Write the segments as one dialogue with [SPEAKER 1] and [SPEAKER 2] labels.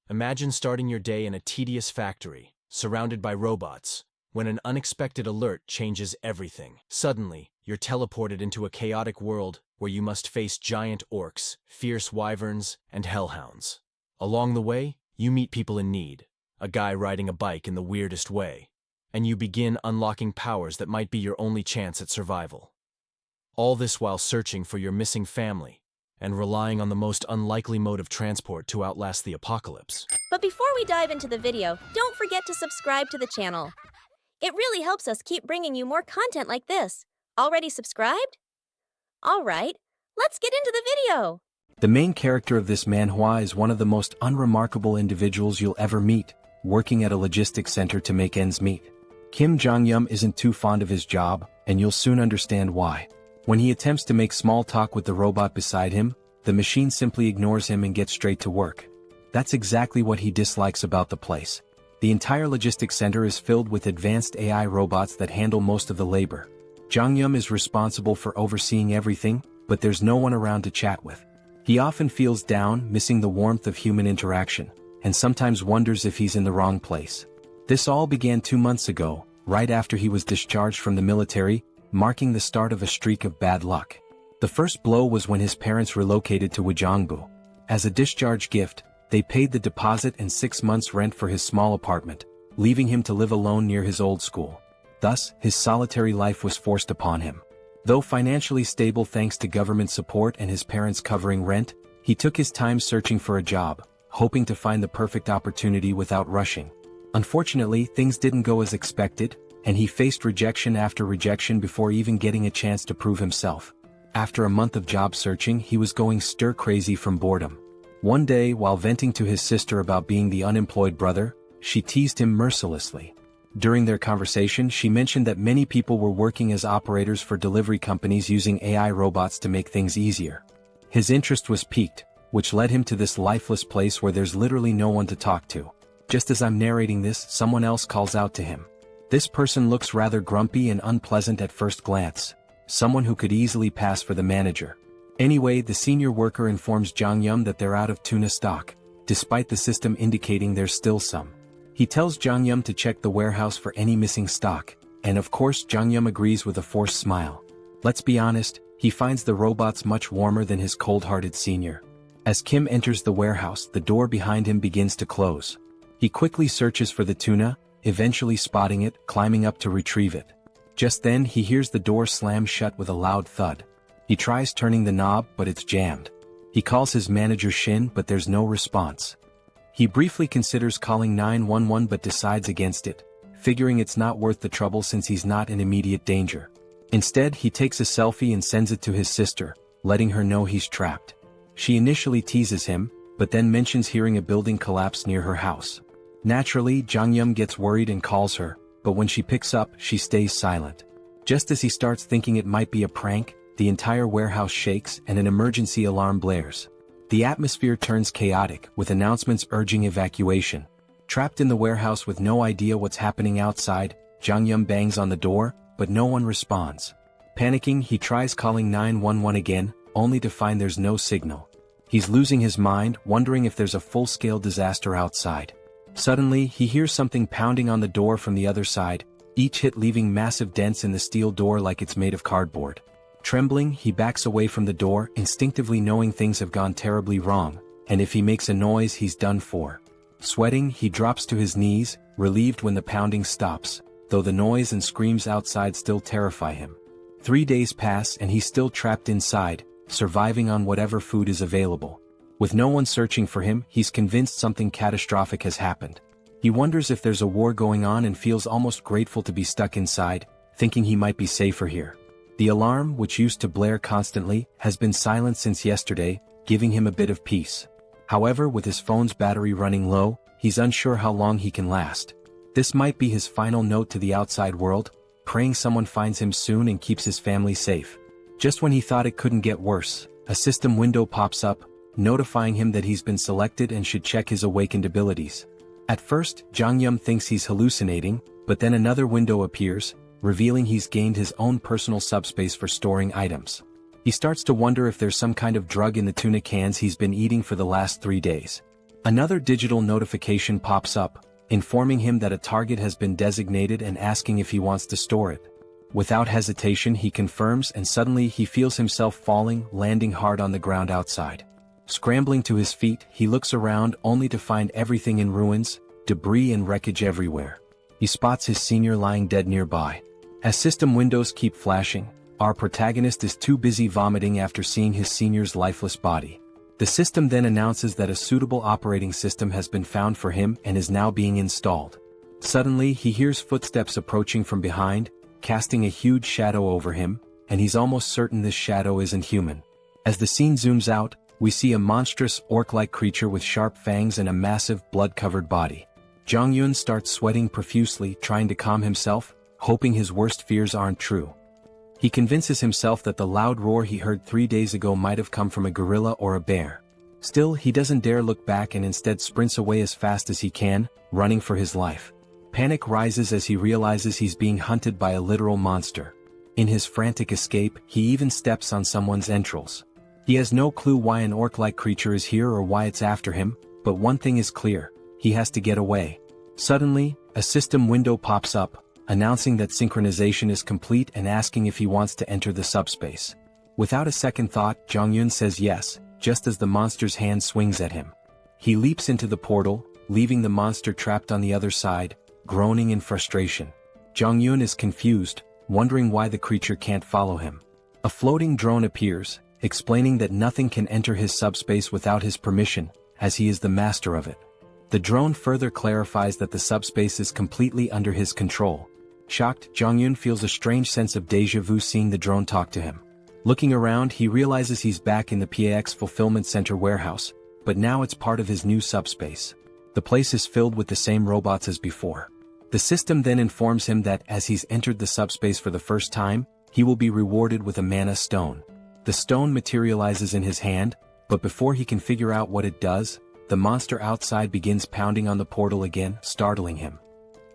[SPEAKER 1] Imagine starting your day in a tedious factory, surrounded by robots, when an unexpected alert changes everything. Suddenly, you're teleported into a chaotic world where you must face giant orcs, fierce wyverns, and hellhounds. Along the way, you meet people in need, a guy riding a bike in the weirdest way, and you begin unlocking powers that might be your only chance at survival. All this while searching for your missing family and relying on the most unlikely mode of transport to outlast the apocalypse.
[SPEAKER 2] But before we dive into the video, don't forget to subscribe to the channel. It really helps us keep bringing you more content like this. Already subscribed? Alright, let's get into the video!
[SPEAKER 3] The main character of this manhwa is one of the most unremarkable individuals you'll ever meet, working at a logistics center to make ends meet. Kim Jeong-gyeom isn't too fond of his job, and you'll soon understand why. When he attempts to make small talk with the robot beside him, the machine simply ignores him and gets straight to work. That's exactly what he dislikes about the place. The entire logistics center is filled with advanced AI robots that handle most of the labor. Jeong-gyeom is responsible for overseeing everything, but there's no one around to chat with. He often feels down, missing the warmth of human interaction, and sometimes wonders if he's in the wrong place. This all began 2 months ago, right after he was discharged from the military, marking the start of a streak of bad luck. The first blow was when his parents relocated to Wojongbu. As a discharge gift, they paid the deposit and 6 months' rent for his small apartment, leaving him to live alone near his old school. Thus, his solitary life was forced upon him. Though financially stable thanks to government support and his parents covering rent, he took his time searching for a job, hoping to find the perfect opportunity without rushing. Unfortunately, things didn't go as expected, and he faced rejection after rejection before even getting a chance to prove himself. After a month of job searching, he was going stir-crazy from boredom. One day, while venting to his sister about being the unemployed brother, she teased him mercilessly. During their conversation, she mentioned that many people were working as operators for delivery companies using AI robots to make things easier. His interest was piqued, which led him to this lifeless place where there's literally no one to talk to. Just as I'm narrating this, someone else calls out to him. This person looks rather grumpy and unpleasant at first glance. Someone who could easily pass for the manager. Anyway, the senior worker informs Jeong-gyeom that they're out of tuna stock, despite the system indicating there's still some. He tells Jeong-gyeom to check the warehouse for any missing stock, and of course Jeong-gyeom agrees with a forced smile. Let's be honest, he finds the robots much warmer than his cold-hearted senior. As Kim enters the warehouse, the door behind him begins to close. He quickly searches for the tuna, eventually spotting it, climbing up to retrieve it. Just then he hears the door slam shut with a loud thud. He tries turning the knob, but it's jammed. He calls his manager Shin, but there's no response. He briefly considers calling 911 but decides against it, figuring it's not worth the trouble since he's not in immediate danger. Instead, he takes a selfie and sends it to his sister, letting her know he's trapped. She initially teases him, but then mentions hearing a building collapse near her house. Naturally, Jeong-gyeom gets worried and calls her, but when she picks up, she stays silent. Just as he starts thinking it might be a prank, the entire warehouse shakes and an emergency alarm blares. The atmosphere turns chaotic, with announcements urging evacuation. Trapped in the warehouse with no idea what's happening outside, Jeong-gyeom bangs on the door, but no one responds. Panicking, he tries calling 911 again, only to find there's no signal. He's losing his mind, wondering if there's a full-scale disaster outside. Suddenly, he hears something pounding on the door from the other side, each hit leaving massive dents in the steel door like it's made of cardboard. Trembling, he backs away from the door, instinctively knowing things have gone terribly wrong, and if he makes a noise he's done for. Sweating, he drops to his knees, relieved when the pounding stops, though the noise and screams outside still terrify him. 3 days pass and he's still trapped inside, surviving on whatever food is available. With no one searching for him, he's convinced something catastrophic has happened. He wonders if there's a war going on and feels almost grateful to be stuck inside, thinking he might be safer here. The alarm, which used to blare constantly, has been silent since yesterday, giving him a bit of peace. However, with his phone's battery running low, he's unsure how long he can last. This might be his final note to the outside world, praying someone finds him soon and keeps his family safe. Just when he thought it couldn't get worse, a system window pops up, notifying him that he's been selected and should check his awakened abilities. At first, Jeong-gyeom thinks he's hallucinating, but then another window appears, revealing he's gained his own personal subspace for storing items. He starts to wonder if there's some kind of drug in the tuna cans he's been eating for the last 3 days. Another digital notification pops up, informing him that a target has been designated and asking if he wants to store it. Without hesitation he confirms, and suddenly he feels himself falling, landing hard on the ground outside. Scrambling to his feet, he looks around only to find everything in ruins, debris and wreckage everywhere. He spots his senior lying dead nearby. As system windows keep flashing, our protagonist is too busy vomiting after seeing his senior's lifeless body. The system then announces that a suitable operating system has been found for him and is now being installed. Suddenly he hears footsteps approaching from behind, casting a huge shadow over him, and he's almost certain this shadow isn't human. As the scene zooms out, we see a monstrous orc-like creature with sharp fangs and a massive blood-covered body. Jong-yun starts sweating profusely, trying to calm himself, hoping his worst fears aren't true. He convinces himself that the loud roar he heard 3 days ago might have come from a gorilla or a bear. Still, he doesn't dare look back and instead sprints away as fast as he can, running for his life. Panic rises as he realizes he's being hunted by a literal monster. In his frantic escape, he even steps on someone's entrails. He has no clue why an orc-like creature is here or why it's after him, but one thing is clear: he has to get away. Suddenly, a system window pops up, announcing that synchronization is complete and asking if he wants to enter the subspace. Without a second thought, Jong-yun says yes, just as the monster's hand swings at him. He leaps into the portal, leaving the monster trapped on the other side, groaning in frustration. Jong-yun is confused, wondering why the creature can't follow him. A floating drone appears, explaining that nothing can enter his subspace without his permission, as he is the master of it. The drone further clarifies that the subspace is completely under his control. Shocked, Jong-yun feels a strange sense of déjà vu seeing the drone talk to him. Looking around, he realizes he's back in the PAX Fulfillment Center warehouse, but now it's part of his new subspace. The place is filled with the same robots as before. The system then informs him that as he's entered the subspace for the first time, he will be rewarded with a mana stone. The stone materializes in his hand, but before he can figure out what it does, the monster outside begins pounding on the portal again, startling him.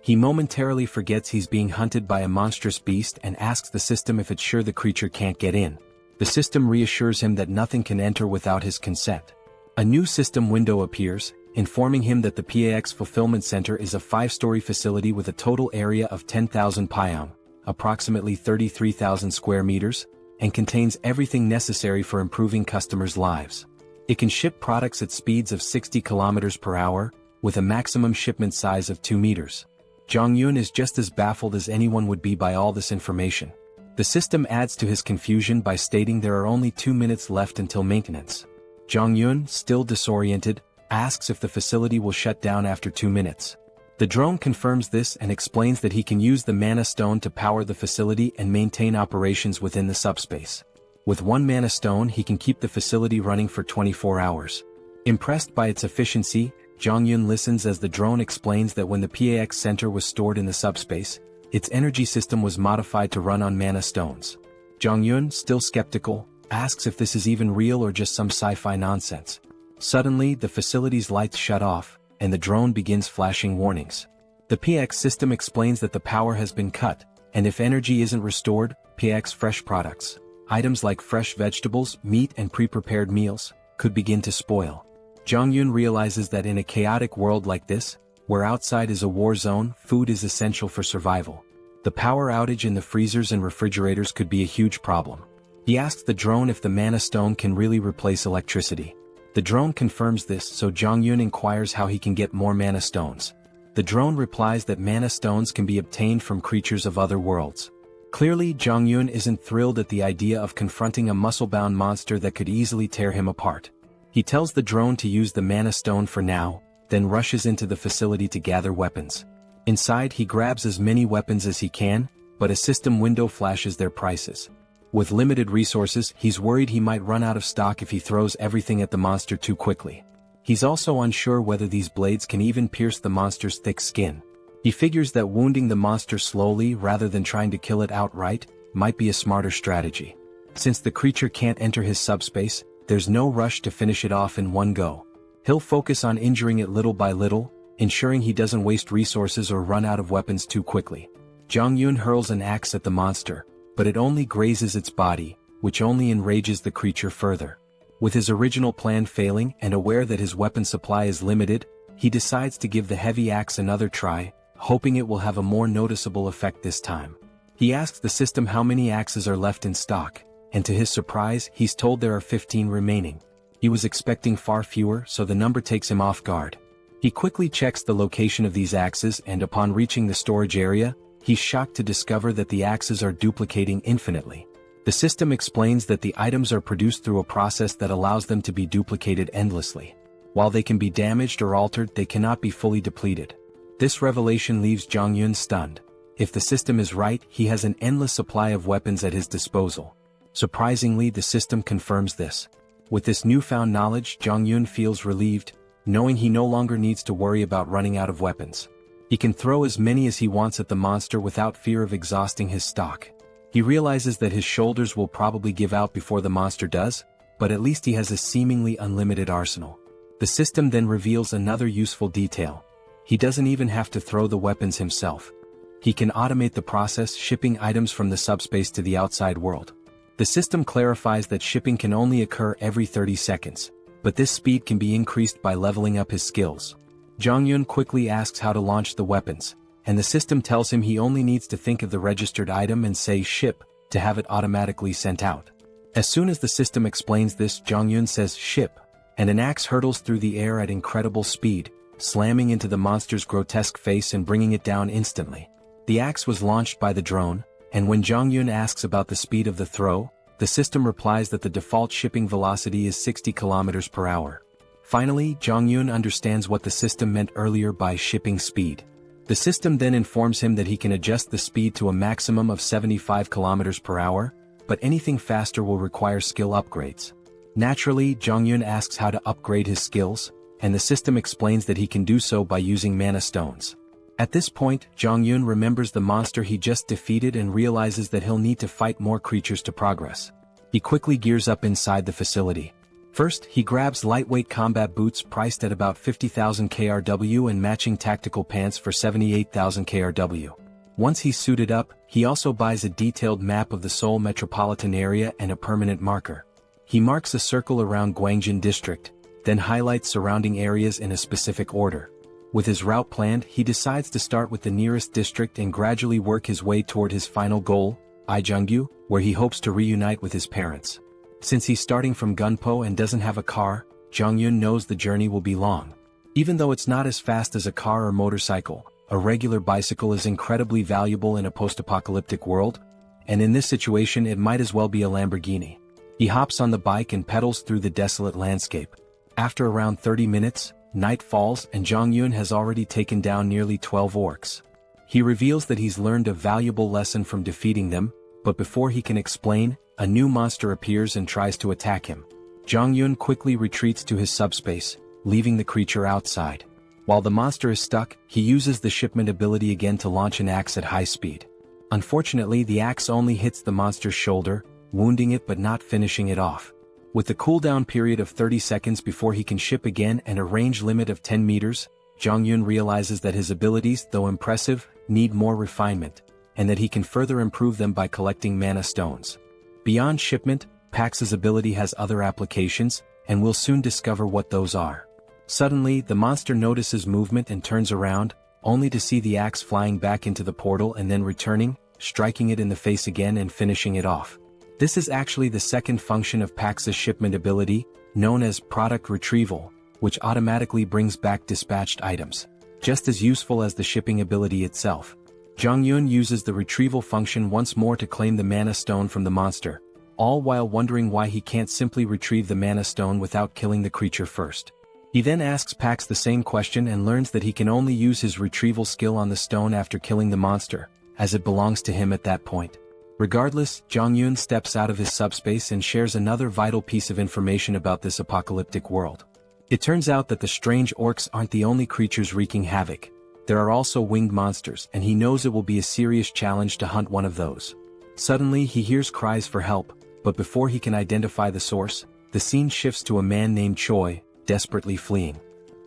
[SPEAKER 3] He momentarily forgets he's being hunted by a monstrous beast and asks the system if it's sure the creature can't get in. The system reassures him that nothing can enter without his consent. A new system window appears, informing him that the PAX Fulfillment Center is a 5-story facility with a total area of 10,000 pyeong, approximately 33,000 square meters, and contains everything necessary for improving customers' lives. It can ship products at speeds of 60 kilometers per hour, with a maximum shipment size of 2 meters. Jong-yun is just as baffled as anyone would be by all this information. The system adds to his confusion by stating there are only 2 minutes left until maintenance. Jong-yun, still disoriented, asks if the facility will shut down after 2 minutes. The drone confirms this and explains that he can use the mana stone to power the facility and maintain operations within the subspace. With 1 mana stone he can keep the facility running for 24 hours. Impressed by its efficiency, Jong-yun listens as the drone explains that when the PAX Center was stored in the subspace, its energy system was modified to run on mana stones. Jong-yun, still skeptical, asks if this is even real or just some sci-fi nonsense. Suddenly, the facility's lights shut off, and the drone begins flashing warnings. The PX system explains that the power has been cut, and if energy isn't restored, PX fresh products, items like fresh vegetables, meat and pre-prepared meals, could begin to spoil. Jong-yun realizes that in a chaotic world like this, where outside is a war zone, food is essential for survival. The power outage in the freezers and refrigerators could be a huge problem. He asks the drone if the mana stone can really replace electricity. The drone confirms this, so Jong-yun inquires how he can get more mana stones. The drone replies that mana stones can be obtained from creatures of other worlds. Clearly, Jong-yun isn't thrilled at the idea of confronting a muscle-bound monster that could easily tear him apart. He tells the drone to use the mana stone for now, then rushes into the facility to gather weapons. Inside he grabs as many weapons as he can, but a system window flashes their prices. With limited resources, he's worried he might run out of stock if he throws everything at the monster too quickly. He's also unsure whether these blades can even pierce the monster's thick skin. He figures that wounding the monster slowly rather than trying to kill it outright might be a smarter strategy. Since the creature can't enter his subspace, there's no rush to finish it off in one go. He'll focus on injuring it little by little, ensuring he doesn't waste resources or run out of weapons too quickly. Jong-yun hurls an axe at the monster, but it only grazes its body, which only enrages the creature further. With his original plan failing and aware that his weapon supply is limited, he decides to give the heavy axe another try, hoping it will have a more noticeable effect this time. He asks the system how many axes are left in stock, and to his surprise, he's told there are 15 remaining. He was expecting far fewer, so the number takes him off guard. He quickly checks the location of these axes, and upon reaching the storage area, he's shocked to discover that the axes are duplicating infinitely. The system explains that the items are produced through a process that allows them to be duplicated endlessly. While they can be damaged or altered, they cannot be fully depleted. This revelation leaves Jeong-gyeom stunned. If the system is right, he has an endless supply of weapons at his disposal. Surprisingly, the system confirms this. With this newfound knowledge, Jeong-gyeom feels relieved, knowing he no longer needs to worry about running out of weapons. He can throw as many as he wants at the monster without fear of exhausting his stock. He realizes that his shoulders will probably give out before the monster does, but at least he has a seemingly unlimited arsenal. The system then reveals another useful detail. He doesn't even have to throw the weapons himself. He can automate the process, shipping items from the subspace to the outside world. The system clarifies that shipping can only occur every 30 seconds, but this speed can be increased by leveling up his skills. Jeong-gyeom quickly asks how to launch the weapons, and the system tells him he only needs to think of the registered item and say ship to have it automatically sent out. As soon as the system explains this, Jeong-gyeom says ship, and an axe hurtles through the air at incredible speed, slamming into the monster's grotesque face and bringing it down instantly. The axe was launched by the drone, and when Jeong-gyeom asks about the speed of the throw, the system replies that the default shipping velocity is 60 km per hour. Finally, Jeong-gyeom understands what the system meant earlier by shipping speed. The system then informs him that he can adjust the speed to a maximum of 75 km per hour, but anything faster will require skill upgrades. Naturally, Jeong-gyeom asks how to upgrade his skills, and the system explains that he can do so by using mana stones. At this point, Jeong-gyeom remembers the monster he just defeated and realizes that he'll need to fight more creatures to progress. He quickly gears up inside the facility. First, he grabs lightweight combat boots priced at about 50,000 KRW and matching tactical pants for 78,000 KRW. Once he's suited up, he also buys a detailed map of the Seoul metropolitan area and a permanent marker. He marks a circle around Gwangjin district, then highlights surrounding areas in a specific order. With his route planned, he decides to start with the nearest district and gradually work his way toward his final goal, Ijeonggu, where he hopes to reunite with his parents. Since he's starting from Gunpo and doesn't have a car, Jeong-gyeom knows the journey will be long. Even though it's not as fast as a car or motorcycle, a regular bicycle is incredibly valuable in a post-apocalyptic world, and in this situation it might as well be a Lamborghini. He hops on the bike and pedals through the desolate landscape. After around 30 minutes, night falls and Jeong-gyeom has already taken down nearly 12 orcs. He reveals that he's learned a valuable lesson from defeating them, but before he can explain, a new monster appears and tries to attack him. Jeong-gyeom quickly retreats to his subspace, leaving the creature outside. While the monster is stuck, he uses the shipment ability again to launch an axe at high speed. Unfortunately, the axe only hits the monster's shoulder, wounding it but not finishing it off. With the cooldown period of 30 seconds before he can ship again and a range limit of 10 meters, Jeong-gyeom realizes that his abilities, though impressive, need more refinement, and that he can further improve them by collecting mana stones. Beyond shipment, Pax's ability has other applications, and we'll soon discover what those are. Suddenly, the monster notices movement and turns around, only to see the axe flying back into the portal and then returning, striking it in the face again and finishing it off. This is actually the second function of Pax's shipment ability, known as product retrieval, which automatically brings back dispatched items, just as useful as the shipping ability itself. Jeong-gyeom uses the retrieval function once more to claim the mana stone from the monster, all while wondering why he can't simply retrieve the mana stone without killing the creature first. He then asks Pax the same question and learns that he can only use his retrieval skill on the stone after killing the monster, as it belongs to him at that point. Regardless, Jeong-gyeom steps out of his subspace and shares another vital piece of information about this apocalyptic world. It turns out that the strange orcs aren't the only creatures wreaking havoc. There are also winged monsters, and he knows it will be a serious challenge to hunt one of those. Suddenly, he hears cries for help, but before he can identify the source, the scene shifts to a man named Choi, desperately fleeing.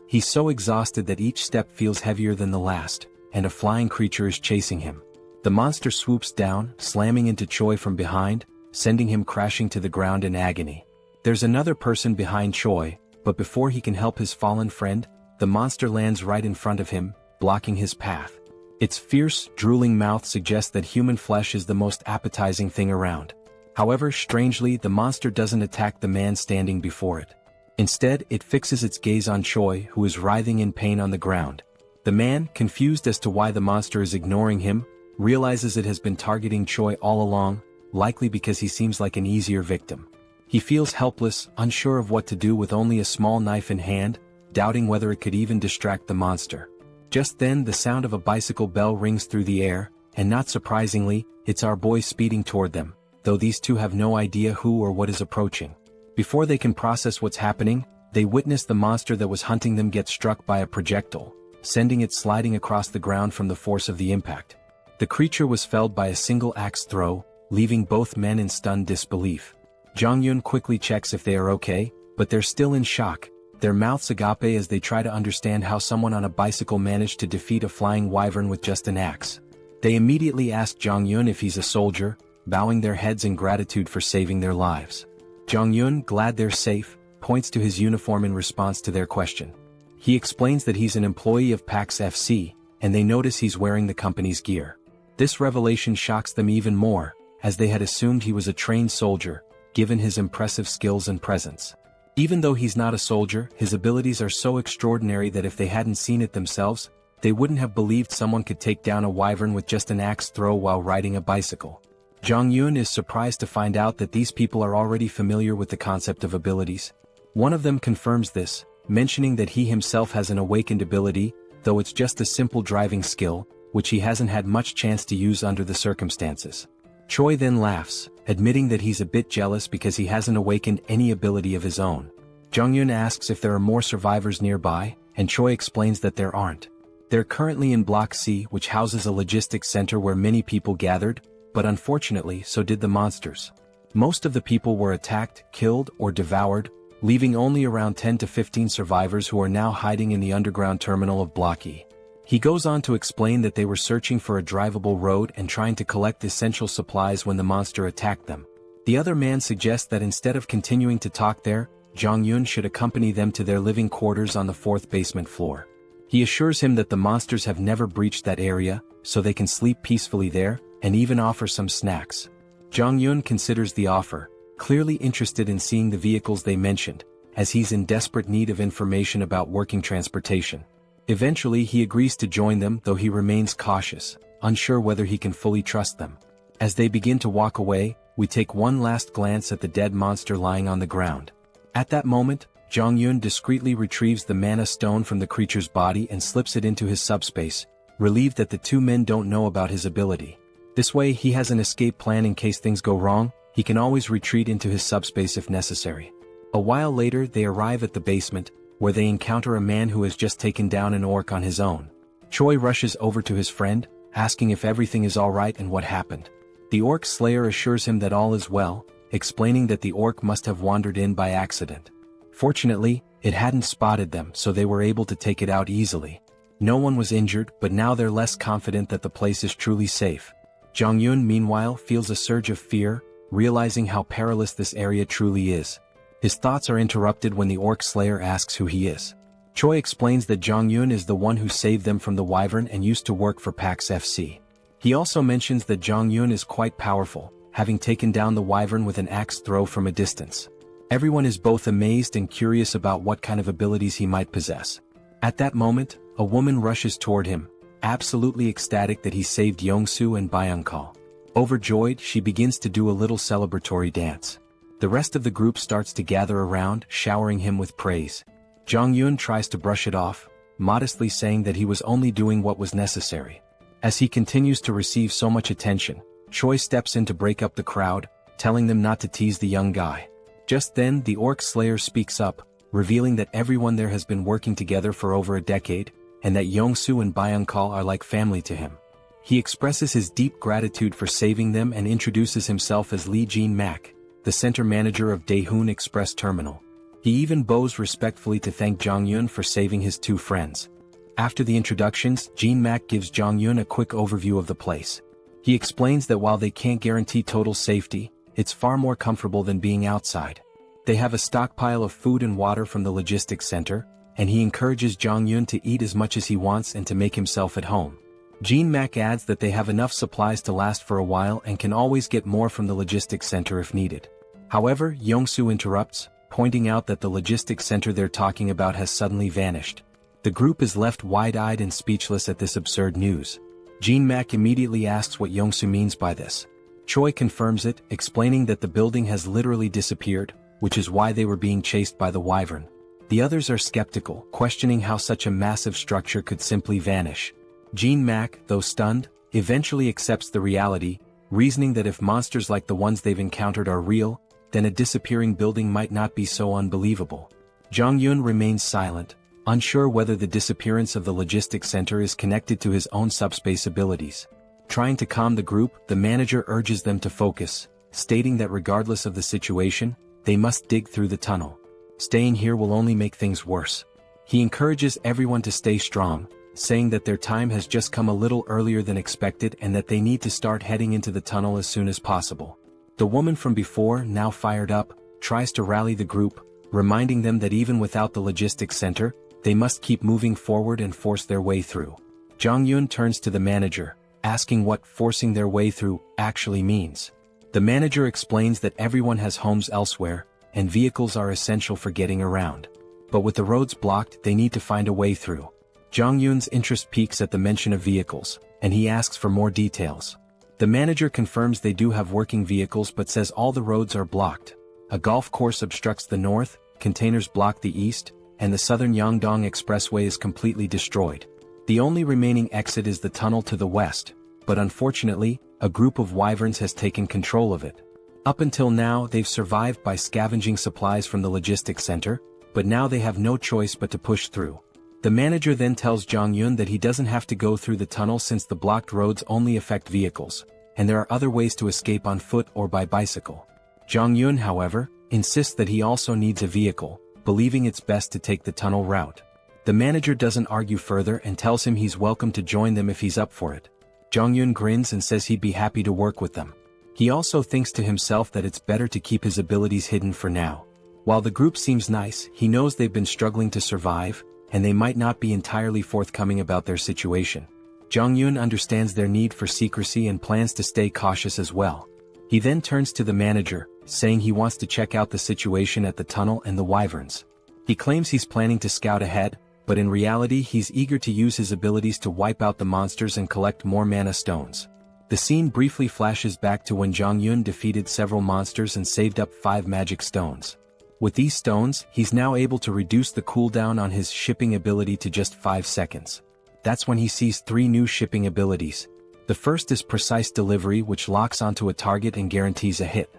[SPEAKER 3] He's so exhausted that each step feels heavier than the last, and a flying creature is chasing him. The monster swoops down, slamming into Choi from behind, sending him crashing to the ground in agony. There's another person behind Choi, but before he can help his fallen friend, the monster lands right in front of him, blocking his path. Its fierce, drooling mouth suggests that human flesh is the most appetizing thing around. However, strangely, the monster doesn't attack the man standing before it. Instead, it fixes its gaze on Choi, who is writhing in pain on the ground. The man, confused as to why the monster is ignoring him, realizes it has been targeting Choi all along, likely because he seems like an easier victim. He feels helpless, unsure of what to do with only a small knife in hand, doubting whether it could even distract the monster. Just then, the sound of a bicycle bell rings through the air, and not surprisingly, it's our boy speeding toward them, though these two have no idea who or what is approaching. Before they can process what's happening, they witness the monster that was hunting them get struck by a projectile, sending it sliding across the ground from the force of the impact. The creature was felled by a single axe throw, leaving both men in stunned disbelief. Jong-yeon quickly checks if they are okay, but they're still in shock, their mouths agape as they try to understand how someone on a bicycle managed to defeat a flying wyvern with just an axe. They immediately ask Jong-yeon if he's a soldier, bowing their heads in gratitude for saving their lives. Jong-yeon, glad they're safe, points to his uniform in response to their question. He explains that he's an employee of PAX FC, and they notice he's wearing the company's gear. This revelation shocks them even more, as they had assumed he was a trained soldier, given his impressive skills and presence. Even though he's not a soldier, his abilities are so extraordinary that if they hadn't seen it themselves, they wouldn't have believed someone could take down a wyvern with just an axe throw while riding a bicycle. Jong-yeon is surprised to find out that these people are already familiar with the concept of abilities. One of them confirms this, mentioning that he himself has an awakened ability, though it's just a simple driving skill, which he hasn't had much chance to use under the circumstances. Choi then laughs, admitting that he's a bit jealous because he hasn't awakened any ability of his own. Jong-yeon asks if there are more survivors nearby, and Choi explains that there aren't. They're currently in Block C, which houses a logistics center where many people gathered, but unfortunately so did the monsters. Most of the people were attacked, killed, or devoured, leaving only around 10 to 15 survivors who are now hiding in the underground terminal of Block E. He goes on to explain that they were searching for a drivable road and trying to collect essential supplies when the monster attacked them. The other man suggests that instead of continuing to talk there, Jong-yeon should accompany them to their living quarters on the 4th basement floor. He assures him that the monsters have never breached that area, so they can sleep peacefully there, and even offer some snacks. Jong-yeon considers the offer, clearly interested in seeing the vehicles they mentioned, as he's in desperate need of information about working transportation. Eventually he agrees to join them, though he remains cautious, unsure whether he can fully trust them. As they begin to walk away, we take one last glance at the dead monster lying on the ground. At that moment, Jong-yeon discreetly retrieves the mana stone from the creature's body and slips it into his subspace, relieved that the two men don't know about his ability. This way he has an escape plan in case things go wrong. He can always retreat into his subspace if necessary. A while later they arrive at the basement, where they encounter a man who has just taken down an orc on his own. Choi rushes over to his friend, asking if everything is alright and what happened. The orc slayer assures him that all is well, explaining that the orc must have wandered in by accident. Fortunately, it hadn't spotted them, so they were able to take it out easily. No one was injured, but now they're less confident that the place is truly safe. Jong-yeon meanwhile feels a surge of fear, realizing how perilous this area truly is. His thoughts are interrupted when the orc slayer asks who he is. Choi explains that Jong-yeon is the one who saved them from the wyvern and used to work for PAX FC. He also mentions that Jong-yeon is quite powerful, having taken down the wyvern with an axe throw from a distance. Everyone is both amazed and curious about what kind of abilities he might possess. At that moment, a woman rushes toward him, absolutely ecstatic that he saved Yong-soo and Byung-kal. Overjoyed, she begins to do a little celebratory dance. The rest of the group starts to gather around, showering him with praise. Jong-yeon tries to brush it off, modestly saying that he was only doing what was necessary. As he continues to receive so much attention, Choi steps in to break up the crowd, telling them not to tease the young guy. Just then, the orc slayer speaks up, revealing that everyone there has been working together for over a decade, and that Yong-soo and Byung-kal are like family to him. He expresses his deep gratitude for saving them and introduces himself as Lee Jin-mak, the center manager of Daehoon Express Terminal. He even bows respectfully to thank Jong-yeon for saving his two friends. After the introductions, Jin-mak gives Jong-yeon a quick overview of the place. He explains that while they can't guarantee total safety, it's far more comfortable than being outside. They have a stockpile of food and water from the logistics center, and he encourages Jong-yun to eat as much as he wants and to make himself at home. Jin-mak adds that they have enough supplies to last for a while and can always get more from the logistics center if needed. However, Yong-soo interrupts, pointing out that the logistics center they're talking about has suddenly vanished. The group is left wide-eyed and speechless at this absurd news. Jin-mak immediately asks what Yong-soo means by this. Choi confirms it, explaining that the building has literally disappeared, which is why they were being chased by the wyvern. The others are skeptical, questioning how such a massive structure could simply vanish. Jin-mak, though stunned, eventually accepts the reality, reasoning that if monsters like the ones they've encountered are real, then a disappearing building might not be so unbelievable. Jong-yun remains silent, unsure whether the disappearance of the logistics center is connected to his own subspace abilities. Trying to calm the group, the manager urges them to focus, stating that regardless of the situation, they must dig through the tunnel. Staying here will only make things worse. He encourages everyone to stay strong, saying that their time has just come a little earlier than expected and that they need to start heading into the tunnel as soon as possible. The woman from before, now fired up, tries to rally the group, reminding them that even without the logistics center, they must keep moving forward and force their way through. Jong-yun turns to the manager, asking what forcing their way through actually means. The manager explains that everyone has homes elsewhere, and vehicles are essential for getting around. But with the roads blocked, they need to find a way through. Jong-yun's interest peaks at the mention of vehicles, and he asks for more details. The manager confirms they do have working vehicles but says all the roads are blocked. A golf course obstructs the north, containers block the east, and the southern Yangdong Expressway is completely destroyed. The only remaining exit is the tunnel to the west, but unfortunately, a group of wyverns has taken control of it. Up until now, they've survived by scavenging supplies from the logistics center, but now they have no choice but to push through. The manager then tells Jong-yun that he doesn't have to go through the tunnel since the blocked roads only affect vehicles, and there are other ways to escape on foot or by bicycle. Jong-yun, however, insists that he also needs a vehicle, believing it's best to take the tunnel route. The manager doesn't argue further and tells him he's welcome to join them if he's up for it. Jong-yun grins and says he'd be happy to work with them. He also thinks to himself that it's better to keep his abilities hidden for now. While the group seems nice, he knows they've been struggling to survive, and they might not be entirely forthcoming about their situation. Jong-yun understands their need for secrecy and plans to stay cautious as well. He then turns to the manager, saying he wants to check out the situation at the tunnel and the wyverns. He claims he's planning to scout ahead, but in reality he's eager to use his abilities to wipe out the monsters and collect more mana stones. The scene briefly flashes back to when Jong-yun defeated several monsters and saved up 5 magic stones. With these stones, he's now able to reduce the cooldown on his shipping ability to just 5 seconds. That's when he sees 3 new shipping abilities. The first is precise delivery, which locks onto a target and guarantees a hit.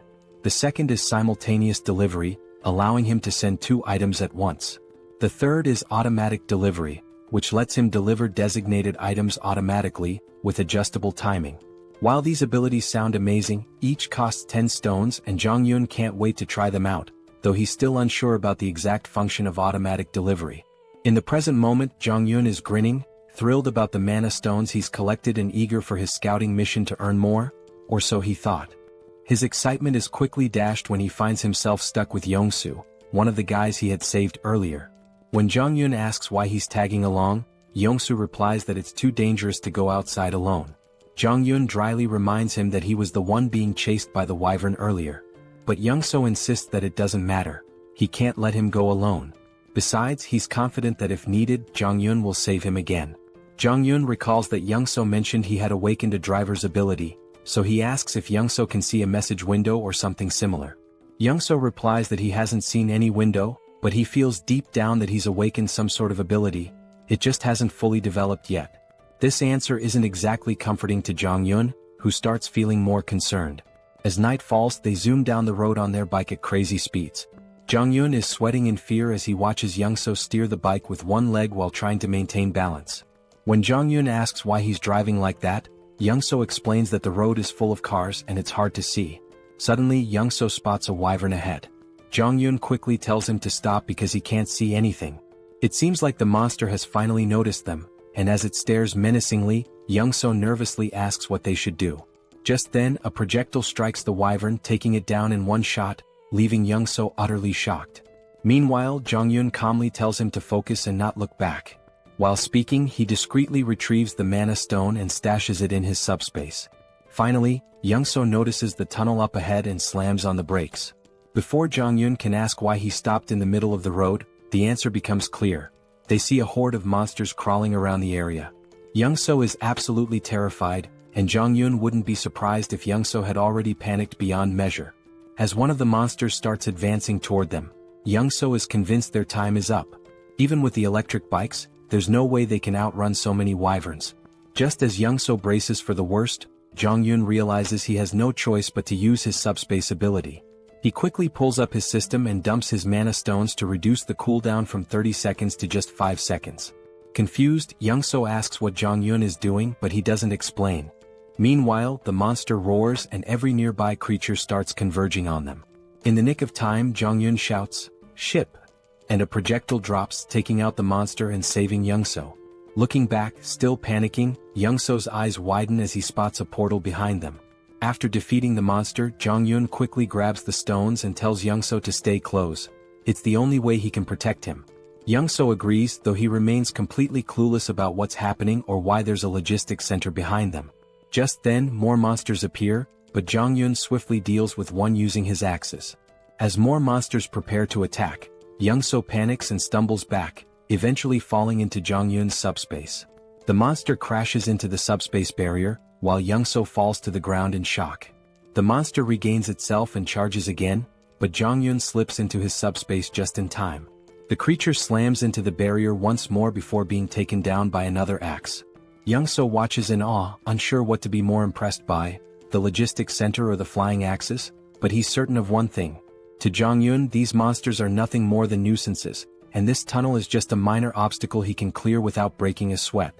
[SPEAKER 3] The second is simultaneous delivery, allowing him to send 2 items at once. The third is automatic delivery, which lets him deliver designated items automatically, with adjustable timing. While these abilities sound amazing, each costs 10 stones and Jong-yun can't wait to try them out, though he's still unsure about the exact function of automatic delivery. In the present moment, Jong-yun is grinning, thrilled about the mana stones he's collected and eager for his scouting mission to earn more, or so he thought. His excitement is quickly dashed when he finds himself stuck with Yong-soo, one of the guys he had saved earlier. When Jong-yun asks why he's tagging along, Yong-soo replies that it's too dangerous to go outside alone. Jong-yun dryly reminds him that he was the one being chased by the wyvern earlier. But Yong-soo insists that it doesn't matter. He can't let him go alone. Besides, he's confident that if needed, Jong-yun will save him again. Jong-yun recalls that Yong-soo mentioned he had awakened a driver's ability, so he asks if Yong-soo can see a message window or something similar. Yong-soo replies that he hasn't seen any window, but he feels deep down that he's awakened some sort of ability. It just hasn't fully developed yet. This answer isn't exactly comforting to Jong-yun, who starts feeling more concerned. As night falls, they zoom down the road on their bike at crazy speeds. Jong-yun is sweating in fear as he watches Yong-soo steer the bike with one leg while trying to maintain balance. When Jong-yun asks why he's driving like that, Yong-soo explains that the road is full of cars and it's hard to see. Suddenly, Yong-soo spots a wyvern ahead. Jong-yun quickly tells him to stop because he can't see anything. It seems like the monster has finally noticed them, and as it stares menacingly, Yong-soo nervously asks what they should do. Just then, a projectile strikes the wyvern, taking it down in one shot, leaving Young-so utterly shocked. Meanwhile, Jong-yun calmly tells him to focus and not look back. While speaking, he discreetly retrieves the mana stone and stashes it in his subspace. Finally, Young-so notices the tunnel up ahead and slams on the brakes. Before Jong-yun can ask why he stopped in the middle of the road, the answer becomes clear. They see a horde of monsters crawling around the area. Young-so is absolutely terrified, and Jong-yun wouldn't be surprised if Young-so had already panicked beyond measure. As one of the monsters starts advancing toward them, Young-so is convinced their time is up. Even with the electric bikes, there's no way they can outrun so many wyverns. Just as Young-so braces for the worst, Jong-yun realizes he has no choice but to use his subspace ability. He quickly pulls up his system and dumps his mana stones to reduce the cooldown from 30 seconds to just 5 seconds. Confused, Young-so asks what Jong-yun is doing, but he doesn't explain. Meanwhile, the monster roars and every nearby creature starts converging on them. In the nick of time, Jong-yun shouts, "Ship!" and a projectile drops, taking out the monster and saving Young-so. Looking back, still panicking, Young-so's eyes widen as he spots a portal behind them. After defeating the monster, Jong-yun quickly grabs the stones and tells Young-so to stay close. It's the only way he can protect him. Young-so agrees, though he remains completely clueless about what's happening or why there's a logistics center behind them. Just then, more monsters appear, but Jong-yun swiftly deals with one using his axes. As more monsters prepare to attack, Young-so panics and stumbles back, eventually falling into Jong-yun's subspace. The monster crashes into the subspace barrier, while Young-so falls to the ground in shock. The monster regains itself and charges again, but Jong-yun slips into his subspace just in time. The creature slams into the barrier once more before being taken down by another axe. Young-so watches in awe, unsure what to be more impressed by, the logistics center or the flying axes, but he's certain of one thing. To Jong-yun, these monsters are nothing more than nuisances, and this tunnel is just a minor obstacle he can clear without breaking a sweat.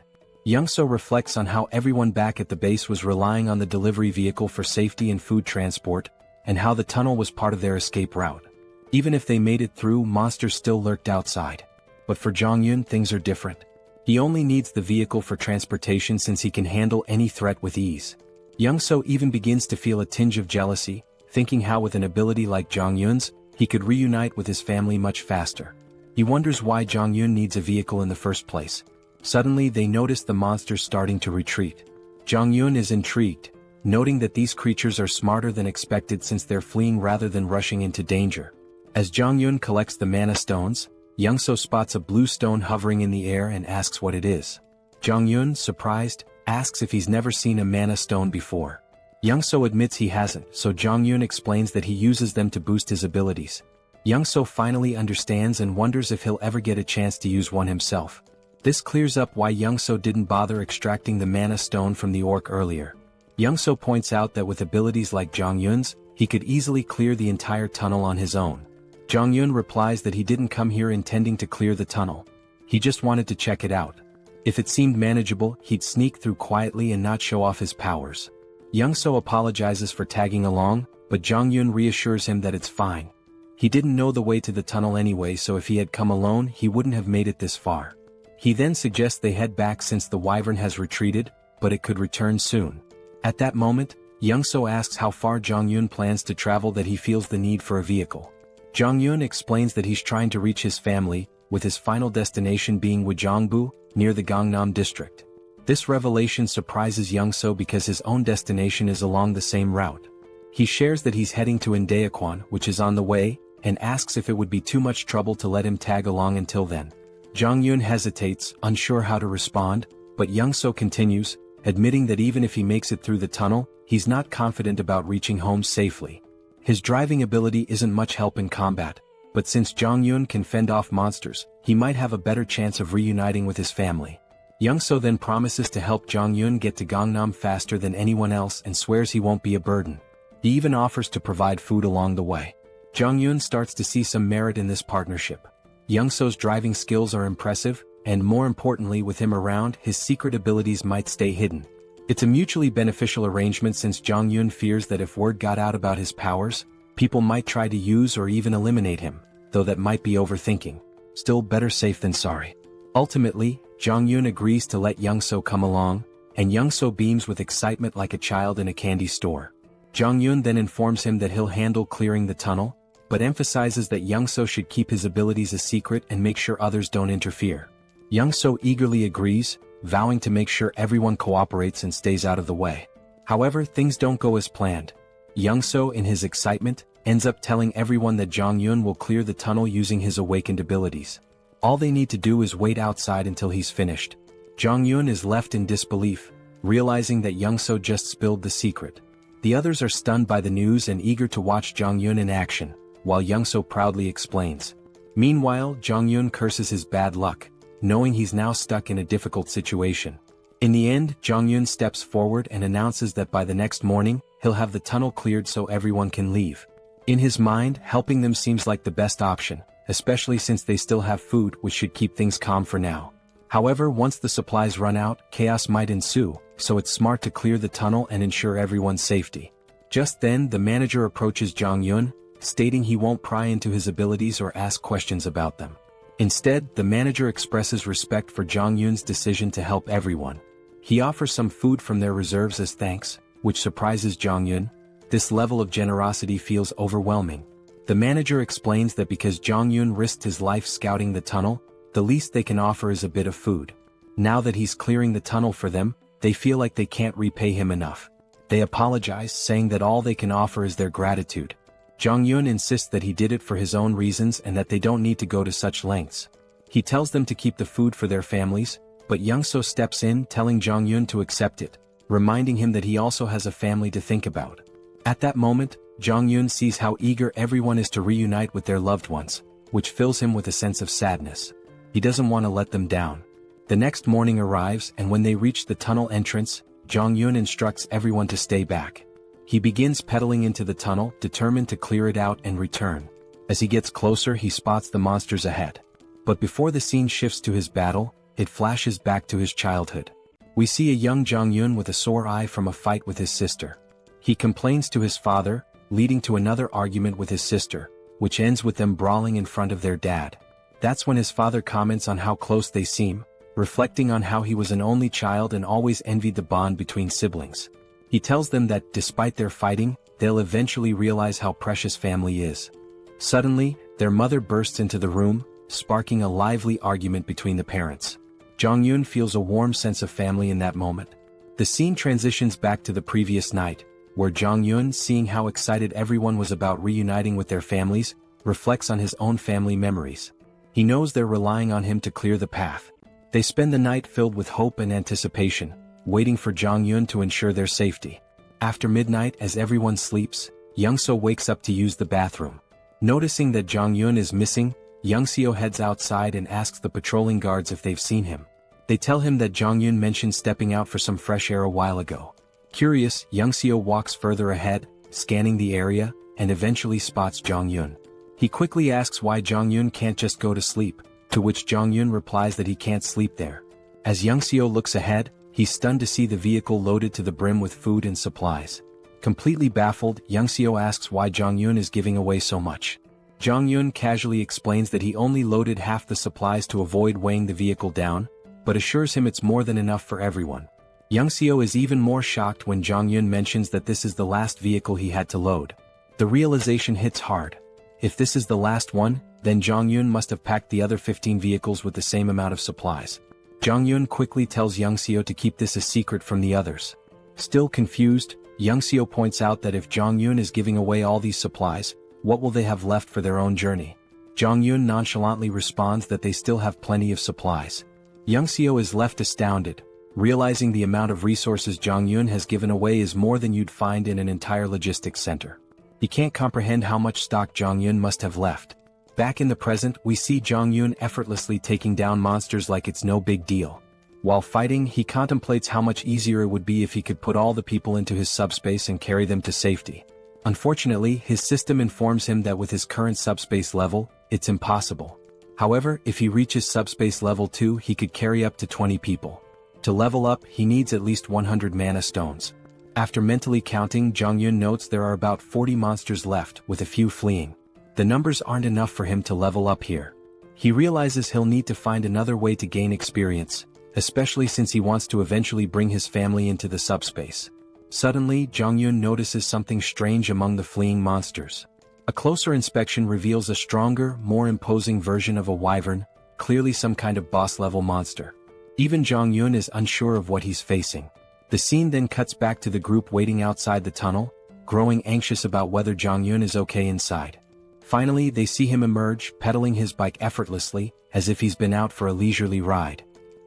[SPEAKER 3] Young-so reflects on how everyone back at the base was relying on the delivery vehicle for safety and food transport, and how the tunnel was part of their escape route. Even if they made it through, monsters still lurked outside. But for Jong-yun, things are different. He only needs the vehicle for transportation since he can handle any threat with ease. Young-so even begins to feel a tinge of jealousy, thinking how with an ability like Jong-yun's, he could reunite with his family much faster. He wonders why Jong-yun needs a vehicle in the first place. Suddenly they notice the monsters starting to retreat. Jong-yun is intrigued, noting that these creatures are smarter than expected since they're fleeing rather than rushing into danger. As Jong-yun collects the mana stones, Young-so spots a blue stone hovering in the air and asks what it is. Jong-yun, surprised, asks if he's never seen a mana stone before. Young-so admits he hasn't, so Jong-yun explains that he uses them to boost his abilities. Young-so finally understands and wonders if he'll ever get a chance to use one himself. This clears up why Young-so didn't bother extracting the mana stone from the orc earlier. Young-so points out that with abilities like Jong-yun's, he could easily clear the entire tunnel on his own. Jong-yun replies that he didn't come here intending to clear the tunnel. He just wanted to check it out. If it seemed manageable, he'd sneak through quietly and not show off his powers. Young-so apologizes for tagging along, but Jong-yun reassures him that it's fine. He didn't know the way to the tunnel anyway, so if he had come alone, he wouldn't have made it this far. He then suggests they head back since the wyvern has retreated, but it could return soon. At that moment, Young-so asks how far Jong-yun plans to travel that he feels the need for a vehicle. Jong-yun explains that he's trying to reach his family, with his final destination being Wojongbu, near the Gangnam district. This revelation surprises Young-so because his own destination is along the same route. He shares that he's heading to Indaequan, which is on the way, and asks if it would be too much trouble to let him tag along until then. Jong-yun hesitates, unsure how to respond, but Young-so continues, admitting that even if he makes it through the tunnel, he's not confident about reaching home safely. His driving ability isn't much help in combat, but since Jong-yun can fend off monsters, he might have a better chance of reuniting with his family. Young-so then promises to help Jong-yun get to Gangnam faster than anyone else and swears he won't be a burden. He even offers to provide food along the way. Jong-yun starts to see some merit in this partnership. Young-so's driving skills are impressive, and more importantly, with him around, his secret abilities might stay hidden. It's a mutually beneficial arrangement since Jong-yun fears that if word got out about his powers, people might try to use or even eliminate him, though that might be overthinking. Still, better safe than sorry. Ultimately, Jong-yun agrees to let Young-so come along, and Young-so beams with excitement like a child in a candy store. Jong-yun then informs him that he'll handle clearing the tunnel, but emphasizes that Young-so should keep his abilities a secret and make sure others don't interfere. Young-so eagerly agrees, vowing to make sure everyone cooperates and stays out of the way. However, things don't go as planned. Young-so, in his excitement, ends up telling everyone that Jong-yun will clear the tunnel using his awakened abilities. All they need to do is wait outside until he's finished. Jong-yun is left in disbelief, realizing that Young-so just spilled the secret. The others are stunned by the news and eager to watch Jong-yun in action, while Young-so proudly explains. Meanwhile, Jong-yun curses his bad luck, knowing he's now stuck in a difficult situation. In the end, Jong-yun steps forward and announces that by the next morning, he'll have the tunnel cleared so everyone can leave. In his mind, helping them seems like the best option, especially since they still have food, which should keep things calm for now. However, once the supplies run out, chaos might ensue, so it's smart to clear the tunnel and ensure everyone's safety. Just then, the manager approaches Jong-yun, stating he won't pry into his abilities or ask questions about them. Instead, the manager expresses respect for Jong-yun's decision to help everyone. He offers some food from their reserves as thanks, which surprises Jong-yun. This level of generosity feels overwhelming. The manager explains that because Jong-yun risked his life scouting the tunnel, the least they can offer is a bit of food. Now that he's clearing the tunnel for them, they feel like they can't repay him enough. They apologize, saying that all they can offer is their gratitude. Jong-yun insists that he did it for his own reasons and that they don't need to go to such lengths. He tells them to keep the food for their families, but Young-so steps in, telling Jong-yun to accept it, reminding him that he also has a family to think about. At that moment, Jong-yun sees how eager everyone is to reunite with their loved ones, which fills him with a sense of sadness. He doesn't want to let them down. The next morning arrives, and when they reach the tunnel entrance, Jong-yun instructs everyone to stay back. He begins pedaling into the tunnel, determined to clear it out and return. As he gets closer, he spots the monsters ahead. But before the scene shifts to his battle, it flashes back to his childhood. We see a young Jong-yun with a sore eye from a fight with his sister. He complains to his father, leading to another argument with his sister, which ends with them brawling in front of their dad. That's when his father comments on how close they seem, reflecting on how he was an only child and always envied the bond between siblings. He tells them that, despite their fighting, they'll eventually realize how precious family is. Suddenly, their mother bursts into the room, sparking a lively argument between the parents. Jong-yun feels a warm sense of family in that moment. The scene transitions back to the previous night, where Jong-yun, seeing how excited everyone was about reuniting with their families, reflects on his own family memories. He knows they're relying on him to clear the path. They spend the night filled with hope and anticipation, waiting for Jong-yun to ensure their safety. After midnight, as everyone sleeps, Young-so wakes up to use the bathroom. Noticing that Jong-yun is missing, Young-seo heads outside and asks the patrolling guards if they've seen him. They tell him that Jong-yun mentioned stepping out for some fresh air a while ago. Curious, Young-seo walks further ahead, scanning the area, and eventually spots Jong-yun. He quickly asks why Jong-yun can't just go to sleep, to which Jong-yun replies that he can't sleep there. As Young-seo looks ahead, he's stunned to see the vehicle loaded to the brim with food and supplies. Completely baffled, Young-seo asks why Jong-yun is giving away so much. Jong-yun casually explains that he only loaded half the supplies to avoid weighing the vehicle down, but assures him it's more than enough for everyone. Young-seo is even more shocked when Jong-yun mentions that this is the last vehicle he had to load. The realization hits hard. If this is the last one, then Jong-yun must have packed the other 15 vehicles with the same amount of supplies. Jong-yun quickly tells Young-seo to keep this a secret from the others. Still confused, Young-seo points out that if Jong-yun is giving away all these supplies, what will they have left for their own journey? Jong-yun nonchalantly responds that they still have plenty of supplies. Young-seo is left astounded, realizing the amount of resources Jong-yun has given away is more than you'd find in an entire logistics center. He can't comprehend how much stock Jong-yun must have left. Back in the present, we see Jong-yun effortlessly taking down monsters like it's no big deal. While fighting, he contemplates how much easier it would be if he could put all the people into his subspace and carry them to safety. Unfortunately, his system informs him that with his current subspace level, it's impossible. However, if he reaches subspace level 2, he could carry up to 20 people. To level up, he needs at least 100 mana stones. After mentally counting, Jong-yun notes there are about 40 monsters left, with a few fleeing. The numbers aren't enough for him to level up here. He realizes he'll need to find another way to gain experience, especially since he wants to eventually bring his family into the subspace. Suddenly, Jong-yun notices something strange among the fleeing monsters. A closer inspection reveals a stronger, more imposing version of a wyvern, clearly some kind of boss-level monster. Even Jong-yeon is unsure of what he's facing. The scene then cuts back to the group waiting outside the tunnel, growing anxious about whether Jong-yeon is okay inside. Finally, they see him emerge, pedaling his bike effortlessly, as if he's been out for a leisurely ride.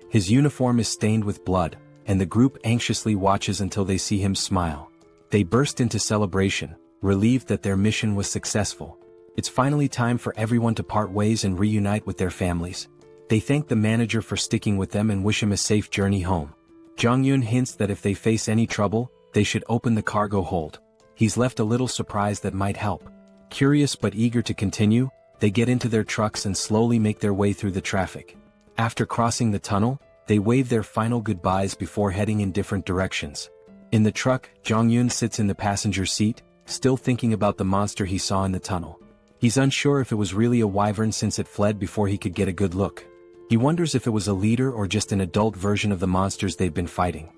[SPEAKER 3] His uniform is stained with blood, and the group anxiously watches until they see him smile. They burst into celebration, relieved that their mission was successful. It's finally time for everyone to part ways and reunite with their families. They thank the manager for sticking with them and wish him a safe journey home. Jong-yeon hints that if they face any trouble, they should open the cargo hold. He's left a little surprise that might help. Curious but eager to continue, they get into their trucks and slowly make their way through the traffic. After crossing the tunnel, they wave their final goodbyes before heading in different directions. In the truck, Jong-yeon sits in the passenger seat, still thinking about the monster he saw in the tunnel. He's unsure if it was really a wyvern since it fled before he could get a good look. He wonders if it was a leader or just an adult version of the monsters they've been fighting.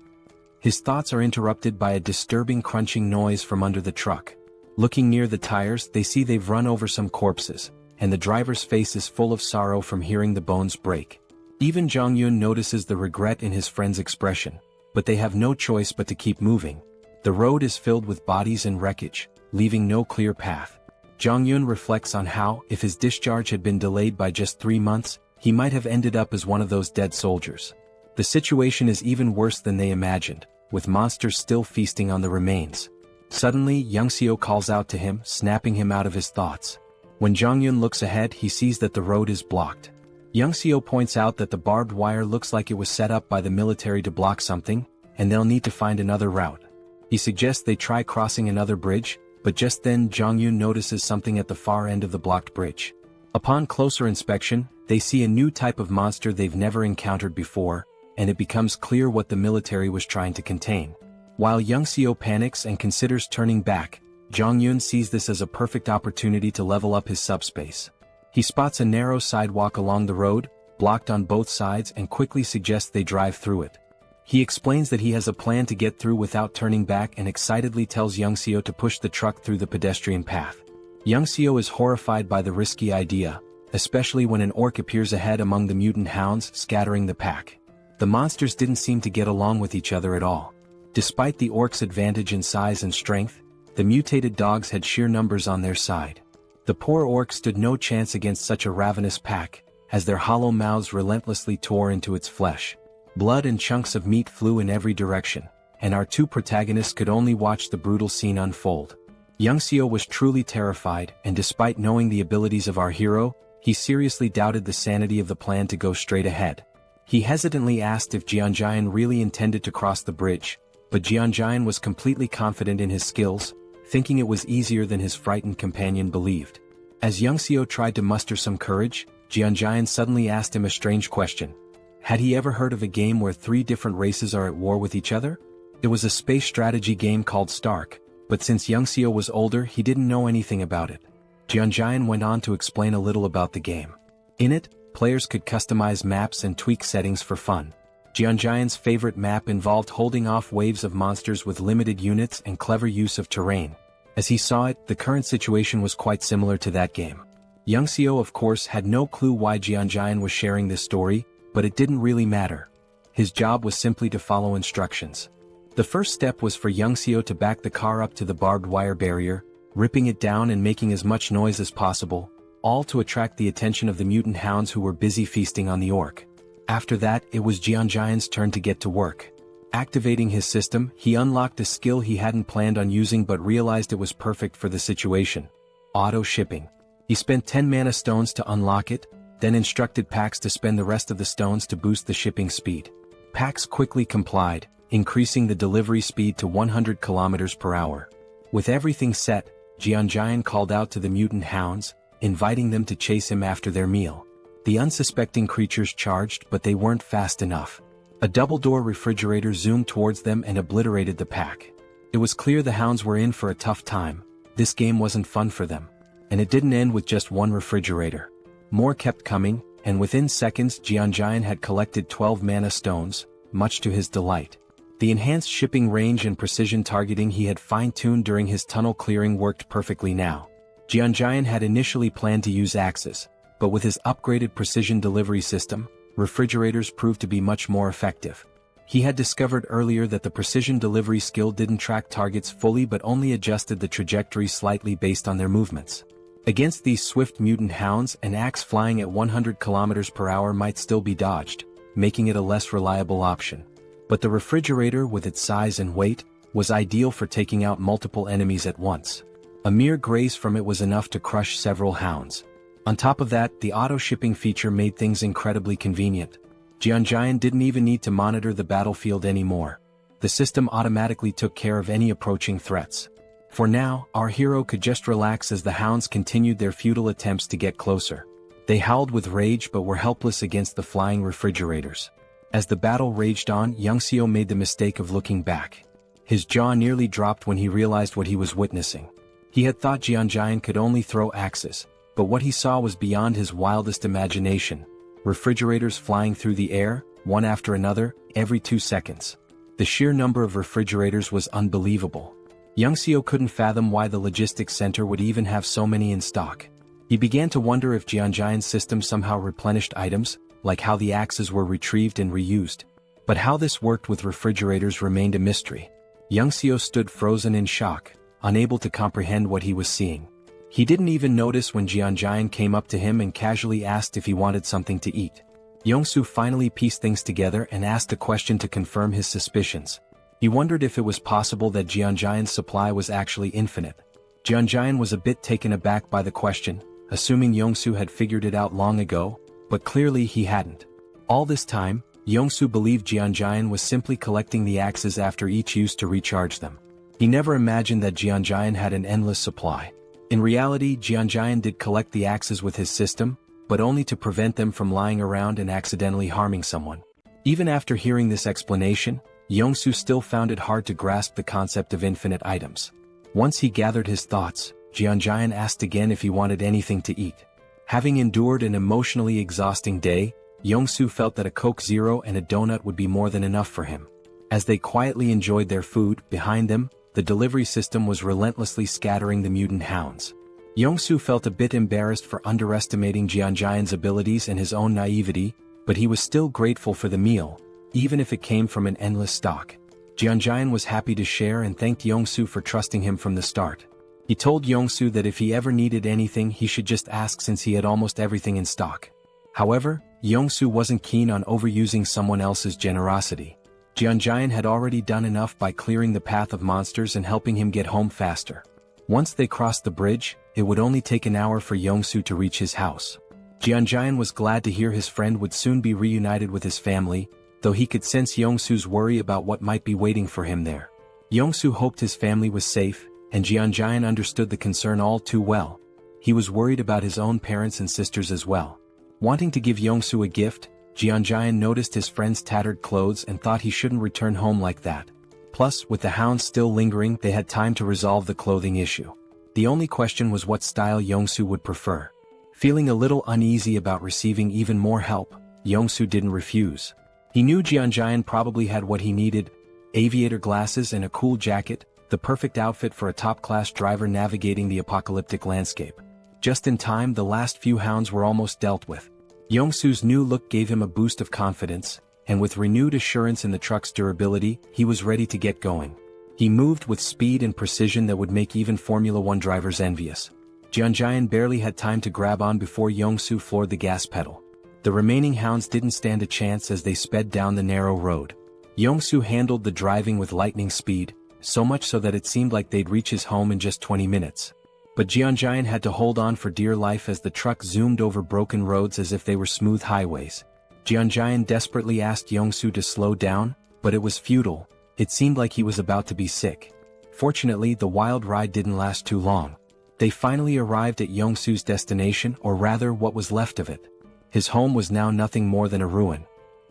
[SPEAKER 3] His thoughts are interrupted by a disturbing crunching noise from under the truck. Looking near the tires, they see they've run over some corpses, and the driver's face is full of sorrow from hearing the bones break. Even Jong-yeon notices the regret in his friend's expression, but they have no choice but to keep moving. The road is filled with bodies and wreckage, leaving no clear path. Jong-yeon reflects on how, if his discharge had been delayed by just 3 months, he might have ended up as one of those dead soldiers. The situation is even worse than they imagined, with monsters still feasting on the remains. Suddenly, Young-seo calls out to him, snapping him out of his thoughts. When Jong-yeon looks ahead, he sees that the road is blocked. Young-seo points out that the barbed wire looks like it was set up by the military to block something, and they'll need to find another route. He suggests they try crossing another bridge, but just then Jong-yeon notices something at the far end of the blocked bridge. Upon closer inspection, they see a new type of monster they've never encountered before, and it becomes clear what the military was trying to contain. While Young-seo panics and considers turning back, Jong-yeon sees this as a perfect opportunity to level up his subspace. He spots a narrow sidewalk along the road, blocked on both sides, and quickly suggests they drive through it. He explains that he has a plan to get through without turning back and excitedly tells Young-seo to push the truck through the pedestrian path. Young-seo is horrified by the risky idea, especially when an orc appears ahead among the mutant hounds, scattering the pack. The monsters didn't seem to get along with each other at all. Despite the orcs' advantage in size and strength, the mutated dogs had sheer numbers on their side. The poor orcs stood no chance against such a ravenous pack, as their hollow mouths relentlessly tore into its flesh. Blood and chunks of meat flew in every direction, and our two protagonists could only watch the brutal scene unfold. Young-seo was truly terrified, and despite knowing the abilities of our hero, he seriously doubted the sanity of the plan to go straight ahead. He hesitantly asked if Jeonjaen really intended to cross the bridge, but Jeonjaen was completely confident in his skills, thinking it was easier than his frightened companion believed. As Young-seo tried to muster some courage, Jeonjaen suddenly asked him a strange question. Had he ever heard of a game where 3 different races are at war with each other? It was a space strategy game called Stark, but since Young-seo was older, he didn't know anything about it. Jeonjaen went on to explain a little about the game. In it, players could customize maps and tweak settings for fun. Jeonjaen's favorite map involved holding off waves of monsters with limited units and clever use of terrain. As he saw it, the current situation was quite similar to that game. Young-seo of course had no clue why Jeonjaen was sharing this story, but it didn't really matter. His job was simply to follow instructions. The first step was for Young-seo to back the car up to the barbed wire barrier, ripping it down and making as much noise as possible, all to attract the attention of the mutant hounds who were busy feasting on the orc. After that, it was Jeonjaen's turn to get to work. Activating his system, he unlocked a skill he hadn't planned on using but realized it was perfect for the situation. Auto shipping. He spent 10 mana stones to unlock it, then instructed Pax to spend the rest of the stones to boost the shipping speed. Pax quickly complied, increasing the delivery speed to 100 km per hour. With everything set, Jeonjaen called out to the mutant hounds, inviting them to chase him after their meal. The unsuspecting creatures charged, but they weren't fast enough. A double-door refrigerator zoomed towards them and obliterated the pack. It was clear the hounds were in for a tough time. This game wasn't fun for them. And it didn't end with just one refrigerator. More kept coming, and within seconds Jeonjaen had collected 12 mana stones, much to his delight. The enhanced shipping range and precision targeting he had fine-tuned during his tunnel clearing worked perfectly now. Jeonjaeon had initially planned to use axes, but with his upgraded precision delivery system, refrigerators proved to be much more effective. He had discovered earlier that the precision delivery skill didn't track targets fully but only adjusted the trajectory slightly based on their movements. Against these swift mutant hounds, an axe flying at 100 km per hour might still be dodged, making it a less reliable option. But the refrigerator, with its size and weight, was ideal for taking out multiple enemies at once. A mere graze from it was enough to crush several hounds. On top of that, the auto-shipping feature made things incredibly convenient. Jeonjaeon didn't even need to monitor the battlefield anymore. The system automatically took care of any approaching threats. For now, our hero could just relax as the hounds continued their futile attempts to get closer. They howled with rage but were helpless against the flying refrigerators. As the battle raged on, Youngseo made the mistake of looking back. His jaw nearly dropped when he realized what he was witnessing. He had thought Jeonjaeon could only throw axes, but what he saw was beyond his wildest imagination. Refrigerators flying through the air, one after another, every 2 seconds. The sheer number of refrigerators was unbelievable. Youngseo couldn't fathom why the logistics center would even have so many in stock. He began to wonder if Jeonjaeon's system somehow replenished items, like how the axes were retrieved and reused. But how this worked with refrigerators remained a mystery. Youngseo stood frozen in shock, unable to comprehend what he was seeing. He didn't even notice when Jeonjaeon came up to him and casually asked if he wanted something to eat. Yongsoo finally pieced things together and asked a question to confirm his suspicions. He wondered if it was possible that Jeonjaeon's supply was actually infinite. Jeonjaeon was a bit taken aback by the question, assuming Yongsoo had figured it out long ago, but clearly he hadn't. All this time, Yongsoo believed Jeonjaeon was simply collecting the axes after each use to recharge them. He never imagined that Jeonjaeon had an endless supply. In reality, Jeonjaeon did collect the axes with his system, but only to prevent them from lying around and accidentally harming someone. Even after hearing this explanation, Yongsoo still found it hard to grasp the concept of infinite items. Once he gathered his thoughts, Jeonjaeon asked again if he wanted anything to eat. Having endured an emotionally exhausting day, Yongsoo felt that a Coke Zero and a donut would be more than enough for him. As they quietly enjoyed their food, behind them, the delivery system was relentlessly scattering the mutant hounds. Yongsoo felt a bit embarrassed for underestimating Jeonjaeon's abilities and his own naivety, but he was still grateful for the meal, even if it came from an endless stock. Jeonjaeon was happy to share and thanked Yongsoo for trusting him from the start. He told Yongsoo that if he ever needed anything he should just ask since he had almost everything in stock. However, Yongsoo wasn't keen on overusing someone else's generosity. Jeonjaeon had already done enough by clearing the path of monsters and helping him get home faster. Once they crossed the bridge, it would only take an hour for Yongsoo to reach his house. Jeonjaeon was glad to hear his friend would soon be reunited with his family, though he could sense Yongsoo's worry about what might be waiting for him there. Yongsoo hoped his family was safe, and Jeonjaeon understood the concern all too well. He was worried about his own parents and sisters as well. Wanting to give Yongsoo a gift, Jeonjaeon noticed his friend's tattered clothes and thought he shouldn't return home like that. Plus, with the hounds still lingering, they had time to resolve the clothing issue. The only question was what style Yongsoo would prefer. Feeling a little uneasy about receiving even more help, Yongsoo didn't refuse. He knew Jeonjaeon probably had what he needed: aviator glasses and a cool jacket, the perfect outfit for a top-class driver navigating the apocalyptic landscape. Just in time, the last few hounds were almost dealt with. Yongsoo's new look gave him a boost of confidence, and with renewed assurance in the truck's durability, he was ready to get going. He moved with speed and precision that would make even Formula One drivers envious. Jeonjaeon barely had time to grab on before Yongsoo floored the gas pedal. The remaining hounds didn't stand a chance as they sped down the narrow road. Yongsoo handled the driving with lightning speed, so much so that it seemed like they'd reach his home in just 20 minutes. But Jeonjaeon had to hold on for dear life as the truck zoomed over broken roads as if they were smooth highways. Jeonjaeon desperately asked Yongsoo to slow down, but it was futile. It seemed like he was about to be sick. Fortunately, the wild ride didn't last too long. They finally arrived at Yongsoo's destination, or rather what was left of it. His home was now nothing more than a ruin.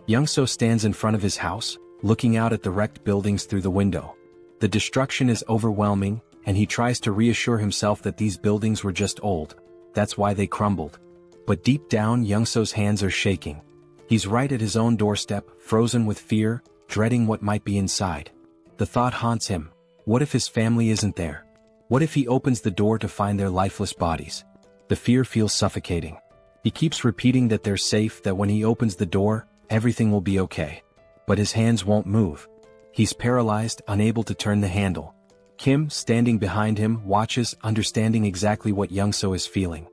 [SPEAKER 3] Yongsoo stands in front of his house, looking out at the wrecked buildings through the window. The destruction is overwhelming, and he tries to reassure himself that these buildings were just old. That's why they crumbled. But deep down, Yongsoo's hands are shaking. He's right at his own doorstep, frozen with fear, dreading what might be inside. The thought haunts him: what if his family isn't there? What if he opens the door to find their lifeless bodies? The fear feels suffocating. He keeps repeating that they're safe, that when he opens the door, everything will be okay. But his hands won't move. He's paralyzed, unable to turn the handle. Kim, standing behind him, watches, understanding exactly what Young-so is feeling.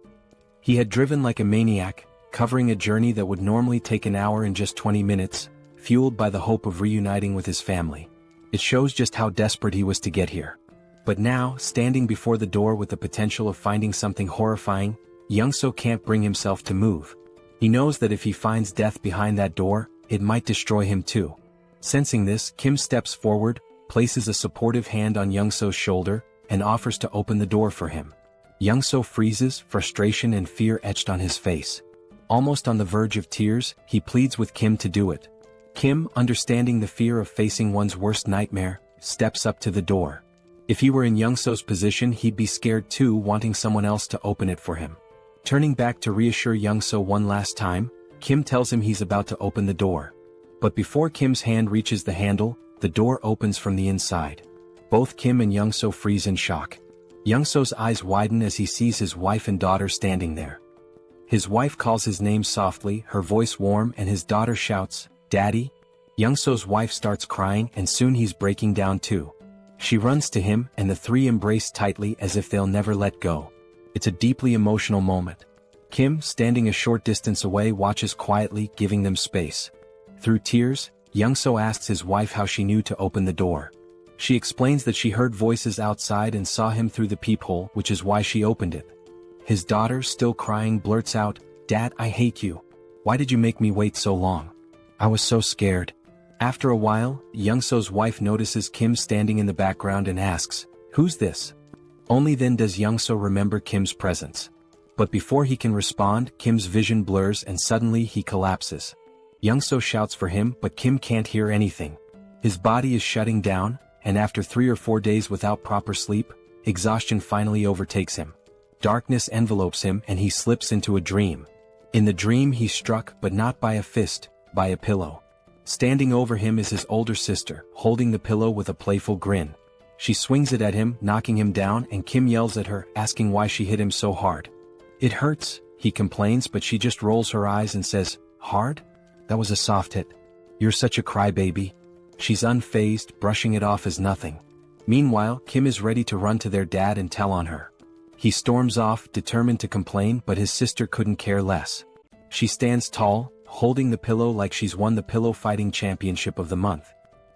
[SPEAKER 3] He had driven like a maniac, covering a journey that would normally take an hour in just 20 minutes, fueled by the hope of reuniting with his family. It shows just how desperate he was to get here. But now, standing before the door with the potential of finding something horrifying, Young-so can't bring himself to move. He knows that if he finds death behind that door, it might destroy him too. Sensing this, Kim steps forward, places a supportive hand on Young-so's shoulder, and offers to open the door for him. Young-so freezes, frustration and fear etched on his face. Almost on the verge of tears, he pleads with Kim to do it. Kim, understanding the fear of facing one's worst nightmare, steps up to the door. If he were in Young-so's position, he'd be scared too, wanting someone else to open it for him. Turning back to reassure Young-so one last time, Kim tells him he's about to open the door. But before Kim's hand reaches the handle, the door opens from the inside. Both Kim and Young-so freeze in shock. Young-so's eyes widen as he sees his wife and daughter standing there. His wife calls his name softly, her voice warm, and his daughter shouts, "Daddy?" Young-so's wife starts crying, and soon he's breaking down too. She runs to him, and the three embrace tightly as if they'll never let go. It's a deeply emotional moment. Kim, standing a short distance away, watches quietly, giving them space. Through tears, Young-so asks his wife how she knew to open the door. She explains that she heard voices outside and saw him through the peephole, which is why she opened it. His daughter, still crying, blurts out, "Dad, I hate you. Why did you make me wait so long? I was so scared." After a while, Young-so's wife notices Kim standing in the background and asks, "Who's this?" Only then does Young-so remember Kim's presence. But before he can respond, Kim's vision blurs and suddenly he collapses. Young-so shouts for him, but Kim can't hear anything. His body is shutting down, and after 3 or 4 days without proper sleep, exhaustion finally overtakes him. Darkness envelopes him and he slips into a dream. In the dream he's struck, but not by a fist, by a pillow. Standing over him is his older sister, holding the pillow with a playful grin. She swings it at him, knocking him down, and Kim yells at her, asking why she hit him so hard. "It hurts," he complains, but she just rolls her eyes and says, "Hard? That was a soft hit. You're such a crybaby." She's unfazed, brushing it off as nothing. Meanwhile, Kim is ready to run to their dad and tell on her. He storms off, determined to complain, but his sister couldn't care less. She stands tall, holding the pillow like she's won the pillow fighting championship of the month.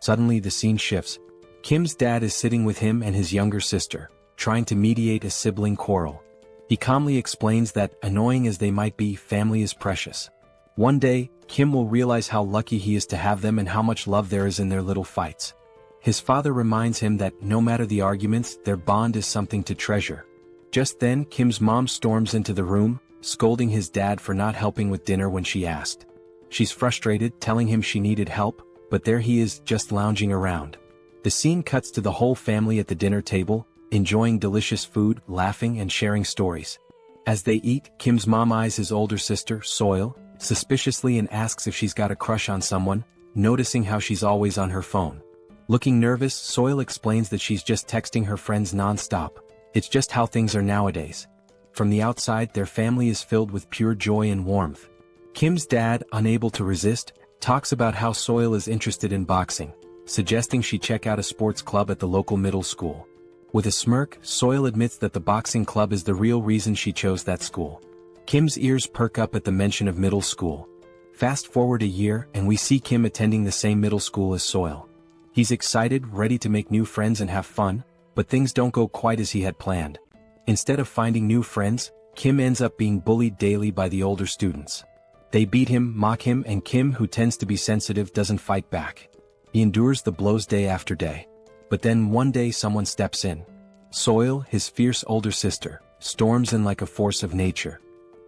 [SPEAKER 3] Suddenly the scene shifts. Kim's dad is sitting with him and his younger sister, trying to mediate a sibling quarrel. He calmly explains that, annoying as they might be, family is precious. One day, Kim will realize how lucky he is to have them and how much love there is in their little fights. His father reminds him that, no matter the arguments, their bond is something to treasure. Just then, Kim's mom storms into the room, scolding his dad for not helping with dinner when she asked. She's frustrated, telling him she needed help, but there he is, just lounging around. The scene cuts to the whole family at the dinner table, enjoying delicious food, laughing and sharing stories. As they eat, Kim's mom eyes his older sister, Seoul, suspiciously and asks if she's got a crush on someone, noticing how she's always on her phone. Looking nervous, Seoul explains that she's just texting her friends non-stop. It's just how things are nowadays. From the outside, their family is filled with pure joy and warmth. Kim's dad, unable to resist, talks about how Seoul is interested in boxing, suggesting she check out a sports club at the local middle school. With a smirk, Seoul admits that the boxing club is the real reason she chose that school. Kim's ears perk up at the mention of middle school. Fast forward a year, and we see Kim attending the same middle school as Seoul. He's excited, ready to make new friends and have fun, but things don't go quite as he had planned. Instead of finding new friends, Kim ends up being bullied daily by the older students. They beat him, mock him, and Kim, who tends to be sensitive, doesn't fight back. He endures the blows day after day. But then one day someone steps in. Seoul, his fierce older sister, storms in like a force of nature.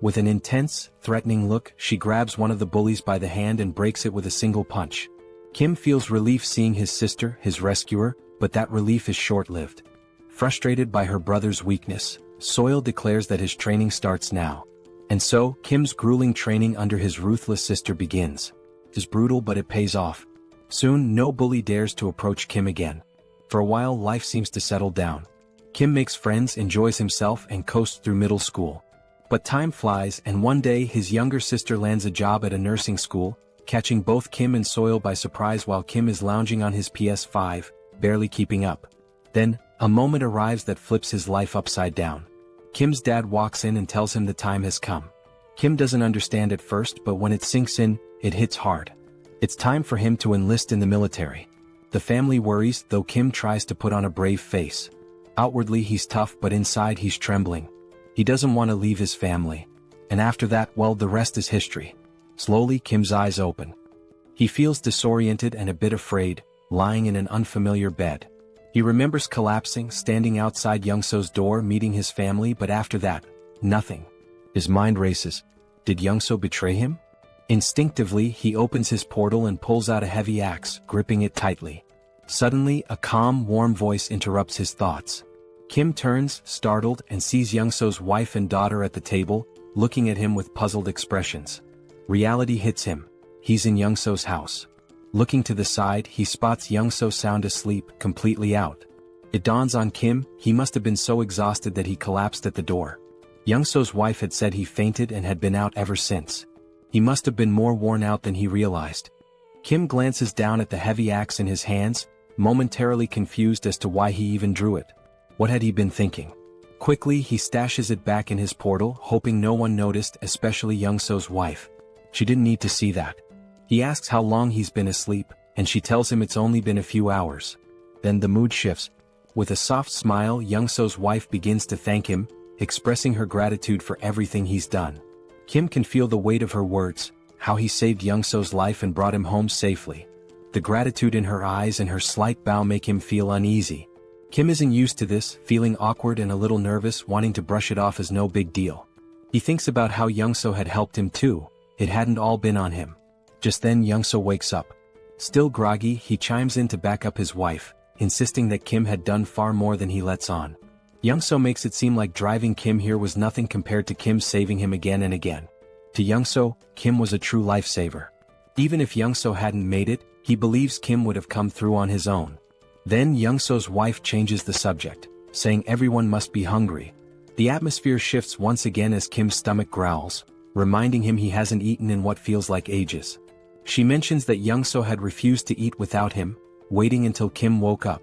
[SPEAKER 3] With an intense, threatening look, she grabs one of the bullies by the hand and breaks it with a single punch. Kim feels relief seeing his sister, his rescuer, but that relief is short-lived. Frustrated by her brother's weakness, Seoul declares that his training starts now. And so, Kim's grueling training under his ruthless sister begins. It's brutal, but it pays off. Soon, no bully dares to approach Kim again. For a while, life seems to settle down. Kim makes friends, enjoys himself, and coasts through middle school. But time flies, and one day his younger sister lands a job at a nursing school, catching both Kim and Seoul by surprise while Kim is lounging on his PS5, barely keeping up. Then, a moment arrives that flips his life upside down. Kim's dad walks in and tells him the time has come. Kim doesn't understand at first, but when it sinks in, it hits hard. It's time for him to enlist in the military. The family worries, though Kim tries to put on a brave face. Outwardly he's tough, but inside he's trembling. He doesn't want to leave his family. And after that, well, the rest is history. Slowly, Kim's eyes open. He feels disoriented and a bit afraid, lying in an unfamiliar bed. He remembers collapsing, standing outside Youngso's door, meeting his family, but after that, nothing. His mind races. Did Youngso betray him? Instinctively, he opens his portal and pulls out a heavy axe, gripping it tightly. Suddenly, a calm, warm voice interrupts his thoughts. Kim turns, startled, and sees Youngso's wife and daughter at the table, looking at him with puzzled expressions. Reality hits him. He's in Youngso's house. Looking to the side, he spots Youngso sound asleep, completely out. It dawns on Kim, he must have been so exhausted that he collapsed at the door. Youngso's wife had said he fainted and had been out ever since. He must have been more worn out than he realized. Kim glances down at the heavy axe in his hands, momentarily confused as to why he even drew it. What had he been thinking? Quickly, he stashes it back in his portal, hoping no one noticed, especially Youngso's wife. She didn't need to see that. He asks how long he's been asleep, and she tells him it's only been a few hours. Then the mood shifts. With a soft smile, Youngso's wife begins to thank him, expressing her gratitude for everything he's done. Kim can feel the weight of her words, how he saved Youngso's life and brought him home safely. The gratitude in her eyes and her slight bow make him feel uneasy. Kim isn't used to this, feeling awkward and a little nervous, wanting to brush it off as no big deal. He thinks about how Youngso had helped him too. It hadn't all been on him. Just then Youngso wakes up. Still groggy, he chimes in to back up his wife, insisting that Kim had done far more than he lets on. Youngso makes it seem like driving Kim here was nothing compared to Kim saving him again and again. To Youngso, Kim was a true lifesaver. Even if Youngso hadn't made it, he believes Kim would have come through on his own. Then Youngso's wife changes the subject, saying everyone must be hungry. The atmosphere shifts once again as Kim's stomach growls, reminding him he hasn't eaten in what feels like ages. She mentions that Youngso had refused to eat without him, waiting until Kim woke up.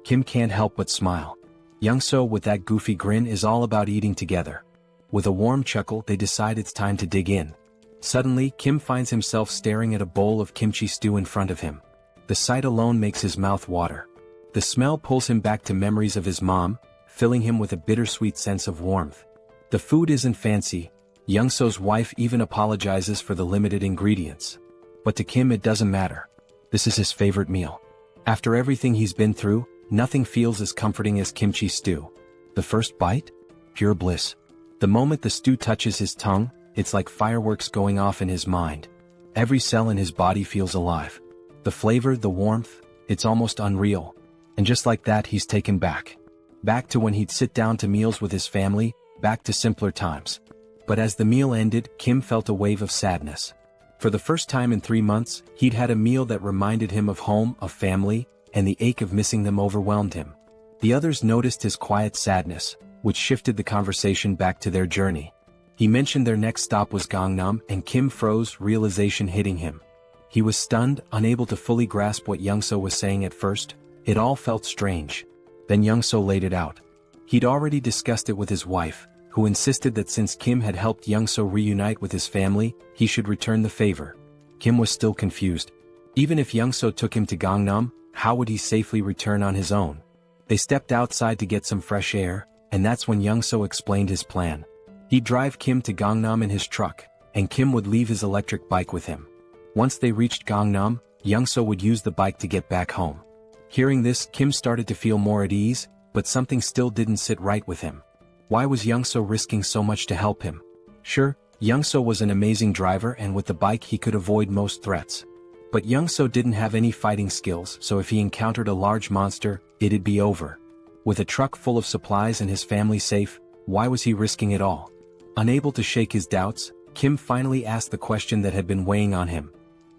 [SPEAKER 3] Kim can't help but smile. Youngso, with that goofy grin, is all about eating together. With a warm chuckle, they decide it's time to dig in. Suddenly, Kim finds himself staring at a bowl of kimchi stew in front of him. The sight alone makes his mouth water. The smell pulls him back to memories of his mom, filling him with a bittersweet sense of warmth. The food isn't fancy. Youngso's wife even apologizes for the limited ingredients. But to Kim it doesn't matter. This is his favorite meal. After everything he's been through, nothing feels as comforting as kimchi stew. The first bite? Pure bliss. The moment the stew touches his tongue, it's like fireworks going off in his mind. Every cell in his body feels alive. The flavor, the warmth, it's almost unreal. And just like that, he's taken back. Back to when he'd sit down to meals with his family, back to simpler times. But as the meal ended, Kim felt a wave of sadness. For the first time in 3 months, he'd had a meal that reminded him of home, of family, and the ache of missing them overwhelmed him. The others noticed his quiet sadness, which shifted the conversation back to their journey. He mentioned their next stop was Gangnam, and Kim froze, realization hitting him. He was stunned, unable to fully grasp what Youngso was saying at first. It all felt strange. Then Youngso laid it out. He'd already discussed it with his wife, who insisted that since Kim had helped Youngso reunite with his family, he should return the favor. Kim was still confused. Even if Youngso took him to Gangnam, how would he safely return on his own? They stepped outside to get some fresh air, and that's when Youngso explained his plan. He'd drive Kim to Gangnam in his truck, and Kim would leave his electric bike with him. Once they reached Gangnam, Youngso would use the bike to get back home. Hearing this, Kim started to feel more at ease, but something still didn't sit right with him. Why was Youngso risking so much to help him? Sure, Youngso was an amazing driver, and with the bike he could avoid most threats. But Youngso didn't have any fighting skills, so if he encountered a large monster, it'd be over. With a truck full of supplies and his family safe, why was he risking it all? Unable to shake his doubts, Kim finally asked the question that had been weighing on him.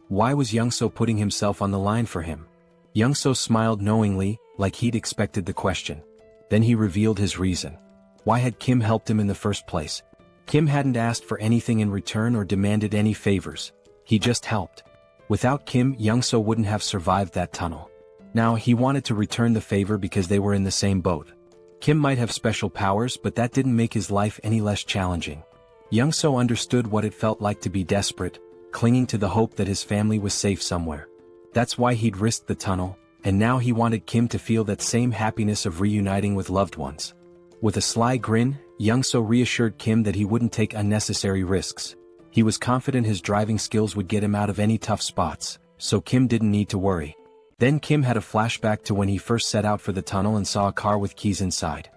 [SPEAKER 3] Why was Youngso putting himself on the line for him? Youngso smiled knowingly, like he'd expected the question. Then he revealed his reason. Why had Kim helped him in the first place? Kim hadn't asked for anything in return or demanded any favors. He just helped. Without Kim, Young-so wouldn't have survived that tunnel. Now, he wanted to return the favor because they were in the same boat. Kim might have special powers, but that didn't make his life any less challenging. Young-so understood what it felt like to be desperate, clinging to the hope that his family was safe somewhere. That's why he'd risked the tunnel, and now he wanted Kim to feel that same happiness of reuniting with loved ones. With a sly grin, Young-so reassured Kim that he wouldn't take unnecessary risks. He was confident his driving skills would get him out of any tough spots, so Kim didn't need to worry. Then Kim had a flashback to when he first set out for the tunnel and saw a car with keys inside.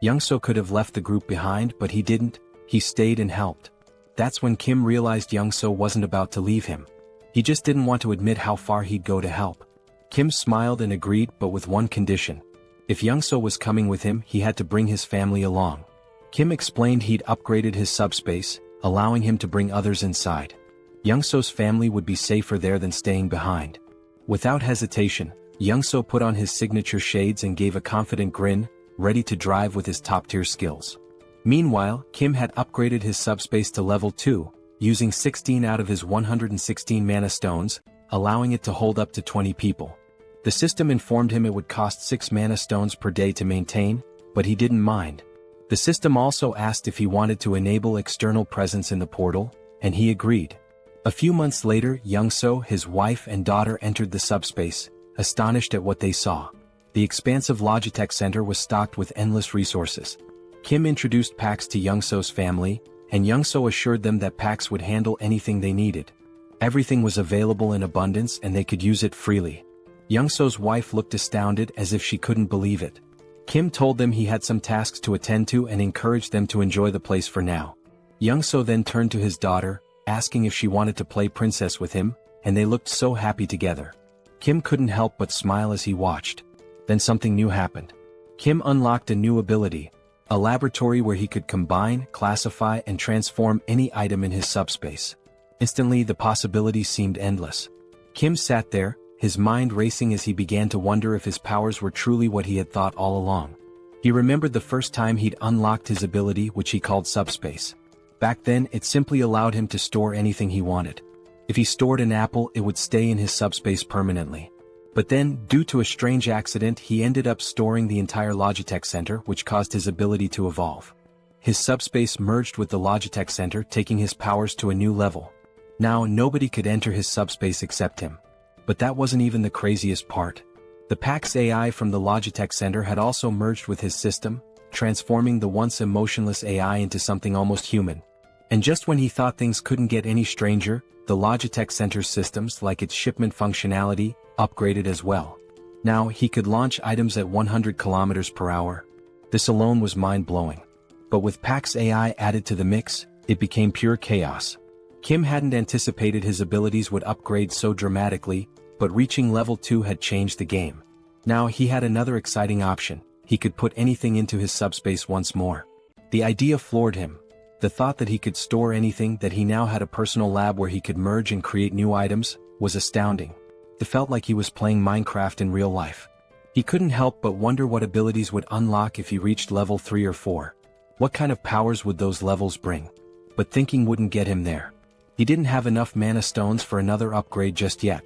[SPEAKER 3] Young-so could have left the group behind, but he didn't. He stayed and helped. That's when Kim realized Young-so wasn't about to leave him. He just didn't want to admit how far he'd go to help. Kim smiled and agreed, but with one condition. If Young-so was coming with him, he had to bring his family along. Kim explained he'd upgraded his subspace, allowing him to bring others inside. Young-so's family would be safer there than staying behind. Without hesitation, Young-so put on his signature shades and gave a confident grin, ready to drive with his top-tier skills. Meanwhile, Kim had upgraded his subspace to level 2, using 16 out of his 116 mana stones, allowing it to hold up to 20 people. The system informed him it would cost 6 mana stones per day to maintain, but he didn't mind. The system also asked if he wanted to enable external presence in the portal, and he agreed. A few months later, Young-so, his wife and daughter entered the subspace, astonished at what they saw. The expansive Logitech Center was stocked with endless resources. Kim introduced PAX to Young-so's family, and Young-so assured them that PAX would handle anything they needed. Everything was available in abundance and they could use it freely. Young-so's wife looked astounded as if she couldn't believe it. Kim told them he had some tasks to attend to and encouraged them to enjoy the place for now. Young-so then turned to his daughter, asking if she wanted to play princess with him, and they looked so happy together. Kim couldn't help but smile as he watched. Then something new happened. Kim unlocked a new ability, a laboratory where he could combine, classify, and transform any item in his subspace. Instantly, the possibilities seemed endless. Kim sat there, his mind racing as he began to wonder if his powers were truly what he had thought all along. He remembered the first time he'd unlocked his ability, which he called subspace. Back then, it simply allowed him to store anything he wanted. If he stored an apple, it would stay in his subspace permanently. But then, due to a strange accident, he ended up storing the entire Logitech Center, which caused his ability to evolve. His subspace merged with the Logitech Center, taking his powers to a new level. Now, nobody could enter his subspace except him. But that wasn't even the craziest part. The PAX AI from the Logitech Center had also merged with his system, transforming the once emotionless AI into something almost human. And just when he thought things couldn't get any stranger, the Logitech Center's systems, like its shipment functionality, upgraded as well. Now, he could launch items at 100 kilometers per hour. This alone was mind-blowing. But with PAX AI added to the mix, it became pure chaos. Kim hadn't anticipated his abilities would upgrade so dramatically, but reaching level 2 had changed the game. Now he had another exciting option. He could put anything into his subspace once more. The idea floored him. The thought that he could store anything, that he now had a personal lab where he could merge and create new items, was astounding. It felt like he was playing Minecraft in real life. He couldn't help but wonder what abilities would unlock if he reached level 3 or 4. What kind of powers would those levels bring? But thinking wouldn't get him there. He didn't have enough mana stones for another upgrade just yet.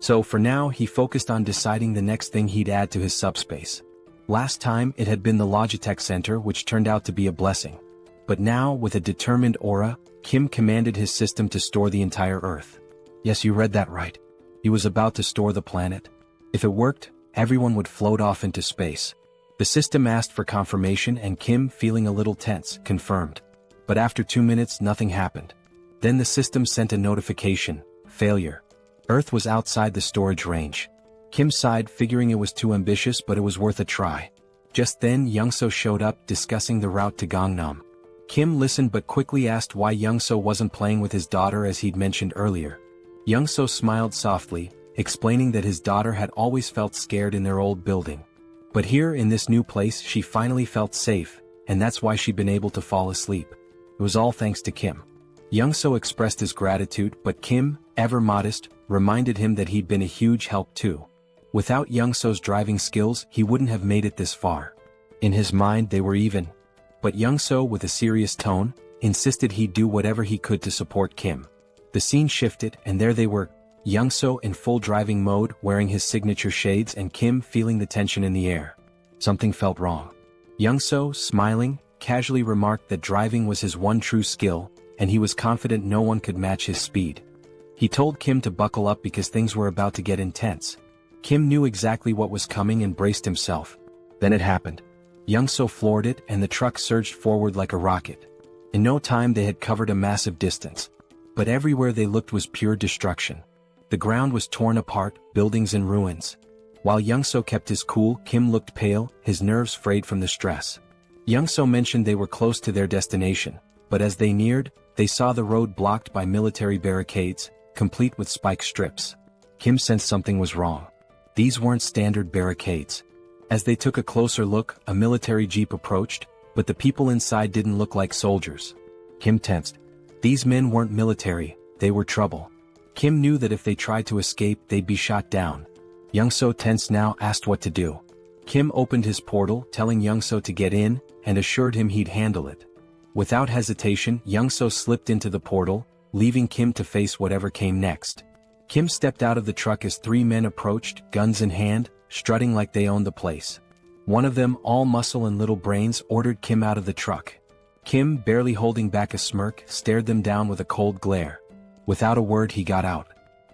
[SPEAKER 3] So for now, he focused on deciding the next thing he'd add to his subspace. Last time, it had been the Logitech Center, which turned out to be a blessing. But now, with a determined aura, Kim commanded his system to store the entire Earth. Yes, you read that right. He was about to store the planet. If it worked, everyone would float off into space. The system asked for confirmation and Kim, feeling a little tense, confirmed. But after 2 minutes, nothing happened. Then the system sent a notification: failure. Earth was outside the storage range. Kim sighed, figuring it was too ambitious, but it was worth a try. Just then, Young-so showed up, discussing the route to Gangnam. Kim listened but quickly asked why Young-so wasn't playing with his daughter as he'd mentioned earlier. Young-so smiled softly, explaining that his daughter had always felt scared in their old building. But here in this new place she finally felt safe, and that's why she'd been able to fall asleep. It was all thanks to Kim. Young-so expressed his gratitude, but Kim, ever modest, reminded him that he'd been a huge help too. Without Young-so's driving skills, he wouldn't have made it this far. In his mind they were even. But Young-so, with a serious tone, insisted he'd do whatever he could to support Kim. The scene shifted, and there they were, Young-so in full driving mode, wearing his signature shades, and Kim feeling the tension in the air. Something felt wrong. Young-so, smiling, casually remarked that driving was his one true skill, and he was confident no one could match his speed. He told Kim to buckle up because things were about to get intense. Kim knew exactly what was coming and braced himself. Then it happened. Young-so floored it, and the truck surged forward like a rocket. In no time they had covered a massive distance. But everywhere they looked was pure destruction. The ground was torn apart, buildings in ruins. While Young-so kept his cool, Kim looked pale, his nerves frayed from the stress. Young-so mentioned they were close to their destination, but as they neared, they saw the road blocked by military barricades, complete with spike strips. Kim sensed something was wrong. These weren't standard barricades. As they took a closer look, a military jeep approached, but the people inside didn't look like soldiers. Kim tensed. These men weren't military, they were trouble. Kim knew that if they tried to escape they'd be shot down. Young-so, tense now, asked what to do. Kim opened his portal, telling Young-so to get in, and assured him he'd handle it. Without hesitation, Young-so slipped into the portal, leaving Kim to face whatever came next. Kim stepped out of the truck as three men approached, guns in hand, strutting like they owned the place. One of them, all muscle and little brains, ordered Kim out of the truck. Kim, barely holding back a smirk, stared them down with a cold glare. Without a word he got out.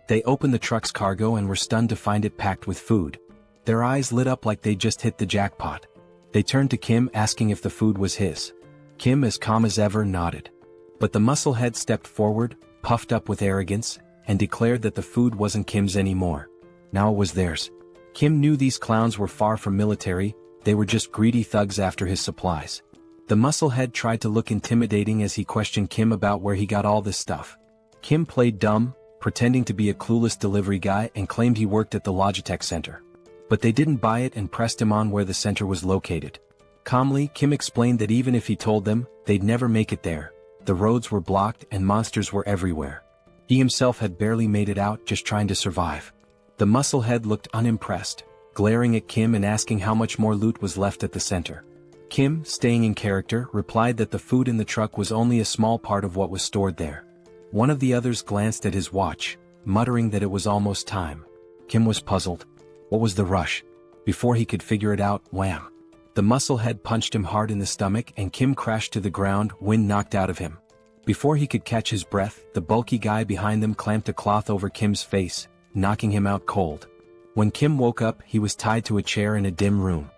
[SPEAKER 3] They opened the truck's cargo and were stunned to find it packed with food. Their eyes lit up like they'd just hit the jackpot. They turned to Kim, asking if the food was his. Kim, as calm as ever, nodded. But the musclehead stepped forward, puffed up with arrogance, and declared that the food wasn't Kim's anymore. Now it was theirs. Kim knew these clowns were far from military, they were just greedy thugs after his supplies. The musclehead tried to look intimidating as he questioned Kim about where he got all this stuff. Kim played dumb, pretending to be a clueless delivery guy, and claimed he worked at the Logitech Center. But they didn't buy it and pressed him on where the center was located. Calmly, Kim explained that even if he told them, they'd never make it there. The roads were blocked and monsters were everywhere. He himself had barely made it out, just trying to survive. The musclehead looked unimpressed, glaring at Kim and asking how much more loot was left at the center. Kim, staying in character, replied that the food in the truck was only a small part of what was stored there. One of the others glanced at his watch, muttering that it was almost time. Kim was puzzled. What was the rush? Before he could figure it out, wham! The musclehead punched him hard in the stomach and Kim crashed to the ground, wind knocked out of him. Before he could catch his breath, the bulky guy behind them clamped a cloth over Kim's face, knocking him out cold. When Kim woke up, he was tied to a chair in a dim room.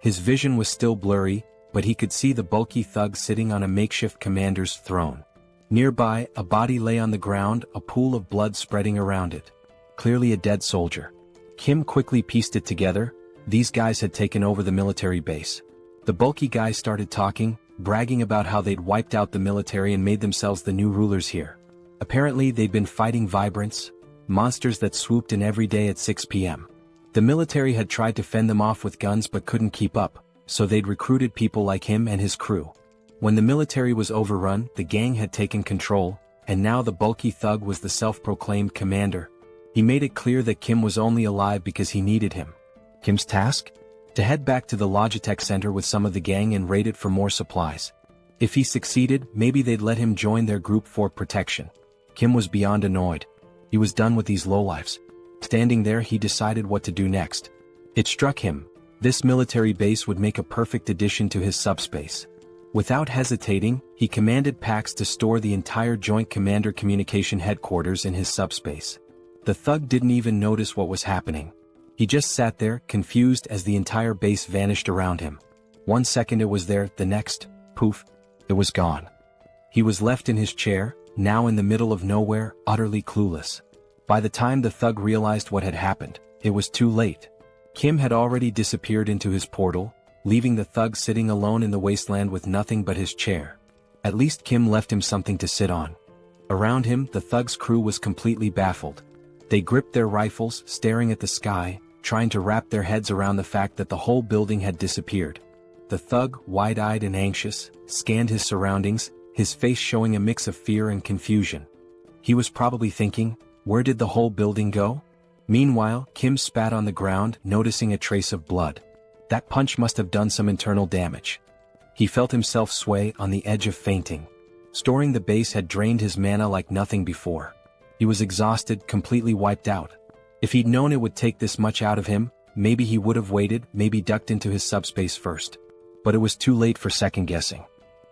[SPEAKER 3] His vision was still blurry, but he could see the bulky thug sitting on a makeshift commander's throne. Nearby, a body lay on the ground, a pool of blood spreading around it. Clearly a dead soldier. Kim quickly pieced it together. These guys had taken over the military base. The bulky guy started talking, bragging about how they'd wiped out the military and made themselves the new rulers here. Apparently they'd been fighting vibrants, monsters that swooped in every day at 6 p.m. The military had tried to fend them off with guns but couldn't keep up, so they'd recruited people like him and his crew. When the military was overrun, the gang had taken control, and now the bulky thug was the self-proclaimed commander. He made it clear that Kim was only alive because he needed him. Kim's task? To head back to the Logitech Center with some of the gang and raid it for more supplies. If he succeeded, maybe they'd let him join their group for protection. Kim was beyond annoyed. He was done with these lowlifes. Standing there, he decided what to do next. It struck him. This military base would make a perfect addition to his subspace. Without hesitating, he commanded Pax to store the entire Joint Commander Communication Headquarters in his subspace. The thug didn't even notice what was happening. He just sat there, confused as the entire base vanished around him. 1 second it was there, the next, poof, it was gone. He was left in his chair, now in the middle of nowhere, utterly clueless. By the time the thug realized what had happened, it was too late. Kim had already disappeared into his portal, leaving the thug sitting alone in the wasteland with nothing but his chair. At least Kim left him something to sit on. Around him, the thug's crew was completely baffled. They gripped their rifles, staring at the sky, trying to wrap their heads around the fact that the whole building had disappeared. The thug, wide-eyed and anxious, scanned his surroundings, his face showing a mix of fear and confusion. He was probably thinking, where did the whole building go? Meanwhile, Kim spat on the ground, noticing a trace of blood. That punch must have done some internal damage. He felt himself sway on the edge of fainting. Storing the base had drained his mana like nothing before. He was exhausted, completely wiped out. If he'd known it would take this much out of him, maybe he would have waited, maybe ducked into his subspace first. But it was too late for second-guessing.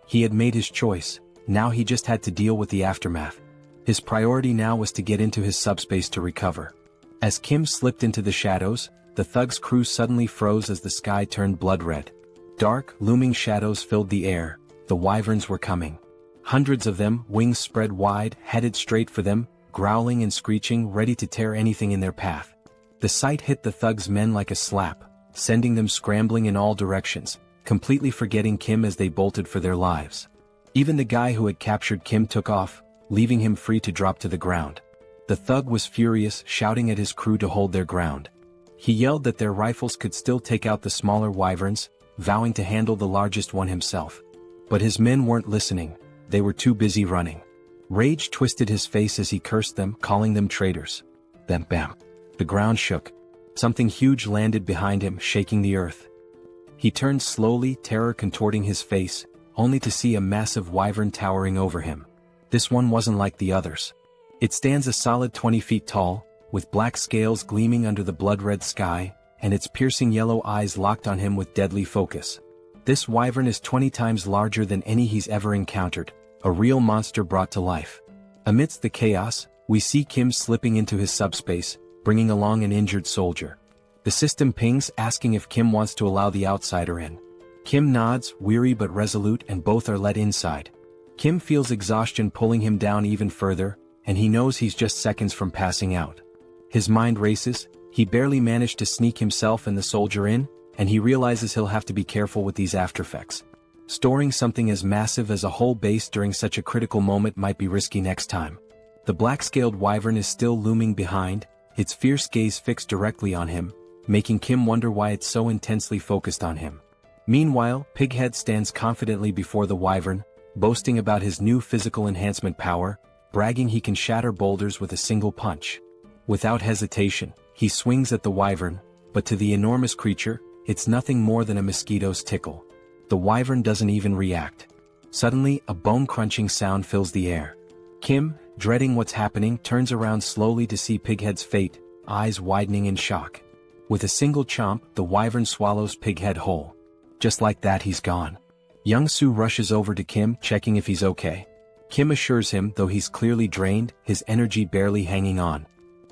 [SPEAKER 3] He had made his choice, now he just had to deal with the aftermath. His priority now was to get into his subspace to recover. As Kim slipped into the shadows, the thug's crew suddenly froze as the sky turned blood-red. Dark, looming shadows filled the air. The wyverns were coming. Hundreds of them, wings spread wide, headed straight for them, growling and screeching, ready to tear anything in their path. The sight hit the thug's men like a slap, sending them scrambling in all directions, completely forgetting Kim as they bolted for their lives. Even the guy who had captured Kim took off, leaving him free to drop to the ground. The thug was furious, shouting at his crew to hold their ground. He yelled that their rifles could still take out the smaller wyverns, vowing to handle the largest one himself. But his men weren't listening, they were too busy running. Rage twisted his face as he cursed them, calling them traitors. Then bam. The ground shook. Something huge landed behind him, shaking the earth. He turned slowly, terror contorting his face, only to see a massive wyvern towering over him. This one wasn't like the others. It stands a solid 20 feet tall, with black scales gleaming under the blood-red sky, and its piercing yellow eyes locked on him with deadly focus. This wyvern is 20 times larger than any he's ever encountered, a real monster brought to life. Amidst the chaos, we see Kim slipping into his subspace, bringing along an injured soldier. The system pings asking if Kim wants to allow the outsider in. Kim nods, weary but resolute, and both are let inside. Kim feels exhaustion pulling him down even further, and he knows he's just seconds from passing out. His mind races, he barely managed to sneak himself and the soldier in, and he realizes he'll have to be careful with these aftereffects. Storing something as massive as a whole base during such a critical moment might be risky next time. The black-scaled wyvern is still looming behind, its fierce gaze fixed directly on him, making Kim wonder why it's so intensely focused on him. Meanwhile, Pighead stands confidently before the wyvern, boasting about his new physical enhancement power, bragging he can shatter boulders with a single punch. Without hesitation, he swings at the wyvern, but to the enormous creature, it's nothing more than a mosquito's tickle. The wyvern doesn't even react. Suddenly, a bone-crunching sound fills the air. Kim, dreading what's happening, turns around slowly to see Pighead's fate, eyes widening in shock. With a single chomp, the wyvern swallows Pighead whole. Just like that, he's gone. Young-soo rushes over to Kim, checking if he's okay. Kim assures him, though he's clearly drained, his energy barely hanging on.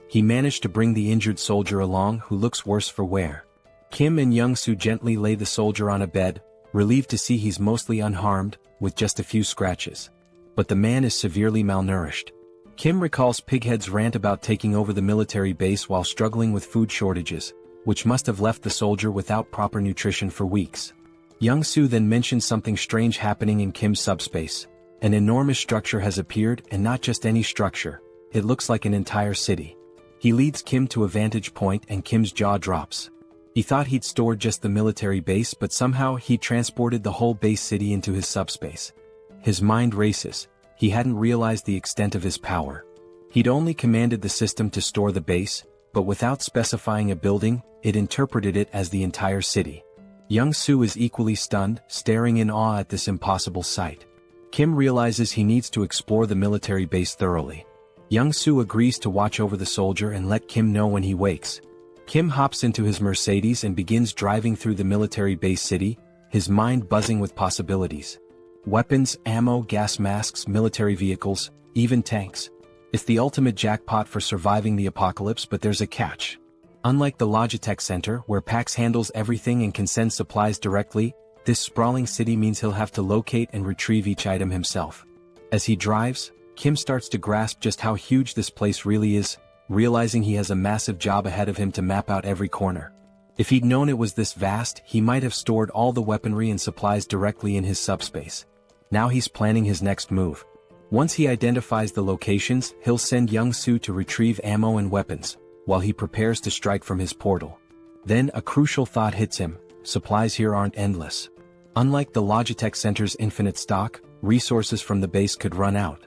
[SPEAKER 3] He managed to bring the injured soldier along, who looks worse for wear. Kim and Young-soo gently lay the soldier on a bed, relieved to see he's mostly unharmed, with just a few scratches. But the man is severely malnourished. Kim recalls Pighead's rant about taking over the military base while struggling with food shortages, which must have left the soldier without proper nutrition for weeks. Young-soo then mentions something strange happening in Kim's subspace. An enormous structure has appeared, and not just any structure. It looks like an entire city. He leads Kim to a vantage point and Kim's jaw drops. He thought he'd stored just the military base, but somehow he transported the whole base city into his subspace. His mind races. He hadn't realized the extent of his power. He'd only commanded the system to store the base, but without specifying a building, it interpreted it as the entire city. Young-soo is equally stunned, staring in awe at this impossible sight. Kim realizes he needs to explore the military base thoroughly. Young-soo agrees to watch over the soldier and let Kim know when he wakes. Kim hops into his Mercedes and begins driving through the military base city, his mind buzzing with possibilities. Weapons, ammo, gas masks, military vehicles, even tanks. It's the ultimate jackpot for surviving the apocalypse, but there's a catch. Unlike the Logitech Center, where PAX handles everything and can send supplies directly, this sprawling city means he'll have to locate and retrieve each item himself. As he drives, Kim starts to grasp just how huge this place really is, realizing he has a massive job ahead of him to map out every corner. If he'd known it was this vast, he might have stored all the weaponry and supplies directly in his subspace. Now he's planning his next move. Once he identifies the locations, he'll send Young-soo to retrieve ammo and weapons, while he prepares to strike from his portal. Then a crucial thought hits him: supplies here aren't endless. Unlike the Logitech Center's infinite stock, resources from the base could run out.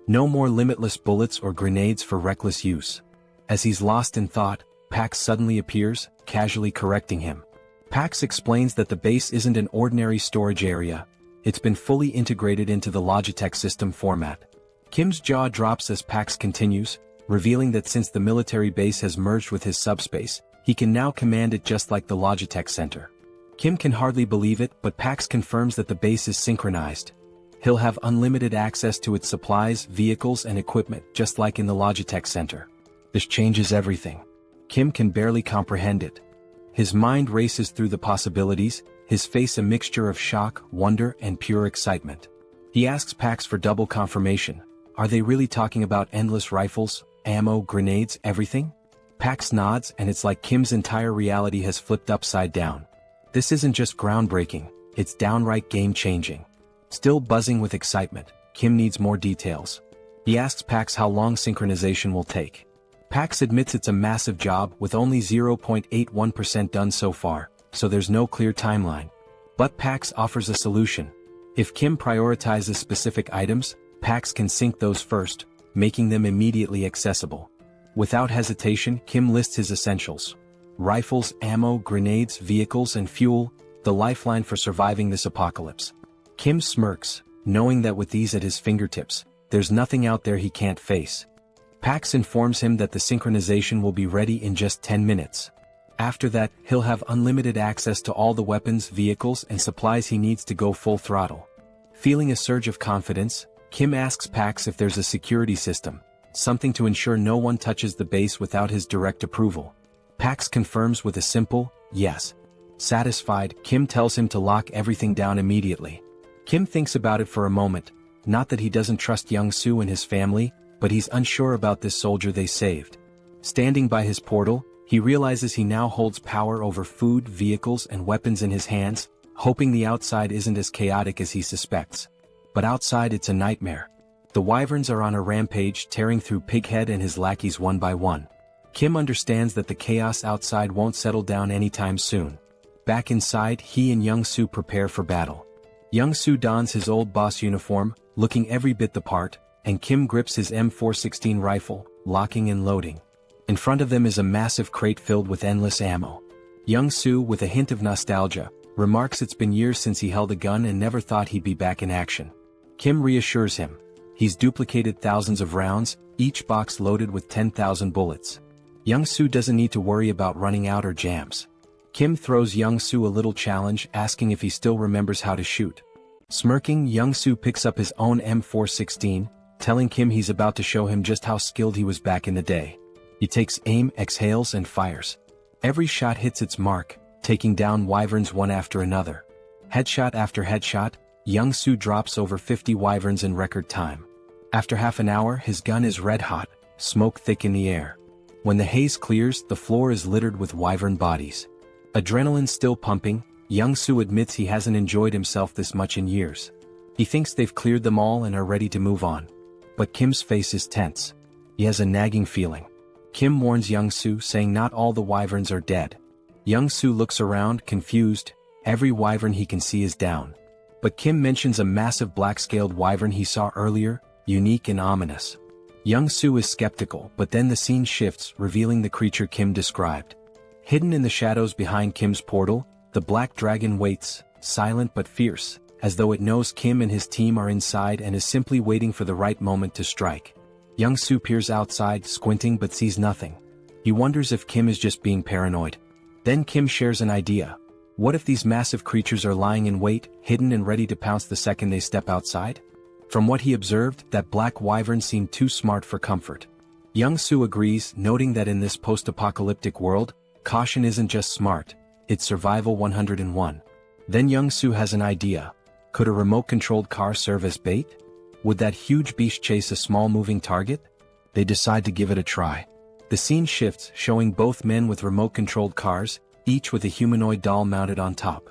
[SPEAKER 3] No more limitless bullets or grenades for reckless use. As he's lost in thought, Pax suddenly appears, casually correcting him. Pax explains that the base isn't an ordinary storage area. It's been fully integrated into the Logitech system format. Kim's jaw drops as Pax continues, revealing that since the military base has merged with his subspace, he can now command it just like the Logitech center. Kim can hardly believe it, but Pax confirms that the base is synchronized. He'll have unlimited access to its supplies, vehicles, and equipment, just like in the Logitech center. This changes everything. Kim can barely comprehend it. His mind races through the possibilities, his face a mixture of shock, wonder, and pure excitement. He asks Pax for double confirmation. Are they really talking about endless rifles, ammo, grenades, everything? Pax nods, and it's like Kim's entire reality has flipped upside down. This isn't just groundbreaking, it's downright game-changing. Still buzzing with excitement, Kim needs more details. He asks Pax how long synchronization will take. Pax admits it's a massive job with only 0.81% done so far, so there's no clear timeline. But Pax offers a solution. If Kim prioritizes specific items, Pax can sync those first, making them immediately accessible. Without hesitation, Kim lists his essentials. Rifles, ammo, grenades, vehicles, and fuel, the lifeline for surviving this apocalypse. Kim smirks, knowing that with these at his fingertips, there's nothing out there he can't face. Pax informs him that the synchronization will be ready in just 10 minutes. After that, he'll have unlimited access to all the weapons, vehicles, and supplies he needs to go full throttle. Feeling a surge of confidence, Kim asks Pax if there's a security system, something to ensure no one touches the base without his direct approval. Pax confirms with a simple, yes. Satisfied, Kim tells him to lock everything down immediately. Kim thinks about it for a moment, not that he doesn't trust Young-soo and his family, but he's unsure about this soldier they saved. Standing by his portal, he realizes he now holds power over food, vehicles, and weapons in his hands, hoping the outside isn't as chaotic as he suspects. But outside it's a nightmare. The wyverns are on a rampage, tearing through Pighead and his lackeys one by one. Kim understands that the chaos outside won't settle down anytime soon. Back inside, he and Young-soo prepare for battle. Young-soo dons his old boss uniform, looking every bit the part, and Kim grips his M416 rifle, locking and loading. In front of them is a massive crate filled with endless ammo. Young-soo, with a hint of nostalgia, remarks it's been years since he held a gun and never thought he'd be back in action. Kim reassures him. He's duplicated thousands of rounds, each box loaded with 10,000 bullets. Young-soo doesn't need to worry about running out or jams. Kim throws Young-soo a little challenge, asking if he still remembers how to shoot. Smirking, Young-soo picks up his own M416, telling Kim he's about to show him just how skilled he was back in the day. He takes aim, exhales, and fires. Every shot hits its mark, taking down wyverns one after another. Headshot after headshot, Young-soo drops over 50 wyverns in record time. After half an hour, his gun is red hot, smoke thick in the air. When the haze clears, the floor is littered with wyvern bodies. Adrenaline still pumping, Young-soo admits he hasn't enjoyed himself this much in years. He thinks they've cleared them all and are ready to move on. But Kim's face is tense. He has a nagging feeling. Kim warns Young-soo, saying not all the wyverns are dead. Young-soo looks around, confused. Every wyvern he can see is down. But Kim mentions a massive black-scaled wyvern he saw earlier, unique and ominous. Young-soo is skeptical, but then the scene shifts, revealing the creature Kim described. Hidden in the shadows behind Kim's portal, the black dragon waits, silent but fierce, as though it knows Kim and his team are inside and is simply waiting for the right moment to strike. Young-soo peers outside, squinting but sees nothing. He wonders if Kim is just being paranoid. Then Kim shares an idea. What if these massive creatures are lying in wait, hidden and ready to pounce the second they step outside? From what he observed, that black wyvern seemed too smart for comfort. Young-soo agrees, noting that in this post-apocalyptic world, caution isn't just smart, it's survival 101. Then Young-soo has an idea. Could a remote-controlled car serve as bait? Would that huge beast chase a small moving target? They decide to give it a try. The scene shifts, showing both men with remote-controlled cars, each with a humanoid doll mounted on top.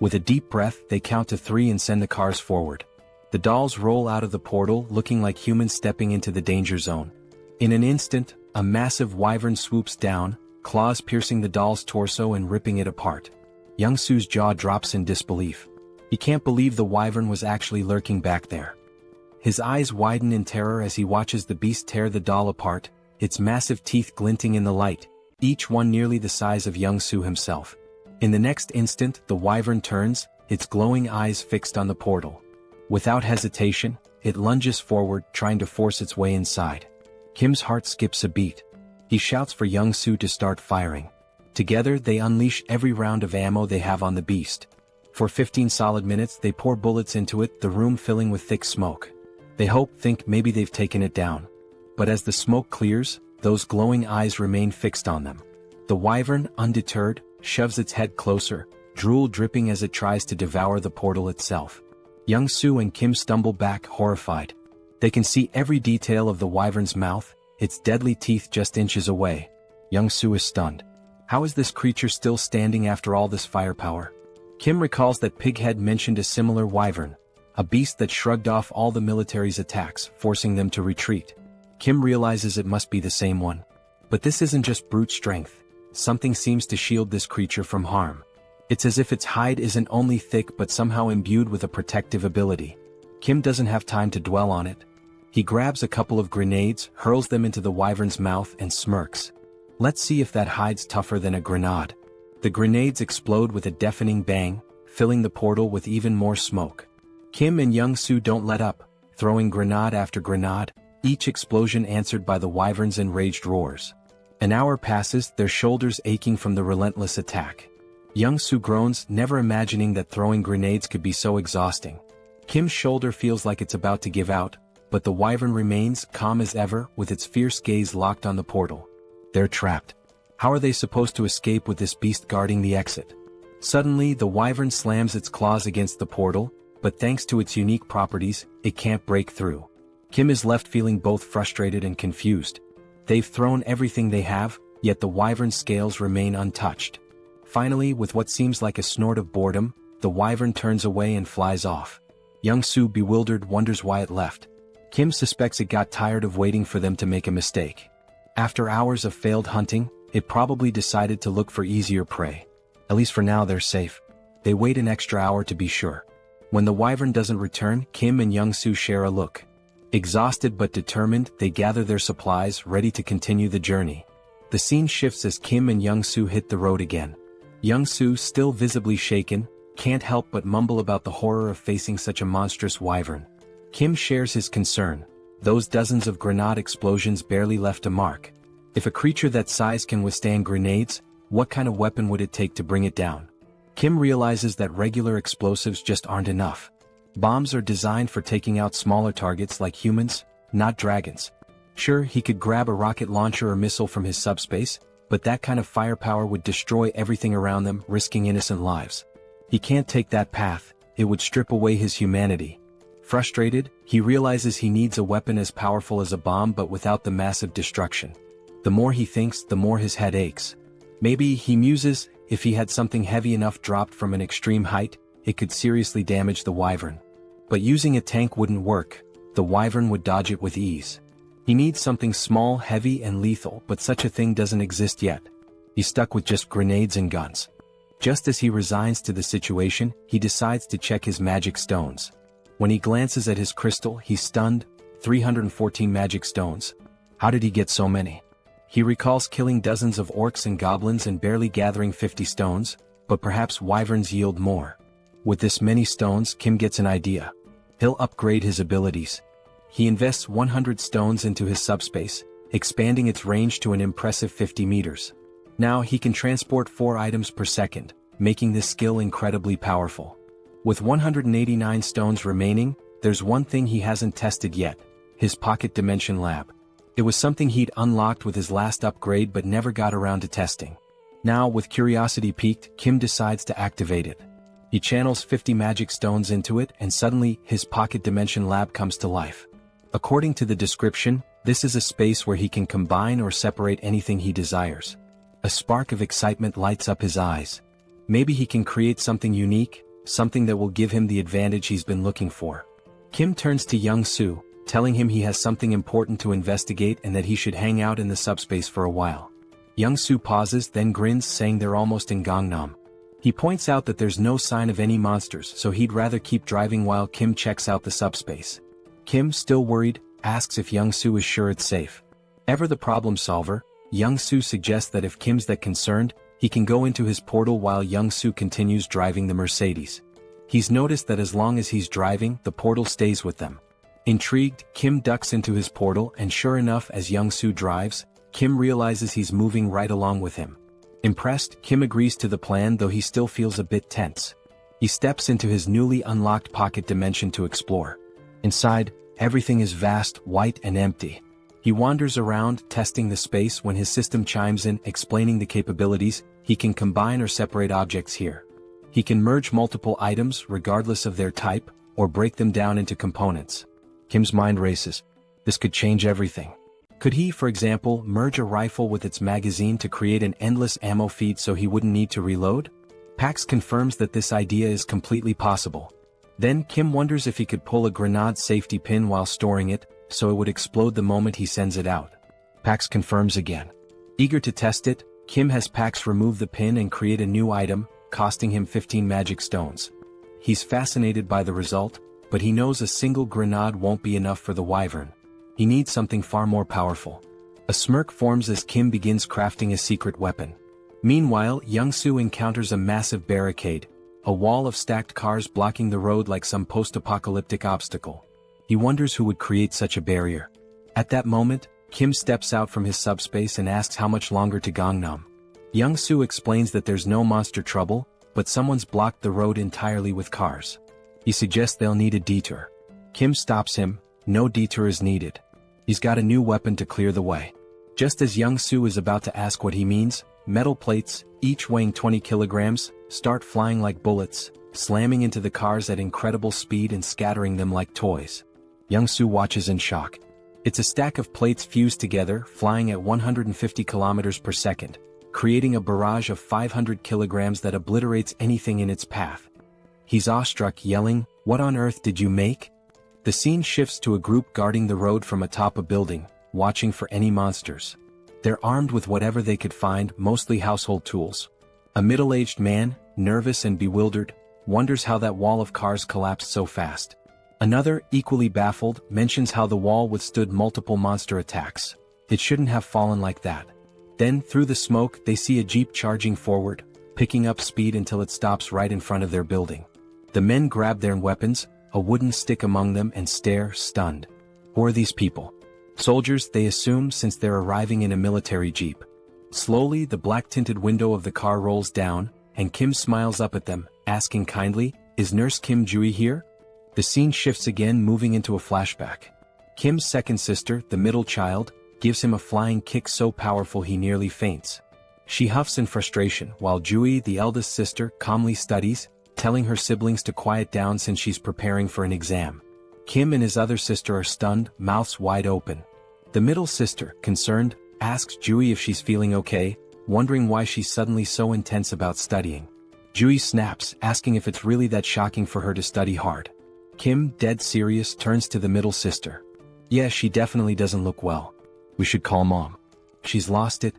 [SPEAKER 3] With a deep breath, they count to 3 and send the cars forward. The dolls roll out of the portal, looking like humans stepping into the danger zone. In an instant, a massive wyvern swoops down, claws piercing the doll's torso and ripping it apart. Young-soo's jaw drops in disbelief. He can't believe the wyvern was actually lurking back there. His eyes widen in terror as he watches the beast tear the doll apart, its massive teeth glinting in the light, each one nearly the size of Young-soo himself. In the next instant, the wyvern turns, its glowing eyes fixed on the portal. Without hesitation, it lunges forward, trying to force its way inside. Kim's heart skips a beat. He shouts for Young-soo to start firing. Together, they unleash every round of ammo they have on the beast. For 15 solid minutes, they pour bullets into it, the room filling with thick smoke. They think maybe they've taken it down. But as the smoke clears, those glowing eyes remain fixed on them. The wyvern, undeterred, shoves its head closer, drool dripping as it tries to devour the portal itself. Young-soo and Kim stumble back, horrified. They can see every detail of the wyvern's mouth, its deadly teeth just inches away. Young-soo is stunned. How is this creature still standing after all this firepower? Kim recalls that Pighead mentioned a similar wyvern, a beast that shrugged off all the military's attacks, forcing them to retreat. Kim realizes it must be the same one. But this isn't just brute strength. Something seems to shield this creature from harm. It's as if its hide isn't only thick but somehow imbued with a protective ability. Kim doesn't have time to dwell on it. He grabs a couple of grenades, hurls them into the wyvern's mouth and smirks. Let's see if that hide's tougher than a grenade. The grenades explode with a deafening bang, filling the portal with even more smoke. Kim and Young-soo don't let up, throwing grenade after grenade, each explosion answered by the wyvern's enraged roars. An hour passes, their shoulders aching from the relentless attack. Young-soo groans, never imagining that throwing grenades could be so exhausting. Kim's shoulder feels like it's about to give out, but the wyvern remains calm as ever, with its fierce gaze locked on the portal. They're trapped. How are they supposed to escape with this beast guarding the exit? Suddenly, the wyvern slams its claws against the portal, but thanks to its unique properties, it can't break through. Kim is left feeling both frustrated and confused. They've thrown everything they have, yet the wyvern's scales remain untouched. Finally, with what seems like a snort of boredom, the wyvern turns away and flies off. Young-soo, bewildered, wonders why it left. Kim suspects it got tired of waiting for them to make a mistake. After hours of failed hunting, it probably decided to look for easier prey. At least for now they're safe. They wait an extra hour to be sure. When the wyvern doesn't return, Kim and Young-soo share a look. Exhausted but determined, they gather their supplies, ready to continue the journey. The scene shifts as Kim and Young-soo hit the road again. Young-soo, still visibly shaken, can't help but mumble about the horror of facing such a monstrous wyvern. Kim shares his concern. Those dozens of grenade explosions barely left a mark. If a creature that size can withstand grenades, what kind of weapon would it take to bring it down? Kim realizes that regular explosives just aren't enough. Bombs are designed for taking out smaller targets like humans, not dragons. Sure, he could grab a rocket launcher or missile from his subspace, but that kind of firepower would destroy everything around them, risking innocent lives. He can't take that path, it would strip away his humanity. Frustrated, he realizes he needs a weapon as powerful as a bomb but without the massive destruction. The more he thinks, the more his head aches. Maybe, he muses, if he had something heavy enough dropped from an extreme height, it could seriously damage the wyvern. But using a tank wouldn't work, the wyvern would dodge it with ease. He needs something small, heavy and lethal, but such a thing doesn't exist yet. He's stuck with just grenades and guns. Just as he resigns to the situation, he decides to check his magic stones. When he glances at his crystal, he's stunned. 314 magic stones. How did he get so many? He recalls killing dozens of orcs and goblins and barely gathering 50 stones, but perhaps wyverns yield more. With this many stones, Kim gets an idea. He'll upgrade his abilities. He invests 100 stones into his subspace, expanding its range to an impressive 50 meters. Now he can transport 4 items per second, making this skill incredibly powerful. With 189 stones remaining, there's one thing he hasn't tested yet: his pocket dimension lab. It was something he'd unlocked with his last upgrade but never got around to testing. Now, with curiosity piqued, Kim decides to activate it. He channels 50 magic stones into it and suddenly, his pocket dimension lab comes to life. According to the description, this is a space where he can combine or separate anything he desires. A spark of excitement lights up his eyes. Maybe he can create something unique, something that will give him the advantage he's been looking for. Kim turns to Young-soo, telling him he has something important to investigate and that he should hang out in the subspace for a while. Young-soo pauses, then grins, saying they're almost in Gangnam. He points out that there's no sign of any monsters, so he'd rather keep driving while Kim checks out the subspace. Kim, still worried, asks if Young-soo is sure it's safe. Ever the problem solver, Young-soo suggests that if Kim's that concerned, He can go into his portal while Young-soo continues driving the Mercedes. He's noticed that as long as he's driving, the portal stays with them. Intrigued, Kim ducks into his portal and sure enough, as Young-soo drives, Kim realizes he's moving right along with him. Impressed, Kim agrees to the plan, though he still feels a bit tense. He steps into his newly unlocked pocket dimension to explore. Inside, everything is vast, white and empty. He wanders around, testing the space, when his system chimes in, explaining the capabilities. He can combine or separate objects here. He can merge multiple items, regardless of their type, or break them down into components. Kim's mind races. This could change everything. Could he, for example, merge a rifle with its magazine to create an endless ammo feed so he wouldn't need to reload? Pax confirms that this idea is completely possible. Then Kim wonders if he could pull a grenade safety pin while storing it, so it would explode the moment he sends it out. Pax confirms again. Eager to test it, Kim has Pax remove the pin and create a new item, costing him 15 magic stones. He's fascinated by the result, but he knows a single grenade won't be enough for the wyvern. He needs something far more powerful. A smirk forms as Kim begins crafting a secret weapon. Meanwhile, Young-soo encounters a massive barricade, a wall of stacked cars blocking the road like some post-apocalyptic obstacle. He wonders who would create such a barrier. At that moment, Kim steps out from his subspace and asks how much longer to Gangnam. Young-soo explains that there's no monster trouble, but someone's blocked the road entirely with cars. He suggests they'll need a detour. Kim stops him. No detour is needed. He's got a new weapon to clear the way. Just as Young-soo is about to ask what he means, metal plates, each weighing 20 kilograms, start flying like bullets, slamming into the cars at incredible speed and scattering them like toys. Young-soo watches in shock. It's a stack of plates fused together, flying at 150 kilometers per second, creating a barrage of 500 kilograms that obliterates anything in its path. He's awestruck, yelling, "What on earth did you make?" The scene shifts to a group guarding the road from atop a building, watching for any monsters. They're armed with whatever they could find, mostly household tools. A middle-aged man, nervous and bewildered, wonders how that wall of cars collapsed so fast. Another, equally baffled, mentions how the wall withstood multiple monster attacks. It shouldn't have fallen like that. Then, through the smoke, they see a jeep charging forward, picking up speed until it stops right in front of their building. The men grab their weapons, a wooden stick among them, and stare, stunned. Who are these people? Soldiers, they assume, since they're arriving in a military jeep. Slowly, the black-tinted window of the car rolls down, and Kim smiles up at them, asking kindly, "Is Nurse Kim Jui here?" The scene shifts again, moving into a flashback. Kim's second sister, the middle child, gives him a flying kick so powerful he nearly faints. She huffs in frustration, while Jui, the eldest sister, calmly studies, telling her siblings to quiet down since she's preparing for an exam. Kim and his other sister are stunned, mouths wide open. The middle sister, concerned, asks Jui if she's feeling okay, wondering why she's suddenly so intense about studying. Jui snaps, asking if it's really that shocking for her to study hard. Kim, dead serious, turns to the middle sister. "Yeah, she definitely doesn't look well. We should call Mom. She's lost it."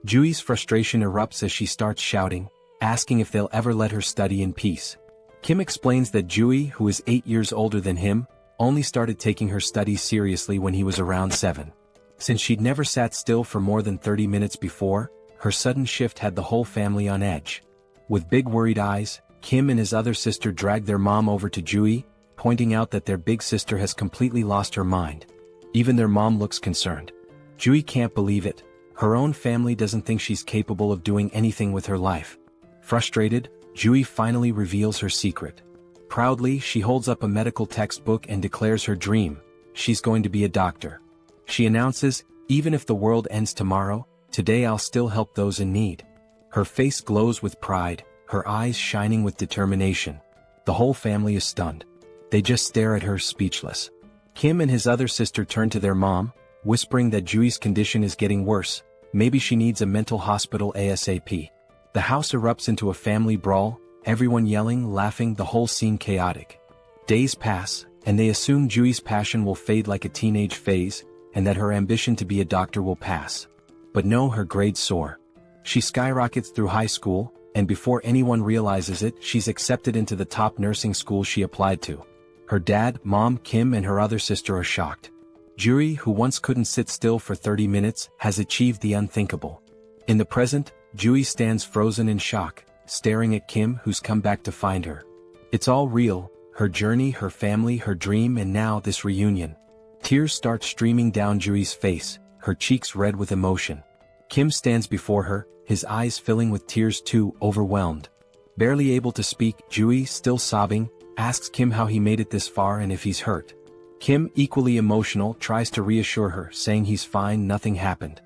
[SPEAKER 3] Jui's frustration erupts as she starts shouting, asking if they'll ever let her study in peace. Kim explains that Jui, who is 8 years older than him, only started taking her studies seriously when he was around 7. Since she'd never sat still for more than 30 minutes before, her sudden shift had the whole family on edge. With big worried eyes, Kim and his other sister drag their mom over to Jui, pointing out that their big sister has completely lost her mind. Even their mom looks concerned. Jui can't believe it. Her own family doesn't think she's capable of doing anything with her life. Frustrated, Jui finally reveals her secret. Proudly, she holds up a medical textbook and declares her dream: she's going to be a doctor. She announces, "Even if the world ends tomorrow, today I'll still help those in need." Her face glows with pride, her eyes shining with determination. The whole family is stunned. They just stare at her, speechless. Kim and his other sister turn to their mom, whispering that Jui's condition is getting worse. Maybe she needs a mental hospital ASAP. The house erupts into a family brawl, everyone yelling, laughing, the whole scene chaotic. Days pass, and they assume Jui's passion will fade like a teenage phase, and that her ambition to be a doctor will pass. But no, her grades soar. She skyrockets through high school, and before anyone realizes it, she's accepted into the top nursing school she applied to. Her dad, mom, Kim, and her other sister are shocked. Juri, who once couldn't sit still for 30 minutes, has achieved the unthinkable. In the present, Jui stands frozen in shock, staring at Kim, who's come back to find her. It's all real, her journey, her family, her dream, and now this reunion. Tears start streaming down Jui's face, her cheeks red with emotion. Kim stands before her, his eyes filling with tears too, overwhelmed. Barely able to speak, Jui, still sobbing, asks Kim how he made it this far and if he's hurt. Kim, equally emotional, tries to reassure her, saying he's fine, nothing happened.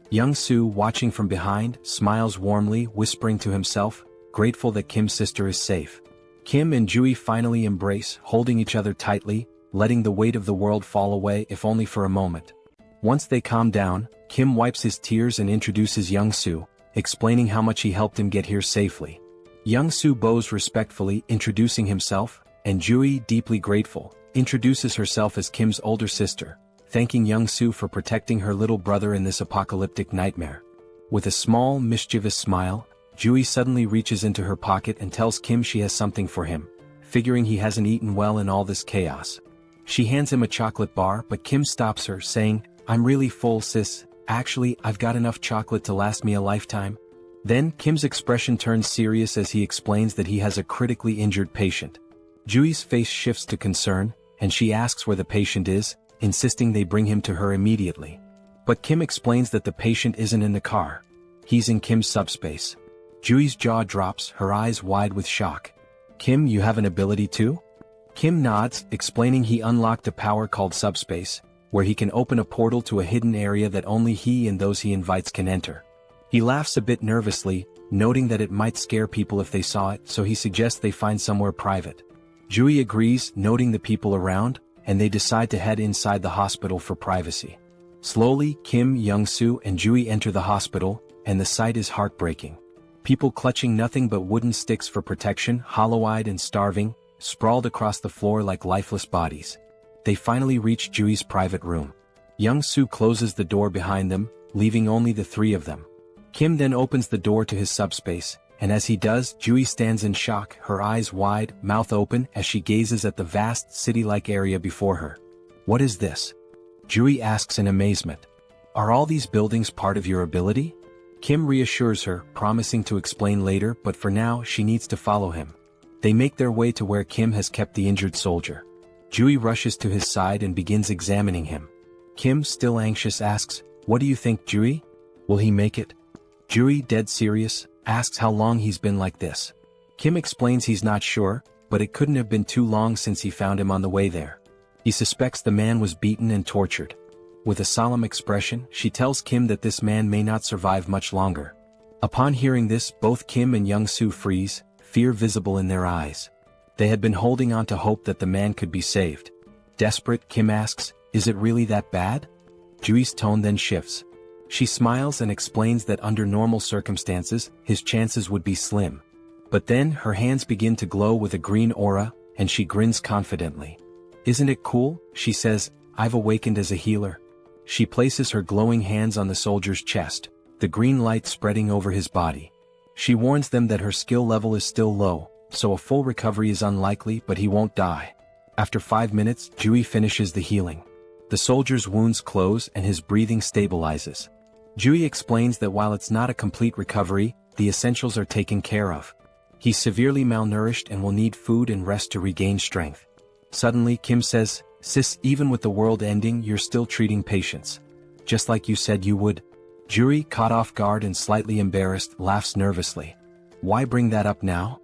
[SPEAKER 3] Young-soo, watching from behind, smiles warmly, whispering to himself, grateful that Kim's sister is safe. Kim and Jui finally embrace, holding each other tightly, letting the weight of the world fall away, if only for a moment. Once they calm down, Kim wipes his tears and introduces Young-soo, explaining how much he helped him get here safely. Young-soo bows respectfully, introducing himself, and Jui, deeply grateful, introduces herself as Kim's older sister, thanking Young-soo for protecting her little brother in this apocalyptic nightmare. With a small, mischievous smile, Jui suddenly reaches into her pocket and tells Kim she has something for him, figuring he hasn't eaten well in all this chaos. She hands him a chocolate bar, but Kim stops her, saying, "I'm really full, sis. Actually, I've got enough chocolate to last me a lifetime." Then, Kim's expression turns serious as he explains that he has a critically injured patient. Jui's face shifts to concern, and she asks where the patient is, insisting they bring him to her immediately. But Kim explains that the patient isn't in the car. He's in Kim's subspace. Jui's jaw drops, her eyes wide with shock. "Kim, you have an ability too?" Kim nods, explaining he unlocked a power called subspace, where he can open a portal to a hidden area that only he and those he invites can enter. He laughs a bit nervously, noting that it might scare people if they saw it, so he suggests they find somewhere private. Jui agrees, noting the people around, and they decide to head inside the hospital for privacy. Slowly, Kim, Young-soo, and Jui enter the hospital, and the sight is heartbreaking. People clutching nothing but wooden sticks for protection, hollow-eyed and starving, sprawled across the floor like lifeless bodies. They finally reach Jui's private room. Young-soo closes the door behind them, leaving only the three of them. Kim then opens the door to his subspace, and as he does, Jui stands in shock, her eyes wide, mouth open, as she gazes at the vast, city-like area before her. "What is this?" Jui asks in amazement. "Are all these buildings part of your ability?" Kim reassures her, promising to explain later, but for now, she needs to follow him. They make their way to where Kim has kept the injured soldier. Jui rushes to his side and begins examining him. Kim, still anxious, asks, "What do you think, Jui? Will he make it?" Jui, dead serious, asks how long he's been like this. Kim explains he's not sure, but it couldn't have been too long since he found him on the way there. He suspects the man was beaten and tortured. With a solemn expression, she tells Kim that this man may not survive much longer. Upon hearing this, both Kim and Young-soo freeze, fear visible in their eyes. They had been holding on to hope that the man could be saved. Desperate, Kim asks, "Is it really that bad?" Jui's tone then shifts. She smiles and explains that under normal circumstances, his chances would be slim. But then, her hands begin to glow with a green aura, and she grins confidently. "Isn't it cool?" she says, "I've awakened as a healer." She places her glowing hands on the soldier's chest, the green light spreading over his body. She warns them that her skill level is still low, so a full recovery is unlikely, but he won't die. After 5 minutes, Jui finishes the healing. The soldier's wounds close and his breathing stabilizes. Jui explains that while it's not a complete recovery, the essentials are taken care of. He's severely malnourished and will need food and rest to regain strength. Suddenly, Kim says, "Sis, even with the world ending, you're still treating patients. Just like you said you would." Jui, caught off guard and slightly embarrassed, laughs nervously. "Why bring that up now?"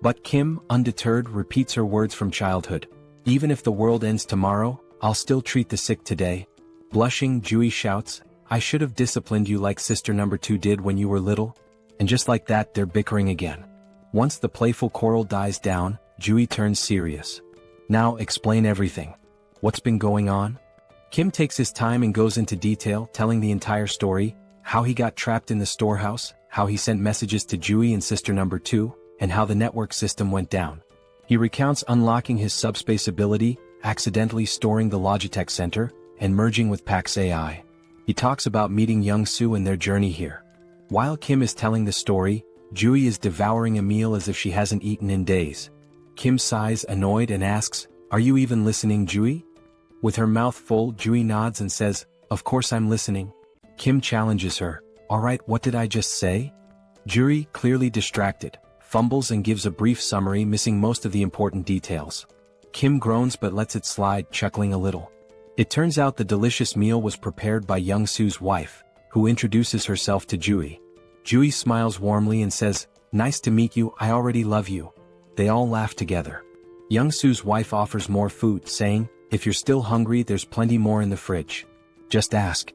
[SPEAKER 3] But Kim, undeterred, repeats her words from childhood. "Even if the world ends tomorrow, I'll still treat the sick today." Blushing, Jui shouts, "I should have disciplined you like sister number 2 did when you were little." And just like that, they're bickering again. Once the playful quarrel dies down, Jui turns serious. "Now, explain everything. What's been going on?" Kim takes his time and goes into detail, telling the entire story, how he got trapped in the storehouse, how he sent messages to Jui and sister number 2, and how the network system went down. He recounts unlocking his subspace ability, accidentally storing the Logitech Center, and merging with Pax AI. He talks about meeting Young-soo and their journey here. While Kim is telling the story, Jui is devouring a meal as if she hasn't eaten in days. Kim sighs, annoyed, and asks, "Are you even listening, Jui?" With her mouth full, Jui nods and says, "Of course I'm listening." Kim challenges her, "Alright, what did I just say?" Juri, clearly distracted, fumbles and gives a brief summary missing most of the important details. Kim groans but lets it slide, chuckling a little. It turns out the delicious meal was prepared by Young-soo's wife, who introduces herself to Juri. Juri smiles warmly and says, "Nice to meet you, I already love you." They all laugh together. Young-soo's wife offers more food, saying, "If you're still hungry, there's plenty more in the fridge. Just ask."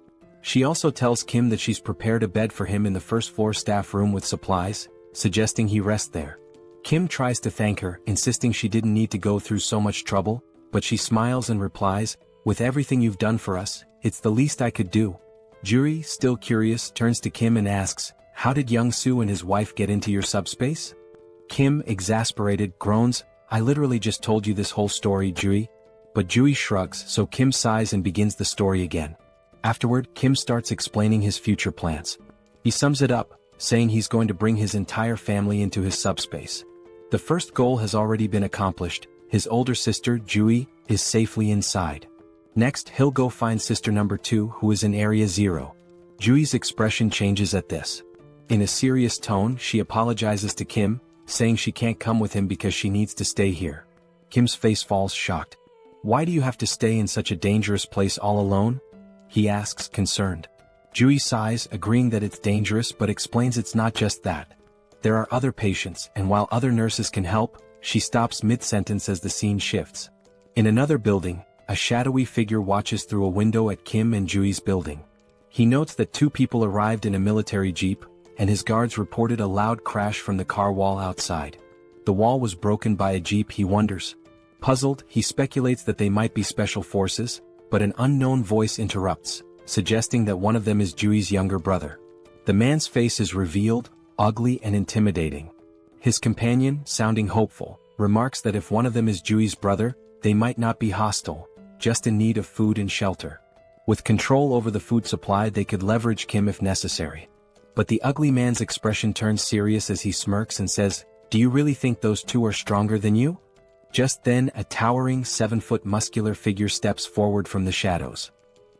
[SPEAKER 3] She also tells Kim that she's prepared a bed for him in the first-floor staff room with supplies, suggesting he rest there. Kim tries to thank her, insisting she didn't need to go through so much trouble, but she smiles and replies, "With everything you've done for us, it's the least I could do." Juri, still curious, turns to Kim and asks, "How did Young-soo and his wife get into your subspace?" Kim, exasperated, groans, "I literally just told you this whole story, Juri." But Juri shrugs, so Kim sighs and begins the story again. Afterward, Kim starts explaining his future plans. He sums it up, saying he's going to bring his entire family into his subspace. The first goal has already been accomplished. His older sister, Juri, is safely inside. Next, he'll go find sister number 2, who is in Area 0. Juri's expression changes at this. In a serious tone, she apologizes to Kim, saying she can't come with him because she needs to stay here. Kim's face falls, shocked. "Why do you have to stay in such a dangerous place all alone?" he asks, concerned. Juri sighs, agreeing that it's dangerous, but explains it's not just that. There are other patients, and while other nurses can help, she stops mid-sentence as the scene shifts. In another building, a shadowy figure watches through a window at Kim and Juri's building. He notes that 2 people arrived in a military jeep, and his guards reported a loud crash from the car wall outside. The wall was broken by a jeep, he wonders. Puzzled, he speculates that they might be special forces, but an unknown voice interrupts, suggesting that one of them is Juri's younger brother. The man's face is revealed, ugly and intimidating. His companion, sounding hopeful, remarks that if one of them is Juri's brother, they might not be hostile, just in need of food and shelter. With control over the food supply, they could leverage Kim if necessary. But the ugly man's expression turns serious as he smirks and says, "Do you really think those 2 are stronger than you?" Just then, a towering 7-foot muscular figure steps forward from the shadows.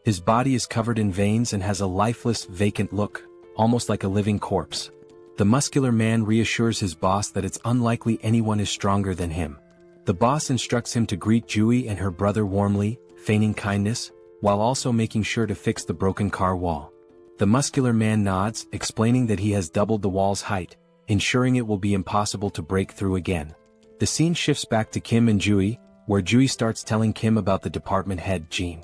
[SPEAKER 3] His body is covered in veins and has a lifeless, vacant look, almost like a living corpse. The muscular man reassures his boss that it's unlikely anyone is stronger than him. The boss instructs him to greet Juri and her brother warmly, feigning kindness, while also making sure to fix the broken car wall. The muscular man nods, explaining that he has doubled the wall's height, ensuring it will be impossible to break through again. The scene shifts back to Kim and Juri, where Juri starts telling Kim about the department head, Jean.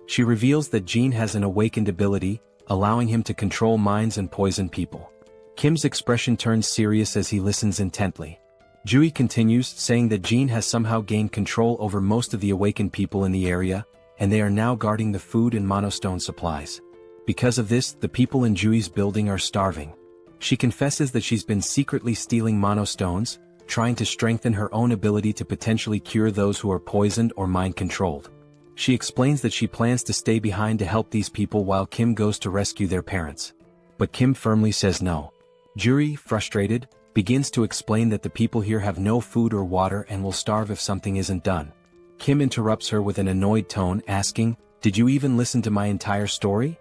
[SPEAKER 3] She reveals that Jean has an awakened ability, allowing him to control minds and poison people. Kim's expression turns serious as he listens intently. Juri continues, saying that Jean has somehow gained control over most of the awakened people in the area, and they are now guarding the food and monostone supplies. Because of this, the people in Juri's building are starving. She confesses that she's been secretly stealing monostones, trying to strengthen her own ability to potentially cure those who are poisoned or mind-controlled. She explains that she plans to stay behind to help these people while Kim goes to rescue their parents. But Kim firmly says no. Juri, frustrated, begins to explain that the people here have no food or water and will starve if something isn't done. Kim interrupts her with an annoyed tone, asking, "Did you even listen to my entire story?"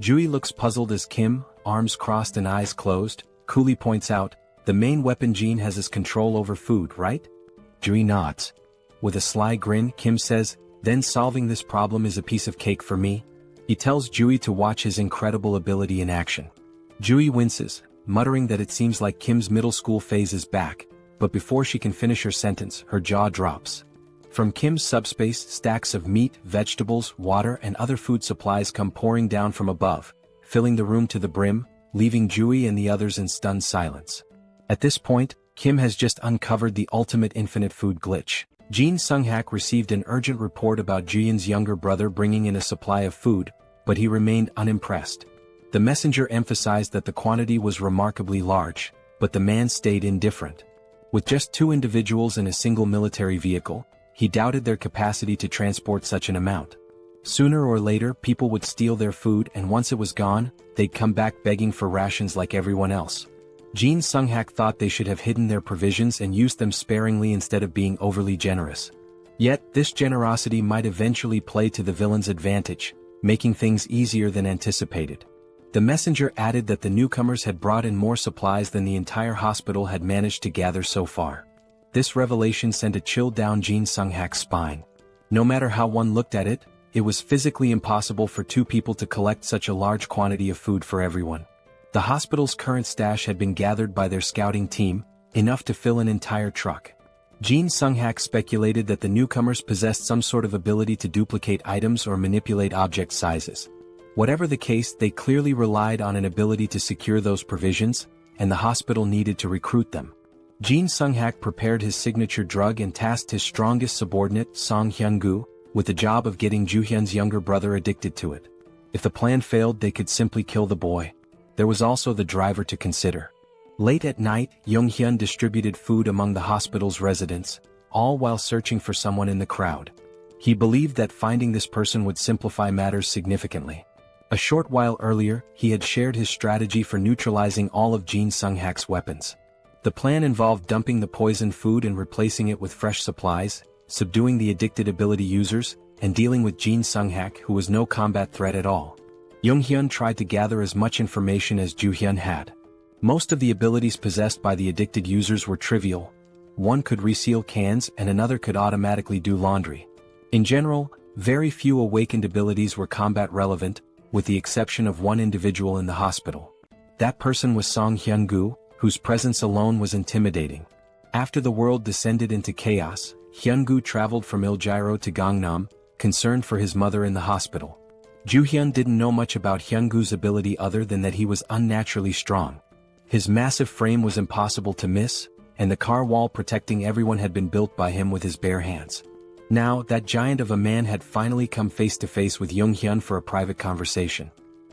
[SPEAKER 3] Juri looks puzzled as Kim, arms crossed and eyes closed, coolly points out, "The main weapon Jean has is control over food, right?" Juri nods. With a sly grin, Kim says, "Then solving this problem is a piece of cake for me." He tells Juri to watch his incredible ability in action. Juri winces, muttering that it seems like Kim's middle school phase is back, but before she can finish her sentence, her jaw drops. From Kim's subspace, stacks of meat, vegetables, water and other food supplies come pouring down from above, filling the room to the brim, leaving Juri and the others in stunned silence. At this point, Kim has just uncovered the ultimate infinite food glitch. Jean Sung-hak received an urgent report about Jian's younger brother bringing in a supply of food, but he remained unimpressed. The messenger emphasized that the quantity was remarkably large, but the man stayed indifferent. With just 2 individuals in a single military vehicle, he doubted their capacity to transport such an amount. Sooner or later, people would steal their food, and once it was gone, they'd come back begging for rations like everyone else. Jean Sung-hak thought they should have hidden their provisions and used them sparingly instead of being overly generous. Yet, this generosity might eventually play to the villain's advantage, making things easier than anticipated. The messenger added that the newcomers had brought in more supplies than the entire hospital had managed to gather so far. This revelation sent a chill down Jin Sung-hak's spine. No matter how one looked at it, it was physically impossible for two people to collect such a large quantity of food for everyone. The hospital's current stash had been gathered by their scouting team, enough to fill an entire truck. Jin Sung-hak speculated that the newcomers possessed some sort of ability to duplicate items or manipulate object sizes. Whatever the case, they clearly relied on an ability to secure those provisions, and the hospital needed to recruit them. Jin Sung-hak prepared his signature drug and tasked his strongest subordinate, Song Hyun-gu, with the job of getting Joo-hyun's younger brother addicted to it. If the plan failed, they could simply kill the boy. There was also the driver to consider. Late at night, Yong-hyun distributed food among the hospital's residents, all while searching for someone in the crowd. He believed that finding this person would simplify matters significantly. A short while earlier, he had shared his strategy for neutralizing all of Jin Sung-hak's weapons. The plan involved dumping the poisoned food and replacing it with fresh supplies, subduing the addicted ability users, and dealing with Jin Sung-hak, who was no combat threat at all. Yong-hyun tried to gather as much information as Joo-hyun had. Most of the abilities possessed by the addicted users were trivial. One could reseal cans and another could automatically do laundry. In general, very few awakened abilities were combat relevant, with the exception of one individual in the hospital. That person was Song Hyun-gu, whose presence alone was intimidating. After the world descended into chaos, Hyun-gu traveled from Iljiro to Gangnam, concerned for his mother in the hospital. Joo-hyun didn't know much about Hyun-gu's ability other than that he was unnaturally strong. His massive frame was impossible to miss, and the car wall protecting everyone had been built by him with his bare hands. Now, that giant of a man had finally come face to face with Yong-hyun for a private conversation.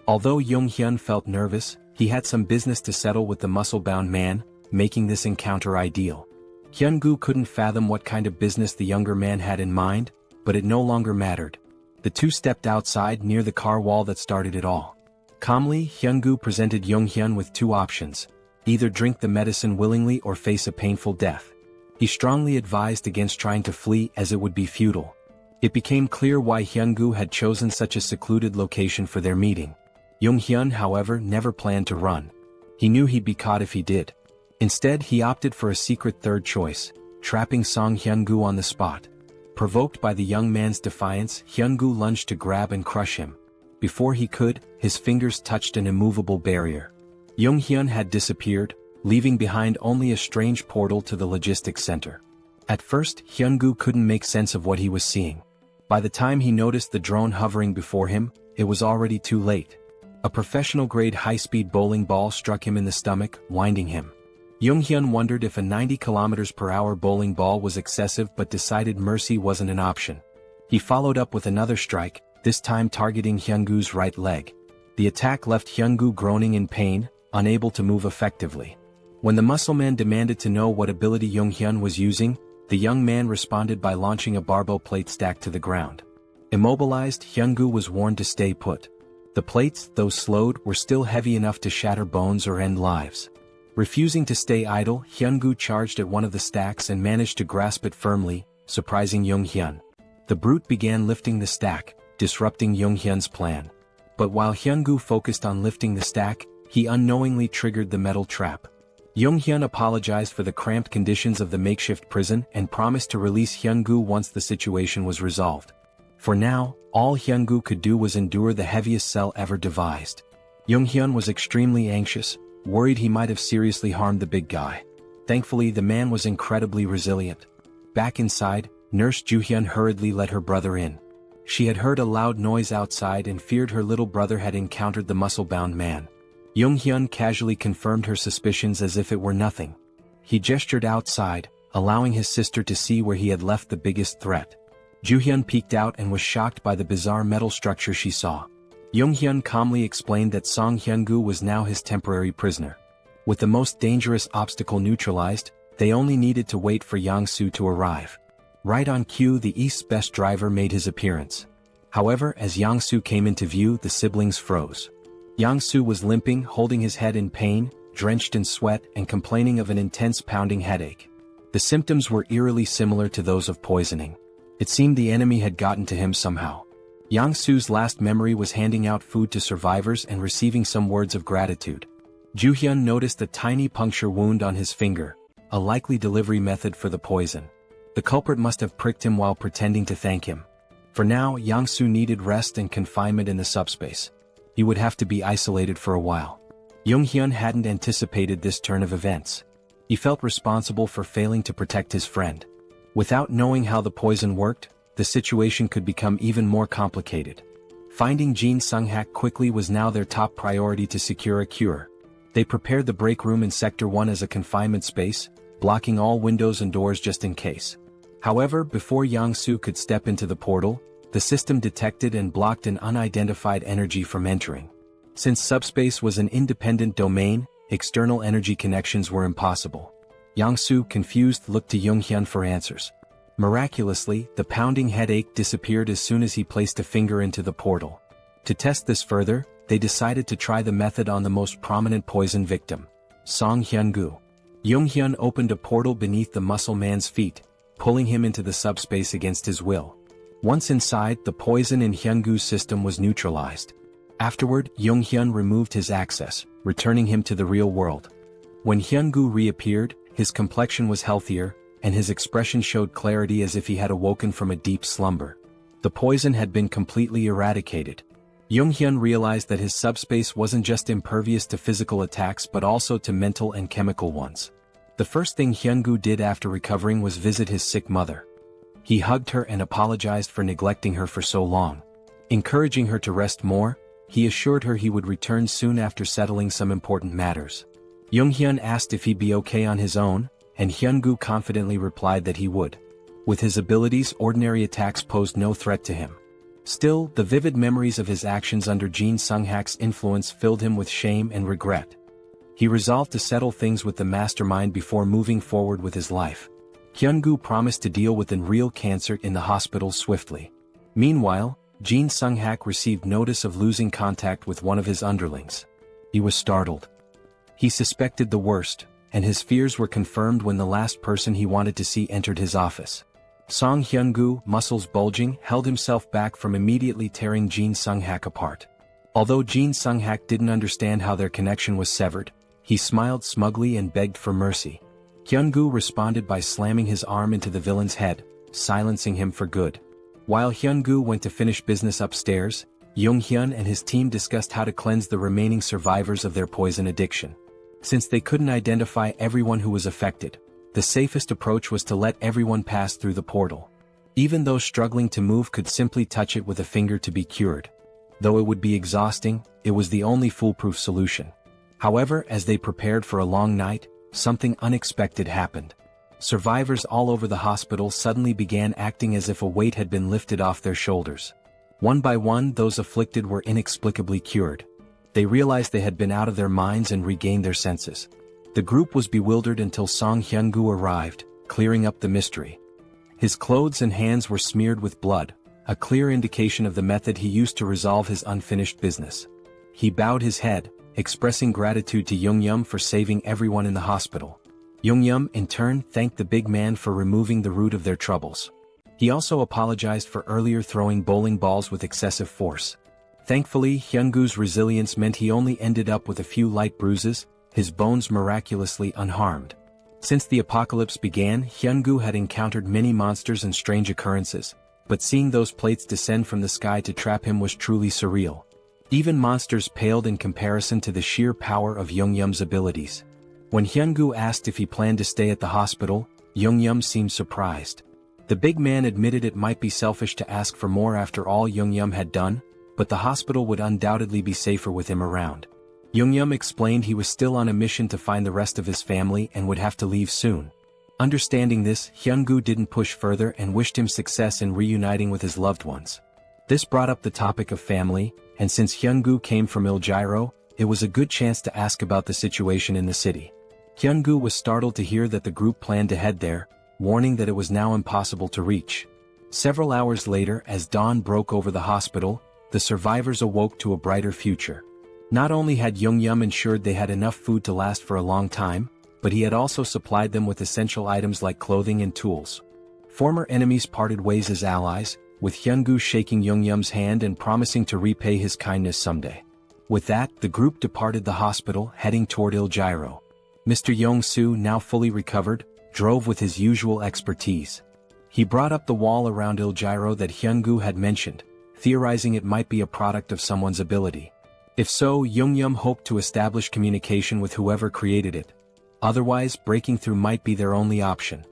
[SPEAKER 3] Although Yong-hyun felt nervous, he had some business to settle with the muscle-bound man, making this encounter ideal. Hyun-gu couldn't fathom what kind of business the younger man had in mind, but it no longer mattered. The two stepped outside near the car wall that started it all. Calmly, Hyun-gu presented Yong-hyun with two options: either drink the medicine willingly or face a painful death. He strongly advised against trying to flee as it would be futile. It became clear why Hyun-gu had chosen such a secluded location for their meeting. Yong-hyun, however, never planned to run. He knew he'd be caught if he did. Instead, he opted for a secret third choice, trapping Song Hyun-gu on the spot. Provoked by the young man's defiance, Hyun-gu lunged to grab and crush him. Before he could, his fingers touched an immovable barrier. Yong-hyun had disappeared, leaving behind only a strange portal to the logistics center. At first, Hyun-gu couldn't make sense of what he was seeing. By the time he noticed the drone hovering before him, it was already too late. A professional-grade high-speed bowling ball struck him in the stomach, winding him. Yong-hyun wondered if a 90 km/h bowling ball was excessive but decided mercy wasn't an option. He followed up with another strike, this time targeting Hyun-gu's right leg. The attack left Hyun-gu groaning in pain, unable to move effectively. When the muscleman demanded to know what ability Yong-hyun was using, the young man responded by launching a barbell plate stack to the ground. Immobilized, Hyun-gu was warned to stay put. The plates, though slowed, were still heavy enough to shatter bones or end lives. Refusing to stay idle, Hyun-gu charged at one of the stacks and managed to grasp it firmly, surprising Yong-hyun. The brute began lifting the stack, disrupting Yong-hyun's plan. But while Hyun-gu focused on lifting the stack, he unknowingly triggered the metal trap. Yong-hyun apologized for the cramped conditions of the makeshift prison and promised to release Hyun-gu once the situation was resolved. For now, all Hyun-gu could do was endure the heaviest cell ever devised. Yong-hyun was extremely anxious, worried he might have seriously harmed the big guy. Thankfully, the man was incredibly resilient. Back inside, Nurse Joo-hyun hurriedly let her brother in. She had heard a loud noise outside and feared her little brother had encountered the muscle-bound man. Yong-hyun casually confirmed her suspicions as if it were nothing. He gestured outside, allowing his sister to see where he had left the biggest threat. Joo-hyun peeked out and was shocked by the bizarre metal structure she saw. Yong-hyun calmly explained that Song Hyun-gu was now his temporary prisoner. With the most dangerous obstacle neutralized, they only needed to wait for Yang-soo to arrive. Right on cue, the East's best driver made his appearance. However, as Yang-soo came into view, the siblings froze. Yang-soo was limping, holding his head in pain, drenched in sweat, and complaining of an intense pounding headache. The symptoms were eerily similar to those of poisoning. It seemed the enemy had gotten to him somehow. Yang-soo's last memory was handing out food to survivors and receiving some words of gratitude. Joo-hyun noticed a tiny puncture wound on his finger, a likely delivery method for the poison. The culprit must have pricked him while pretending to thank him. For now, Yang-soo needed rest and confinement in the subspace. He would have to be isolated for a while. Jung-hyun hadn't anticipated this turn of events. He felt responsible for failing to protect his friend. Without knowing how the poison worked, the situation could become even more complicated. Finding Jin Sung-hak quickly was now their top priority to secure a cure. They prepared the break room in Sector 1 as a confinement space, blocking all windows and doors just in case. However, before Yang-soo could step into the portal, the system detected and blocked an unidentified energy from entering. Since subspace was an independent domain, external energy connections were impossible. Yang-soo, confused, looked to Jung-hyun for answers. Miraculously, the pounding headache disappeared as soon as he placed a finger into the portal. To test this further, they decided to try the method on the most prominent poison victim, Song Hyun-gu. Jung-hyun opened a portal beneath the muscle man's feet, pulling him into the subspace against his will. Once inside, the poison in Hyun-gu's system was neutralized. Afterward, Jung-hyun removed his access, returning him to the real world. When Hyun-gu reappeared, his complexion was healthier, and his expression showed clarity as if he had awoken from a deep slumber. The poison had been completely eradicated. Jung-hyun realized that his subspace wasn't just impervious to physical attacks but also to mental and chemical ones. The first thing Hyun-gu did after recovering was visit his sick mother. He hugged her and apologized for neglecting her for so long. Encouraging her to rest more, he assured her he would return soon after settling some important matters. Jung-hyun asked if he'd be okay on his own, and Hyun-gu confidently replied that he would. With his abilities, ordinary attacks posed no threat to him. Still, the vivid memories of his actions under Jin Sung-hak's influence filled him with shame and regret. He resolved to settle things with the mastermind before moving forward with his life. Hyun-gu promised to deal with real cancer in the hospital swiftly. Meanwhile, Jin Sung-hak received notice of losing contact with one of his underlings. He was startled. He suspected the worst, and his fears were confirmed when the last person he wanted to see entered his office. Song Hyun-gu, muscles bulging, held himself back from immediately tearing Jin Sung-hak apart. Although Jin Sung-hak didn't understand how their connection was severed, he smiled smugly and begged for mercy. Hyun-gu responded by slamming his arm into the villain's head, silencing him for good. While Hyun-gu went to finish business upstairs, Jung-hyun and his team discussed how to cleanse the remaining survivors of their poison addiction. Since they couldn't identify everyone who was affected, the safest approach was to let everyone pass through the portal. Even those struggling to move could simply touch it with a finger to be cured. Though it would be exhausting, it was the only foolproof solution. However, as they prepared for a long night, something unexpected happened. Survivors all over the hospital suddenly began acting as if a weight had been lifted off their shoulders. One by one, those afflicted were inexplicably cured. They realized they had been out of their minds and regained their senses. The group was bewildered until Song Hyun-gu arrived, clearing up the mystery. His clothes and hands were smeared with blood, a clear indication of the method he used to resolve his unfinished business. He bowed his head, expressing gratitude to Jung-hyun for saving everyone in the hospital. Jung-hyun, in turn, thanked the big man for removing the root of their troubles. He also apologized for earlier throwing bowling balls with excessive force. Thankfully, Hyun-gu's resilience meant he only ended up with a few light bruises, his bones miraculously unharmed. Since the apocalypse began, Hyun-gu had encountered many monsters and strange occurrences, but seeing those plates descend from the sky to trap him was truly surreal. Even monsters paled in comparison to the sheer power of Jung-hyun's abilities. When Hyun-gu asked if he planned to stay at the hospital, Jung-hyun seemed surprised. The big man admitted it might be selfish to ask for more after all Jung-hyun had done, but the hospital would undoubtedly be safer with him around. Jung-hyun explained he was still on a mission to find the rest of his family and would have to leave soon. Understanding this, Hyun-gu didn't push further and wished him success in reuniting with his loved ones. This brought up the topic of family, and since Hyun-gu came from Iljiro, it was a good chance to ask about the situation in the city. Hyun-gu was startled to hear that the group planned to head there, warning that it was now impossible to reach. Several hours later, as dawn broke over the hospital, the survivors awoke to a brighter future. Not only had Jung-hyun ensured they had enough food to last for a long time, but he had also supplied them with essential items like clothing and tools. Former enemies parted ways as allies, with Hyun-gu shaking Young-yeom's hand and promising to repay his kindness someday. With that, the group departed the hospital, heading toward Il-gyro. Mr. Yong-soo, now fully recovered, drove with his usual expertise. He brought up the wall around Il-gyro that Hyun-gu had mentioned, theorizing it might be a product of someone's ability. If so, Young-yeom hoped to establish communication with whoever created it. Otherwise, breaking through might be their only option.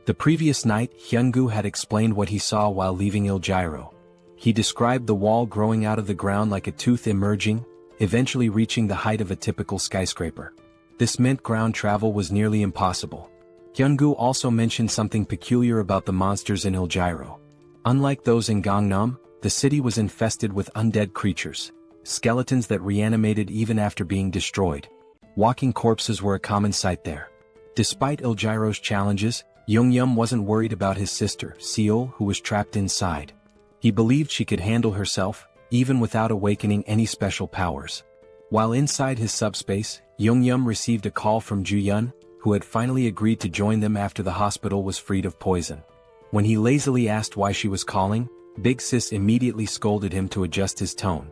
[SPEAKER 3] The previous night, Hyun-gu had explained what he saw while leaving Il-gyro. He described the wall growing out of the ground like a tooth emerging, eventually reaching the height of a typical skyscraper. This meant ground travel was nearly impossible. Hyun-gu also mentioned something peculiar about the monsters in Il-gyro. Unlike those in Gangnam, the city was infested with undead creatures, skeletons that reanimated even after being destroyed. Walking corpses were a common sight there. Despite Il-gyro's challenges, Young-yeom wasn't worried about his sister, Seoul, who was trapped inside. He believed she could handle herself, even without awakening any special powers. While inside his subspace, Young-yeom received a call from Ju-yeon, who had finally agreed to join them after the hospital was freed of poison. When he lazily asked why she was calling, Big Sis immediately scolded him to adjust his tone.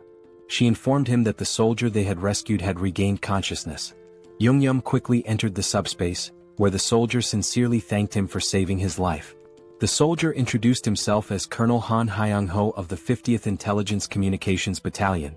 [SPEAKER 3] She informed him that the soldier they had rescued had regained consciousness. Young-yeom quickly entered the subspace, where the soldier sincerely thanked him for saving his life. The soldier introduced himself as Colonel Han Hyung-ho of the 50th Intelligence Communications Battalion.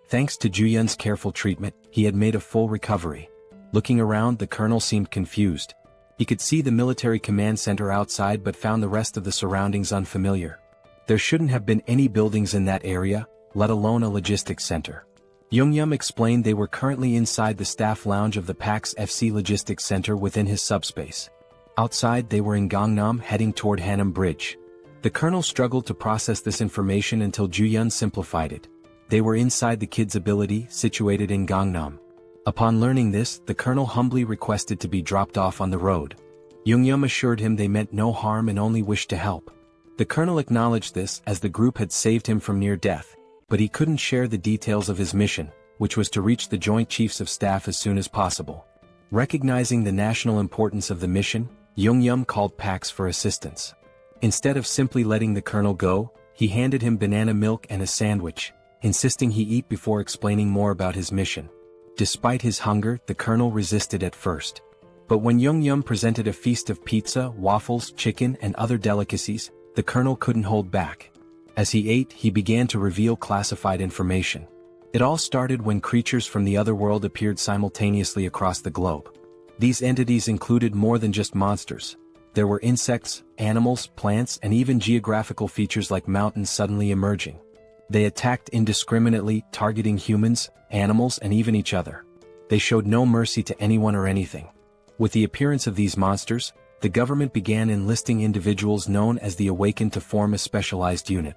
[SPEAKER 3] Thanks to Ju-yeon's careful treatment, he had made a full recovery. Looking around, the colonel seemed confused. He could see the military command center outside but found the rest of the surroundings unfamiliar. There shouldn't have been any buildings in that area, let alone a logistics center. Young-yeom explained they were currently inside the staff lounge of the PAX FC Logistics Center within his subspace. Outside, they were in Gangnam, heading toward Hanam Bridge. The colonel struggled to process this information until Ju-yeon simplified it. They were inside the kid's ability, situated in Gangnam. Upon learning this, the colonel humbly requested to be dropped off on the road. Young-yeom assured him they meant no harm and only wished to help. The colonel acknowledged this as the group had saved him from near death, but he couldn't share the details of his mission, which was to reach the Joint Chiefs of Staff as soon as possible. Recognizing the national importance of the mission, Young-yeom called PAX for assistance. Instead of simply letting the colonel go, he handed him banana milk and a sandwich, insisting he eat before explaining more about his mission. Despite his hunger, the colonel resisted at first. But when Young-yeom presented a feast of pizza, waffles, chicken, and other delicacies, the colonel couldn't hold back. As he ate, he began to reveal classified information. It all started when creatures from the other world appeared simultaneously across the globe. These entities included more than just monsters. There were insects, animals, plants, and even geographical features like mountains suddenly emerging. They attacked indiscriminately, targeting humans, animals, and even each other. They showed no mercy to anyone or anything. With the appearance of these monsters, the government began enlisting individuals known as the Awakened to form a specialized unit.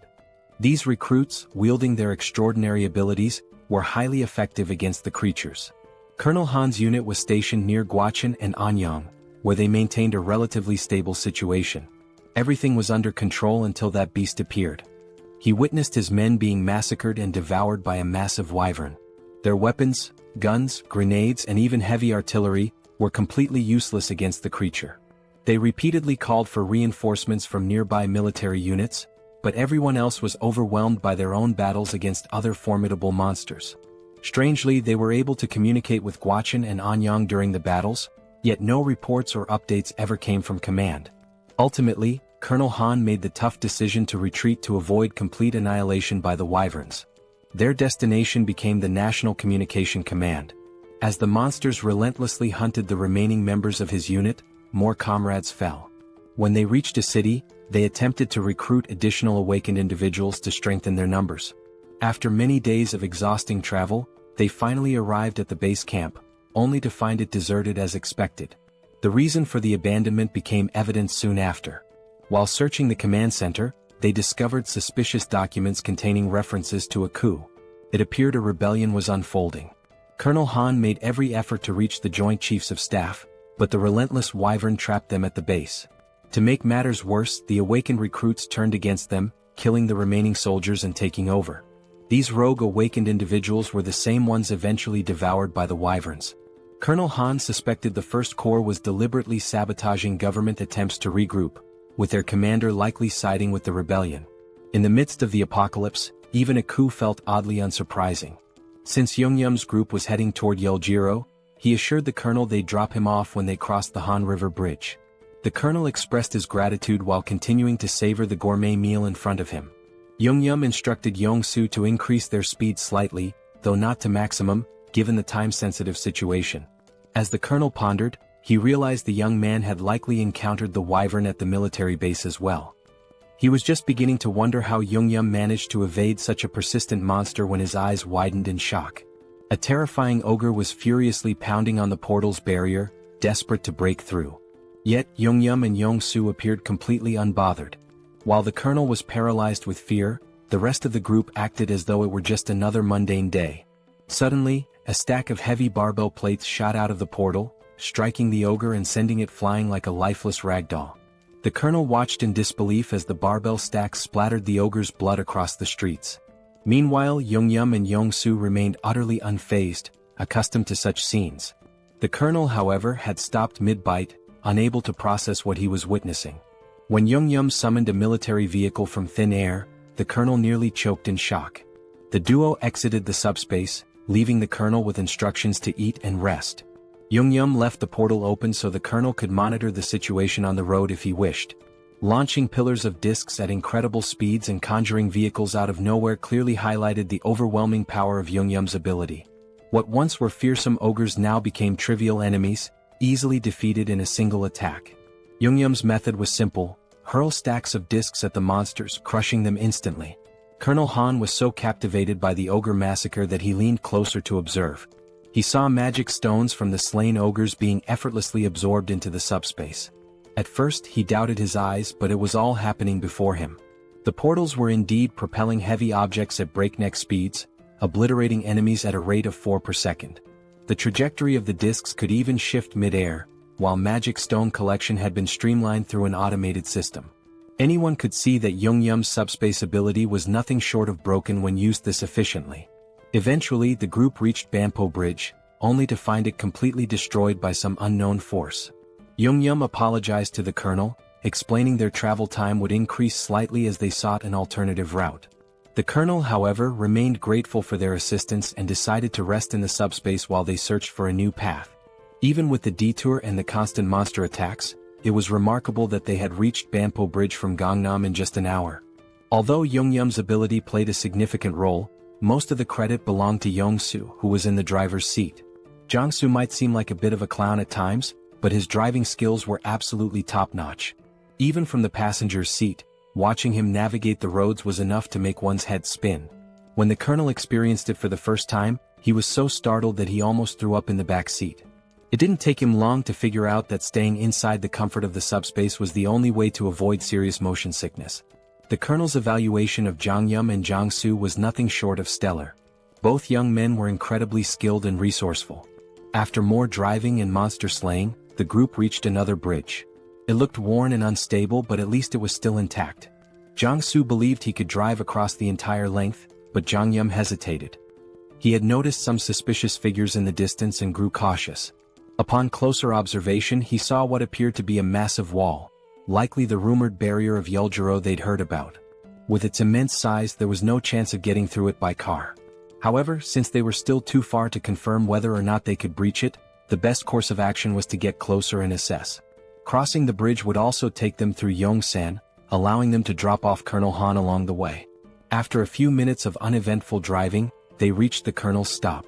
[SPEAKER 3] These recruits, wielding their extraordinary abilities, were highly effective against the creatures. Colonel Han's unit was stationed near Gwacheon and Anyang, where they maintained a relatively stable situation. Everything was under control until that beast appeared. He witnessed his men being massacred and devoured by a massive wyvern. Their weapons, guns, grenades, and even heavy artillery were completely useless against the creature. They repeatedly called for reinforcements from nearby military units, but everyone else was overwhelmed by their own battles against other formidable monsters. Strangely, they were able to communicate with Gwacheon and Anyang during the battles, yet no reports or updates ever came from command. Ultimately, Colonel Han made the tough decision to retreat to avoid complete annihilation by the wyverns. Their destination became the National Communication Command. As the monsters relentlessly hunted the remaining members of his unit, more comrades fell. When they reached a city, they attempted to recruit additional awakened individuals to strengthen their numbers. After many days of exhausting travel, they finally arrived at the base camp, only to find it deserted as expected. The reason for the abandonment became evident soon after. While searching the command center, they discovered suspicious documents containing references to a coup. It appeared a rebellion was unfolding. Colonel Han made every effort to reach the Joint Chiefs of Staff, but the relentless wyvern trapped them at the base. To make matters worse, the awakened recruits turned against them, killing the remaining soldiers and taking over. These rogue awakened individuals were the same ones eventually devoured by the wyverns. Colonel Han suspected the First Corps was deliberately sabotaging government attempts to regroup, with their commander likely siding with the rebellion. In the midst of the apocalypse, even a coup felt oddly unsurprising. Since Jeong-gyeom's group was heading toward Yeoljiro, he assured the colonel they'd drop him off when they crossed the Han River Bridge. The colonel expressed his gratitude while continuing to savor the gourmet meal in front of him. Jeong-gyeom instructed Yong-soo to increase their speed slightly, though not to maximum, given the time-sensitive situation. As the colonel pondered, he realized the young man had likely encountered the wyvern at the military base as well. He was just beginning to wonder how Jeong-gyeom managed to evade such a persistent monster when his eyes widened in shock. A terrifying ogre was furiously pounding on the portal's barrier, desperate to break through. Yet Jeong-gyeom and Yong-soo appeared completely unbothered. While the colonel was paralyzed with fear, the rest of the group acted as though it were just another mundane day. Suddenly, a stack of heavy barbell plates shot out of the portal, striking the ogre and sending it flying like a lifeless ragdoll. The colonel watched in disbelief as the barbell stacks splattered the ogre's blood across the streets. Meanwhile, Jeong-gyeom and Yong-soo remained utterly unfazed, accustomed to such scenes. The colonel, however, had stopped mid-bite, unable to process what he was witnessing. When Jeong-gyeom summoned a military vehicle from thin air, the colonel nearly choked in shock. The duo exited the subspace, leaving the colonel with instructions to eat and rest. Jeong-gyeom left the portal open so the colonel could monitor the situation on the road if he wished. Launching pillars of discs at incredible speeds and conjuring vehicles out of nowhere clearly highlighted the overwhelming power of Jeong-gyeom's ability. What once were fearsome ogres now became trivial enemies, easily defeated in a single attack. Jeong-gyeom's method was simple: hurl stacks of discs at the monsters, crushing them instantly. Colonel Han was so captivated by the ogre massacre that he leaned closer to observe. He saw magic stones from the slain ogres being effortlessly absorbed into the subspace. At first he doubted his eyes, but it was all happening before him. The portals were indeed propelling heavy objects at breakneck speeds, obliterating enemies at a rate of 4 per second. The trajectory of the discs could even shift mid-air, while magic stone collection had been streamlined through an automated system. Anyone could see that Jeong-gyeom's subspace ability was nothing short of broken when used this efficiently. Eventually the group reached Banpo Bridge, only to find it completely destroyed by some unknown force. Jeong-gyeom apologized to the colonel, explaining their travel time would increase slightly as they sought an alternative route. The colonel, however, remained grateful for their assistance and decided to rest in the subspace while they searched for a new path. Even with the detour and the constant monster attacks, it was remarkable that they had reached Banpo Bridge from Gangnam in just an hour. Although Jeong-gyeom's ability played a significant role, most of the credit belonged to Yong-soo, who was in the driver's seat. Jong-soo might seem like a bit of a clown at times, but his driving skills were absolutely top-notch. Even from the passenger's seat, watching him navigate the roads was enough to make one's head spin. When the colonel experienced it for the first time, he was so startled that he almost threw up in the back seat. It didn't take him long to figure out that staying inside the comfort of the subspace was the only way to avoid serious motion sickness. The colonel's evaluation of Jeong-gyeom and Jong-soo was nothing short of stellar. Both young men were incredibly skilled and resourceful. After more driving and monster slaying, the group reached another bridge. It looked worn and unstable, but at least it was still intact. Jong-soo believed he could drive across the entire length, but Jeong-gyeom hesitated. He had noticed some suspicious figures in the distance and grew cautious. Upon closer observation, he saw what appeared to be a massive wall, likely the rumored barrier of Yeoljiro they'd heard about. With its immense size, there was no chance of getting through it by car. However, since they were still too far to confirm whether or not they could breach it, the best course of action was to get closer and assess. Crossing the bridge would also take them through Yongsan, allowing them to drop off Colonel Han along the way. After a few minutes of uneventful driving, they reached the colonel's stop.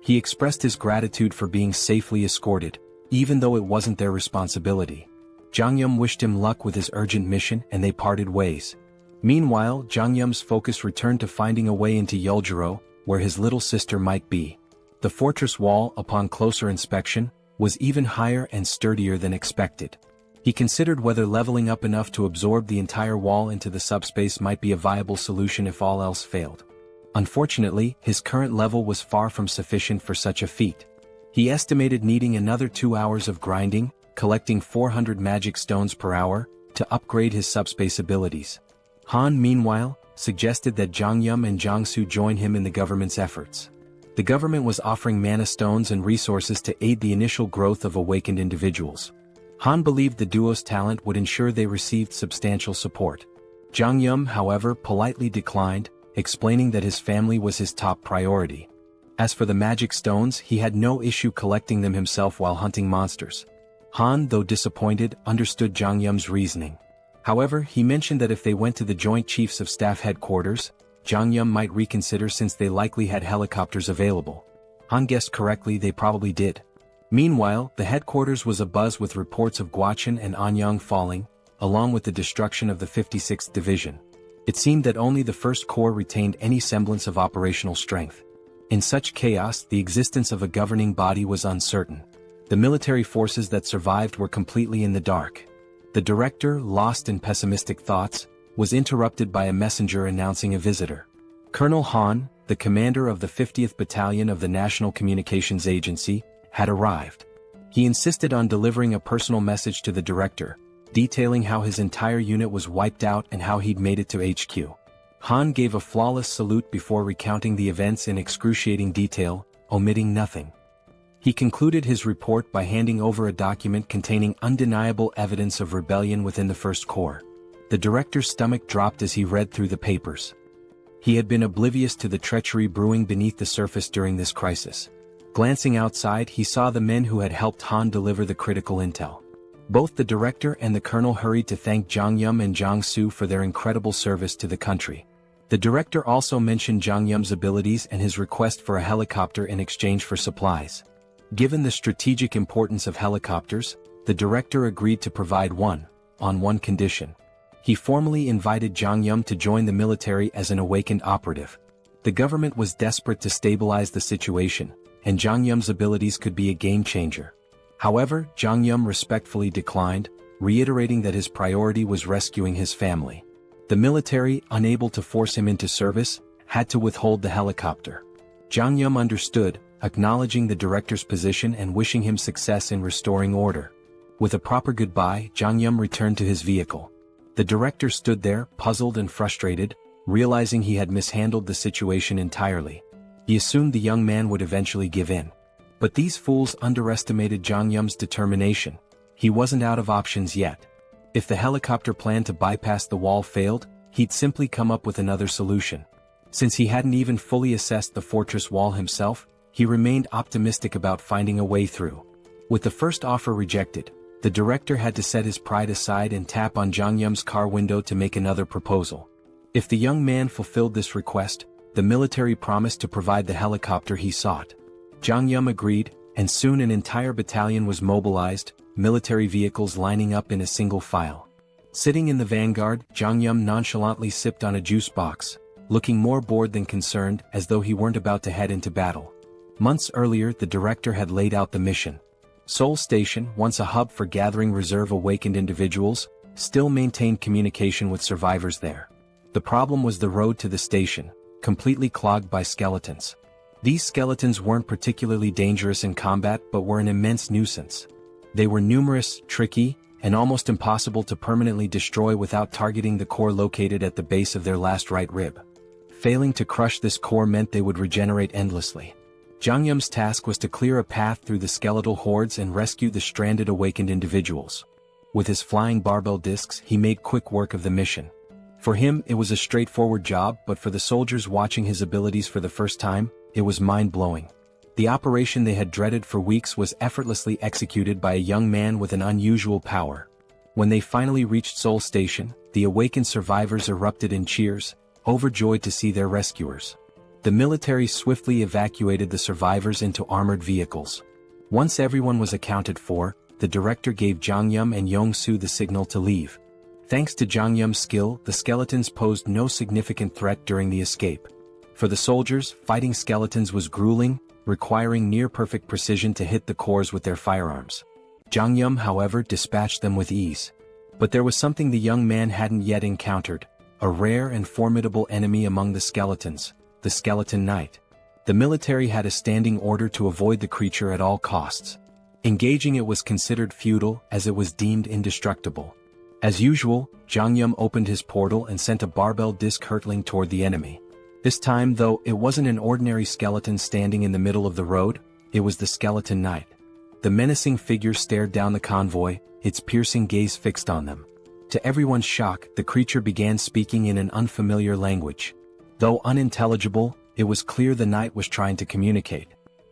[SPEAKER 3] He expressed his gratitude for being safely escorted, even though it wasn't their responsibility. Jeong-gyeom wished him luck with his urgent mission and they parted ways. Meanwhile, Jeong-gyeom's focus returned to finding a way into Yeoljiro, where his little sister might be. The fortress wall, upon closer inspection, was even higher and sturdier than expected. He considered whether leveling up enough to absorb the entire wall into the subspace might be a viable solution if all else failed. Unfortunately, his current level was far from sufficient for such a feat. He estimated needing another 2 hours of grinding, collecting 400 magic stones per hour, to upgrade his subspace abilities. Han, meanwhile, suggested that Jeong-gyeom and Jong-soo join him in the government's efforts. The government was offering mana stones and resources to aid the initial growth of awakened individuals. Han believed the duo's talent would ensure they received substantial support. Jeong-gyeom, however, politely declined, explaining that his family was his top priority. As for the magic stones, he had no issue collecting them himself while hunting monsters. Han, though disappointed, understood Jeong-gyeom's reasoning. However, he mentioned that if they went to the Joint Chiefs of Staff headquarters, Jeong-gyeom might reconsider since they likely had helicopters available. Han guessed correctly, they probably did. Meanwhile, the headquarters was abuzz with reports of Gwacheon and Anyang falling, along with the destruction of the 56th Division. It seemed that only the 1st Corps retained any semblance of operational strength. In such chaos, the existence of a governing body was uncertain. The military forces that survived were completely in the dark. The director, lost in pessimistic thoughts, was interrupted by a messenger announcing a visitor. Colonel Han, the commander of the 50th Battalion of the National Communications Agency, had arrived. He insisted on delivering a personal message to the director, detailing how his entire unit was wiped out and how he'd made it to HQ. Han gave a flawless salute before recounting the events in excruciating detail, omitting nothing. He concluded his report by handing over a document containing undeniable evidence of rebellion within the 1st Corps. The director's stomach dropped as he read through the papers. He had been oblivious to the treachery brewing beneath the surface during this crisis. Glancing outside, he saw the men who had helped Han deliver the critical intel. Both the director and the colonel hurried to thank Jeong-gyeom and Jong-soo for their incredible service to the country. The director also mentioned Jeong-gyeom's abilities and his request for a helicopter in exchange for supplies. Given the strategic importance of helicopters, the director agreed to provide one, on one condition. He formally invited Jeong-gyeom to join the military as an awakened operative. The government was desperate to stabilize the situation, and Jeong-gyeom's abilities could be a game-changer. However, Jeong-gyeom respectfully declined, reiterating that his priority was rescuing his family. The military, unable to force him into service, had to withhold the helicopter. Jeong-gyeom understood, acknowledging the director's position and wishing him success in restoring order. With a proper goodbye, Jeong-gyeom returned to his vehicle. The director stood there, puzzled and frustrated, realizing he had mishandled the situation entirely. He assumed the young man would eventually give in. But these fools underestimated Jeong-gyeom's determination. He wasn't out of options yet. If the helicopter plan to bypass the wall failed, he'd simply come up with another solution. Since he hadn't even fully assessed the fortress wall himself, he remained optimistic about finding a way through. With the first offer rejected, the director had to set his pride aside and tap on Jeong-gyeom's car window to make another proposal. If the young man fulfilled this request, the military promised to provide the helicopter he sought. Jeong-gyeom agreed, and soon an entire battalion was mobilized, military vehicles lining up in a single file. Sitting in the vanguard, Jeong-gyeom nonchalantly sipped on a juice box, looking more bored than concerned, as though he weren't about to head into battle. Months earlier, the director had laid out the mission. Seoul Station, once a hub for gathering reserve awakened individuals, still maintained communication with survivors there. The problem was the road to the station, completely clogged by skeletons. These skeletons weren't particularly dangerous in combat but were an immense nuisance. They were numerous, tricky, and almost impossible to permanently destroy without targeting the core located at the base of their last right rib. Failing to crush this core meant they would regenerate endlessly. Jeong-gyeom's task was to clear a path through the skeletal hordes and rescue the stranded awakened individuals. With his flying barbell discs, he made quick work of the mission. For him, it was a straightforward job, but for the soldiers watching his abilities for the first time, it was mind-blowing. The operation they had dreaded for weeks was effortlessly executed by a young man with an unusual power. When they finally reached Seoul Station, the awakened survivors erupted in cheers, overjoyed to see their rescuers. The military swiftly evacuated the survivors into armored vehicles. Once everyone was accounted for, the director gave Jeong-gyeom and Jong-soo the signal to leave. Thanks to Jeong-gyeom's skill, the skeletons posed no significant threat during the escape. For the soldiers, fighting skeletons was grueling, requiring near-perfect precision to hit the cores with their firearms. Jeong-gyeom, however, dispatched them with ease. But there was something the young man hadn't yet encountered, a rare and formidable enemy among the skeletons, the Skeleton Knight. The military had a standing order to avoid the creature at all costs. Engaging it was considered futile as it was deemed indestructible. As usual, Jeong-gyeom opened his portal and sent a barbell disc hurtling toward the enemy. This time, though, it wasn't an ordinary skeleton standing in the middle of the road, it was the Skeleton Knight. The menacing figure stared down the convoy, its piercing gaze fixed on them. To everyone's shock, the creature began speaking in an unfamiliar language. Though unintelligible, it was clear the knight was trying to communicate.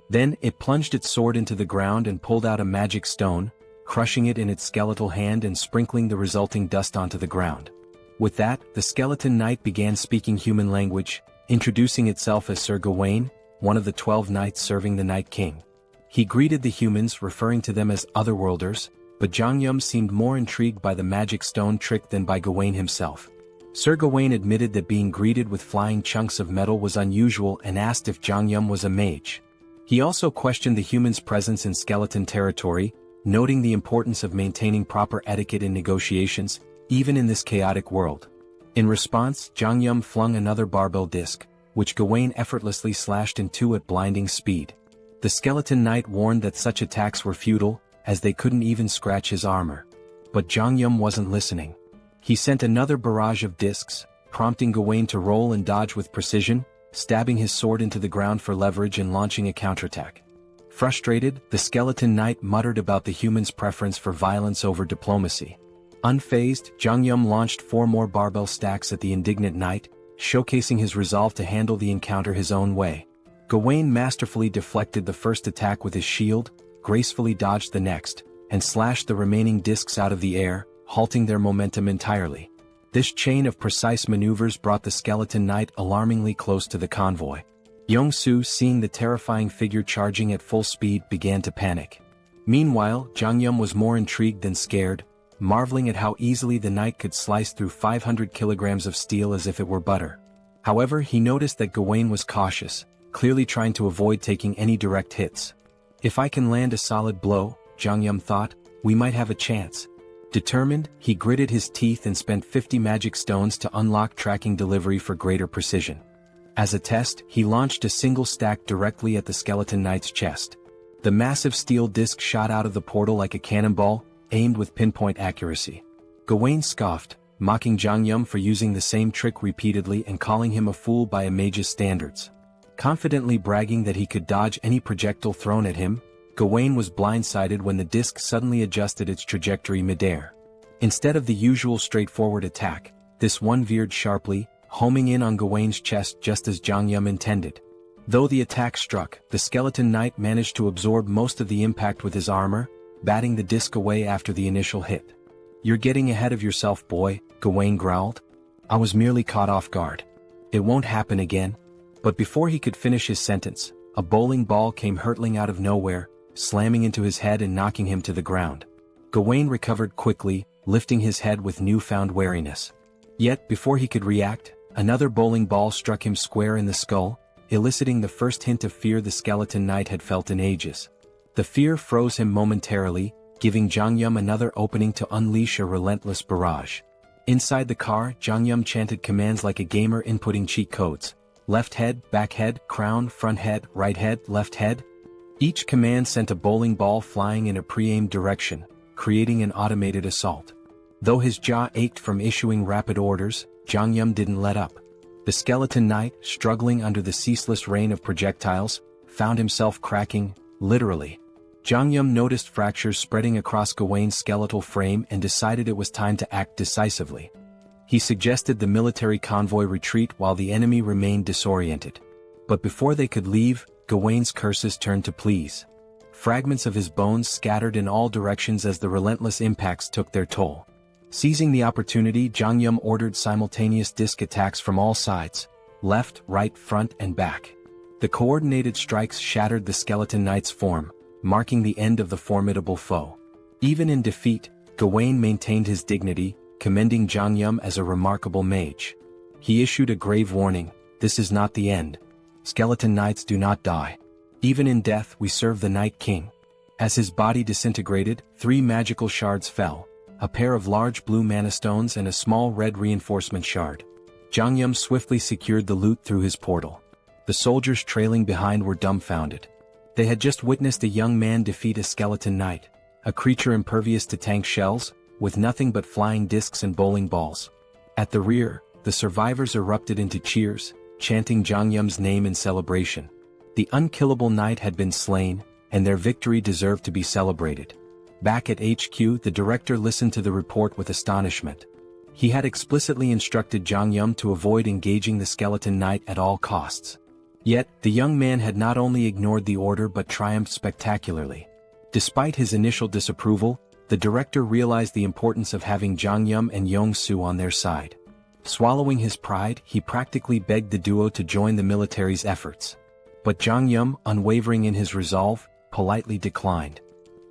[SPEAKER 3] Then, it plunged its sword into the ground and pulled out a magic stone, crushing it in its skeletal hand and sprinkling the resulting dust onto the ground. With that, the skeleton knight began speaking human language, introducing itself as Sir Gawain, one of the 12 knights serving the Night King. He greeted the humans, referring to them as otherworlders, but Jeong-gyeom seemed more intrigued by the magic stone trick than by Gawain himself. Sir Gawain admitted that being greeted with flying chunks of metal was unusual and asked if Jeong-gyeom was a mage. He also questioned the humans' presence in skeleton territory, noting the importance of maintaining proper etiquette in negotiations, even in this chaotic world. In response, Jeong-gyeom flung another barbell disc, which Gawain effortlessly slashed in two at blinding speed. The skeleton knight warned that such attacks were futile, as they couldn't even scratch his armor. But Jeong-gyeom wasn't listening. He sent another barrage of discs, prompting Gawain to roll and dodge with precision, stabbing his sword into the ground for leverage and launching a counterattack. Frustrated, the skeleton knight muttered about the human's preference for violence over diplomacy. Unfazed, Jeong-gyeom launched 4 more barbell stacks at the indignant knight, showcasing his resolve to handle the encounter his own way. Gawain masterfully deflected the first attack with his shield, gracefully dodged the next, and slashed the remaining discs out of the air, halting their momentum entirely. This chain of precise maneuvers brought the skeleton knight alarmingly close to the convoy. Yong-soo, seeing the terrifying figure charging at full speed, began to panic. Meanwhile, Jeong-gyeom was more intrigued than scared, marveling at how easily the knight could slice through 500 kilograms of steel as if it were butter. However, he noticed that Gawain was cautious, clearly trying to avoid taking any direct hits. If I can land a solid blow, Jeong-gyeom thought, we might have a chance. Determined, he gritted his teeth and spent 50 magic stones to unlock tracking delivery for greater precision. As a test, he launched a single stack directly at the skeleton knight's chest. The massive steel disc shot out of the portal like a cannonball, aimed with pinpoint accuracy. Gawain scoffed, mocking Jeong-gyeom for using the same trick repeatedly and calling him a fool by a mage's standards. Confidently bragging that he could dodge any projectile thrown at him, Gawain was blindsided when the disc suddenly adjusted its trajectory midair. Instead of the usual straightforward attack, this one veered sharply, homing in on Gawain's chest just as Jeong-gyeom intended. Though the attack struck, the skeleton knight managed to absorb most of the impact with his armor, batting the disc away after the initial hit. "You're getting ahead of yourself, boy," Gawain growled. "I was merely caught off guard. It won't happen again." But before he could finish his sentence, a bowling ball came hurtling out of nowhere, slamming into his head and knocking him to the ground. Gawain recovered quickly, lifting his head with newfound wariness. Yet, before he could react, another bowling ball struck him square in the skull, eliciting the first hint of fear the skeleton knight had felt in ages. The fear froze him momentarily, giving Jeong-gyeom another opening to unleash a relentless barrage. Inside the car, Jeong-gyeom chanted commands like a gamer inputting cheat codes. Left head, back head, crown, front head, right head, left head. Each command sent a bowling ball flying in a pre-aimed direction, creating an automated assault. Though his jaw ached from issuing rapid orders, Jeong-gyeom didn't let up. The skeleton knight, struggling under the ceaseless rain of projectiles, found himself cracking, literally. Jeong-gyeom noticed fractures spreading across Gawain's skeletal frame and decided it was time to act decisively. He suggested the military convoy retreat while the enemy remained disoriented. But before they could leave, Gawain's curses turned to pleas. Fragments of his bones scattered in all directions as the relentless impacts took their toll. Seizing the opportunity, Jeong-gyeom ordered simultaneous disc attacks from all sides, left, right, front, and back. The coordinated strikes shattered the skeleton knight's form, marking the end of the formidable foe. Even in defeat, Gawain maintained his dignity, commending Jeong-gyeom as a remarkable mage. He issued a grave warning: "This is not the end. Skeleton knights do not die. Even in death we serve the Night King." As his body disintegrated, 3 magical shards fell, a pair of large blue mana stones and a small red reinforcement shard. Jeong-gyeom swiftly secured the loot through his portal. The soldiers trailing behind were dumbfounded. They had just witnessed a young man defeat a skeleton knight, a creature impervious to tank shells, with nothing but flying discs and bowling balls. At the rear, the survivors erupted into cheers, chanting Jeong-gyeom's name in celebration. The unkillable knight had been slain, and their victory deserved to be celebrated. Back at HQ, the director listened to the report with astonishment. He had explicitly instructed Jeong-gyeom to avoid engaging the skeleton knight at all costs. Yet, the young man had not only ignored the order but triumphed spectacularly. Despite his initial disapproval, the director realized the importance of having Jeong-gyeom and Yong-soo on their side. Swallowing his pride, he practically begged the duo to join the military's efforts. But Jeong-gyeom, unwavering in his resolve, politely declined.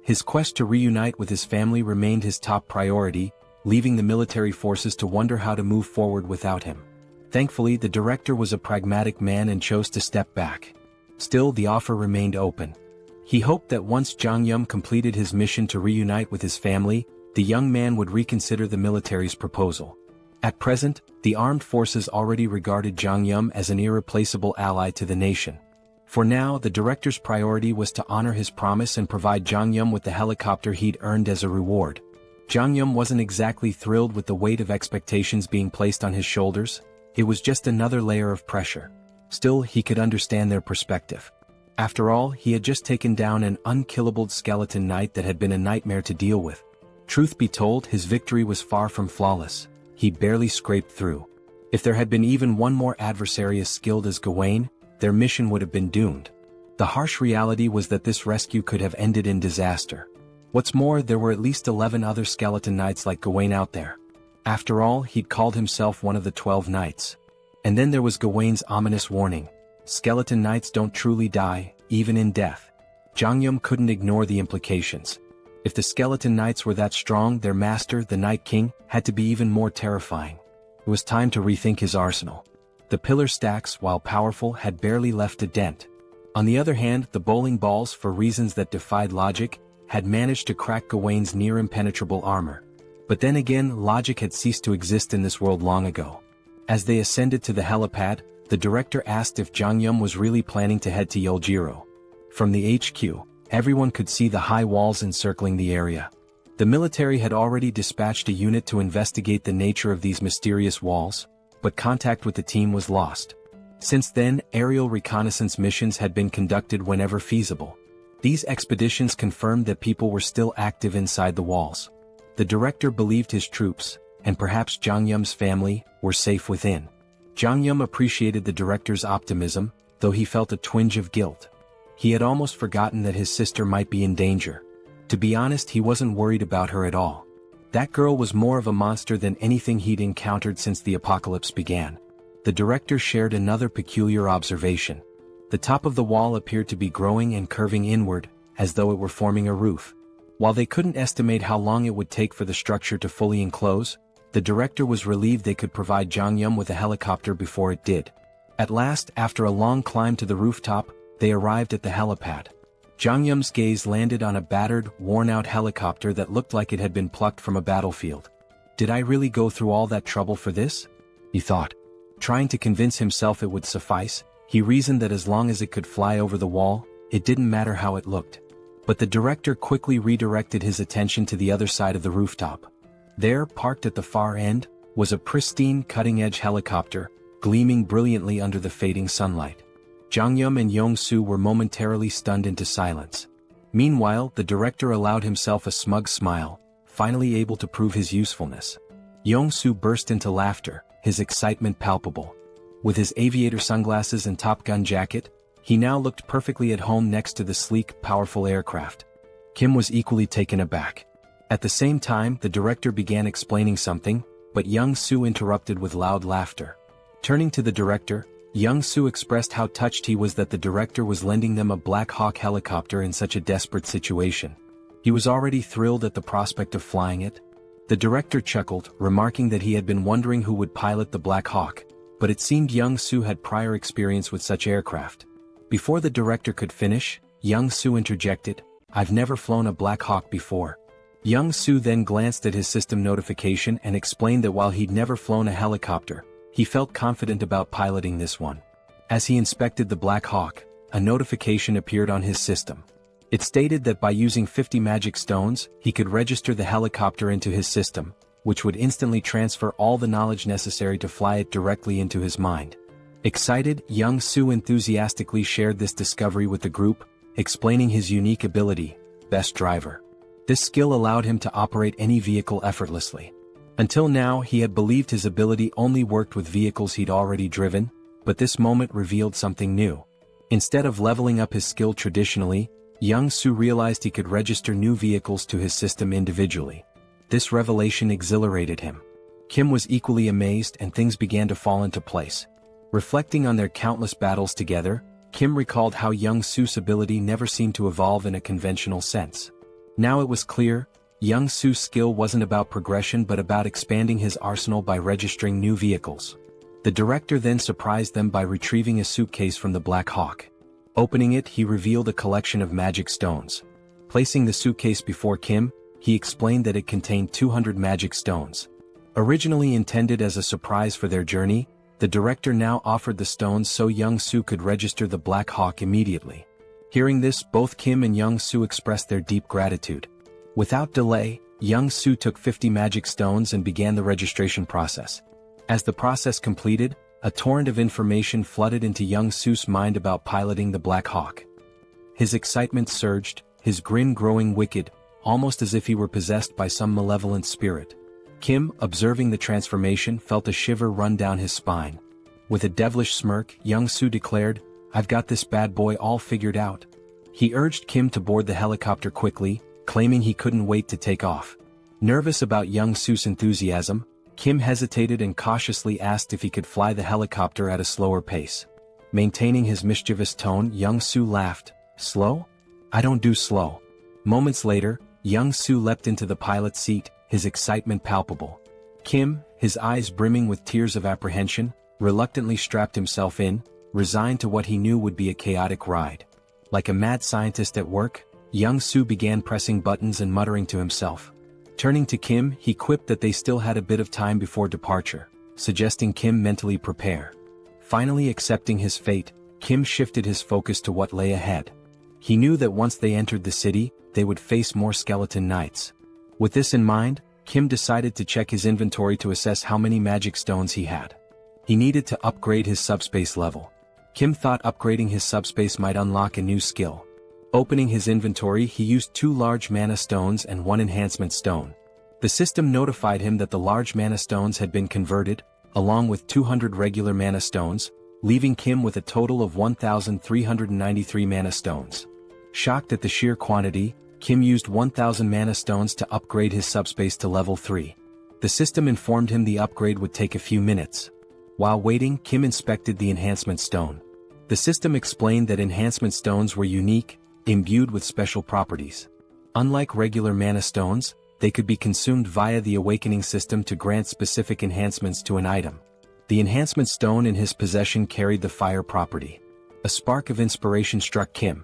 [SPEAKER 3] His quest to reunite with his family remained his top priority, leaving the military forces to wonder how to move forward without him. Thankfully, the director was a pragmatic man and chose to step back. Still, the offer remained open. He hoped that once Jeong-gyeom completed his mission to reunite with his family, the young man would reconsider the military's proposal. At present, the armed forces already regarded Jeong-gyeom as an irreplaceable ally to the nation. For now, the director's priority was to honor his promise and provide Jeong-gyeom with the helicopter he'd earned as a reward. Jeong-gyeom wasn't exactly thrilled with the weight of expectations being placed on his shoulders. It was just another layer of pressure. Still, he could understand their perspective. After all, he had just taken down an unkillable skeleton knight that had been a nightmare to deal with. Truth be told, his victory was far from flawless. He barely scraped through. If there had been even one more adversary as skilled as Gawain, their mission would have been doomed. The harsh reality was that this rescue could have ended in disaster. What's more, there were at least 11 other skeleton knights like Gawain out there. After all, he'd called himself one of the 12 knights. And then there was Gawain's ominous warning. Skeleton knights don't truly die, even in death. Jeong-gyeom couldn't ignore the implications. If the skeleton knights were that strong, their master, the Night King, had to be even more terrifying. It was time to rethink his arsenal. The pillar stacks, while powerful, had barely left a dent. On the other hand, the bowling balls, for reasons that defied logic, had managed to crack Gawain's near-impenetrable armor. But then again, logic had ceased to exist in this world long ago. As they ascended to the helipad, the director asked if Jeong-gyeom was really planning to head to Yeoljiro. From the HQ, everyone could see the high walls encircling the area. The military had already dispatched a unit to investigate the nature of these mysterious walls, but contact with the team was lost. Since then, aerial reconnaissance missions had been conducted whenever feasible. These expeditions confirmed that people were still active inside the walls. The director believed his troops, and perhaps Jeong-gyeom's family, were safe within. Jeong-gyeom appreciated the director's optimism, though he felt a twinge of guilt. He had almost forgotten that his sister might be in danger. To be honest, he wasn't worried about her at all. That girl was more of a monster than anything he'd encountered since the apocalypse began. The director shared another peculiar observation. The top of the wall appeared to be growing and curving inward, as though it were forming a roof. While they couldn't estimate how long it would take for the structure to fully enclose, the director was relieved they could provide Jeong-gyeom with a helicopter before it did. At last, after a long climb to the rooftop, they arrived at the helipad. Jeong-gyeom's gaze landed on a battered, worn-out helicopter that looked like it had been plucked from a battlefield. Did I really go through all that trouble for this? He thought. Trying to convince himself it would suffice, he reasoned that as long as it could fly over the wall, it didn't matter how it looked. But the director quickly redirected his attention to the other side of the rooftop. There, parked at the far end, was a pristine cutting-edge helicopter, gleaming brilliantly under the fading sunlight. Jeong-gyeom and Yong-soo were momentarily stunned into silence. Meanwhile, the director allowed himself a smug smile, finally able to prove his usefulness. Yong-soo burst into laughter, his excitement palpable. With his aviator sunglasses and Top Gun jacket, he now looked perfectly at home next to the sleek, powerful aircraft. Kim was equally taken aback. At the same time, the director began explaining something, but Young-soo interrupted with loud laughter. Turning to the director, Young-soo expressed how touched he was that the director was lending them a Black Hawk helicopter in such a desperate situation. He was already thrilled at the prospect of flying it. The director chuckled, remarking that he had been wondering who would pilot the Black Hawk, but it seemed Young-soo had prior experience with such aircraft. Before the director could finish, Young-soo interjected, "I've never flown a Black Hawk before." Young-soo then glanced at his system notification and explained that while he'd never flown a helicopter, he felt confident about piloting this one. As he inspected the Black Hawk, a notification appeared on his system. It stated that by using 50 magic stones, he could register the helicopter into his system, which would instantly transfer all the knowledge necessary to fly it directly into his mind. Excited, Young-soo enthusiastically shared this discovery with the group, explaining his unique ability, Best Driver. This skill allowed him to operate any vehicle effortlessly. Until now he had believed his ability only worked with vehicles he'd already driven, but this moment revealed something new. Instead of leveling up his skill traditionally, Young-soo realized he could register new vehicles to his system individually. This revelation exhilarated him. Kim was equally amazed and things began to fall into place. Reflecting on their countless battles together, Kim recalled how Young-soo's ability never seemed to evolve in a conventional sense. Now it was clear, Young-soo's skill wasn't about progression but about expanding his arsenal by registering new vehicles. The director then surprised them by retrieving a suitcase from the Black Hawk. Opening it, he revealed a collection of magic stones. Placing the suitcase before Kim, he explained that it contained 200 magic stones. Originally intended as a surprise for their journey, the director now offered the stones so Young-soo could register the Black Hawk immediately. Hearing this, both Kim and Young-soo expressed their deep gratitude. Without delay, Young-soo took 50 magic stones and began the registration process. As the process completed, a torrent of information flooded into Young-soo's mind about piloting the Black Hawk. His excitement surged, his grin growing wicked, almost as if he were possessed by some malevolent spirit. Kim, observing the transformation, felt a shiver run down his spine. With a devilish smirk, Young-soo declared, "I've got this bad boy all figured out." He urged Kim to board the helicopter quickly, claiming he couldn't wait to take off. Nervous about Young-soo's enthusiasm, Kim hesitated and cautiously asked if he could fly the helicopter at a slower pace. Maintaining his mischievous tone, Young-soo laughed. "Slow? I don't do slow." Moments later, Young-soo leapt into the pilot's seat, his excitement palpable. Kim, his eyes brimming with tears of apprehension, reluctantly strapped himself in, resigned to what he knew would be a chaotic ride. Like a mad scientist at work, Young-soo began pressing buttons and muttering to himself. Turning to Kim, he quipped that they still had a bit of time before departure, suggesting Kim mentally prepare. Finally accepting his fate, Kim shifted his focus to what lay ahead. He knew that once they entered the city, they would face more skeleton knights. With this in mind, Kim decided to check his inventory to assess how many magic stones he had. He needed to upgrade his subspace level. Kim thought upgrading his subspace might unlock a new skill. Opening his inventory, he used 2 large mana stones and 1 enhancement stone. The system notified him that the large mana stones had been converted, along with 200 regular mana stones, leaving Kim with a total of 1,393 mana stones. Shocked at the sheer quantity, Kim used 1,000 mana stones to upgrade his subspace to level 3. The system informed him the upgrade would take a few minutes. While waiting, Kim inspected the enhancement stone. The system explained that enhancement stones were unique, imbued with special properties. Unlike regular mana stones, they could be consumed via the awakening system to grant specific enhancements to an item. The enhancement stone in his possession carried the fire property. A spark of inspiration struck Kim.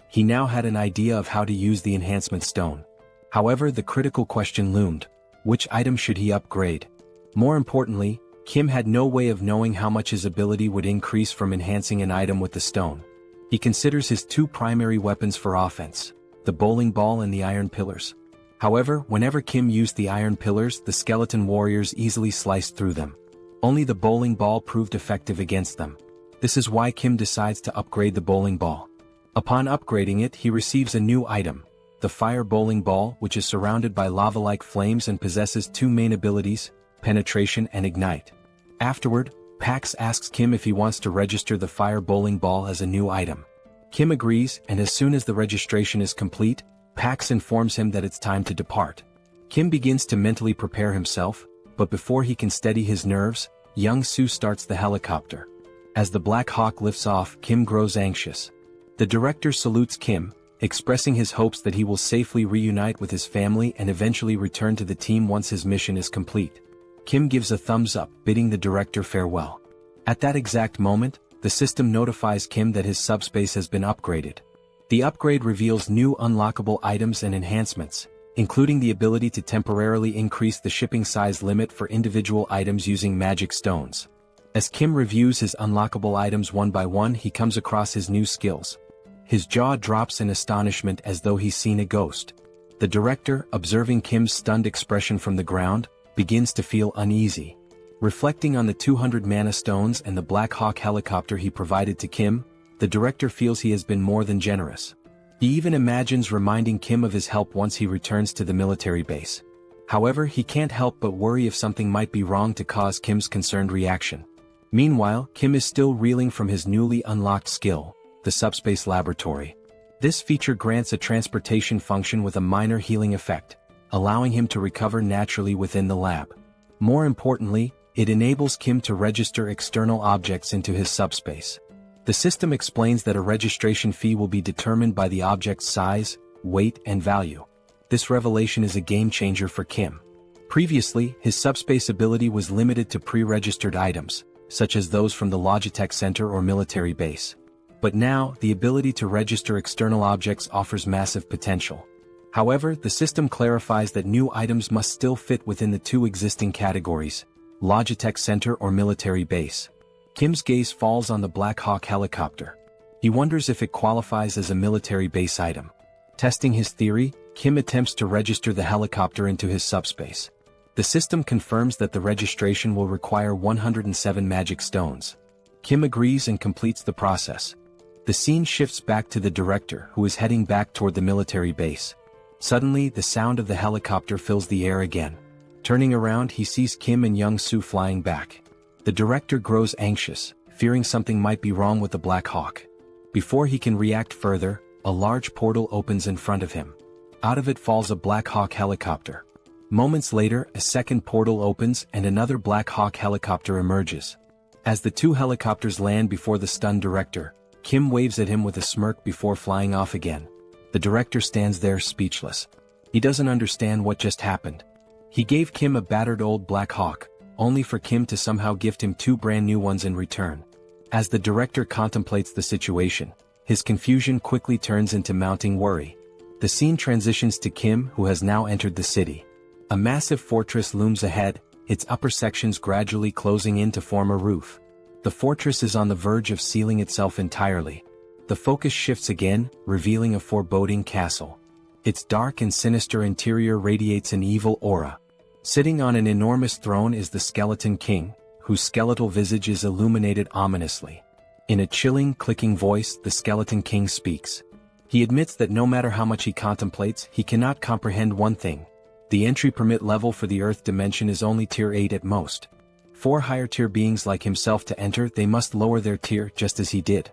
[SPEAKER 3] He now had an idea of how to use the enhancement stone. However, the critical question loomed: which item should he upgrade? More importantly, Kim had no way of knowing how much his ability would increase from enhancing an item with the stone. He considers his 2 primary weapons for offense, the bowling ball and the iron pillars. However, whenever Kim used the iron pillars, the skeleton warriors easily sliced through them. Only the bowling ball proved effective against them. This is why Kim decides to upgrade the bowling ball. Upon upgrading it, he receives a new item, the fire bowling ball, which is surrounded by lava-like flames and possesses 2 main abilities, penetration and ignite. Afterward, Pax asks Kim if he wants to register the fire bowling ball as a new item. Kim agrees, and as soon as the registration is complete, Pax informs him that it's time to depart. Kim begins to mentally prepare himself, but before he can steady his nerves, Young-soo starts the helicopter. As the Black Hawk lifts off, Kim grows anxious. The director salutes Kim, expressing his hopes that he will safely reunite with his family and eventually return to the team once his mission is complete. Kim gives a thumbs up, bidding the director farewell. At that exact moment, the system notifies Kim that his subspace has been upgraded. The upgrade reveals new unlockable items and enhancements, including the ability to temporarily increase the shipping size limit for individual items using magic stones. As Kim reviews his unlockable items one by one, he comes across his new skills. His jaw drops in astonishment as though he's seen a ghost. The director, observing Kim's stunned expression from the ground, begins to feel uneasy. Reflecting on the 200 mana stones and the Black Hawk helicopter he provided to Kim, the director feels he has been more than generous. He even imagines reminding Kim of his help once he returns to the military base. However, he can't help but worry if something might be wrong to cause Kim's concerned reaction. Meanwhile, Kim is still reeling from his newly unlocked skill, the SUBSPACE laboratory. This feature grants a transportation function with a minor healing effect, allowing him to recover naturally within the lab. More importantly, it enables Kim to register external objects into his subspace. The system explains that a registration fee will be determined by the object's size, weight, and value. This revelation is a game-changer for Kim. Previously, his subspace ability was limited to pre-registered items, such as those from the Logitech Center or military base. But now, the ability to register external objects offers massive potential. However, the system clarifies that new items must still fit within the two existing categories, Logitech Center or military base. Kim's gaze falls on the Black Hawk helicopter. He wonders if it qualifies as a military base item. Testing his theory, Kim attempts to register the helicopter into his subspace. The system confirms that the registration will require 107 magic stones. Kim agrees and completes the process. The scene shifts back to the director, who is heading back toward the military base. Suddenly, the sound of the helicopter fills the air again. Turning around, he sees Kim and Young-soo flying back. The director grows anxious, fearing something might be wrong with the Black Hawk. Before he can react further, a large portal opens in front of him. Out of it falls a Black Hawk helicopter. Moments later, a second portal opens and another Black Hawk helicopter emerges. As the two helicopters land before the stunned director, Kim waves at him with a smirk before flying off again. The director stands there speechless. He doesn't understand what just happened. He gave Kim a battered old Black Hawk, only for Kim to somehow gift him two brand new ones in return. As the director contemplates the situation, his confusion quickly turns into mounting worry. The scene transitions to Kim, who has now entered the city. A massive fortress looms ahead, its upper sections gradually closing in to form a roof. The fortress is on the verge of sealing itself entirely. The focus shifts again, revealing a foreboding castle. Its dark and sinister interior radiates an evil aura. Sitting on an enormous throne is the Skeleton King, whose skeletal visage is illuminated ominously. In a chilling, clicking voice, the Skeleton King speaks. He admits that no matter how much he contemplates, he cannot comprehend one thing. The entry permit level for the Earth dimension is only tier 8 at most. For higher tier beings like himself to enter, they must lower their tier just as he did.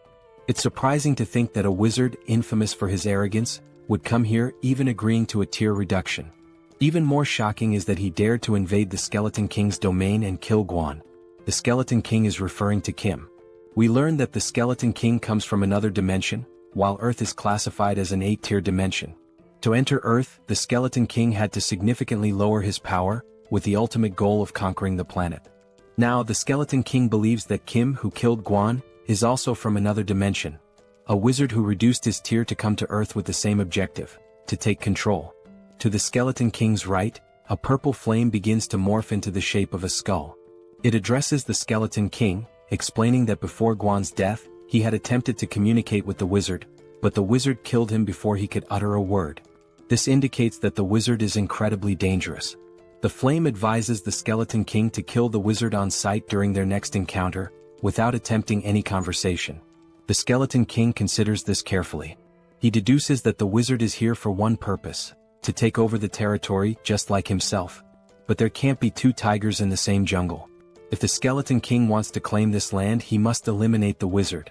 [SPEAKER 3] It's surprising to think that a wizard, infamous for his arrogance, would come here, even agreeing to a tier reduction. Even more shocking is that he dared to invade the Skeleton King's domain and kill Guan. The Skeleton King is referring to Kim. We learn that the Skeleton King comes from another dimension, while Earth is classified as an 8-tier dimension. To enter Earth, the Skeleton King had to significantly lower his power, with the ultimate goal of conquering the planet. Now, the Skeleton King believes that Kim, who killed Guan, is also from another dimension. A wizard who reduced his tier to come to Earth with the same objective, to take control. To the Skeleton King's right, a purple flame begins to morph into the shape of a skull. It addresses the Skeleton King, explaining that before Guan's death, he had attempted to communicate with the wizard, but the wizard killed him before he could utter a word. This indicates that the wizard is incredibly dangerous. The flame advises the Skeleton King to kill the wizard on sight during their next encounter, without attempting any conversation. The Skeleton King considers this carefully. He deduces that the wizard is here for one purpose, to take over the territory just like himself. But there can't be two tigers in the same jungle. If the Skeleton King wants to claim this land, he must eliminate the wizard.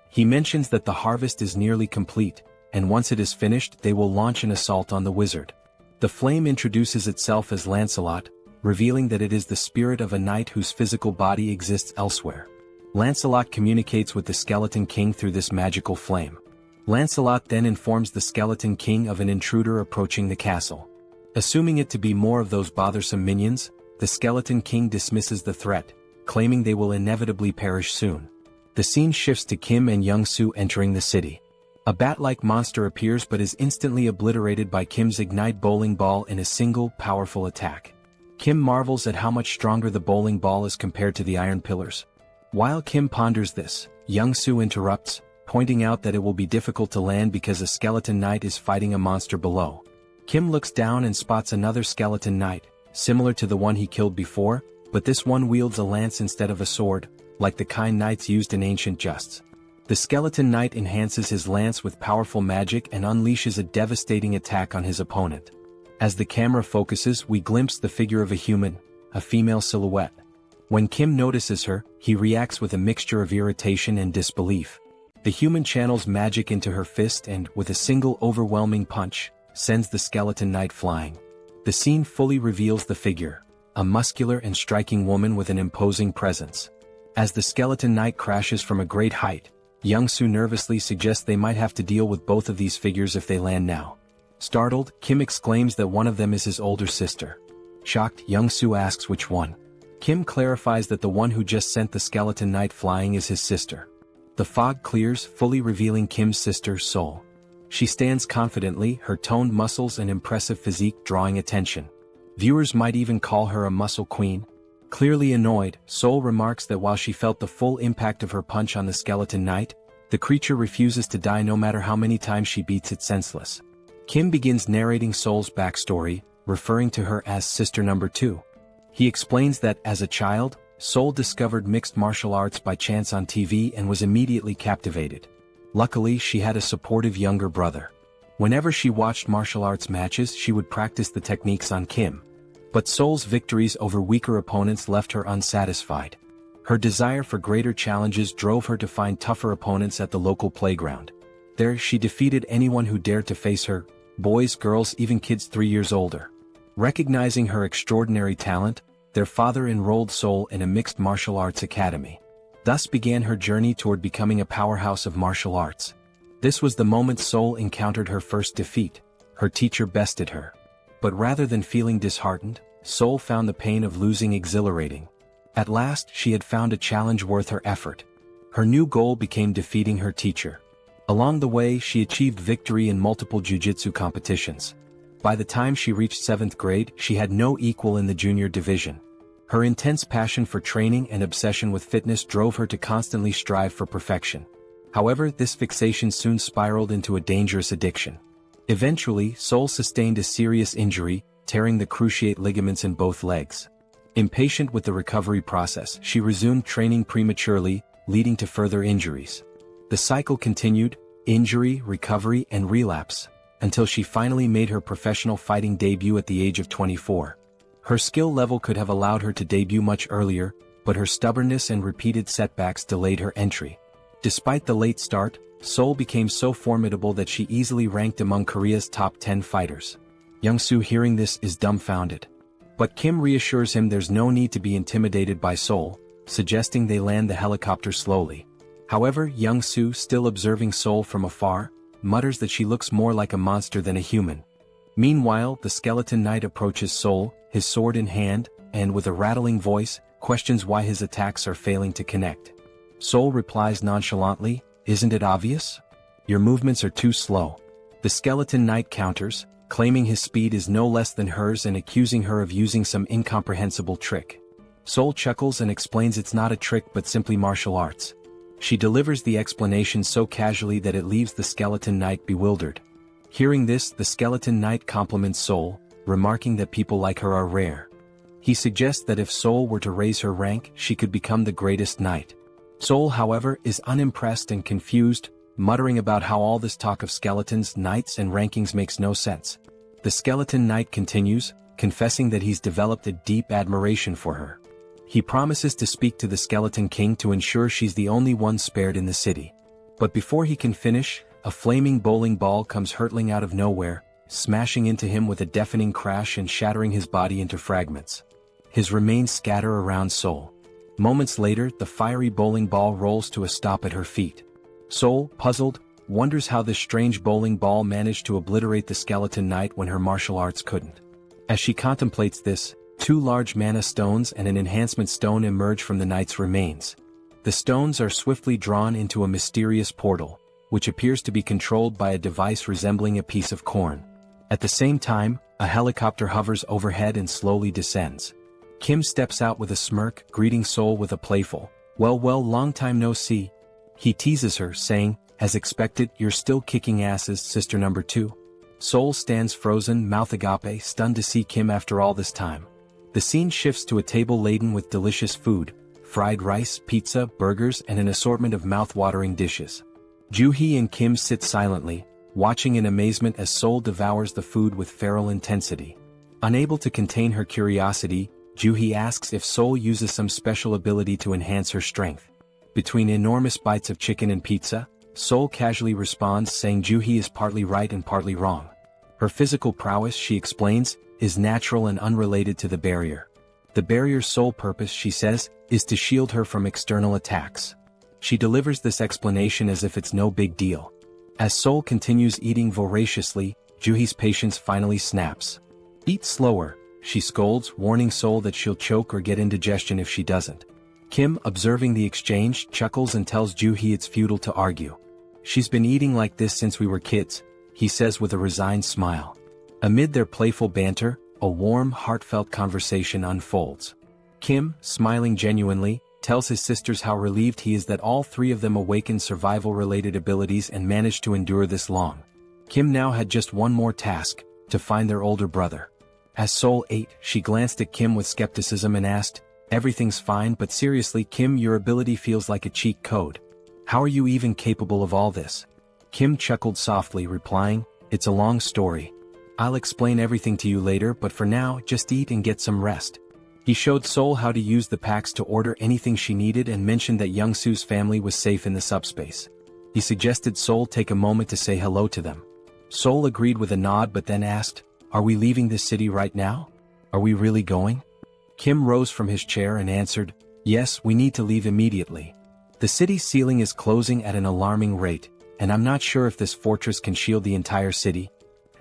[SPEAKER 3] He mentions that the harvest is nearly complete, and once it is finished they will launch an assault on the wizard. The flame introduces itself as Lancelot, revealing that it is the spirit of a knight whose physical body exists elsewhere. Lancelot communicates with the Skeleton King through this magical flame. Lancelot then informs the Skeleton King of an intruder approaching the castle. Assuming it to be more of those bothersome minions, the Skeleton King dismisses the threat, claiming they will inevitably perish soon. The scene shifts to Kim and Young-soo entering the city. A bat-like monster appears but is instantly obliterated by Kim's Ignite bowling ball in a single, powerful attack. Kim marvels at how much stronger the bowling ball is compared to the iron pillars. While Kim ponders this, Young-soo interrupts, pointing out that it will be difficult to land because a skeleton knight is fighting a monster below. Kim looks down and spots another skeleton knight, similar to the one he killed before, but this one wields a lance instead of a sword, like the kind knights used in ancient justs. The skeleton knight enhances his lance with powerful magic and unleashes a devastating attack on his opponent. As the camera focuses, we glimpse the figure of a human, a female silhouette. When Kim notices her, he reacts with a mixture of irritation and disbelief. The human channels magic into her fist and, with a single overwhelming punch, sends the skeleton knight flying. The scene fully reveals the figure, a muscular and striking woman with an imposing presence. As the skeleton knight crashes from a great height, Young-soo nervously suggests they might have to deal with both of these figures if they land now. Startled, Kim exclaims that one of them is his older sister. Shocked, Young-soo asks which one. Kim clarifies that the one who just sent the skeleton knight flying is his sister. The fog clears, fully revealing Kim's sister, Seoul. She stands confidently, her toned muscles and impressive physique drawing attention. Viewers might even call her a muscle queen. Clearly annoyed, Seoul remarks that while she felt the full impact of her punch on the skeleton knight, the creature refuses to die no matter how many times she beats it senseless. Kim begins narrating Seoul's backstory, referring to her as Sister Number 2. He explains that, as a child, Seoul discovered mixed martial arts by chance on TV and was immediately captivated. Luckily, she had a supportive younger brother. Whenever she watched martial arts matches, she would practice the techniques on Kim. But Seoul's victories over weaker opponents left her unsatisfied. Her desire for greater challenges drove her to find tougher opponents at the local playground. There, she defeated anyone who dared to face her, boys, girls, even kids 3 years older. Recognizing her extraordinary talent, their father enrolled Seoul in a mixed martial arts academy. Thus began her journey toward becoming a powerhouse of martial arts. This was the moment Seoul encountered her first defeat. Her teacher bested her. But rather than feeling disheartened, Seoul found the pain of losing exhilarating. At last, she had found a challenge worth her effort. Her new goal became defeating her teacher. Along the way, she achieved victory in multiple jiu-jitsu competitions. By the time she reached 7th grade, she had no equal in the junior division. Her intense passion for training and obsession with fitness drove her to constantly strive for perfection. However, this fixation soon spiraled into a dangerous addiction. Eventually, Seoul sustained a serious injury, tearing the cruciate ligaments in both legs. Impatient with the recovery process, she resumed training prematurely, leading to further injuries. The cycle continued, injury, recovery, and relapse, until she finally made her professional fighting debut at the age of 24. Her skill level could have allowed her to debut much earlier, but her stubbornness and repeated setbacks delayed her entry. Despite the late start, Seoul became so formidable that she easily ranked among Korea's top 10 fighters. Young-soo, hearing this, is dumbfounded. But Kim reassures him there's no need to be intimidated by Seoul, suggesting they land the helicopter slowly. However, Young-soo, still observing Seoul from afar, mutters that she looks more like a monster than a human. Meanwhile, the skeleton knight approaches Seoul, his sword in hand, and with a rattling voice, questions why his attacks are failing to connect. Seoul replies nonchalantly, "Isn't it obvious? Your movements are too slow." The skeleton knight counters, claiming his speed is no less than hers and accusing her of using some incomprehensible trick. Seoul chuckles and explains it's not a trick but simply martial arts. She delivers the explanation so casually that it leaves the skeleton knight bewildered. Hearing this, the skeleton knight compliments Seoul, remarking that people like her are rare. He suggests that if Seoul were to raise her rank, she could become the greatest knight. Seoul, however, is unimpressed and confused, muttering about how all this talk of skeletons, knights, and rankings makes no sense. The skeleton knight continues, confessing that he's developed a deep admiration for her. He promises to speak to the Skeleton King to ensure she's the only one spared in the city. But before he can finish, a flaming bowling ball comes hurtling out of nowhere, smashing into him with a deafening crash and shattering his body into fragments. His remains scatter around Seoul. Moments later, the fiery bowling ball rolls to a stop at her feet. Seoul, puzzled, wonders how this strange bowling ball managed to obliterate the skeleton knight when her martial arts couldn't. As she contemplates this, 2 large mana stones and an enhancement stone emerge from the knight's remains. The stones are swiftly drawn into a mysterious portal, which appears to be controlled by a device resembling a piece of corn. At the same time, a helicopter hovers overhead and slowly descends. Kim steps out with a smirk, greeting Seoul with a playful, well, long time no see." He teases her, saying, "As expected, you're still kicking asses, Sister Number 2. Seoul stands frozen, mouth agape, stunned to see Kim after all this time. The scene shifts to a table laden with delicious food, fried rice, pizza, burgers, and an assortment of mouth-watering dishes. Joo-hee and Kim sit silently, watching in amazement as Seoul devours the food with feral intensity. Unable to contain her curiosity, Joo-hee asks if Seoul uses some special ability to enhance her strength. Between enormous bites of chicken and pizza, Seoul casually responds saying Joo-hee is partly right and partly wrong. Her physical prowess, she explains, is natural and unrelated to the barrier. The barrier's sole purpose, she says, is to shield her from external attacks. She delivers this explanation as if it's no big deal. As Seoul continues eating voraciously, Joo-hee's patience finally snaps. "Eat slower," she scolds, warning Seoul that she'll choke or get indigestion if she doesn't. Kim, observing the exchange, chuckles and tells Joo-hee it's futile to argue. "She's been eating like this since we were kids," he says with a resigned smile. Amid their playful banter, a warm, heartfelt conversation unfolds. Kim, smiling genuinely, tells his sisters how relieved he is that all three of them awakened survival-related abilities and managed to endure this long. Kim now had just one more task, to find their older brother. As Seoul ate, she glanced at Kim with skepticism and asked, "Everything's fine, but seriously, Kim, your ability feels like a cheat code. How are you even capable of all this?" Kim chuckled softly, replying, "It's a long story. I'll explain everything to you later, but for now, just eat and get some rest." He showed Seoul how to use the packs to order anything she needed and mentioned that Young-soo's family was safe in the subspace. He suggested Seoul take a moment to say hello to them. Seoul agreed with a nod but then asked, "Are we leaving this city right now? Are we really going?" Kim rose from his chair and answered, "Yes, we need to leave immediately. The city's ceiling is closing at an alarming rate, and I'm not sure if this fortress can shield the entire city."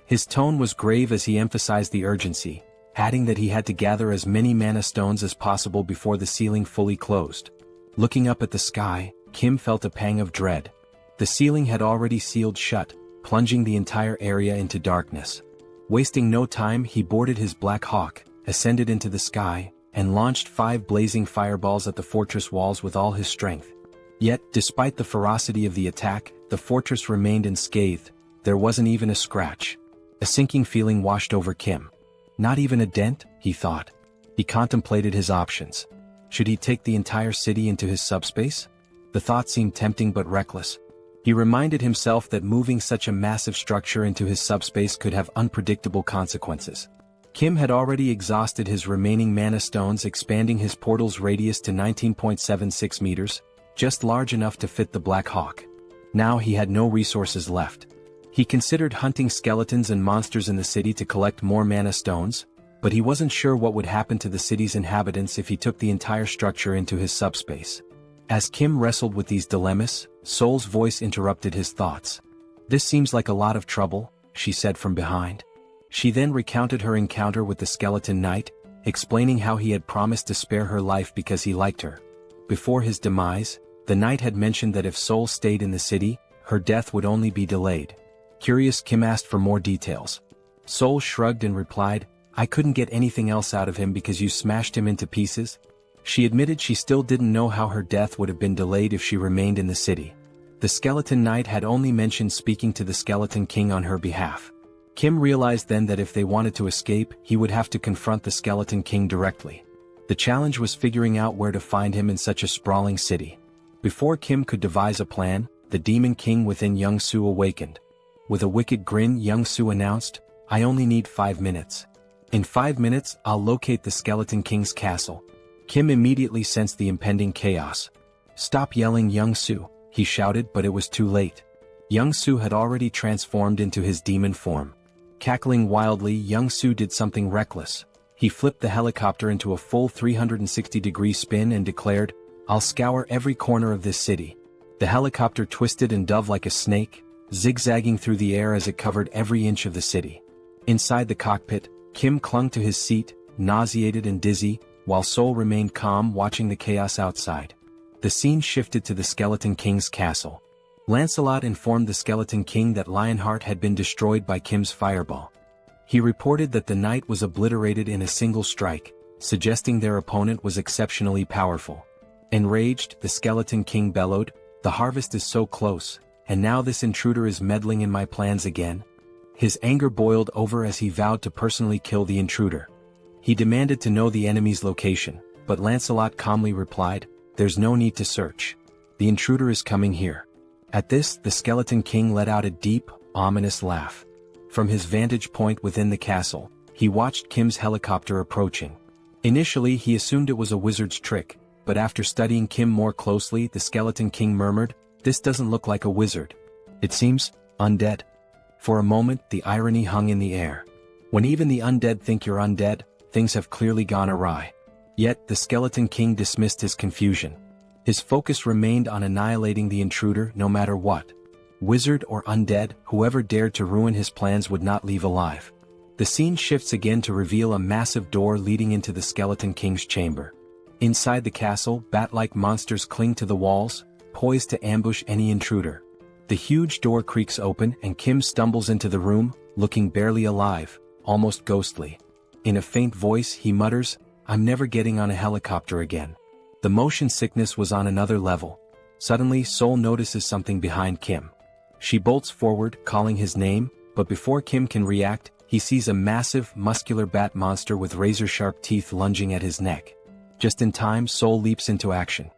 [SPEAKER 3] His tone was grave as he emphasized the urgency, adding that he had to gather as many mana stones as possible before the ceiling fully closed. Looking up at the sky, Kim felt a pang of dread. The ceiling had already sealed shut, plunging the entire area into darkness. Wasting no time, he boarded his Black Hawk, ascended into the sky, and launched 5 blazing fireballs at the fortress walls with all his strength. Yet, despite the ferocity of the attack, the fortress remained unscathed. There wasn't even a scratch. A sinking feeling washed over Kim. Not even a dent, he thought. He contemplated his options. Should he take the entire city into his subspace? The thought seemed tempting but reckless. He reminded himself that moving such a massive structure into his subspace could have unpredictable consequences. Kim had already exhausted his remaining mana stones, expanding his portal's radius to 19.76 meters, just large enough to fit the Black Hawk. Now he had no resources left. He considered hunting skeletons and monsters in the city to collect more mana stones, but he wasn't sure what would happen to the city's inhabitants if he took the entire structure into his subspace. As Kim wrestled with these dilemmas, Seoul's voice interrupted his thoughts. "This seems like a lot of trouble," she said from behind. She then recounted her encounter with the skeleton knight, explaining how he had promised to spare her life because he liked her. Before his demise, the knight had mentioned that if Seoul stayed in the city, her death would only be delayed. Curious, Kim asked for more details. Seoul shrugged and replied, "I couldn't get anything else out of him because you smashed him into pieces." She admitted she still didn't know how her death would have been delayed if she remained in the city. The skeleton knight had only mentioned speaking to the skeleton king on her behalf. Kim realized then that if they wanted to escape, he would have to confront the skeleton king directly. The challenge was figuring out where to find him in such a sprawling city. Before Kim could devise a plan, the demon king within Young-soo awakened. With a wicked grin, Young-soo announced, "I only need 5 minutes. In 5 minutes, I'll locate the Skeleton King's castle." Kim immediately sensed the impending chaos. "Stop yelling, Young-soo," he shouted, but it was too late. Young-soo had already transformed into his demon form. Cackling wildly, Young-soo did something reckless. He flipped the helicopter into a full 360-degree spin and declared, "I'll scour every corner of this city." The helicopter twisted and dove like a snake, zigzagging through the air as it covered every inch of the city. Inside the cockpit, Kim clung to his seat, nauseated and dizzy, while Seoul remained calm watching the chaos outside. The scene shifted to the Skeleton King's castle. Lancelot informed the Skeleton King that Lionheart had been destroyed by Kim's fireball. He reported that the knight was obliterated in a single strike, suggesting their opponent was exceptionally powerful. Enraged, the Skeleton King bellowed, "The harvest is so close, and now this intruder is meddling in my plans again." His anger boiled over as he vowed to personally kill the intruder. He demanded to know the enemy's location, but Lancelot calmly replied, "There's no need to search. The intruder is coming here." At this, the Skeleton King let out a deep, ominous laugh. From his vantage point within the castle, he watched Kim's helicopter approaching. Initially he assumed it was a wizard's trick, but after studying Kim more closely the Skeleton King murmured, "This doesn't look like a wizard. It seems undead." For a moment the irony hung in the air. When even the undead think you're undead, things have clearly gone awry. Yet the Skeleton King dismissed his confusion. His focus remained on annihilating the intruder no matter what. Wizard or undead, whoever dared to ruin his plans would not leave alive. The scene shifts again to reveal a massive door leading into the Skeleton King's chamber. Inside the castle, bat-like monsters cling to the walls, poised to ambush any intruder. The huge door creaks open and Kim stumbles into the room, looking barely alive, almost ghostly. In a faint voice he mutters, "I'm never getting on a helicopter again." The motion sickness was on another level. Suddenly Seoul notices something behind Kim. She bolts forward, calling his name, but before Kim can react, he sees a massive, muscular bat monster with razor-sharp teeth lunging at his neck. Just in time Seoul leaps into action.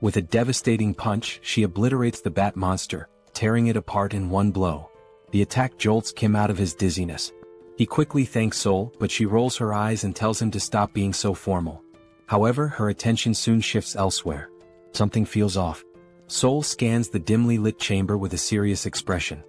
[SPEAKER 3] With a devastating punch she obliterates the bat monster, tearing it apart in one blow. The attack jolts Kim out of his dizziness. He quickly thanks Seoul, but she rolls her eyes and tells him to stop being so formal. However, her attention soon shifts elsewhere. Something feels off. Seoul scans the dimly lit chamber with a serious expression.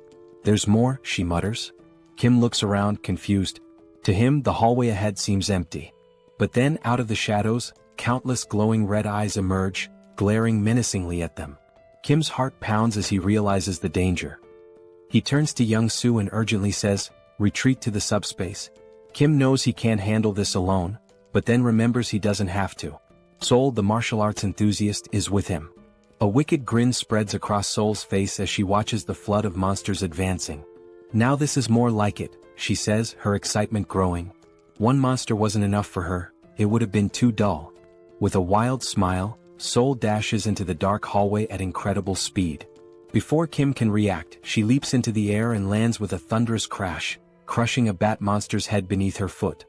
[SPEAKER 3] "There's more," she mutters. Kim looks around, confused. To him the hallway ahead seems empty. But then out of the shadows, countless glowing red eyes emerge, glaring menacingly at them. Kim's heart pounds as he realizes the danger. He turns to Young Soo and urgently says, "Retreat to the subspace." Kim knows he can't handle this alone, but then remembers he doesn't have to. Seoul, the martial arts enthusiast, is with him. A wicked grin spreads across Seoul's face as she watches the flood of monsters advancing. "Now this is more like it," she says, her excitement growing. One monster wasn't enough for her, it would have been too dull. With a wild smile, Seoul dashes into the dark hallway at incredible speed. Before Kim can react, she leaps into the air and lands with a thunderous crash, crushing a bat monster's head beneath her foot.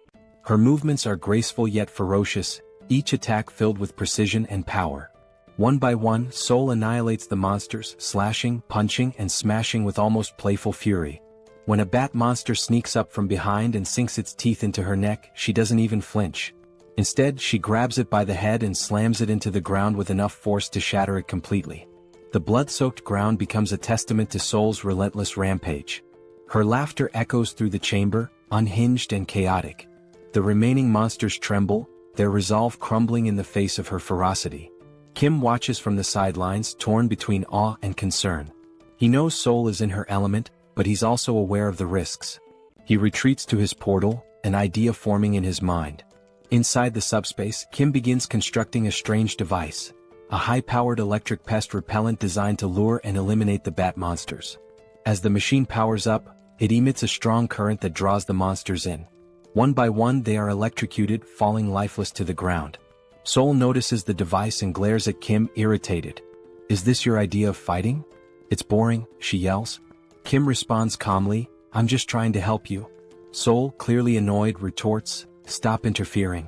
[SPEAKER 3] Her movements are graceful yet ferocious, each attack filled with precision and power. One by one, Seoul annihilates the monsters, slashing, punching, and smashing with almost playful fury. When a bat monster sneaks up from behind and sinks its teeth into her neck, she doesn't even flinch. Instead, she grabs it by the head and slams it into the ground with enough force to shatter it completely. The blood-soaked ground becomes a testament to Seoul's relentless rampage. Her laughter echoes through the chamber, unhinged and chaotic. The remaining monsters tremble, their resolve crumbling in the face of her ferocity. Kim watches from the sidelines, torn between awe and concern. He knows Seoul is in her element, but he's also aware of the risks. He retreats to his portal, an idea forming in his mind. Inside the subspace, Kim begins constructing a strange device, a high-powered electric pest repellent designed to lure and eliminate the bat monsters. As the machine powers up, it emits a strong current that draws the monsters in. One by one they are electrocuted, falling lifeless to the ground. Seoul notices the device and glares at Kim, irritated. "Is this your idea of fighting? It's boring," she yells. Kim responds calmly, "I'm just trying to help you." Seoul, clearly annoyed, retorts, "Stop interfering.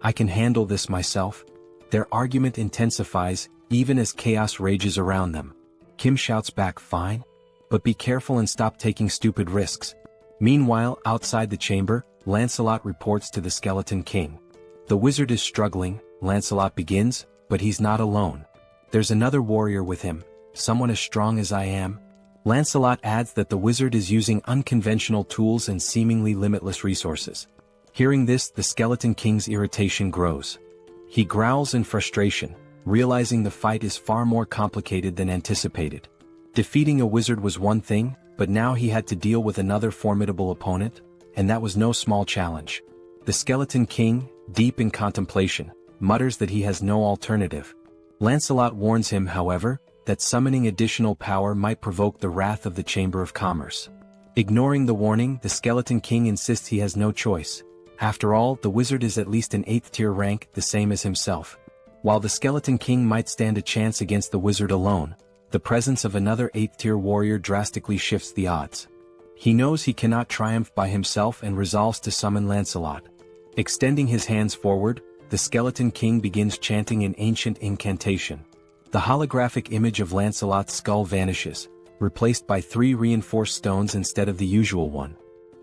[SPEAKER 3] I can handle this myself." Their argument intensifies, even as chaos rages around them. Kim shouts back, "Fine. But be careful and stop taking stupid risks." Meanwhile, outside the chamber, Lancelot reports to the Skeleton King. The wizard is struggling, Lancelot begins, but he's not alone. "There's another warrior with him, someone as strong as I am." Lancelot adds that the wizard is using unconventional tools and seemingly limitless resources. Hearing this, the Skeleton King's irritation grows. He growls in frustration, realizing the fight is far more complicated than anticipated. Defeating a wizard was one thing, but now he had to deal with another formidable opponent, and that was no small challenge. The Skeleton King, deep in contemplation, mutters that he has no alternative. Lancelot warns him, however, that summoning additional power might provoke the wrath of the Chamber of Commerce. Ignoring the warning, the Skeleton King insists he has no choice. After all, the wizard is at least an 8th-tier rank, the same as himself. While the Skeleton King might stand a chance against the wizard alone, the presence of another 8th-tier warrior drastically shifts the odds. He knows he cannot triumph by himself and resolves to summon Lancelot. Extending his hands forward, the Skeleton King begins chanting an ancient incantation. The holographic image of Lancelot's skull vanishes, replaced by 3 reinforced stones instead of the usual one.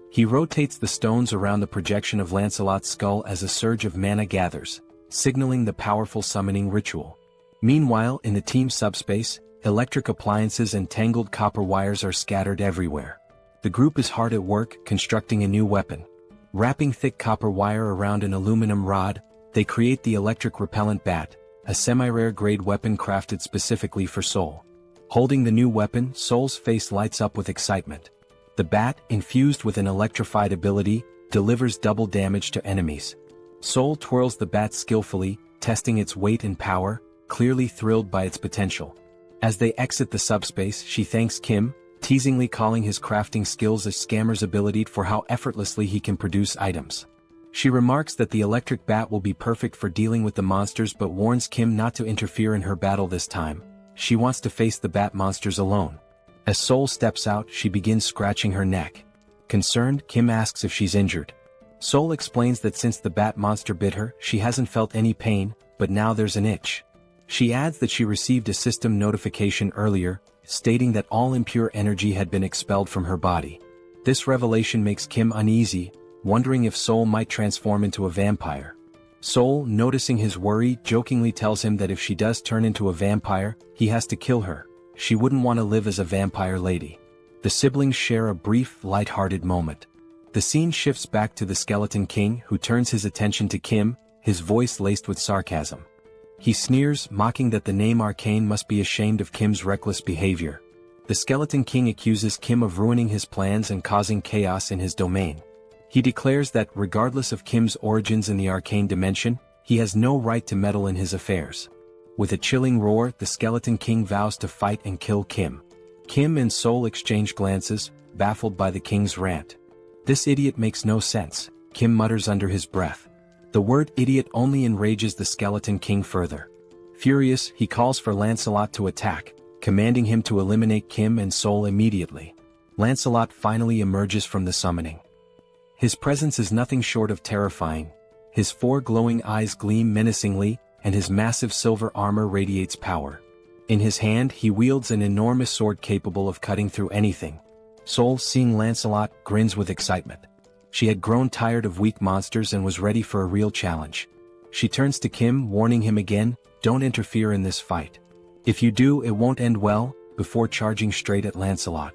[SPEAKER 3] He rotates the stones around the projection of Lancelot's skull as a surge of mana gathers, signaling the powerful summoning ritual. Meanwhile, in the team subspace, electric appliances and tangled copper wires are scattered everywhere. The group is hard at work constructing a new weapon. Wrapping thick copper wire around an aluminum rod, they create the electric repellent bat, a semi-rare grade weapon crafted specifically for Seoul. Holding the new weapon, Seoul's face lights up with excitement. The bat, infused with an electrified ability, delivers double damage to enemies. Seoul twirls the bat skillfully, testing its weight and power, clearly thrilled by its potential. As they exit the subspace, she thanks Kim, teasingly calling his crafting skills a scammer's ability for how effortlessly he can produce items. She remarks that the electric bat will be perfect for dealing with the monsters but warns Kim not to interfere in her battle this time. She wants to face the bat monsters alone. As Seoul steps out, she begins scratching her neck. Concerned, Kim asks if she's injured. Seoul explains that since the bat monster bit her, she hasn't felt any pain, but now there's an itch. She adds that she received a system notification earlier, stating that all impure energy had been expelled from her body. This revelation makes Kim uneasy, wondering if Seoul might transform into a vampire. Seoul, noticing his worry, jokingly tells him that if she does turn into a vampire, he has to kill her. She wouldn't want to live as a vampire lady. The siblings share a brief, light-hearted moment. The scene shifts back to the Skeleton King, who turns his attention to Kim, his voice laced with sarcasm. He sneers, mocking that the name Arcane must be ashamed of Kim's reckless behavior. The Skeleton King accuses Kim of ruining his plans and causing chaos in his domain. He declares that, regardless of Kim's origins in the arcane dimension, he has no right to meddle in his affairs. With a chilling roar, the Skeleton King vows to fight and kill Kim. Kim and Seoul exchange glances, baffled by the king's rant. "This idiot makes no sense," Kim mutters under his breath. The word idiot only enrages the Skeleton King further. Furious, he calls for Lancelot to attack, commanding him to eliminate Kim and Seoul immediately. Lancelot finally emerges from the summoning. His presence is nothing short of terrifying. His 4 glowing eyes gleam menacingly, and his massive silver armor radiates power. In his hand, he wields an enormous sword capable of cutting through anything. Seoul, seeing Lancelot, grins with excitement. She had grown tired of weak monsters and was ready for a real challenge. She turns to Kim, warning him again, "Don't interfere in this fight. If you do, it won't end well," before charging straight at Lancelot.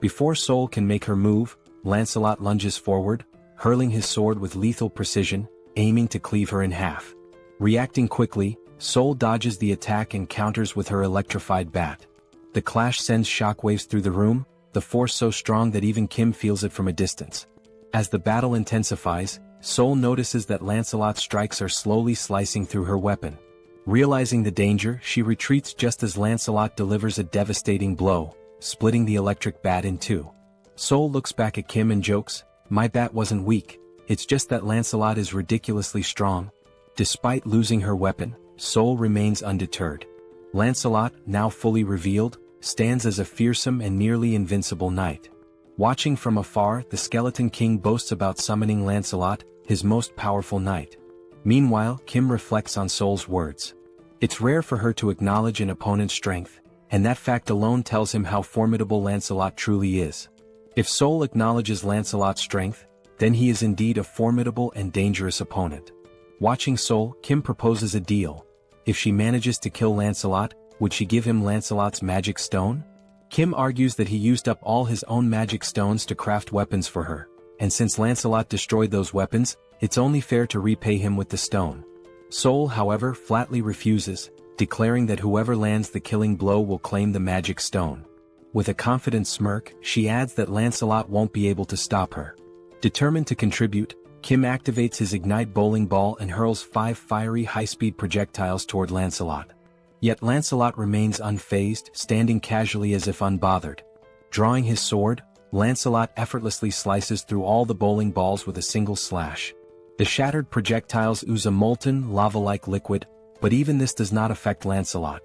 [SPEAKER 3] Before Seoul can make her move, Lancelot lunges forward, hurling his sword with lethal precision, aiming to cleave her in half. Reacting quickly, Seoul dodges the attack and counters with her electrified bat. The clash sends shockwaves through the room, the force so strong that even Kim feels it from a distance. As the battle intensifies, Seoul notices that Lancelot's strikes are slowly slicing through her weapon. Realizing the danger, she retreats just as Lancelot delivers a devastating blow, splitting the electric bat in two. Seoul looks back at Kim and jokes, "My bat wasn't weak, it's just that Lancelot is ridiculously strong." Despite losing her weapon, Seoul remains undeterred. Lancelot, now fully revealed, stands as a fearsome and nearly invincible knight. Watching from afar, the Skeleton King boasts about summoning Lancelot, his most powerful knight. Meanwhile, Kim reflects on Seoul's words. It's rare for her to acknowledge an opponent's strength, and that fact alone tells him how formidable Lancelot truly is. If Seoul acknowledges Lancelot's strength, then he is indeed a formidable and dangerous opponent. Watching Seoul, Kim proposes a deal. If she manages to kill Lancelot, would she give him Lancelot's magic stone? Kim argues that he used up all his own magic stones to craft weapons for her, and since Lancelot destroyed those weapons, it's only fair to repay him with the stone. Seoul, however, flatly refuses, declaring that whoever lands the killing blow will claim the magic stone. With a confident smirk, she adds that Lancelot won't be able to stop her. Determined to contribute, Kim activates his Ignite bowling ball and hurls 5 fiery high-speed projectiles toward Lancelot. Yet Lancelot remains unfazed, standing casually as if unbothered. Drawing his sword, Lancelot effortlessly slices through all the bowling balls with a single slash. The shattered projectiles ooze a molten, lava-like liquid, but even this does not affect Lancelot.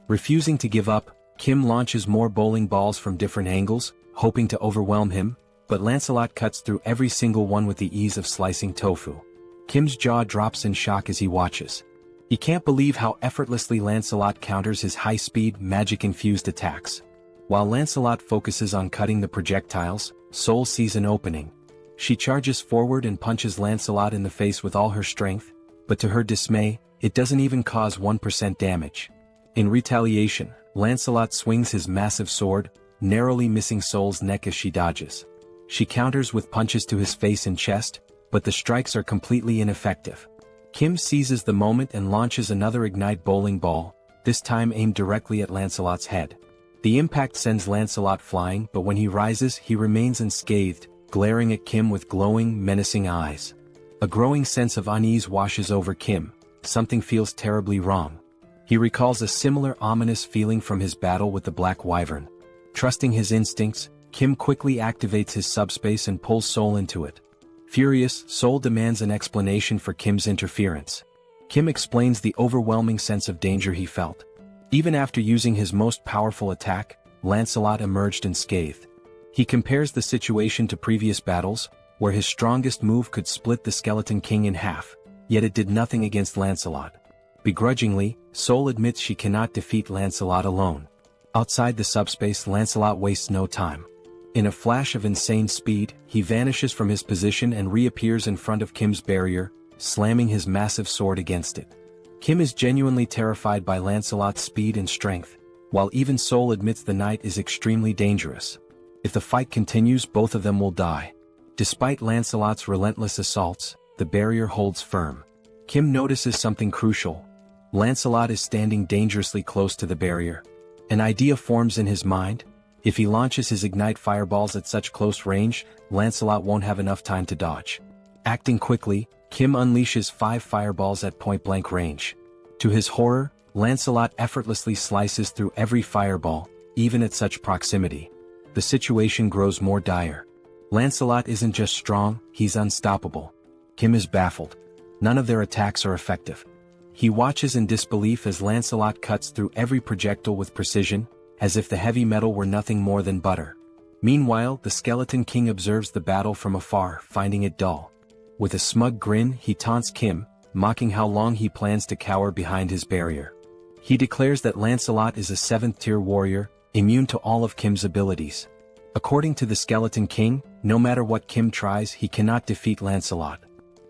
[SPEAKER 3] Refusing to give up, Kim launches more bowling balls from different angles, hoping to overwhelm him, but Lancelot cuts through every single one with the ease of slicing tofu. Kim's jaw drops in shock as he watches. He can't believe how effortlessly Lancelot counters his high-speed, magic-infused attacks. While Lancelot focuses on cutting the projectiles, Seoul sees an opening. She charges forward and punches Lancelot in the face with all her strength, but to her dismay, it doesn't even cause 1% damage. In retaliation, Lancelot swings his massive sword, narrowly missing Seoul's neck as she dodges. She counters with punches to his face and chest, but the strikes are completely ineffective. Kim seizes the moment and launches another ignite bowling ball, this time aimed directly at Lancelot's head. The impact sends Lancelot flying, but when he rises he remains unscathed, glaring at Kim with glowing, menacing eyes. A growing sense of unease washes over Kim. Something feels terribly wrong. He recalls a similar ominous feeling from his battle with the Black Wyvern. Trusting his instincts, Kim quickly activates his subspace and pulls Seoul into it. Furious, Seoul demands an explanation for Kim's interference. Kim explains the overwhelming sense of danger he felt. Even after using his most powerful attack, Lancelot emerged unscathed. He compares the situation to previous battles, where his strongest move could split the Skeleton King in half, yet it did nothing against Lancelot. Begrudgingly, Seoul admits she cannot defeat Lancelot alone. Outside the subspace, Lancelot wastes no time. In a flash of insane speed, he vanishes from his position and reappears in front of Kim's barrier, slamming his massive sword against it. Kim is genuinely terrified by Lancelot's speed and strength, while even Seoul admits the knight is extremely dangerous. If the fight continues, both of them will die. Despite Lancelot's relentless assaults, the barrier holds firm. Kim notices something crucial. Lancelot is standing dangerously close to the barrier. An idea forms in his mind. If he launches his ignite fireballs at such close range, Lancelot won't have enough time to dodge. Acting quickly, Kim unleashes 5 fireballs at point-blank range. To his horror, Lancelot effortlessly slices through every fireball, even at such proximity. The situation grows more dire. Lancelot isn't just strong, he's unstoppable. Kim is baffled. None of their attacks are effective. He watches in disbelief as Lancelot cuts through every projectile with precision, as if the heavy metal were nothing more than butter. Meanwhile, the Skeleton King observes the battle from afar, finding it dull. With a smug grin, he taunts Kim, mocking how long he plans to cower behind his barrier. He declares that Lancelot is a 7th-tier warrior, immune to all of Kim's abilities. According to the Skeleton King, no matter what Kim tries, he cannot defeat Lancelot.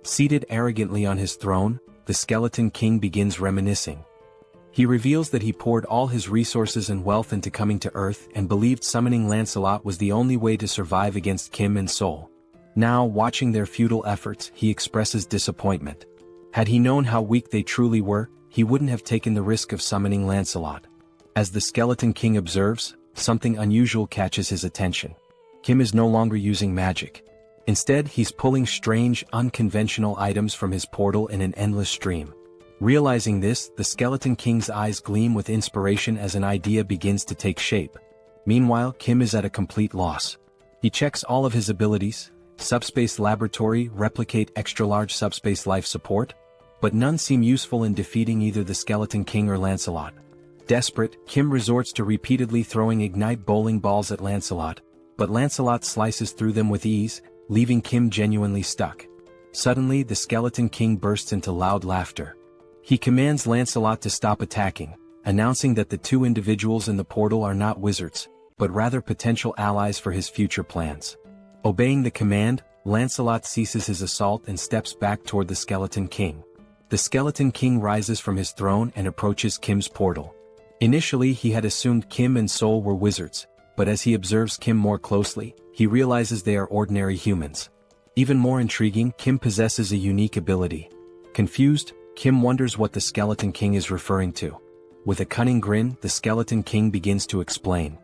[SPEAKER 3] Seated arrogantly on his throne, the Skeleton King begins reminiscing. He reveals that he poured all his resources and wealth into coming to Earth and believed summoning Lancelot was the only way to survive against Kim and Seoul. Now, watching their futile efforts, he expresses disappointment. Had he known how weak they truly were, he wouldn't have taken the risk of summoning Lancelot. As the Skeleton King observes, something unusual catches his attention. Kim is no longer using magic. Instead, he's pulling strange, unconventional items from his portal in an endless stream. Realizing this, the Skeleton King's eyes gleam with inspiration as an idea begins to take shape. Meanwhile, Kim is at a complete loss. He checks all of his abilities: Subspace Laboratory, Replicate, Extra-Large Subspace Life Support, but none seem useful in defeating either the Skeleton King or Lancelot. Desperate, Kim resorts to repeatedly throwing ignite bowling balls at Lancelot, but Lancelot slices through them with ease, leaving Kim genuinely stuck. Suddenly, the Skeleton King bursts into loud laughter. He commands Lancelot to stop attacking, announcing that the 2 individuals in the portal are not wizards, but rather potential allies for his future plans. Obeying the command, Lancelot ceases his assault and steps back toward the Skeleton King. The Skeleton King rises from his throne and approaches Kim's portal. Initially, he had assumed Kim and Seoul were wizards, but as he observes Kim more closely, he realizes they are ordinary humans. Even more intriguing, Kim possesses a unique ability. Confused, Kim wonders what the Skeleton King is referring to. With a cunning grin, the Skeleton King begins to explain.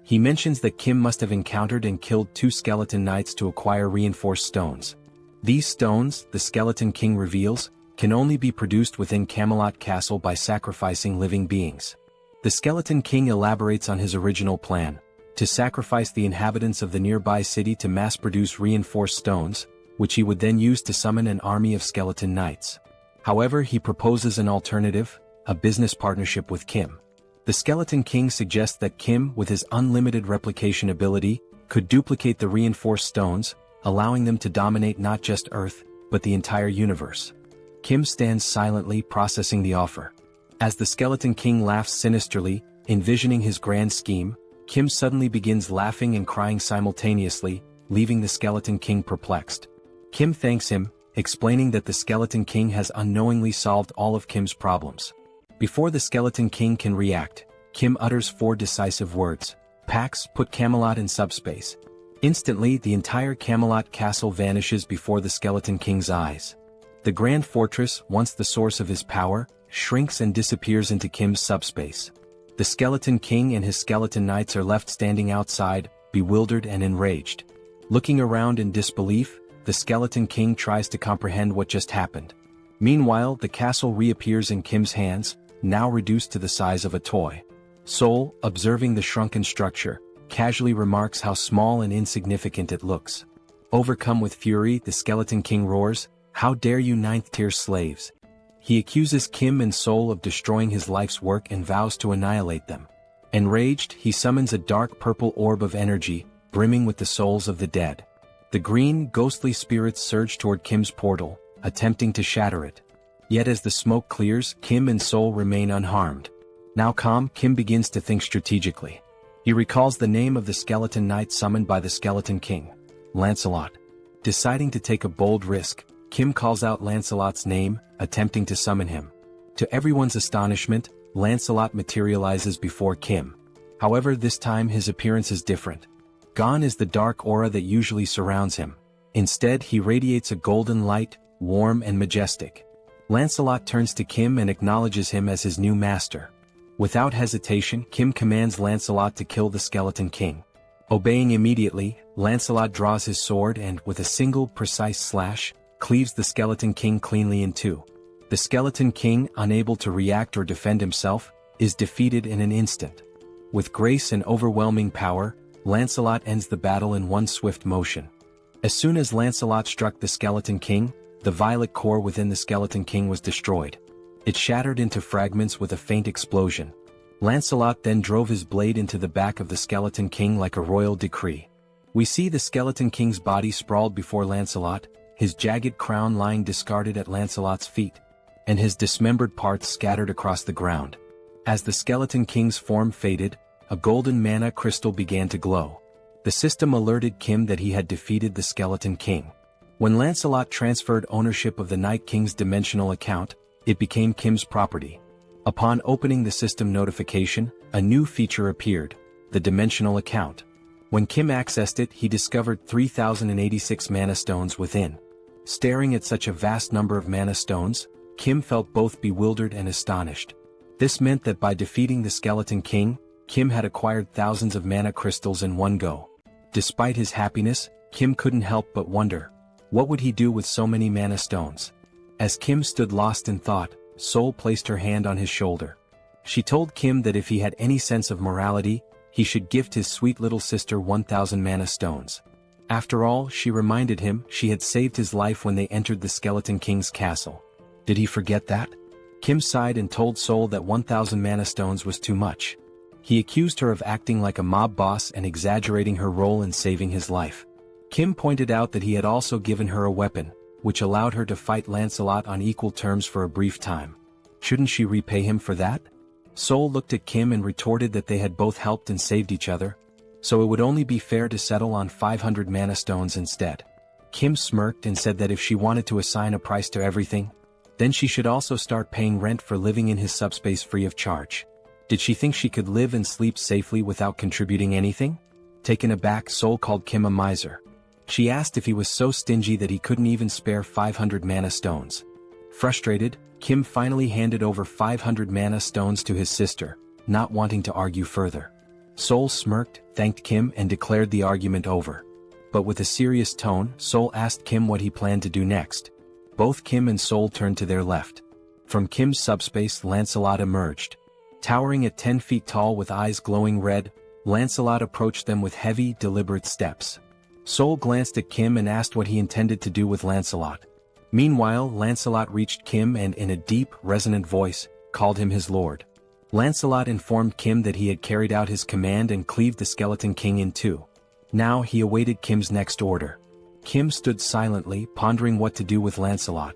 [SPEAKER 3] He mentions that Kim must have encountered and killed 2 skeleton knights to acquire reinforced stones. These stones, the Skeleton King reveals, can only be produced within Camelot Castle by sacrificing living beings. The Skeleton King elaborates on his original plan: to sacrifice the inhabitants of the nearby city to mass-produce reinforced stones, which he would then use to summon an army of skeleton knights. However, he proposes an alternative: a business partnership with Kim. The Skeleton King suggests that Kim, with his unlimited replication ability, could duplicate the reinforced stones, allowing them to dominate not just Earth, but the entire universe. Kim stands silently processing the offer. As the Skeleton King laughs sinisterly, envisioning his grand scheme, Kim suddenly begins laughing and crying simultaneously, leaving the Skeleton King perplexed. Kim thanks him, explaining that the Skeleton King has unknowingly solved all of Kim's problems. Before the Skeleton King can react, Kim utters 4 decisive words. Pax, put Camelot in subspace. Instantly, the entire Camelot castle vanishes before the Skeleton King's eyes. The Grand Fortress, once the source of his power, shrinks and disappears into Kim's subspace. The Skeleton King and his skeleton knights are left standing outside, bewildered and enraged. Looking around in disbelief, the Skeleton King tries to comprehend what just happened. Meanwhile, the castle reappears in Kim's hands, now reduced to the size of a toy. Seoul, observing the shrunken structure, casually remarks how small and insignificant it looks. Overcome with fury, the Skeleton King roars, "How dare you 9th-tier slaves!" He accuses Kim and Seoul of destroying his life's work and vows to annihilate them. Enraged, he summons a dark purple orb of energy, brimming with the souls of the dead. The green, ghostly spirits surge toward Kim's portal, attempting to shatter it. Yet as the smoke clears, Kim and Seoul remain unharmed. Now calm, Kim begins to think strategically. He recalls the name of the skeleton knight summoned by the Skeleton King, Lancelot. Deciding to take a bold risk, Kim calls out Lancelot's name, attempting to summon him. To everyone's astonishment, Lancelot materializes before Kim. However, this time his appearance is different. Gone is the dark aura that usually surrounds him. Instead, he radiates a golden light, warm and majestic. Lancelot turns to Kim and acknowledges him as his new master. Without hesitation, Kim commands Lancelot to kill the Skeleton King. Obeying immediately, Lancelot draws his sword and, with a single, precise slash, cleaves the Skeleton King cleanly in two. The Skeleton King, unable to react or defend himself, is defeated in an instant. With grace and overwhelming power, Lancelot ends the battle in one swift motion. As soon as Lancelot struck the Skeleton King, the violet core within the Skeleton King was destroyed. It shattered into fragments with a faint explosion. Lancelot then drove his blade into the back of the Skeleton King like a royal decree. We see the Skeleton King's body sprawled before Lancelot, his jagged crown lying discarded at Lancelot's feet, and his dismembered parts scattered across the ground. As the Skeleton King's form faded, a golden mana crystal began to glow. The system alerted Kim that he had defeated the Skeleton King. When Lancelot transferred ownership of the Night King's dimensional account, it became Kim's property. Upon opening the system notification, a new feature appeared, the dimensional account. When Kim accessed it, he discovered 3,086 mana stones within. Staring at such a vast number of mana stones, Kim felt both bewildered and astonished. This meant that by defeating the Skeleton King, Kim had acquired thousands of mana crystals in one go. Despite his happiness, Kim couldn't help but wonder, what would he do with so many mana stones? As Kim stood lost in thought, Seoul placed her hand on his shoulder. She told Kim that if he had any sense of morality, he should gift his sweet little sister 1,000 mana stones. After all, she reminded him, she had saved his life when they entered the Skeleton King's castle. Did he forget that? Kim sighed and told Seoul that 1,000 mana stones was too much. He accused her of acting like a mob boss and exaggerating her role in saving his life. Kim pointed out that he had also given her a weapon, which allowed her to fight Lancelot on equal terms for a brief time. Shouldn't she repay him for that? Seoul looked at Kim and retorted that they had both helped and saved each other, so it would only be fair to settle on 500 mana stones instead. Kim smirked and said that if she wanted to assign a price to everything, then she should also start paying rent for living in his subspace free of charge. Did she think she could live and sleep safely without contributing anything? Taken aback, Seoul called Kim a miser. She asked if he was so stingy that he couldn't even spare 500 mana stones. Frustrated, Kim finally handed over 500 mana stones to his sister, not wanting to argue further. Seoul smirked, thanked Kim and declared the argument over. But with a serious tone, Seoul asked Kim what he planned to do next. Both Kim and Seoul turned to their left. From Kim's subspace, Lancelot emerged. Towering at 10 feet tall with eyes glowing red, Lancelot approached them with heavy, deliberate steps. Seoul glanced at Kim and asked what he intended to do with Lancelot. Meanwhile, Lancelot reached Kim and in a deep, resonant voice, called him his lord. Lancelot informed Kim that he had carried out his command and cleaved the Skeleton King in two. Now he awaited Kim's next order. Kim stood silently, pondering what to do with Lancelot.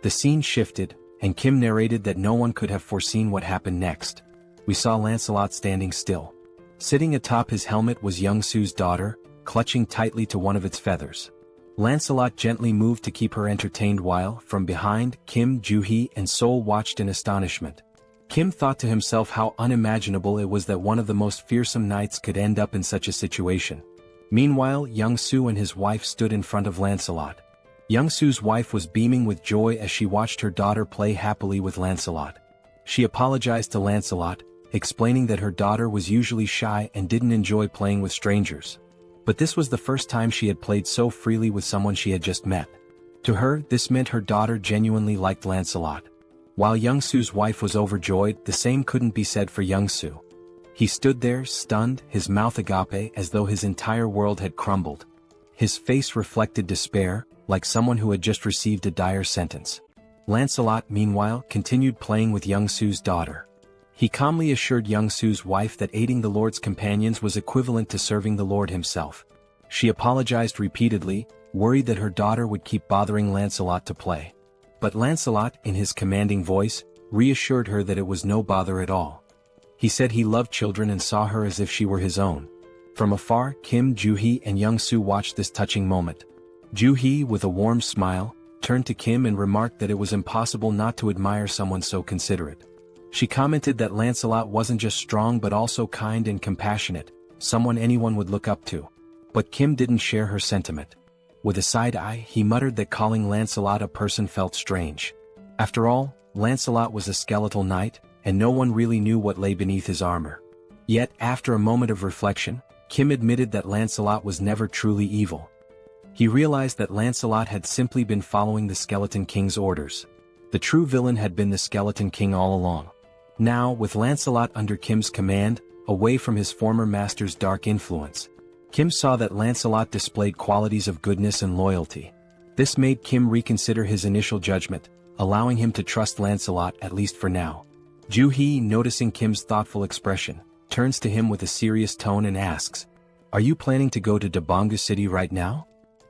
[SPEAKER 3] The scene shifted, and Kim narrated that no one could have foreseen what happened next. We saw Lancelot standing still. Sitting atop his helmet was Young-Soo's daughter, clutching tightly to one of its feathers. Lancelot gently moved to keep her entertained while, from behind, Kim, Joo-hee, and Seoul watched in astonishment. Kim thought to himself how unimaginable it was that one of the most fearsome knights could end up in such a situation. Meanwhile, Young-Soo and his wife stood in front of Lancelot. Young-Soo's wife was beaming with joy as she watched her daughter play happily with Lancelot. She apologized to Lancelot, explaining that her daughter was usually shy and didn't enjoy playing with strangers. But this was the first time she had played so freely with someone she had just met. To her, this meant her daughter genuinely liked Lancelot. While Young-Soo's wife was overjoyed, the same couldn't be said for Young-Soo. He stood there, stunned, his mouth agape as though his entire world had crumbled. His face reflected despair, like someone who had just received a dire sentence. Lancelot, meanwhile, continued playing with Young-Soo's daughter. He calmly assured Young-Soo's wife that aiding the Lord's companions was equivalent to serving the Lord himself. She apologized repeatedly, worried that her daughter would keep bothering Lancelot to play. But Lancelot, in his commanding voice, reassured her that it was no bother at all. He said he loved children and saw her as if she were his own. From afar, Kim, Joo-hee, and Young-Soo watched this touching moment. Joo-hee, with a warm smile, turned to Kim and remarked that it was impossible not to admire someone so considerate. She commented that Lancelot wasn't just strong but also kind and compassionate, someone anyone would look up to. But Kim didn't share her sentiment. With a side eye, he muttered that calling Lancelot a person felt strange. After all, Lancelot was a skeletal knight, and no one really knew what lay beneath his armor. Yet, after a moment of reflection, Kim admitted that Lancelot was never truly evil. He realized that Lancelot had simply been following the Skeleton King's orders. The true villain had been the Skeleton King all along. Now, with Lancelot under Kim's command, away from his former master's dark influence, Kim saw that Lancelot displayed qualities of goodness and loyalty. This made Kim reconsider his initial judgment, allowing him to trust Lancelot at least for now. Joo-hee, noticing Kim's thoughtful expression, turns to him with a serious tone and asks, "Are you planning to go to Daebongu City right now?"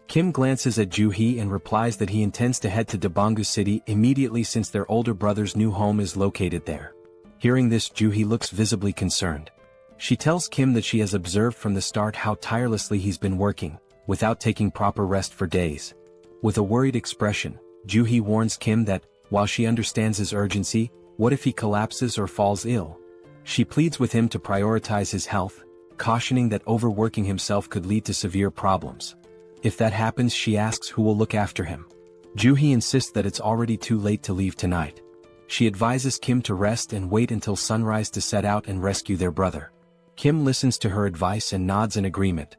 [SPEAKER 3] Kim glances at Joo-hee and replies that he intends to head to Daebongu City immediately since their older brother's new home is located there. Hearing this, Joo-hee looks visibly concerned. She tells Kim that she has observed from the start how tirelessly he's been working, without taking proper rest for days. With a worried expression, Joo-hee warns Kim that, while she understands his urgency, what if he collapses or falls ill? She pleads with him to prioritize his health, cautioning that overworking himself could lead to severe problems. If that happens, she asks who will look after him. Joo-hee insists that it's already too late to leave tonight. She advises Kim to rest and wait until sunrise to set out and rescue their brother. Kim listens to her advice and nods in agreement.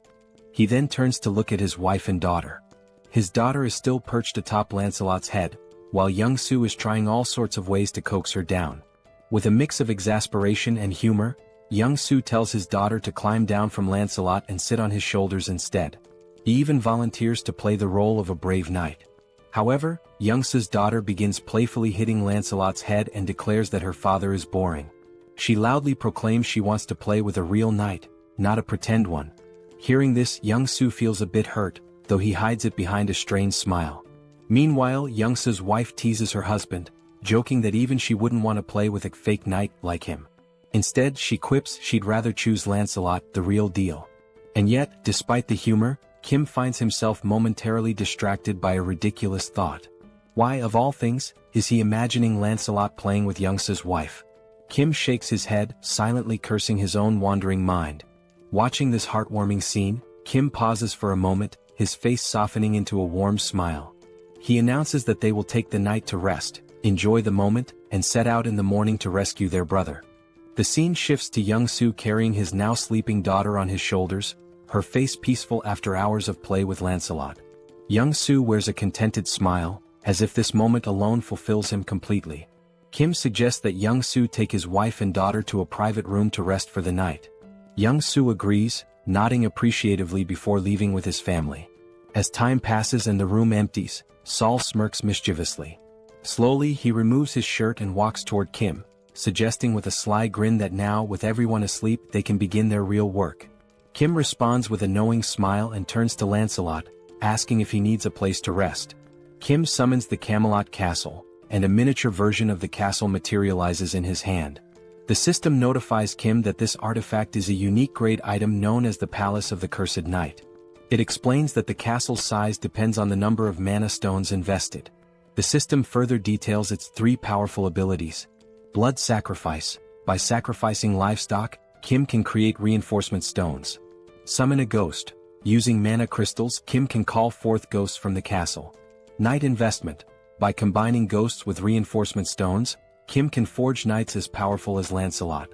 [SPEAKER 3] He then turns to look at his wife and daughter. His daughter is still perched atop Lancelot's head, while Young-Soo is trying all sorts of ways to coax her down. With a mix of exasperation and humor, Young-Soo tells his daughter to climb down from Lancelot and sit on his shoulders instead. He even volunteers to play the role of a brave knight. However, Young-Soo's daughter begins playfully hitting Lancelot's head and declares that her father is boring. She loudly proclaims she wants to play with a real knight, not a pretend one. Hearing this, Young-Soo feels a bit hurt, though he hides it behind a strained smile. Meanwhile, Young-Soo's wife teases her husband, joking that even she wouldn't want to play with a fake knight like him. Instead, she quips she'd rather choose Lancelot, the real deal. And yet, despite the humor, Kim finds himself momentarily distracted by a ridiculous thought. Why, of all things, is he imagining Lancelot playing with Young-Soo's wife? Kim shakes his head, silently cursing his own wandering mind. Watching this heartwarming scene, Kim pauses for a moment, his face softening into a warm smile. He announces that they will take the night to rest, enjoy the moment, and set out in the morning to rescue their brother. The scene shifts to Young-Soo carrying his now sleeping daughter on his shoulders, her face peaceful after hours of play with Lancelot. Young-Soo wears a contented smile, as if this moment alone fulfills him completely. Kim suggests that Young-Soo take his wife and daughter to a private room to rest for the night. Young-Soo agrees, nodding appreciatively before leaving with his family. As time passes and the room empties, Saul smirks mischievously. Slowly, he removes his shirt and walks toward Kim, suggesting with a sly grin that now, with everyone asleep, they can begin their real work. Kim responds with a knowing smile and turns to Lancelot, asking if he needs a place to rest. Kim summons the Camelot Castle, and a miniature version of the castle materializes in his hand. The system notifies Kim that this artifact is a unique grade item known as the Palace of the Cursed Knight. It explains that the castle's size depends on the number of mana stones invested. The system further details its 3 powerful abilities. Blood Sacrifice. By sacrificing livestock, Kim can create reinforcement stones. Summon a Ghost. Using mana crystals, Kim can call forth ghosts from the castle. Knight Investment. By combining ghosts with reinforcement stones, Kim can forge knights as powerful as Lancelot.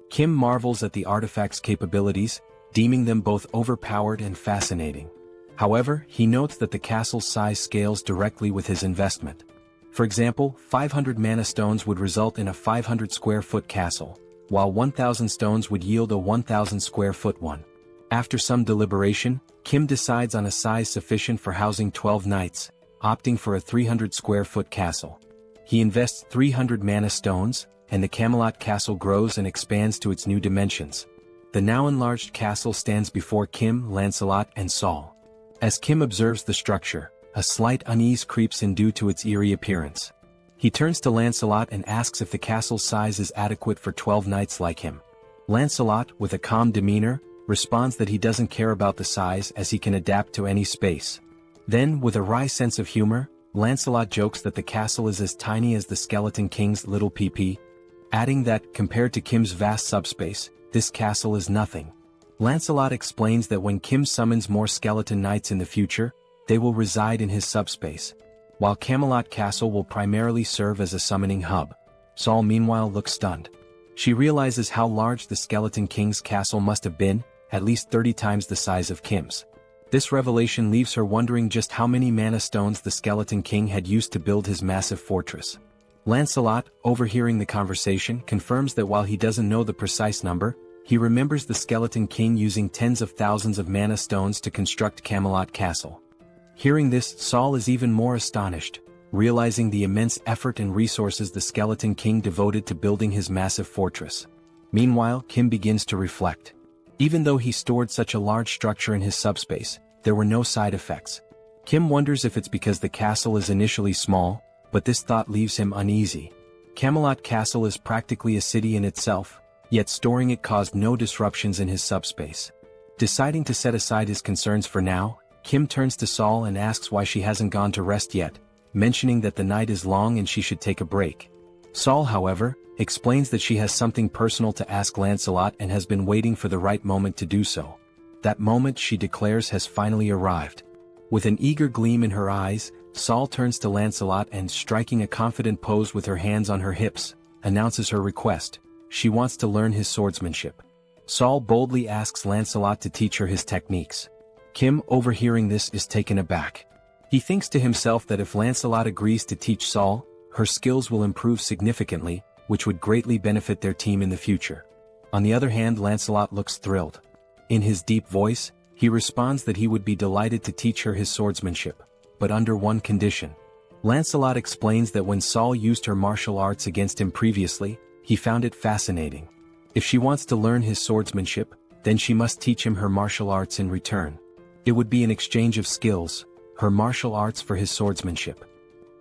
[SPEAKER 3] Kim marvels at the artifact's capabilities, deeming them both overpowered and fascinating. However, he notes that the castle's size scales directly with his investment. For example, 500 mana stones would result in a 500 square foot castle, while 1,000 stones would yield a 1,000 square foot one. After some deliberation, Kim decides on a size sufficient for housing 12 knights, opting for a 300 square foot castle. He invests 300 mana stones, and the Camelot castle grows and expands to its new dimensions. The now enlarged castle stands before Kim, Lancelot, and Saul. As Kim observes the structure, a slight unease creeps in due to its eerie appearance. He turns to Lancelot and asks if the castle's size is adequate for 12 knights like him. Lancelot, with a calm demeanor, responds that he doesn't care about the size as he can adapt to any space. Then, with a wry sense of humor, Lancelot jokes that the castle is as tiny as the Skeleton King's little PP, adding that, compared to Kim's vast subspace, this castle is nothing. Lancelot explains that when Kim summons more skeleton knights in the future, they will reside in his subspace, while Camelot Castle will primarily serve as a summoning hub. Saul meanwhile looks stunned. She realizes how large the Skeleton King's castle must have been, at least 30 times the size of Kim's. This revelation leaves her wondering just how many mana stones the Skeleton King had used to build his massive fortress. Lancelot, overhearing the conversation, confirms that while he doesn't know the precise number, he remembers the Skeleton King using tens of thousands of mana stones to construct Camelot Castle. Hearing this, Saul is even more astonished, realizing the immense effort and resources the Skeleton King devoted to building his massive fortress. Meanwhile, Kim begins to reflect. Even though he stored such a large structure in his subspace, there were no side effects. Kim wonders if it's because the castle is initially small, but this thought leaves him uneasy. Camelot Castle is practically a city in itself, yet storing it caused no disruptions in his subspace. Deciding to set aside his concerns for now, Kim turns to Saul and asks why she hasn't gone to rest yet, mentioning that the night is long and she should take a break. Saul, however, explains that she has something personal to ask Lancelot and has been waiting for the right moment to do so. That moment, she declares, has finally arrived. With an eager gleam in her eyes, Saul turns to Lancelot and, striking a confident pose with her hands on her hips, announces her request. She wants to learn his swordsmanship. Saul boldly asks Lancelot to teach her his techniques. Kim, overhearing this, is taken aback. He thinks to himself that if Lancelot agrees to teach Saul, her skills will improve significantly, which would greatly benefit their team in the future. On the other hand, Lancelot looks thrilled. In his deep voice, he responds that he would be delighted to teach her his swordsmanship, but under one condition. Lancelot explains that when Saul used her martial arts against him previously, he found it fascinating. If she wants to learn his swordsmanship, then she must teach him her martial arts in return. It would be an exchange of skills, her martial arts for his swordsmanship.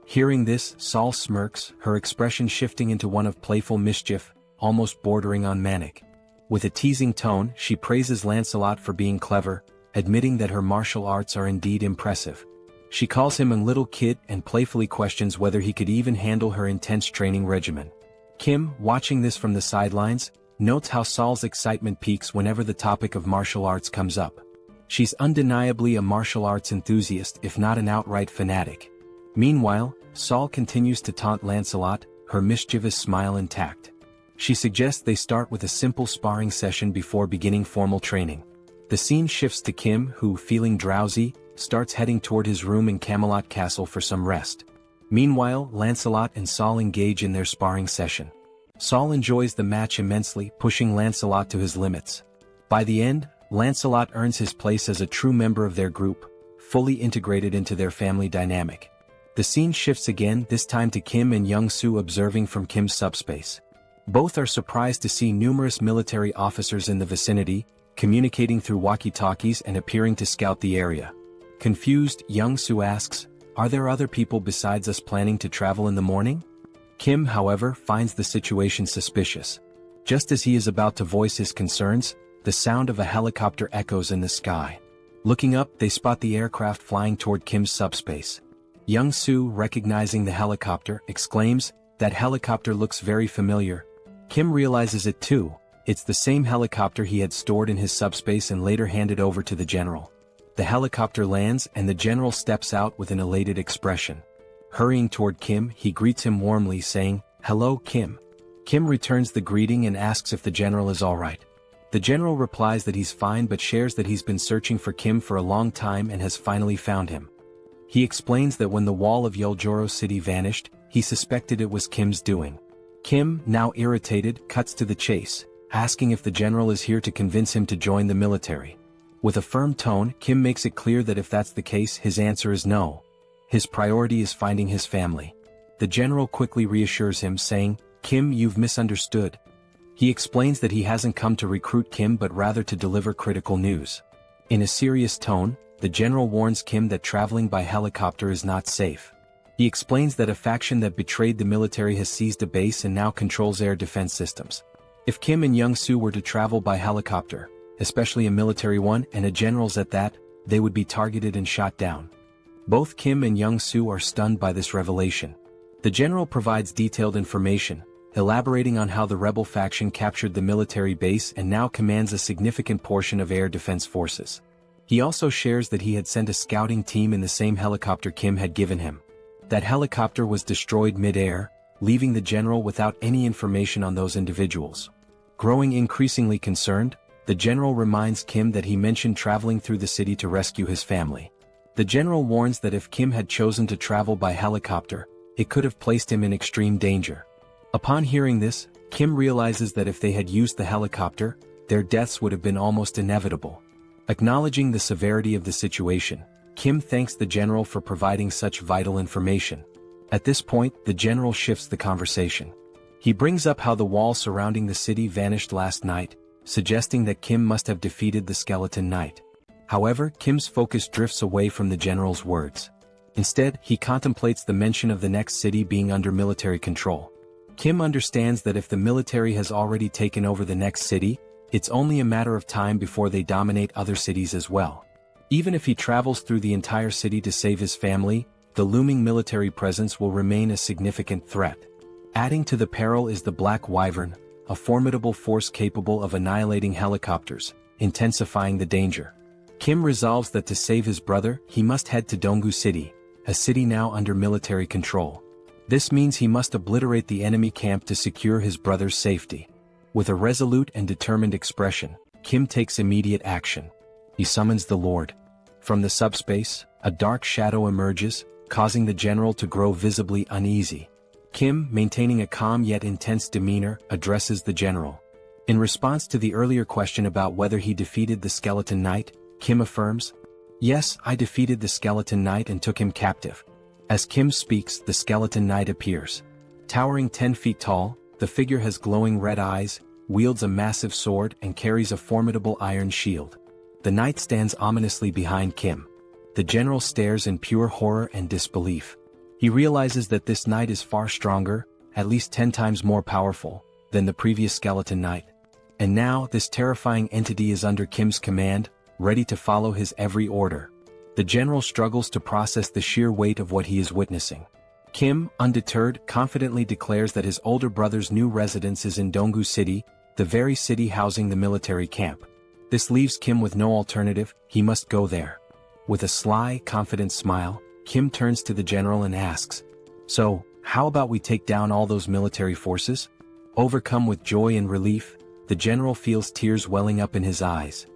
[SPEAKER 3] Hearing this, Saul smirks, her expression shifting into one of playful mischief, almost bordering on manic. With a teasing tone, she praises Lancelot for being clever, admitting that her martial arts are indeed impressive. She calls him a little kid and playfully questions whether he could even handle her intense training regimen. Kim, watching this from the sidelines, notes how Saul's excitement peaks whenever the topic of martial arts comes up. She's undeniably a martial arts enthusiast, if not an outright fanatic. Meanwhile, Saul continues to taunt Lancelot, her mischievous smile intact. She suggests they start with a simple sparring session before beginning formal training. The scene shifts to Kim, who, feeling drowsy, starts heading toward his room in Camelot Castle for some rest. Meanwhile, Lancelot and Saul engage in their sparring session. Saul enjoys the match immensely, pushing Lancelot to his limits. By the end, Lancelot earns his place as a true member of their group, fully integrated into their family dynamic. The scene shifts again, this time to Kim and Young-soo observing from Kim's subspace. Both are surprised to see numerous military officers in the vicinity, communicating through walkie-talkies and appearing to scout the area. Confused, Young-soo asks, "Are there other people besides us planning to travel in the morning?" Kim, however, finds the situation suspicious. Just as he is about to voice his concerns, the sound of a helicopter echoes in the sky. Looking up, they spot the aircraft flying toward Kim's subspace. Young-soo, recognizing the helicopter, exclaims, "That helicopter looks very familiar." Kim realizes it too. It's the same helicopter he had stored in his subspace and later handed over to the general. The helicopter lands and the general steps out with an elated expression. Hurrying toward Kim, he greets him warmly, saying, "Hello, Kim." Kim returns the greeting and asks if the general is alright. The general replies that he's fine but shares that he's been searching for Kim for a long time and has finally found him. He explains that when the wall of Yeoljoro City vanished, he suspected it was Kim's doing. Kim, now irritated, cuts to the chase, asking if the general is here to convince him to join the military. With a firm tone, Kim makes it clear that if that's the case, his answer is no. His priority is finding his family. The general quickly reassures him, saying, "Kim, you've misunderstood." He explains that he hasn't come to recruit Kim but rather to deliver critical news. In a serious tone, the general warns Kim that traveling by helicopter is not safe. He explains that a faction that betrayed the military has seized a base and now controls air defense systems. If Kim and Young-soo were to travel by helicopter, especially a military one and a general's at that, they would be targeted and shot down. Both Kim and Young-soo are stunned by this revelation. The general provides detailed information, elaborating on how the rebel faction captured the military base and now commands a significant portion of air defense forces. He also shares that he had sent a scouting team in the same helicopter Kim had given him. That helicopter was destroyed mid-air, leaving the general without any information on those individuals. Growing increasingly concerned, the general reminds Kim that he mentioned traveling through the city to rescue his family. The general warns that if Kim had chosen to travel by helicopter, it could have placed him in extreme danger. Upon hearing this, Kim realizes that if they had used the helicopter, their deaths would have been almost inevitable. Acknowledging the severity of the situation, Kim thanks the general for providing such vital information. At this point, the general shifts the conversation. He brings up how the wall surrounding the city vanished last night, suggesting that Kim must have defeated the Skeleton Knight. However, Kim's focus drifts away from the general's words. Instead, he contemplates the mention of the next city being under military control. Kim understands that if the military has already taken over the next city, it's only a matter of time before they dominate other cities as well. Even if he travels through the entire city to save his family, the looming military presence will remain a significant threat. Adding to the peril is the Black Wyvern, a formidable force capable of annihilating helicopters, intensifying the danger. Kim resolves that to save his brother, he must head to Donggu City, a city now under military control. This means he must obliterate the enemy camp to secure his brother's safety. With a resolute and determined expression, Kim takes immediate action. He summons the Lord. From the subspace, a dark shadow emerges, causing the general to grow visibly uneasy. Kim, maintaining a calm yet intense demeanor, addresses the general. In response to the earlier question about whether he defeated the Skeleton Knight, Kim affirms, "Yes, I defeated the Skeleton Knight and took him captive." As Kim speaks, the Skeleton Knight appears. Towering 10 feet tall, the figure has glowing red eyes, wields a massive sword and carries a formidable iron shield. The knight stands ominously behind Kim. The general stares in pure horror and disbelief. He realizes that this knight is far stronger, at least 10 times more powerful, than the previous Skeleton Knight. And now, this terrifying entity is under Kim's command, ready to follow his every order. The general struggles to process the sheer weight of what he is witnessing. Kim, undeterred, confidently declares that his older brother's new residence is in Donggu City, the very city housing the military camp. This leaves Kim with no alternative, he must go there. With a sly, confident smile, Kim turns to the general and asks, "So, how about we take down all those military forces?" Overcome with joy and relief, the general feels tears welling up in his eyes.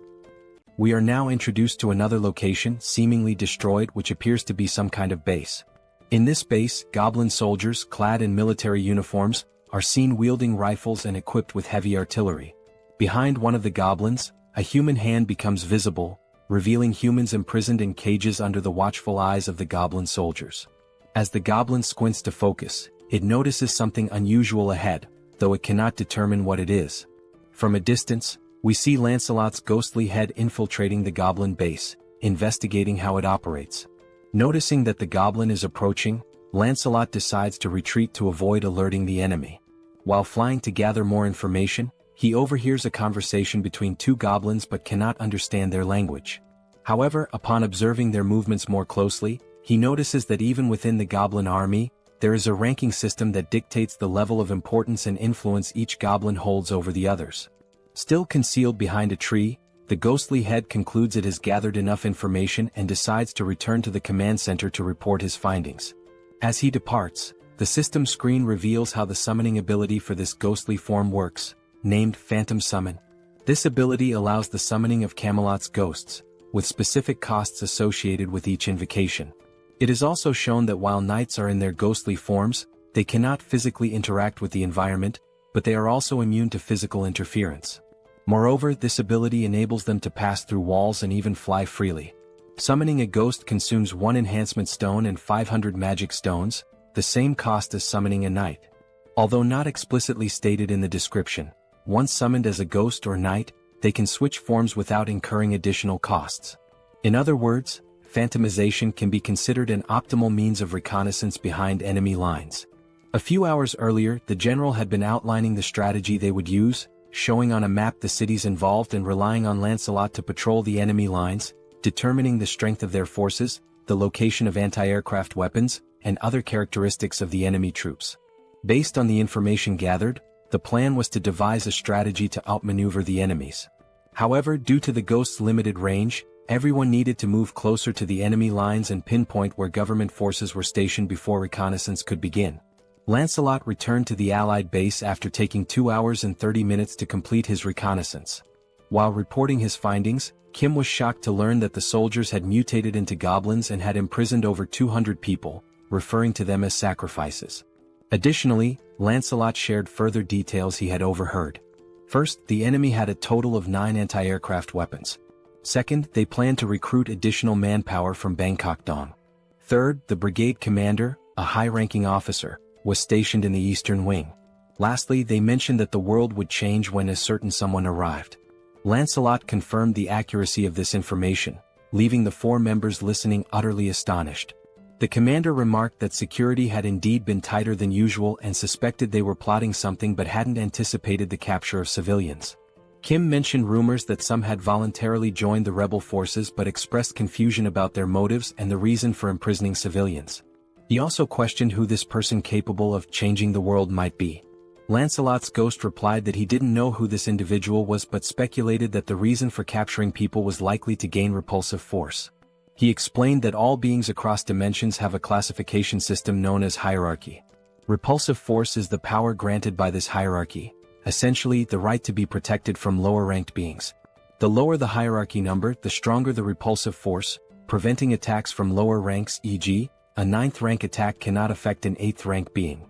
[SPEAKER 3] We are now introduced to another location, seemingly destroyed, which appears to be some kind of base. In this base, goblin soldiers, clad in military uniforms, are seen wielding rifles and equipped with heavy artillery. Behind one of the goblins, a human hand becomes visible, revealing humans imprisoned in cages under the watchful eyes of the goblin soldiers. As the goblin squints to focus, it notices something unusual ahead, though it cannot determine what it is. From a distance, we see Lancelot's ghostly head infiltrating the goblin base, investigating how it operates. Noticing that the goblin is approaching, Lancelot decides to retreat to avoid alerting the enemy. While flying to gather more information, he overhears a conversation between two goblins but cannot understand their language. However, upon observing their movements more closely, he notices that even within the goblin army, there is a ranking system that dictates the level of importance and influence each goblin holds over the others. Still concealed behind a tree, the ghostly head concludes it has gathered enough information and decides to return to the command center to report his findings. As he departs, the system screen reveals how the summoning ability for this ghostly form works, named Phantom Summon. This ability allows the summoning of Camelot's ghosts, with specific costs associated with each invocation. It is also shown that while knights are in their ghostly forms, they cannot physically interact with the environment, but they are also immune to physical interference. Moreover, this ability enables them to pass through walls and even fly freely. Summoning a ghost consumes 1 enhancement stone and 500 magic stones, the same cost as summoning a knight. Although not explicitly stated in the description, once summoned as a ghost or knight, they can switch forms without incurring additional costs. In other words, phantomization can be considered an optimal means of reconnaissance behind enemy lines. A few hours earlier, the general had been outlining the strategy they would use, showing on a map the cities involved and relying on Lancelot to patrol the enemy lines, determining the strength of their forces, the location of anti-aircraft weapons, and other characteristics of the enemy troops. Based on the information gathered, the plan was to devise a strategy to outmaneuver the enemies. However, due to the ghost's limited range, everyone needed to move closer to the enemy lines and pinpoint where government forces were stationed before reconnaissance could begin. Lancelot returned to the Allied base after taking 2 hours and 30 minutes to complete his reconnaissance. While reporting his findings, Kim was shocked to learn that the soldiers had mutated into goblins and had imprisoned over 200 people, referring to them as sacrifices. Additionally, Lancelot shared further details he had overheard. First, the enemy had a total of 9 anti-aircraft weapons. Second, they planned to recruit additional manpower from Bangkok Dong. Third, the brigade commander, a high-ranking officer, was stationed in the eastern wing. Lastly, they mentioned that the world would change when a certain someone arrived. Lancelot confirmed the accuracy of this information, leaving the 4 members listening utterly astonished. The commander remarked that security had indeed been tighter than usual and suspected they were plotting something but hadn't anticipated the capture of civilians. Kim mentioned rumors that some had voluntarily joined the rebel forces but expressed confusion about their motives and the reason for imprisoning civilians. He also questioned who this person capable of changing the world might be. Lancelot's ghost replied that he didn't know who this individual was but speculated that the reason for capturing people was likely to gain repulsive force. He explained that all beings across dimensions have a classification system known as hierarchy. Repulsive force is the power granted by this hierarchy, essentially the right to be protected from lower-ranked beings. The lower the hierarchy number, the stronger the repulsive force, preventing attacks from lower ranks, e.g., a 9th rank attack cannot affect an 8th rank being.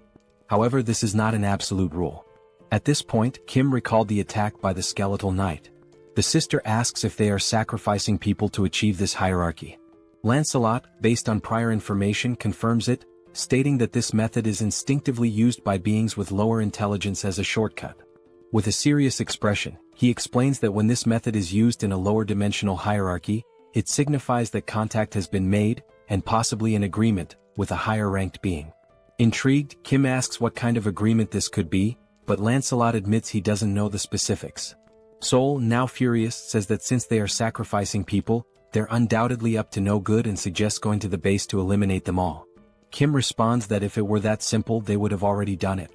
[SPEAKER 3] However, this is not an absolute rule. At this point, Kim recalled the attack by the skeletal knight. The sister asks if they are sacrificing people to achieve this hierarchy. Lancelot, based on prior information, confirms it, stating that this method is instinctively used by beings with lower intelligence as a shortcut. With a serious expression, he explains that when this method is used in a lower dimensional hierarchy, it signifies that contact has been made, and possibly an agreement, with a higher-ranked being. Intrigued, Kim asks what kind of agreement this could be, but Lancelot admits he doesn't know the specifics. Seoul, now furious, says that since they are sacrificing people, they're undoubtedly up to no good and suggests going to the base to eliminate them all. Kim responds that if it were that simple they would have already done it.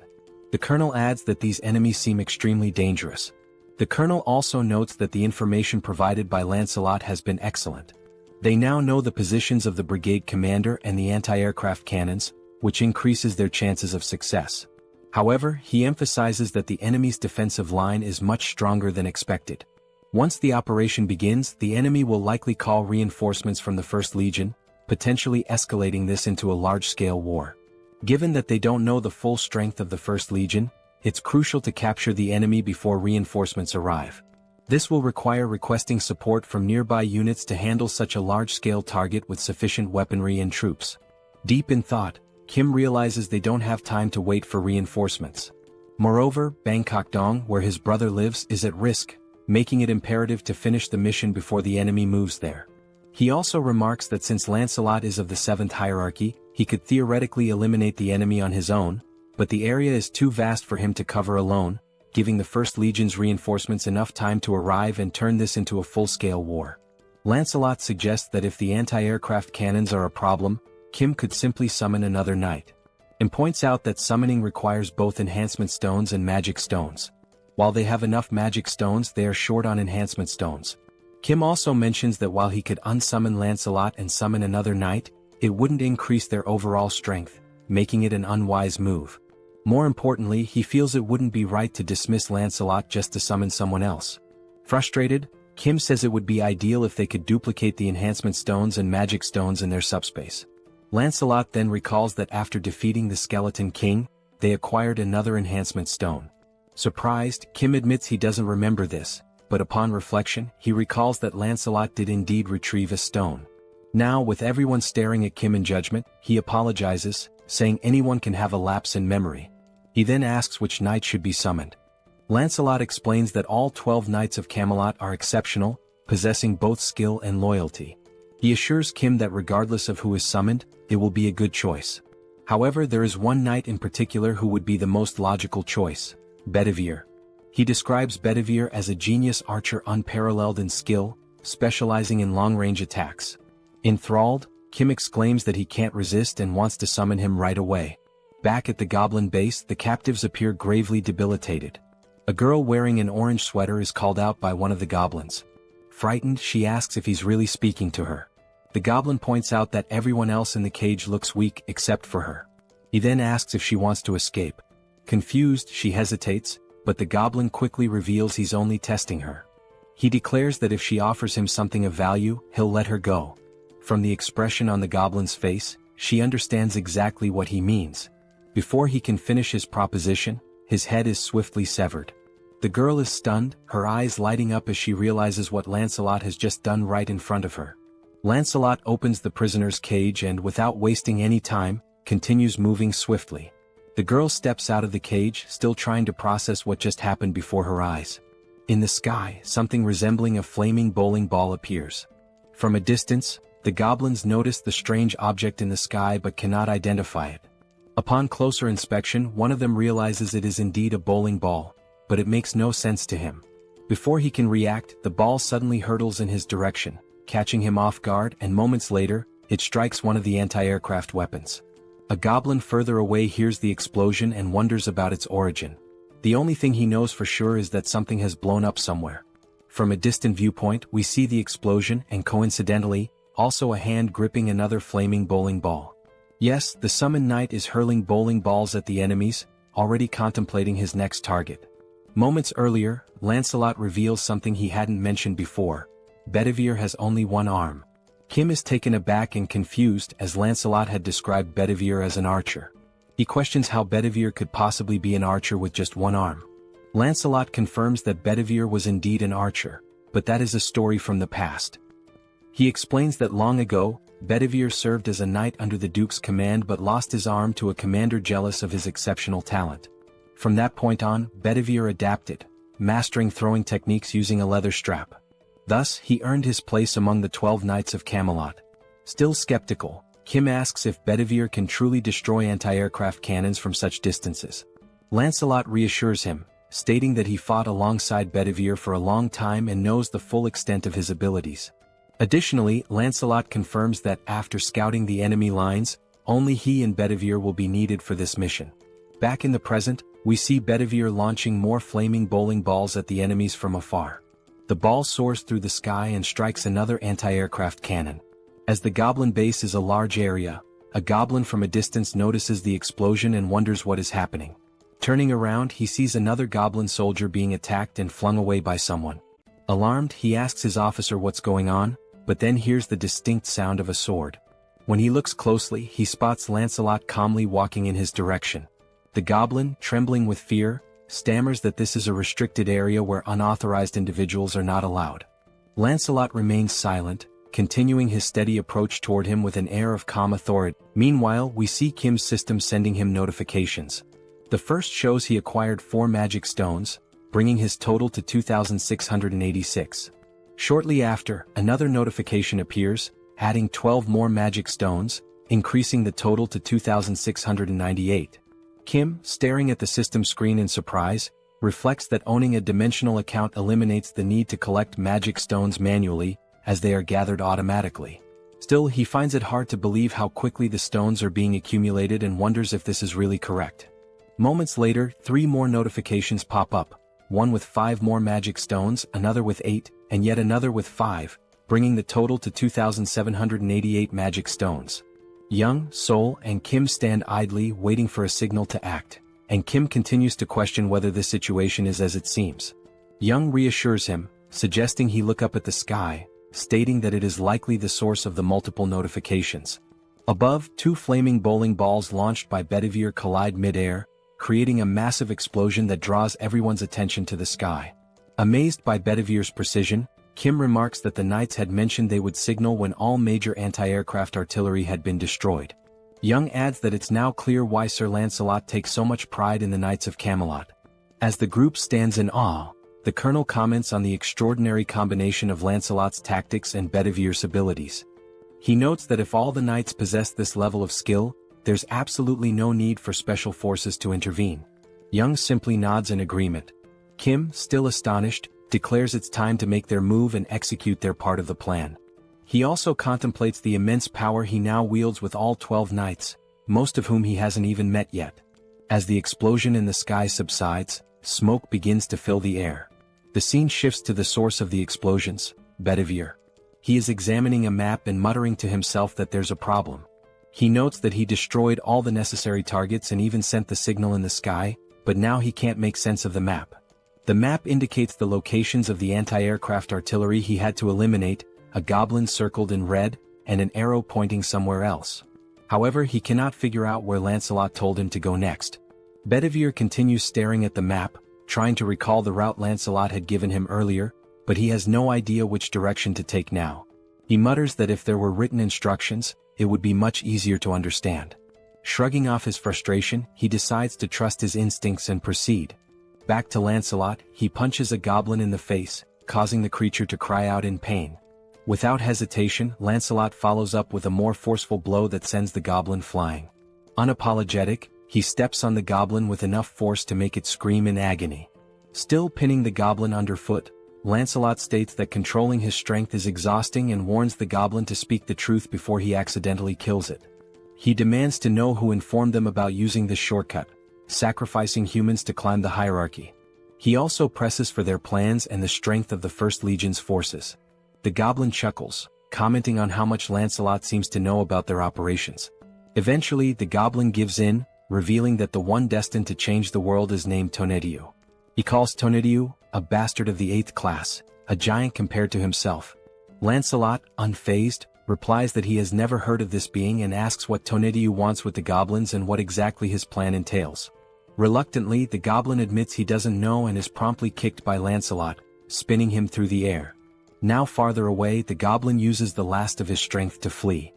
[SPEAKER 3] The colonel adds that these enemies seem extremely dangerous. The colonel also notes that the information provided by Lancelot has been excellent. They now know the positions of the brigade commander and the anti-aircraft cannons, which increases their chances of success. However, he emphasizes that the enemy's defensive line is much stronger than expected. Once the operation begins, the enemy will likely call reinforcements from the 1st Legion, potentially escalating this into a large-scale war. Given that they don't know the full strength of the 1st Legion, it's crucial to capture the enemy before reinforcements arrive. This will require requesting support from nearby units to handle such a large-scale target with sufficient weaponry and troops. Deep in thought, Kim realizes they don't have time to wait for reinforcements. Moreover, Bangkok Dong, where his brother lives, is at risk, making it imperative to finish the mission before the enemy moves there. He also remarks that since Lancelot is of the 7th hierarchy, he could theoretically eliminate the enemy on his own, but the area is too vast for him to cover alone, giving the First Legion's reinforcements enough time to arrive and turn this into a full-scale war. Lancelot suggests that if the anti-aircraft cannons are a problem, Kim could simply summon another knight, and points out that summoning requires both enhancement stones and magic stones. While they have enough magic stones, they are short on enhancement stones. Kim also mentions that while he could unsummon Lancelot and summon another knight, it wouldn't increase their overall strength, making it an unwise move. More importantly, he feels it wouldn't be right to dismiss Lancelot just to summon someone else. Frustrated, Kim says it would be ideal if they could duplicate the enhancement stones and magic stones in their subspace. Lancelot then recalls that after defeating the Skeleton King, they acquired another enhancement stone. Surprised, Kim admits he doesn't remember this, but upon reflection, he recalls that Lancelot did indeed retrieve a stone. Now, with everyone staring at Kim in judgment, he apologizes, saying anyone can have a lapse in memory. He then asks which knight should be summoned. Lancelot explains that all 12 knights of Camelot are exceptional, possessing both skill and loyalty. He assures Kim that regardless of who is summoned, it will be a good choice. However, there is one knight in particular who would be the most logical choice: Bedivere. He describes Bedivere as a genius archer unparalleled in skill, specializing in long-range attacks. Enthralled, Kim exclaims that he can't resist and wants to summon him right away. Back at the goblin base, the captives appear gravely debilitated. A girl wearing an orange sweater is called out by one of the goblins. Frightened, she asks if he's really speaking to her. The goblin points out that everyone else in the cage looks weak except for her. He then asks if she wants to escape. Confused, she hesitates, but the goblin quickly reveals he's only testing her. He declares that if she offers him something of value, he'll let her go. From the expression on the goblin's face, she understands exactly what he means. Before he can finish his proposition, his head is swiftly severed. The girl is stunned, her eyes lighting up as she realizes what Lancelot has just done right in front of her. Lancelot opens the prisoner's cage and, without wasting any time, continues moving swiftly. The girl steps out of the cage, still trying to process what just happened before her eyes. In the sky, something resembling a flaming bowling ball appears. From a distance, the goblins notice the strange object in the sky but cannot identify it. Upon closer inspection, one of them realizes it is indeed a bowling ball, but it makes no sense to him. Before he can react, the ball suddenly hurtles in his direction, catching him off guard, and moments later, it strikes one of the anti-aircraft weapons. A goblin further away hears the explosion and wonders about its origin. The only thing he knows for sure is that something has blown up somewhere. From a distant viewpoint, we see the explosion and, coincidentally, also a hand gripping another flaming bowling ball. Yes, the summoned knight is hurling bowling balls at the enemies, already contemplating his next target. Moments earlier, Lancelot reveals something he hadn't mentioned before: Bedivere has only one arm. Kim is taken aback and confused, as Lancelot had described Bedivere as an archer. He questions how Bedivere could possibly be an archer with just one arm. Lancelot confirms that Bedivere was indeed an archer, but that is a story from the past. He explains that long ago, Bedivere served as a knight under the Duke's command but lost his arm to a commander jealous of his exceptional talent. From that point on, Bedivere adapted, mastering throwing techniques using a leather strap. Thus, he earned his place among the 12 knights of Camelot. Still skeptical, Kim asks if Bedivere can truly destroy anti-aircraft cannons from such distances. Lancelot reassures him, stating that he fought alongside Bedivere for a long time and knows the full extent of his abilities. Additionally, Lancelot confirms that after scouting the enemy lines, only he and Bedivere will be needed for this mission. Back in the present, we see Bedivere launching more flaming bowling balls at the enemies from afar. The ball soars through the sky and strikes another anti-aircraft cannon. As the goblin base is a large area, a goblin from a distance notices the explosion and wonders what is happening. Turning around, he sees another goblin soldier being attacked and flung away by someone. Alarmed, he asks his officer what's going on, but then hears the distinct sound of a sword. When he looks closely, he spots Lancelot calmly walking in his direction. The goblin, trembling with fear, stammers that this is a restricted area where unauthorized individuals are not allowed. Lancelot remains silent, continuing his steady approach toward him with an air of calm authority. Meanwhile, we see Kim's system sending him notifications. The first shows he acquired 4 magic stones, bringing his total to 2,686. Shortly after, another notification appears, adding 12 more magic stones, increasing the total to 2,698. Kim, staring at the system screen in surprise, reflects that owning a dimensional account eliminates the need to collect magic stones manually, as they are gathered automatically. Still, he finds it hard to believe how quickly the stones are being accumulated and wonders if this is really correct. Moments later, 3 more notifications pop up, one with 5 more magic stones, another with 8, and yet another with 5, bringing the total to 2,788 magic stones. Young, Seoul, and Kim stand idly waiting for a signal to act, and Kim continues to question whether this situation is as it seems. Young reassures him, suggesting he look up at the sky, stating that it is likely the source of the multiple notifications. Above, 2 flaming bowling balls launched by Bedivere collide mid-air, creating a massive explosion that draws everyone's attention to the sky. Amazed by Bedivere's precision, Kim remarks that the knights had mentioned they would signal when all major anti-aircraft artillery had been destroyed. Young adds that it's now clear why Sir Lancelot takes so much pride in the Knights of Camelot. As the group stands in awe, the colonel comments on the extraordinary combination of Lancelot's tactics and Bedivere's abilities. He notes that if all the knights possess this level of skill, there's absolutely no need for special forces to intervene. Young simply nods in agreement. Kim, still astonished, declares it's time to make their move and execute their part of the plan. He also contemplates the immense power he now wields with all 12 knights, most of whom he hasn't even met yet. As the explosion in the sky subsides, smoke begins to fill the air. The scene shifts to the source of the explosions, Bedivere. He is examining a map and muttering to himself that there's a problem. He notes that he destroyed all the necessary targets and even sent the signal in the sky, but now he can't make sense of the map. The map indicates the locations of the anti-aircraft artillery he had to eliminate, a goblin circled in red, and an arrow pointing somewhere else. However, he cannot figure out where Lancelot told him to go next. Bedivere continues staring at the map, trying to recall the route Lancelot had given him earlier, but he has no idea which direction to take now. He mutters that if there were written instructions, it would be much easier to understand. Shrugging off his frustration, he decides to trust his instincts and proceed. Back to Lancelot, he punches a goblin in the face, causing the creature to cry out in pain. Without hesitation, Lancelot follows up with a more forceful blow that sends the goblin flying. Unapologetic, he steps on the goblin with enough force to make it scream in agony. Still pinning the goblin underfoot, Lancelot states that controlling his strength is exhausting and warns the goblin to speak the truth before he accidentally kills it. He demands to know who informed them about using this shortcut, sacrificing humans to climb the hierarchy. He also presses for their plans and the strength of the First Legion's forces. The goblin chuckles, commenting on how much Lancelot seems to know about their operations. Eventually, the goblin gives in, revealing that the one destined to change the world is named Tonediu. He calls Tonediu a bastard of the 8th class, a giant compared to himself. Lancelot, unfazed, replies that he has never heard of this being and asks what Tonediu wants with the goblins and what exactly his plan entails. Reluctantly, the goblin admits he doesn't know and is promptly kicked by Lancelot, spinning him through the air. Now farther away, the goblin uses the last of his strength to flee.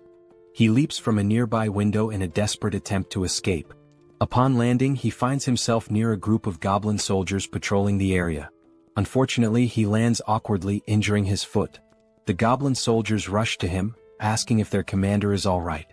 [SPEAKER 3] He leaps from a nearby window in a desperate attempt to escape. Upon landing, he finds himself near a group of goblin soldiers patrolling the area. Unfortunately, he lands awkwardly, injuring his foot. The goblin soldiers rush to him, asking if their commander is all right.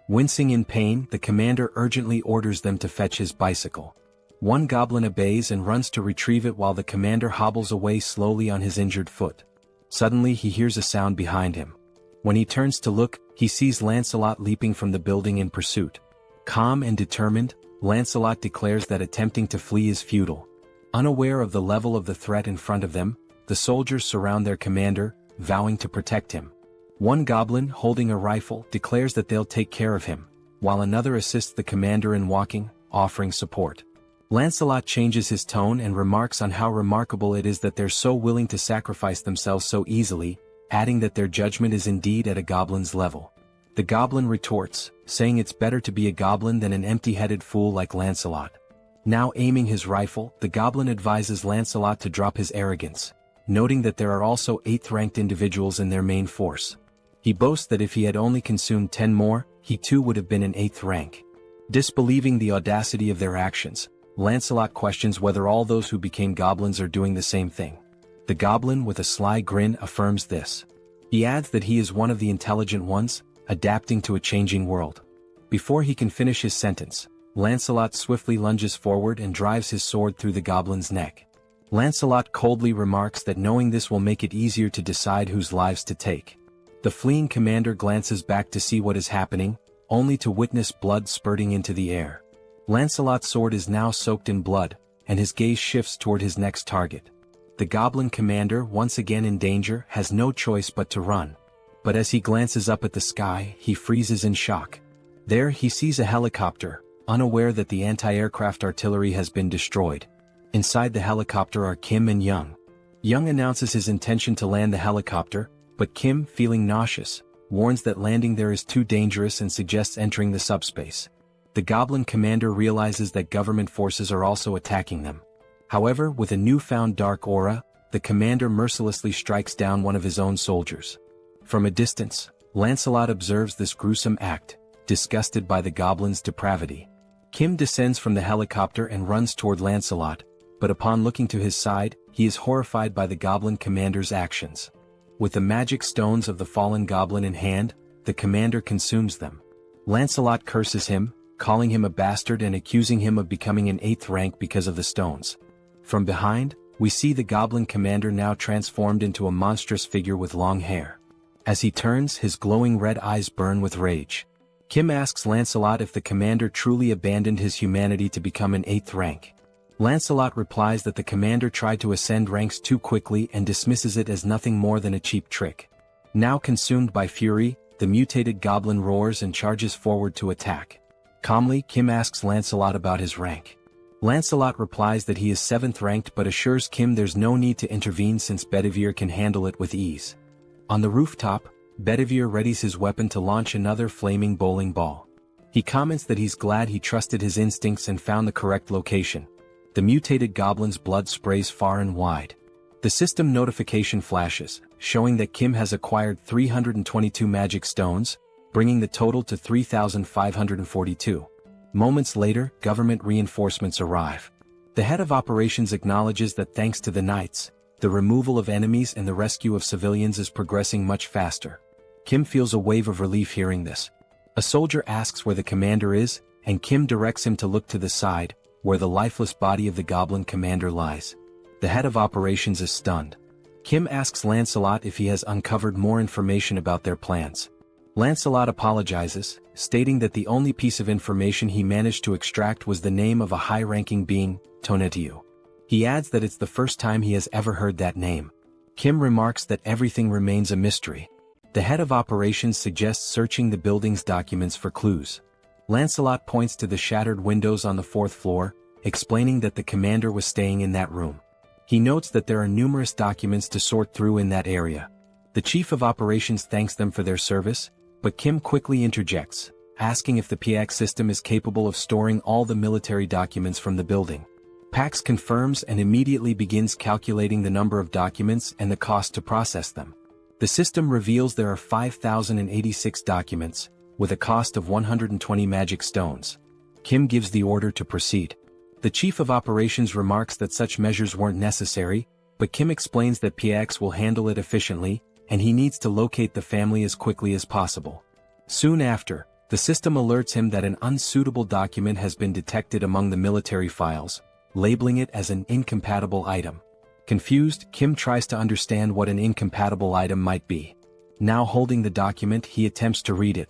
[SPEAKER 3] Wincing in pain, the commander urgently orders them to fetch his bicycle. One goblin obeys and runs to retrieve it while the commander hobbles away slowly on his injured foot. Suddenly, he hears a sound behind him. When he turns to look, he sees Lancelot leaping from the building in pursuit. Calm and determined, Lancelot declares that attempting to flee is futile. Unaware of the level of the threat in front of them, the soldiers surround their commander, vowing to protect him. One goblin, holding a rifle, declares that they'll take care of him, while another assists the commander in walking, offering support. Lancelot changes his tone and remarks on how remarkable it is that they're so willing to sacrifice themselves so easily, adding that their judgment is indeed at a goblin's level. The goblin retorts, saying it's better to be a goblin than an empty-headed fool like Lancelot. Now aiming his rifle, the goblin advises Lancelot to drop his arrogance, noting that there are also 8th-ranked individuals in their main force. He boasts that if he had only consumed 10 more, he too would have been in 8th rank. Disbelieving the audacity of their actions, Lancelot questions whether all those who became goblins are doing the same thing. The goblin, with a sly grin, affirms this. He adds that he is one of the intelligent ones, adapting to a changing world. Before he can finish his sentence, Lancelot swiftly lunges forward and drives his sword through the goblin's neck. Lancelot coldly remarks that knowing this will make it easier to decide whose lives to take. The fleeing commander glances back to see what is happening, only to witness blood spurting into the air. Lancelot's sword is now soaked in blood, and his gaze shifts toward his next target. The goblin commander, once again in danger, has no choice but to run. But as he glances up at the sky, he freezes in shock. There he sees a helicopter, unaware that the anti-aircraft artillery has been destroyed. Inside the helicopter are Kim and Young. Young announces his intention to land the helicopter, but Kim, feeling nauseous, warns that landing there is too dangerous and suggests entering the subspace. The goblin commander realizes that government forces are also attacking them. However, with a newfound dark aura, the commander mercilessly strikes down one of his own soldiers. From a distance, Lancelot observes this gruesome act, disgusted by the goblin's depravity. Kim descends from the helicopter and runs toward Lancelot, but upon looking to his side, he is horrified by the goblin commander's actions. With the magic stones of the fallen goblin in hand, the commander consumes them. Lancelot curses him, calling him a bastard and accusing him of becoming an 8th rank because of the stones. From behind, we see the goblin commander now transformed into a monstrous figure with long hair. As he turns, his glowing red eyes burn with rage. Kim asks Lancelot if the commander truly abandoned his humanity to become an 8th rank. Lancelot replies that the commander tried to ascend ranks too quickly and dismisses it as nothing more than a cheap trick. Now consumed by fury, the mutated goblin roars and charges forward to attack. Calmly, Kim asks Lancelot about his rank. Lancelot replies that he is 7th ranked but assures Kim there's no need to intervene since Bedivere can handle it with ease. On the rooftop, Bedivere readies his weapon to launch another flaming bowling ball. He comments that he's glad he trusted his instincts and found the correct location. The mutated goblin's blood sprays far and wide. The system notification flashes, showing that Kim has acquired 322 magic stones, bringing the total to 3,542. Moments later, government reinforcements arrive. The head of operations acknowledges that thanks to the knights, the removal of enemies and the rescue of civilians is progressing much faster. Kim feels a wave of relief hearing this. A soldier asks where the commander is, and Kim directs him to look to the side, where the lifeless body of the goblin commander lies. The head of operations is stunned. Kim asks Lancelot if he has uncovered more information about their plans. Lancelot apologizes, stating that the only piece of information he managed to extract was the name of a high-ranking being, Tonatiuh. He adds that it's the first time he has ever heard that name. Kim remarks that everything remains a mystery. The head of operations suggests searching the building's documents for clues. Lancelot points to the shattered windows on the 4th floor, explaining that the commander was staying in that room. He notes that there are numerous documents to sort through in that area. The chief of operations thanks them for their service, but Kim quickly interjects, asking if the PX system is capable of storing all the military documents from the building. Pax confirms and immediately begins calculating the number of documents and the cost to process them. The system reveals there are 5,086 documents, with a cost of 120 magic stones. Kim gives the order to proceed. The chief of operations remarks that such measures weren't necessary, but Kim explains that PX will handle it efficiently, and he needs to locate the family as quickly as possible. Soon after, the system alerts him that an unsuitable document has been detected among the military files, labeling it as an incompatible item. Confused, Kim tries to understand what an incompatible item might be. Now holding the document, he attempts to read it.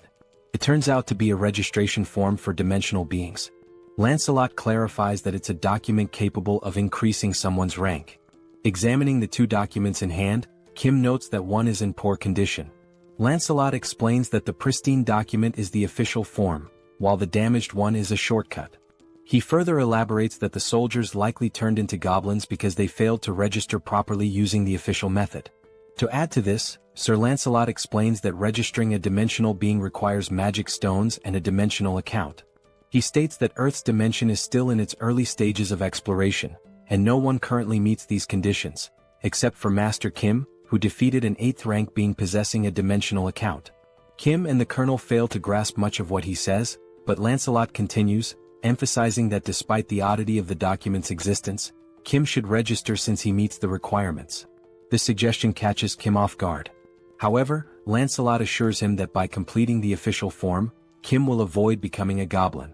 [SPEAKER 3] It turns out to be a registration form for dimensional beings. Lancelot clarifies that it's a document capable of increasing someone's rank. Examining the two documents in hand, Kim notes that one is in poor condition. Lancelot explains that the pristine document is the official form, while the damaged one is a shortcut. He further elaborates that the soldiers likely turned into goblins because they failed to register properly using the official method. To add to this, Sir Lancelot explains that registering a dimensional being requires magic stones and a dimensional account. He states that Earth's dimension is still in its early stages of exploration, and no one currently meets these conditions, except for Master Kim, who defeated an 8th rank being possessing a dimensional account. Kim and the Colonel fail to grasp much of what he says, but Lancelot continues, emphasizing that despite the oddity of the document's existence, Kim should register since he meets the requirements. This suggestion catches Kim off guard. However, Lancelot assures him that by completing the official form, Kim will avoid becoming a goblin.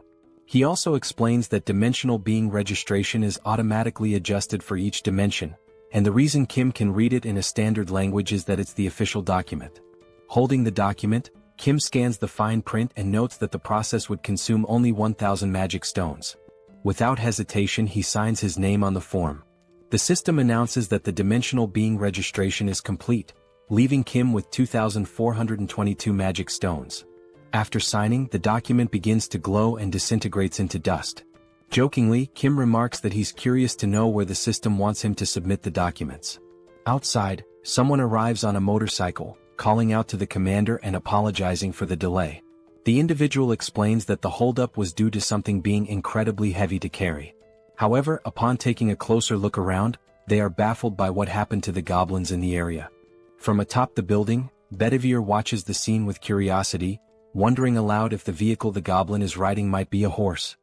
[SPEAKER 3] He also explains that dimensional being registration is automatically adjusted for each dimension, and the reason Kim can read it in a standard language is that it's the official document. Holding the document, Kim scans the fine print and notes that the process would consume only 1,000 magic stones. Without hesitation, he signs his name on the form. The system announces that the dimensional being registration is complete, leaving Kim with 2,422 magic stones. After signing, the document begins to glow and disintegrates into dust. Jokingly, Kim remarks that he's curious to know where the system wants him to submit the documents. Outside, someone arrives on a motorcycle, calling out to the commander and apologizing for the delay. The individual explains that the holdup was due to something being incredibly heavy to carry. However, upon taking a closer look around, they are baffled by what happened to the goblins in the area. From atop the building, Bedivere watches the scene with curiosity, wondering aloud if the vehicle the goblin is riding might be a horse.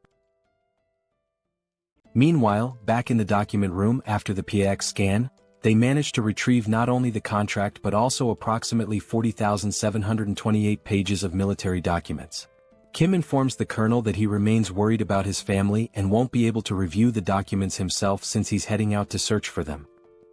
[SPEAKER 3] Meanwhile, back in the document room after the PX scan, they manage to retrieve not only the contract but also approximately 40,728 pages of military documents. Kim informs the colonel that he remains worried about his family and won't be able to review the documents himself since he's heading out to search for them.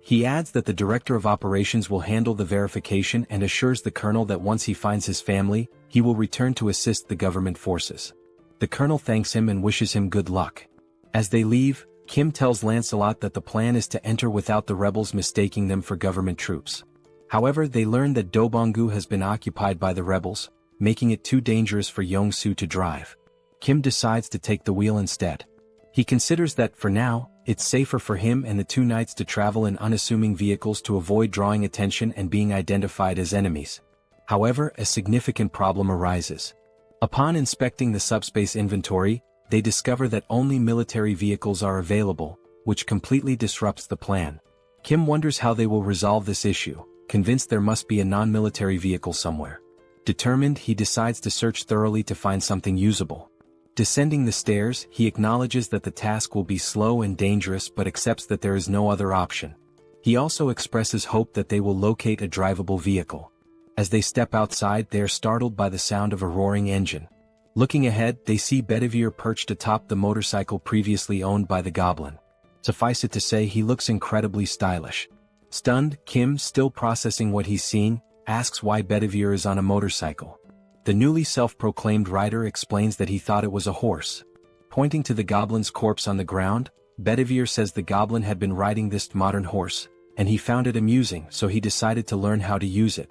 [SPEAKER 3] He adds that the director of operations will handle the verification and assures the colonel that once he finds his family, he will return to assist the government forces. The colonel thanks him and wishes him good luck. As they leave, Kim tells Lancelot that the plan is to enter without the rebels mistaking them for government troops. However, they learn that Dobonggu has been occupied by the rebels, making it too dangerous for Yong-soo to drive. Kim decides to take the wheel instead. He considers that, for now, it's safer for him and the two knights to travel in unassuming vehicles to avoid drawing attention and being identified as enemies. However, a significant problem arises. Upon inspecting the subspace inventory, they discover that only military vehicles are available, which completely disrupts the plan. Kim wonders how they will resolve this issue, convinced there must be a non-military vehicle somewhere. Determined, he decides to search thoroughly to find something usable. Descending the stairs, he acknowledges that the task will be slow and dangerous but accepts that there is no other option. He also expresses hope that they will locate a drivable vehicle. As they step outside, they are startled by the sound of a roaring engine. Looking ahead, they see Bedivere perched atop the motorcycle previously owned by the goblin. Suffice it to say, he looks incredibly stylish. Stunned, Kim, still processing what he's seen, asks why Bedivere is on a motorcycle. The newly self-proclaimed rider explains that he thought it was a horse. Pointing to the goblin's corpse on the ground, Bedivere says the goblin had been riding this modern horse, and he found it amusing, so he decided to learn how to use it.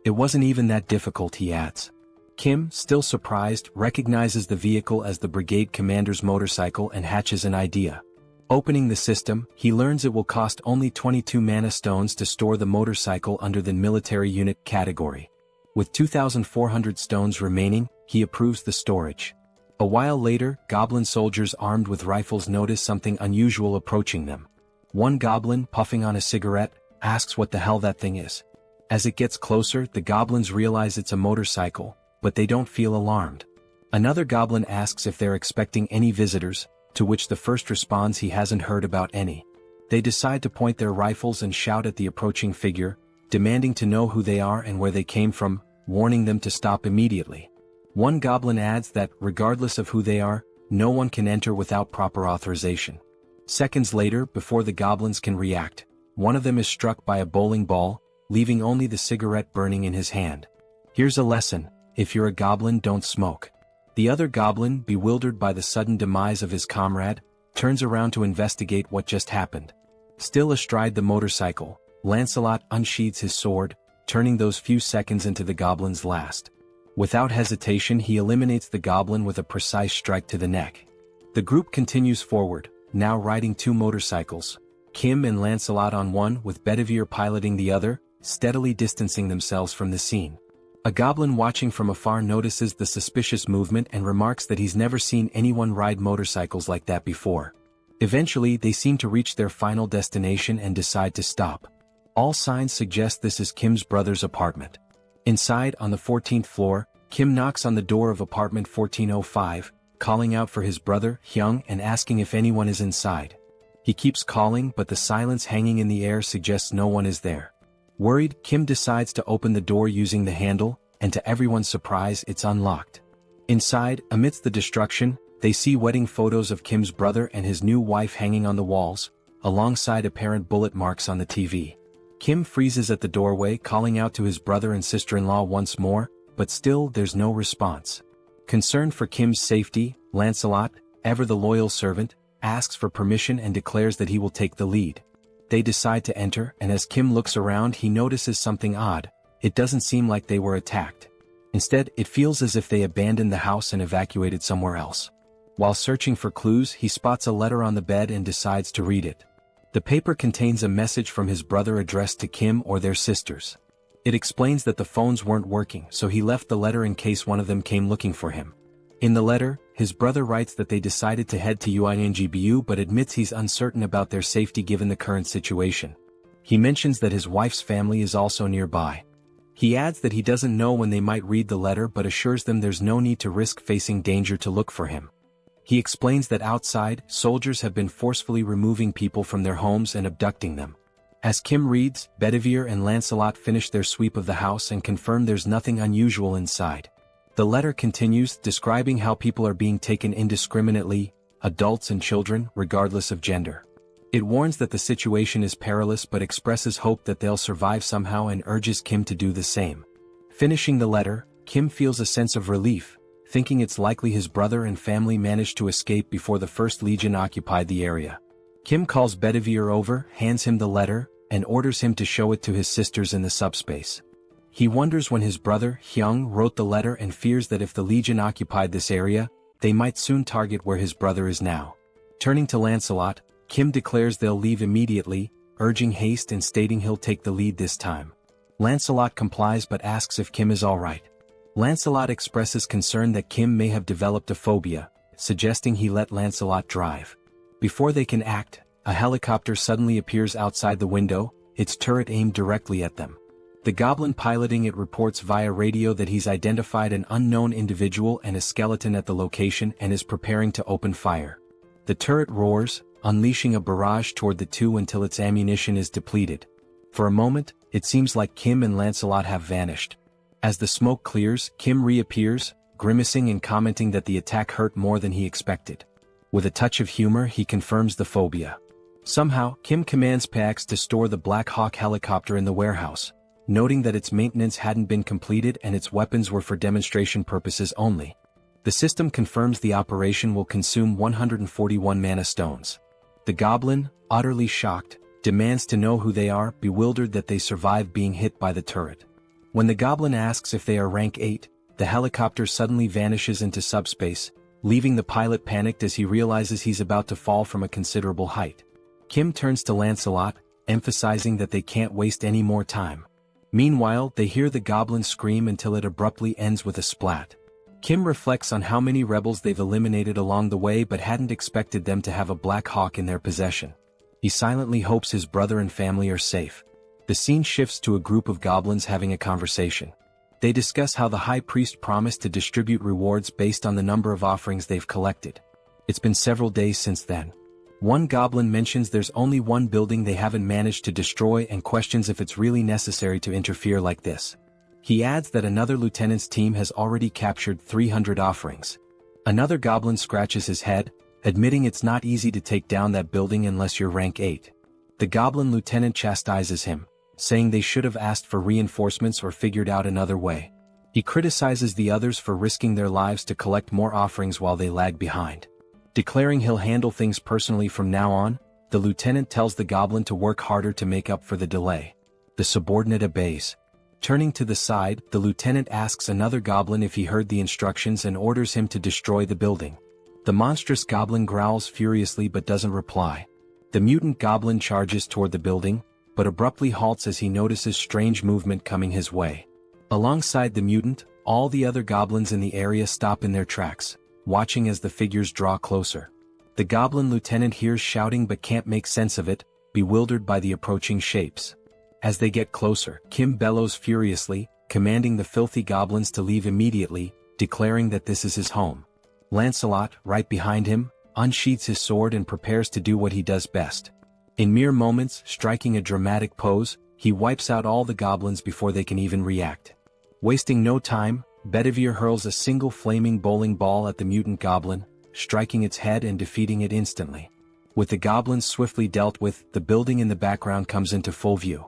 [SPEAKER 3] It wasn't even that difficult, he adds. Kim, still surprised, recognizes the vehicle as the brigade commander's motorcycle and hatches an idea. Opening the system, he learns it will cost only 22 mana stones to store the motorcycle under the military unit category. With 2,400 stones remaining, he approves the storage. A while later, goblin soldiers armed with rifles notice something unusual approaching them. One goblin, puffing on a cigarette, asks what the hell that thing is. As it gets closer, the goblins realize it's a motorcycle, but they don't feel alarmed. Another goblin asks if they're expecting any visitors, to which the first responds he hasn't heard about any. They decide to point their rifles and shout at the approaching figure, demanding to know who they are and where they came from, warning them to stop immediately. One goblin adds that, regardless of who they are, no one can enter without proper authorization. Seconds later, before the goblins can react, one of them is struck by a bowling ball, leaving only the cigarette burning in his hand. Here's a lesson: if you're a goblin, don't smoke. The other goblin, bewildered by the sudden demise of his comrade, turns around to investigate what just happened. Still astride the motorcycle, Lancelot unsheathes his sword, turning those few seconds into the goblin's last. Without hesitation, he eliminates the goblin with a precise strike to the neck. The group continues forward, now riding two motorcycles, Kim and Lancelot on one with Bedivere piloting the other, steadily distancing themselves from the scene. A goblin watching from afar notices the suspicious movement and remarks that he's never seen anyone ride motorcycles like that before. Eventually, they seem to reach their final destination and decide to stop. All signs suggest this is Kim's brother's apartment. Inside, on the 14th floor, Kim knocks on the door of apartment 1405, calling out for his brother, Hyung, and asking if anyone is inside. He keeps calling, but the silence hanging in the air suggests no one is there. Worried, Kim decides to open the door using the handle, and to everyone's surprise, it's unlocked. Inside, amidst the destruction, They see wedding photos of Kim's brother and his new wife hanging on the walls, alongside apparent bullet marks on the TV. Kim freezes at the doorway, calling out to his brother and sister-in-law once more, but still there's no response. Concerned for Kim's safety, Lancelot, ever the loyal servant, asks for permission and declares that he will take the lead. They decide to enter, and as Kim looks around he notices something odd. It doesn't seem like they were attacked. Instead, it feels as if they abandoned the house and evacuated somewhere else. While searching for clues, he spots a letter on the bed and decides to read it. The paper contains a message from his brother addressed to Kim or their sisters. It explains that the phones weren't working, so he left the letter in case one of them came looking for him. In the letter, his brother writes that they decided to head to UINGBU but admits he's uncertain about their safety given the current situation. He mentions that his wife's family is also nearby. He adds that he doesn't know when they might read the letter but assures them there's no need to risk facing danger to look for him. He explains that outside, soldiers have been forcefully removing people from their homes and abducting them. As Kim reads, Bedivere and Lancelot finish their sweep of the house and confirm there's nothing unusual inside. The letter continues, describing how people are being taken indiscriminately, adults and children, regardless of gender. It warns that the situation is perilous but expresses hope that they'll survive somehow and urges Kim to do the same. Finishing the letter, Kim feels a sense of relief, thinking it's likely his brother and family managed to escape before the First Legion occupied the area. Kim calls Bedivere over, hands him the letter, and orders him to show it to his sisters in the subspace. He wonders when his brother, Hyung, wrote the letter and fears that if the Legion occupied this area, they might soon target where his brother is now. Turning to Lancelot, Kim declares they'll leave immediately, urging haste and stating he'll take the lead this time. Lancelot complies but asks if Kim is alright. Lancelot expresses concern that Kim may have developed a phobia, suggesting he let Lancelot drive. Before they can act, a helicopter suddenly appears outside the window, its turret aimed directly at them. The goblin piloting it reports via radio that he's identified an unknown individual and a skeleton at the location and is preparing to open fire. The turret roars, unleashing a barrage toward the two until its ammunition is depleted. For a moment, it seems like Kim and Lancelot have vanished. As the smoke clears, Kim reappears, grimacing and commenting that the attack hurt more than he expected. With a touch of humor, he confirms the phobia. Somehow, Kim commands Pax to store the Black Hawk helicopter in the warehouse, noting that its maintenance hadn't been completed and its weapons were for demonstration purposes only. The system confirms the operation will consume 141 mana stones. The goblin, utterly shocked, demands to know who they are, bewildered that they survived being hit by the turret. When the goblin asks if they are rank 8, the helicopter suddenly vanishes into subspace, leaving the pilot panicked as he realizes he's about to fall from a considerable height. Kim turns to Lancelot, emphasizing that they can't waste any more time. Meanwhile, they hear the goblin scream until it abruptly ends with a splat. Kim reflects on how many rebels they've eliminated along the way but hadn't expected them to have a Black Hawk in their possession. He silently hopes his brother and family are safe. The scene shifts to a group of goblins having a conversation. They discuss how the high priest promised to distribute rewards based on the number of offerings they've collected. It's been several days since then. One goblin mentions there's only one building they haven't managed to destroy and questions if it's really necessary to interfere like this. He adds that another lieutenant's team has already captured 300 offerings. Another goblin scratches his head, admitting it's not easy to take down that building unless you're rank 8. The goblin lieutenant chastises him, saying they should have asked for reinforcements or figured out another way. He criticizes the others for risking their lives to collect more offerings while they lag behind. Declaring he'll handle things personally from now on, the lieutenant tells the goblin to work harder to make up for the delay. The subordinate obeys. Turning to the side, the lieutenant asks another goblin if he heard the instructions and orders him to destroy the building. The monstrous goblin growls furiously but doesn't reply. The mutant goblin charges toward the building, but abruptly halts as he notices strange movement coming his way. Alongside the mutant, all the other goblins in the area stop in their tracks, watching as the figures draw closer. The goblin lieutenant hears shouting but can't make sense of it, bewildered by the approaching shapes. As they get closer, Kim bellows furiously, commanding the filthy goblins to leave immediately, declaring that this is his home. Lancelot, right behind him, unsheathes his sword and prepares to do what he does best. In mere moments, striking a dramatic pose, he wipes out all the goblins before they can even react. Wasting no time, Bedivere hurls a single flaming bowling ball at the mutant goblin, striking its head and defeating it instantly. With the goblins swiftly dealt with, the building in the background comes into full view.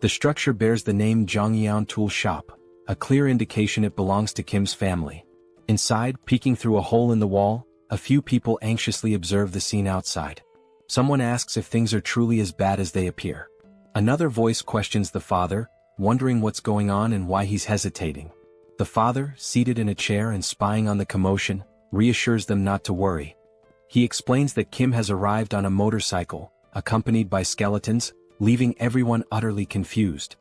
[SPEAKER 3] The structure bears the name Jeong-gyeom Tool Shop, a clear indication it belongs to Kim's family. Inside, peeking through a hole in the wall, a few people anxiously observe the scene outside. Someone asks if things are truly as bad as they appear. Another voice questions the father, wondering what's going on and why he's hesitating. The father, seated in a chair and spying on the commotion, reassures them not to worry. He explains that Kim has arrived on a motorcycle, accompanied by skeletons, leaving everyone utterly confused.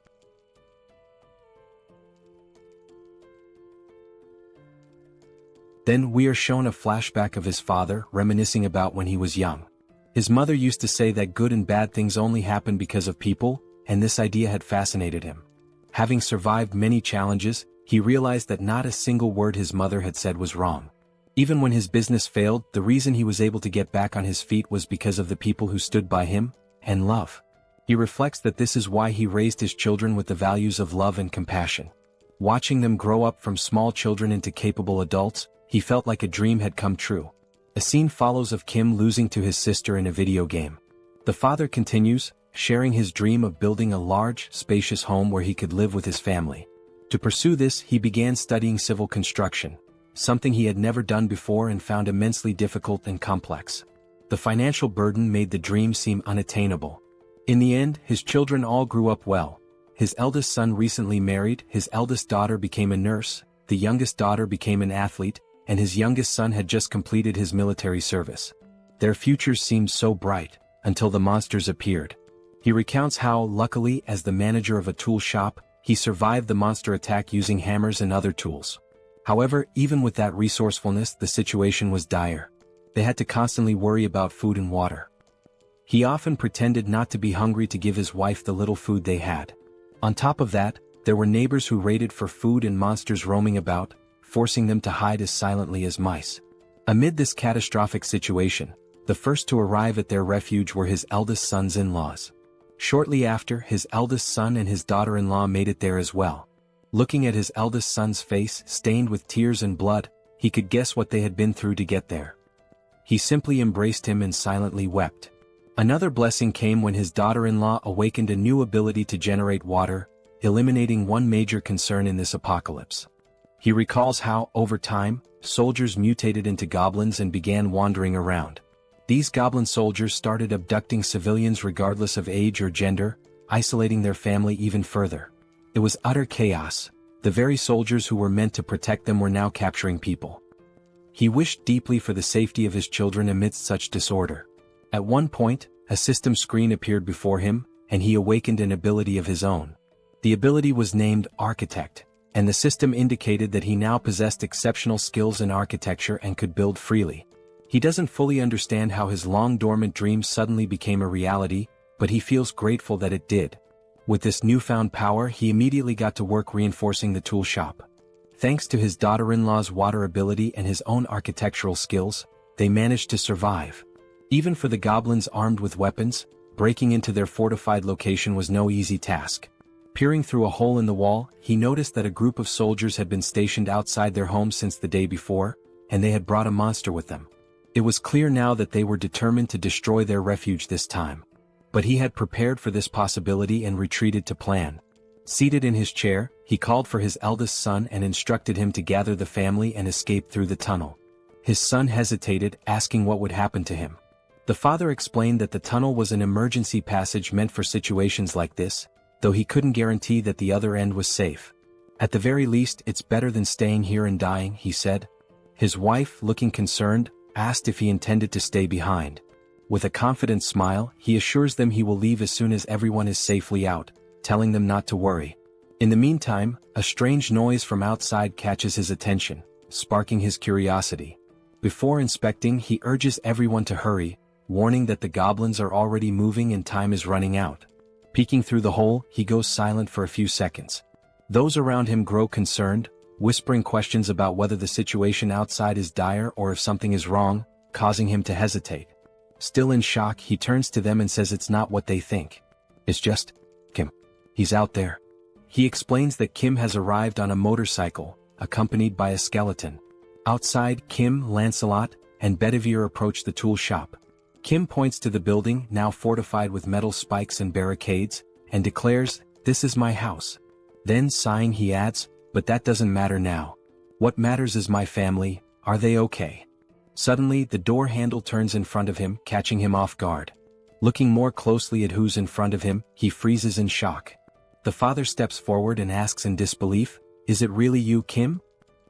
[SPEAKER 3] Then we are shown a flashback of his father reminiscing about when he was young. His mother used to say that good and bad things only happen because of people, and this idea had fascinated him. Having survived many challenges, he realized that not a single word his mother had said was wrong. Even when his business failed, the reason he was able to get back on his feet was because of the people who stood by him, and love. He reflects that this is why he raised his children with the values of love and compassion. Watching them grow up from small children into capable adults, he felt like a dream had come true. A scene follows of Kim losing to his sister in a video game. The father continues, sharing his dream of building a large, spacious home where he could live with his family. To pursue this, he began studying civil construction, something he had never done before and found immensely difficult and complex. The financial burden made the dream seem unattainable. In the end, his children all grew up well. His eldest son recently married, his eldest daughter became a nurse, the youngest daughter became an athlete, and his youngest son had just completed his military service. Their futures seemed so bright, until the monsters appeared. He recounts how, luckily, as the manager of a tool shop, he survived the monster attack using hammers and other tools. However, even with that resourcefulness, the situation was dire. They had to constantly worry about food and water. He often pretended not to be hungry to give his wife the little food they had. On top of that, there were neighbors who raided for food and monsters roaming about, forcing them to hide as silently as mice. Amid this catastrophic situation, the first to arrive at their refuge were his eldest son's in-laws. Shortly after, his eldest son and his daughter-in-law made it there as well. Looking at his eldest son's face, stained with tears and blood, he could guess what they had been through to get there. He simply embraced him and silently wept. Another blessing came when his daughter-in-law awakened a new ability to generate water, eliminating one major concern in this apocalypse. He recalls how, over time, soldiers mutated into goblins and began wandering around. These goblin soldiers started abducting civilians regardless of age or gender, isolating their family even further. It was utter chaos. The very soldiers who were meant to protect them were now capturing people. He wished deeply for the safety of his children amidst such disorder. At one point, a system screen appeared before him, and he awakened an ability of his own. The ability was named Architect, and the system indicated that he now possessed exceptional skills in architecture and could build freely. He doesn't fully understand how his long-dormant dream suddenly became a reality, but he feels grateful that it did. With this newfound power, he immediately got to work reinforcing the tool shop. Thanks to his daughter-in-law's water ability and his own architectural skills, they managed to survive. Even for the goblins armed with weapons, breaking into their fortified location was no easy task. Peering through a hole in the wall, he noticed that a group of soldiers had been stationed outside their home since the day before, and they had brought a monster with them. It was clear now that they were determined to destroy their refuge this time. But he had prepared for this possibility and retreated to plan. Seated in his chair, he called for his eldest son and instructed him to gather the family and escape through the tunnel. His son hesitated, asking what would happen to him. The father explained that the tunnel was an emergency passage meant for situations like this, though he couldn't guarantee that the other end was safe. At the very least, it's better than staying here and dying, he said. His wife, looking concerned, asked if he intended to stay behind. With a confident smile, he assures them he will leave as soon as everyone is safely out, telling them not to worry. In the meantime, a strange noise from outside catches his attention, sparking his curiosity. Before inspecting, he urges everyone to hurry, warning that the goblins are already moving and time is running out. Peeking through the hole, he goes silent for a few seconds. Those around him grow concerned, whispering questions about whether the situation outside is dire or if something is wrong, causing him to hesitate. Still in shock, he turns to them and says it's not what they think. It's just Kim. He's out there. He explains that Kim has arrived on a motorcycle, accompanied by a skeleton. Outside, Kim, Lancelot, and Bedivere approach the tool shop. Kim points to the building, now fortified with metal spikes and barricades, and declares, "This is my house." Then, sighing, he adds, "But that doesn't matter now. What matters is my family. Are they okay?" Suddenly, the door handle turns in front of him, catching him off guard. Looking more closely at who's in front of him, he freezes in shock. The father steps forward and asks in disbelief, "Is it really you, Kim?"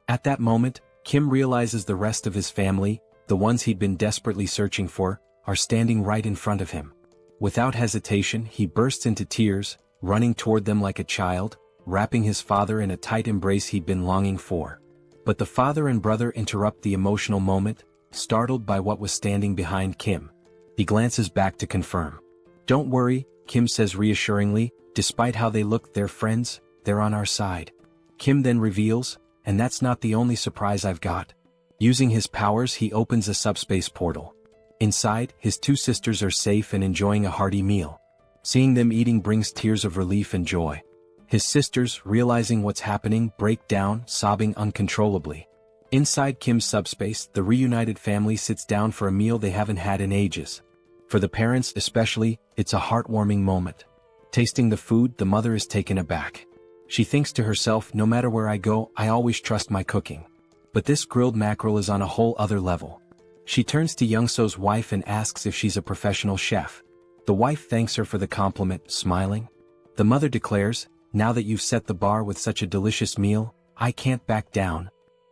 [SPEAKER 3] At that moment, Kim realizes the rest of his family, the ones he'd been desperately searching for, are standing right in front of him. Without hesitation, he bursts into tears, running toward them like a child, wrapping his father in a tight embrace he'd been longing for. But the father and brother interrupt the emotional moment, startled by what was standing behind Kim. He glances back to confirm. "Don't worry," Kim says reassuringly, "despite how they look, they're friends, they're on our side." Kim then reveals, "And that's not the only surprise I've got." Using his powers, he opens a subspace portal. Inside, his two sisters are safe and enjoying a hearty meal. Seeing them eating brings tears of relief and joy. His sisters, realizing what's happening, break down, sobbing uncontrollably. Inside Kim's subspace, the reunited family sits down for a meal they haven't had in ages. For the parents especially, it's a heartwarming moment. Tasting the food, the mother is taken aback. She thinks to herself, "No matter where I go, I always trust my cooking. But this grilled mackerel is on a whole other level." She turns to Young-so's wife and asks if she's a professional chef. The wife thanks her for the compliment, smiling. The mother declares, "Now that you've set the bar with such a delicious meal, I can't back down."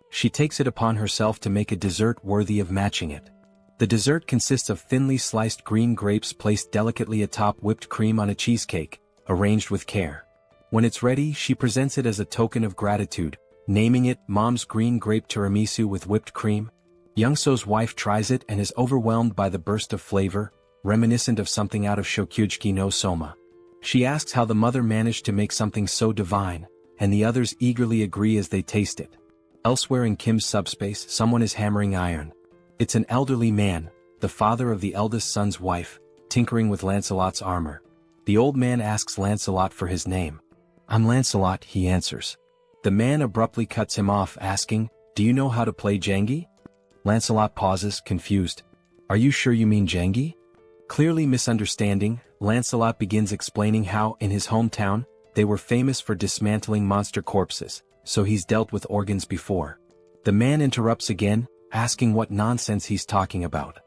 [SPEAKER 3] She takes it upon herself to make a dessert worthy of matching it. The dessert consists of thinly sliced green grapes placed delicately atop whipped cream on a cheesecake, arranged with care. When it's ready, she presents it as a token of gratitude, naming it Mom's Green Grape Tiramisu with whipped cream. Young-so's wife tries it and is overwhelmed by the burst of flavor, reminiscent of something out of Shokyuji no Soma. She asks how the mother managed to make something so divine, and the others eagerly agree as they taste it. Elsewhere in Kim's subspace, someone is hammering iron. It's an elderly man, the father of the eldest son's wife, tinkering with Lancelot's armor. The old man asks Lancelot for his name. "I'm Lancelot," he answers. The man abruptly cuts him off, asking, "Do you know how to play Jengi?" Lancelot pauses, confused. "Are you sure you mean Jengi?" Clearly misunderstanding, Lancelot begins explaining how, in his hometown, they were famous for dismantling monster corpses, so he's dealt with organs before. The man interrupts again, asking what nonsense he's talking about.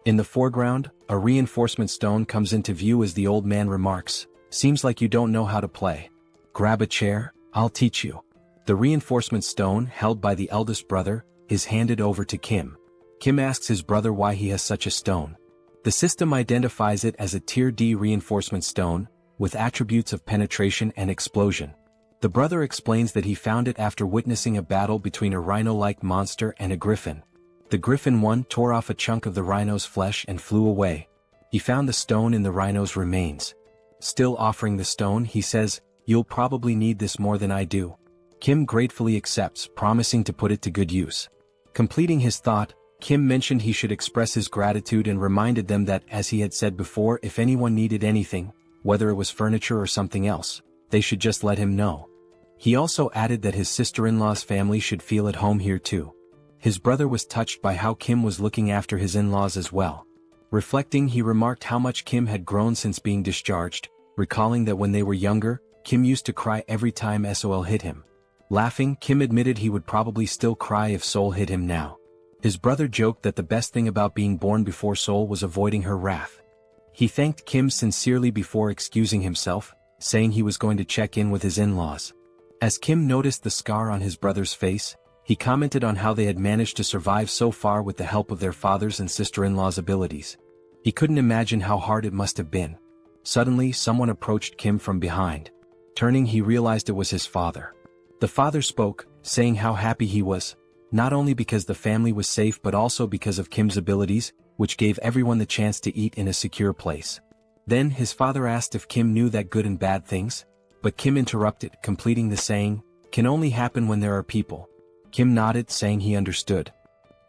[SPEAKER 3] In the foreground, a reinforcement stone comes into view as the old man remarks, "Seems like you don't know how to play. Grab a chair, I'll teach you." The reinforcement stone, held by the eldest brother, is handed over to Kim. Kim asks his brother why he has such a stone. The system identifies it as a Tier D reinforcement stone, with attributes of penetration and explosion. The brother explains that he found it after witnessing a battle between a rhino-like monster and a griffin. The griffin one tore off a chunk of the rhino's flesh and flew away. He found the stone in the rhino's remains. Still offering the stone, he says, "You'll probably need this more than I do." Kim gratefully accepts, promising to put it to good use. Completing his thought, Kim mentioned he should express his gratitude and reminded them that, as he had said before, if anyone needed anything, whether it was furniture or something else, they should just let him know. He also added that his sister-in-law's family should feel at home here too. His brother was touched by how Kim was looking after his in-laws as well. Reflecting, he remarked how much Kim had grown since being discharged, recalling that when they were younger, Kim used to cry every time Seoul hit him. Laughing, Kim admitted he would probably still cry if Seoul hit him now. His brother joked that the best thing about being born before Seoul was avoiding her wrath. He thanked Kim sincerely before excusing himself, saying he was going to check in with his in-laws. As Kim noticed the scar on his brother's face, he commented on how they had managed to survive so far with the help of their father's and sister-in-law's abilities. He couldn't imagine how hard it must have been. Suddenly, someone approached Kim from behind. Turning, he realized it was his father. The father spoke, saying how happy he was, not only because the family was safe but also because of Kim's abilities, which gave everyone the chance to eat in a secure place. Then his father asked if Kim knew that good and bad things, but Kim interrupted, completing the saying, "Can only happen when there are people." Kim nodded, saying he understood.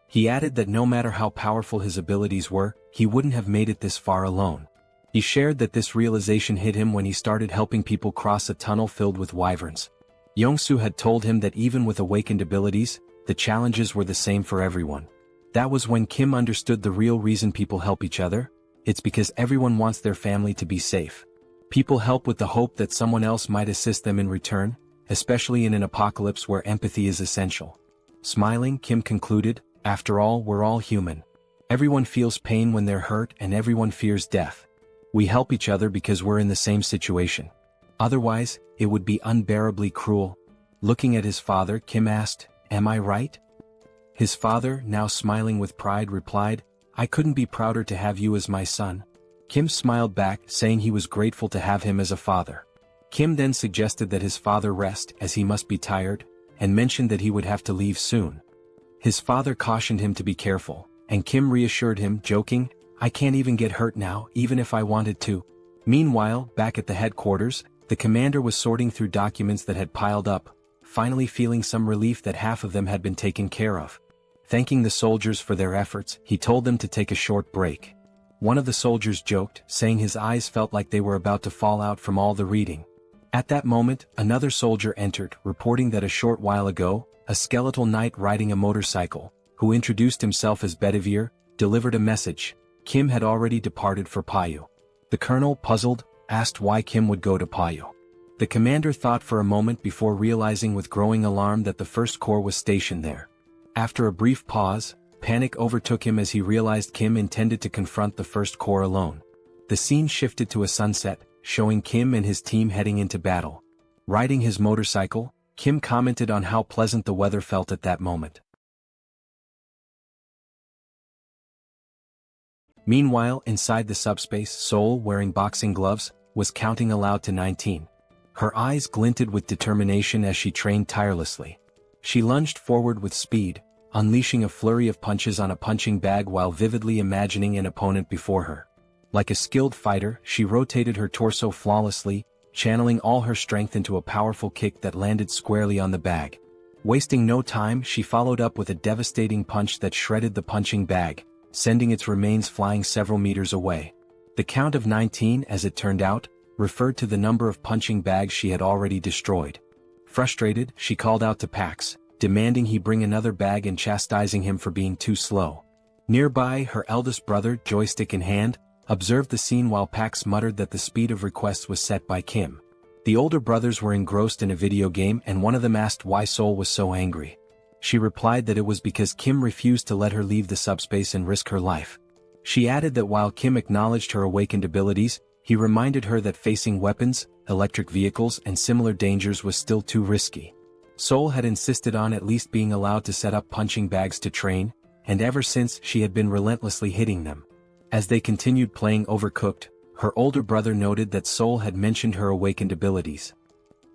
[SPEAKER 3] He added that no matter how powerful his abilities were, he wouldn't have made it this far alone. He shared that this realization hit him when he started helping people cross a tunnel filled with wyverns. Young-soo had told him that even with awakened abilities, the challenges were the same for everyone. That was when Kim understood the real reason people help each other. It's because everyone wants their family to be safe. People help with the hope that someone else might assist them in return, especially in an apocalypse where empathy is essential. Smiling, Kim concluded, after all, we're all human. Everyone feels pain when they're hurt and everyone fears death. We help each other because we're in the same situation. Otherwise, it would be unbearably cruel. Looking at his father, Kim asked, "Am I right?" His father, now smiling with pride, replied, "I couldn't be prouder to have you as my son." Kim smiled back, saying he was grateful to have him as a father. Kim then suggested that his father rest as he must be tired, and mentioned that he would have to leave soon. His father cautioned him to be careful, and Kim reassured him, joking, "I can't even get hurt now, even if I wanted to." Meanwhile, back at the headquarters, the commander was sorting through documents that had piled up, finally feeling some relief that half of them had been taken care of. Thanking the soldiers for their efforts, he told them to take a short break. One of the soldiers joked, saying his eyes felt like they were about to fall out from all the reading. At that moment, another soldier entered, reporting that a short while ago, a skeletal knight riding a motorcycle, who introduced himself as Bedivere, delivered a message. Kim had already departed for Payu. The colonel, puzzled, asked why Kim would go to Payu. The commander thought for a moment before realizing with growing alarm that the First Corps was stationed there. After a brief pause, panic overtook him as he realized Kim intended to confront the First Corps alone. The scene shifted to a sunset, showing Kim and his team heading into battle. Riding his motorcycle, Kim commented on how pleasant the weather felt at that moment. Meanwhile, inside the subspace, Seoul, wearing boxing gloves, was counting aloud to 19. Her eyes glinted with determination as she trained tirelessly. She lunged forward with speed, unleashing a flurry of punches on a punching bag while vividly imagining an opponent before her. Like a skilled fighter, she rotated her torso flawlessly, channeling all her strength into a powerful kick that landed squarely on the bag. Wasting no time, she followed up with a devastating punch that shredded the punching bag, sending its remains flying several meters away. The count of 19, as it turned out, referred to the number of punching bags she had already destroyed. Frustrated, she called out to Pax, demanding he bring another bag and chastising him for being too slow. Nearby, her eldest brother, joystick in hand, observed the scene while Pax muttered that the speed of requests was set by Kim. The older brothers were engrossed in a video game and one of them asked why Seoul was so angry. She replied that it was because Kim refused to let her leave the subspace and risk her life. She added that while Kim acknowledged her awakened abilities, he reminded her that facing weapons, electric vehicles and similar dangers was still too risky. Seoul had insisted on at least being allowed to set up punching bags to train, and ever since she had been relentlessly hitting them. As they continued playing Overcooked, her older brother noted that Seoul had mentioned her awakened abilities.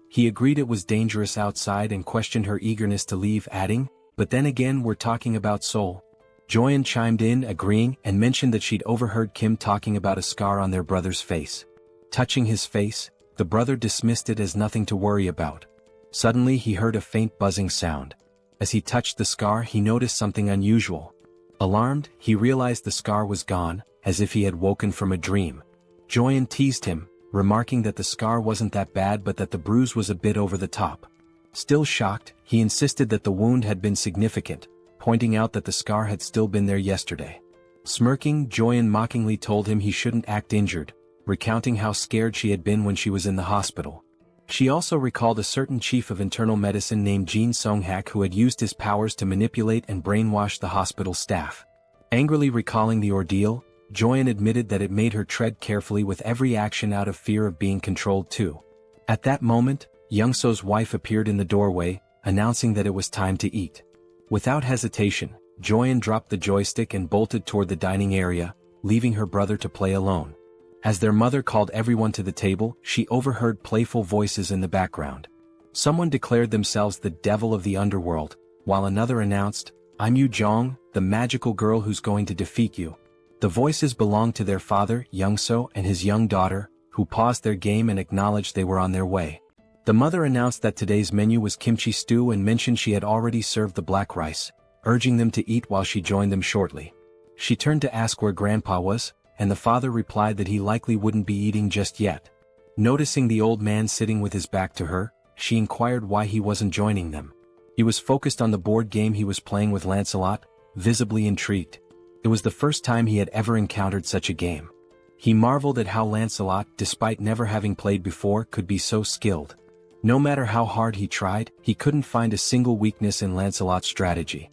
[SPEAKER 3] He agreed it was dangerous outside and questioned her eagerness to leave, adding, "But then again, we're talking about Seoul." Joyeon chimed in, agreeing, and mentioned that she'd overheard Kim talking about a scar on their brother's face. Touching his face, the brother dismissed it as nothing to worry about. Suddenly he heard a faint buzzing sound. As he touched the scar, he noticed something unusual. Alarmed, he realized the scar was gone, as if he had woken from a dream. Joyeon teased him, remarking that the scar wasn't that bad but that the bruise was a bit over the top. Still shocked, he insisted that the wound had been significant, pointing out that the scar had still been there yesterday. Smirking, Joyeon mockingly told him he shouldn't act injured, recounting how scared she had been when she was in the hospital. She also recalled a certain chief of internal medicine named Jin Sung-hak who had used his powers to manipulate and brainwash the hospital staff. Angrily recalling the ordeal, Joyeon admitted that it made her tread carefully with every action out of fear of being controlled too. At that moment, Young-so's wife appeared in the doorway, announcing that it was time to eat. Without hesitation, Joyeon dropped the joystick and bolted toward the dining area, leaving her brother to play alone. As their mother called everyone to the table, she overheard playful voices in the background. Someone declared themselves the devil of the underworld, while another announced, "I'm Yu Jong, the magical girl who's going to defeat you." The voices belonged to their father, Young-so, and his young daughter, who paused their game and acknowledged they were on their way. The mother announced that today's menu was kimchi stew and mentioned she had already served the black rice, urging them to eat while she joined them shortly. She turned to ask where Grandpa was, and the father replied that he likely wouldn't be eating just yet. Noticing the old man sitting with his back to her, she inquired why he wasn't joining them. He was focused on the board game he was playing with Lancelot, visibly intrigued. It was the first time he had ever encountered such a game. He marveled at how Lancelot, despite never having played before, could be so skilled. No matter how hard he tried, he couldn't find a single weakness in Lancelot's strategy.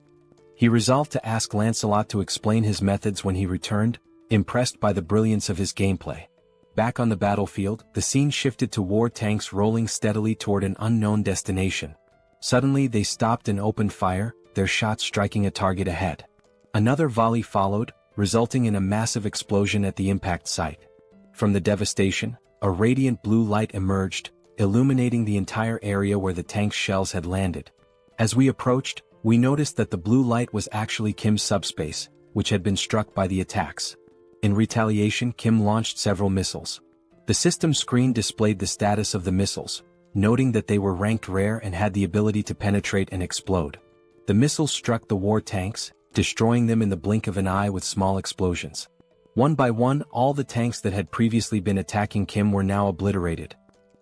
[SPEAKER 3] He resolved to ask Lancelot to explain his methods when he returned, impressed by the brilliance of his gameplay. Back on the battlefield, the scene shifted to war tanks rolling steadily toward an unknown destination. Suddenly they stopped and opened fire, their shots striking a target ahead. Another volley followed, resulting in a massive explosion at the impact site. From the devastation, a radiant blue light emerged, illuminating the entire area where the tank's shells had landed. As we approached, we noticed that the blue light was actually Kim's subspace, which had been struck by the attacks. In retaliation, Kim launched several missiles. The system screen displayed the status of the missiles, noting that they were ranked rare and had the ability to penetrate and explode. The missiles struck the war tanks, destroying them in the blink of an eye with small explosions. One by one, all the tanks that had previously been attacking Kim were now obliterated.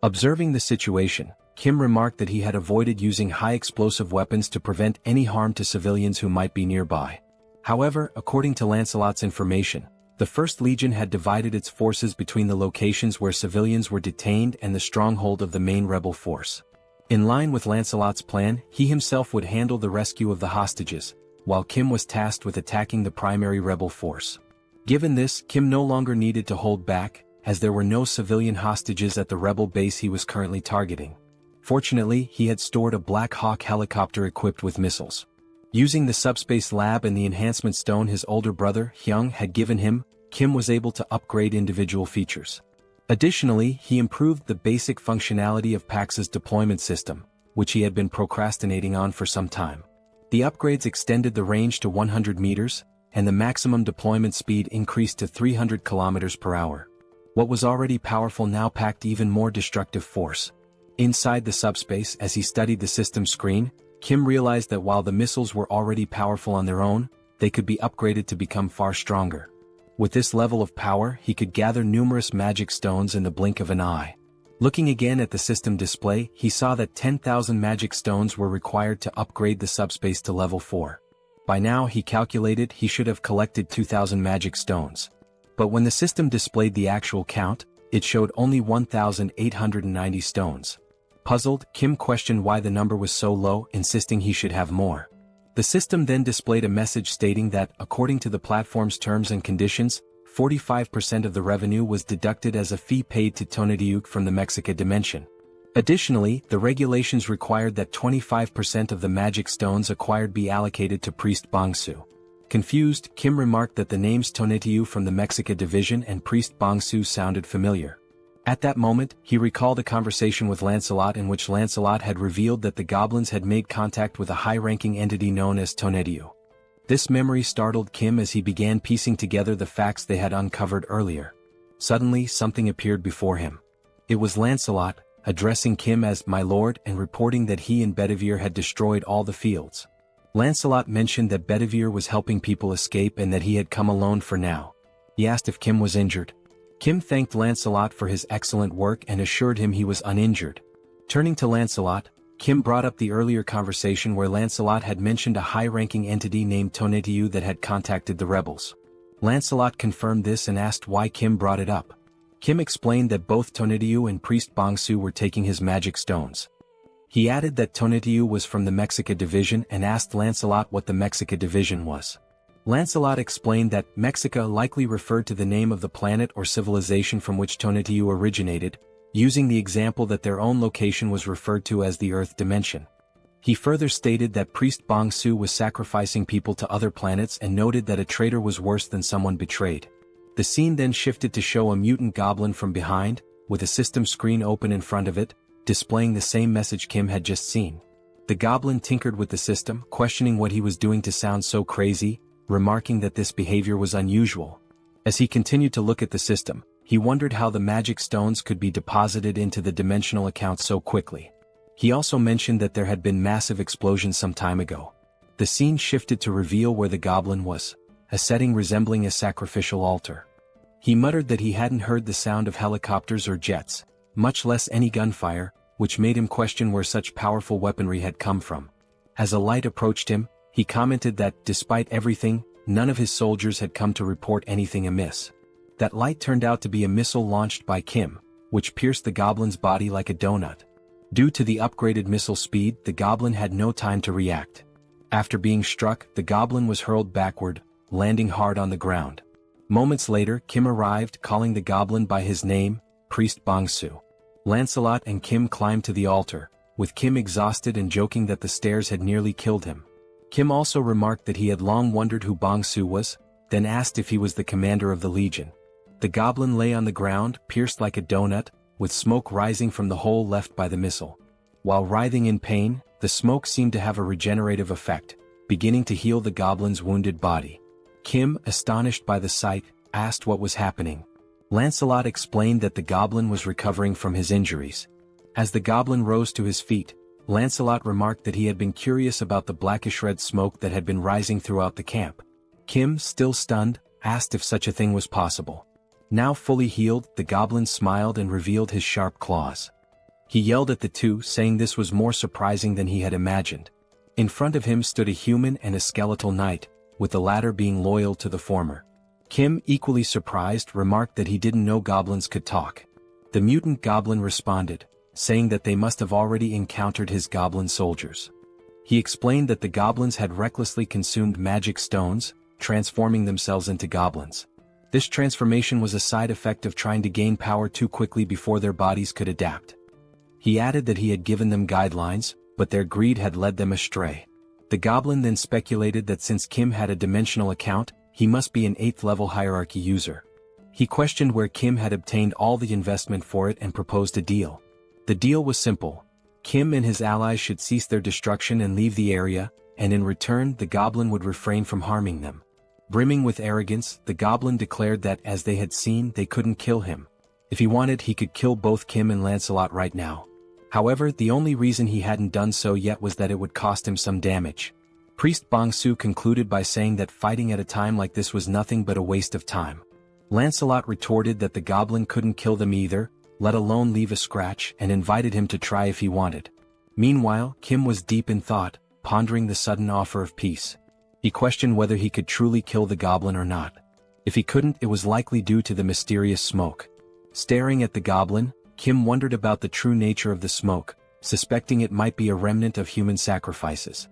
[SPEAKER 3] Observing the situation, Kim remarked that he had avoided using high-explosive weapons to prevent any harm to civilians who might be nearby. However, according to Lancelot's information, the First Legion had divided its forces between the locations where civilians were detained and the stronghold of the main rebel force. In line with Lancelot's plan, he himself would handle the rescue of the hostages, while Kim was tasked with attacking the primary rebel force. Given this, Kim no longer needed to hold back, as there were no civilian hostages at the rebel base he was currently targeting. Fortunately, he had stored a Black Hawk helicopter equipped with missiles. Using the subspace lab and the enhancement stone his older brother, Hyung, had given him, Kim was able to upgrade individual features. Additionally, he improved the basic functionality of Pax's deployment system, which he had been procrastinating on for some time. The upgrades extended the range to 100 meters, and the maximum deployment speed increased to 300 kilometers per hour. What was already powerful now packed even more destructive force. Inside the subspace, as he studied the system screen, Kim realized that while the missiles were already powerful on their own, they could be upgraded to become far stronger. With this level of power, he could gather numerous magic stones in the blink of an eye. Looking again at the system display, he saw that 10,000 magic stones were required to upgrade the subspace to level 4. By now, he calculated he should have collected 2,000 magic stones. But when the system displayed the actual count, it showed only 1,890 stones. Puzzled, Kim questioned why the number was so low, insisting he should have more. The system then displayed a message stating that, according to the platform's terms and conditions, 45% of the revenue was deducted as a fee paid to Tonatiuh from the Mexica dimension. Additionally, the regulations required that 25% of the magic stones acquired be allocated to Priest Bongsu. Confused, Kim remarked that the names Tonatiuh from the Mexica division and Priest Bongsu sounded familiar. At that moment, he recalled a conversation with Lancelot in which Lancelot had revealed that the goblins had made contact with a high-ranking entity known as Tonatiuh. This memory startled Kim as he began piecing together the facts they had uncovered earlier. Suddenly, something appeared before him. It was Lancelot, addressing Kim as "my lord" and reporting that he and Bedivere had destroyed all the fields. Lancelot mentioned that Bedivere was helping people escape and that he had come alone for now. He asked if Kim was injured. Kim thanked Lancelot for his excellent work and assured him he was uninjured. Turning to Lancelot, Kim brought up the earlier conversation where Lancelot had mentioned a high-ranking entity named Tonatiuh that had contacted the rebels. Lancelot confirmed this and asked why Kim brought it up. Kim explained that both Tonatiuh and Priest Bongsu were taking his magic stones. He added that Tonatiuh was from the Mexica division and asked Lancelot what the Mexica division was. Lancelot explained that Mexica likely referred to the name of the planet or civilization from which Tonatiuh originated, using the example that their own location was referred to as the Earth dimension. He further stated that Priest Bongsu was sacrificing people to other planets and noted that a traitor was worse than someone betrayed. The scene then shifted to show a mutant goblin from behind, with a system screen open in front of it, displaying the same message Kim had just seen. The goblin tinkered with the system, questioning what he was doing to sound so crazy, remarking that this behavior was unusual. As he continued to look at the system, he wondered how the magic stones could be deposited into the dimensional account so quickly. He also mentioned that there had been massive explosions some time ago. The scene shifted to reveal where the goblin was, a setting resembling a sacrificial altar. He muttered that he hadn't heard the sound of helicopters or jets, much less any gunfire, which made him question where such powerful weaponry had come from. As a light approached him, He commented that, despite everything, none of his soldiers had come to report anything amiss. That light turned out to be a missile launched by Kim, which pierced the goblin's body like a donut. Due to the upgraded missile speed, the goblin had no time to react. After being struck, the goblin was hurled backward, landing hard on the ground. Moments later, Kim arrived, calling the goblin by his name, Priest Bongsu. Lancelot and Kim climbed to the altar, with Kim exhausted and joking that the stairs had nearly killed him. Kim also remarked that he had long wondered who Bongsu was, then asked if he was the commander of the legion. The goblin lay on the ground, pierced like a donut, with smoke rising from the hole left by the missile. While writhing in pain, the smoke seemed to have a regenerative effect, beginning to heal the goblin's wounded body. Kim, astonished by the sight, asked what was happening. Lancelot explained that the goblin was recovering from his injuries. As the goblin rose to his feet, Lancelot remarked that he had been curious about the blackish red smoke that had been rising throughout the camp. Kim, still stunned, asked if such a thing was possible. Now fully healed, the goblin smiled and revealed his sharp claws. He yelled at the two, saying this was more surprising than he had imagined. In front of him stood a human and a skeletal knight, with the latter being loyal to the former. Kim, equally surprised, remarked that he didn't know goblins could talk. The mutant goblin responded, saying that they must have already encountered his goblin soldiers. He explained that the goblins had recklessly consumed magic stones, transforming themselves into goblins. This transformation was a side effect of trying to gain power too quickly before their bodies could adapt. He added that he had given them guidelines, but their greed had led them astray. The goblin then speculated that since Kim had a dimensional account, he must be an 8th level hierarchy user. He questioned where Kim had obtained all the investment for it and proposed a deal. The deal was simple. Kim and his allies should cease their destruction and leave the area, and in return the goblin would refrain from harming them. Brimming with arrogance, the goblin declared that, as they had seen, they couldn't kill him. If he wanted, he could kill both Kim and Lancelot right now. However, the only reason he hadn't done so yet was that it would cost him some damage. Priest Bongsu concluded by saying that fighting at a time like this was nothing but a waste of time. Lancelot retorted that the goblin couldn't kill them either, let alone leave a scratch, and invited him to try if he wanted. Meanwhile, Kim was deep in thought, pondering the sudden offer of peace. He questioned whether he could truly kill the goblin or not. If he couldn't, it was likely due to the mysterious smoke. Staring at the goblin, Kim wondered about the true nature of the smoke, suspecting it might be a remnant of human sacrifices.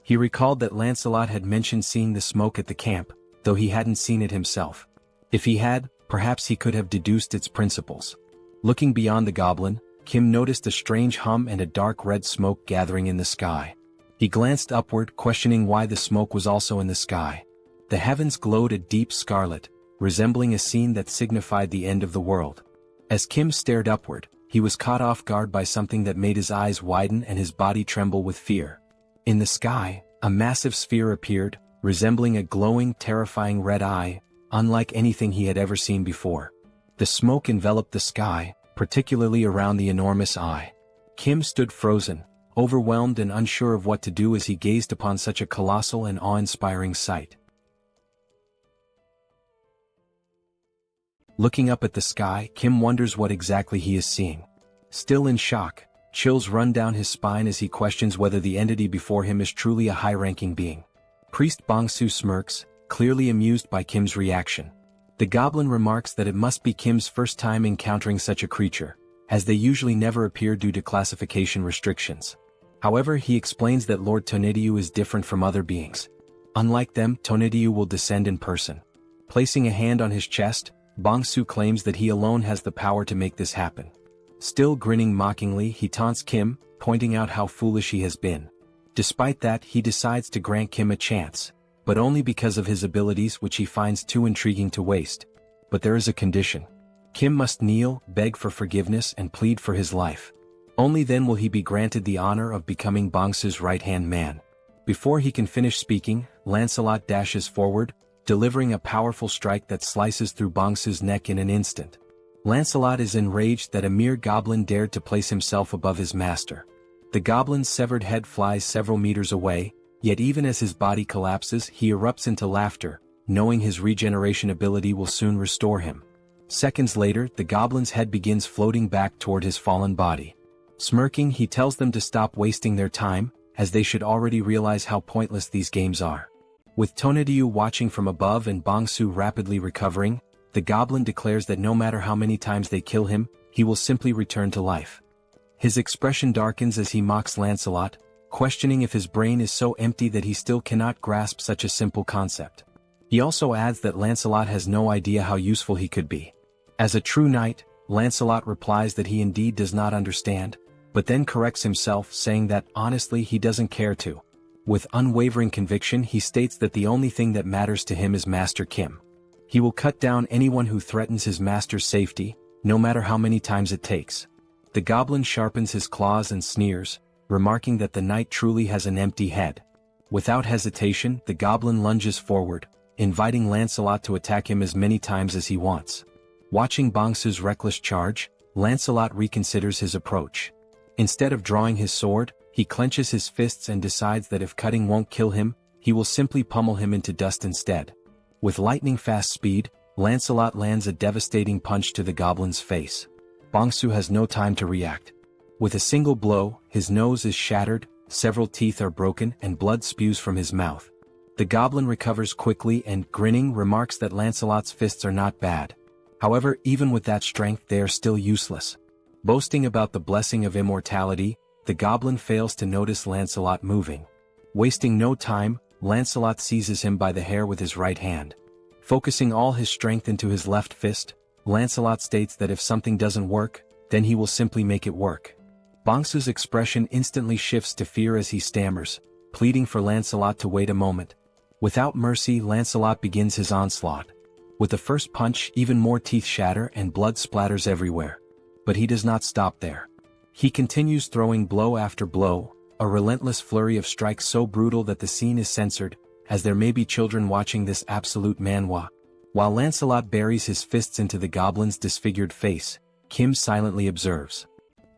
[SPEAKER 3] He recalled that Lancelot had mentioned seeing the smoke at the camp, though he hadn't seen it himself. If he had, perhaps he could have deduced its principles. Looking beyond the goblin, Kim noticed a strange hum and a dark red smoke gathering in the sky. He glanced upward, questioning why the smoke was also in the sky. The heavens glowed a deep scarlet, resembling a scene that signified the end of the world. As Kim stared upward, he was caught off guard by something that made his eyes widen and his body tremble with fear. In the sky, a massive sphere appeared, resembling a glowing, terrifying red eye, unlike anything he had ever seen before. The smoke enveloped the sky, particularly around the enormous eye. Kim stood frozen, overwhelmed and unsure of what to do as he gazed upon such a colossal and awe-inspiring sight. Looking up at the sky, Kim wonders what exactly he is seeing. Still in shock, chills run down his spine as he questions whether the entity before him is truly a high-ranking being. Priest Bongsu smirks, clearly amused by Kim's reaction. The goblin remarks that it must be Kim's first time encountering such a creature, as they usually never appear due to classification restrictions. However, he explains that Lord Tonediu is different from other beings. Unlike them, Tonediu will descend in person. Placing a hand on his chest, Bongsu claims that he alone has the power to make this happen. Still grinning mockingly, he taunts Kim, pointing out how foolish he has been. Despite that, he decides to grant Kim a chance, but only because of his abilities, which he finds too intriguing to waste. But there is a condition. Kim must kneel, beg for forgiveness and plead for his life. Only then will he be granted the honor of becoming Bongsu's right-hand man. Before he can finish speaking, Lancelot dashes forward, delivering a powerful strike that slices through Bongsu's neck in an instant. Lancelot is enraged that a mere goblin dared to place himself above his master. The goblin's severed head flies several meters away, yet even as his body collapses, he erupts into laughter, knowing his regeneration ability will soon restore him. Seconds later, the goblin's head begins floating back toward his fallen body. Smirking, he tells them to stop wasting their time, as they should already realize how pointless these games are. With Tonedyu watching from above and Bongsu rapidly recovering, the goblin declares that no matter how many times they kill him, he will simply return to life. His expression darkens as he mocks Lancelot, questioning if his brain is so empty that he still cannot grasp such a simple concept. He also adds that Lancelot has no idea how useful he could be. As a true knight, Lancelot replies that he indeed does not understand, but then corrects himself, saying that honestly he doesn't care to. With unwavering conviction, he states that the only thing that matters to him is Master Kim. He will cut down anyone who threatens his master's safety, no matter how many times it takes. The goblin sharpens his claws and sneers, remarking that the knight truly has an empty head. Without hesitation, the goblin lunges forward, inviting Lancelot to attack him as many times as he wants. Watching Bongsu's reckless charge, Lancelot reconsiders his approach. Instead of drawing his sword, he clenches his fists and decides that if cutting won't kill him, he will simply pummel him into dust instead. With lightning-fast speed, Lancelot lands a devastating punch to the goblin's face. Bongsu has no time to react. With a single blow, his nose is shattered, several teeth are broken, and blood spews from his mouth. The goblin recovers quickly and, grinning, remarks that Lancelot's fists are not bad. However, even with that strength, they are still useless. Boasting about the blessing of immortality, the goblin fails to notice Lancelot moving. Wasting no time, Lancelot seizes him by the hair with his right hand. Focusing all his strength into his left fist, Lancelot states that if something doesn't work, then he will simply make it work. Bongsu's expression instantly shifts to fear as he stammers, pleading for Lancelot to wait a moment. Without mercy, Lancelot begins his onslaught. With the first punch, even more teeth shatter and blood splatters everywhere. But he does not stop there. He continues throwing blow after blow, a relentless flurry of strikes so brutal that the scene is censored, as there may be children watching this absolute manhwa. While Lancelot buries his fists into the goblin's disfigured face, Kim silently observes.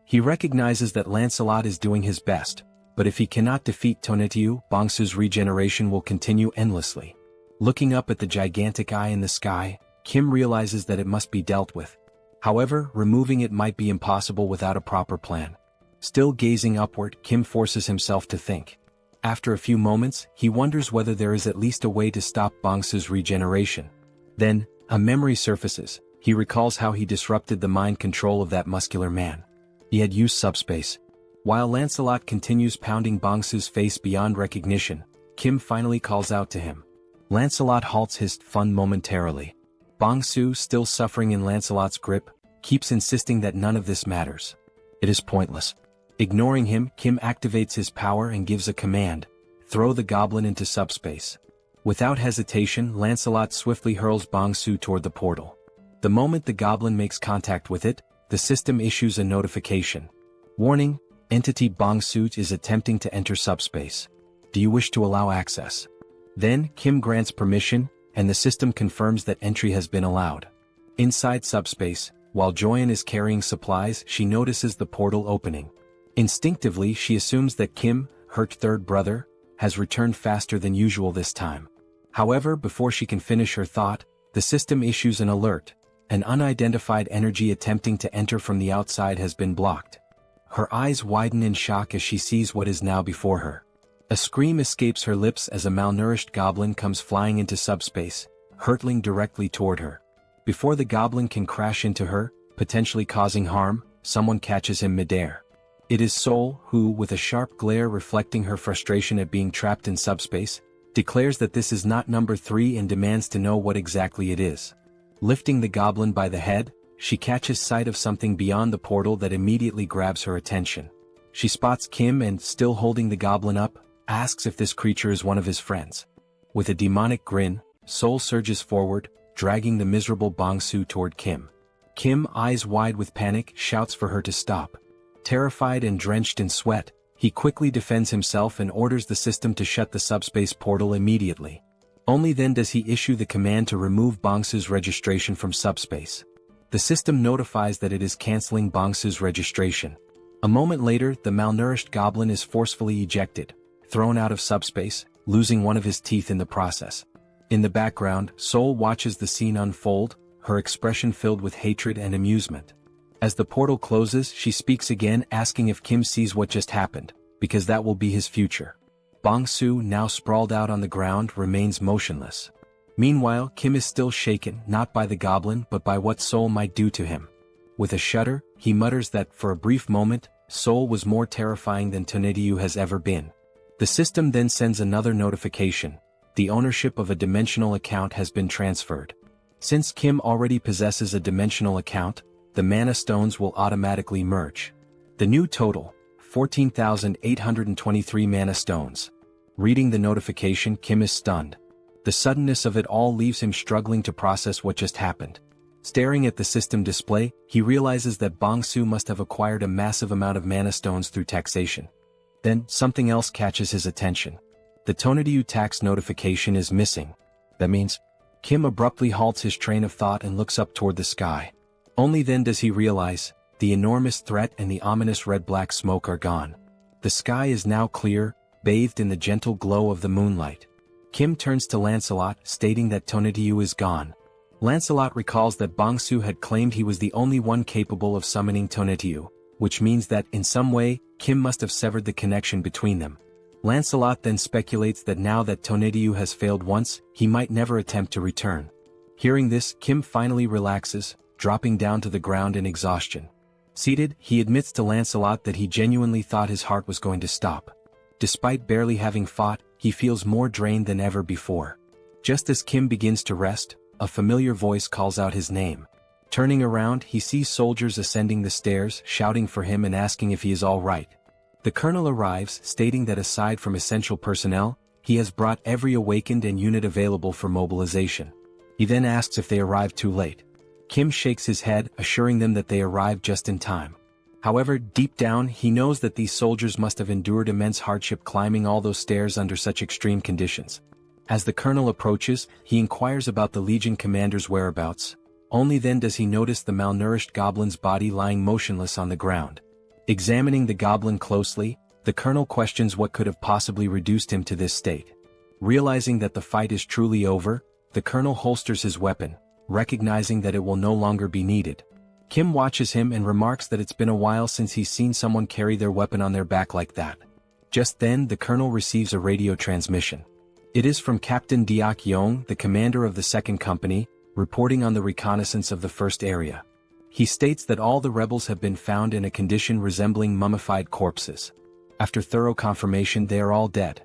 [SPEAKER 3] He recognizes that Lancelot is doing his best, but if he cannot defeat Tonedyu, Bongsu's regeneration will continue endlessly. Looking up at the gigantic eye in the sky, Kim realizes that it must be dealt with. However, removing it might be impossible without a proper plan. Still gazing upward, Kim forces himself to think. After a few moments, he wonders whether there is at least a way to stop Bongsu's regeneration. Then, a memory surfaces. He recalls how he disrupted the mind control of that muscular man. He had used SUBSPACE. While Lancelot continues pounding Bongsu's face beyond recognition, Kim finally calls out to him. Lancelot halts his fun momentarily. Bongsu, still suffering in Lancelot's grip, keeps insisting that none of this matters. It is pointless. Ignoring him, Kim activates his power and gives a command. Throw the goblin into SUBSPACE. Without hesitation, Lancelot swiftly hurls Bongsu toward the portal. The moment the goblin makes contact with it, the system issues a notification. Warning, entity Bongsu is attempting to enter SUBSPACE. Do you wish to allow access? Then, Kim grants permission, and the system confirms that entry has been allowed. Inside SUBSPACE, while Joyeon is carrying supplies, she notices the portal opening. Instinctively, she assumes that Kim, her third brother, has returned faster than usual this time. However, before she can finish her thought, the system issues an alert. An unidentified energy attempting to enter from the outside has been blocked. Her eyes widen in shock as she sees what is now before her. A scream escapes her lips as a malnourished goblin comes flying into SUBSPACE, hurtling directly toward her. Before the goblin can crash into her, potentially causing harm, someone catches him midair. It is Seoul who, with a sharp glare reflecting her frustration at being trapped in SUBSPACE, declares that this is not number 3 and demands to know what exactly it is. Lifting the goblin by the head, she catches sight of something beyond the portal that immediately grabs her attention. She spots Kim and, still holding the goblin up, asks if this creature is one of his friends. With a demonic grin, Seoul surges forward, dragging the miserable Bongsu toward Kim. Kim, eyes wide with panic, shouts for her to stop. Terrified and drenched in sweat, he quickly defends himself and orders the system to shut the SUBSPACE portal immediately. Only then does he issue the command to remove Bongsu's registration from SUBSPACE. The system notifies that it is canceling Bongsu's registration. A moment later, the malnourished goblin is forcefully ejected, thrown out of SUBSPACE, losing one of his teeth in the process. In the background, Seoul watches the scene unfold, her expression filled with hatred and amusement. As the portal closes, she speaks again, asking if Kim sees what just happened. because that will be his future. Bong-soo, now sprawled out on the ground, remains motionless. Meanwhile, Kim is still shaken, not by the goblin but by what Seoul might do to him. With a shudder, he mutters that, for a brief moment, Seoul was more terrifying than Tonetiyu has ever been. The system then sends another notification. The ownership of a dimensional account has been transferred. Since Kim already possesses a dimensional account, the mana stones will automatically merge. The new total, 14,823 mana stones. Reading the notification, Kim is stunned. The suddenness of it all leaves him struggling to process what just happened. Staring at the system display, he realizes that Bong-soo must have acquired a massive amount of mana stones through taxation. Then, something else catches his attention. The Tonetiyu tax notification is missing. That means, Kim abruptly halts his train of thought and looks up toward the sky. Only then does he realize, the enormous threat and the ominous red-black smoke are gone. The sky is now clear, bathed in the gentle glow of the moonlight. Kim turns to Lancelot, stating that Tonetiyu is gone. Lancelot recalls that Bong-soo had claimed he was the only one capable of summoning Tonetiyu, which means that, in some way, Kim must have severed the connection between them. Lancelot then speculates that now that Tonetiyu has failed once, he might never attempt to return. Hearing this, Kim finally relaxes, dropping down to the ground in exhaustion. Seated, he admits to Lancelot that he genuinely thought his heart was going to stop. Despite barely having fought, he feels more drained than ever before. Just as Kim begins to rest, a familiar voice calls out his name. Turning around, he sees soldiers ascending the stairs, shouting for him and asking if he is all right. The colonel arrives, stating that aside from essential personnel, he has brought every awakened and unit available for mobilization. He then asks if they arrived too late. Kim shakes his head, assuring them that they arrived just in time. However, deep down, he knows that these soldiers must have endured immense hardship climbing all those stairs under such extreme conditions. As the colonel approaches, he inquires about the Legion commander's whereabouts. Only then does he notice the malnourished goblin's body lying motionless on the ground. Examining the goblin closely, the colonel questions what could have possibly reduced him to this state. Realizing that the fight is truly over, the colonel holsters his weapon, recognizing that it will no longer be needed. Kim watches him and remarks that it's been a while since he's seen someone carry their weapon on their back like that. Just then, the colonel receives a radio transmission. It is from Captain Deok-yeong, the commander of the second company, reporting on the reconnaissance of the first area. He states that all the rebels have been found in a condition resembling mummified corpses. After thorough confirmation, they are all dead.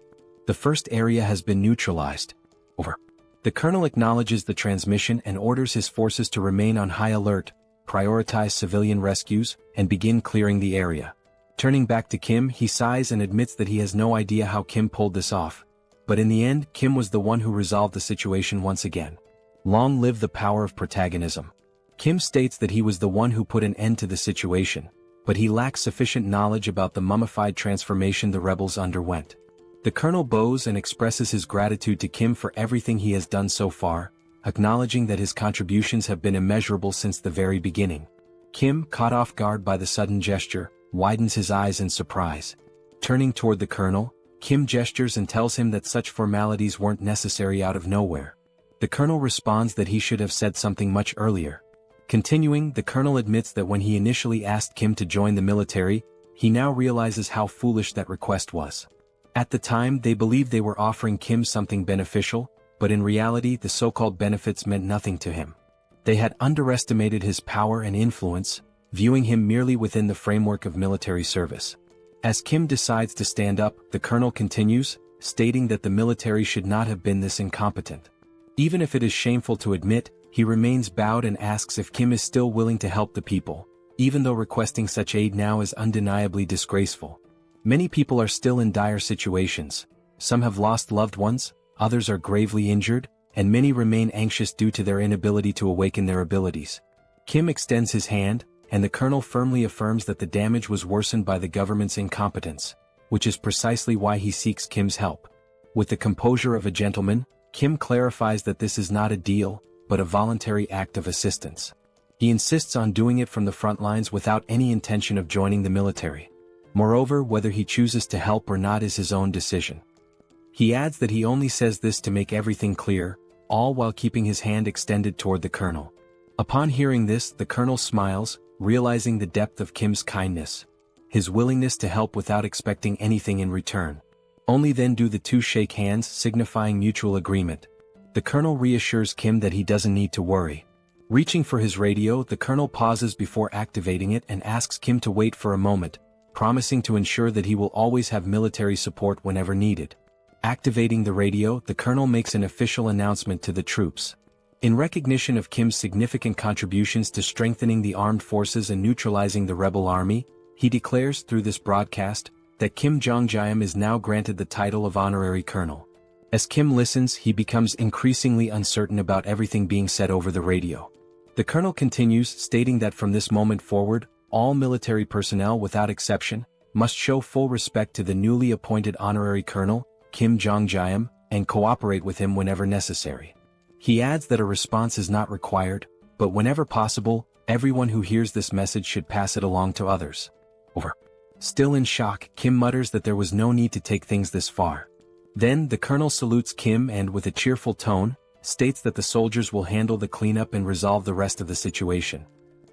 [SPEAKER 3] The first area has been neutralized. Over. The colonel acknowledges the transmission and orders his forces to remain on high alert, prioritize civilian rescues, and begin clearing the area. Turning back to Kim, he sighs and admits that he has no idea how Kim pulled this off. But in the end, Kim was the one who resolved the situation once again. Long live the power of protagonism. Kim states that he was the one who put an end to the situation, but he lacks sufficient knowledge about the mummified transformation the rebels underwent. The colonel bows and expresses his gratitude to Kim for everything he has done so far, acknowledging that his contributions have been immeasurable since the very beginning. Kim, caught off guard by the sudden gesture, widens his eyes in surprise. Turning toward the colonel, Kim gestures and tells him that such formalities weren't necessary out of nowhere. The colonel responds that he should have said something much earlier. Continuing, the colonel admits that when he initially asked Kim to join the military, he now realizes how foolish that request was. At the time, they believed they were offering Kim something beneficial, but in reality the so-called benefits meant nothing to him. They had underestimated his power and influence, viewing him merely within the framework of military service. As Kim decides to stand up, the colonel continues, stating that the military should not have been this incompetent. Even if it is shameful to admit, he remains bowed and asks if Kim is still willing to help the people, even though requesting such aid now is undeniably disgraceful. Many people are still in dire situations. Some have lost loved ones, others are gravely injured, and many remain anxious due to their inability to awaken their abilities. Kim extends his hand, and the colonel firmly affirms that the damage was worsened by the government's incompetence, which is precisely why he seeks Kim's help. With the composure of a gentleman, Kim clarifies that this is not a deal, but a voluntary act of assistance. He insists on doing it from the front lines without any intention of joining the military. Moreover, whether he chooses to help or not is his own decision. He adds that he only says this to make everything clear, all while keeping his hand extended toward the colonel. Upon hearing this, the colonel smiles, realizing the depth of Kim's kindness. his willingness to help without expecting anything in return. Only then do the two shake hands, signifying mutual agreement. The colonel reassures Kim that he doesn't need to worry. Reaching for his radio, the colonel pauses before activating it and asks Kim to wait for a moment, promising to ensure that he will always have military support whenever needed. Activating the radio, the colonel makes an official announcement to the troops. In recognition of Kim's significant contributions to strengthening the armed forces and neutralizing the rebel army, he declares through this broadcast that Kim Jeong-gyeom is now granted the title of honorary colonel. As Kim listens, he becomes increasingly uncertain about everything being said over the radio. The colonel continues, stating that from this moment forward, all military personnel without exception must show full respect to the newly appointed honorary colonel, Kim Jeong-gyeom, and cooperate with him whenever necessary. He adds that a response is not required, but whenever possible, everyone who hears this message should pass it along to others. Over. Still in shock, Kim mutters that there was no need to take things this far. Then the colonel salutes Kim and, with a cheerful tone, states that the soldiers will handle the cleanup and resolve the rest of the situation.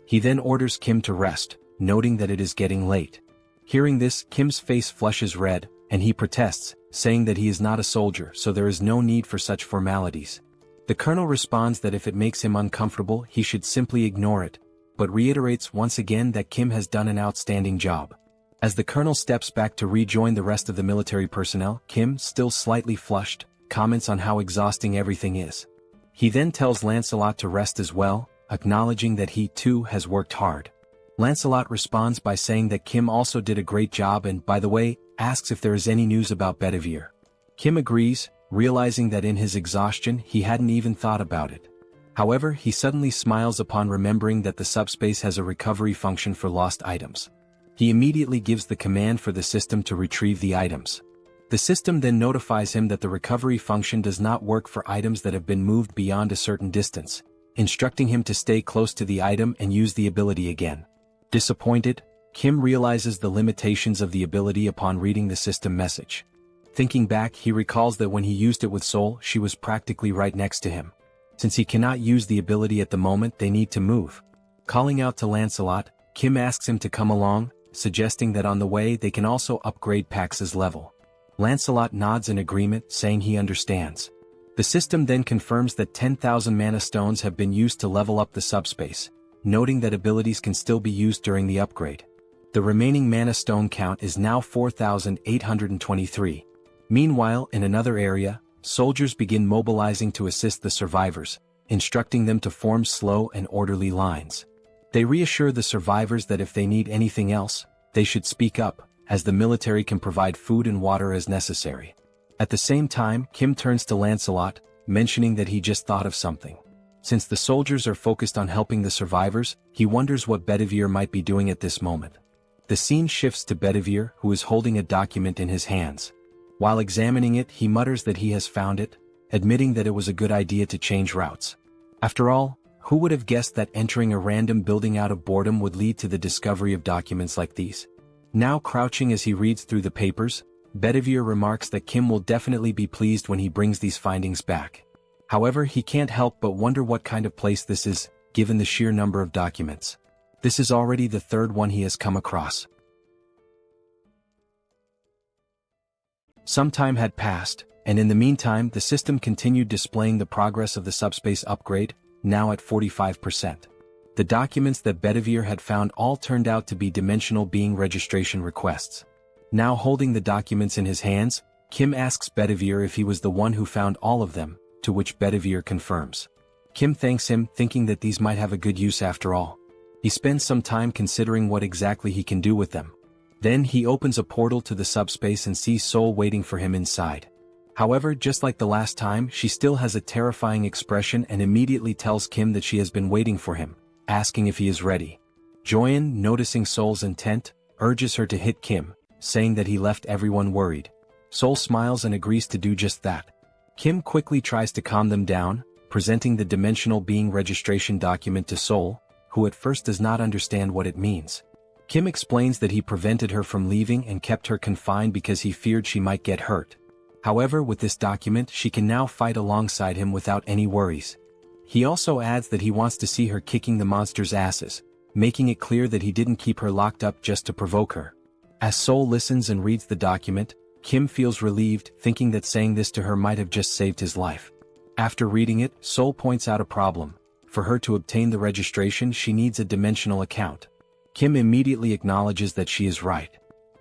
[SPEAKER 3] He then orders Kim to rest, noting that it is getting late. Hearing this, Kim's face flushes red, and he protests, saying that he is not a soldier, so there is no need for such formalities. The colonel responds that if it makes him uncomfortable, he should simply ignore it, but reiterates once again that Kim has done an outstanding job. As the colonel steps back to rejoin the rest of the military personnel, Kim, still slightly flushed, comments on how exhausting everything is. He then tells Lancelot to rest as well, acknowledging that he too has worked hard. Lancelot responds by saying that Kim also did a great job and, by the way, asks if there is any news about Bedivere. Kim agrees, realizing that in his exhaustion he hadn't even thought about it. However, he suddenly smiles upon remembering that the subspace has a recovery function for lost items. He immediately gives the command for the system to retrieve the items. The system then notifies him that the recovery function does not work for items that have been moved beyond a certain distance, instructing him to stay close to the item and use the ability again. Disappointed, Kim realizes the limitations of the ability upon reading the system message. Thinking back, he recalls that when he used it with Seoul, she was practically right next to him. Since he cannot use the ability at the moment, they need to move. Calling out to Lancelot, Kim asks him to come along, suggesting that on the way they can also upgrade Pax's level. Lancelot nods in agreement, saying he understands. The system then confirms that 10,000 mana stones have been used to level up the subspace, noting that abilities can still be used during the upgrade. The remaining mana stone count is now 4,823. Meanwhile, in another area, soldiers begin mobilizing to assist the survivors, instructing them to form slow and orderly lines. They reassure the survivors that if they need anything else, they should speak up, as the military can provide food and water as necessary. At the same time, Kim turns to Lancelot, mentioning that he just thought of something. Since the soldiers are focused on helping the survivors, he wonders what Bedivere might be doing at this moment. The scene shifts to Bedivere, who is holding a document in his hands. While examining it, he mutters that he has found it, admitting that it was a good idea to change routes. After all, who would have guessed that entering a random building out of boredom would lead to the discovery of documents like these? Now crouching as he reads through the papers, Bedivere remarks that Kim will definitely be pleased when he brings these findings back. However, he can't help but wonder what kind of place this is, given the sheer number of documents. This is already the third one he has come across. Some time had passed, and in the meantime the system continued displaying the progress of the subspace upgrade, now at 45%. The documents that Bedivere had found all turned out to be dimensional being registration requests. Now holding the documents in his hands, Kim asks Bedivere if he was the one who found all of them, to which Bedivere confirms. Kim thanks him, thinking that these might have a good use after all. He spends some time considering what exactly he can do with them. Then he opens a portal to the subspace and sees Seoul waiting for him inside. However, just like the last time, she still has a terrifying expression and immediately tells Kim that she has been waiting for him, asking if he is ready. Joyeon, noticing Seoul's intent, urges her to hit Kim, saying that he left everyone worried. Seoul smiles and agrees to do just that. Kim quickly tries to calm them down, presenting the dimensional being registration document to Seoul, who at first does not understand what it means. Kim explains that he prevented her from leaving and kept her confined because he feared she might get hurt. However, with this document she can now fight alongside him without any worries. He also adds that he wants to see her kicking the monster's asses, making it clear that he didn't keep her locked up just to provoke her. As Seoul listens and reads the document, Kim feels relieved, thinking that saying this to her might have just saved his life. After reading it, Seoul points out a problem. For her to obtain the registration, she needs a dimensional account. Kim immediately acknowledges that she is right.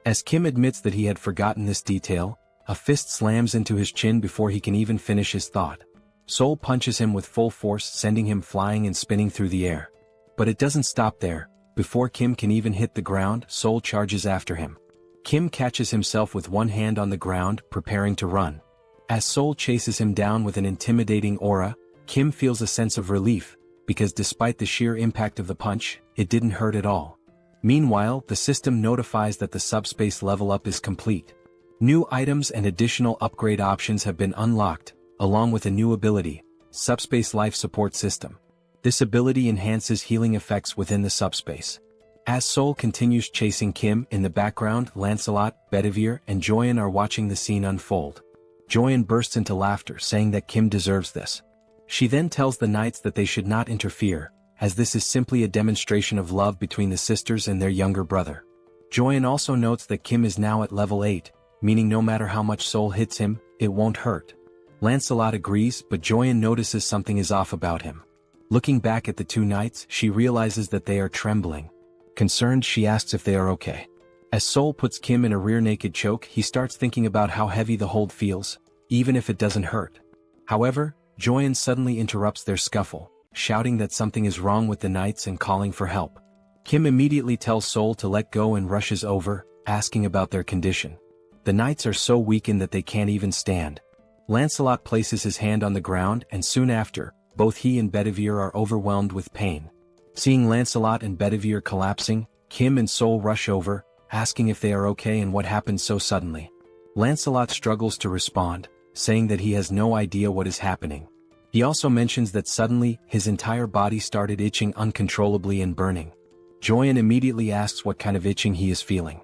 [SPEAKER 3] As Kim admits that he had forgotten this detail, a fist slams into his chin before he can even finish his thought. Seoul punches him with full force, sending him flying and spinning through the air. But it doesn't stop there. Before Kim can even hit the ground, Seoul charges after him. Kim catches himself with one hand on the ground, preparing to run. As Seoul chases him down with an intimidating aura, Kim feels a sense of relief, because despite the sheer impact of the punch, it didn't hurt at all. Meanwhile, the system notifies that the subspace level up is complete. New items and additional upgrade options have been unlocked, along with a new ability, Subspace Life Support System. This ability enhances healing effects within the subspace. As Seoul continues chasing Kim, in the background, Lancelot, Bedivere, and Joyeon are watching the scene unfold. Joyeon bursts into laughter, saying that Kim deserves this. She then tells the knights that they should not interfere, as this is simply a demonstration of love between the sisters and their younger brother. Joyeon also notes that Kim is now at level 8, meaning no matter how much Seoul hits him, it won't hurt. Lancelot agrees, but Joyeon notices something is off about him. Looking back at the two knights, she realizes that they are trembling. Concerned, she asks if they are okay. As Seoul puts Kim in a rear naked choke, he starts thinking about how heavy the hold feels, even if it doesn't hurt. However, Joyeon suddenly interrupts their scuffle, shouting that something is wrong with the knights and calling for help. Kim immediately tells Seoul to let go and rushes over, asking about their condition. The knights are so weakened that they can't even stand. Lancelot places his hand on the ground, and soon after, both he and Bedivere are overwhelmed with pain. Seeing Lancelot and Bedivere collapsing, Kim and Seoul rush over, asking if they are okay and what happened so suddenly. Lancelot struggles to respond, saying that he has no idea what is happening. He also mentions that suddenly, his entire body started itching uncontrollably and burning. Joyeon immediately asks what kind of itching he is feeling.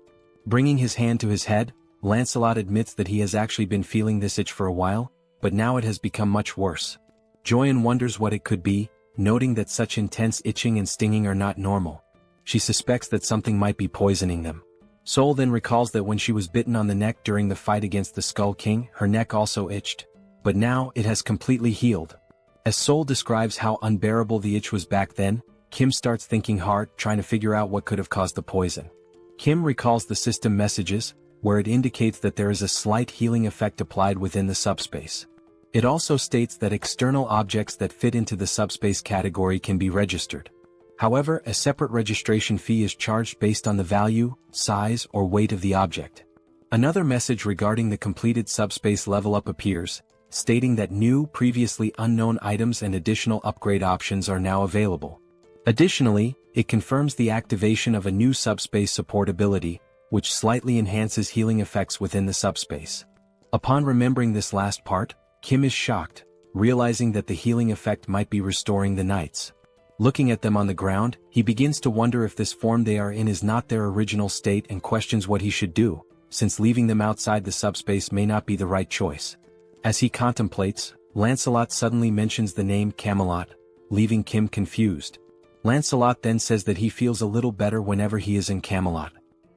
[SPEAKER 3] Bringing his hand to his head, Lancelot admits that he has actually been feeling this itch for a while, but now it has become much worse. Joyeon wonders what it could be, noting that such intense itching and stinging are not normal. She suspects that something might be poisoning them. Seoul then recalls that when she was bitten on the neck during the fight against the Skull King, her neck also itched. But now, it has completely healed. As Seoul describes how unbearable the itch was back then, Kim starts thinking hard, trying to figure out what could have caused the poison. Kim recalls the system messages, where it indicates that there is a slight healing effect applied within the subspace. It also states that external objects that fit into the subspace category can be registered. However, a separate registration fee is charged based on the value, size, or weight of the object. Another message regarding the completed subspace level up appears, stating that new, previously unknown items and additional upgrade options are now available. Additionally, it confirms the activation of a new subspace support ability, which slightly enhances healing effects within the subspace. Upon remembering this last part, Kim is shocked, realizing that the healing effect might be restoring the knights. Looking at them on the ground, he begins to wonder if this form they are in is not their original state and questions what he should do, since leaving them outside the subspace may not be the right choice. As he contemplates, Lancelot suddenly mentions the name Camelot, leaving Kim confused. Lancelot then says that he feels a little better whenever he is in Camelot.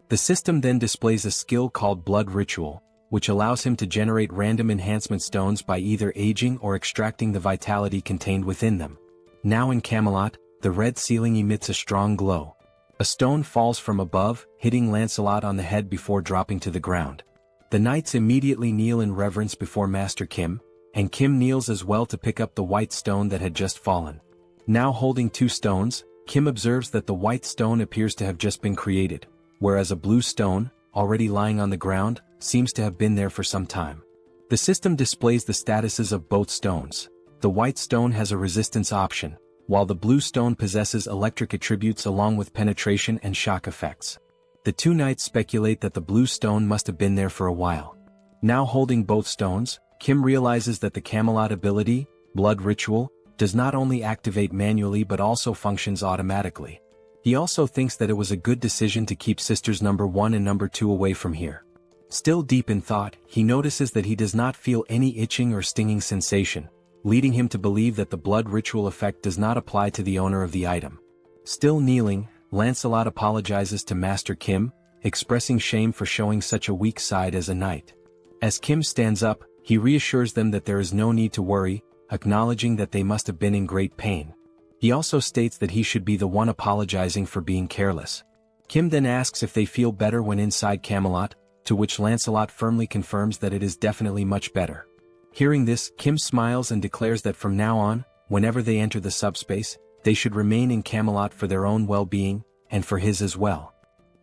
[SPEAKER 3] The system then displays a skill called Blood Ritual, which allows him to generate random enhancement stones by either aging or extracting the vitality contained within them. Now in Camelot, the red ceiling emits a strong glow. A stone falls from above, hitting Lancelot on the head before dropping to the ground. The knights immediately kneel in reverence before Master Kim, and Kim kneels as well to pick up the white stone that had just fallen. Now holding two stones, Kim observes that the white stone appears to have just been created, whereas a blue stone, already lying on the ground, seems to have been there for some time. The system displays the statuses of both stones. The white stone has a resistance option, while the blue stone possesses electric attributes along with penetration and shock effects. The two knights speculate that the blue stone must have been there for a while. Now holding both stones, Kim realizes that the Camelot ability, Blood Ritual, does not only activate manually but also functions automatically. He also thinks that it was a good decision to keep sisters number 1 and number 2 away from here. Still deep in thought, he notices that he does not feel any itching or stinging sensation, leading him to believe that the blood ritual effect does not apply to the owner of the item. Still kneeling, Lancelot apologizes to Master Kim, expressing shame for showing such a weak side as a knight. As Kim stands up, he reassures them that there is no need to worry, acknowledging that they must have been in great pain. He also states that he should be the one apologizing for being careless. Kim then asks if they feel better when inside Camelot, to which Lancelot firmly confirms that it is definitely much better. Hearing this, Kim smiles and declares that from now on, whenever they enter the subspace, they should remain in Camelot for their own well-being, and for his as well.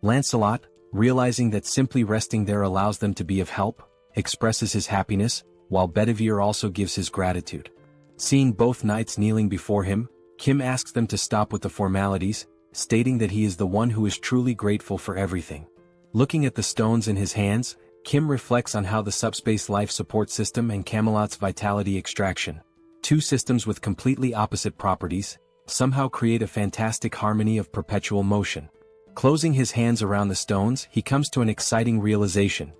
[SPEAKER 3] Lancelot, realizing that simply resting there allows them to be of help, expresses his happiness, while Bedivere also gives his gratitude. Seeing both knights kneeling before him, Kim asks them to stop with the formalities, stating that he is the one who is truly grateful for everything. Looking at the stones in his hands, Kim reflects on how the subspace life support system and Camelot's vitality extraction, two systems with completely opposite properties, somehow create a fantastic harmony of perpetual motion. Closing his hands around the stones, he comes to an exciting realization.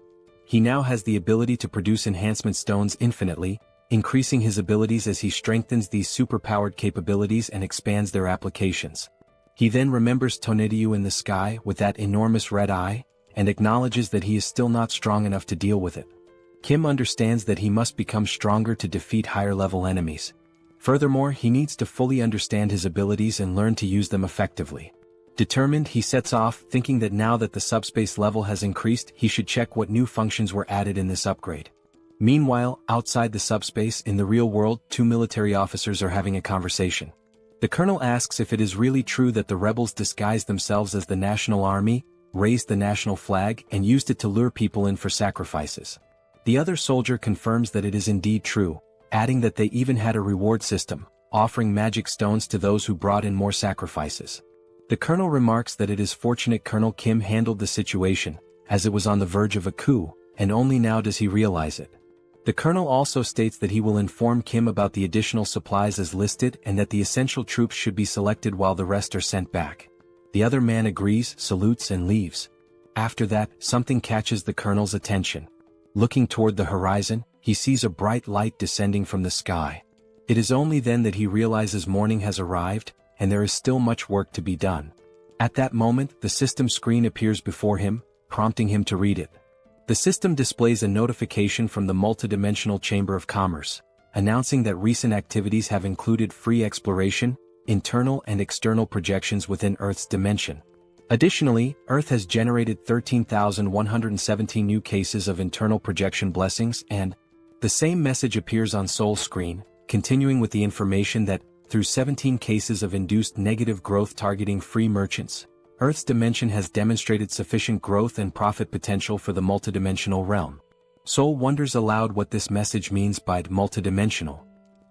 [SPEAKER 3] He now has the ability to produce enhancement stones infinitely, increasing his abilities as he strengthens these superpowered capabilities and expands their applications. He then remembers Tonediu in the sky with that enormous red eye, and acknowledges that he is still not strong enough to deal with it. Kim understands that he must become stronger to defeat higher-level enemies. Furthermore, he needs to fully understand his abilities and learn to use them effectively. Determined, he sets off, thinking that now that the subspace level has increased, he should check what new functions were added in this upgrade. Meanwhile, outside the subspace, in the real world, two military officers are having a conversation. The colonel asks if it is really true that the rebels disguised themselves as the national army, raised the national flag, and used it to lure people in for sacrifices. The other soldier confirms that it is indeed true, adding that they even had a reward system, offering magic stones to those who brought in more sacrifices. The colonel remarks that it is fortunate Colonel Kim handled the situation, as it was on the verge of a coup, and only now does he realize it. The colonel also states that he will inform Kim about the additional supplies as listed and that the essential troops should be selected while the rest are sent back. The other man agrees, salutes and leaves. After that, something catches the colonel's attention. Looking toward the horizon, he sees a bright light descending from the sky. It is only then that he realizes morning has arrived, and there is still much work to be done. At that moment, the system screen appears before him, prompting him to read it. The system displays a notification from the multidimensional Chamber of Commerce, announcing that recent activities have included free exploration, internal and external projections within Earth's dimension. Additionally, Earth has generated 13,117 new cases of internal projection blessings, and the same message appears on Seoul's screen, continuing with the information that, through 17 cases of induced negative growth targeting free merchants, Earth's dimension has demonstrated sufficient growth and profit potential for the multidimensional realm. Seoul wonders aloud what this message means by multidimensional.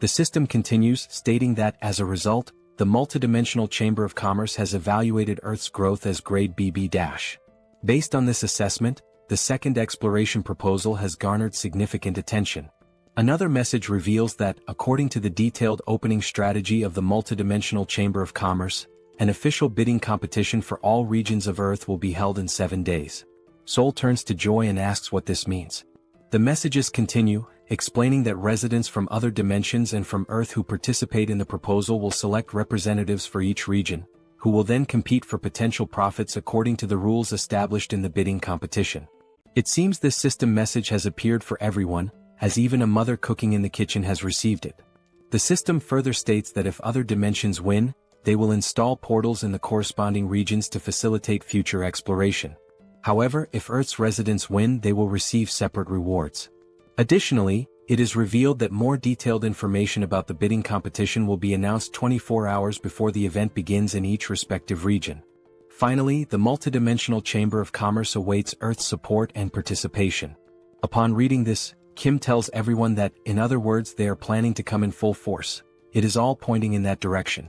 [SPEAKER 3] The system continues, stating that, as a result, the multidimensional Chamber of Commerce has evaluated Earth's growth as grade BB-. Based on this assessment, the second exploration proposal has garnered significant attention. Another message reveals that, according to the detailed opening strategy of the multidimensional Chamber of Commerce, an official bidding competition for all regions of Earth will be held in 7 days. Seoul turns to Joy and asks what this means. The messages continue, explaining that residents from other dimensions and from Earth who participate in the proposal will select representatives for each region, who will then compete for potential profits according to the rules established in the bidding competition. It seems this system message has appeared for everyone, as even a mother cooking in the kitchen has received it. The system further states that if other dimensions win, they will install portals in the corresponding regions to facilitate future exploration. However, if Earth's residents win, they will receive separate rewards. Additionally, it is revealed that more detailed information about the bidding competition will be announced 24 hours before the event begins in each respective region. Finally, the multidimensional Chamber of Commerce awaits Earth's support and participation. Upon reading this, Kim tells everyone that, in other words, they are planning to come in full force. It is all pointing in that direction.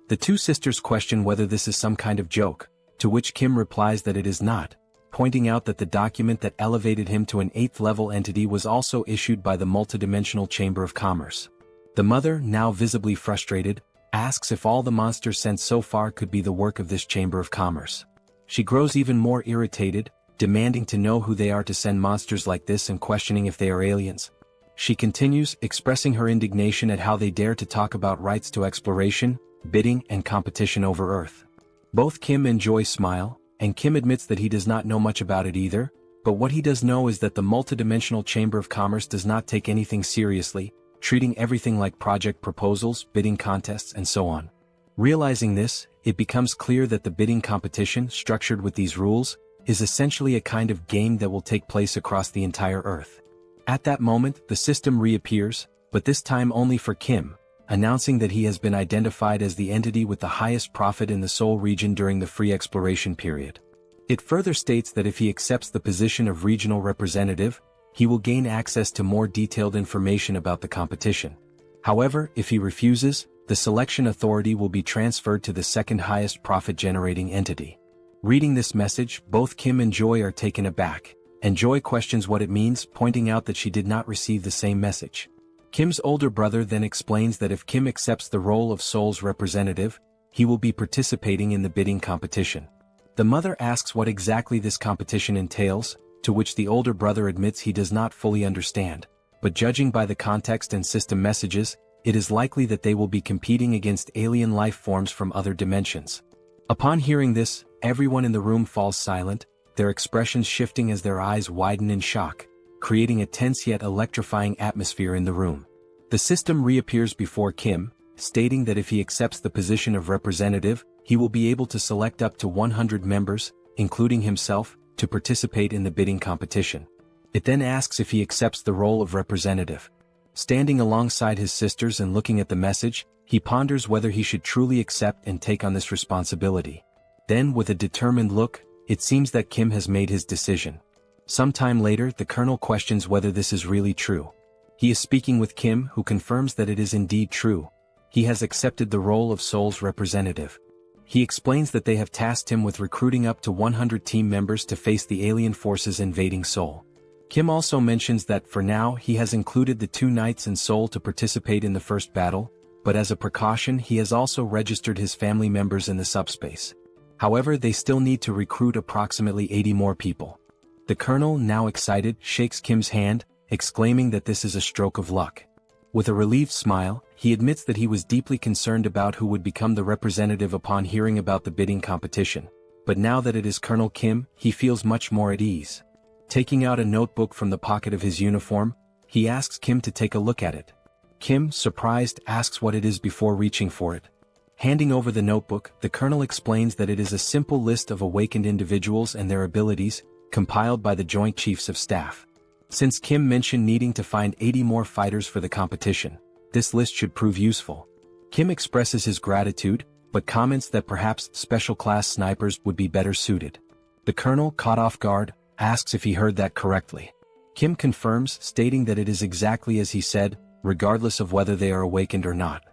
[SPEAKER 3] The two sisters question whether this is some kind of joke, to which Kim replies that it is not, pointing out that the document that elevated him to an 8th-level entity was also issued by the multidimensional Chamber of Commerce. The mother, now visibly frustrated, asks if all the monsters sent so far could be the work of this Chamber of Commerce. She grows even more irritated, demanding to know who they are to send monsters like this and questioning if they are aliens. She continues, expressing her indignation at how they dare to talk about rights to exploration, bidding and competition over Earth. Both Kim and Joy smile, and Kim admits that he does not know much about it either, but what he does know is that the multidimensional Chamber of Commerce does not take anything seriously, treating everything like project proposals, bidding contests, and so on. Realizing this, it becomes clear that the bidding competition, structured with these rules, is essentially a kind of game that will take place across the entire Earth. At that moment, the system reappears, but this time only for Kim, announcing that he has been identified as the entity with the highest profit in the Seoul region during the free exploration period. It further states that if he accepts the position of regional representative, he will gain access to more detailed information about the competition. However, if he refuses, the selection authority will be transferred to the second highest profit-generating entity. Reading this message, both Kim and Joy are taken aback, and Joy questions what it means, pointing out that she did not receive the same message. Kim's older brother then explains that if Kim accepts the role of Seoul's representative, he will be participating in the bidding competition. The mother asks what exactly this competition entails, to which the older brother admits he does not fully understand, but judging by the context and system messages, it is likely that they will be competing against alien life forms from other dimensions. Upon hearing this, everyone in the room falls silent, their expressions shifting as their eyes widen in shock, creating a tense yet electrifying atmosphere in the room. The system reappears before Kim, stating that if he accepts the position of representative, he will be able to select up to 100 members, including himself, to participate in the bidding competition. It then asks if he accepts the role of representative. Standing alongside his sisters and looking at the message, he ponders whether he should truly accept and take on this responsibility. Then, with a determined look, it seems that Kim has made his decision. Sometime later, the colonel questions whether this is really true. He is speaking with Kim, who confirms that it is indeed true. He has accepted the role of Seoul's representative. He explains that they have tasked him with recruiting up to 100 team members to face the alien forces invading Seoul. Kim also mentions that for now he has included the 2 knights in Seoul to participate in the first battle, but as a precaution he has also registered his family members in the SUBSPACE. However, they still need to recruit approximately 80 more people. The colonel, now excited, shakes Kim's hand, exclaiming that this is a stroke of luck. With a relieved smile, he admits that he was deeply concerned about who would become the representative upon hearing about the bidding competition, but now that it is Colonel Kim, he feels much more at ease. Taking out a notebook from the pocket of his uniform, he asks Kim to take a look at it. Kim, surprised, asks what it is before reaching for it. Handing over the notebook, the colonel explains that it is a simple list of awakened individuals and their abilities, compiled by the Joint Chiefs of Staff. Since Kim mentioned needing to find 80 more fighters for the competition, this list should prove useful. Kim expresses his gratitude, but comments that perhaps special-class snipers would be better suited. The colonel, caught off guard, asks if he heard that correctly. Kim confirms, stating that it is exactly as he said, regardless of whether they are awakened or not.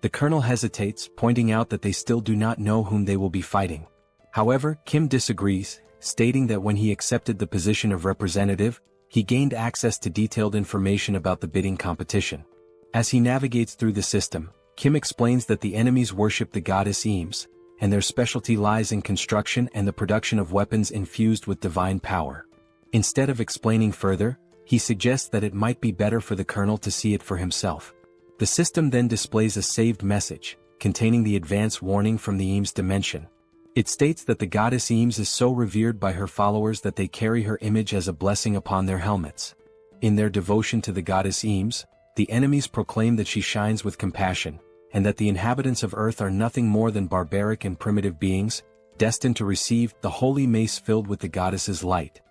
[SPEAKER 3] The colonel hesitates, pointing out that they still do not know whom they will be fighting. However, Kim disagrees, stating that when he accepted the position of representative, he gained access to detailed information about the bidding competition. As he navigates through the system, Kim explains that the enemies worship the goddess Eames, and their specialty lies in construction and the production of weapons infused with divine power. Instead of explaining further, he suggests that it might be better for the colonel to see it for himself. The system then displays a saved message, containing the advance warning from the Eames dimension. It states that the goddess Eames is so revered by her followers that they carry her image as a blessing upon their helmets. In their devotion to the goddess Eames, the enemies proclaim that she shines with compassion, and that the inhabitants of Earth are nothing more than barbaric and primitive beings, destined to receive the holy mace filled with the goddess's light.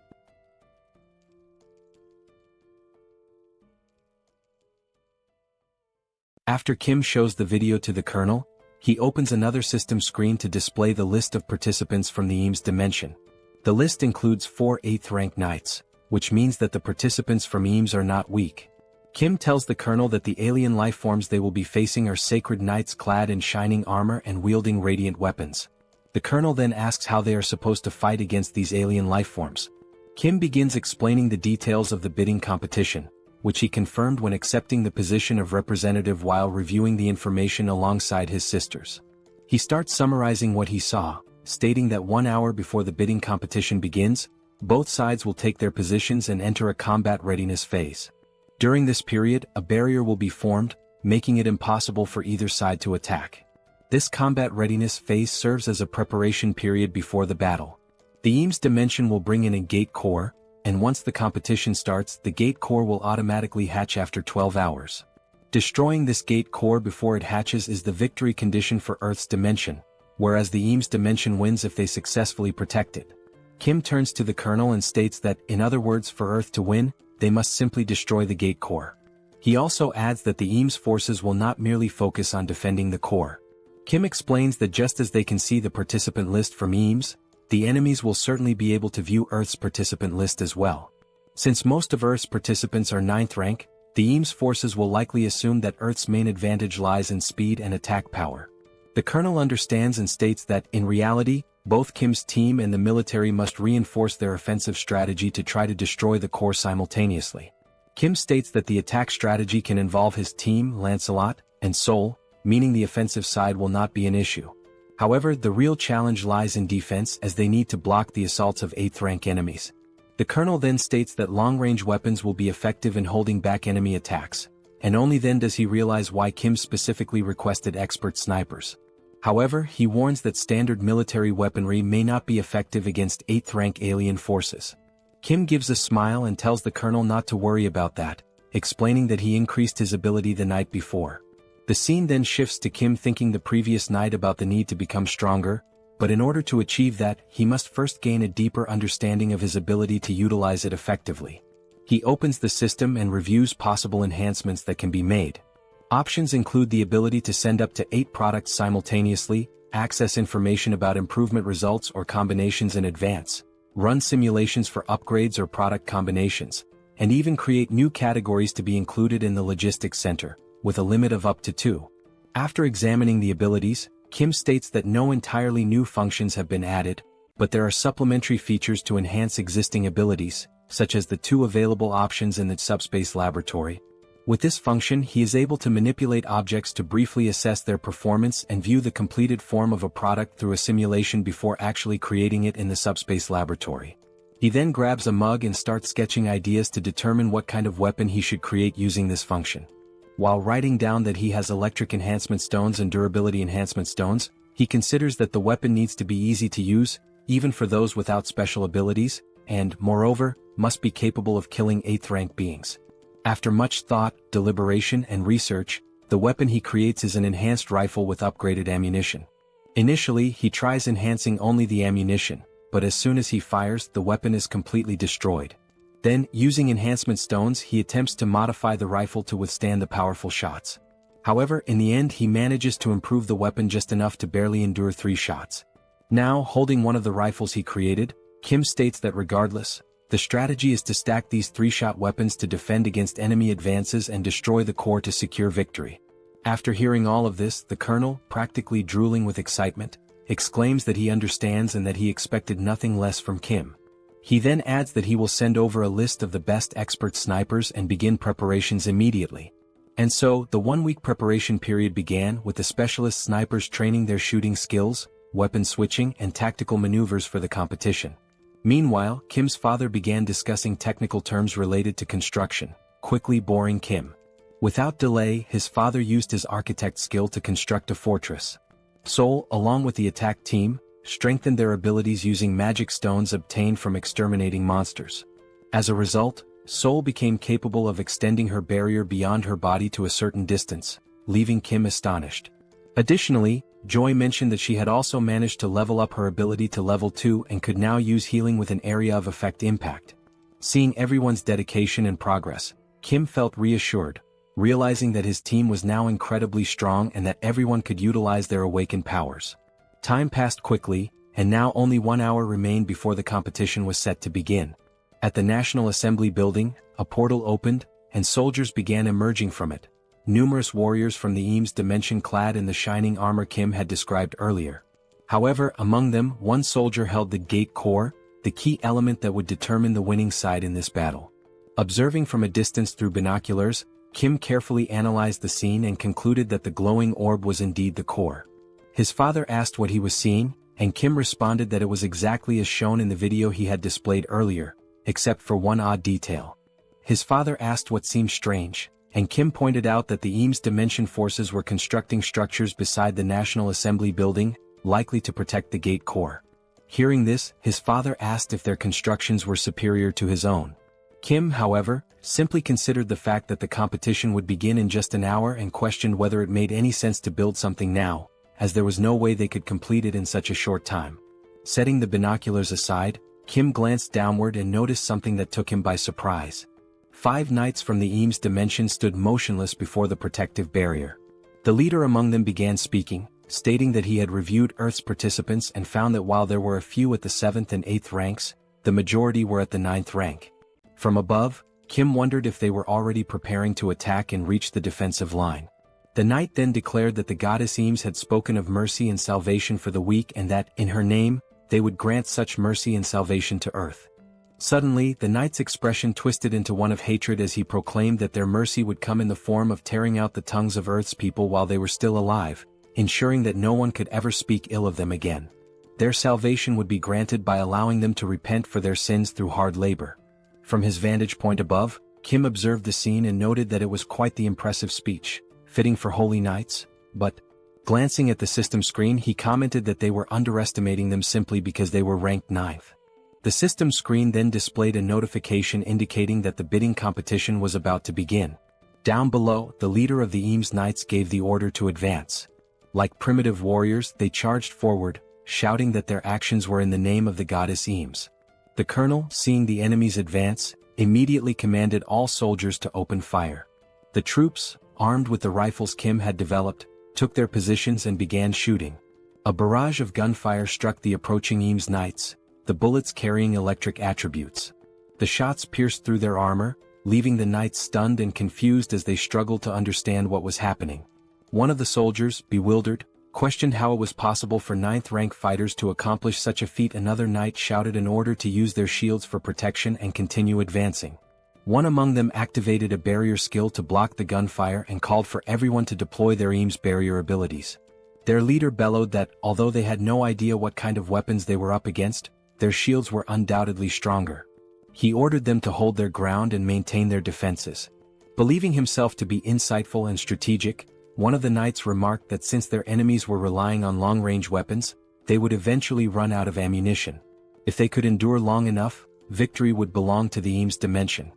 [SPEAKER 3] After Kim shows the video to the colonel, he opens another system screen to display the list of participants from the Eames dimension. The list includes 4 8th-rank knights, which means that the participants from Eames are not weak. Kim tells the colonel that the alien lifeforms they will be facing are sacred knights clad in shining armor and wielding radiant weapons. The colonel then asks how they are supposed to fight against these alien lifeforms. Kim begins explaining the details of the bidding competition, which he confirmed when accepting the position of representative while reviewing the information alongside his sisters. He starts summarizing what he saw, stating that 1 hour before the bidding competition begins, both sides will take their positions and enter a combat readiness phase. During this period, a barrier will be formed, making it impossible for either side to attack. This combat readiness phase serves as a preparation period before the battle. The Eames dimension will bring in a gate core, and once the competition starts, the gate core will automatically hatch after 12 hours. Destroying this gate core before it hatches is the victory condition for Earth's dimension, whereas the Eames dimension wins if they successfully protect it. Kim turns to the Colonel and states that, in other words, for Earth to win, they must simply destroy the gate core. He also adds that the Eames forces will not merely focus on defending the core. Kim explains that just as they can see the participant list from Eames, the enemies will certainly be able to view Earth's participant list as well. Since most of Earth's participants are 9th rank, the Eames forces will likely assume that Earth's main advantage lies in speed and attack power. The Colonel understands and states that, in reality, both Kim's team and the military must reinforce their offensive strategy to try to destroy the core simultaneously. Kim states that the attack strategy can involve his team, Lancelot, and Seoul, meaning the offensive side will not be an issue. However, the real challenge lies in defense as they need to block the assaults of 8th rank enemies. The Colonel then states that long-range weapons will be effective in holding back enemy attacks, and only then does he realize why Kim specifically requested expert snipers. However, he warns that standard military weaponry may not be effective against 8th rank alien forces. Kim gives a smile and tells the Colonel not to worry about that, explaining that he increased his ability the night before. The scene then shifts to Kim thinking the previous night about the need to become stronger, but in order to achieve that, he must first gain a deeper understanding of his ability to utilize it effectively. He opens the system and reviews possible enhancements that can be made. Options include the ability to send up to 8 products simultaneously, access information about improvement results or combinations in advance, run simulations for upgrades or product combinations, and even create new categories to be included in the logistics center, with a limit of up to 2. After examining the abilities, Kim states that no entirely new functions have been added, but there are supplementary features to enhance existing abilities, such as the 2 available options in the SUBSPACE laboratory. With this function, he is able to manipulate objects to briefly assess their performance and view the completed form of a product through a simulation before actually creating it in the SUBSPACE laboratory. He then grabs a mug and starts sketching ideas to determine what kind of weapon he should create using this function. While writing down that he has electric enhancement stones and durability enhancement stones, he considers that the weapon needs to be easy to use, even for those without special abilities, and, moreover, must be capable of killing 8th rank beings. After much thought, deliberation, and research, the weapon he creates is an enhanced rifle with upgraded ammunition. Initially, he tries enhancing only the ammunition, but as soon as he fires, the weapon is completely destroyed. Then, using enhancement stones, he attempts to modify the rifle to withstand the powerful shots. However, in the end he manages to improve the weapon just enough to barely endure 3 shots. Now, holding one of the rifles he created, Kim states that regardless, the strategy is to stack these 3-shot weapons to defend against enemy advances and destroy the core to secure victory. After hearing all of this, the Colonel, practically drooling with excitement, exclaims that he understands and that he expected nothing less from Kim. He then adds that he will send over a list of the best expert snipers and begin preparations immediately. And so, the 1-week preparation period began with the specialist snipers training their shooting skills, weapon switching, and tactical maneuvers for the competition. Meanwhile, Kim's father began discussing technical terms related to construction, quickly boring Kim. Without delay, his father used his architect skill to construct a fortress. Seoul, along with the attack team, strengthened their abilities using magic stones obtained from exterminating monsters. As a result, Seoul became capable of extending her barrier beyond her body to a certain distance, leaving Kim astonished. Additionally, Joy mentioned that she had also managed to level up her ability to level 2 and could now use healing with an area of effect impact. Seeing everyone's dedication and progress, Kim felt reassured, realizing that his team was now incredibly strong and that everyone could utilize their awakened powers. Time passed quickly, and now only 1 hour remained before the competition was set to begin. At the National Assembly building, a portal opened, and soldiers began emerging from it. Numerous warriors from the Eames dimension clad in the shining armor Kim had described earlier. However, among them, one soldier held the gate core, the key element that would determine the winning side in this battle. Observing from a distance through binoculars, Kim carefully analyzed the scene and concluded that the glowing orb was indeed the core. His father asked what he was seeing, and Kim responded that it was exactly as shown in the video he had displayed earlier, except for one odd detail. His father asked what seemed strange, and Kim pointed out that the Eames dimension forces were constructing structures beside the National Assembly building, likely to protect the gate core. Hearing this, his father asked if their constructions were superior to his own. Kim, however, simply considered the fact that the competition would begin in just an hour and questioned whether it made any sense to build something now, as there was no way they could complete it in such a short time. Setting the binoculars aside, Kim glanced downward and noticed something that took him by surprise. 5 knights from the Eames dimension stood motionless before the protective barrier. The leader among them began speaking, stating that he had reviewed Earth's participants and found that while there were a few at the 7th and 8th ranks, the majority were at the 9th rank. From above, Kim wondered if they were already preparing to attack and reach the defensive line. The knight then declared that the goddess Eames had spoken of mercy and salvation for the weak and that, in her name, they would grant such mercy and salvation to Earth. Suddenly, the knight's expression twisted into one of hatred as he proclaimed that their mercy would come in the form of tearing out the tongues of Earth's people while they were still alive, ensuring that no one could ever speak ill of them again. Their salvation would be granted by allowing them to repent for their sins through hard labor. From his vantage point above, Kim observed the scene and noted that it was quite the impressive speech, fitting for holy knights, but, glancing at the system screen, he commented that they were underestimating them simply because they were ranked 9th. The system screen then displayed a notification indicating that the bidding competition was about to begin. Down below, the leader of the Eames Knights gave the order to advance. Like primitive warriors, they charged forward, shouting that their actions were in the name of the goddess Eames. The colonel, seeing the enemies advance, immediately commanded all soldiers to open fire. The troops, armed with the rifles Kim had developed, took their positions and began shooting. A barrage of gunfire struck the approaching Eames Knights, the bullets carrying electric attributes. The shots pierced through their armor, leaving the knights stunned and confused as they struggled to understand what was happening. One of the soldiers, bewildered, questioned how it was possible for 9th-rank fighters to accomplish such a feat. Another knight shouted an order to use their shields for protection and continue advancing. One among them activated a barrier skill to block the gunfire and called for everyone to deploy their Eames barrier abilities. Their leader bellowed that, although they had no idea what kind of weapons they were up against, their shields were undoubtedly stronger. He ordered them to hold their ground and maintain their defenses. Believing himself to be insightful and strategic, one of the knights remarked that since their enemies were relying on long-range weapons, they would eventually run out of ammunition. If they could endure long enough, victory would belong to the Eames dimension.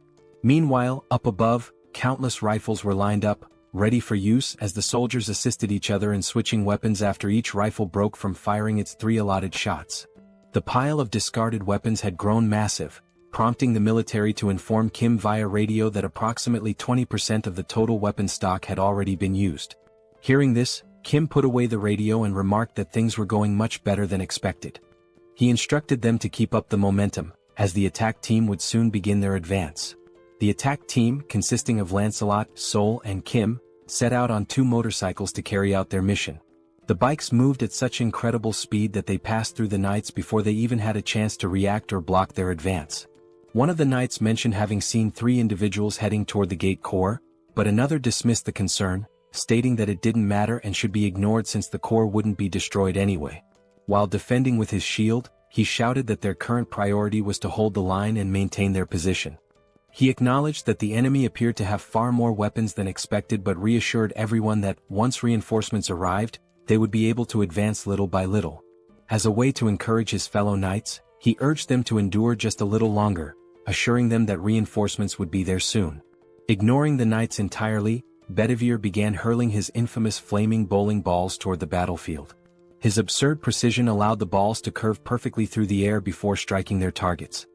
[SPEAKER 3] Meanwhile, up above, countless rifles were lined up, ready for use as the soldiers assisted each other in switching weapons after each rifle broke from firing its 3 allotted shots. The pile of discarded weapons had grown massive, prompting the military to inform Kim via radio that approximately 20% of the total weapon stock had already been used. Hearing this, Kim put away the radio and remarked that things were going much better than expected. He instructed them to keep up the momentum, as the attack team would soon begin their advance. The attack team, consisting of Lancelot, Seoul, and Kim, set out on 2 motorcycles to carry out their mission. The bikes moved at such incredible speed that they passed through the knights before they even had a chance to react or block their advance. One of the knights mentioned having seen 3 individuals heading toward the gate core, but another dismissed the concern, stating that it didn't matter and should be ignored since the core wouldn't be destroyed anyway. While defending with his shield, he shouted that their current priority was to hold the line and maintain their position. He acknowledged that the enemy appeared to have far more weapons than expected but reassured everyone that, once reinforcements arrived, they would be able to advance little by little. As a way to encourage his fellow knights, he urged them to endure just a little longer, assuring them that reinforcements would be there soon. Ignoring the knights entirely, Bedivere began hurling his infamous flaming bowling balls toward the battlefield. His absurd precision allowed the balls to curve perfectly through the air before striking their targets.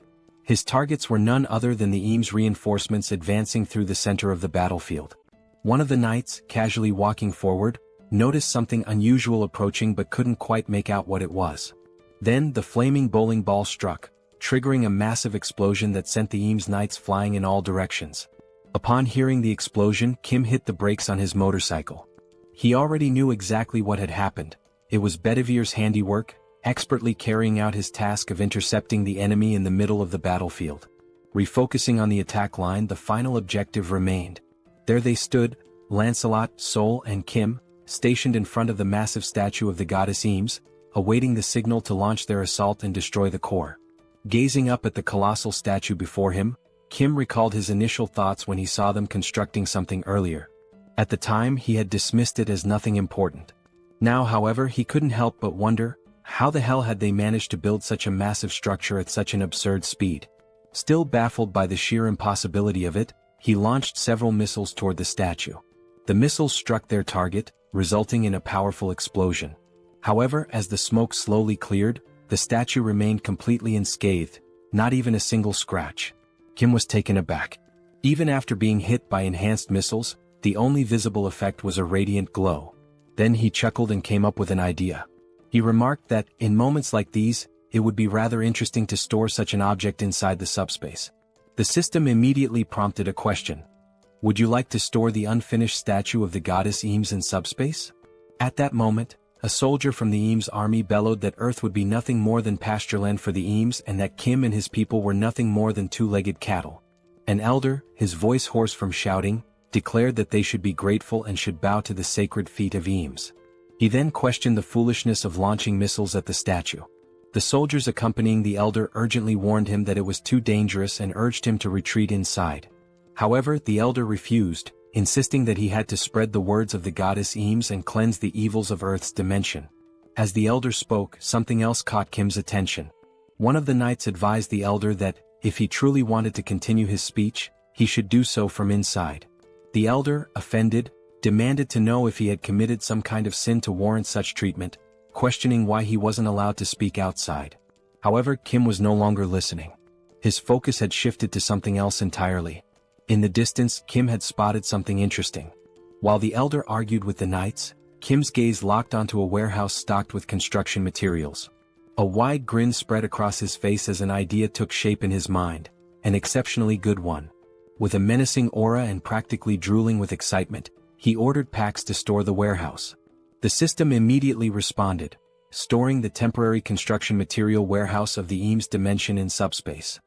[SPEAKER 3] His targets were none other than the Eames reinforcements advancing through the center of the battlefield. One of the knights, casually walking forward, noticed something unusual approaching but couldn't quite make out what it was. Then the flaming bowling ball struck, triggering a massive explosion that sent the Eames Knights flying in all directions. Upon hearing the explosion, Kim hit the brakes on his motorcycle. He already knew exactly what had happened. It was Bedivere's handiwork, expertly carrying out his task of intercepting the enemy in the middle of the battlefield. Refocusing on the attack line, the final objective remained. There they stood, Lancelot, Seoul, and Kim, stationed in front of the massive statue of the goddess Eames, awaiting the signal to launch their assault and destroy the core. Gazing up at the colossal statue before him, Kim recalled his initial thoughts when he saw them constructing something earlier. At the time, he had dismissed it as nothing important. Now, however, he couldn't help but wonder, How the hell had they managed to build such a massive structure at such an absurd speed? Still baffled by the sheer impossibility of it, he launched several missiles toward the statue. The missiles struck their target, resulting in a powerful explosion. However, as the smoke slowly cleared, the statue remained completely unscathed, not even a single scratch. Kim was taken aback. Even after being hit by enhanced missiles, the only visible effect was a radiant glow. Then he chuckled and came up with an idea. He remarked that, in moments like these, it would be rather interesting to store such an object inside the subspace. The system immediately prompted a question. Would you like to store the unfinished statue of the goddess Eames in subspace? At that moment, a soldier from the Eames army bellowed that Earth would be nothing more than pastureland for the Eames and that Kim and his people were nothing more than two-legged cattle. An elder, his voice hoarse from shouting, declared that they should be grateful and should bow to the sacred feet of Eames. He then questioned the foolishness of launching missiles at the statue. The soldiers accompanying the elder urgently warned him that it was too dangerous and urged him to retreat inside. However, the elder refused, insisting that he had to spread the words of the goddess Eames and cleanse the evils of Earth's dimension. As the elder spoke, something else caught Kim's attention. One of the knights advised the elder that, if he truly wanted to continue his speech, he should do so from inside. The elder, offended, demanded to know if he had committed some kind of sin to warrant such treatment, questioning why he wasn't allowed to speak outside. However, Kim was no longer listening. His focus had shifted to something else entirely. In the distance, Kim had spotted something interesting. While the elder argued with the knights, Kim's gaze locked onto a warehouse stocked with construction materials. A wide grin spread across his face as an idea took shape in his mind, an exceptionally good one. With a menacing aura and practically drooling with excitement, he ordered packs to store the warehouse. The system immediately responded, storing the temporary construction material warehouse of the Eames dimension in subspace.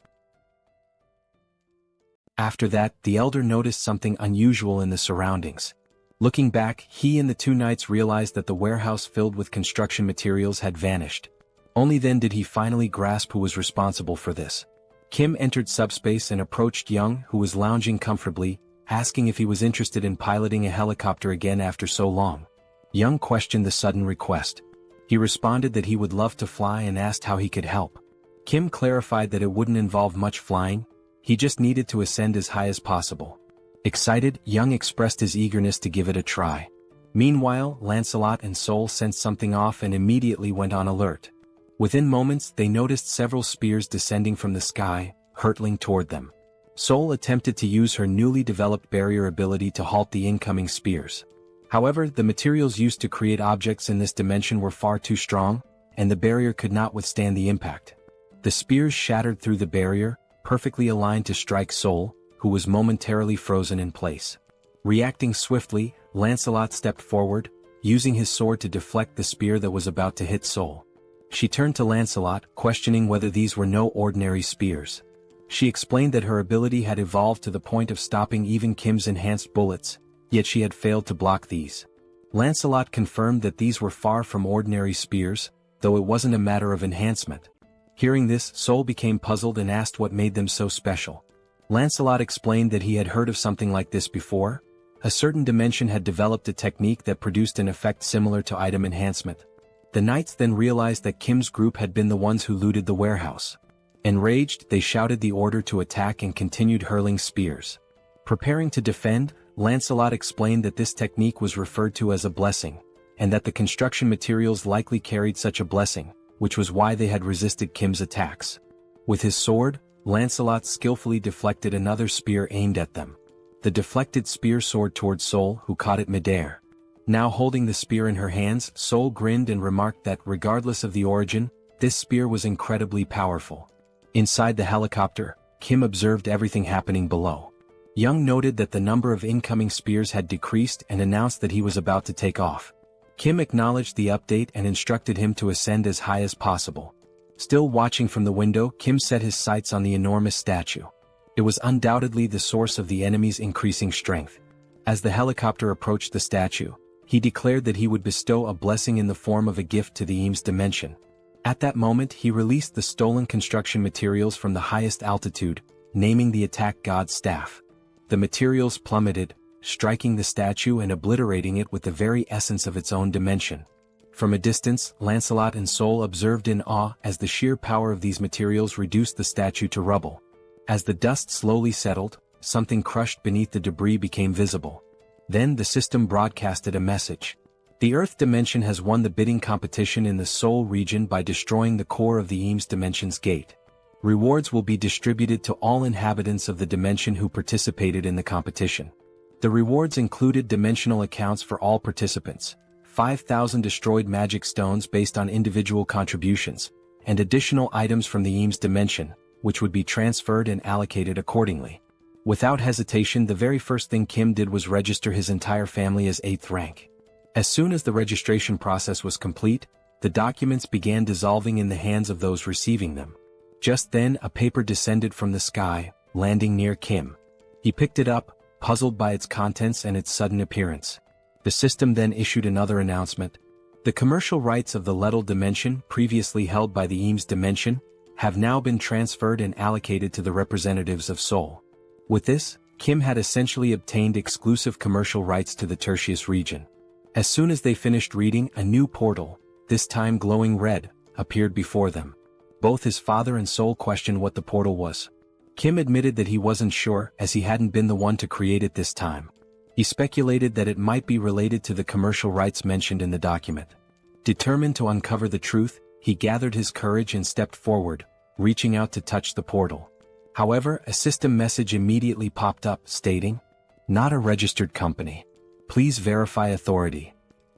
[SPEAKER 3] After that, the elder noticed something unusual in the surroundings. Looking back, he and the two knights realized that the warehouse filled with construction materials had vanished. Only then did he finally grasp who was responsible for this. Kim entered subspace and approached Young, who was lounging comfortably, asking if he was interested in piloting a helicopter again after so long. Young questioned the sudden request. He responded that he would love to fly and asked how he could help. Kim clarified that it wouldn't involve much flying, he just needed to ascend as high as possible. Excited, Young expressed his eagerness to give it a try. Meanwhile, Lancelot and Seoul sensed something off and immediately went on alert. Within moments, they noticed several spears descending from the sky, hurtling toward them. Seoul attempted to use her newly developed barrier ability to halt the incoming spears. However, the materials used to create objects in this dimension were far too strong, and the barrier could not withstand the impact. The spears shattered through the barrier, perfectly aligned to strike Seoul, who was momentarily frozen in place. Reacting swiftly, Lancelot stepped forward, using his sword to deflect the spear that was about to hit Seoul. She turned to Lancelot, questioning whether these were no ordinary spears. She explained that her ability had evolved to the point of stopping even Kim's enhanced bullets, yet she had failed to block these. Lancelot confirmed that these were far from ordinary spears, though it wasn't a matter of enhancement. Hearing this, Seoul became puzzled and asked what made them so special. Lancelot explained that he had heard of something like this before. A certain dimension had developed a technique that produced an effect similar to item enhancement. The knights then realized that Kim's group had been the ones who looted the warehouse. Enraged, they shouted the order to attack and continued hurling spears. Preparing to defend, Lancelot explained that this technique was referred to as a blessing, and that the construction materials likely carried such a blessing, which was why they had resisted Kim's attacks. With his sword, Lancelot skillfully deflected another spear aimed at them. The deflected spear soared toward Seoul, who caught it midair. Now holding the spear in her hands, Seoul grinned and remarked that, regardless of the origin, this spear was incredibly powerful. Inside the helicopter, Kim observed everything happening below. Young noted that the number of incoming spears had decreased and announced that he was about to take off. Kim acknowledged the update and instructed him to ascend as high as possible. Still watching from the window, Kim set his sights on the enormous statue. It was undoubtedly the source of the enemy's increasing strength. As the helicopter approached the statue, he declared that he would bestow a blessing in the form of a gift to the Eames dimension. At that moment, he released the stolen construction materials from the highest altitude, naming the attack god's staff. The materials plummeted, striking the statue and obliterating it with the very essence of its own dimension. From a distance, Lancelot and Seoul observed in awe as the sheer power of these materials reduced the statue to rubble. As the dust slowly settled, something crushed beneath the debris became visible. Then the system broadcasted a message. The Earth dimension has won the bidding competition in the Seoul region by destroying the core of the Eames dimension's gate. Rewards will be distributed to all inhabitants of the dimension who participated in the competition. The rewards included dimensional accounts for all participants, 5,000 destroyed magic stones based on individual contributions, and additional items from the Eames dimension, which would be transferred and allocated accordingly. Without hesitation, the very first thing Kim did was register his entire family as 8th rank. As soon as the registration process was complete, the documents began dissolving in the hands of those receiving them. Just then, a paper descended from the sky, landing near Kim. He picked it up, puzzled by its contents and its sudden appearance. The system then issued another announcement. The commercial rights of the Lettal dimension, previously held by the Eames dimension, have now been transferred and allocated to the representatives of Seoul. With this, Kim had essentially obtained exclusive commercial rights to the Tertius region. As soon as they finished reading, a new portal, this time glowing red, appeared before them. Both his father and Seoul questioned what the portal was. Kim admitted that he wasn't sure, as he hadn't been the one to create it this time. He speculated that it might be related to the commercial rights mentioned in the document. Determined to uncover the truth, he gathered his courage and stepped forward, reaching out to touch the portal. However, a system message immediately popped up, stating, "Not a registered company. Please verify authority."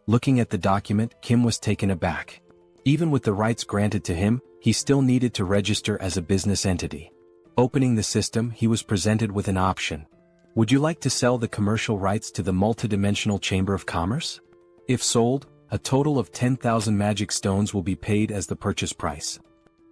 [SPEAKER 3] Looking at the document, Kim was taken aback. Even with the rights granted to him, he still needed to register as a business entity. Opening the system, he was presented with an option. Would you like to sell the commercial rights to the multidimensional Chamber of Commerce? If sold, a total of 10,000 magic stones will be paid as the purchase price.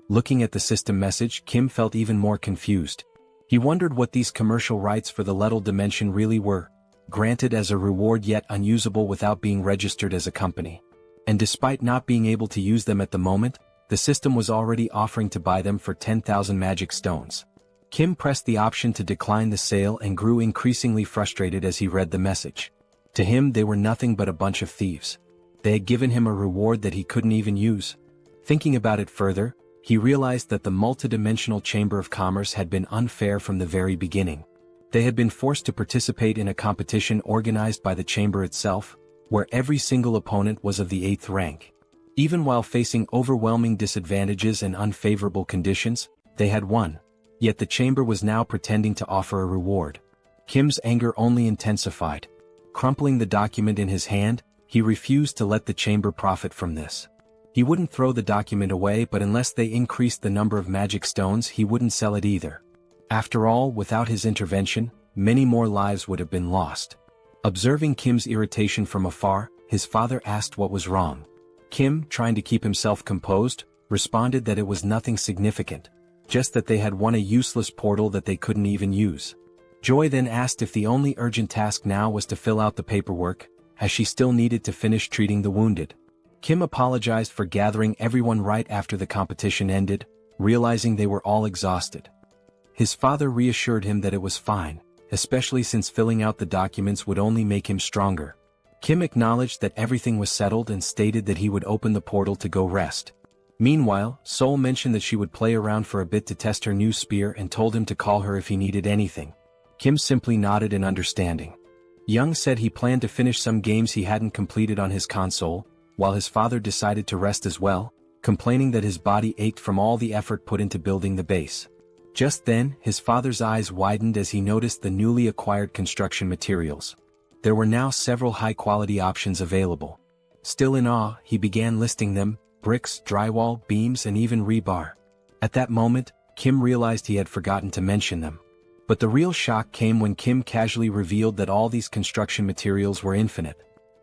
[SPEAKER 3] Looking at the system message, Kim felt even more confused. He wondered what these commercial rights for the Lettal dimension really were, granted as a reward yet unusable without being registered as a company. And despite not being able to use them at the moment, the system was already offering to buy them for 10,000 magic stones. Kim pressed the option to decline the sale and grew increasingly frustrated as he read the message. To him, they were nothing but a bunch of thieves. They had given him a reward that he couldn't even use. Thinking about it further, he realized that the multidimensional Chamber of Commerce had been unfair from the very beginning. They had been forced to participate in a competition organized by the chamber itself, where every single opponent was of the 8th rank. Even while facing overwhelming disadvantages and unfavorable conditions, they had won. Yet the chamber was now pretending to offer a reward. Kim's anger only intensified. Crumpling the document in his hand, he refused to let the chamber profit from this. He wouldn't throw the document away, but unless they increased the number of magic stones, he wouldn't sell it either. After all, without his intervention, many more lives would have been lost. Observing Kim's irritation from afar, his father asked what was wrong. Kim, trying to keep himself composed, responded that it was nothing significant, just that they had won a useless portal that they couldn't even use. Joy then asked if the only urgent task now was to fill out the paperwork, as she still needed to finish treating the wounded. Kim apologized for gathering everyone right after the competition ended, realizing they were all exhausted. His father reassured him that it was fine, especially since filling out the documents would only make him stronger. Kim acknowledged that everything was settled and stated that he would open the portal to go rest. Meanwhile, Seoul mentioned that she would play around for a bit to test her new spear and told him to call her if he needed anything. Kim simply nodded in understanding. Young said he planned to finish some games he hadn't completed on his console, while his father decided to rest as well, complaining that his body ached from all the effort put into building the base. Just then, his father's eyes widened as he noticed the newly acquired construction materials. There were now several high-quality options available. Still in awe, he began listing them: bricks, drywall, beams, and even rebar. At that moment, Kim realized he had forgotten to mention them. But the real shock came when Kim casually revealed that all these construction materials were infinite.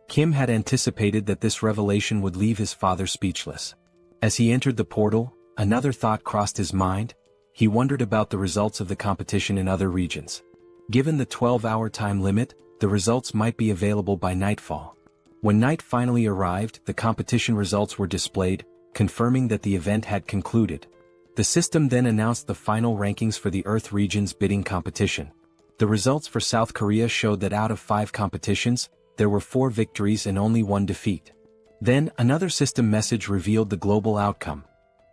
[SPEAKER 3] Kim had anticipated that this revelation would leave his father speechless. As he entered the portal, another thought crossed his mind. He wondered about the results of the competition in other regions. Given the 12-hour time limit, the results might be available by nightfall. When night finally arrived, the competition results were displayed, confirming that the event had concluded. The system then announced the final rankings for the Earth region's bidding competition. The results for South Korea showed that out of 5 competitions, there were 4 victories and only 1 defeat. Then, another system message revealed the global outcome.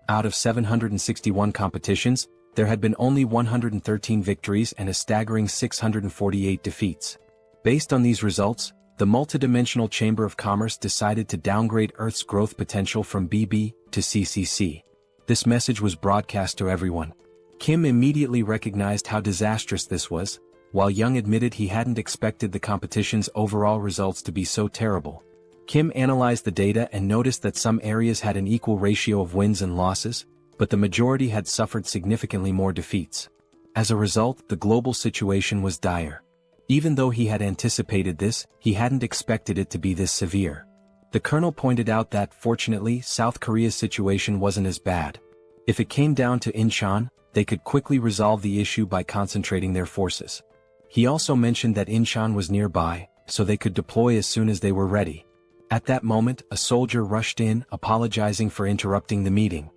[SPEAKER 3] Out of 761 competitions, there had been only 113 victories and a staggering 648 defeats. Based on these results, the multidimensional Chamber of Commerce decided to downgrade Earth's growth potential from BB to CCC. This message was broadcast to everyone. Kim immediately recognized how disastrous this was, while Young admitted he hadn't expected the competition's overall results to be so terrible. Kim analyzed the data and noticed that some areas had an equal ratio of wins and losses, but the majority had suffered significantly more defeats. As a result, the global situation was dire. Even though he had anticipated this, he hadn't expected it to be this severe. The colonel pointed out that, fortunately, South Korea's situation wasn't as bad. If it came down to Incheon, they could quickly resolve the issue by concentrating their forces. He also mentioned that Incheon was nearby, so they could deploy as soon as they were ready. At that moment, a soldier rushed in, apologizing for interrupting the meeting.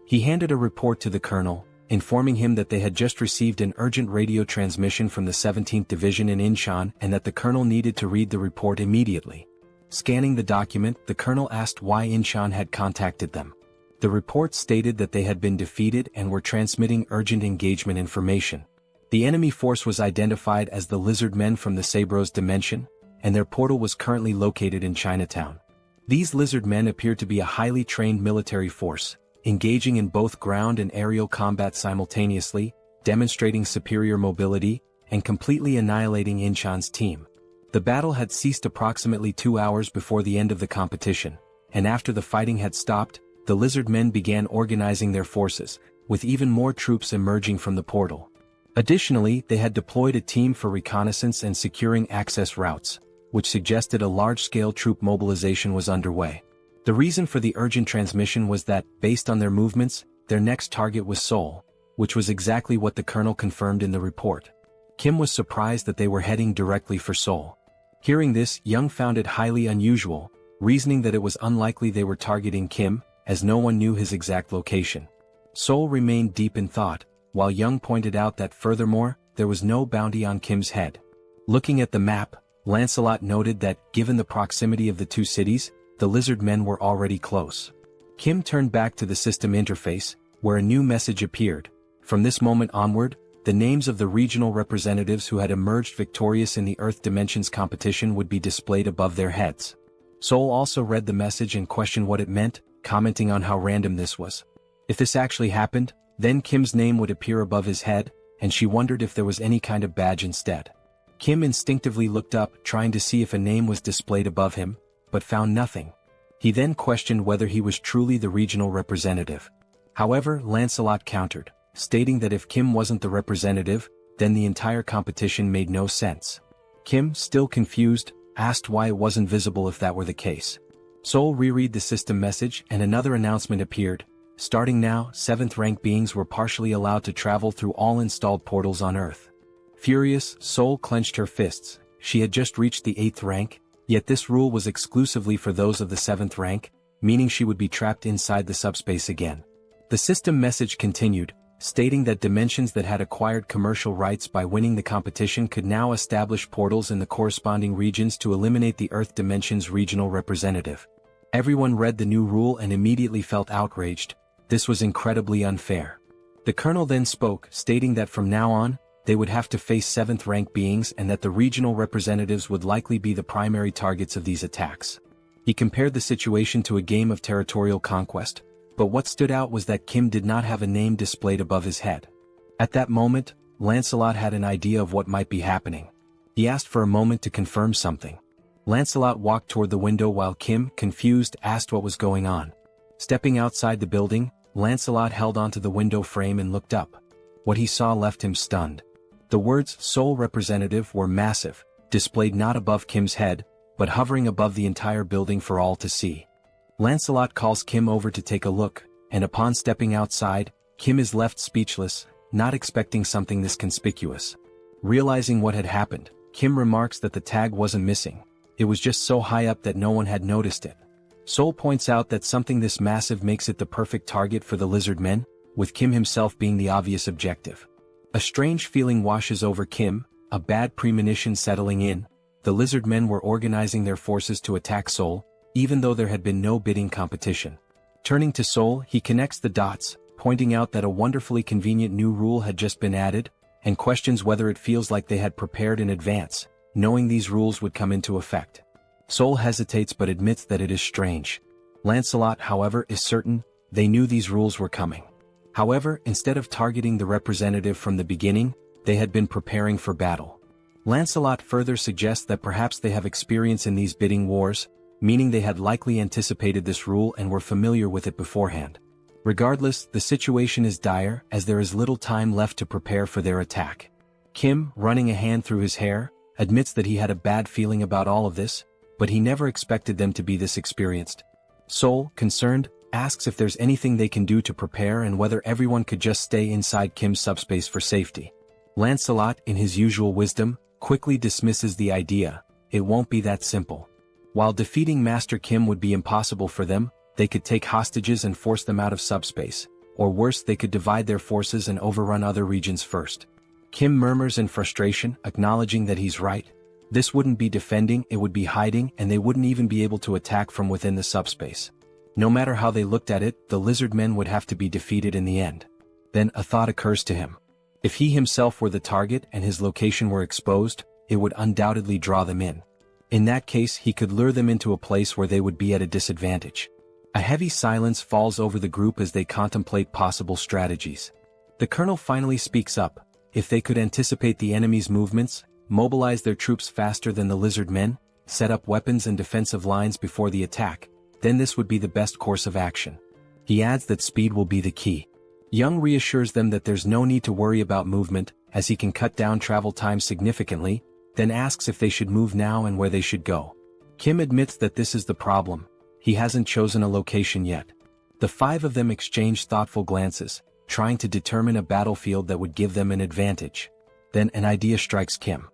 [SPEAKER 3] He handed a report to the colonel, informing him that they had just received an urgent radio transmission from the 17th Division in Incheon and that the colonel needed to read the report immediately. Scanning the document, the colonel asked why Incheon had contacted them. The report stated that they had been defeated and were transmitting urgent engagement information. The enemy force was identified as the Lizard Men from the Sabros dimension, and their portal was currently located in Chinatown. These Lizard Men appeared to be a highly trained military force, engaging in both ground and aerial combat simultaneously, demonstrating superior mobility, and completely annihilating Incheon's team. The battle had ceased approximately 2 hours before the end of the competition, and after the fighting had stopped, the Lizard Men began organizing their forces, with even more troops emerging from the portal. Additionally, they had deployed a team for reconnaissance and securing access routes, which suggested a large-scale troop mobilization was underway. The reason for the urgent transmission was that, based on their movements, their next target was Seoul, which was exactly what the colonel confirmed in the report. Kim was surprised that they were heading directly for Seoul. Hearing this, Young found it highly unusual, reasoning that it was unlikely they were targeting Kim, as no one knew his exact location. Seoul remained deep in thought, while Young pointed out that furthermore, there was no bounty on Kim's head. Looking at the map, Lancelot noted that, given the proximity of the two cities, the Lizard Men were already close. Kim turned back to the system interface, where a new message appeared. From this moment onward, the names of the regional representatives who had emerged victorious in the Earth Dimensions competition would be displayed above their heads. Seoul also read the message and questioned what it meant, commenting on how random this was. If this actually happened, then Kim's name would appear above his head, and she wondered if there was any kind of badge instead. Kim instinctively looked up, trying to see if a name was displayed above him, but found nothing. He then questioned whether he was truly the regional representative. However, Lancelot countered, stating that if Kim wasn't the representative, then the entire competition made no sense. Kim, still confused, asked why it wasn't visible if that were the case. Seoul reread the system message and another announcement appeared. Starting now, 7th rank beings were partially allowed to travel through all installed portals on Earth. Furious, Seoul clenched her fists. She had just reached the 8th rank, yet this rule was exclusively for those of the 7th rank, meaning she would be trapped inside the subspace again. The system message continued, stating that dimensions that had acquired commercial rights by winning the competition could now establish portals in the corresponding regions to eliminate the Earth Dimension's regional representative. Everyone read the new rule and immediately felt outraged. This was incredibly unfair. The colonel then spoke, stating that from now on, they would have to face 7th rank beings and that the regional representatives would likely be the primary targets of these attacks. He compared the situation to a game of territorial conquest, but what stood out was that Kim did not have a name displayed above his head. At that moment, Lancelot had an idea of what might be happening. He asked for a moment to confirm something. Lancelot walked toward the window while Kim, confused, asked what was going on. Stepping outside the building, Lancelot held onto the window frame and looked up. What he saw left him stunned. The words "Seoul Representative" were massive, displayed not above Kim's head, but hovering above the entire building for all to see. Lancelot calls Kim over to take a look, and upon stepping outside, Kim is left speechless, not expecting something this conspicuous. Realizing what had happened, Kim remarks that the tag wasn't missing. It was just so high up that no one had noticed it. Seoul points out that something this massive makes it the perfect target for the Lizard Men, with Kim himself being the obvious objective. A strange feeling washes over Kim, a bad premonition settling in. The Lizard Men were organizing their forces to attack Seoul, even though there had been no bidding competition. Turning to Seoul, he connects the dots, pointing out that a wonderfully convenient new rule had just been added, and questions whether it feels like they had prepared in advance, knowing these rules would come into effect. Seoul hesitates but admits that it is strange. Lancelot, however, is certain they knew these rules were coming. However, instead of targeting the representative from the beginning, they had been preparing for battle. Lancelot further suggests that perhaps they have experience in these bidding wars, meaning they had likely anticipated this rule and were familiar with it beforehand. Regardless, the situation is dire as there is little time left to prepare for their attack. Kim, running a hand through his hair, admits that he had a bad feeling about all of this, but he never expected them to be this experienced. Seoul, concerned, asks if there's anything they can do to prepare and whether everyone could just stay inside Kim's subspace for safety. Lancelot, in his usual wisdom, quickly dismisses the idea. It won't be that simple. While defeating Master Kim would be impossible for them, they could take hostages and force them out of subspace, or worse, they could divide their forces and overrun other regions first. Kim murmurs in frustration, acknowledging that he's right. This wouldn't be defending, it would be hiding, and they wouldn't even be able to attack from within the subspace. No matter how they looked at it, the lizard men would have to be defeated in the end. Then a thought occurs to him. If he himself were the target and his location were exposed, it would undoubtedly draw them in. In that case, he could lure them into a place where they would be at a disadvantage. A heavy silence falls over the group as they contemplate possible strategies. The colonel finally speaks up. If they could anticipate the enemy's movements, mobilize their troops faster than the lizard men, set up weapons and defensive lines before the attack, then this would be the best course of action. He adds that speed will be the key. Young reassures them that there's no need to worry about movement, as he can cut down travel time significantly, then asks if they should move now and where they should go. Kim admits that this is the problem. He hasn't chosen a location yet. The five of them exchange thoughtful glances, trying to determine a battlefield that would give them an advantage. Then an idea strikes Kim.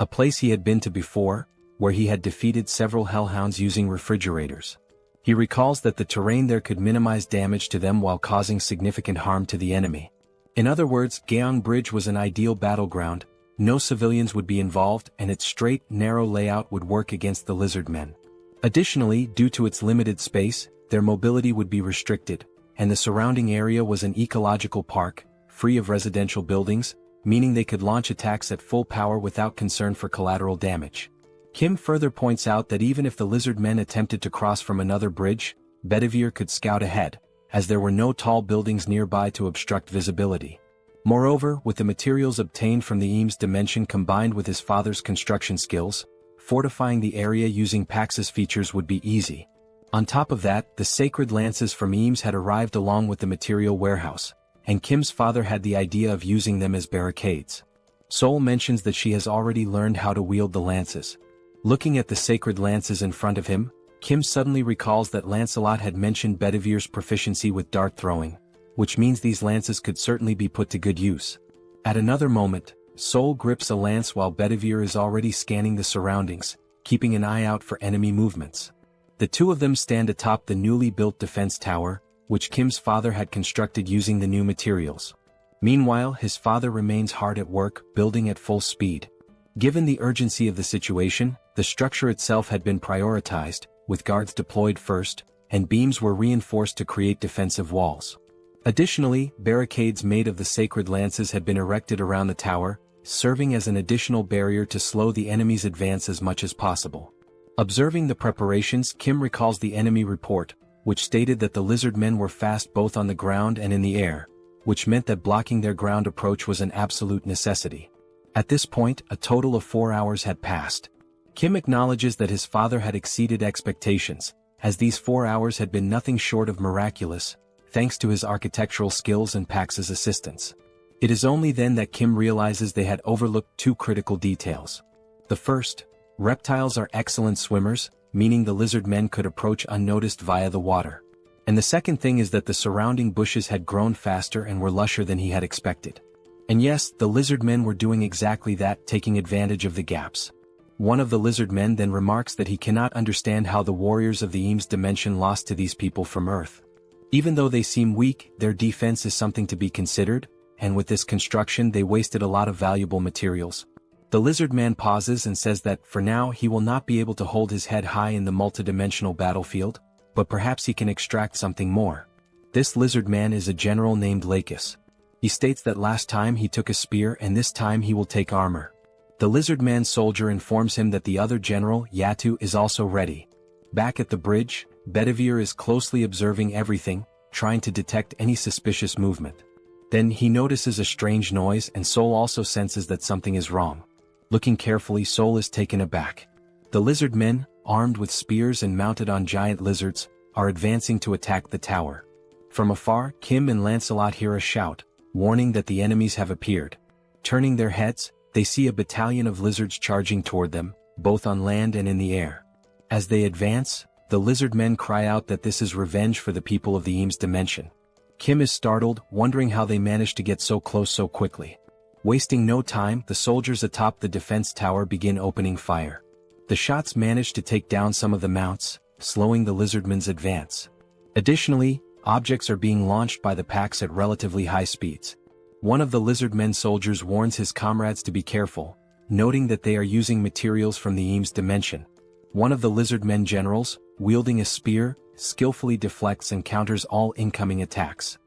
[SPEAKER 3] A place he had been to before, where he had defeated several hellhounds using refrigerators. He recalls that the terrain there could minimize damage to them while causing significant harm to the enemy. In other words, Gyeong Bridge was an ideal battleground, no civilians would be involved and its straight, narrow layout would work against the lizard men. Additionally, due to its limited space, their mobility would be restricted, and the surrounding area was an ecological park, free of residential buildings, meaning they could launch attacks at full power without concern for collateral damage. Kim further points out that even if the lizard men attempted to cross from another bridge, Bedivere could scout ahead, as there were no tall buildings nearby to obstruct visibility. Moreover, with the materials obtained from the Eames dimension combined with his father's construction skills, fortifying the area using Pax's features would be easy. On top of that, the sacred lances from Eames had arrived along with the material warehouse, and Kim's father had the idea of using them as barricades. Seoul mentions that she has already learned how to wield the lances. Looking at the sacred lances in front of him, Kim suddenly recalls that Lancelot had mentioned Bedivere's proficiency with dart throwing, which means these lances could certainly be put to good use. At another moment, Seoul grips a lance while Bedivere is already scanning the surroundings, keeping an eye out for enemy movements. The two of them stand atop the newly built defense tower, which Kim's father had constructed using the new materials. Meanwhile, his father remains hard at work, building at full speed. Given the urgency of the situation, the structure itself had been prioritized, with guards deployed first, and beams were reinforced to create defensive walls. Additionally, barricades made of the sacred lances had been erected around the tower, serving as an additional barrier to slow the enemy's advance as much as possible. Observing the preparations, Kim recalls the enemy report, which stated that the lizard men were fast both on the ground and in the air, which meant that blocking their ground approach was an absolute necessity. At this point, a total of 4 hours had passed. Kim acknowledges that his father had exceeded expectations, as these 4 hours had been nothing short of miraculous, thanks to his architectural skills and Pax's assistance. It is only then that Kim realizes they had overlooked two critical details. The first, reptiles are excellent swimmers, meaning the lizard men could approach unnoticed via the water. And the second thing is that the surrounding bushes had grown faster and were lusher than he had expected. And yes, the lizard men were doing exactly that, taking advantage of the gaps. One of the lizard men then remarks that he cannot understand how the warriors of the Eames dimension lost to these people from Earth. Even though they seem weak, their defense is something to be considered, and with this construction they wasted a lot of valuable materials. The lizard man pauses and says that, for now, he will not be able to hold his head high in the multidimensional battlefield, but perhaps he can extract something more. This lizard man is a general named Lakis. He states that last time he took a spear and this time he will take armor. The lizard man soldier informs him that the other general, Yatu, is also ready. Back at the bridge, Bedivere is closely observing everything, trying to detect any suspicious movement. Then he notices a strange noise and Seoul also senses that something is wrong. Looking carefully, Seoul is taken aback. The lizard men, armed with spears and mounted on giant lizards, are advancing to attack the tower. From afar, Kim and Lancelot hear a shout, warning that the enemies have appeared. Turning their heads, they see a battalion of lizards charging toward them, both on land and in the air. As they advance, the lizard men cry out that this is revenge for the people of the Eames dimension. Kim is startled, wondering how they managed to get so close so quickly. Wasting no time, the soldiers atop the defense tower begin opening fire. The shots manage to take down some of the mounts, slowing the lizardmen's advance. Additionally, objects are being launched by the packs at relatively high speeds. One of the lizardmen soldiers warns his comrades to be careful, noting that they are using materials from the Eames dimension. One of the lizardmen generals, wielding a spear, skillfully deflects and counters all incoming attacks.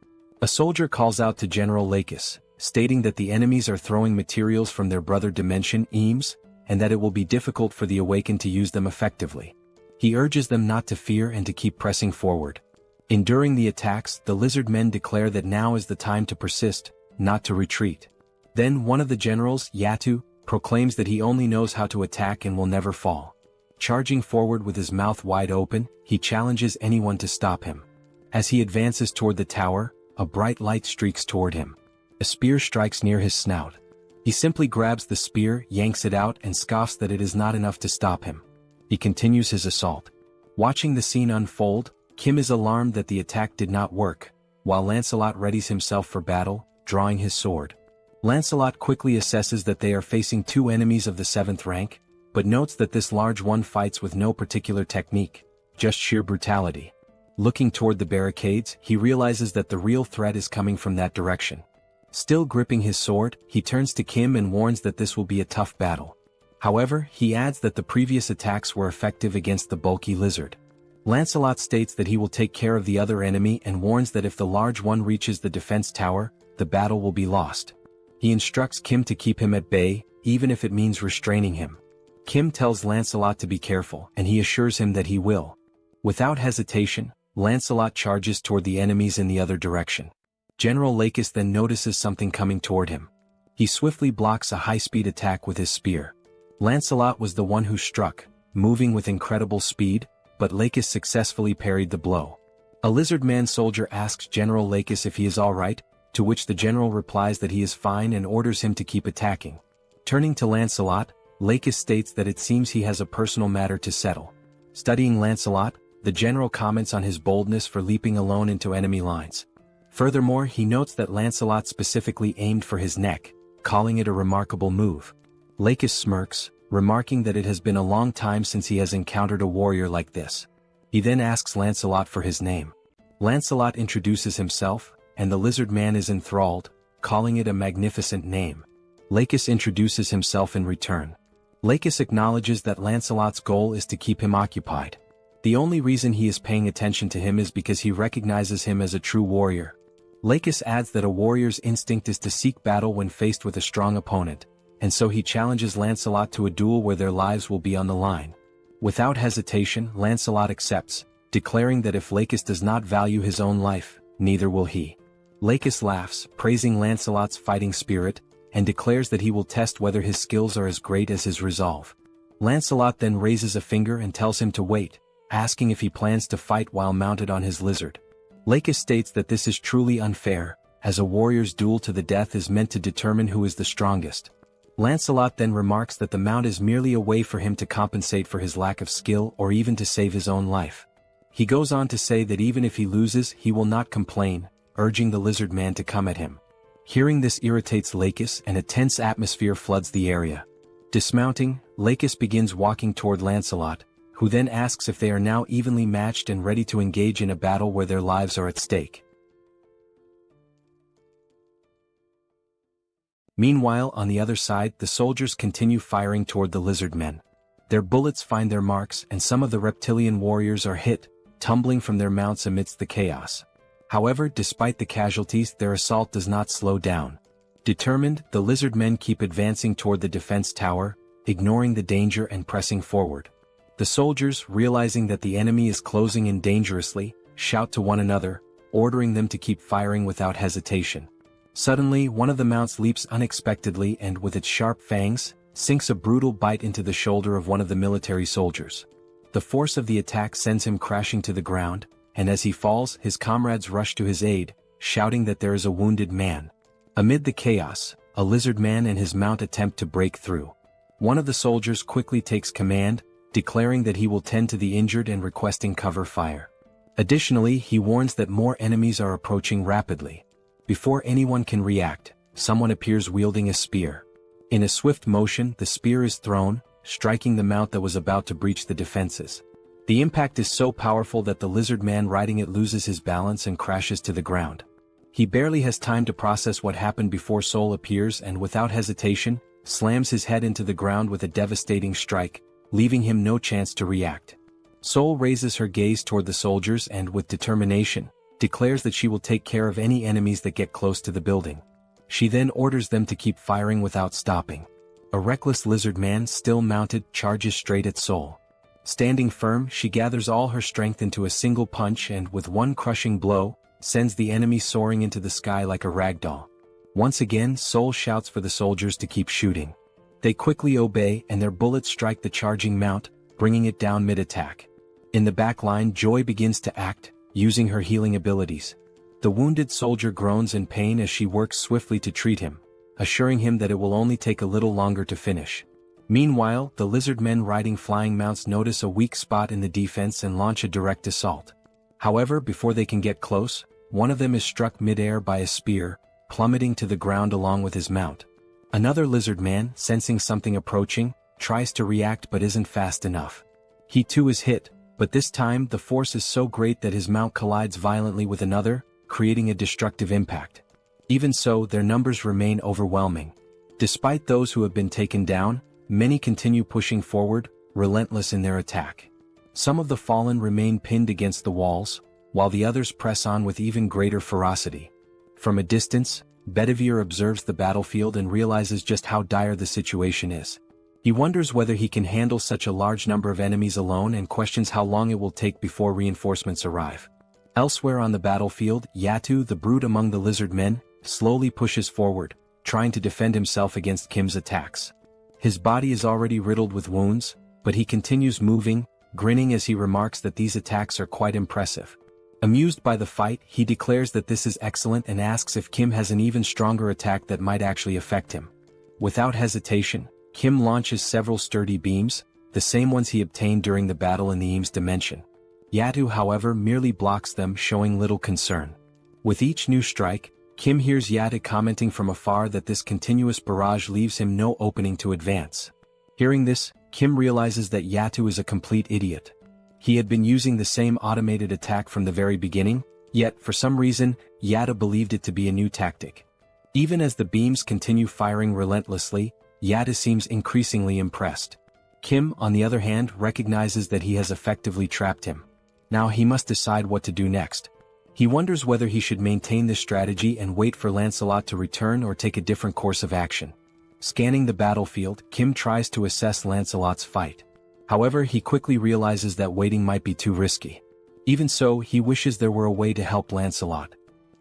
[SPEAKER 3] A soldier calls out to General Lakis, stating that the enemies are throwing materials from their brother dimension, Eames, and that it will be difficult for the awakened to use them effectively. He urges them not to fear and to keep pressing forward. Enduring the attacks, the lizard men declare that now is the time to persist, not to retreat. Then one of the generals, Yatu, proclaims that he only knows how to attack and will never fall. Charging forward with his mouth wide open, he challenges anyone to stop him. As he advances toward the tower, a bright light streaks toward him. A spear strikes near his snout. He simply grabs the spear, yanks it out, and scoffs that it is not enough to stop him. He continues his assault. Watching the scene unfold, Kim is alarmed that the attack did not work, while Lancelot readies himself for battle, drawing his sword. Lancelot quickly assesses that they are facing two enemies of the 7th rank, but notes that this large one fights with no particular technique, just sheer brutality. Looking toward the barricades, he realizes that the real threat is coming from that direction. Still gripping his sword, he turns to Kim and warns that this will be a tough battle. However, he adds that the previous attacks were effective against the bulky lizard. Lancelot states that he will take care of the other enemy and warns that if the large one reaches the defense tower, the battle will be lost. He instructs Kim to keep him at bay, even if it means restraining him. Kim tells Lancelot to be careful, and he assures him that he will. Without hesitation, Lancelot charges toward the enemies in the other direction. General Lakis then notices something coming toward him. He swiftly blocks a high-speed attack with his spear. Lancelot was the one who struck, moving with incredible speed, but Lakis successfully parried the blow. A lizard man soldier asks General Lakis if he is alright, to which the general replies that he is fine and orders him to keep attacking. Turning to Lancelot, Lakis states that it seems he has a personal matter to settle. Studying Lancelot, the general comments on his boldness for leaping alone into enemy lines. Furthermore, he notes that Lancelot specifically aimed for his neck, calling it a remarkable move. Lakis smirks, remarking that it has been a long time since he has encountered a warrior like this. He then asks Lancelot for his name. Lancelot introduces himself, and the lizard man is enthralled, calling it a magnificent name. Lakis introduces himself in return. Lakis acknowledges that Lancelot's goal is to keep him occupied. The only reason he is paying attention to him is because he recognizes him as a true warrior. Lakis adds that a warrior's instinct is to seek battle when faced with a strong opponent, and so he challenges Lancelot to a duel where their lives will be on the line. Without hesitation, Lancelot accepts, declaring that if Lakis does not value his own life, neither will he. Lakis laughs, praising Lancelot's fighting spirit, and declares that he will test whether his skills are as great as his resolve. Lancelot then raises a finger and tells him to wait, asking if he plans to fight while mounted on his lizard. Lakis states that this is truly unfair, as a warrior's duel to the death is meant to determine who is the strongest. Lancelot then remarks that the mount is merely a way for him to compensate for his lack of skill or even to save his own life. He goes on to say that even if he loses, he will not complain, urging the lizard man to come at him. Hearing this irritates Lakis and a tense atmosphere floods the area. Dismounting, Lakis begins walking toward Lancelot, who then asks if they are now evenly matched and ready to engage in a battle where their lives are at stake. Meanwhile, on the other side, the soldiers continue firing toward the lizard men. Their bullets find their marks, and some of the reptilian warriors are hit, tumbling from their mounts amidst the chaos. However, despite the casualties, their assault does not slow down. Determined, the lizard men keep advancing toward the defense tower, ignoring the danger and pressing forward. The soldiers, realizing that the enemy is closing in dangerously, shout to one another, ordering them to keep firing without hesitation. Suddenly, one of the mounts leaps unexpectedly and, with its sharp fangs, sinks a brutal bite into the shoulder of one of the military soldiers. The force of the attack sends him crashing to the ground, and as he falls, his comrades rush to his aid, shouting that there is a wounded man. Amid the chaos, a lizard man and his mount attempt to break through. One of the soldiers quickly takes command, declaring that he will tend to the injured and requesting cover fire. Additionally, he warns that more enemies are approaching rapidly. Before anyone can react, someone appears wielding a spear. In a swift motion, the spear is thrown, striking the mount that was about to breach the defenses. The impact is so powerful that the lizard man riding it loses his balance and crashes to the ground. He barely has time to process what happened before Seoul appears and, without hesitation, slams his head into the ground with a devastating strike, leaving him no chance to react. Seoul raises her gaze toward the soldiers and, with determination, declares that she will take care of any enemies that get close to the building. She then orders them to keep firing without stopping. A reckless lizard man, still mounted, charges straight at Seoul. Standing firm, she gathers all her strength into a single punch and, with one crushing blow, sends the enemy soaring into the sky like a ragdoll. Once again, Seoul shouts for the soldiers to keep shooting. They quickly obey, and their bullets strike the charging mount, bringing it down mid-attack. In the back line, Joy begins to act, using her healing abilities. The wounded soldier groans in pain as she works swiftly to treat him, assuring him that it will only take a little longer to finish. Meanwhile, the lizard men riding flying mounts notice a weak spot in the defense and launch a direct assault. However, before they can get close, one of them is struck mid-air by a spear, plummeting to the ground along with his mount. Another lizard man, sensing something approaching, tries to react but isn't fast enough. He too is hit, but this time the force is so great that his mount collides violently with another, creating a destructive impact. Even so, their numbers remain overwhelming. Despite those who have been taken down, many continue pushing forward, relentless in their attack. Some of the fallen remain pinned against the walls, while the others press on with even greater ferocity. From a distance, Bedivere observes the battlefield and realizes just how dire the situation is. He wonders whether he can handle such a large number of enemies alone and questions how long it will take before reinforcements arrive. Elsewhere on the battlefield, Yatu, the brute among the lizard men, slowly pushes forward, trying to defend himself against Kim's attacks. His body is already riddled with wounds, but he continues moving, grinning as he remarks that these attacks are quite impressive. Amused by the fight, he declares that this is excellent and asks if Kim has an even stronger attack that might actually affect him. Without hesitation, Kim launches several sturdy beams, the same ones he obtained during the battle in the Eames dimension. Yatu, however, merely blocks them, showing little concern. With each new strike, Kim hears Yatu commenting from afar that this continuous barrage leaves him no opening to advance. Hearing this, Kim realizes that Yatu is a complete idiot. He had been using the same automated attack from the very beginning, yet, for some reason, Yatu believed it to be a new tactic. Even as the beams continue firing relentlessly, Yatu seems increasingly impressed. Kim, on the other hand, recognizes that he has effectively trapped him. Now he must decide what to do next. He wonders whether he should maintain this strategy and wait for Lancelot to return or take a different course of action. Scanning the battlefield, Kim tries to assess Lancelot's fight. However, he quickly realizes that waiting might be too risky. Even so, he wishes there were a way to help Lancelot.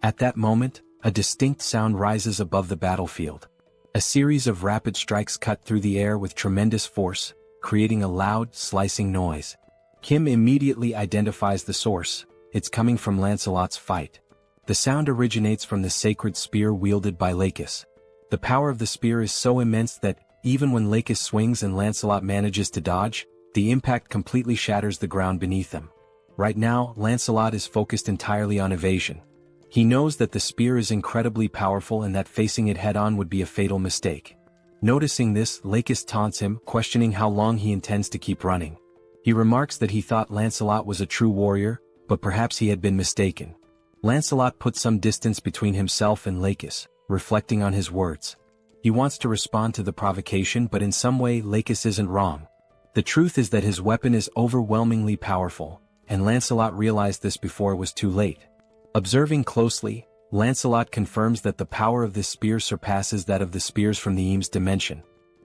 [SPEAKER 3] At that moment, a distinct sound rises above the battlefield. A series of rapid strikes cut through the air with tremendous force, creating a loud, slicing noise. Kim immediately identifies the source. It's coming from Lancelot's fight. The sound originates from the sacred spear wielded by Lakis. The power of the spear is so immense that, even when Lakis swings and Lancelot manages to dodge, the impact completely shatters the ground beneath them. Right now, Lancelot is focused entirely on evasion. He knows that the spear is incredibly powerful and that facing it head-on would be a fatal mistake. Noticing this, Lakis taunts him, questioning how long he intends to keep running. He remarks that he thought Lancelot was a true warrior, but perhaps he had been mistaken. Lancelot puts some distance between himself and Lakis, reflecting on his words. He wants to respond to the provocation, but in some way Lakis isn't wrong. The truth is that his weapon is overwhelmingly powerful, and Lancelot realized this before it was too late. Observing closely, Lancelot confirms that the power of this spear surpasses that of the spears from the Eames dimension.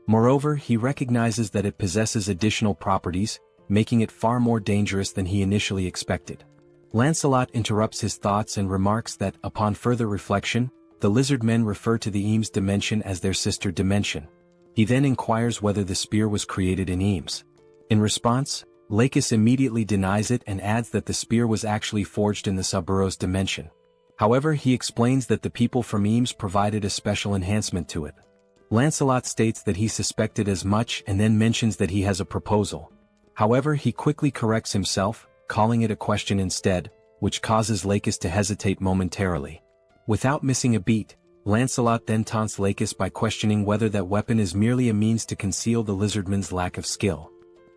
[SPEAKER 3] Moreover, he recognizes that it possesses additional properties, making it far more dangerous than he initially expected. Lancelot interrupts his thoughts and remarks that, upon further reflection, the lizard men refer to the Eames dimension as their sister dimension. He then inquires whether the spear was created in Eames. In response, Lakis immediately denies it and adds that the spear was actually forged in the SUBSPACE dimension. However, he explains that the people from Eames provided a special enhancement to it. Lancelot states that he suspected as much and then mentions that he has a proposal. However, he quickly corrects himself, calling it a question instead, which causes Lakis to hesitate momentarily. Without missing a beat, Lancelot then taunts Lakis by questioning whether that weapon is merely a means to conceal the lizardman's lack of skill.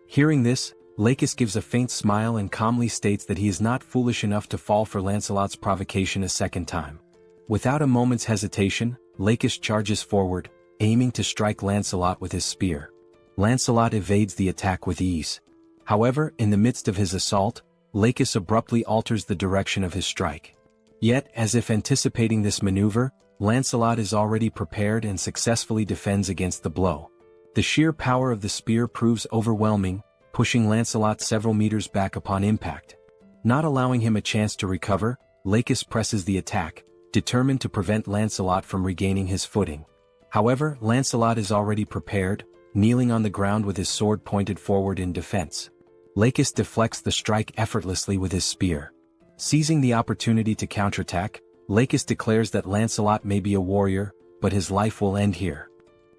[SPEAKER 3] Hearing this, Lakis gives a faint smile and calmly states that he is not foolish enough to fall for Lancelot's provocation a second time. Without a moment's hesitation, Lakis charges forward, aiming to strike Lancelot with his spear. Lancelot evades the attack with ease. However, in the midst of his assault, Lakis abruptly alters the direction of his strike. Yet, as if anticipating this maneuver, Lancelot is already prepared and successfully defends against the blow. The sheer power of the spear proves overwhelming, pushing Lancelot several meters back upon impact. Not allowing him a chance to recover, Lakis presses the attack, determined to prevent Lancelot from regaining his footing. However, Lancelot is already prepared, kneeling on the ground with his sword pointed forward in defense. Lakis deflects the strike effortlessly with his spear. Seizing the opportunity to counterattack, Lakis declares that Lancelot may be a warrior, but his life will end here.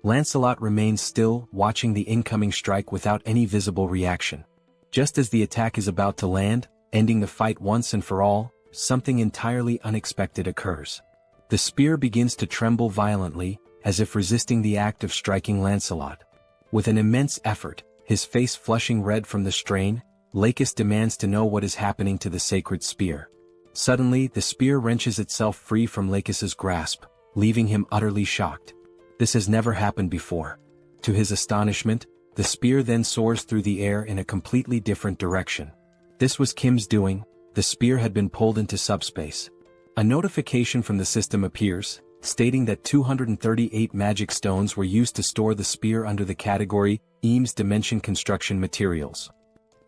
[SPEAKER 3] Lancelot remains still, watching the incoming strike without any visible reaction. Just as the attack is about to land, ending the fight once and for all, something entirely unexpected occurs. The spear begins to tremble violently, as if resisting the act of striking Lancelot. With an immense effort, his face flushing red from the strain, Lakis demands to know what is happening to the sacred spear. Suddenly, the spear wrenches itself free from Lakis's grasp, leaving him utterly shocked. This has never happened before. To his astonishment, the spear then soars through the air in a completely different direction. This was Kim's doing. The spear had been pulled into subspace. A notification from the system appears, stating that 238 magic stones were used to store the spear under the category Eames Dimension Construction Materials.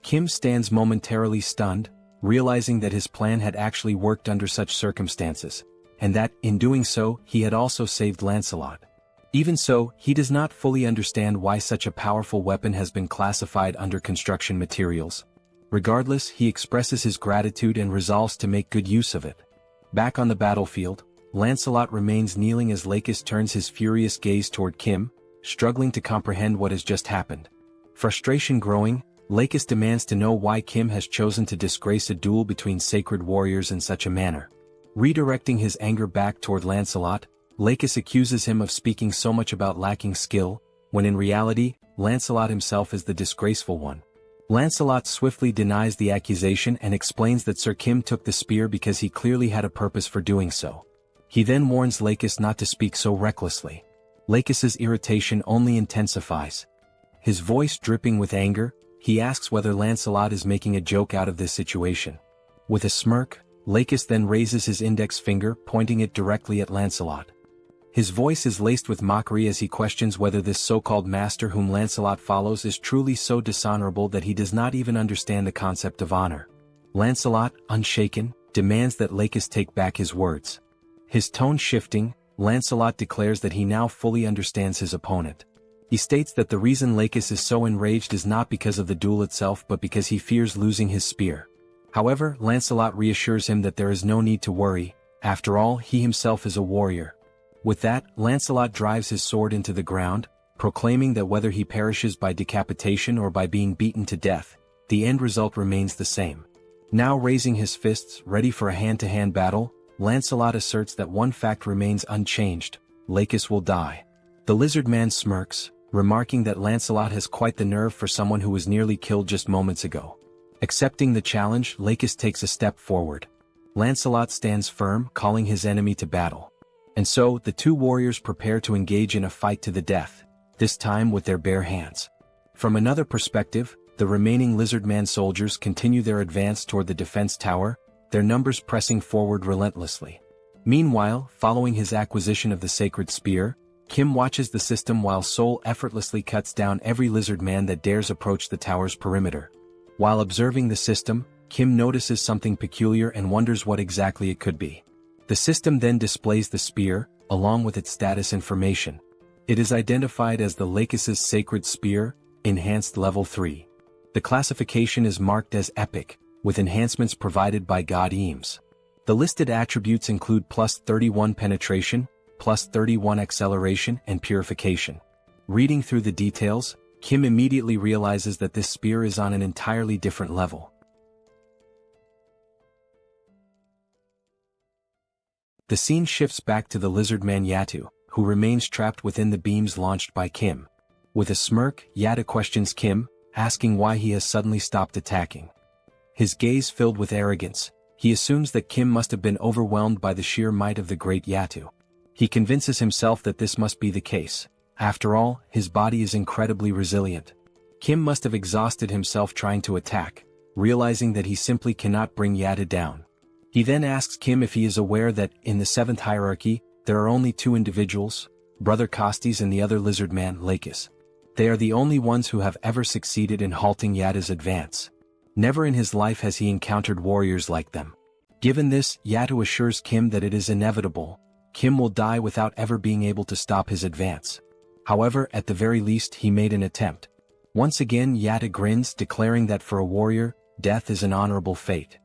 [SPEAKER 3] Kim stands momentarily stunned, realizing that his plan had actually worked under such circumstances, and that, in doing so, he had also saved Lancelot. Even so, he does not fully understand why such a powerful weapon has been classified under construction materials. Regardless, he expresses his gratitude and resolves to make good use of it. Back on the battlefield, Lancelot remains kneeling as Lakis turns his furious gaze toward Kim, struggling to comprehend what has just happened. Frustration growing, Lakis demands to know why Kim has chosen to disgrace a duel between sacred warriors in such a manner. Redirecting his anger back toward Lancelot, Lakis accuses him of speaking so much about lacking skill, when in reality, Lancelot himself is the disgraceful one. Lancelot swiftly denies the accusation and explains that Sir Kim took the spear because he clearly had a purpose for doing so. He then warns Lakis not to speak so recklessly. Lakis's irritation only intensifies. His voice dripping with anger, he asks whether Lancelot is making a joke out of this situation. With a smirk, Lakis then raises his index finger, pointing it directly at Lancelot. His voice is laced with mockery as he questions whether this so-called master whom Lancelot follows is truly so dishonorable that he does not even understand the concept of honor. Lancelot, unshaken, demands that Lakis take back his words. His tone shifting, Lancelot declares that he now fully understands his opponent. He states that the reason Lakis is so enraged is not because of the duel itself but because he fears losing his spear. However, Lancelot reassures him that there is no need to worry, after all he himself is a warrior. With that, Lancelot drives his sword into the ground, proclaiming that whether he perishes by decapitation or by being beaten to death, the end result remains the same. Now raising his fists, ready for a hand-to-hand battle, Lancelot asserts that one fact remains unchanged: Lakis will die. The lizard man smirks, remarking that Lancelot has quite the nerve for someone who was nearly killed just moments ago. Accepting the challenge, Lakis takes a step forward. Lancelot stands firm, calling his enemy to battle. And so, the two warriors prepare to engage in a fight to the death, this time with their bare hands. From another perspective, the remaining lizardman soldiers continue their advance toward the defense tower, their numbers pressing forward relentlessly. Meanwhile, following his acquisition of the sacred spear, Kim watches the system while Seoul effortlessly cuts down every lizardman that dares approach the tower's perimeter. While observing the system, Kim notices something peculiar and wonders what exactly it could be. The system then displays the spear, along with its status information. It is identified as the Lakis' Sacred Spear, Enhanced Level 3. The classification is marked as Epic, with enhancements provided by God Eames. The listed attributes include plus 31 penetration, plus 31 acceleration and purification. Reading through the details, Kim immediately realizes that this spear is on an entirely different level. The scene shifts back to the lizardman Yatu, who remains trapped within the beams launched by Kim. With a smirk, Yatu questions Kim, asking why he has suddenly stopped attacking. His gaze filled with arrogance, he assumes that Kim must have been overwhelmed by the sheer might of the great Yatu. He convinces himself that this must be the case. After all, his body is incredibly resilient. Kim must have exhausted himself trying to attack, realizing that he simply cannot bring Yatu down. He then asks Kim if he is aware that, in the 7th hierarchy, there are only two individuals, Brother Kostes and the other lizardman, Lakis. They are the only ones who have ever succeeded in halting Yatu's advance. Never in his life has he encountered warriors like them. Given this, Yatu assures Kim that it is inevitable. Kim will die without ever being able to stop his advance. However, at the very least he made an attempt. Once again Yatu grins, declaring that for a warrior, death is an honorable fate.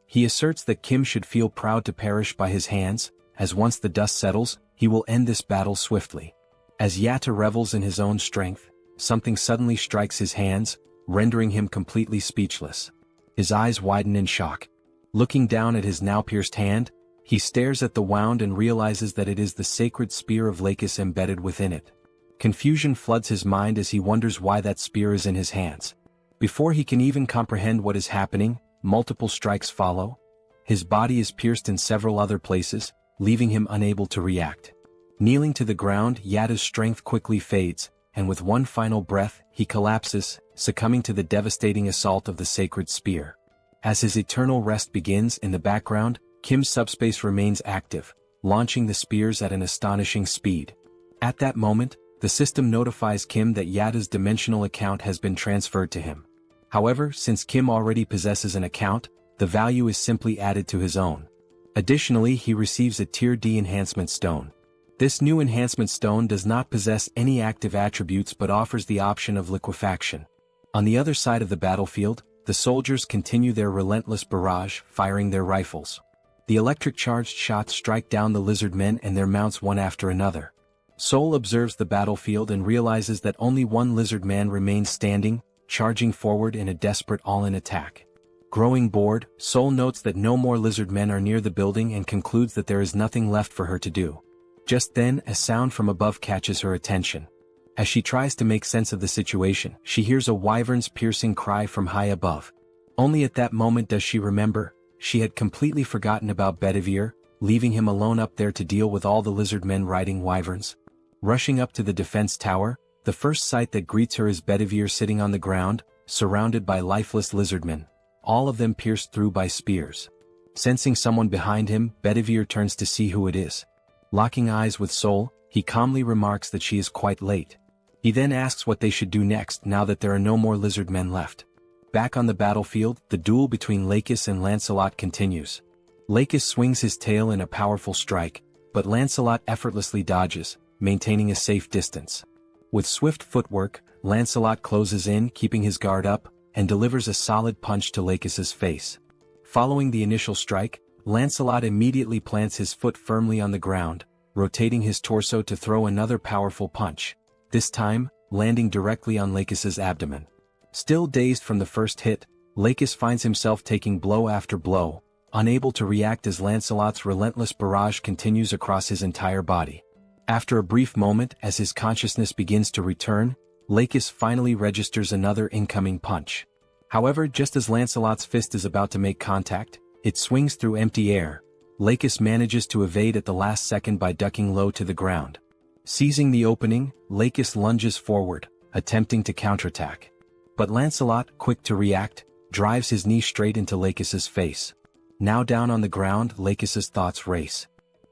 [SPEAKER 3] He asserts that Kim should feel proud to perish by his hands, as once the dust settles, he will end this battle swiftly. As Yatu revels in his own strength, something suddenly strikes his hands, rendering him completely speechless. His eyes widen in shock. Looking down at his now pierced hand, he stares at the wound and realizes that it is the sacred spear of Lakis embedded within it. Confusion floods his mind as he wonders why that spear is in his hands. Before he can even comprehend what is happening, multiple strikes follow. His body is pierced in several other places, leaving him unable to react. Kneeling to the ground, Yatu's strength quickly fades, and with one final breath, he collapses, succumbing to the devastating assault of the sacred spear. As his eternal rest begins in the background, Kim's subspace remains active, launching the spears at an astonishing speed. At that moment, the system notifies Kim that Yatu's dimensional account has been transferred to him. However, since Kim already possesses an account, the value is simply added to his own. Additionally, he receives a Tier D enhancement stone. This new enhancement stone does not possess any active attributes but offers the option of liquefaction. On the other side of the battlefield, the soldiers continue their relentless barrage, firing their rifles. The electric-charged shots strike down the lizardmen and their mounts one after another. Seoul observes the battlefield and realizes that only one lizardman remains standing, charging forward in a desperate all-in attack. Growing bored, Seoul notes that no more lizardmen are near the building and concludes that there is nothing left for her to do. Just then, a sound from above catches her attention. As she tries to make sense of the situation, she hears a wyvern's piercing cry from high above. Only at that moment does she remember, she had completely forgotten about Bedivere, leaving him alone up there to deal with all the lizardmen riding wyverns. Rushing up to the defense tower, the first sight that greets her is Bedivere sitting on the ground, surrounded by lifeless lizardmen, all of them pierced through by spears. Sensing someone behind him, Bedivere turns to see who it is. Locking eyes with Seoul, he calmly remarks that she is quite late. He then asks what they should do next now that there are no more lizardmen left. Back on the battlefield, the duel between Lakis and Lancelot continues. Lakis swings his tail in a powerful strike, but Lancelot effortlessly dodges, maintaining a safe distance. With swift footwork, Lancelot closes in, keeping his guard up, and delivers a solid punch to Lakis's face. Following the initial strike, Lancelot immediately plants his foot firmly on the ground, rotating his torso to throw another powerful punch, this time, landing directly on Lakis's abdomen. Still dazed from the first hit, Lakis finds himself taking blow after blow, unable to react as Lancelot's relentless barrage continues across his entire body. After a brief moment as his consciousness begins to return, Lakis finally registers another incoming punch. However, just as Lancelot's fist is about to make contact, it swings through empty air, Lakis manages to evade at the last second by ducking low to the ground. Seizing the opening, Lakis lunges forward, attempting to counterattack. But Lancelot, quick to react, drives his knee straight into Lakis's face. Now down on the ground, Lakis's thoughts race.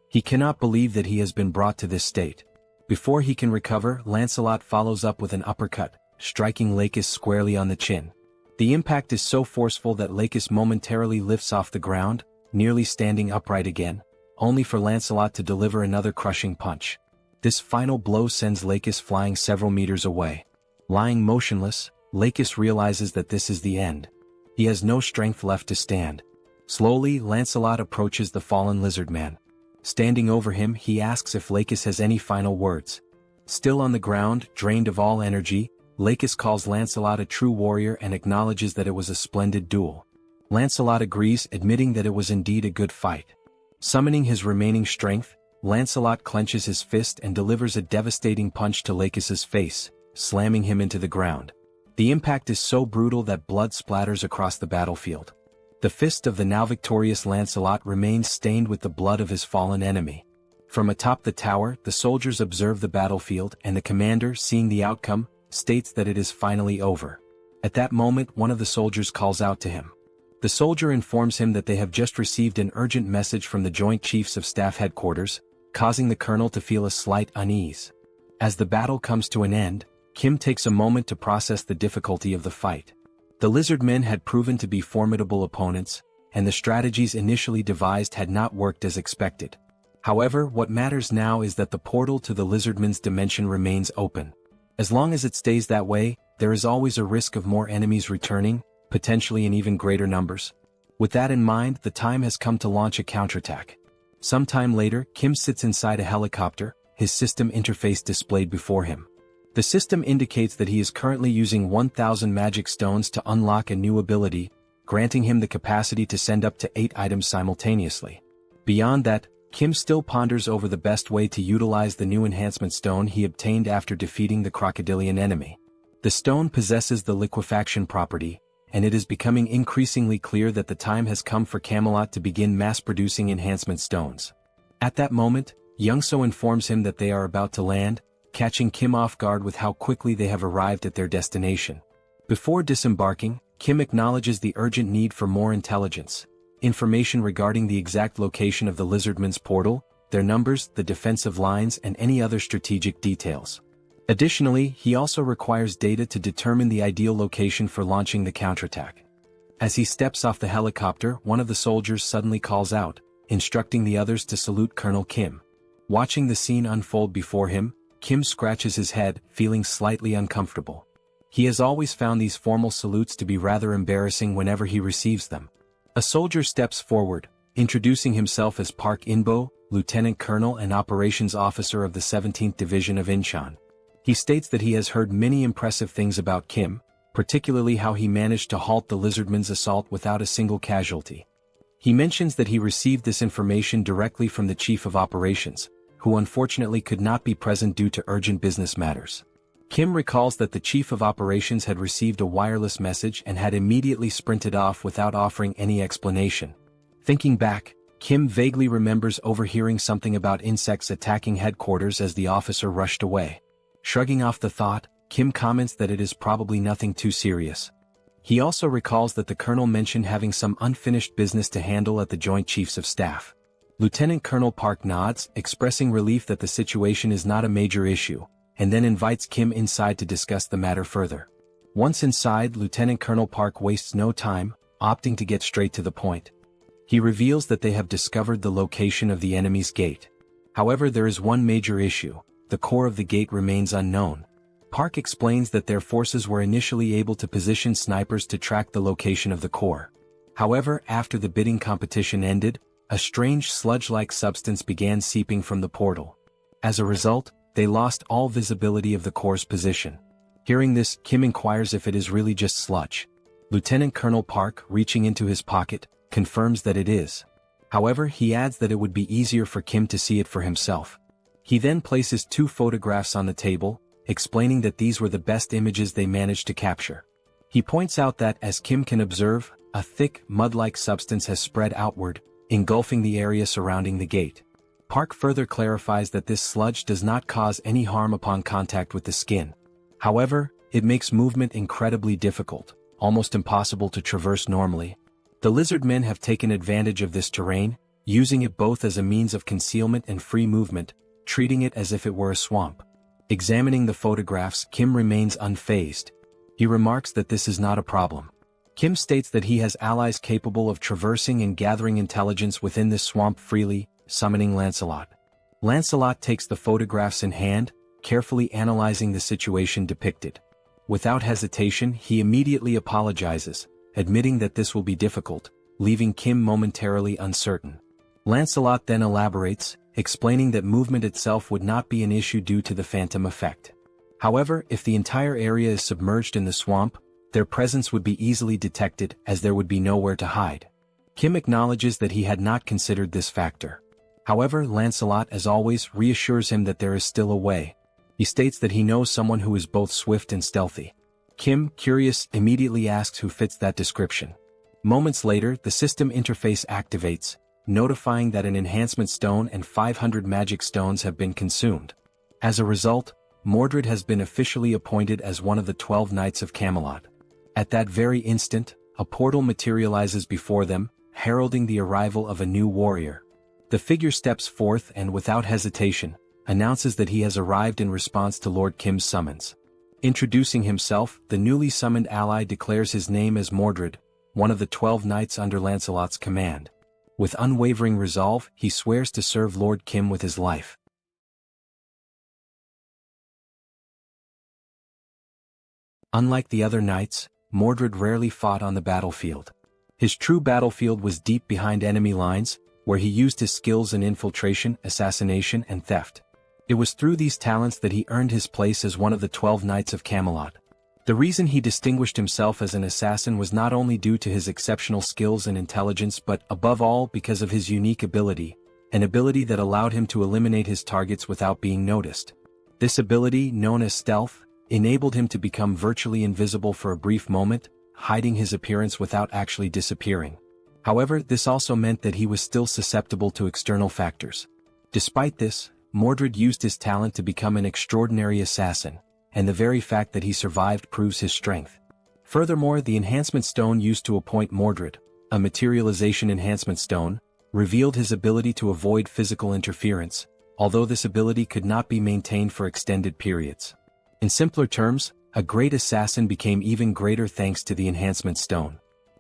[SPEAKER 3] He cannot believe that he has been brought to this state. Before he can recover, Lancelot follows up with an uppercut, striking Lakis squarely on the chin. The impact is so forceful that Lakis momentarily lifts off the ground, nearly standing upright again, only for Lancelot to deliver another crushing punch. This final blow sends Lakis flying several meters away. Lying motionless, Lakis realizes that this is the end. He has no strength left to stand. Slowly, Lancelot approaches the fallen lizard man. Standing over him, he asks if Lakis has any final words. Still on the ground, drained of all energy, Lakis calls Lancelot a true warrior and acknowledges that it was a splendid duel. Lancelot agrees, admitting that it was indeed a good fight. Summoning his remaining strength, Lancelot clenches his fist and delivers a devastating punch to Lakis's face, slamming him into the ground. The impact is so brutal that blood splatters across the battlefield. The fist of the now victorious Lancelot remains stained with the blood of his fallen enemy. From atop the tower, the soldiers observe the battlefield, and the commander, seeing the outcome, states that it is finally over. At that moment, one of the soldiers calls out to him. The soldier informs him that they have just received an urgent message from the Joint Chiefs of Staff headquarters, causing the colonel to feel a slight unease. As the battle comes to an end, Kim takes a moment to process the difficulty of the fight. The lizard men had proven to be formidable opponents, and the strategies initially devised had not worked as expected. However, what matters now is that the portal to the lizardmen's dimension remains open. As long as it stays that way, there is always a risk of more enemies returning, potentially in even greater numbers. With that in mind, the time has come to launch a counterattack. Sometime later, Kim sits inside a helicopter, his system interface displayed before him. The system indicates that he is currently using 1,000 magic stones to unlock a new ability, granting him the capacity to send up to 8 items simultaneously. Beyond that, Kim still ponders over the best way to utilize the new enhancement stone he obtained after defeating the crocodilian enemy. The stone possesses the liquefaction property, and it is becoming increasingly clear that the time has come for Camelot to begin mass-producing enhancement stones. At that moment, Youngso informs him that they are about to land, catching Kim off guard with how quickly they have arrived at their destination. Before disembarking, Kim acknowledges the urgent need for more intelligence, information regarding the exact location of the lizardmen's portal, their numbers, the defensive lines, and any other strategic details. Additionally, he also requires data to determine the ideal location for launching the counterattack. As he steps off the helicopter, one of the soldiers suddenly calls out, instructing the others to salute Colonel Kim. Watching the scene unfold before him, Kim scratches his head, feeling slightly uncomfortable. He has always found these formal salutes to be rather embarrassing whenever he receives them. A soldier steps forward, introducing himself as Park Inbo, Lieutenant Colonel and Operations Officer of the 17th Division of Incheon. He states that he has heard many impressive things about Kim, particularly how he managed to halt the lizardmen's assault without a single casualty. He mentions that he received this information directly from the Chief of Operations, who unfortunately could not be present due to urgent business matters. Kim recalls that the Chief of Operations had received a wireless message and had immediately sprinted off without offering any explanation. Thinking back, Kim vaguely remembers overhearing something about insects attacking headquarters as the officer rushed away. Shrugging off the thought, Kim comments that it is probably nothing too serious. He also recalls that the colonel mentioned having some unfinished business to handle at the Joint Chiefs of Staff. Lieutenant Colonel Park nods, expressing relief that the situation is not a major issue, and then invites Kim inside to discuss the matter further. Once inside, Lieutenant Colonel Park wastes no time, opting to get straight to the point. He reveals that they have discovered the location of the enemy's gate. However, there is one major issue: the core of the gate remains unknown. Park explains that their forces were initially able to position snipers to track the location of the core. However, after the bidding competition ended, a strange sludge-like substance began seeping from the portal. As a result, they lost all visibility of the core's position. Hearing this, Kim inquires if it is really just sludge. Lieutenant Colonel Park, reaching into his pocket, confirms that it is. However, he adds that it would be easier for Kim to see it for himself. He then places 2 photographs on the table, explaining that these were the best images they managed to capture. He points out that, as Kim can observe, a thick, mud-like substance has spread outward, engulfing the area surrounding the gate. Park further clarifies that this sludge does not cause any harm upon contact with the skin. However, it makes movement incredibly difficult, almost impossible to traverse normally. The lizard men have taken advantage of this terrain, using it both as a means of concealment and free movement, treating it as if it were a swamp. Examining the photographs, Kim remains unfazed. He remarks that this is not a problem. Kim states that he has allies capable of traversing and gathering intelligence within this swamp freely, summoning Lancelot. Lancelot takes the photographs in hand, carefully analyzing the situation depicted. Without hesitation, he immediately apologizes, admitting that this will be difficult, leaving Kim momentarily uncertain. Lancelot then elaborates, explaining that movement itself would not be an issue due to the phantom effect. However, if the entire area is submerged in the swamp, their presence would be easily detected as there would be nowhere to hide. Kim acknowledges that he had not considered this factor. However, Lancelot, as always, reassures him that there is still a way. He states that he knows someone who is both swift and stealthy. Kim, curious, immediately asks who fits that description. Moments later, the system interface activates, notifying that an enhancement stone and 500 magic stones have been consumed. As a result, Mordred has been officially appointed as one of the 12 Knights of Camelot. At that very instant, a portal materializes before them, heralding the arrival of a new warrior. The figure steps forth and, without hesitation, announces that he has arrived in response to Lord Kim's summons. Introducing himself, the newly summoned ally declares his name as Mordred, one of the 12 knights under Lancelot's command. With unwavering resolve, he swears to serve Lord Kim with his life. Unlike the other knights, Mordred rarely fought on the battlefield. His true battlefield was deep behind enemy lines, where he used his skills in infiltration, assassination, and theft. It was through these talents that he earned his place as one of the 12 Knights of Camelot. The reason he distinguished himself as an assassin was not only due to his exceptional skills and intelligence but, above all, because of his unique ability, an ability that allowed him to eliminate his targets without being noticed. This ability, known as stealth, enabled him to become virtually invisible for a brief moment, hiding his appearance without actually disappearing. However, this also meant that he was still susceptible to external factors. Despite this, Mordred used his talent to become an extraordinary assassin, and the very fact that he survived proves his strength. Furthermore, the enhancement stone used to appoint Mordred, a materialization enhancement stone, revealed his ability to avoid physical interference, although this ability could not be maintained for extended periods. In simpler terms, a great assassin became even greater thanks to the enhancement stone.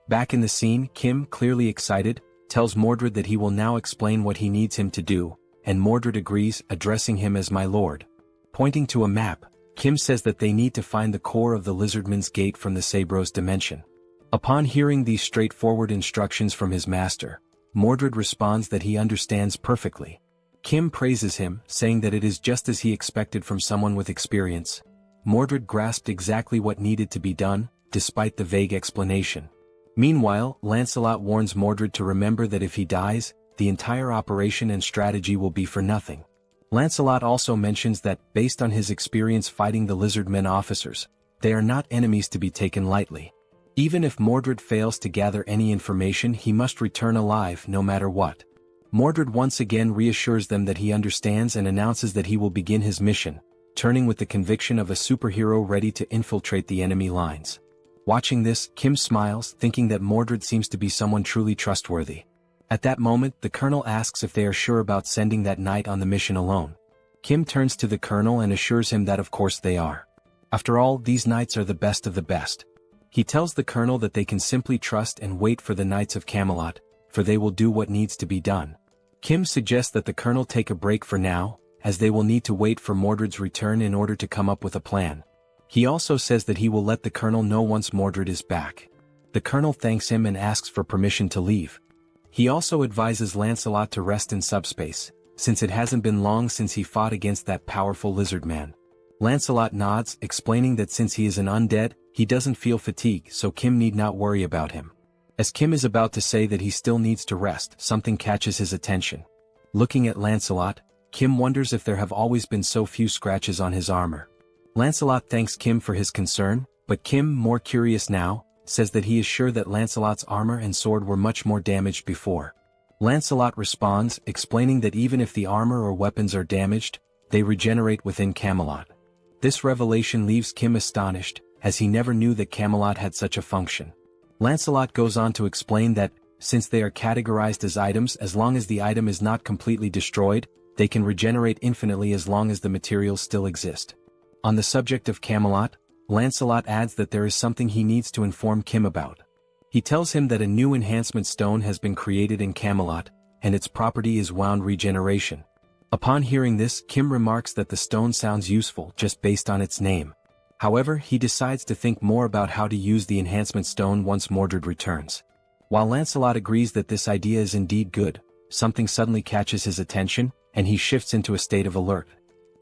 [SPEAKER 3] Back in the scene, Kim, clearly excited, tells Mordred that he will now explain what he needs him to do, and Mordred agrees, addressing him as my lord. Pointing to a map, Kim says that they need to find the core of the Lizardman's Gate from the Sabros dimension. Upon hearing these straightforward instructions from his master, Mordred responds that he understands perfectly. Kim praises him, saying that it is just as he expected from someone with experience. Mordred grasped exactly what needed to be done, despite the vague explanation. Meanwhile, Lancelot warns Mordred to remember that if he dies, the entire operation and strategy will be for nothing. Lancelot also mentions that, based on his experience fighting the Lizardmen officers, they are not enemies to be taken lightly. Even if Mordred fails to gather any information, he must return alive no matter what. Mordred once again reassures them that he understands and announces that he will begin his mission, turning with the conviction of a superhero ready to infiltrate the enemy lines. Watching this, Kim smiles, thinking that Mordred seems to be someone truly trustworthy. At that moment, the colonel asks if they are sure about sending that knight on the mission alone. Kim turns to the colonel and assures him that of course they are. After all, these knights are the best of the best. He tells the colonel that they can simply trust and wait for the Knights of Camelot, for they will do what needs to be done. Kim suggests that the colonel take a break for now, as they will need to wait for Mordred's return in order to come up with a plan. He also says that he will let the colonel know once Mordred is back. The colonel thanks him and asks for permission to leave. He also advises Lancelot to rest in SUBSPACE, since it hasn't been long since he fought against that powerful lizard man. Lancelot nods, explaining that since he is an undead, he doesn't feel fatigue, so Kim need not worry about him. As Kim is about to say that he still needs to rest, something catches his attention. Looking at Lancelot, Kim wonders if there have always been so few scratches on his armor. Lancelot thanks Kim for his concern, but Kim, more curious now, says that he is sure that Lancelot's armor and sword were much more damaged before. Lancelot responds, explaining that even if the armor or weapons are damaged, they regenerate within Camelot. This revelation leaves Kim astonished, as he never knew that Camelot had such a function. Lancelot goes on to explain that, since they are categorized as items, as long as the item is not completely destroyed, they can regenerate infinitely as long as the materials still exist. On the subject of Camelot, Lancelot adds that there is something he needs to inform Kim about. He tells him that a new enhancement stone has been created in Camelot, and its property is wound regeneration. Upon hearing this, Kim remarks that the stone sounds useful just based on its name. However, he decides to think more about how to use the enhancement stone once Mordred returns. While Lancelot agrees that this idea is indeed good, something suddenly catches his attention, and he shifts into a state of alert.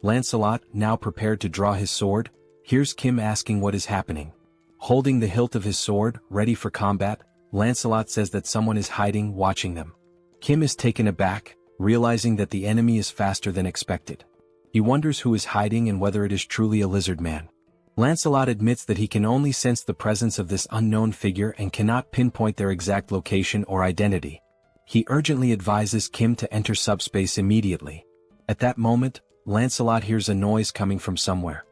[SPEAKER 3] Lancelot, now prepared to draw his sword, hears Kim asking what is happening. Holding the hilt of his sword, ready for combat, Lancelot says that someone is hiding, watching them. Kim is taken aback, realizing that the enemy is faster than expected. He wonders who is hiding and whether it is truly a lizard man. Lancelot admits that he can only sense the presence of this unknown figure and cannot pinpoint their exact location or identity. He urgently advises Kim to enter SUBSPACE immediately. At that moment, Lancelot hears a noise coming from somewhere.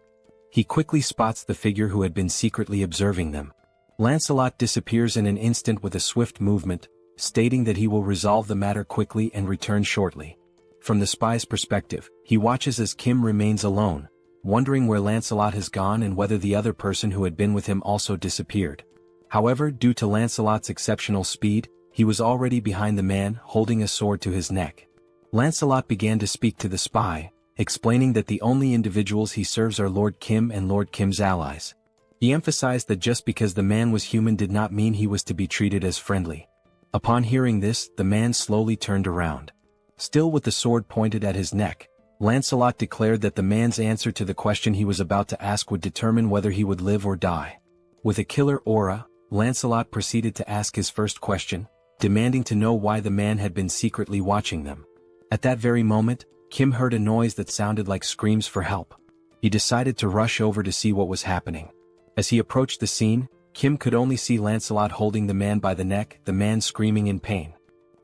[SPEAKER 3] He quickly spots the figure who had been secretly observing them. Lancelot disappears in an instant with a swift movement, stating that he will resolve the matter quickly and return shortly. From the spy's perspective, he watches as Kim remains alone, wondering where Lancelot has gone and whether the other person who had been with him also disappeared. However, due to Lancelot's exceptional speed, he was already behind the man, holding a sword to his neck. Lancelot began to speak to the spy, explaining that the only individuals he serves are Lord Kim and Lord Kim's allies. He emphasized that just because the man was human did not mean he was to be treated as friendly. Upon hearing this, the man slowly turned around. Still with the sword pointed at his neck, Lancelot declared that the man's answer to the question he was about to ask would determine whether he would live or die. With a killer aura, Lancelot proceeded to ask his first question, demanding to know why the man had been secretly watching them. At that very moment, Kim heard a noise that sounded like screams for help. He decided to rush over to see what was happening. As he approached the scene, Kim could only see Lancelot holding the man by the neck, the man screaming in pain.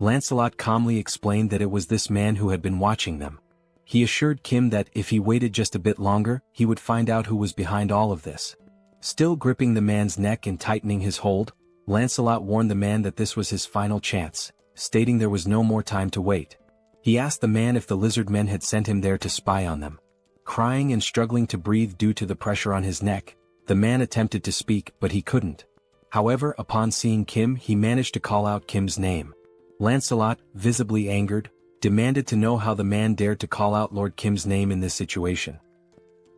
[SPEAKER 3] Lancelot calmly explained that it was this man who had been watching them. He assured Kim that if he waited just a bit longer, he would find out who was behind all of this. Still gripping the man's neck and tightening his hold, Lancelot warned the man that this was his final chance, stating there was no more time to wait. He asked the man if the lizard men had sent him there to spy on them. Crying and struggling to breathe due to the pressure on his neck, the man attempted to speak, but he couldn't. However, upon seeing Kim, he managed to call out Kim's name. Lancelot, visibly angered, demanded to know how the man dared to call out Lord Kim's name in this situation.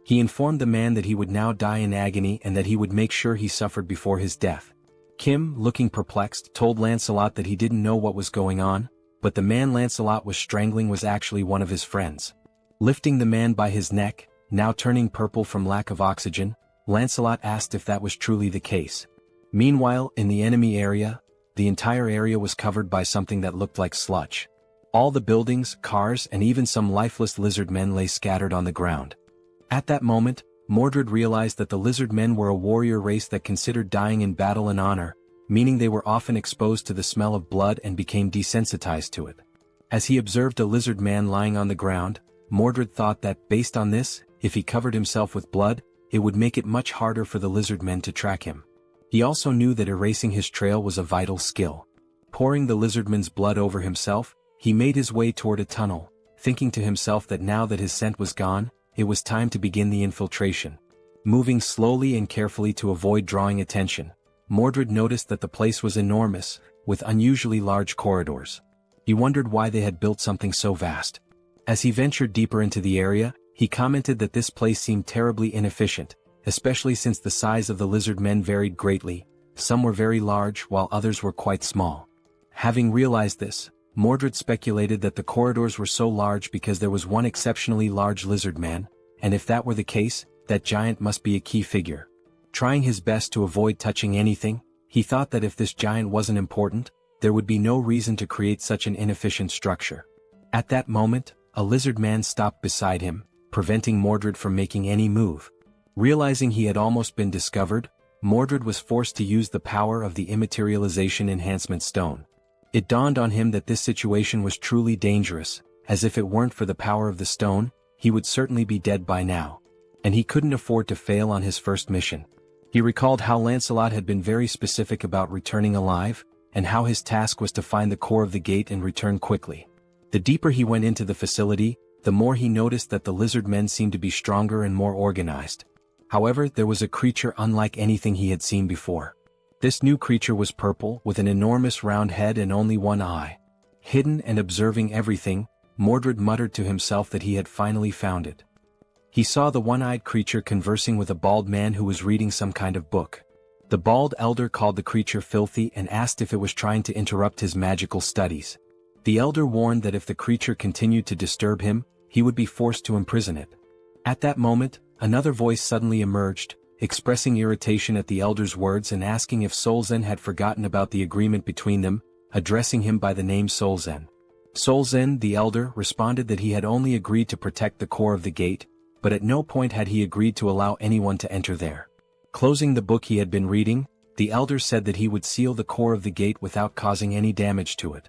[SPEAKER 3] He informed the man that he would now die in agony and that he would make sure he suffered before his death. Kim, looking perplexed, told Lancelot that he didn't know what was going on, but the man Lancelot was strangling was actually one of his friends. Lifting the man by his neck, now turning purple from lack of oxygen, Lancelot asked if that was truly the case. Meanwhile, in the enemy area, the entire area was covered by something that looked like sludge. All the buildings, cars, and even some lifeless lizard men lay scattered on the ground. At that moment, Mordred realized that the lizard men were a warrior race that considered dying in battle an honor, meaning they were often exposed to the smell of blood and became desensitized to it. As he observed a lizard man lying on the ground, Mordred thought that, based on this, if he covered himself with blood, it would make it much harder for the lizard men to track him. He also knew that erasing his trail was a vital skill. Pouring the lizardman's blood over himself, he made his way toward a tunnel, thinking to himself that now that his scent was gone, it was time to begin the infiltration. Moving slowly and carefully to avoid drawing attention, Mordred noticed that the place was enormous, with unusually large corridors. He wondered why they had built something so vast. As he ventured deeper into the area, he commented that this place seemed terribly inefficient, especially since the size of the lizard men varied greatly. Some were very large while others were quite small. Having realized this, Mordred speculated that the corridors were so large because there was one exceptionally large lizard man, and if that were the case, that giant must be a key figure. Trying his best to avoid touching anything, he thought that if this giant wasn't important, there would be no reason to create such an inefficient structure. At that moment, a lizard man stopped beside him, preventing Mordred from making any move. Realizing he had almost been discovered, Mordred was forced to use the power of the immaterialization enhancement stone. It dawned on him that this situation was truly dangerous, as if it weren't for the power of the stone, he would certainly be dead by now. And he couldn't afford to fail on his first mission. He recalled how Lancelot had been very specific about returning alive, and how his task was to find the core of the gate and return quickly. The deeper he went into the facility, the more he noticed that the lizard men seemed to be stronger and more organized. However, there was a creature unlike anything he had seen before. This new creature was purple, with an enormous round head and only one eye. Hidden and observing everything, Mordred muttered to himself that he had finally found it. He saw the one-eyed creature conversing with a bald man who was reading some kind of book. The bald elder called the creature filthy and asked if it was trying to interrupt his magical studies. The elder warned that if the creature continued to disturb him, he would be forced to imprison it. At that moment, another voice suddenly emerged, expressing irritation at the elder's words and asking if Solzen had forgotten about the agreement between them, addressing him by the name Solzen. Solzen, the elder, responded that he had only agreed to protect the core of the gate, but at no point had he agreed to allow anyone to enter there. Closing the book he had been reading, the elder said that he would seal the core of the gate without causing any damage to it.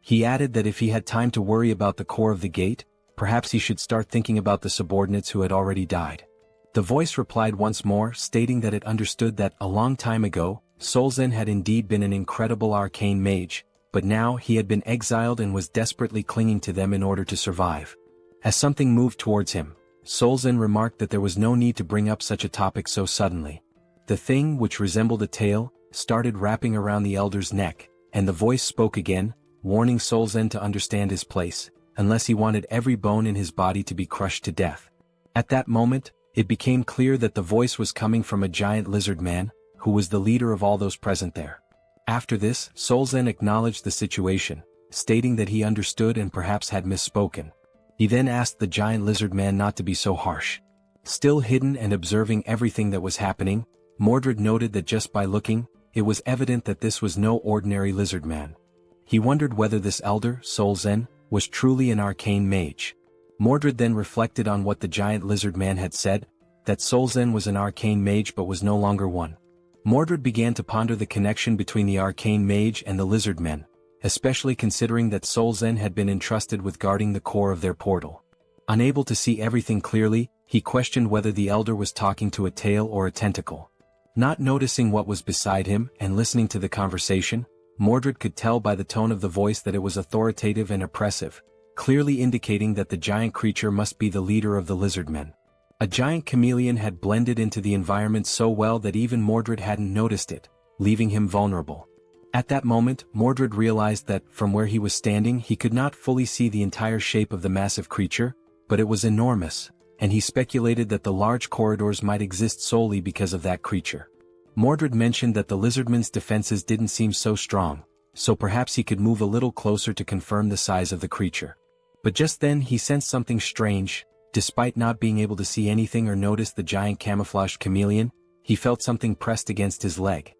[SPEAKER 3] He added that if he had time to worry about the core of the gate, perhaps he should start thinking about the subordinates who had already died. The voice replied once more, stating that it understood that, a long time ago, Solzen had indeed been an incredible arcane mage, but now he had been exiled and was desperately clinging to them in order to survive. As something moved towards him, Solzen remarked that there was no need to bring up such a topic so suddenly. The thing, which resembled a tail, started wrapping around the elder's neck, and the voice spoke again, warning Solzen to understand his place, unless he wanted every bone in his body to be crushed to death. At that moment, it became clear that the voice was coming from a giant lizard man, who was the leader of all those present there. After this, Solzen acknowledged the situation, stating that he understood and perhaps had misspoken. He then asked the giant lizard man not to be so harsh. Still hidden and observing everything that was happening, Mordred noted that just by looking, it was evident that this was no ordinary lizard man. He wondered whether this elder, Solzen, was truly an arcane mage. Mordred then reflected on what the giant lizard man had said, that Solzen was an arcane mage but was no longer one. Mordred began to ponder the connection between the arcane mage and the lizard men, especially considering that Solzen had been entrusted with guarding the core of their portal. Unable to see everything clearly, he questioned whether the elder was talking to a tail or a tentacle. Not noticing what was beside him and listening to the conversation, Mordred could tell by the tone of the voice that it was authoritative and oppressive, clearly indicating that the giant creature must be the leader of the lizard men. A giant chameleon had blended into the environment so well that even Mordred hadn't noticed it, leaving him vulnerable. At that moment, Mordred realized that, from where he was standing, he could not fully see the entire shape of the massive creature, but it was enormous, and he speculated that the large corridors might exist solely because of that creature. Mordred mentioned that the lizardman's defenses didn't seem so strong, so perhaps he could move a little closer to confirm the size of the creature. But just then he sensed something strange. Despite not being able to see anything or notice the giant camouflaged chameleon, he felt something pressed against his leg.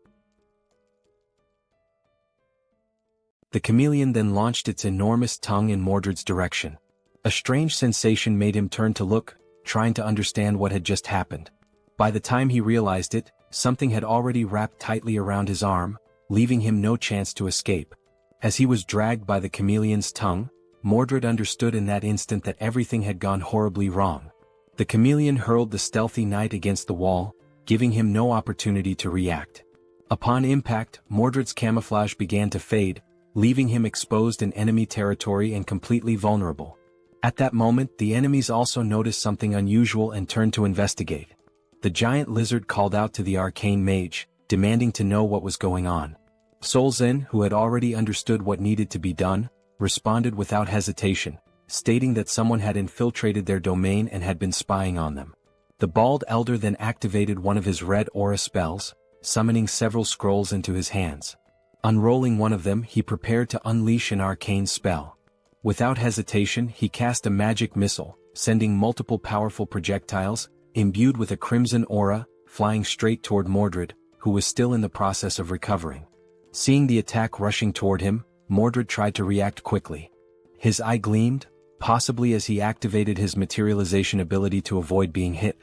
[SPEAKER 3] The chameleon then launched its enormous tongue in Mordred's direction. A strange sensation made him turn to look, trying to understand what had just happened. By the time he realized it, something had already wrapped tightly around his arm, leaving him no chance to escape. As he was dragged by the chameleon's tongue, Mordred understood in that instant that everything had gone horribly wrong. The chameleon hurled the stealthy knight against the wall, giving him no opportunity to react. Upon impact, Mordred's camouflage began to fade, leaving him exposed in enemy territory and completely vulnerable. At that moment, the enemies also noticed something unusual and turned to investigate. The giant lizard called out to the arcane mage, demanding to know what was going on. Solzen, who had already understood what needed to be done, responded without hesitation, stating that someone had infiltrated their domain and had been spying on them. The bald elder then activated one of his red aura spells, summoning several scrolls into his hands. Unrolling one of them, he prepared to unleash an arcane spell. Without hesitation, he cast a magic missile, sending multiple powerful projectiles, imbued with a crimson aura, flying straight toward Mordred, who was still in the process of recovering. Seeing the attack rushing toward him, Mordred tried to react quickly. His eye gleamed, possibly as he activated his materialization ability to avoid being hit.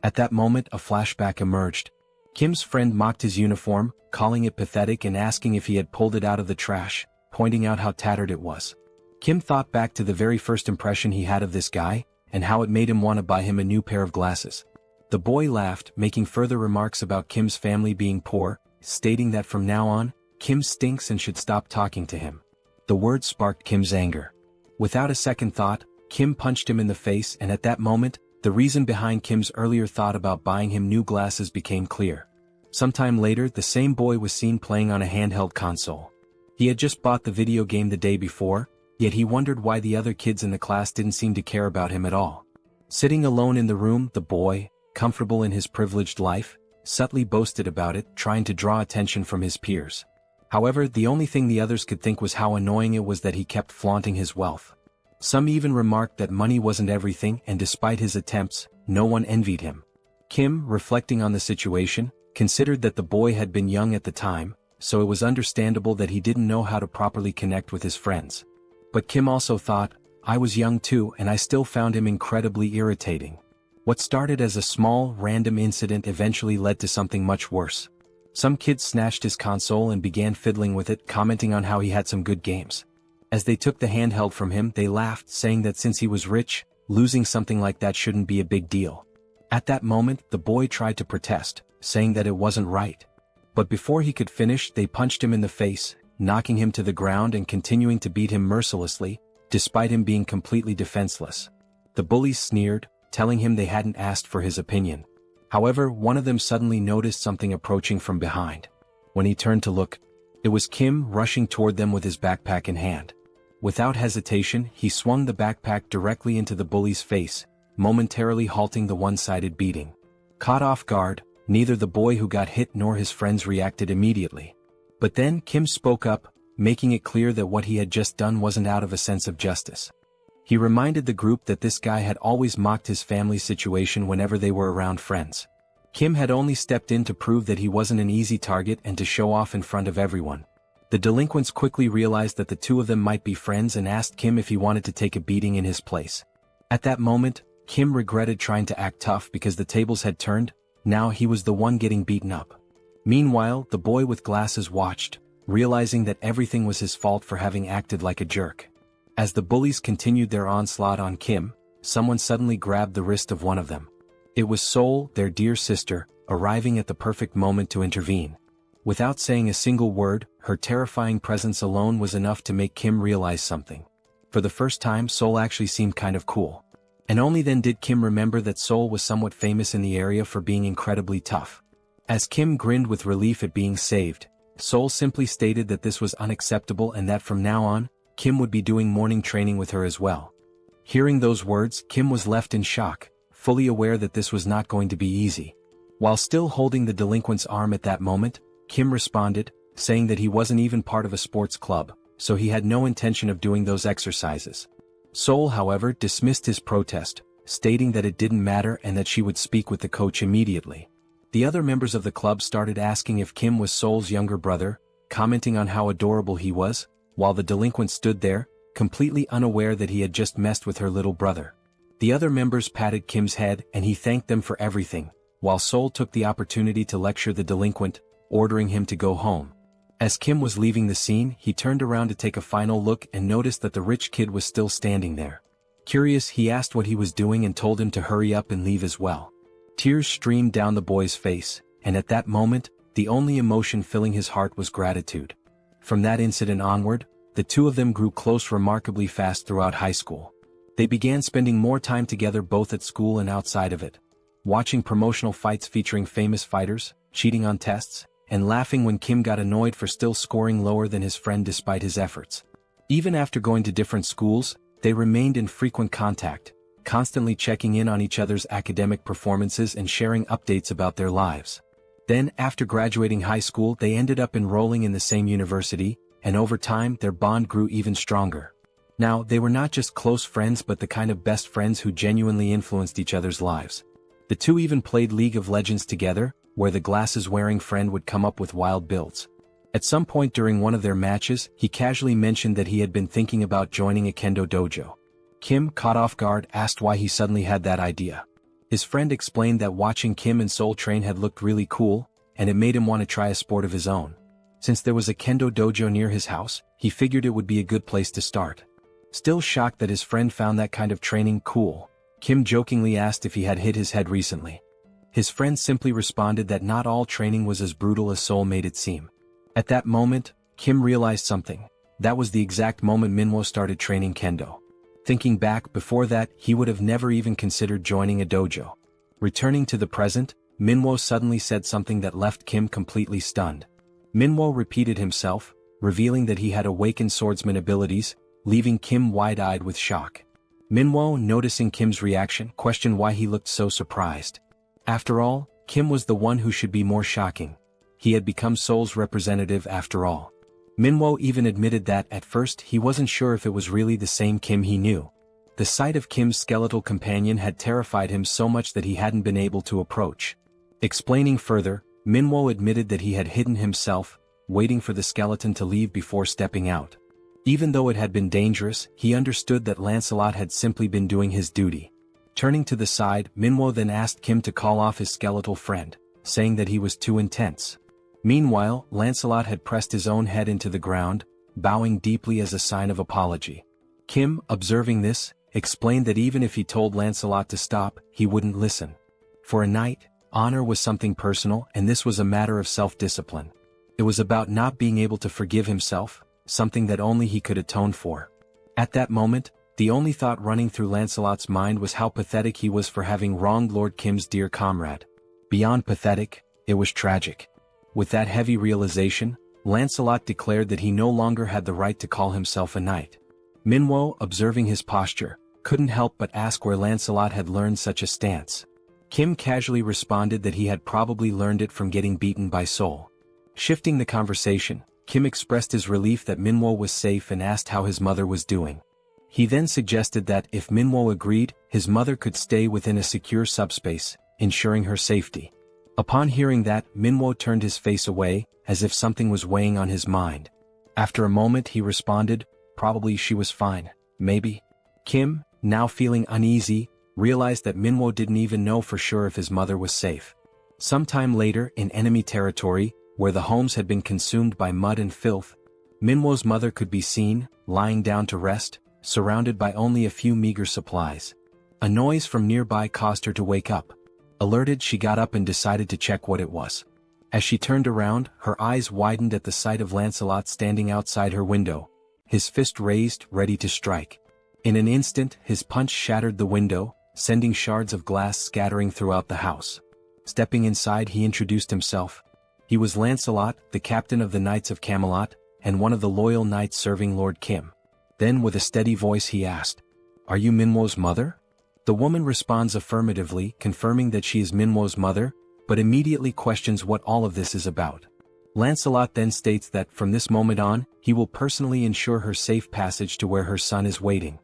[SPEAKER 3] At that moment, a flashback emerged. Kim's friend mocked his uniform, calling it pathetic and asking if he had pulled it out of the trash, pointing out how tattered it was. Kim thought back to the very first impression he had of this guy, and how it made him want to buy him a new pair of glasses. The boy laughed, making further remarks about Kim's family being poor, stating that from now on, Kim stinks and should stop talking to him. The words sparked Kim's anger. Without a second thought, Kim punched him in the face, and at that moment, the reason behind Kim's earlier thought about buying him new glasses became clear. Sometime later, the same boy was seen playing on a handheld console. He had just bought the video game the day before, yet he wondered why the other kids in the class didn't seem to care about him at all. Sitting alone in the room, the boy, comfortable in his privileged life, subtly boasted about it, trying to draw attention from his peers. However, the only thing the others could think was how annoying it was that he kept flaunting his wealth. Some even remarked that money wasn't everything, and despite his attempts, no one envied him. Kim, reflecting on the situation, considered that the boy had been young at the time, so it was understandable that he didn't know how to properly connect with his friends. But Kim also thought, I was young too, and I still found him incredibly irritating. What started as a small, random incident eventually led to something much worse. Some kids snatched his console and began fiddling with it, commenting on how he had some good games. As they took the handheld from him, they laughed, saying that since he was rich, losing something like that shouldn't be a big deal. At that moment, the boy tried to protest, saying that it wasn't right. But before he could finish, they punched him in the face, knocking him to the ground and continuing to beat him mercilessly, despite him being completely defenseless. The bullies sneered, telling him they hadn't asked for his opinion. However, one of them suddenly noticed something approaching from behind. When he turned to look, it was Kim rushing toward them with his backpack in hand. Without hesitation, he swung the backpack directly into the bully's face, momentarily halting the one-sided beating. Caught off guard, neither the boy who got hit nor his friends reacted immediately. But then Kim spoke up, making it clear that what he had just done wasn't out of a sense of justice. He reminded the group that this guy had always mocked his family's situation whenever they were around friends. Kim had only stepped in to prove that he wasn't an easy target and to show off in front of everyone. The delinquents quickly realized that the two of them might be friends and asked Kim if he wanted to take a beating in his place. At that moment, Kim regretted trying to act tough because the tables had turned. Now he was the one getting beaten up. Meanwhile, the boy with glasses watched, realizing that everything was his fault for having acted like a jerk. As the bullies continued their onslaught on Kim, someone suddenly grabbed the wrist of one of them. It was Seoul, their dear sister, arriving at the perfect moment to intervene. Without saying a single word, her terrifying presence alone was enough to make Kim realize something. For the first time, Seoul actually seemed kind of cool. And only then did Kim remember that Seoul was somewhat famous in the area for being incredibly tough. As Kim grinned with relief at being saved, Seoul simply stated that this was unacceptable and that from now on, Kim would be doing morning training with her as well. Hearing those words, Kim was left in shock, fully aware that this was not going to be easy. While still holding the delinquent's arm at that moment, Kim responded, saying that he wasn't even part of a sports club, so he had no intention of doing those exercises. Seoul, however, dismissed his protest, stating that it didn't matter and that she would speak with the coach immediately. The other members of the club started asking if Kim was Seoul's younger brother, commenting on how adorable he was, while the delinquent stood there, completely unaware that he had just messed with her little brother. The other members patted Kim's head and he thanked them for everything, while Seoul took the opportunity to lecture the delinquent, ordering him to go home. As Kim was leaving the scene, he turned around to take a final look and noticed that the rich kid was still standing there. Curious, he asked what he was doing and told him to hurry up and leave as well. Tears streamed down the boy's face, and at that moment, the only emotion filling his heart was gratitude. From that incident onward, the two of them grew close remarkably fast throughout high school. They began spending more time together both at school and outside of it, watching promotional fights featuring famous fighters, cheating on tests, and laughing when Kim got annoyed for still scoring lower than his friend despite his efforts. Even after going to different schools, they remained in frequent contact, constantly checking in on each other's academic performances and sharing updates about their lives. Then, after graduating high school, they ended up enrolling in the same university, and over time their bond grew even stronger. Now, they were not just close friends but the kind of best friends who genuinely influenced each other's lives. The two even played League of Legends together, where the glasses-wearing friend would come up with wild builds. At some point during one of their matches, he casually mentioned that he had been thinking about joining a kendo dojo. Kim, caught off guard, asked why he suddenly had that idea. His friend explained that watching Kim and Seoul train had looked really cool, and it made him want to try a sport of his own. Since there was a kendo dojo near his house, he figured it would be a good place to start. Still shocked that his friend found that kind of training cool, Kim jokingly asked if he had hit his head recently. His friend simply responded that not all training was as brutal as Seoul made it seem. At that moment, Kim realized something. That was the exact moment Manhwa started training kendo. Thinking back, before that, he would have never even considered joining a dojo. Returning to the present, Manhwa suddenly said something that left Kim completely stunned. Manhwa repeated himself, revealing that he had awakened swordsman abilities, leaving Kim wide-eyed with shock. Manhwa, noticing Kim's reaction, questioned why he looked so surprised. After all, Kim was the one who should be more shocking. He had become Seoul's representative after all. Manhwa even admitted that, at first, he wasn't sure if it was really the same Kim he knew. The sight of Kim's skeletal companion had terrified him so much that he hadn't been able to approach. Explaining further, Manhwa admitted that he had hidden himself, waiting for the skeleton to leave before stepping out. Even though it had been dangerous, he understood that Lancelot had simply been doing his duty. Turning to the side, Manhwa then asked Kim to call off his skeletal friend, saying that he was too intense. Meanwhile, Lancelot had pressed his own head into the ground, bowing deeply as a sign of apology. Kim, observing this, explained that even if he told Lancelot to stop, he wouldn't listen. For a knight, honor was something personal, and this was a matter of self-discipline. It was about not being able to forgive himself, something that only he could atone for. At that moment, the only thought running through Lancelot's mind was how pathetic he was for having wronged Lord Kim's dear comrade. Beyond pathetic, it was tragic. With that heavy realization, Lancelot declared that he no longer had the right to call himself a knight. Manhwa, observing his posture, couldn't help but ask where Lancelot had learned such a stance. Kim casually responded that he had probably learned it from getting beaten by Seoul. Shifting the conversation, Kim expressed his relief that Manhwa was safe and asked how his mother was doing. He then suggested that, if Manhwa agreed, his mother could stay within a secure subspace, ensuring her safety. Upon hearing that, Manhwa turned his face away, as if something was weighing on his mind. After a moment he responded, probably she was fine, maybe. Kim, now feeling uneasy, realized that Manhwa didn't even know for sure if his mother was safe. Sometime later, in enemy territory, where the homes had been consumed by mud and filth, Manhwa's mother could be seen, lying down to rest, surrounded by only a few meager supplies. A noise from nearby caused her to wake up. Alerted, she got up and decided to check what it was. As she turned around, her eyes widened at the sight of Lancelot standing outside her window, his fist raised, ready to strike. In an instant, his punch shattered the window, sending shards of glass scattering throughout the house. Stepping inside, he introduced himself. He was Lancelot, the captain of the Knights of Camelot, and one of the loyal knights serving Lord Kim. Then with a steady voice he asked, "Are you Manhwa's mother?" The woman responds affirmatively, confirming that she is Manhwa's mother, but immediately questions what all of this is about. Lancelot then states that, from this moment on, he will personally ensure her safe passage to where her son is waiting.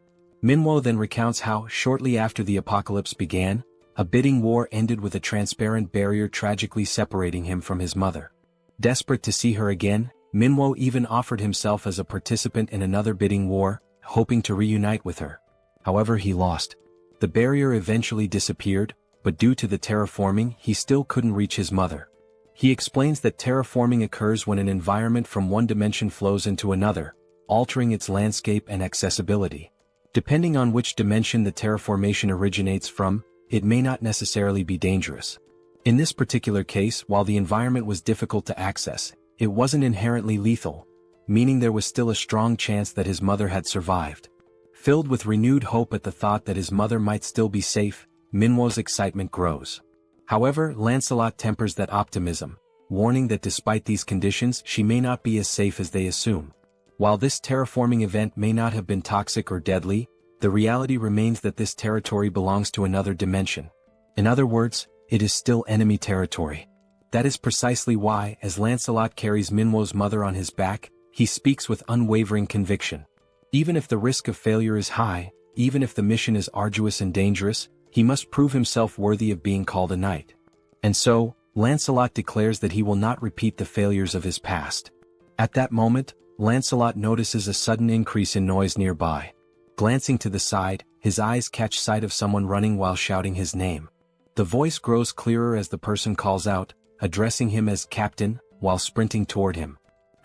[SPEAKER 3] Manhwa then recounts how, shortly after the apocalypse began, a bidding war ended with a transparent barrier tragically separating him from his mother. Desperate to see her again, Manhwa even offered himself as a participant in another bidding war, hoping to reunite with her. However, he lost. The barrier eventually disappeared, but due to the terraforming, he still couldn't reach his mother. He explains that terraforming occurs when an environment from one dimension flows into another, altering its landscape and accessibility. Depending on which dimension the terraformation originates from, it may not necessarily be dangerous. In this particular case, while the environment was difficult to access, it wasn't inherently lethal, meaning there was still a strong chance that his mother had survived. Filled with renewed hope at the thought that his mother might still be safe, Manhwa's excitement grows. However, Lancelot tempers that optimism, warning that despite these conditions she may not be as safe as they assume. While this terraforming event may not have been toxic or deadly, the reality remains that this territory belongs to another dimension. In other words, it is still enemy territory. That is precisely why, as Lancelot carries Manhwa's mother on his back, he speaks with unwavering conviction. Even if the risk of failure is high, even if the mission is arduous and dangerous, he must prove himself worthy of being called a knight. And so, Lancelot declares that he will not repeat the failures of his past. At that moment, Lancelot notices a sudden increase in noise nearby. Glancing to the side, his eyes catch sight of someone running while shouting his name. The voice grows clearer as the person calls out, addressing him as Captain, while sprinting toward him.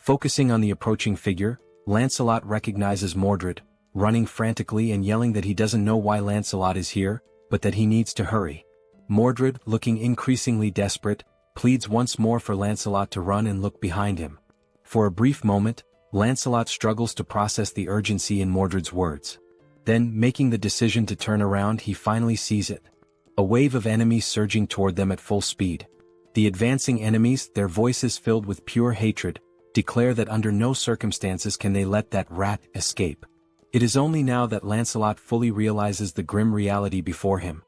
[SPEAKER 3] Focusing on the approaching figure, Lancelot recognizes Mordred, running frantically and yelling that he doesn't know why Lancelot is here, but that he needs to hurry. Mordred, looking increasingly desperate, pleads once more for Lancelot to run and look behind him. For a brief moment, Lancelot struggles to process the urgency in Mordred's words. Then, making the decision to turn around, he finally sees it. A wave of enemies surging toward them at full speed. The advancing enemies, their voices filled with pure hatred, declare that under no circumstances can they let that rat escape. It is only now that Lancelot fully realizes the grim reality before him.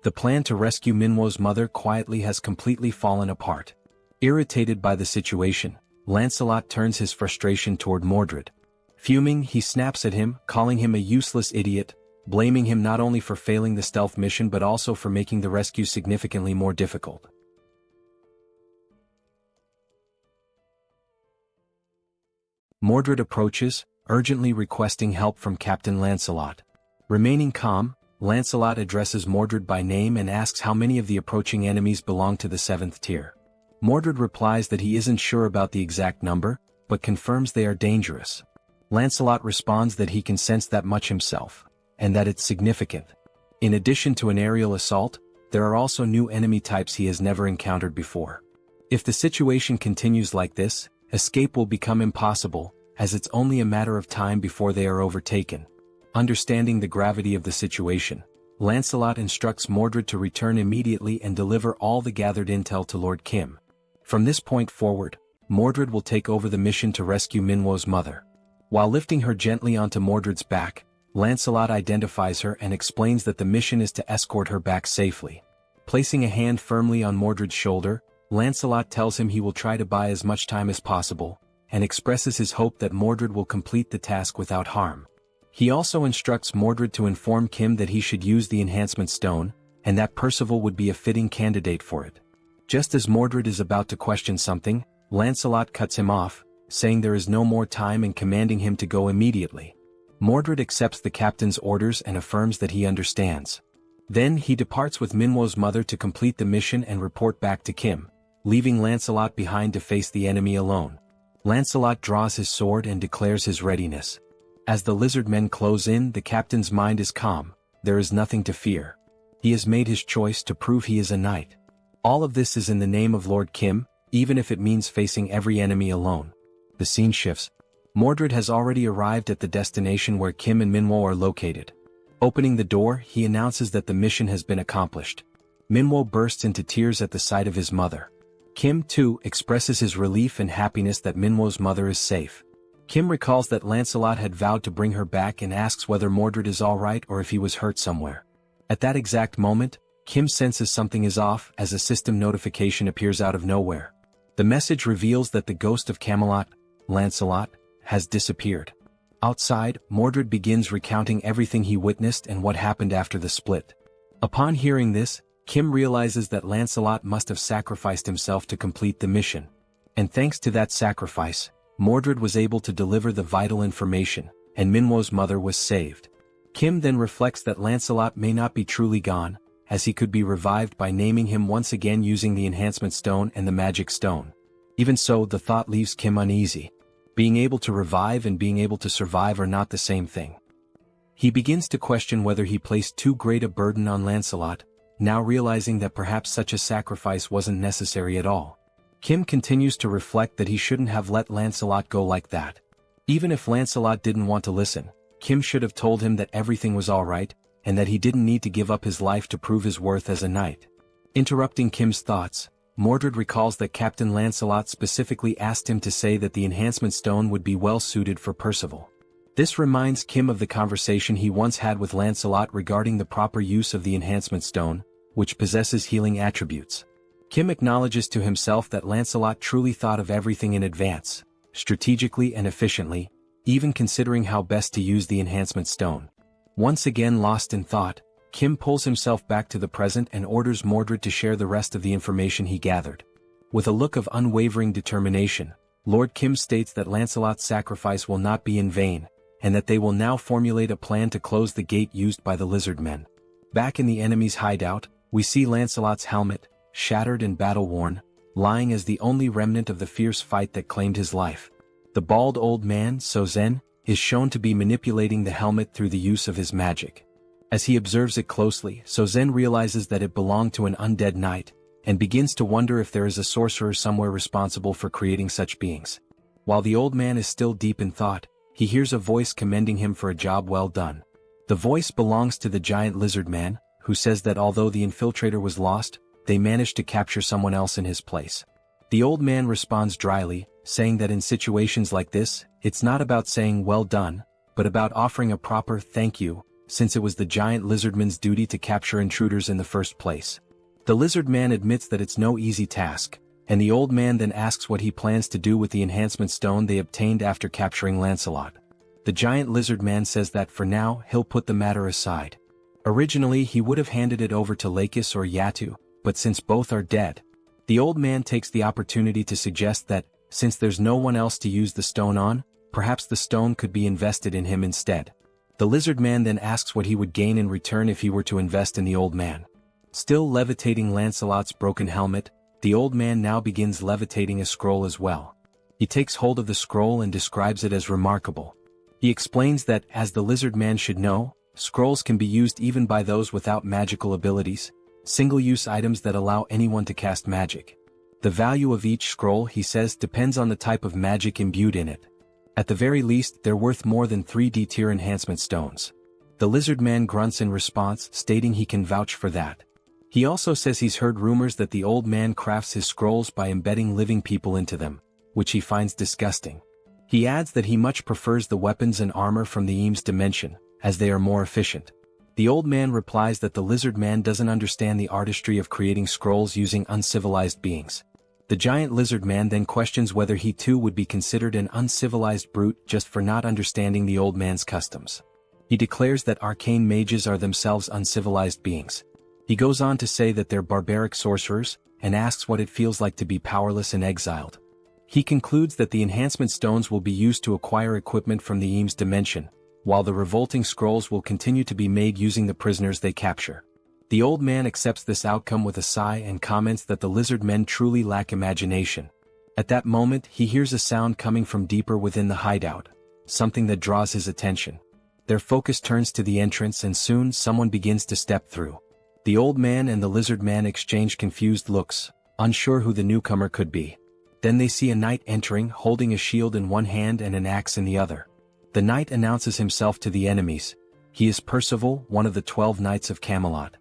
[SPEAKER 3] The plan to rescue Manhwa's mother quietly has completely fallen apart. Irritated by the situation, Lancelot turns his frustration toward Mordred. Fuming, he snaps at him, calling him a useless idiot, blaming him not only for failing the stealth mission but also for making the rescue significantly more difficult. Mordred approaches, urgently requesting help from Captain Lancelot. Remaining calm, Lancelot addresses Mordred by name and asks how many of the approaching enemies belong to the 7th tier. Mordred replies that he isn't sure about the exact number, but confirms they are dangerous. Lancelot responds that he can sense that much himself, and that it's significant. In addition to an aerial assault, there are also new enemy types he has never encountered before. If the situation continues like this, escape will become impossible, as it's only a matter of time before they are overtaken. Understanding the gravity of the situation, Lancelot instructs Mordred to return immediately and deliver all the gathered intel to Lord Kim. From this point forward, Mordred will take over the mission to rescue Manhwa's mother. While lifting her gently onto Mordred's back, Lancelot identifies her and explains that the mission is to escort her back safely. Placing a hand firmly on Mordred's shoulder, Lancelot tells him he will try to buy as much time as possible, and expresses his hope that Mordred will complete the task without harm. He also instructs Mordred to inform Kim that he should use the enhancement stone, and that Percival would be a fitting candidate for it. Just as Mordred is about to question something, Lancelot cuts him off, saying there is no more time and commanding him to go immediately. Mordred accepts the captain's orders and affirms that he understands. Then he departs with Manhwa's mother to complete the mission and report back to Kim, leaving Lancelot behind to face the enemy alone. Lancelot draws his sword and declares his readiness. As the lizard men close in, the captain's mind is calm. There is nothing to fear. He has made his choice to prove he is a knight. All of this is in the name of Lord Kim, even if it means facing every enemy alone. The scene shifts. Mordred has already arrived at the destination where Kim and Manhwa are located. Opening the door, he announces that the mission has been accomplished. Manhwa bursts into tears at the sight of his mother. Kim, too, expresses his relief and happiness that Manhwa's mother is safe. Kim recalls that Lancelot had vowed to bring her back and asks whether Mordred is alright or if he was hurt somewhere. At that exact moment, Kim senses something is off as a system notification appears out of nowhere. The message reveals that the ghost of Camelot, Lancelot, has disappeared. Outside, Mordred begins recounting everything he witnessed and what happened after the split. Upon hearing this, Kim realizes that Lancelot must have sacrificed himself to complete the mission. And thanks to that sacrifice, Mordred was able to deliver the vital information, and Manhwa's mother was saved. Kim then reflects that Lancelot may not be truly gone, as he could be revived by naming him once again using the enhancement stone and the magic stone. Even so, the thought leaves Kim uneasy. Being able to revive and being able to survive are not the same thing. He begins to question whether he placed too great a burden on Lancelot, now realizing that perhaps such a sacrifice wasn't necessary at all. Kim continues to reflect that he shouldn't have let Lancelot go like that. Even if Lancelot didn't want to listen, Kim should have told him that everything was alright, and that he didn't need to give up his life to prove his worth as a knight. Interrupting Kim's thoughts, Mordred recalls that Captain Lancelot specifically asked him to say that the enhancement stone would be well suited for Percival. This reminds Kim of the conversation he once had with Lancelot regarding the proper use of the enhancement stone, which possesses healing attributes. Kim acknowledges to himself that Lancelot truly thought of everything in advance, strategically and efficiently, even considering how best to use the enhancement stone. Once again lost in thought, Kim pulls himself back to the present and orders Mordred to share the rest of the information he gathered. With a look of unwavering determination, Lord Kim states that Lancelot's sacrifice will not be in vain, and that they will now formulate a plan to close the gate used by the lizard men. Back in the enemy's hideout, we see Lancelot's helmet, shattered and battle-worn, lying as the only remnant of the fierce fight that claimed his life. The bald old man, Sozen, is shown to be manipulating the helmet through the use of his magic. As he observes it closely, Sozen realizes that it belonged to an undead knight, and begins to wonder if there is a sorcerer somewhere responsible for creating such beings. While the old man is still deep in thought, he hears a voice commending him for a job well done. The voice belongs to the giant lizard man, who says that although the infiltrator was lost, they managed to capture someone else in his place. The old man responds dryly, saying that in situations like this, it's not about saying well done, but about offering a proper thank you, since it was the giant lizardman's duty to capture intruders in the first place. The lizard man admits that it's no easy task, and the old man then asks what he plans to do with the enhancement stone they obtained after capturing Lancelot. The giant lizard man says that for now he'll put the matter aside. Originally he would have handed it over to Lakis or Yatu, but since both are dead, the old man takes the opportunity to suggest that, since there's no one else to use the stone on, perhaps the stone could be invested in him instead. The lizard man then asks what he would gain in return if he were to invest in the old man. Still levitating Lancelot's broken helmet, the old man now begins levitating a scroll as well. He takes hold of the scroll and describes it as remarkable. He explains that, as the lizard man should know, scrolls can be used even by those without magical abilities, single-use items that allow anyone to cast magic. The value of each scroll, he says, depends on the type of magic imbued in it. At the very least, they're worth more than 3D tier enhancement stones. The lizard man grunts in response, stating he can vouch for that. He also says he's heard rumors that the old man crafts his scrolls by embedding living people into them, which he finds disgusting. He adds that he much prefers the weapons and armor from the Eames dimension, as they are more efficient. The old man replies that the lizard man doesn't understand the artistry of creating scrolls using uncivilized beings. The giant lizard man then questions whether he too would be considered an uncivilized brute just for not understanding the old man's customs. He declares that arcane mages are themselves uncivilized beings. He goes on to say that they're barbaric sorcerers, and asks what it feels like to be powerless and exiled. He concludes that the enhancement stones will be used to acquire equipment from the Eames dimension, while the revolting scrolls will continue to be made using the prisoners they capture. The old man accepts this outcome with a sigh and comments that the lizard men truly lack imagination. At that moment, he hears a sound coming from deeper within the hideout, something that draws his attention. Their focus turns to the entrance and soon someone begins to step through. The old man and the lizard man exchange confused looks, unsure who the newcomer could be. Then they see a knight entering, holding a shield in one hand and an axe in the other. The knight announces himself to the enemies. He is Percival, one of the 12 knights of Camelot.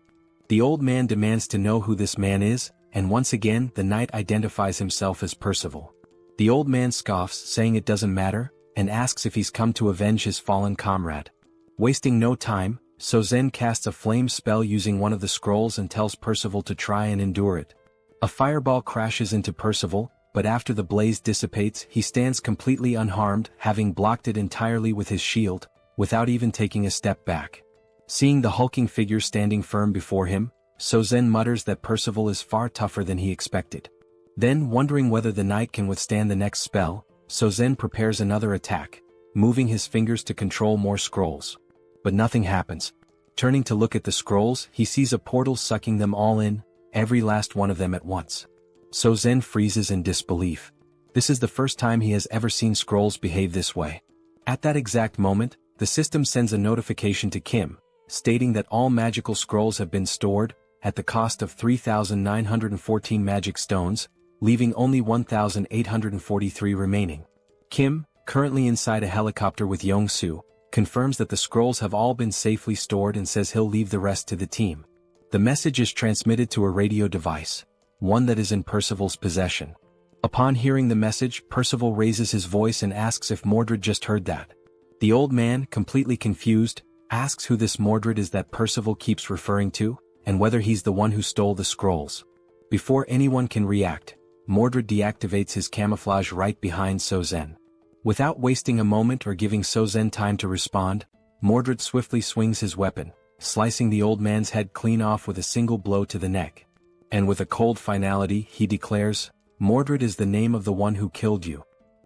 [SPEAKER 3] The old man demands to know who this man is, and once again the knight identifies himself as Percival. The old man scoffs, saying it doesn't matter, and asks if he's come to avenge his fallen comrade. Wasting no time, Sozen casts a flame spell using one of the scrolls and tells Percival to try and endure it. A fireball crashes into Percival, but after the blaze dissipates he stands completely unharmed, having blocked it entirely with his shield, without even taking a step back. Seeing the hulking figure standing firm before him, Sozen mutters that Percival is far tougher than he expected. Then, wondering whether the knight can withstand the next spell, Sozen prepares another attack, moving his fingers to control more scrolls. But nothing happens. Turning to look at the scrolls, he sees a portal sucking them all in, every last one of them at once. Sozen freezes in disbelief. This is the first time he has ever seen scrolls behave this way. At that exact moment, the system sends a notification to Kim, stating that all magical scrolls have been stored, at the cost of 3,914 magic stones, leaving only 1,843 remaining. Kim, currently inside a helicopter with Yong-soo, confirms that the scrolls have all been safely stored and says he'll leave the rest to the team. The message is transmitted to a radio device, one that is in Percival's possession. Upon hearing the message, Percival raises his voice and asks if Mordred just heard that. The old man, completely confused, asks who this Mordred is that Percival keeps referring to, and whether he's the one who stole the scrolls. Before anyone can react, Mordred deactivates his camouflage right behind Sozen. Without wasting a moment or giving Sozen time to respond, Mordred swiftly swings his weapon, slicing the old man's head clean off with a single blow to the neck. And with a cold finality, he declares, "Mordred is the name of the one who killed you."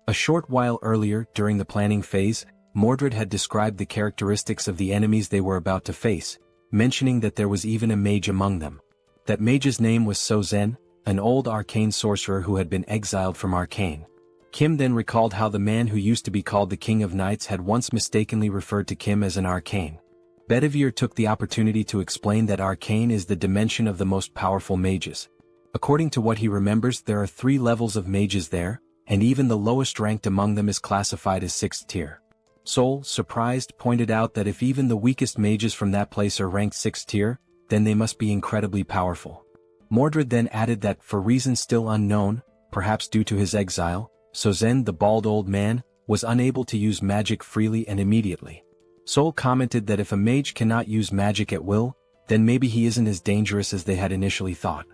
[SPEAKER 3] A short while earlier, during the planning phase, Mordred had described the characteristics of the enemies they were about to face, mentioning that there was even a mage among them. That mage's name was Sozen, an old arcane sorcerer who had been exiled from Arcane. Kim then recalled how the man who used to be called the King of Knights had once mistakenly referred to Kim as an arcane. Bedivere took the opportunity to explain that arcane is the dimension of the most powerful mages. According to what he remembers, there are 3 levels of mages there, and even the lowest ranked among them is classified as 6th tier. Seoul, surprised, pointed out that if even the weakest mages from that place are ranked 6th tier, then they must be incredibly powerful. Mordred then added that, for reasons still unknown, perhaps due to his exile, Sozen, the bald old man, was unable to use magic freely and immediately. Seoul commented that if a mage cannot use magic at will, then maybe he isn't as dangerous as they had initially thought.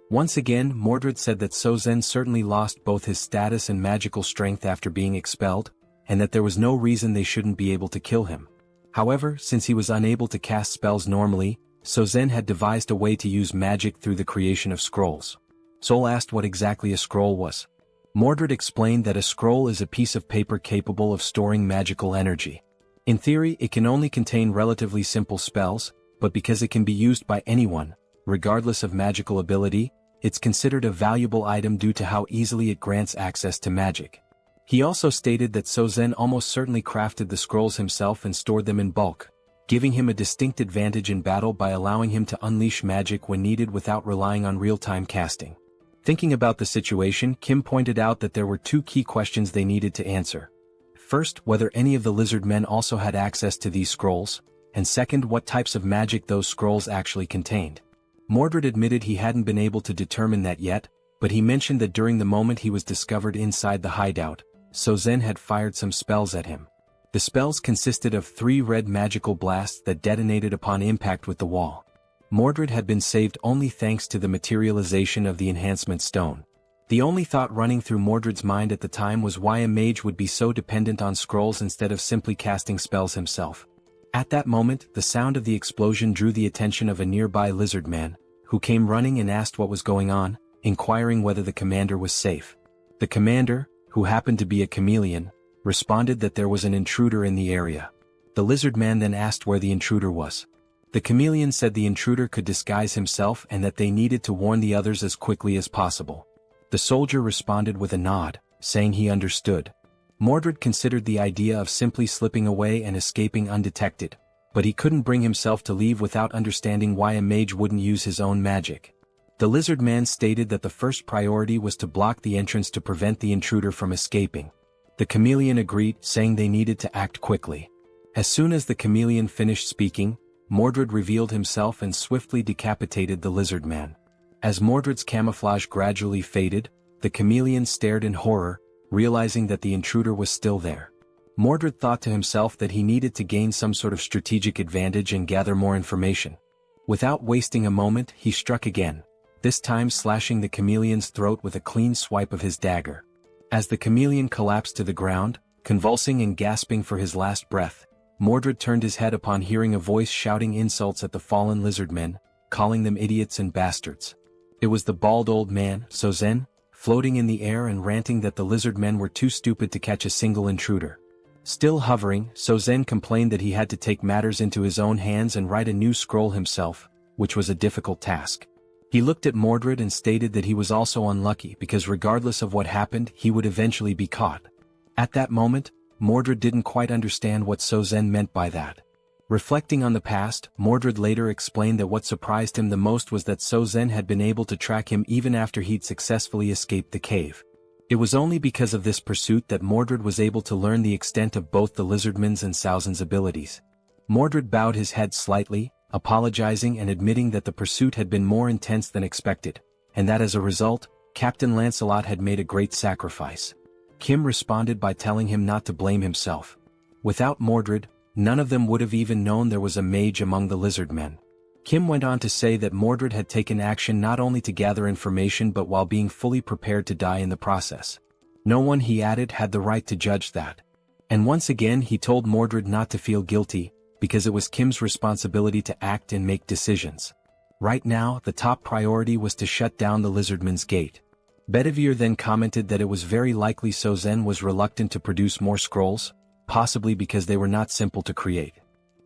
[SPEAKER 3] Once again, Mordred said that Sozen certainly lost both his status and magical strength after being expelled, and that there was no reason they shouldn't be able to kill him. However, since he was unable to cast spells normally, Sozen had devised a way to use magic through the creation of scrolls. Seoul asked what exactly a scroll was. Mordred explained that a scroll is a piece of paper capable of storing magical energy. In theory, it can only contain relatively simple spells, but because it can be used by anyone, regardless of magical ability, it's considered a valuable item due to how easily it grants access to magic. He also stated that Sozen almost certainly crafted the scrolls himself and stored them in bulk, giving him a distinct advantage in battle by allowing him to unleash magic when needed without relying on real-time casting. Thinking about the situation, Kim pointed out that there were 2 key questions they needed to answer. First, whether any of the lizard men also had access to these scrolls, and second, what types of magic those scrolls actually contained. Mordred admitted he hadn't been able to determine that yet, but he mentioned that during the moment he was discovered inside the hideout, Sozen had fired some spells at him. The spells consisted of 3 red magical blasts that detonated upon impact with the wall. Mordred had been saved only thanks to the materialization of the enhancement stone. The only thought running through Mordred's mind at the time was why a mage would be so dependent on scrolls instead of simply casting spells himself. At that moment, the sound of the explosion drew the attention of a nearby lizard man, who came running and asked what was going on, inquiring whether the commander was safe. The commander, who happened to be a chameleon, responded that there was an intruder in the area. The lizard man then asked where the intruder was. The chameleon said the intruder could disguise himself and that they needed to warn the others as quickly as possible. The soldier responded with a nod, saying he understood. Mordred considered the idea of simply slipping away and escaping undetected, but he couldn't bring himself to leave without understanding why a mage wouldn't use his own magic. The lizard man stated that the first priority was to block the entrance to prevent the intruder from escaping. The chameleon agreed, saying they needed to act quickly. As soon as the chameleon finished speaking, Mordred revealed himself and swiftly decapitated the lizard man. As Mordred's camouflage gradually faded, the chameleon stared in horror, realizing that the intruder was still there. Mordred thought to himself that he needed to gain some sort of strategic advantage and gather more information. Without wasting a moment, he struck again, this time slashing the chameleon's throat with a clean swipe of his dagger. As the chameleon collapsed to the ground, convulsing and gasping for his last breath, Mordred turned his head upon hearing a voice shouting insults at the fallen lizardmen, calling them idiots and bastards. It was the bald old man, Sozen, floating in the air and ranting that the lizardmen were too stupid to catch a single intruder. Still hovering, Sozen complained that he had to take matters into his own hands and write a new scroll himself, which was a difficult task. He looked at Mordred and stated that he was also unlucky because regardless of what happened, he would eventually be caught. At that moment, Mordred didn't quite understand what Sozen meant by that. Reflecting on the past, Mordred later explained that what surprised him the most was that Sozen had been able to track him even after he'd successfully escaped the cave. It was only because of this pursuit that Mordred was able to learn the extent of both the lizardman's and Sauzen's abilities. Mordred bowed his head slightly, apologizing and admitting that the pursuit had been more intense than expected, and that as a result, Captain Lancelot had made a great sacrifice. Kim responded by telling him not to blame himself. Without Mordred, none of them would have even known there was a mage among the lizard men. Kim went on to say that Mordred had taken action not only to gather information but while being fully prepared to die in the process. No one, he added, had the right to judge that. And once again he told Mordred not to feel guilty, because it was Kim's responsibility to act and make decisions. Right now, the top priority was to shut down the lizardman's gate. Bedivere then commented that it was very likely Sozen was reluctant to produce more scrolls, possibly because they were not simple to create.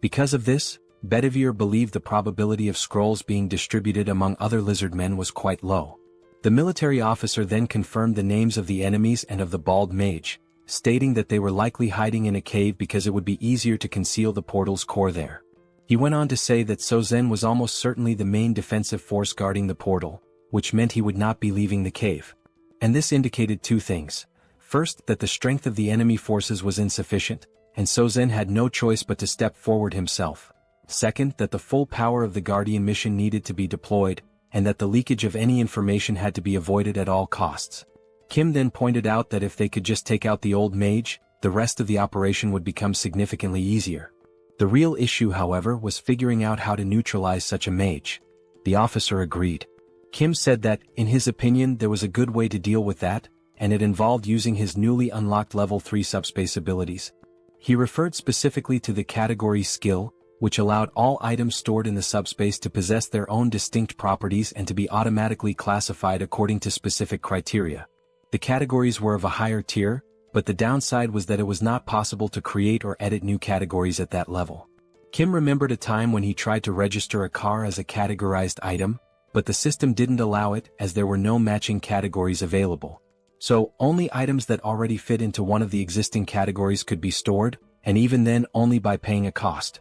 [SPEAKER 3] Because of this, Bedivere believed the probability of scrolls being distributed among other lizardmen was quite low. The military officer then confirmed the names of the enemies and of the bald mage, stating that they were likely hiding in a cave because it would be easier to conceal the portal's core there. He went on to say that Sozen was almost certainly the main defensive force guarding the portal, which meant he would not be leaving the cave. And this indicated two things. First, that the strength of the enemy forces was insufficient, and Sozen had no choice but to step forward himself. Second, that the full power of the Guardian mission needed to be deployed, and that the leakage of any information had to be avoided at all costs. Kim then pointed out that if they could just take out the old mage, the rest of the operation would become significantly easier. The real issue, however, was figuring out how to neutralize such a mage. The officer agreed. Kim said that, in his opinion, there was a good way to deal with that, and it involved using his newly unlocked level 3 subspace abilities. He referred specifically to the category skill, which allowed all items stored in the subspace to possess their own distinct properties and to be automatically classified according to specific criteria. The categories were of a higher tier, but the downside was that it was not possible to create or edit new categories at that level. Kim remembered a time when he tried to register a car as a categorized item, but the system didn't allow it as there were no matching categories available. So, only items that already fit into one of the existing categories could be stored, and even then only by paying a cost.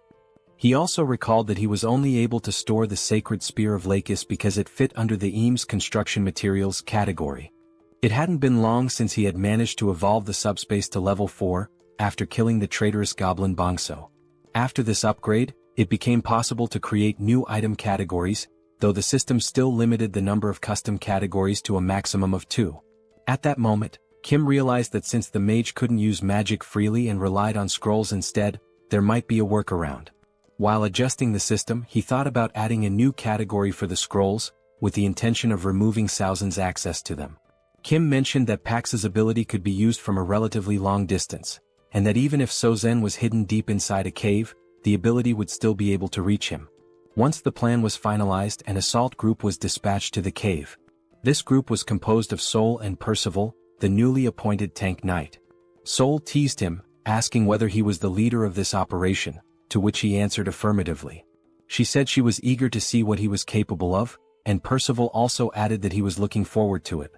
[SPEAKER 3] He also recalled that he was only able to store the Sacred Spear of Lakis because it fit under the Eames construction materials category. It hadn't been long since he had managed to evolve the subspace to level 4, after killing the traitorous goblin Bongso. After this upgrade, it became possible to create new item categories, though the system still limited the number of custom categories to a maximum of 2. At that moment, Kim realized that since the mage couldn't use magic freely and relied on scrolls instead, there might be a workaround. While adjusting the system, he thought about adding a new category for the scrolls, with the intention of removing Saozen's access to them. Kim mentioned that Pax's ability could be used from a relatively long distance, and that even if Sozen was hidden deep inside a cave, the ability would still be able to reach him. Once the plan was finalized, an assault group was dispatched to the cave. This group was composed of Seoul and Percival, the newly appointed tank knight. Seoul teased him, asking whether he was the leader of this operation, to which he answered affirmatively. She said she was eager to see what he was capable of, and Percival also added that he was looking forward to it.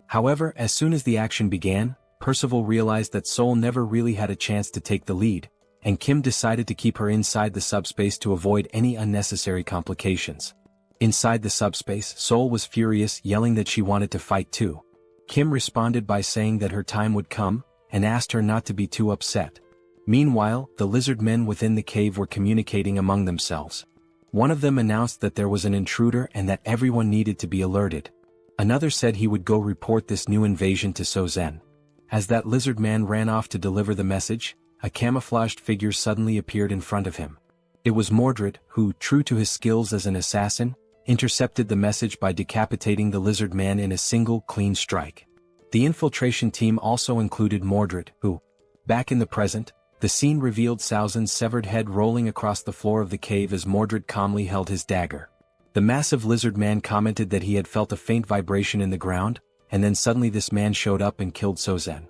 [SPEAKER 3] However, as soon as the action began, Percival realized that Seoul never really had a chance to take the lead, and Kim decided to keep her inside the subspace to avoid any unnecessary complications. Inside the subspace, Seoul was furious, yelling that she wanted to fight too. Kim responded by saying that her time would come, and asked her not to be too upset. Meanwhile, the lizard men within the cave were communicating among themselves. One of them announced that there was an intruder and that everyone needed to be alerted. Another said he would go report this new invasion to Sozen. As that lizard man ran off to deliver the message, a camouflaged figure suddenly appeared in front of him. It was Mordred, who, true to his skills as an assassin, intercepted the message by decapitating the lizard man in a single clean strike. The infiltration team also included Mordred, who, back in the present, the scene revealed Saozen's severed head rolling across the floor of the cave as Mordred calmly held his dagger. The massive lizard man commented that he had felt a faint vibration in the ground, and then suddenly this man showed up and killed Sozen.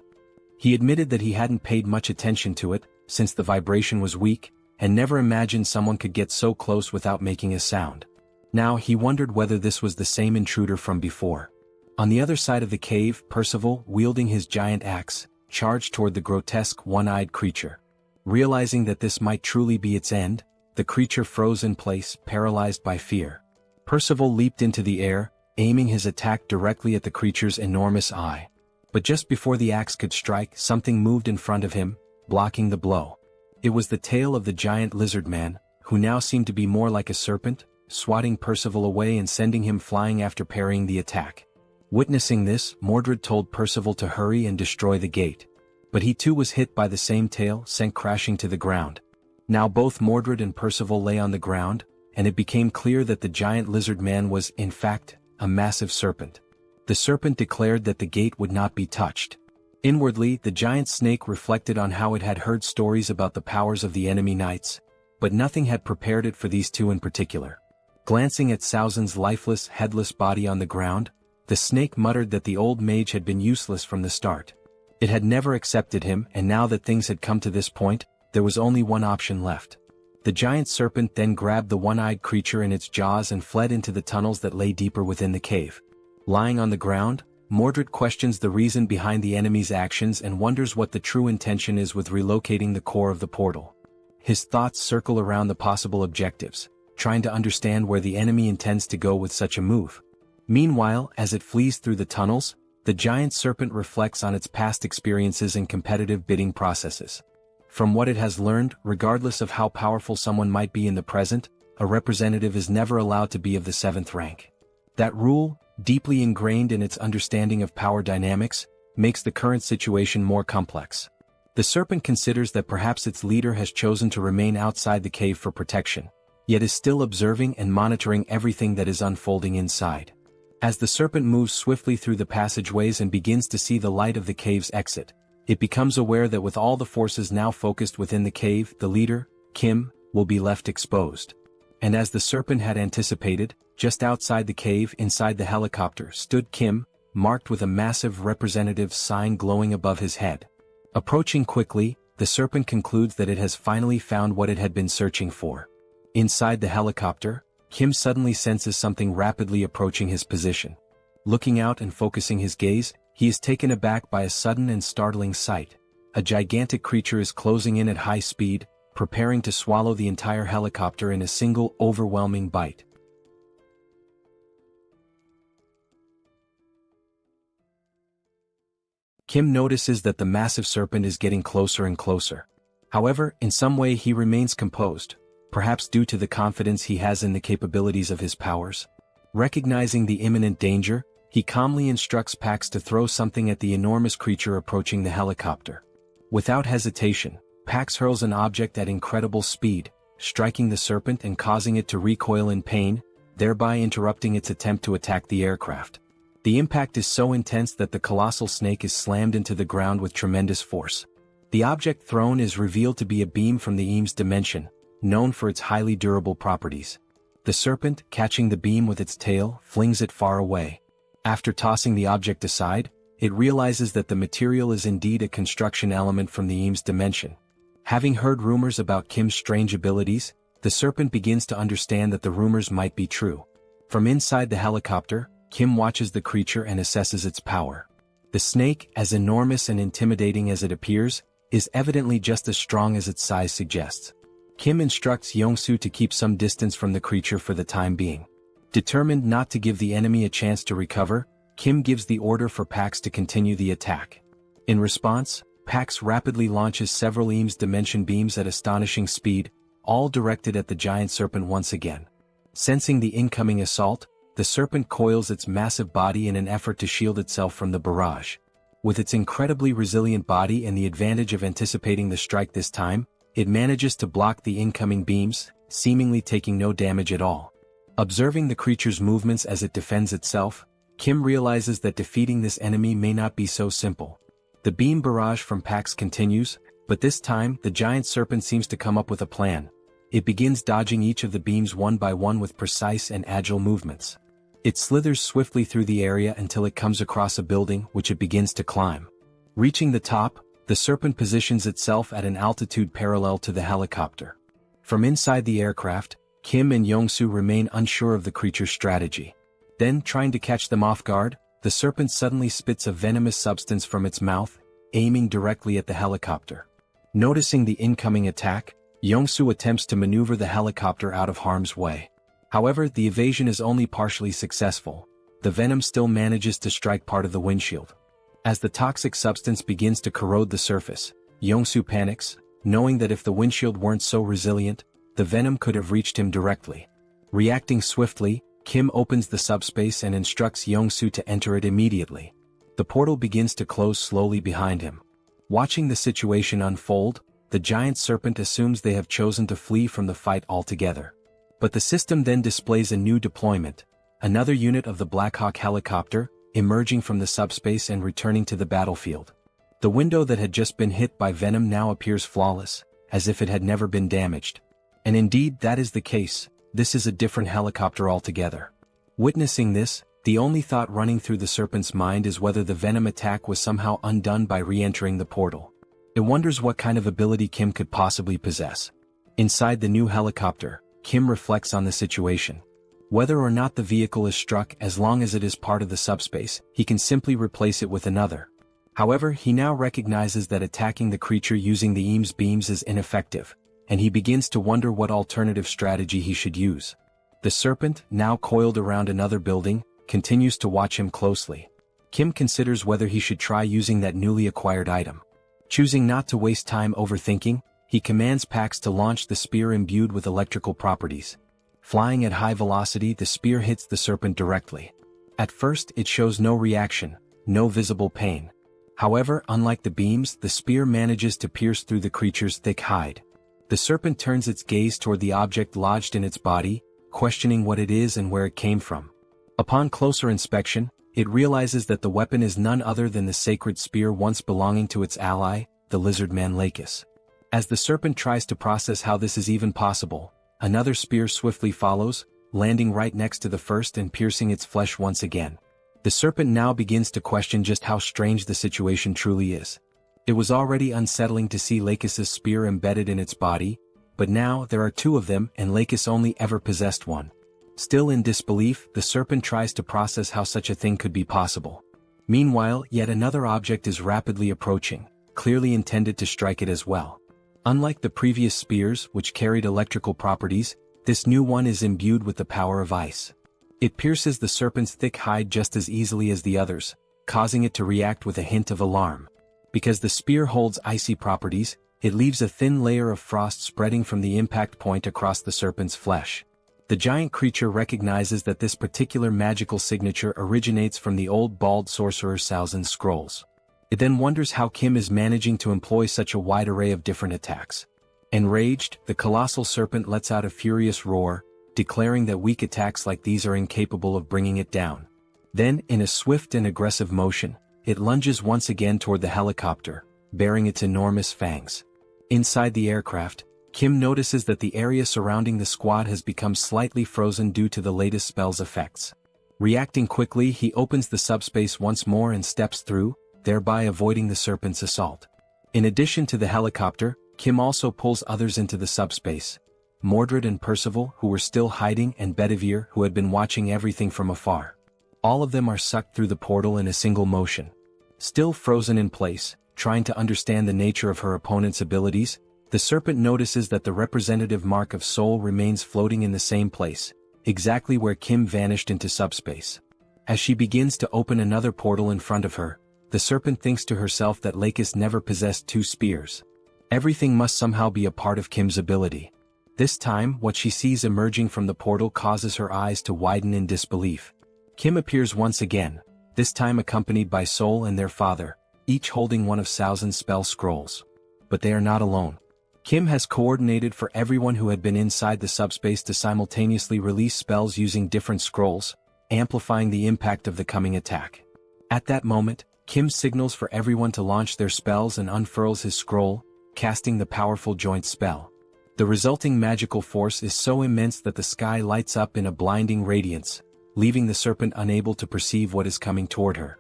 [SPEAKER 3] He admitted that he hadn't paid much attention to it, since the vibration was weak, and never imagined someone could get so close without making a sound. Now he wondered whether this was the same intruder from before. On the other side of the cave, Percival, wielding his giant axe, charged toward the grotesque one-eyed creature. Realizing that this might truly be its end, the creature froze in place, paralyzed by fear. Percival leaped into the air, aiming his attack directly at the creature's enormous eye. But just before the axe could strike, something moved in front of him, blocking the blow. It was the tail of the giant lizard man, who now seemed to be more like a serpent, swatting Percival away and sending him flying after parrying the attack. Witnessing this, Mordred told Percival to hurry and destroy the gate. But he too was hit by the same tail, sent crashing to the ground. Now both Mordred and Percival lay on the ground, and it became clear that the giant lizard man was, in fact, a massive serpent. The serpent declared that the gate would not be touched. Inwardly, the giant snake reflected on how it had heard stories about the powers of the enemy knights, but nothing had prepared it for these two in particular. Glancing at Saozen's lifeless, headless body on the ground, the snake muttered that the old mage had been useless from the start. It had never accepted him, and now that things had come to this point, there was only one option left. The giant serpent then grabbed the one-eyed creature in its jaws and fled into the tunnels that lay deeper within the cave. Lying on the ground, Mordred questions the reason behind the enemy's actions and wonders what the true intention is with relocating the core of the portal. His thoughts circle around the possible objectives, trying to understand where the enemy intends to go with such a move. Meanwhile, as it flees through the tunnels, the giant serpent reflects on its past experiences and competitive bidding processes. From what it has learned, regardless of how powerful someone might be in the present, a representative is never allowed to be of the 7th rank. That rule, deeply ingrained in its understanding of power dynamics, makes the current situation more complex. The serpent considers that perhaps its leader has chosen to remain outside the cave for protection, yet is still observing and monitoring everything that is unfolding inside. As the serpent moves swiftly through the passageways and begins to see the light of the cave's exit, it becomes aware that with all the forces now focused within the cave, the leader, Kim, will be left exposed. And as the serpent had anticipated, just outside the cave inside the helicopter stood Kim, marked with a massive representative sign glowing above his head. Approaching quickly, the serpent concludes that it has finally found what it had been searching for. Inside the helicopter, Kim suddenly senses something rapidly approaching his position. Looking out and focusing his gaze, he is taken aback by a sudden and startling sight. A gigantic creature is closing in at high speed, preparing to swallow the entire helicopter in a single, overwhelming bite. Kim notices that the massive serpent is getting closer and closer. However, in some way he remains composed, perhaps due to the confidence he has in the capabilities of his powers. Recognizing the imminent danger, he calmly instructs Pax to throw something at the enormous creature approaching the helicopter. Without hesitation, Pax hurls an object at incredible speed, striking the serpent and causing it to recoil in pain, thereby interrupting its attempt to attack the aircraft. The impact is so intense that the colossal snake is slammed into the ground with tremendous force. The object thrown is revealed to be a beam from the Eames dimension, known for its highly durable properties. The serpent, catching the beam with its tail, flings it far away. After tossing the object aside, it realizes that the material is indeed a construction element from the Eames dimension. Having heard rumors about Kim's strange abilities, the serpent begins to understand that the rumors might be true. From inside the helicopter, Kim watches the creature and assesses its power. The snake, as enormous and intimidating as it appears, is evidently just as strong as its size suggests. Kim instructs Young-soo to keep some distance from the creature for the time being. Determined not to give the enemy a chance to recover, Kim gives the order for Pax to continue the attack. In response, Pax rapidly launches several Eames dimension beams at astonishing speed, all directed at the giant serpent once again. Sensing the incoming assault, the serpent coils its massive body in an effort to shield itself from the barrage. With its incredibly resilient body and the advantage of anticipating the strike this time, it manages to block the incoming beams, seemingly taking no damage at all. Observing the creature's movements as it defends itself, Kim realizes that defeating this enemy may not be so simple. The beam barrage from Pax continues, but this time the giant serpent seems to come up with a plan. It begins dodging each of the beams one by one with precise and agile movements. It slithers swiftly through the area until it comes across a building which it begins to climb. Reaching the top, the serpent positions itself at an altitude parallel to the helicopter. From inside the aircraft, Kim and Young-soo remain unsure of the creature's strategy. Then, trying to catch them off guard, the serpent suddenly spits a venomous substance from its mouth, aiming directly at the helicopter. Noticing the incoming attack, Young-soo attempts to maneuver the helicopter out of harm's way. However, the evasion is only partially successful. The venom still manages to strike part of the windshield. As the toxic substance begins to corrode the surface, Young-soo panics, knowing that if the windshield weren't so resilient, the venom could have reached him directly. Reacting swiftly, Kim opens the subspace and instructs Young-soo to enter it immediately. The portal begins to close slowly behind him. Watching the situation unfold, the giant serpent assumes they have chosen to flee from the fight altogether. But the system then displays a new deployment, another unit of the Black Hawk helicopter, emerging from the subspace and returning to the battlefield. The window that had just been hit by venom now appears flawless, as if it had never been damaged. And indeed that is the case, this is a different helicopter altogether. Witnessing this, the only thought running through the serpent's mind is whether the venom attack was somehow undone by re-entering the portal. It wonders what kind of ability Kim could possibly possess. Inside the new helicopter, Kim reflects on the situation. Whether or not the vehicle is struck, as long as it is part of the subspace, he can simply replace it with another. However, he now recognizes that attacking the creature using the EAM's beams is ineffective, and he begins to wonder what alternative strategy he should use. The serpent, now coiled around another building, continues to watch him closely. Kim considers whether he should try using that newly acquired item. Choosing not to waste time overthinking, he commands Pax to launch the spear imbued with electrical properties. Flying at high velocity, the spear hits the serpent directly. At first, it shows no reaction, no visible pain. However, unlike the beams, the spear manages to pierce through the creature's thick hide. The serpent turns its gaze toward the object lodged in its body, questioning what it is and where it came from. Upon closer inspection, it realizes that the weapon is none other than the sacred spear once belonging to its ally, the lizard man Lakis. As the serpent tries to process how this is even possible, another spear swiftly follows, landing right next to the first and piercing its flesh once again. The serpent now begins to question just how strange the situation truly is. It was already unsettling to see Lakis's spear embedded in its body, but now there are two of them and Lakis only ever possessed one. Still in disbelief, the serpent tries to process how such a thing could be possible. Meanwhile, yet another object is rapidly approaching, clearly intended to strike it as well. Unlike the previous spears, which carried electrical properties, this new one is imbued with the power of ice. It pierces the serpent's thick hide just as easily as the others, causing it to react with a hint of alarm. Because the spear holds icy properties, it leaves a thin layer of frost spreading from the impact point across the serpent's flesh. The giant creature recognizes that this particular magical signature originates from the old bald sorcerer Salzin's scrolls. It then wonders how Kim is managing to employ such a wide array of different attacks. Enraged, the colossal serpent lets out a furious roar, declaring that weak attacks like these are incapable of bringing it down. Then, in a swift and aggressive motion, it lunges once again toward the helicopter, bearing its enormous fangs. Inside the aircraft, Kim notices that the area surrounding the squad has become slightly frozen due to the latest spell's effects. Reacting quickly, he opens the subspace once more and steps through, thereby avoiding the serpent's assault. In addition to the helicopter, Kim also pulls others into the subspace. Mordred and Percival, who were still hiding, and Bedivere, who had been watching everything from afar. All of them are sucked through the portal in a single motion. Still frozen in place, trying to understand the nature of her opponent's abilities, the serpent notices that the representative mark of Seoul remains floating in the same place, exactly where Kim vanished into subspace. As she begins to open another portal in front of her, the serpent thinks to herself that Lakis never possessed two spears. Everything must somehow be a part of Kim's ability. This time, what she sees emerging from the portal causes her eyes to widen in disbelief. Kim appears once again, this time accompanied by Seoul and their father, each holding one of Salzin's spell scrolls. But they are not alone. Kim has coordinated for everyone who had been inside the subspace to simultaneously release spells using different scrolls, amplifying the impact of the coming attack. At that moment, Kim signals for everyone to launch their spells and unfurls his scroll, casting the powerful joint spell. The resulting magical force is so immense that the sky lights up in a blinding radiance, leaving the serpent unable to perceive what is coming toward her.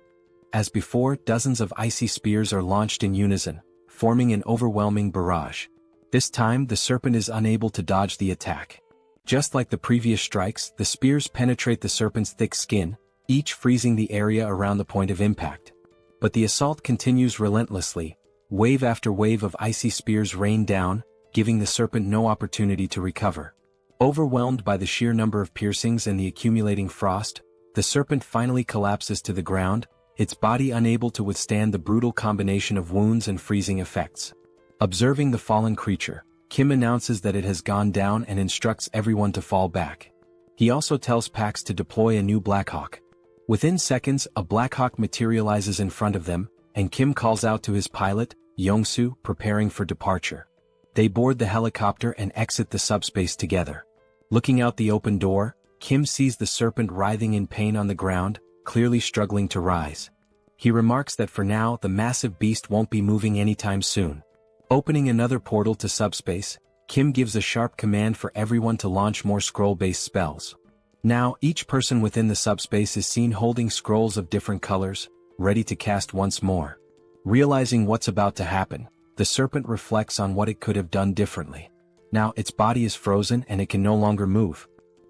[SPEAKER 3] As before, dozens of icy spears are launched in unison, forming an overwhelming barrage. This time, the serpent is unable to dodge the attack. Just like the previous strikes, the spears penetrate the serpent's thick skin, each freezing the area around the point of impact. But the assault continues relentlessly. Wave after wave of icy spears rain down, giving the serpent no opportunity to recover. Overwhelmed by the sheer number of piercings and the accumulating frost, the serpent finally collapses to the ground, its body unable to withstand the brutal combination of wounds and freezing effects. Observing the fallen creature, Kim announces that it has gone down and instructs everyone to fall back. He also tells Pax to deploy a new Blackhawk. Within seconds, a Blackhawk materializes in front of them, and Kim calls out to his pilot, Yongsu, preparing for departure. They board the helicopter and exit the subspace together. Looking out the open door, Kim sees the serpent writhing in pain on the ground, clearly struggling to rise. He remarks that for now the massive beast won't be moving anytime soon. Opening another portal to subspace, Kim gives a sharp command for everyone to launch more scroll-based spells. Now each person within the subspace is seen holding scrolls of different colors, ready to cast once more. Realizing what's about to happen, the serpent reflects on what it could have done differently. Now its body is frozen and it can no longer move.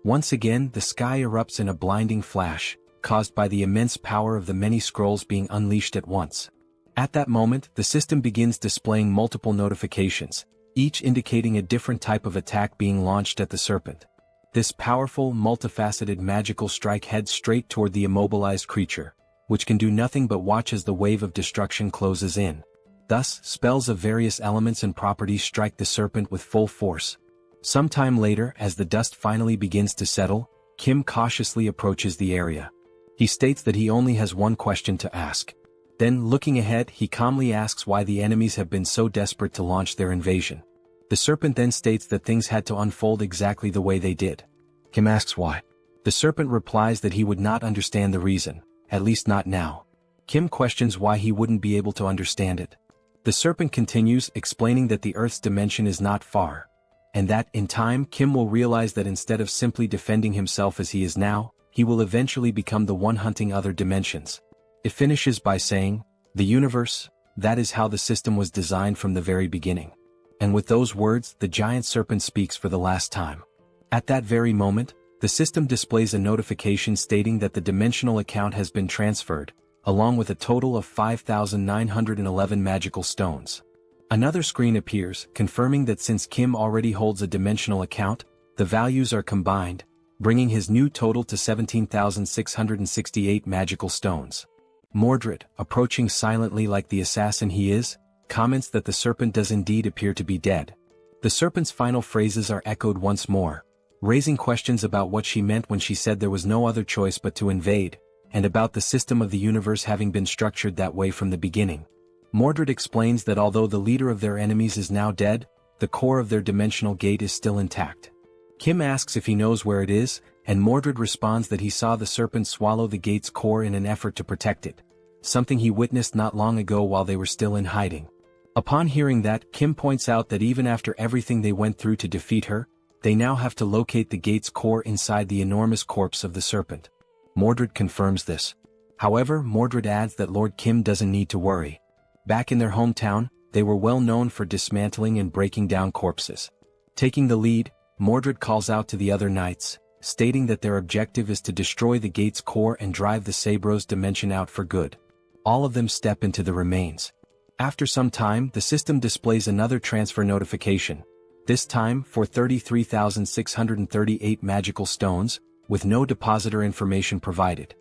[SPEAKER 3] Once again, the sky erupts in a blinding flash, caused by the immense power of the many scrolls being unleashed at once. At that moment, the system begins displaying multiple notifications, each indicating a different type of attack being launched at the serpent. This powerful, multifaceted magical strike heads straight toward the immobilized creature, which can do nothing but watch as the wave of destruction closes in. Thus, spells of various elements and properties strike the serpent with full force. Sometime later, as the dust finally begins to settle, Kim cautiously approaches the area. He states that he only has one question to ask. Then, looking ahead, he calmly asks why the enemies have been so desperate to launch their invasion. The serpent then states that things had to unfold exactly the way they did. Kim asks why. The serpent replies that he would not understand the reason, at least not now. Kim questions why he wouldn't be able to understand it. The serpent continues, explaining that the Earth's dimension is not far, and that, in time, Kim will realize that instead of simply defending himself as he is now, he will eventually become the one hunting other dimensions. It finishes by saying, "The universe, that is how the system was designed from the very beginning." And with those words, the giant serpent speaks for the last time. At that very moment, the system displays a notification stating that the dimensional account has been transferred, along with a total of 5,911 magical stones. Another screen appears, confirming that since Kim already holds a dimensional account, the values are combined, bringing his new total to 17,668 magical stones. Mordred, approaching silently like the assassin he is, comments that the serpent does indeed appear to be dead. The serpent's final phrases are echoed once more, raising questions about what she meant when she said there was no other choice but to invade, and about the system of the universe having been structured that way from the beginning. Mordred explains that although the leader of their enemies is now dead, the core of their dimensional gate is still intact. Kim asks if he knows where it is, and Mordred responds that he saw the serpent swallow the gate's core in an effort to protect it, something he witnessed not long ago while they were still in hiding. Upon hearing that, Kim points out that even after everything they went through to defeat her, they now have to locate the gate's core inside the enormous corpse of the serpent. Mordred confirms this. However, Mordred adds that Lord Kim doesn't need to worry. Back in their hometown, they were well known for dismantling and breaking down corpses. Taking the lead, Mordred calls out to the other knights, stating that their objective is to destroy the gate's core and drive the Sabros dimension out for good. All of them step into the remains. After some time, the system displays another transfer notification, this time for 33,638 magical stones, with no depositor information provided.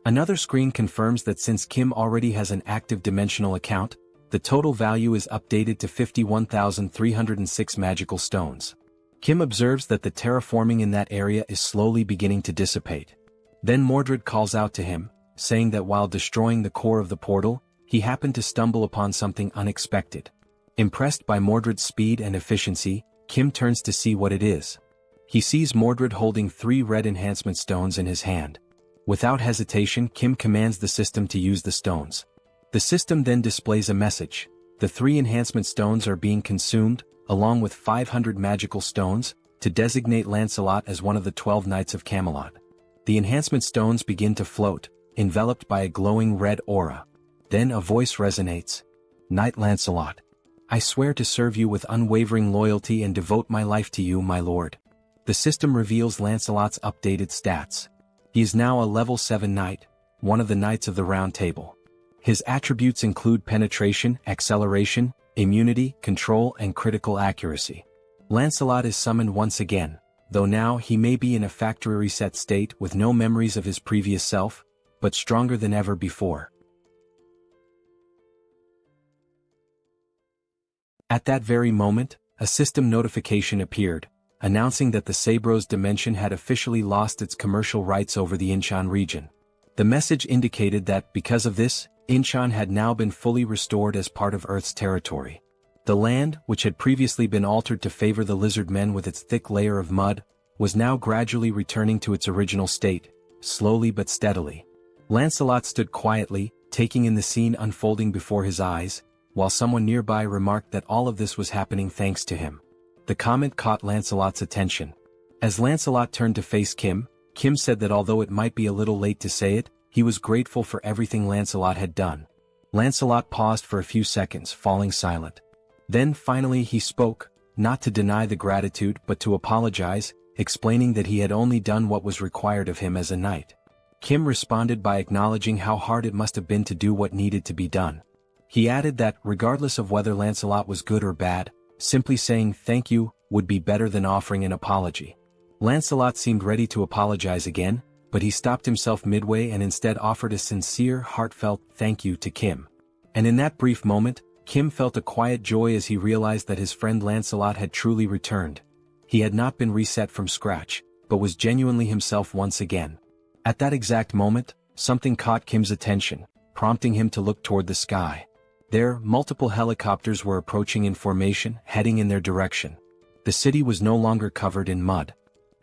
[SPEAKER 3] Another screen confirms that since Kim already has an active dimensional account, the total value is updated to 51,306 magical stones. Kim observes that the terraforming in that area is slowly beginning to dissipate. Then Mordred calls out to him, saying that while destroying the core of the portal, he happened to stumble upon something unexpected. Impressed by Mordred's speed and efficiency, Kim turns to see what it is. He sees Mordred holding 3 red enhancement stones in his hand. Without hesitation, Kim commands the system to use the stones. The system then displays a message. The 3 enhancement stones are being consumed, along with 500 magical stones, to designate Lancelot as one of the 12 Knights of Camelot. The enhancement stones begin to float, enveloped by a glowing red aura. Then a voice resonates. "Knight Lancelot, I swear to serve you with unwavering loyalty and devote my life to you, my lord." The system reveals Lancelot's updated stats. He is now a level 7 knight, one of the Knights of the Round Table. His attributes include penetration, acceleration, immunity, control, and critical accuracy. Lancelot is summoned once again, though now he may be in a factory reset state with no memories of his previous self, but stronger than ever before. At that very moment, a system notification appeared, announcing that the Sabros dimension had officially lost its commercial rights over the Incheon region. The message indicated that, because of this, Incheon had now been fully restored as part of Earth's territory. The land, which had previously been altered to favor the lizard men with its thick layer of mud, was now gradually returning to its original state, slowly but steadily. Lancelot stood quietly, taking in the scene unfolding before his eyes, while someone nearby remarked that all of this was happening thanks to him. The comment caught Lancelot's attention. As Lancelot turned to face Kim, Kim said that although it might be a little late to say it, he was grateful for everything Lancelot had done. Lancelot paused for a few seconds, falling silent. Then finally he spoke, not to deny the gratitude but to apologize, explaining that he had only done what was required of him as a knight. Kim responded by acknowledging how hard it must have been to do what needed to be done. He added that, regardless of whether Lancelot was good or bad, simply saying thank you would be better than offering an apology. Lancelot seemed ready to apologize again, but he stopped himself midway and instead offered a sincere, heartfelt thank you to Kim. And in that brief moment, Kim felt a quiet joy as he realized that his friend Lancelot had truly returned. He had not been reset from scratch, but was genuinely himself once again. At that exact moment, something caught Kim's attention, prompting him to look toward the sky. There, multiple helicopters were approaching in formation, heading in their direction. The city was no longer covered in mud.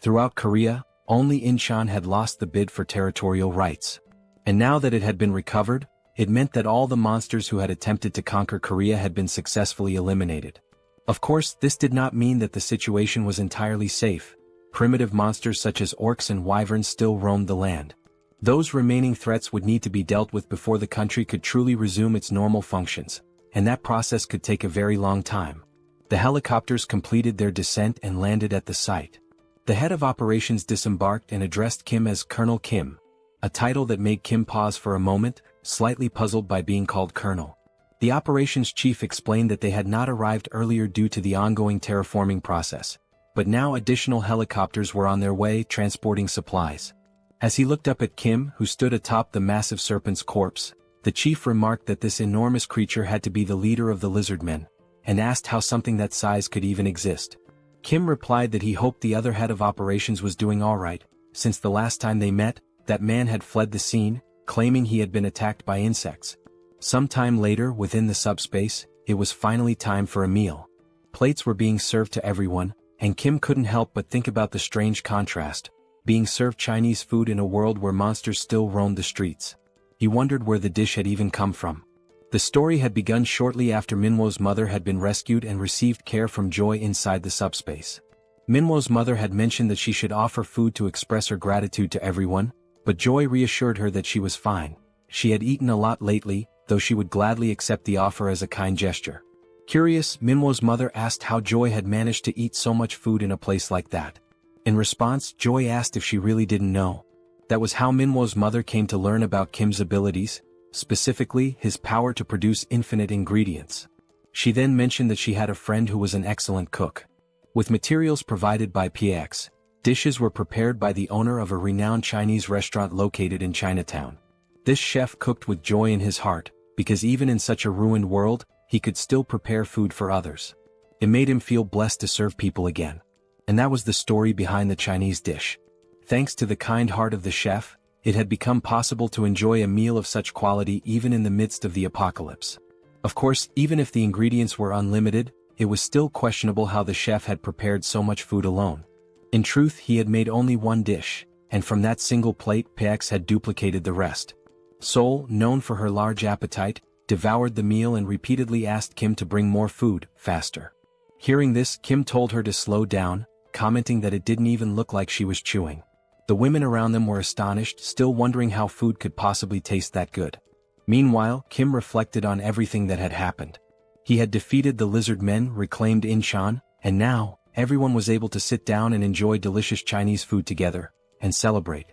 [SPEAKER 3] Throughout Korea, only Incheon had lost the bid for territorial rights. And now that it had been recovered, it meant that all the monsters who had attempted to conquer Korea had been successfully eliminated. Of course, this did not mean that the situation was entirely safe. Primitive monsters such as orcs and wyverns still roamed the land. Those remaining threats would need to be dealt with before the country could truly resume its normal functions, and that process could take a very long time. The helicopters completed their descent and landed at the site. The head of operations disembarked and addressed Kim as Colonel Kim, a title that made Kim pause for a moment, slightly puzzled by being called Colonel. The operations chief explained that they had not arrived earlier due to the ongoing terraforming process, but now additional helicopters were on their way transporting supplies. As he looked up at Kim, who stood atop the massive serpent's corpse, the chief remarked that this enormous creature had to be the leader of the lizardmen, and asked how something that size could even exist. Kim replied that he hoped the other head of operations was doing alright, since the last time they met, that man had fled the scene, claiming he had been attacked by insects. Sometime later, within the subspace, it was finally time for a meal. Plates were being served to everyone, and Kim couldn't help but think about the strange contrast, being served Chinese food in a world where monsters still roamed the streets. He wondered where the dish had even come from. The story had begun shortly after Minwo's mother had been rescued and received care from Joy inside the subspace. Minwo's mother had mentioned that she should offer food to express her gratitude to everyone, but Joy reassured her that she was fine. She had eaten a lot lately, though she would gladly accept the offer as a kind gesture. Curious, Minwo's mother asked how Joy had managed to eat so much food in a place like that. In response, Joy asked if she really didn't know. That was how Minwo's mother came to learn about Kim's abilities, specifically his power to produce infinite ingredients. She then mentioned that she had a friend who was an excellent cook. With materials provided by PX, dishes were prepared by the owner of a renowned Chinese restaurant located in Chinatown. This chef cooked with joy in his heart, because even in such a ruined world, he could still prepare food for others. It made him feel blessed to serve people again. And that was the story behind the Chinese dish. Thanks to the kind heart of the chef, it had become possible to enjoy a meal of such quality even in the midst of the apocalypse. Of course, even if the ingredients were unlimited, it was still questionable how the chef had prepared so much food alone. In truth, he had made only one dish, and from that single plate PX had duplicated the rest. Seoul, known for her large appetite, devoured the meal and repeatedly asked Kim to bring more food, faster. Hearing this, Kim told her to slow down, commenting that it didn't even look like she was chewing. The women around them were astonished, still wondering how food could possibly taste that good. Meanwhile, Kim reflected on everything that had happened. He had defeated the lizard men, reclaimed Incheon, and now, everyone was able to sit down and enjoy delicious Chinese food together, and celebrate.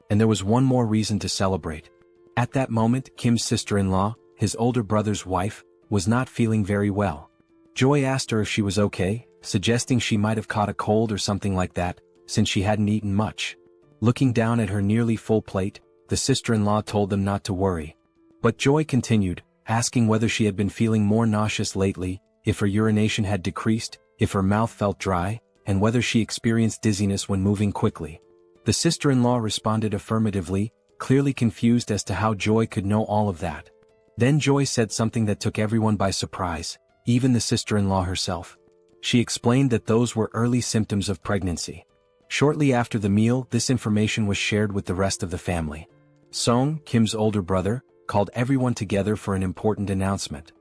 [SPEAKER 3] And there was one more reason to celebrate. At that moment, Kim's sister-in-law, his older brother's wife, was not feeling very well. Joy asked her if she was okay, suggesting she might have caught a cold or something like that, since she hadn't eaten much. Looking down at her nearly full plate, the sister-in-law told them not to worry. But Joy continued, asking whether she had been feeling more nauseous lately, if her urination had decreased, if her mouth felt dry, and whether she experienced dizziness when moving quickly. The sister-in-law responded affirmatively, clearly confused as to how Joy could know all of that. Then Joy said something that took everyone by surprise, even the sister-in-law herself. She explained that those were early symptoms of pregnancy. Shortly after the meal, this information was shared with the rest of the family. Song, Kim's older brother, called everyone together for an important announcement.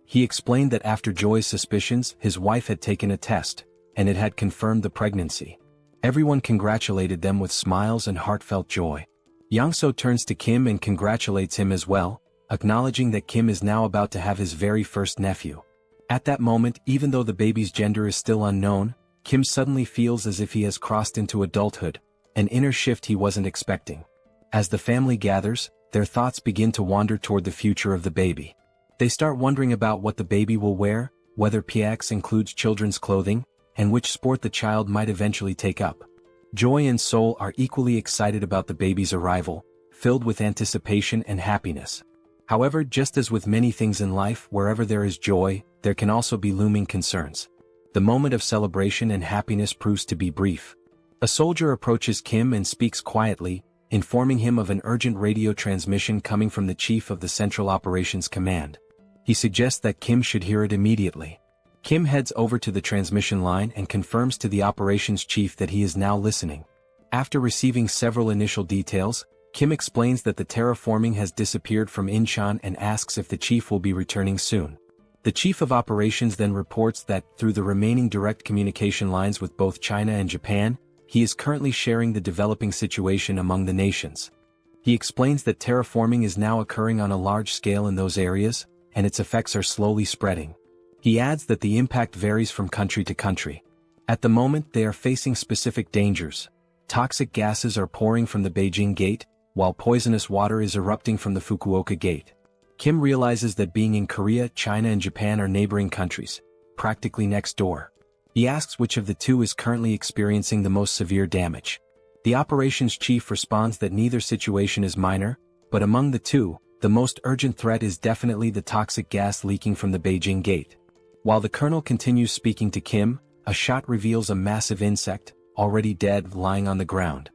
[SPEAKER 3] He explained that after Joy's suspicions, his wife had taken a test, and it had confirmed the pregnancy. Everyone congratulated them with smiles and heartfelt joy. Yangso turns to Kim and congratulates him as well, acknowledging that Kim is now about to have his very first nephew. At that moment, even though the baby's gender is still unknown, Kim suddenly feels as if he has crossed into adulthood, an inner shift he wasn't expecting. As the family gathers, their thoughts begin to wander toward the future of the baby. They start wondering about what the baby will wear, whether PX includes children's clothing, and which sport the child might eventually take up. Joy and Seoul are equally excited about the baby's arrival, filled with anticipation and happiness. However, just as with many things in life, wherever there is joy, there can also be looming concerns. The moment of celebration and happiness proves to be brief. A soldier approaches Kim and speaks quietly, informing him of an urgent radio transmission coming from the chief of the Central Operations Command. He suggests that Kim should hear it immediately. Kim heads over to the transmission line and confirms to the operations chief that he is now listening. After receiving several initial details, Kim explains that the terraforming has disappeared from Incheon and asks if the chief will be returning soon. The chief of operations then reports that, through the remaining direct communication lines with both China and Japan, he is currently sharing the developing situation among the nations. He explains that terraforming is now occurring on a large scale in those areas, and its effects are slowly spreading. He adds that the impact varies from country to country. At the moment, they are facing specific dangers. Toxic gases are pouring from the Beijing Gate, while poisonous water is erupting from the Fukuoka Gate. Kim realizes that being in Korea, China and Japan are neighboring countries, practically next door. He asks which of the two is currently experiencing the most severe damage. The operations chief responds that neither situation is minor, but among the two, the most urgent threat is definitely the toxic gas leaking from the Beijing Gate. While the colonel continues speaking to Kim, a shot reveals a massive insect, already dead, lying on the ground.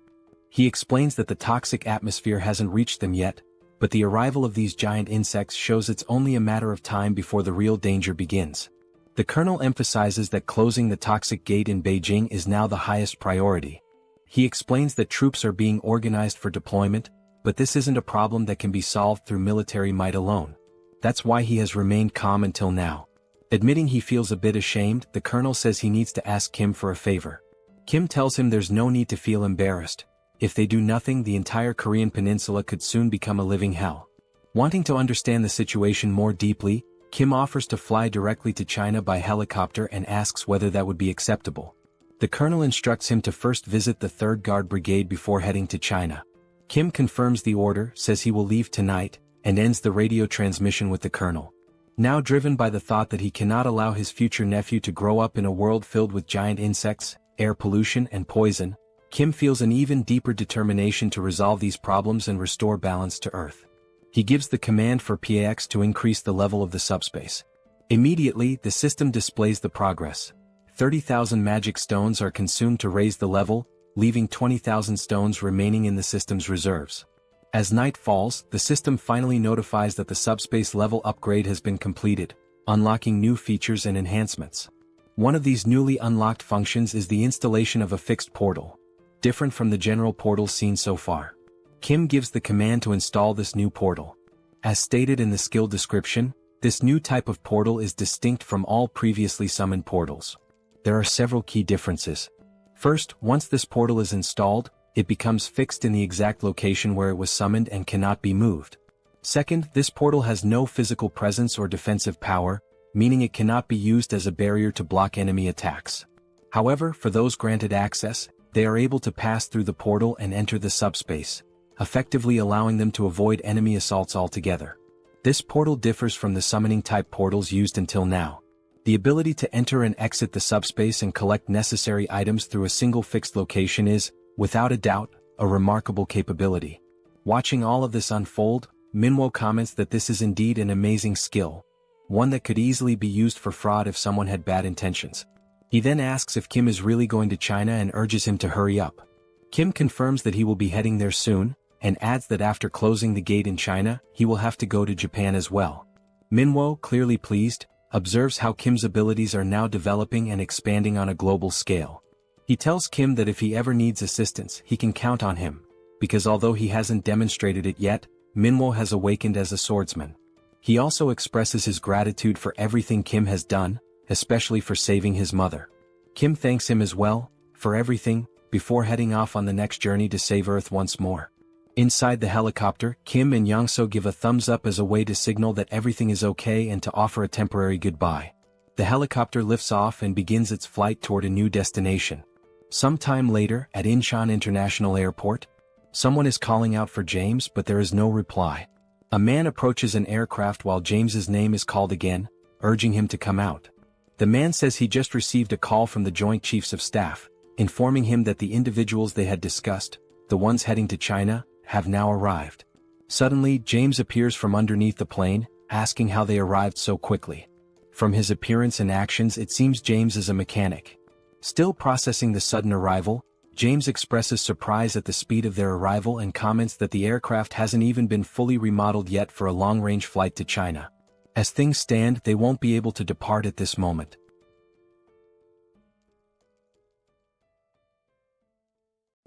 [SPEAKER 3] He explains that the toxic atmosphere hasn't reached them yet, but the arrival of these giant insects shows it's only a matter of time before the real danger begins. The colonel emphasizes that closing the toxic gate in Beijing is now the highest priority. He explains that troops are being organized for deployment, but this isn't a problem that can be solved through military might alone. That's why he has remained calm until now. Admitting he feels a bit ashamed, the colonel says he needs to ask Kim for a favor. Kim tells him there's no need to feel embarrassed. If they do nothing, the entire Korean peninsula could soon become a living hell. Wanting to understand the situation more deeply, Kim offers to fly directly to China by helicopter and asks whether that would be acceptable. The colonel instructs him to first visit the 3rd Guard Brigade before heading to China. Kim confirms the order, says he will leave tonight, and ends the radio transmission with the colonel. Now driven by the thought that he cannot allow his future nephew to grow up in a world filled with giant insects, air pollution and poison, Kim feels an even deeper determination to resolve these problems and restore balance to Earth. He gives the command for PAX to increase the level of the subspace. Immediately, the system displays the progress. 30,000 magic stones are consumed to raise the level, leaving 20,000 stones remaining in the system's reserves. As night falls, the system finally notifies that the subspace level upgrade has been completed, unlocking new features and enhancements. One of these newly unlocked functions is the installation of a fixed portal, different from the general portals seen so far. Kim gives the command to install this new portal. As stated in the skill description, this new type of portal is distinct from all previously summoned portals. There are several key differences. First, once this portal is installed, it becomes fixed in the exact location where it was summoned and cannot be moved. Second, this portal has no physical presence or defensive power, meaning it cannot be used as a barrier to block enemy attacks. However, for those granted access, they are able to pass through the portal and enter the subspace, effectively allowing them to avoid enemy assaults altogether. This portal differs from the summoning-type portals used until now. The ability to enter and exit the subspace and collect necessary items through a single fixed location is, without a doubt, a remarkable capability. Watching all of this unfold, Manhwa comments that this is indeed an amazing skill, one that could easily be used for fraud if someone had bad intentions. He then asks if Kim is really going to China and urges him to hurry up. Kim confirms that he will be heading there soon, and adds that after closing the gate in China, he will have to go to Japan as well. Manhwa, clearly pleased, observes how Kim's abilities are now developing and expanding on a global scale. He tells Kim that if he ever needs assistance, he can count on him, because although he hasn't demonstrated it yet, Manhwa has awakened as a swordsman. He also expresses his gratitude for everything Kim has done, especially for saving his mother. Kim thanks him as well, for everything, before heading off on the next journey to save Earth once more. Inside the helicopter, Kim and Yongso give a thumbs up as a way to signal that everything is okay and to offer a temporary goodbye. The helicopter lifts off and begins its flight toward a new destination. Sometime later, at Incheon International Airport, someone is calling out for James, but there is no reply. A man approaches an aircraft while James's name is called again, urging him to come out. The man says he just received a call from the Joint Chiefs of Staff, informing him that the individuals they had discussed, the ones heading to China, have now arrived. Suddenly, James appears from underneath the plane, asking how they arrived so quickly. From his appearance and actions, it seems James is a mechanic. Still processing the sudden arrival, James expresses surprise at the speed of their arrival and comments that the aircraft hasn't even been fully remodeled yet for a long-range flight to China. As things stand, they won't be able to depart at this moment.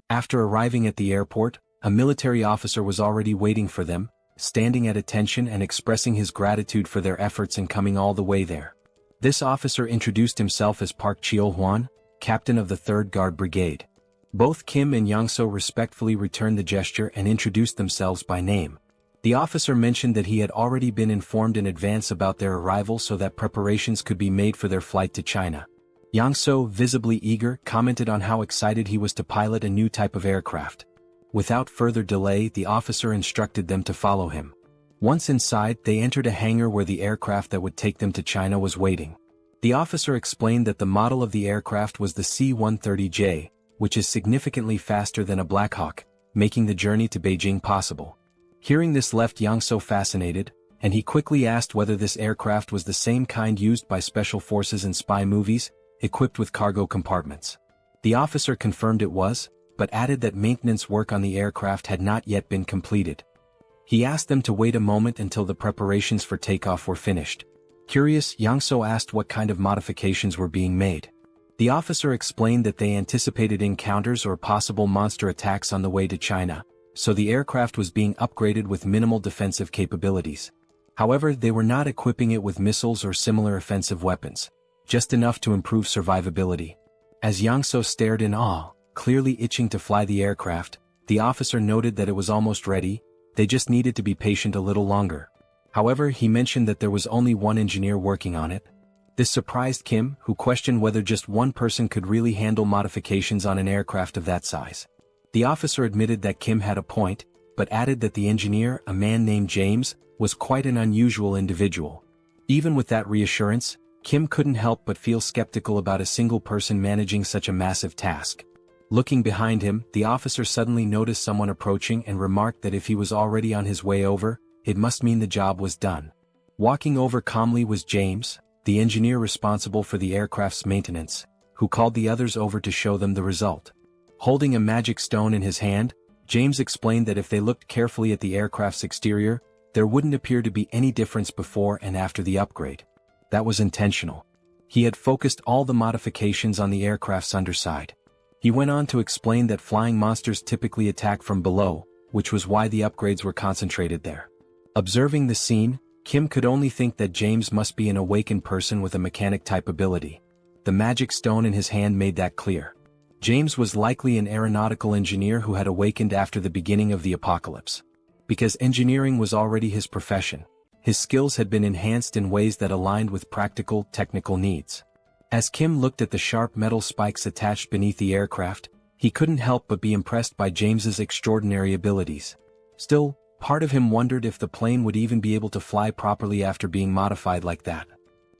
[SPEAKER 3] After arriving at the airport, a military officer was already waiting for them, standing at attention and expressing his gratitude for their efforts in coming all the way there. This officer introduced himself as Park Cheo-hwan, captain of the 3rd Guard Brigade. Both Kim and Young-so respectfully returned the gesture and introduced themselves by name. The officer mentioned that he had already been informed in advance about their arrival so that preparations could be made for their flight to China. Young-so, visibly eager, commented on how excited he was to pilot a new type of aircraft. Without further delay, the officer instructed them to follow him. Once inside, they entered a hangar where the aircraft that would take them to China was waiting. The officer explained that the model of the aircraft was the C-130J, which is significantly faster than a Black Hawk, making the journey to Beijing possible. Hearing this left Young-so fascinated, and he quickly asked whether this aircraft was the same kind used by special forces in spy movies, equipped with cargo compartments. The officer confirmed it was, but added that maintenance work on the aircraft had not yet been completed. He asked them to wait a moment until the preparations for takeoff were finished. Curious, Young-so asked what kind of modifications were being made. The officer explained that they anticipated encounters or possible monster attacks on the way to China, so the aircraft was being upgraded with minimal defensive capabilities. However, they were not equipping it with missiles or similar offensive weapons, just enough to improve survivability. As Young-so stared in awe, clearly itching to fly the aircraft, the officer noted that it was almost ready, they just needed to be patient a little longer. However, he mentioned that there was only one engineer working on it. This surprised Kim, who questioned whether just one person could really handle modifications on an aircraft of that size. The officer admitted that Kim had a point, but added that the engineer, a man named James, was quite an unusual individual. Even with that reassurance, Kim couldn't help but feel skeptical about a single person managing such a massive task. Looking behind him, the officer suddenly noticed someone approaching and remarked that if he was already on his way over, it must mean the job was done. Walking over calmly was James, the engineer responsible for the aircraft's maintenance, who called the others over to show them the result. Holding a magic stone in his hand, James explained that if they looked carefully at the aircraft's exterior, there wouldn't appear to be any difference before and after the upgrade. That was intentional. He had focused all the modifications on the aircraft's underside. He went on to explain that flying monsters typically attack from below, which was why the upgrades were concentrated there. Observing the scene, Kim could only think that James must be an awakened person with a mechanic-type ability. The magic stone in his hand made that clear. James was likely an aeronautical engineer who had awakened after the beginning of the apocalypse. Because engineering was already his profession, his skills had been enhanced in ways that aligned with practical, technical needs. As Kim looked at the sharp metal spikes attached beneath the aircraft, he couldn't help but be impressed by James's extraordinary abilities. Still, part of him wondered if the plane would even be able to fly properly after being modified like that.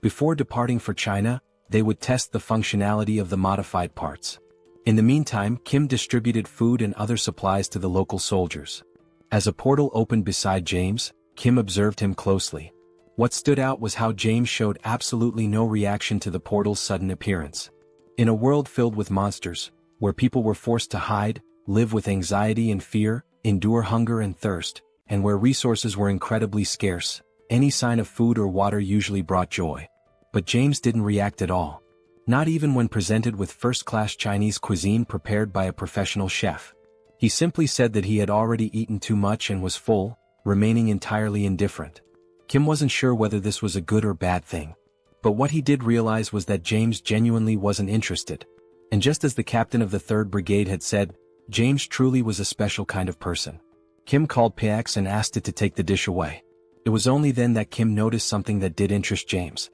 [SPEAKER 3] Before departing for China, they would test the functionality of the modified parts. In the meantime, Kim distributed food and other supplies to the local soldiers. As a portal opened beside James, Kim observed him closely. What stood out was how James showed absolutely no reaction to the portal's sudden appearance. In a world filled with monsters, where people were forced to hide, live with anxiety and fear, endure hunger and thirst, and where resources were incredibly scarce, any sign of food or water usually brought joy. But James didn't react at all. Not even when presented with first-class Chinese cuisine prepared by a professional chef. He simply said that he had already eaten too much and was full, remaining entirely indifferent. Kim wasn't sure whether this was a good or bad thing. But what he did realize was that James genuinely wasn't interested. And just as the captain of the 3rd Brigade had said, James truly was a special kind of person. Kim called Pax and asked it to take the dish away. It was only then that Kim noticed something that did interest James.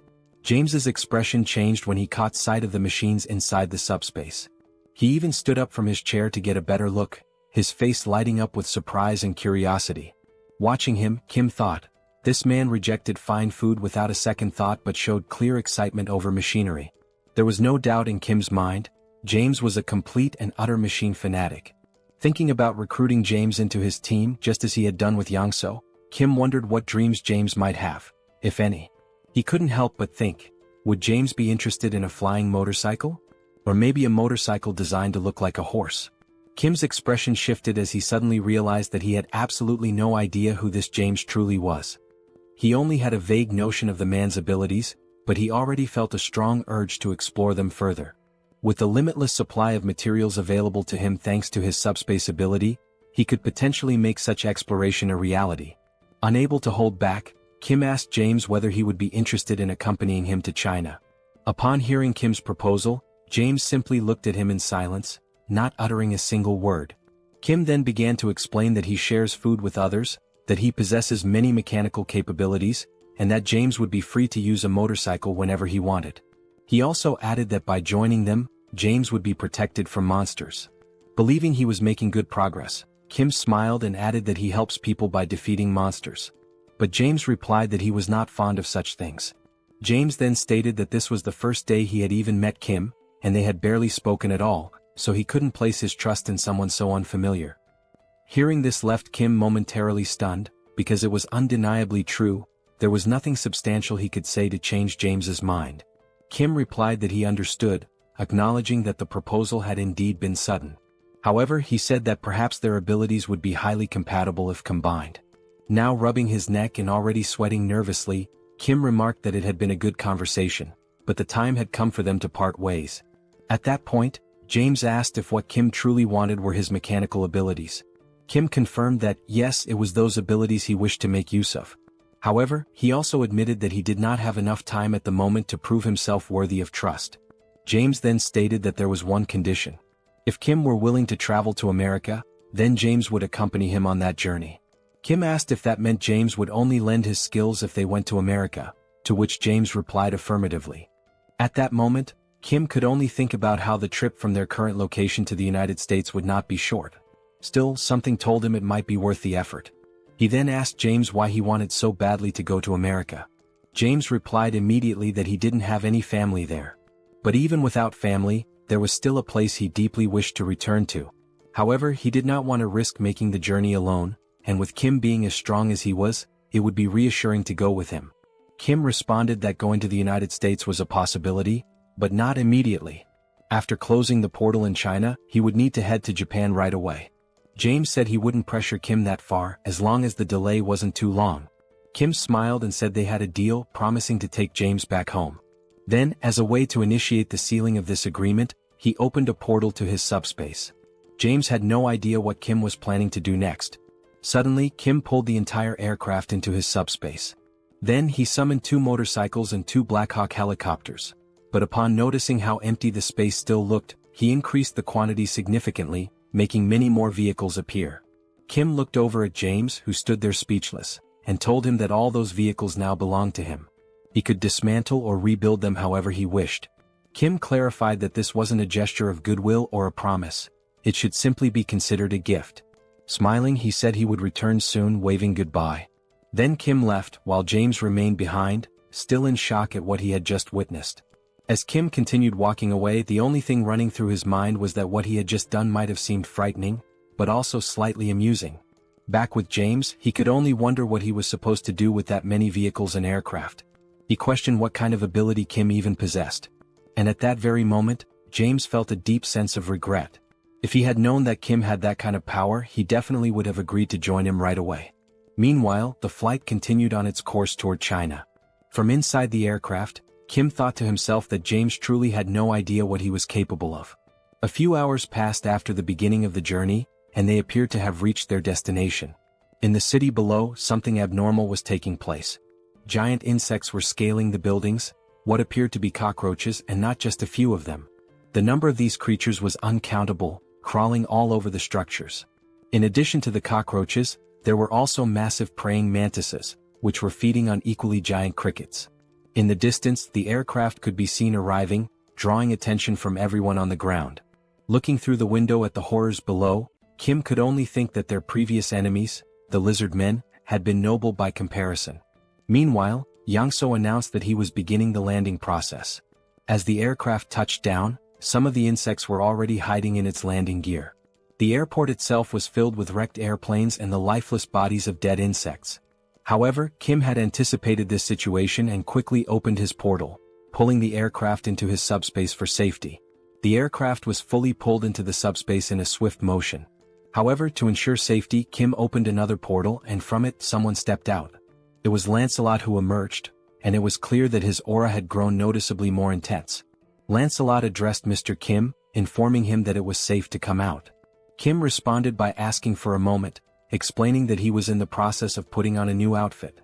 [SPEAKER 3] James's expression changed when he caught sight of the machines inside the subspace. He even stood up from his chair to get a better look, his face lighting up with surprise and curiosity. Watching him, Kim thought, this man rejected fine food without a second thought but showed clear excitement over machinery. There was no doubt in Kim's mind, James was a complete and utter machine fanatic. Thinking about recruiting James into his team just as he had done with Yangso, Kim wondered what dreams James might have, if any. He couldn't help but think, would James be interested in a flying motorcycle? Or maybe a motorcycle designed to look like a horse? Kim's expression shifted as he suddenly realized that he had absolutely no idea who this James truly was. He only had a vague notion of the man's abilities, but he already felt a strong urge to explore them further. With the limitless supply of materials available to him thanks to his subspace ability, he could potentially make such exploration a reality. Unable to hold back, Kim asked James whether he would be interested in accompanying him to China. Upon hearing Kim's proposal, James simply looked at him in silence, not uttering a single word. Kim then began to explain that he shares food with others, that he possesses many mechanical capabilities, and that James would be free to use a motorcycle whenever he wanted. He also added that by joining them, James would be protected from monsters. Believing he was making good progress, Kim smiled and added that he helps people by defeating monsters. But James replied that he was not fond of such things. James then stated that this was the first day he had even met Kim, and they had barely spoken at all, so he couldn't place his trust in someone so unfamiliar. Hearing this left Kim momentarily stunned, because it was undeniably true, there was nothing substantial he could say to change James's mind. Kim replied that he understood, acknowledging that the proposal had indeed been sudden. However, he said that perhaps their abilities would be highly compatible if combined. Now rubbing his neck and already sweating nervously, Kim remarked that it had been a good conversation, but the time had come for them to part ways. At that point, James asked if what Kim truly wanted were his mechanical abilities. Kim confirmed that, yes, it was those abilities he wished to make use of. However, he also admitted that he did not have enough time at the moment to prove himself worthy of trust. James then stated that there was one condition. If Kim were willing to travel to America, then James would accompany him on that journey. Kim asked if that meant James would only lend his skills if they went to America, to which James replied affirmatively. At that moment, Kim could only think about how the trip from their current location to the United States would not be short. Still, something told him it might be worth the effort. He then asked James why he wanted so badly to go to America. James replied immediately that he didn't have any family there. But even without family, there was still a place he deeply wished to return to. However, he did not want to risk making the journey alone, and with Kim being as strong as he was, it would be reassuring to go with him. Kim responded that going to the United States was a possibility, but not immediately. After closing the portal in China, he would need to head to Japan right away. James said he wouldn't pressure Kim that far as long as the delay wasn't too long. Kim smiled and said they had a deal, promising to take James back home. Then, as a way to initiate the sealing of this agreement, he opened a portal to his subspace. James had no idea what Kim was planning to do next. Suddenly, Kim pulled the entire aircraft into his subspace. Then he summoned 2 motorcycles and 2 Black Hawk helicopters. But upon noticing how empty the space still looked, he increased the quantity significantly, making many more vehicles appear. Kim looked over at James, who stood there speechless, and told him that all those vehicles now belonged to him. He could dismantle or rebuild them however he wished. Kim clarified that this wasn't a gesture of goodwill or a promise. It should simply be considered a gift. Smiling, he said he would return soon, waving goodbye. Then Kim left, while James remained behind, still in shock at what he had just witnessed. As Kim continued walking away, the only thing running through his mind was that what he had just done might have seemed frightening, but also slightly amusing. Back with James, he could only wonder what he was supposed to do with that many vehicles and aircraft. He questioned what kind of ability Kim even possessed. And at that very moment, James felt a deep sense of regret. If he had known that Kim had that kind of power, he definitely would have agreed to join him right away. Meanwhile, the flight continued on its course toward China. From inside the aircraft, Kim thought to himself that James truly had no idea what he was capable of. A few hours passed after the beginning of the journey, and they appeared to have reached their destination. In the city below, something abnormal was taking place. Giant insects were scaling the buildings, what appeared to be cockroaches, and not just a few of them. The number of these creatures was uncountable, crawling all over the structures. In addition to the cockroaches, there were also massive praying mantises, which were feeding on equally giant crickets. In the distance, the aircraft could be seen arriving, drawing attention from everyone on the ground. Looking through the window at the horrors below, Kim could only think that their previous enemies, the lizard men, had been noble by comparison. Meanwhile, Yang-so announced that he was beginning the landing process. As the aircraft touched down, some of the insects were already hiding in its landing gear. The airport itself was filled with wrecked airplanes and the lifeless bodies of dead insects. However, Kim had anticipated this situation and quickly opened his portal, pulling the aircraft into his subspace for safety. The aircraft was fully pulled into the subspace in a swift motion. However, to ensure safety, Kim opened another portal and from it someone stepped out. It was Lancelot who emerged, and it was clear that his aura had grown noticeably more intense. Lancelot addressed Mr. Kim, informing him that it was safe to come out. Kim responded by asking for a moment, explaining that he was in the process of putting on a new outfit.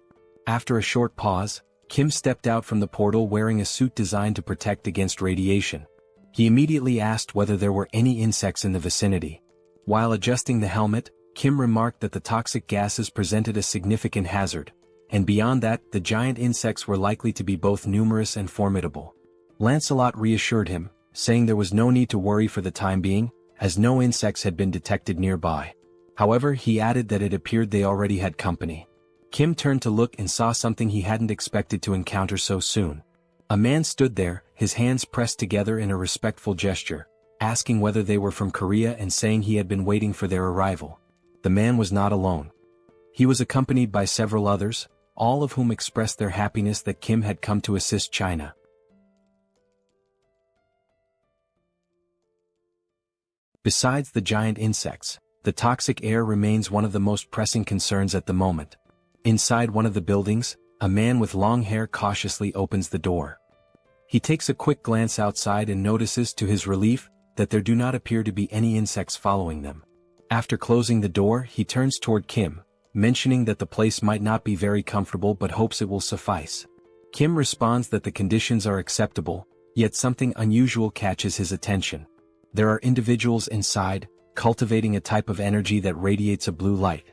[SPEAKER 3] After a short pause, Kim stepped out from the portal wearing a suit designed to protect against radiation. He immediately asked whether there were any insects in the vicinity. While adjusting the helmet, Kim remarked that the toxic gases presented a significant hazard, and beyond that, the giant insects were likely to be both numerous and formidable. Lancelot reassured him, saying there was no need to worry for the time being, as no insects had been detected nearby. However, he added that it appeared they already had company. Kim turned to look and saw something he hadn't expected to encounter so soon. A man stood there, his hands pressed together in a respectful gesture, asking whether they were from Korea and saying he had been waiting for their arrival. The man was not alone. He was accompanied by several others, all of whom expressed their happiness that Kim had come to assist China. Besides the giant insects, the toxic air remains one of the most pressing concerns at the moment. Inside one of the buildings, a man with long hair cautiously opens the door. He takes a quick glance outside and notices to his relief that there do not appear to be any insects following them. After closing the door, he turns toward Kim, mentioning that the place might not be very comfortable but hopes it will suffice. Kim responds that the conditions are acceptable, yet something unusual catches his attention. There are individuals inside, cultivating a type of energy that radiates a blue light.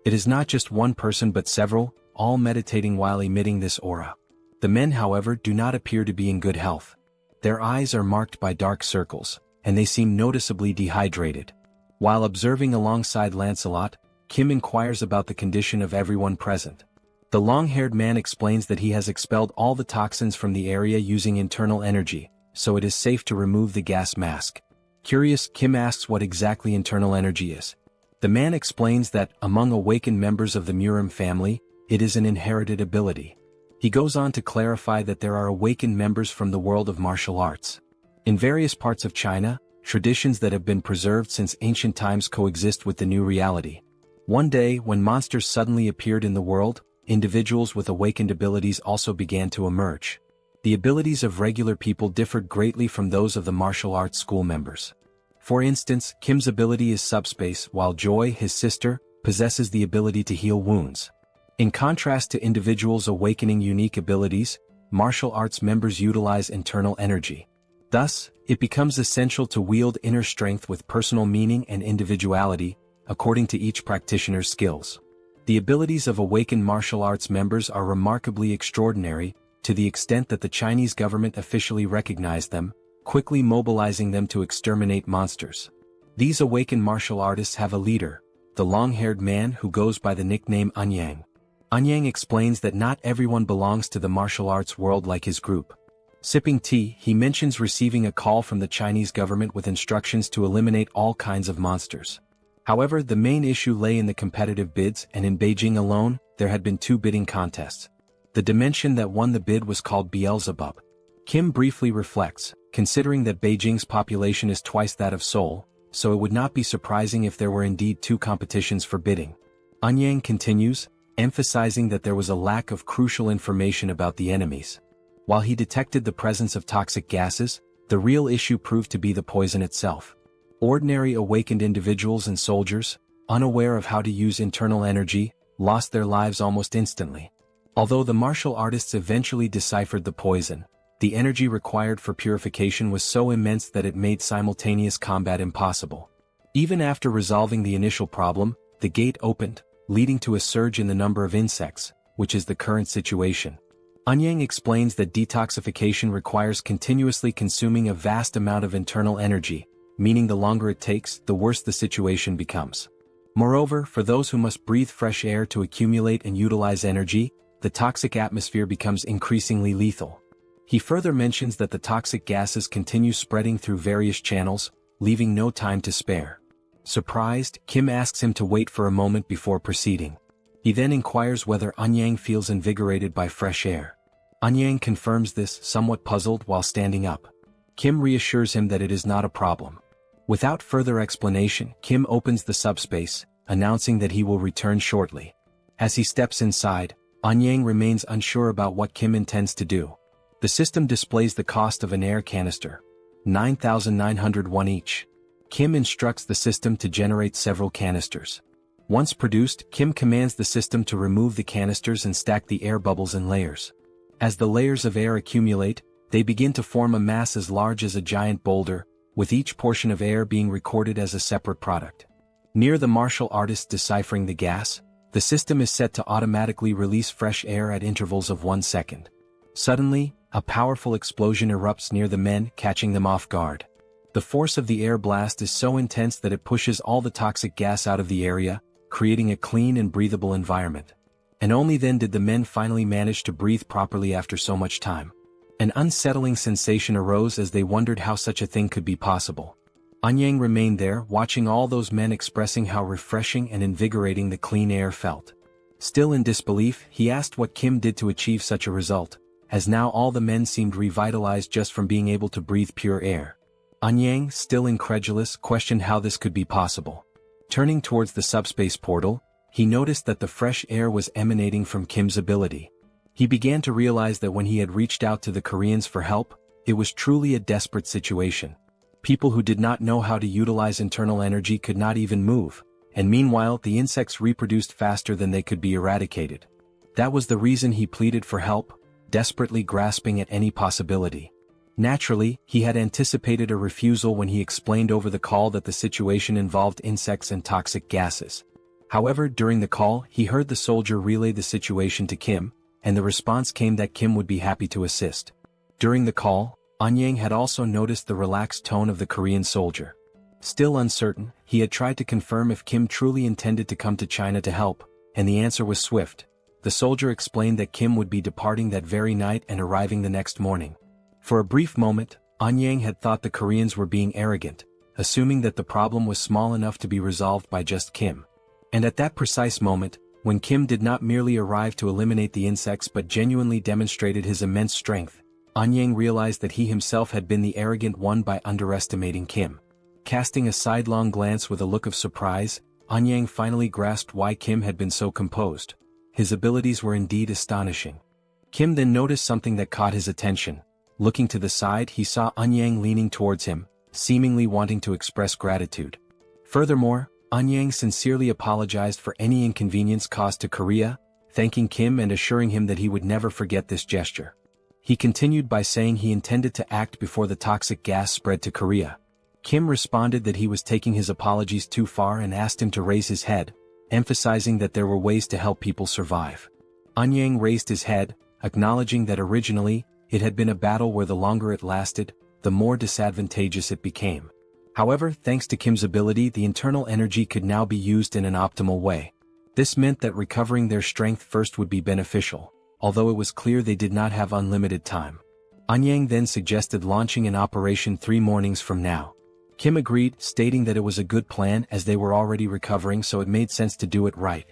[SPEAKER 3] It is not just one person but several, all meditating while emitting this aura. The men, however, do not appear to be in good health. Their eyes are marked by dark circles, and they seem noticeably dehydrated. While observing alongside Lancelot, Kim inquires about the condition of everyone present. The long-haired man explains that he has expelled all the toxins from the area using internal energy, so it is safe to remove the gas mask. Curious, Kim asks what exactly internal energy is. The man explains that, among awakened members of the Murim family, it is an inherited ability. He goes on to clarify that there are awakened members from the world of martial arts. In various parts of China, traditions that have been preserved since ancient times coexist with the new reality. One day, when monsters suddenly appeared in the world, individuals with awakened abilities also began to emerge. The abilities of regular people differed greatly from those of the martial arts school members. For instance, Kim's ability is SUBSPACE, while Joy, his sister, possesses the ability to heal wounds. In contrast to individuals awakening unique abilities, martial arts members utilize internal energy. Thus, it becomes essential to wield inner strength with personal meaning and individuality, according to each practitioner's skills. The abilities of awakened martial arts members are remarkably extraordinary, to the extent that the Chinese government officially recognized them, quickly mobilizing them to exterminate monsters. These awakened martial artists have a leader, the long-haired man who goes by the nickname Anyang. Anyang explains that not everyone belongs to the martial arts world like his group. Sipping tea, he mentions receiving a call from the Chinese government with instructions to eliminate all kinds of monsters. However, the main issue lay in the competitive bids, and in Beijing alone, there had been 2 bidding contests. The dimension that won the bid was called Beelzebub. Kim briefly reflects, considering that Beijing's population is twice that of Seoul, so it would not be surprising if there were indeed 2 competitions for bidding. Anyang continues, emphasizing that there was a lack of crucial information about the enemies. While he detected the presence of toxic gases, the real issue proved to be the poison itself. Ordinary awakened individuals and soldiers, unaware of how to use internal energy, lost their lives almost instantly. Although the martial artists eventually deciphered the poison, the energy required for purification was so immense that it made simultaneous combat impossible. Even after resolving the initial problem, the gate opened, leading to a surge in the number of insects, which is the current situation. Anyang explains that detoxification requires continuously consuming a vast amount of internal energy, meaning the longer it takes, the worse the situation becomes. Moreover, for those who must breathe fresh air to accumulate and utilize energy, the toxic atmosphere becomes increasingly lethal. He further mentions that the toxic gases continue spreading through various channels, leaving no time to spare. Surprised, Kim asks him to wait for a moment before proceeding. He then inquires whether Anyang feels invigorated by fresh air. Anyang confirms this, somewhat puzzled while standing up. Kim reassures him that it is not a problem. Without further explanation, Kim opens the subspace, announcing that he will return shortly. As he steps inside, Anyang remains unsure about what Kim intends to do. The system displays the cost of an air canister, 9,901 each. Kim instructs the system to generate several canisters. Once produced, Kim commands the system to remove the canisters and stack the air bubbles in layers. As the layers of air accumulate, they begin to form a mass as large as a giant boulder, with each portion of air being recorded as a separate product. Near the martial artist deciphering the gas, the system is set to automatically release fresh air at intervals of 1 second. Suddenly, a powerful explosion erupts near the men, catching them off guard. The force of the air blast is so intense that it pushes all the toxic gas out of the area, creating a clean and breathable environment. And only then did the men finally manage to breathe properly after so much time. An unsettling sensation arose as they wondered how such a thing could be possible. Anyang remained there, watching all those men expressing how refreshing and invigorating the clean air felt. Still in disbelief, he asked what Kim did to achieve such a result, as now all the men seemed revitalized just from being able to breathe pure air. Anyang, still incredulous, questioned how this could be possible. Turning towards the subspace portal, he noticed that the fresh air was emanating from Kim's ability. He began to realize that when he had reached out to the Koreans for help, it was truly a desperate situation. People who did not know how to utilize internal energy could not even move, and meanwhile the insects reproduced faster than they could be eradicated. That was the reason he pleaded for help, desperately grasping at any possibility. Naturally, he had anticipated a refusal when he explained over the call that the situation involved insects and toxic gases. However, during the call, he heard the soldier relay the situation to Kim, and the response came that Kim would be happy to assist. During the call, Anyang had also noticed the relaxed tone of the Korean soldier. Still uncertain, he had tried to confirm if Kim truly intended to come to China to help, and the answer was swift. The soldier explained that Kim would be departing that very night and arriving the next morning. For a brief moment, Anyang had thought the Koreans were being arrogant, assuming that the problem was small enough to be resolved by just Kim. And at that precise moment, when Kim did not merely arrive to eliminate the insects but genuinely demonstrated his immense strength, Anyang realized that he himself had been the arrogant one by underestimating Kim. Casting a sidelong glance with a look of surprise, Anyang finally grasped why Kim had been so composed. His abilities were indeed astonishing. Kim then noticed something that caught his attention. Looking to the side, he saw Anyang leaning towards him, seemingly wanting to express gratitude. Furthermore, Anyang sincerely apologized for any inconvenience caused to Korea, thanking Kim and assuring him that he would never forget this gesture. He continued by saying he intended to act before the toxic gas spread to Korea. Kim responded that he was taking his apologies too far and asked him to raise his head, emphasizing that there were ways to help people survive. Anyang raised his head, acknowledging that originally, it had been a battle where the longer it lasted, the more disadvantageous it became. However, thanks to Kim's ability, the internal energy could now be used in an optimal way. This meant that recovering their strength first would be beneficial, although it was clear they did not have unlimited time. Anyang then suggested launching an operation 3 mornings from now. Kim agreed, stating that it was a good plan as they were already recovering, so it made sense to do it right.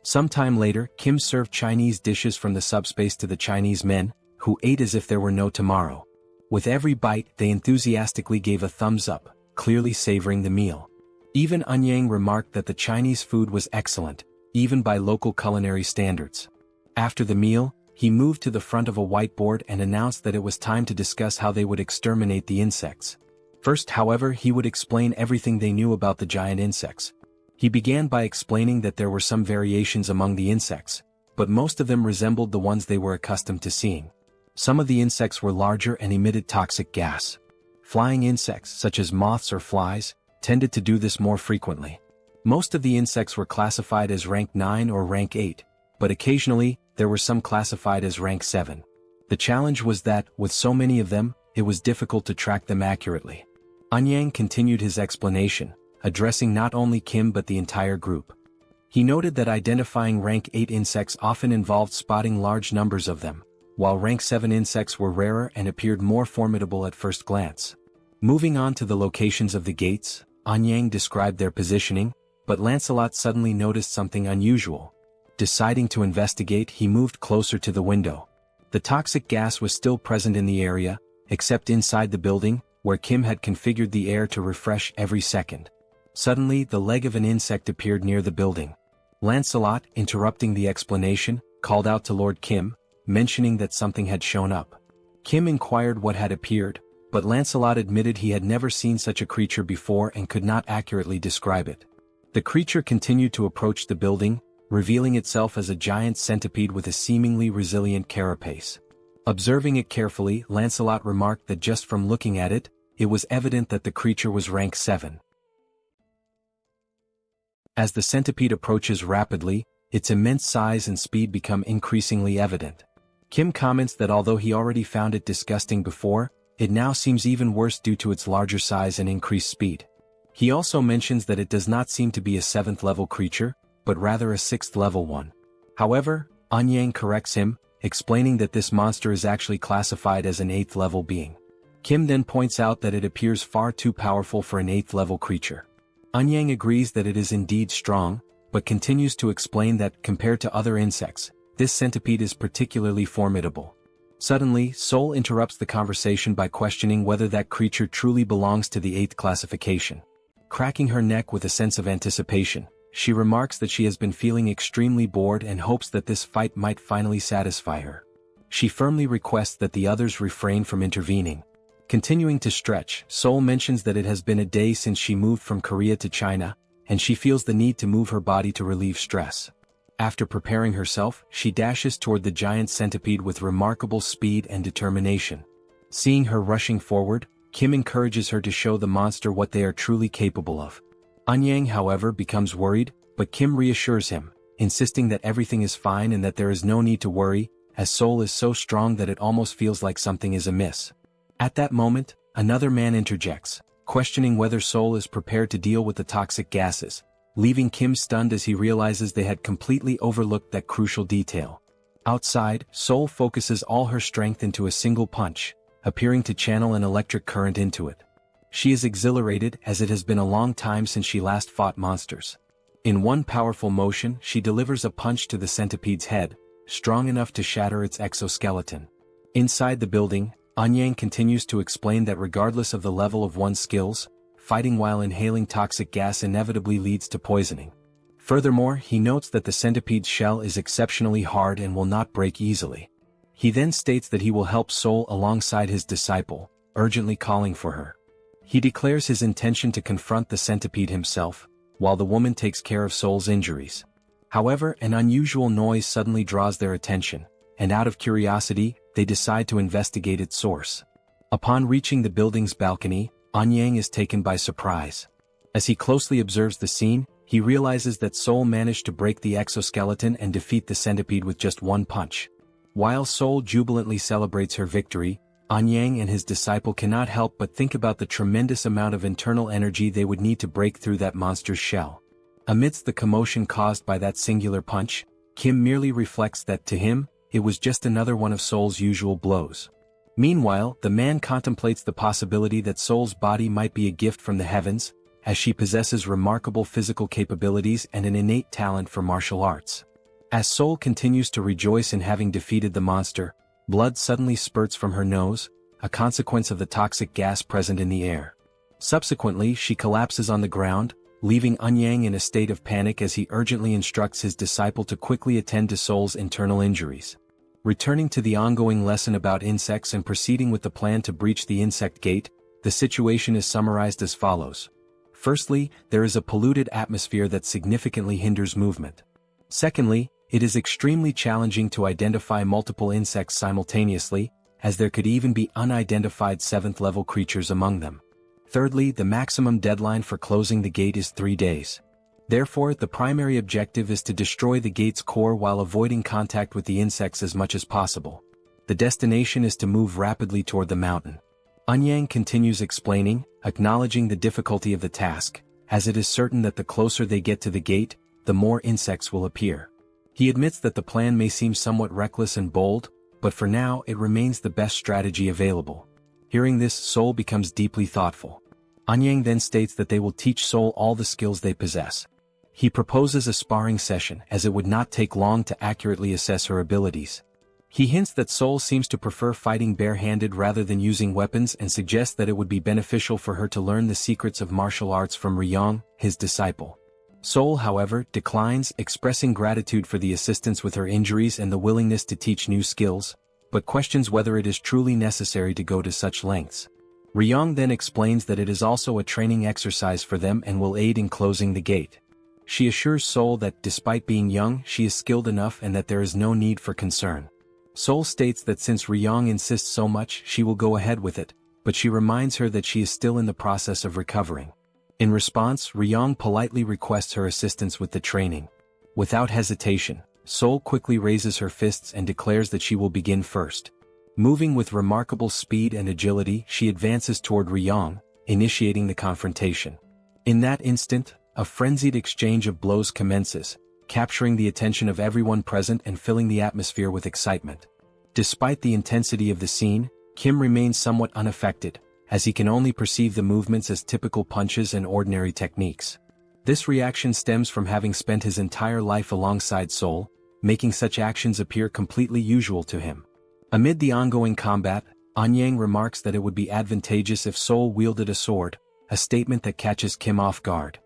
[SPEAKER 3] Sometime later, Kim served Chinese dishes from the subspace to the Chinese men, who ate as if there were no tomorrow. With every bite, they enthusiastically gave a thumbs up, clearly savoring the meal. Even Anyang remarked that the Chinese food was excellent, even by local culinary standards. After the meal, he moved to the front of a whiteboard and announced that it was time to discuss how they would exterminate the insects. First, however, he would explain everything they knew about the giant insects. He began by explaining that there were some variations among the insects, but most of them resembled the ones they were accustomed to seeing. Some of the insects were larger and emitted toxic gas. Flying insects, such as moths or flies, tended to do this more frequently. Most of the insects were classified as rank 9 or rank 8, but occasionally, there were some classified as rank 7. The challenge was that, with so many of them, it was difficult to track them accurately. Anyang continued his explanation, addressing not only Kim but the entire group. He noted that identifying rank 8 insects often involved spotting large numbers of them, while rank 7 insects were rarer and appeared more formidable at first glance. Moving on to the locations of the gates, Anyang described their positioning, but Lancelot suddenly noticed something unusual. Deciding to investigate, he moved closer to the window. The toxic gas was still present in the area, except inside the building, where Kim had configured the air to refresh every second. Suddenly, the leg of an insect appeared near the building. Lancelot, interrupting the explanation, called out to Lord Kim, mentioning that something had shown up. Kim inquired what had appeared, but Lancelot admitted he had never seen such a creature before and could not accurately describe it. The creature continued to approach the building, revealing itself as a giant centipede with a seemingly resilient carapace. Observing it carefully, Lancelot remarked that just from looking at it, it was evident that the creature was rank 7. As the centipede approaches rapidly, its immense size and speed become increasingly evident. Kim comments that although he already found it disgusting before, it now seems even worse due to its larger size and increased speed. He also mentions that it does not seem to be a 7th level creature, but rather a 6th level one. However, Anyang corrects him, explaining that this monster is actually classified as an 8th level being. Kim then points out that it appears far too powerful for an 8th level creature. Anyang agrees that it is indeed strong, but continues to explain that, compared to other insects, this centipede is particularly formidable. Suddenly, Seoul interrupts the conversation by questioning whether that creature truly belongs to the 8th classification. Cracking her neck with a sense of anticipation, she remarks that she has been feeling extremely bored and hopes that this fight might finally satisfy her. She firmly requests that the others refrain from intervening. Continuing to stretch, Seoul mentions that it has been a day since she moved from Korea to China, and she feels the need to move her body to relieve stress. After preparing herself, she dashes toward the giant centipede with remarkable speed and determination. Seeing her rushing forward, Kim encourages her to show the monster what they are truly capable of. Anyang, however, becomes worried, but Kim reassures him, insisting that everything is fine and that there is no need to worry, as Seoul is so strong that it almost feels like something is amiss. At that moment, another man interjects, questioning whether Seoul is prepared to deal with the toxic gases, leaving Kim stunned as he realizes they had completely overlooked that crucial detail. Outside, Seoul focuses all her strength into a single punch, appearing to channel an electric current into it. She is exhilarated as it has been a long time since she last fought monsters. In one powerful motion, she delivers a punch to the centipede's head, strong enough to shatter its exoskeleton. Inside the building, Anyang continues to explain that regardless of the level of one's skills, fighting while inhaling toxic gas inevitably leads to poisoning. Furthermore, he notes that the centipede's shell is exceptionally hard and will not break easily. He then states that he will help Seoul alongside his disciple, urgently calling for her. He declares his intention to confront the centipede himself, while the woman takes care of Seoul's injuries. However, an unusual noise suddenly draws their attention, and out of curiosity, they decide to investigate its source. Upon reaching the building's balcony, Anyang is taken by surprise. As he closely observes the scene, he realizes that Seoul managed to break the exoskeleton and defeat the centipede with just one punch. While Seoul jubilantly celebrates her victory, Anyang and his disciple cannot help but think about the tremendous amount of internal energy they would need to break through that monster's shell. Amidst the commotion caused by that singular punch, Kim merely reflects that to him, it was just another one of Seoul's usual blows. Meanwhile, the man contemplates the possibility that Seoul's body might be a gift from the heavens, as she possesses remarkable physical capabilities and an innate talent for martial arts. As Seoul continues to rejoice in having defeated the monster, blood suddenly spurts from her nose, a consequence of the toxic gas present in the air. Subsequently, she collapses on the ground, leaving Anyang in a state of panic as he urgently instructs his disciple to quickly attend to Seoul's internal injuries. Returning to the ongoing lesson about insects and proceeding with the plan to breach the insect gate, the situation is summarized as follows. Firstly, there is a polluted atmosphere that significantly hinders movement. Secondly, it is extremely challenging to identify multiple insects simultaneously, as there could even be unidentified 7th level creatures among them. Thirdly, the maximum deadline for closing the gate is 3 days. Therefore, the primary objective is to destroy the gate's core while avoiding contact with the insects as much as possible. The destination is to move rapidly toward the mountain. Eun-yang continues explaining, acknowledging the difficulty of the task, as it is certain that the closer they get to the gate, the more insects will appear. He admits that the plan may seem somewhat reckless and bold, but for now it remains the best strategy available. Hearing this, Seoul becomes deeply thoughtful. Eun-yang then states that they will teach Seoul all the skills they possess. He proposes a sparring session as it would not take long to accurately assess her abilities. He hints that Seoul seems to prefer fighting bare-handed rather than using weapons and suggests that it would be beneficial for her to learn the secrets of martial arts from Ryong, his disciple. Seoul, however, declines, expressing gratitude for the assistance with her injuries and the willingness to teach new skills, but questions whether it is truly necessary to go to such lengths. Ryong then explains that it is also a training exercise for them and will aid in closing the gate. She assures Seoul that despite being young, she is skilled enough and that there is no need for concern. Seoul states that since Ryong insists so much, she will go ahead with it, but she reminds her that she is still in the process of recovering. In response, Ryong politely requests her assistance with the training. Without hesitation, Seoul quickly raises her fists and declares that she will begin first. Moving with remarkable speed and agility, she advances toward Ryong, initiating the confrontation. In that instant, a frenzied exchange of blows commences, capturing the attention of everyone present and filling the atmosphere with excitement. Despite the intensity of the scene, Kim remains somewhat unaffected, as he can only perceive the movements as typical punches and ordinary techniques. This reaction stems from having spent his entire life alongside Seoul, making such actions appear completely usual to him. Amid the ongoing combat, Eun-yang remarks that it would be advantageous if Seoul wielded a sword, a statement that catches Kim off guard.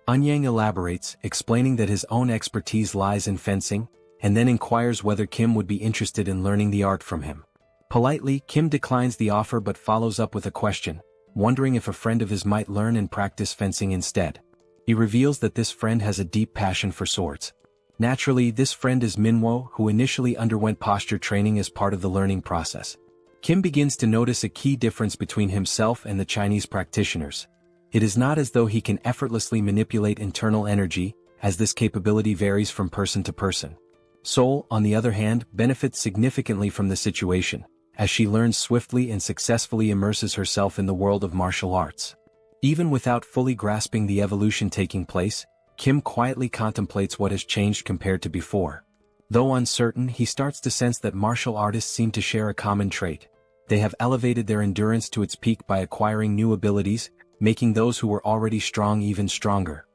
[SPEAKER 3] Eun-yang elaborates, explaining that his own expertise lies in fencing, and then inquires whether Kim would be interested in learning the art from him. Politely, Kim declines the offer but follows up with a question, wondering if a friend of his might learn and practice fencing instead. He reveals that this friend has a deep passion for swords. Naturally, this friend is Manhwa, who initially underwent posture training as part of the learning process. Kim begins to notice a key difference between himself and the Chinese practitioners. It is not as though he can effortlessly manipulate internal energy, as this capability varies from person to person. Seoul, on the other hand, benefits significantly from the situation, as she learns swiftly and successfully immerses herself in the world of martial arts. Even without fully grasping the evolution taking place, Kim quietly contemplates what has changed compared to before. Though uncertain, he starts to sense that martial artists seem to share a common trait. They have elevated their endurance to its peak by acquiring new abilities, making those who were already strong even stronger.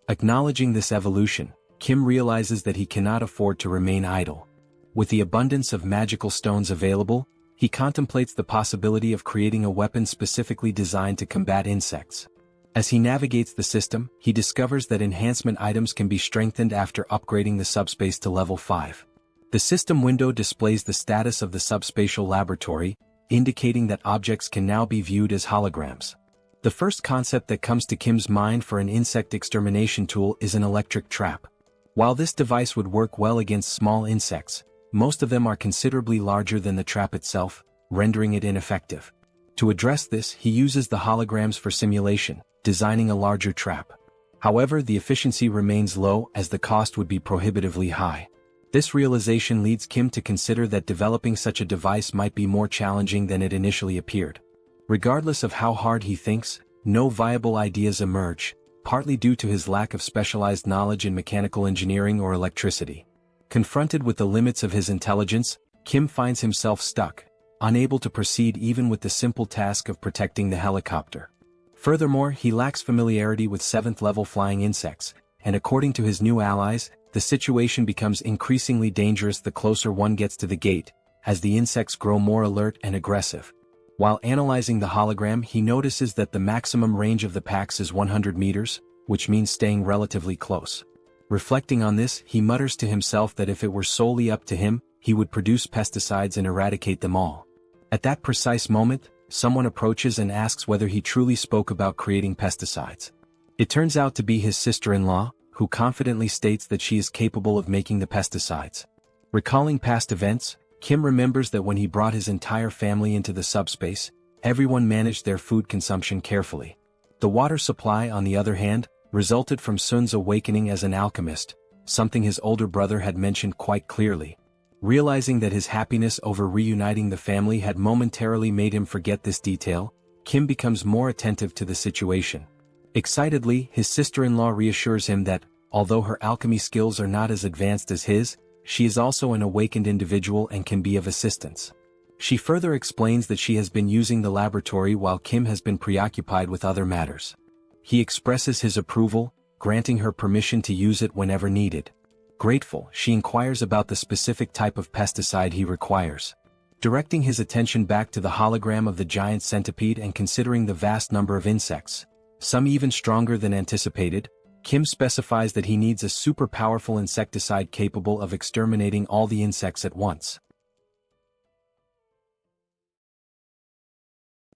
[SPEAKER 3] Acknowledging this evolution, Kim realizes that he cannot afford to remain idle. With the abundance of magical stones available, he contemplates the possibility of creating a weapon specifically designed to combat insects. As he navigates the system, he discovers that enhancement items can be strengthened after upgrading the subspace to level 5. The system window displays the status of the subspatial laboratory, indicating that objects can now be viewed as holograms. The first concept that comes to Kim's mind for an insect extermination tool is an electric trap. While this device would work well against small insects, most of them are considerably larger than the trap itself, rendering it ineffective. To address this, he uses the holograms for simulation, designing a larger trap. However, the efficiency remains low as the cost would be prohibitively high. This realization leads Kim to consider that developing such a device might be more challenging than it initially appeared. Regardless of how hard he thinks, no viable ideas emerge, partly due to his lack of specialized knowledge in mechanical engineering or electricity. Confronted with the limits of his intelligence, Kim finds himself stuck, unable to proceed even with the simple task of protecting the helicopter. Furthermore, he lacks familiarity with 7th-level flying insects, and according to his new allies, the situation becomes increasingly dangerous the closer one gets to the gate, as the insects grow more alert and aggressive. While analyzing the hologram, he notices that the maximum range of the packs is 100 meters, which means staying relatively close. Reflecting on this, he mutters to himself that if it were solely up to him, he would produce pesticides and eradicate them all. At that precise moment, someone approaches and asks whether he truly spoke about creating pesticides. It turns out to be his sister-in-law, who confidently states that she is capable of making the pesticides. Recalling past events, Kim remembers that when he brought his entire family into the subspace, everyone managed their food consumption carefully. The water supply, on the other hand, resulted from Sun's awakening as an alchemist, something his older brother had mentioned quite clearly. Realizing that his happiness over reuniting the family had momentarily made him forget this detail, Kim becomes more attentive to the situation. Excitedly, his sister-in-law reassures him that, although her alchemy skills are not as advanced as his, she is also an awakened individual and can be of assistance. She further explains that she has been using the laboratory while Kim has been preoccupied with other matters. He expresses his approval, granting her permission to use it whenever needed. Grateful, she inquires about the specific type of pesticide he requires. Directing his attention back to the hologram of the giant centipede and considering the vast number of insects, some even stronger than anticipated, Kim specifies that he needs a super powerful insecticide capable of exterminating all the insects at once.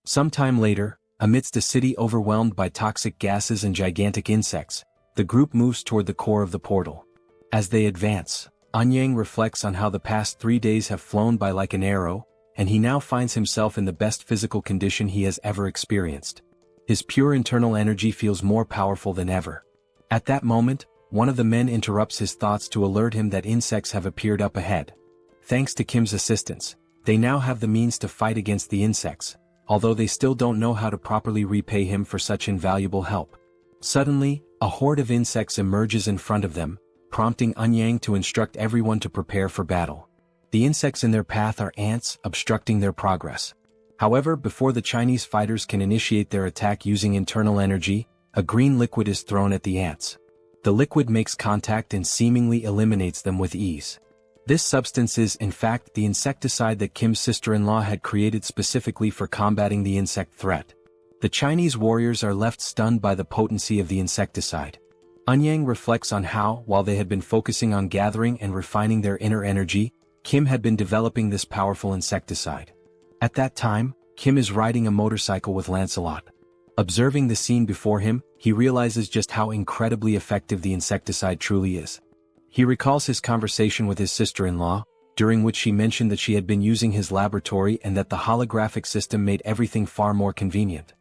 [SPEAKER 3] Sometime later, amidst a city overwhelmed by toxic gases and gigantic insects, the group moves toward the core of the portal. As they advance, Anyang reflects on how the past 3 days have flown by like an arrow, and he now finds himself in the best physical condition he has ever experienced. His pure internal energy feels more powerful than ever. At that moment, one of the men interrupts his thoughts to alert him that insects have appeared up ahead. Thanks to Kim's assistance, they now have the means to fight against the insects, although they still don't know how to properly repay him for such invaluable help. Suddenly, a horde of insects emerges in front of them, prompting Anyang to instruct everyone to prepare for battle. The insects in their path are ants, obstructing their progress. However, before the Chinese fighters can initiate their attack using internal energy, a green liquid is thrown at the ants. The liquid makes contact and seemingly eliminates them with ease. This substance is, in fact, the insecticide that Kim's sister-in-law had created specifically for combating the insect threat. The Chinese warriors are left stunned by the potency of the insecticide. Anyang reflects on how, while they had been focusing on gathering and refining their inner energy, Kim had been developing this powerful insecticide. At that time, Kim is riding a motorcycle with Lancelot. Observing the scene before him, he realizes just how incredibly effective the insecticide truly is. He recalls his conversation with his sister-in-law, during which she mentioned that she had been using his laboratory and that the holographic system made everything far more convenient.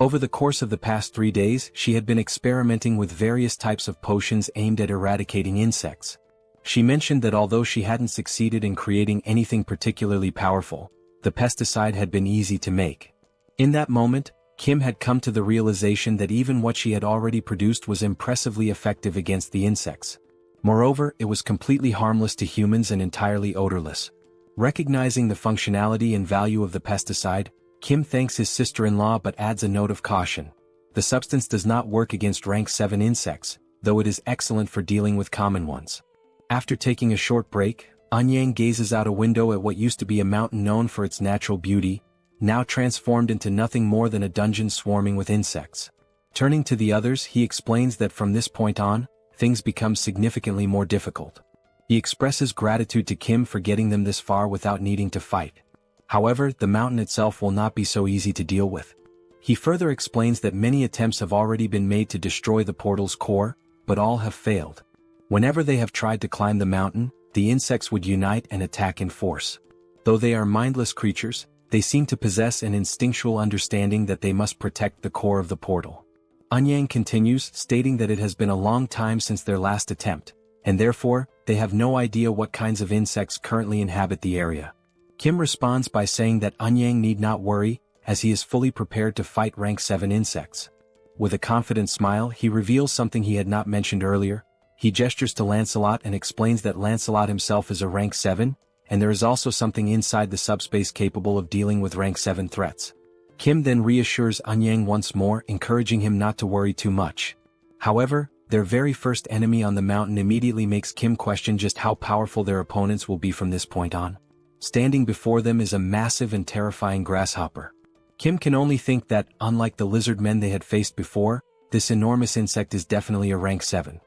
[SPEAKER 3] Over the course of the past 3 days, she had been experimenting with various types of potions aimed at eradicating insects. She mentioned that although she hadn't succeeded in creating anything particularly powerful, the pesticide had been easy to make. In that moment, Kim had come to the realization that even what she had already produced was impressively effective against the insects. Moreover, it was completely harmless to humans and entirely odorless. Recognizing the functionality and value of the pesticide, Kim thanks his sister-in-law but adds a note of caution. The substance does not work against rank 7 insects, though it is excellent for dealing with common ones. After taking a short break, Anyang gazes out a window at what used to be a mountain known for its natural beauty, now transformed into nothing more than a dungeon swarming with insects. Turning to the others, he explains that from this point on, things become significantly more difficult. He expresses gratitude to Kim for getting them this far without needing to fight. However, the mountain itself will not be so easy to deal with. He further explains that many attempts have already been made to destroy the portal's core, but all have failed. Whenever they have tried to climb the mountain, the insects would unite and attack in force. Though they are mindless creatures, they seem to possess an instinctual understanding that they must protect the core of the portal. Anyang continues, stating that it has been a long time since their last attempt, and therefore, they have no idea what kinds of insects currently inhabit the area. Kim responds by saying that Anyang need not worry, as he is fully prepared to fight rank 7 insects. With a confident smile, he reveals something he had not mentioned earlier. He gestures to Lancelot and explains that Lancelot himself is a rank 7, and there is also something inside the subspace capable of dealing with rank 7 threats. Kim then reassures Anyang once more, encouraging him not to worry too much. However, their very first enemy on the mountain immediately makes Kim question just how powerful their opponents will be from this point on. Standing before them is a massive and terrifying grasshopper. Kim can only think that, unlike the lizard men they had faced before, this enormous insect is definitely a rank 7.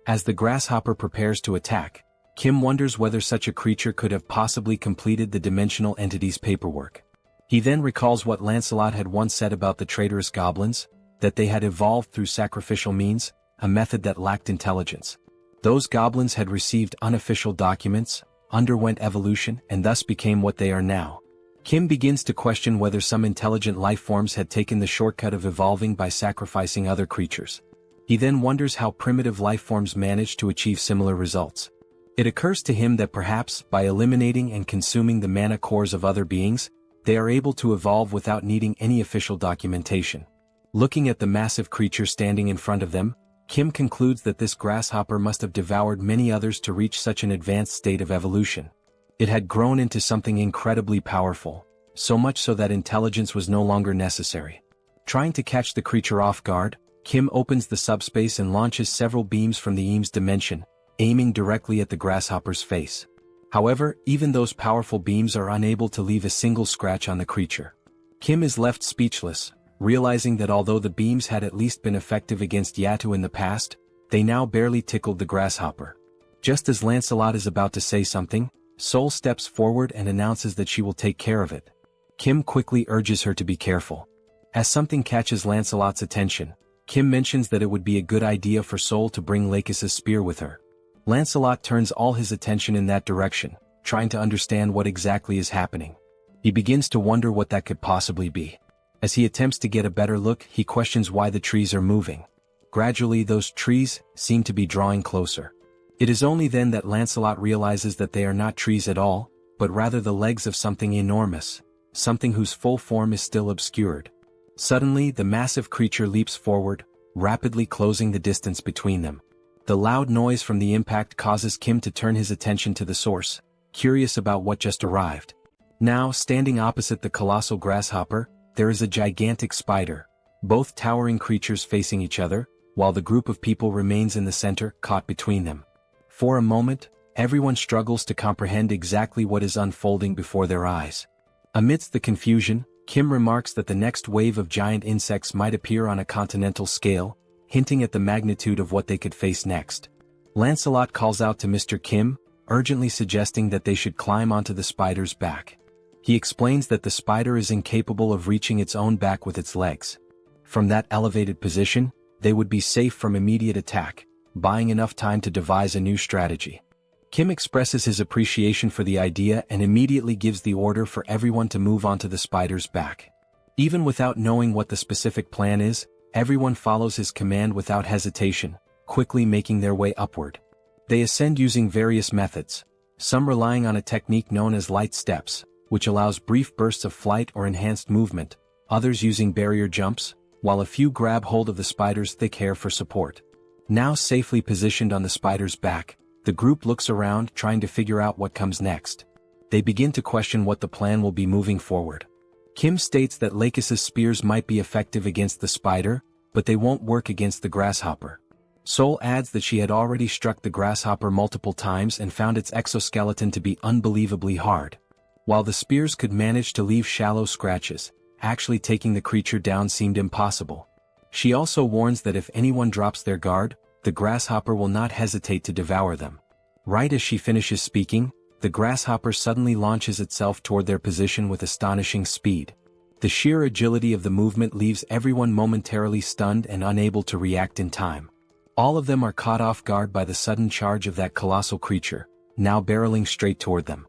[SPEAKER 3] As the grasshopper prepares to attack, Kim wonders whether such a creature could have possibly completed the dimensional entity's paperwork. He then recalls what Lancelot had once said about the traitorous goblins, that they had evolved through sacrificial means, a method that lacked intelligence. Those goblins had received unofficial documents, underwent evolution, and thus became what they are now. Kim begins to question whether some intelligent life forms had taken the shortcut of evolving by sacrificing other creatures. He then wonders how primitive life forms managed to achieve similar results. It occurs to him that perhaps, by eliminating and consuming the mana cores of other beings, they are able to evolve without needing any official documentation. Looking at the massive creature standing in front of them, Kim concludes that this grasshopper must have devoured many others to reach such an advanced state of evolution. It had grown into something incredibly powerful, so much so that intelligence was no longer necessary. Trying to catch the creature off guard, Kim opens the subspace and launches several beams from the Eames dimension, aiming directly at the grasshopper's face. However, even those powerful beams are unable to leave a single scratch on the creature. Kim is left speechless, realizing that although the beams had at least been effective against Yatu in the past, they now barely tickled the grasshopper. Just as Lancelot is about to say something, Seoul steps forward and announces that she will take care of it. Kim quickly urges her to be careful. As something catches Lancelot's attention, Kim mentions that it would be a good idea for Seoul to bring Lakis's spear with her. Lancelot turns all his attention in that direction, trying to understand what exactly is happening. He begins to wonder what that could possibly be. As he attempts to get a better look, he questions why the trees are moving. Gradually, those trees seem to be drawing closer. It is only then that Lancelot realizes that they are not trees at all, but rather the legs of something enormous, something whose full form is still obscured. Suddenly, the massive creature leaps forward, rapidly closing the distance between them. The loud noise from the impact causes Kim to turn his attention to the source, curious about what just arrived. Now, standing opposite the colossal grasshopper, there is a gigantic spider, both towering creatures facing each other, while the group of people remains in the center, caught between them. For a moment, everyone struggles to comprehend exactly what is unfolding before their eyes. Amidst the confusion, Kim remarks that the next wave of giant insects might appear on a continental scale, hinting at the magnitude of what they could face next. Lancelot calls out to Mr. Kim, urgently suggesting that they should climb onto the spider's back. He explains that the spider is incapable of reaching its own back with its legs. From that elevated position, they would be safe from immediate attack, buying enough time to devise a new strategy. Kim expresses his appreciation for the idea and immediately gives the order for everyone to move onto the spider's back. Even without knowing what the specific plan is, everyone follows his command without hesitation, quickly making their way upward. They ascend using various methods, some relying on a technique known as light steps, which allows brief bursts of flight or enhanced movement, others using barrier jumps, while a few grab hold of the spider's thick hair for support. Now safely positioned on the spider's back, the group looks around trying to figure out what comes next. They begin to question what the plan will be moving forward. Kim states that Lakis's spears might be effective against the spider, but they won't work against the grasshopper. Seoul adds that she had already struck the grasshopper multiple times and found its exoskeleton to be unbelievably hard. While the spears could manage to leave shallow scratches, actually taking the creature down seemed impossible. She also warns that if anyone drops their guard, the grasshopper will not hesitate to devour them. Right as she finishes speaking, the grasshopper suddenly launches itself toward their position with astonishing speed. The sheer agility of the movement leaves everyone momentarily stunned and unable to react in time. All of them are caught off guard by the sudden charge of that colossal creature, now barreling straight toward them.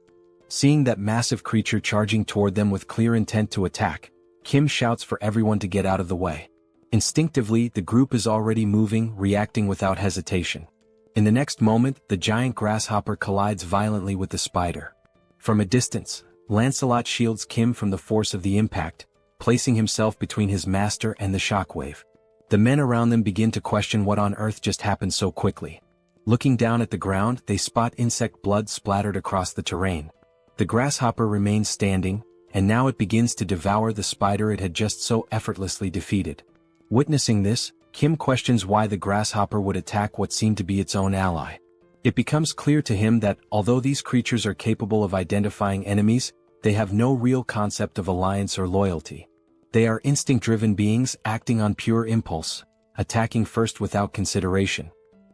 [SPEAKER 3] Seeing that massive creature charging toward them with clear intent to attack, Kim shouts for everyone to get out of the way. Instinctively, the group is already moving, reacting without hesitation. In the next moment, the giant grasshopper collides violently with the spider. From a distance, Lancelot shields Kim from the force of the impact, placing himself between his master and the shockwave. The men around them begin to question what on earth just happened so quickly. Looking down at the ground, they spot insect blood splattered across the terrain. The grasshopper remains standing, and now it begins to devour the spider it had just so effortlessly defeated. Witnessing this, Kim questions why the grasshopper would attack what seemed to be its own ally. It becomes clear to him that, although these creatures are capable of identifying enemies, they have no real concept of alliance or loyalty. They are instinct-driven beings acting on pure impulse, attacking first without consideration.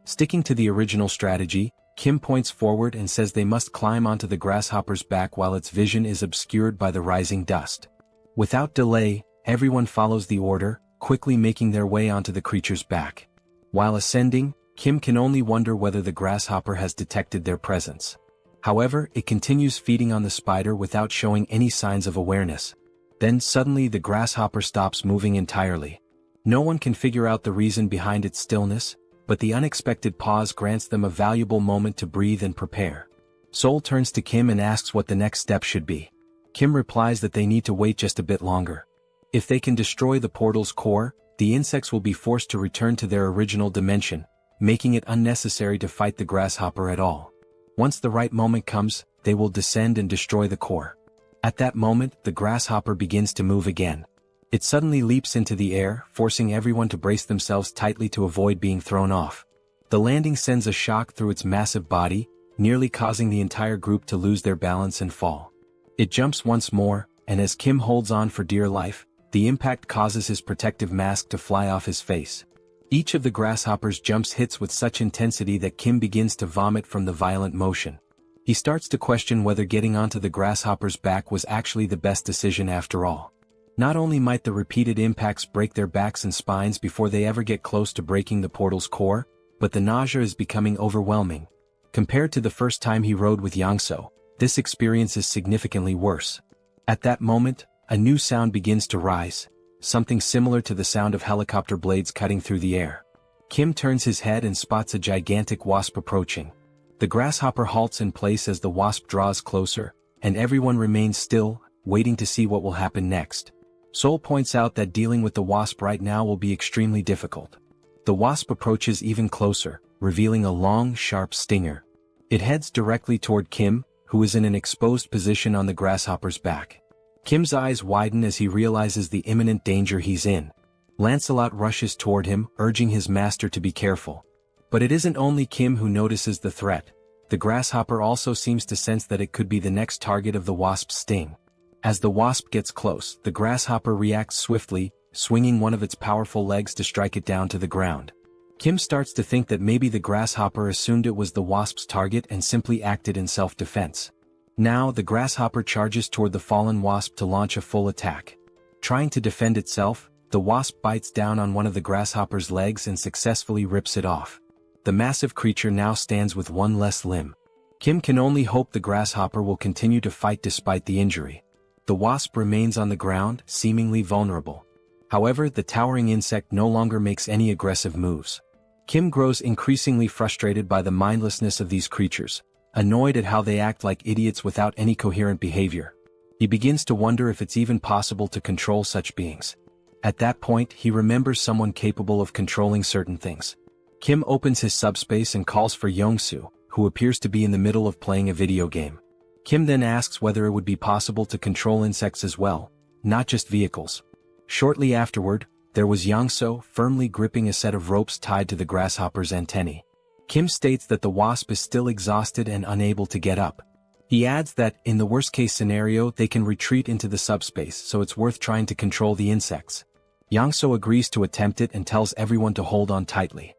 [SPEAKER 3] Sticking to the original strategy, Kim points forward and says they must climb onto the grasshopper's back while its vision is obscured by the rising dust. Without delay, everyone follows the order, quickly making their way onto the creature's back. While ascending, Kim can only wonder whether the grasshopper has detected their presence. However, it continues feeding on the spider without showing any signs of awareness. Then suddenly the grasshopper stops moving entirely. No one can figure out the reason behind its stillness, but the unexpected pause grants them a valuable moment to breathe and prepare. Seoul turns to Kim and asks what the next step should be. Kim replies that they need to wait just a bit longer. If they can destroy the portal's core, the insects will be forced to return to their original dimension, making it unnecessary to fight the grasshopper at all. Once the right moment comes, they will descend and destroy the core. At that moment, the grasshopper begins to move again. It suddenly leaps into the air, forcing everyone to brace themselves tightly to avoid being thrown off. The landing sends a shock through its massive body, nearly causing the entire group to lose their balance and fall. It jumps once more, and as Kim holds on for dear life, the impact causes his protective mask to fly off his face. Each of the grasshopper's jumps hits with such intensity that Kim begins to vomit from the violent motion. He starts to question whether getting onto the grasshopper's back was actually the best decision after all. Not only might the repeated impacts break their backs and spines before they ever get close to breaking the portal's core, but the nausea is becoming overwhelming. Compared to the first time he rode with Yangso, this experience is significantly worse. At that moment, a new sound begins to rise, something similar to the sound of helicopter blades cutting through the air. Kim turns his head and spots a gigantic wasp approaching. The grasshopper halts in place as the wasp draws closer, and everyone remains still, waiting to see what will happen next. Seoul points out that dealing with the wasp right now will be extremely difficult. The wasp approaches even closer, revealing a long, sharp stinger. It heads directly toward Kim, who is in an exposed position on the grasshopper's back. Kim's eyes widen as he realizes the imminent danger he's in. Lancelot rushes toward him, urging his master to be careful. But it isn't only Kim who notices the threat. The grasshopper also seems to sense that it could be the next target of the wasp's sting. As the wasp gets close, the grasshopper reacts swiftly, swinging one of its powerful legs to strike it down to the ground. Kim starts to think that maybe the grasshopper assumed it was the wasp's target and simply acted in self-defense. Now the grasshopper charges toward the fallen wasp to launch a full attack. Trying to defend itself, the wasp bites down on one of the grasshopper's legs and successfully rips it off. The massive creature now stands with one less limb. Kim can only hope the grasshopper will continue to fight despite the injury. The wasp remains on the ground, seemingly vulnerable. However, the towering insect no longer makes any aggressive moves. Kim grows increasingly frustrated by the mindlessness of these creatures, annoyed at how they act like idiots without any coherent behavior. He begins to wonder if it's even possible to control such beings. At that point, he remembers someone capable of controlling certain things. Kim opens his subspace and calls for Yongsoo, who appears to be in the middle of playing a video game. Kim then asks whether it would be possible to control insects as well, not just vehicles. Shortly afterward, there was Yangso firmly gripping a set of ropes tied to the grasshopper's antennae. Kim states that the wasp is still exhausted and unable to get up. He adds that, in the worst-case scenario, they can retreat into the subspace, so it's worth trying to control the insects. Yangso agrees to attempt it and tells everyone to hold on tightly.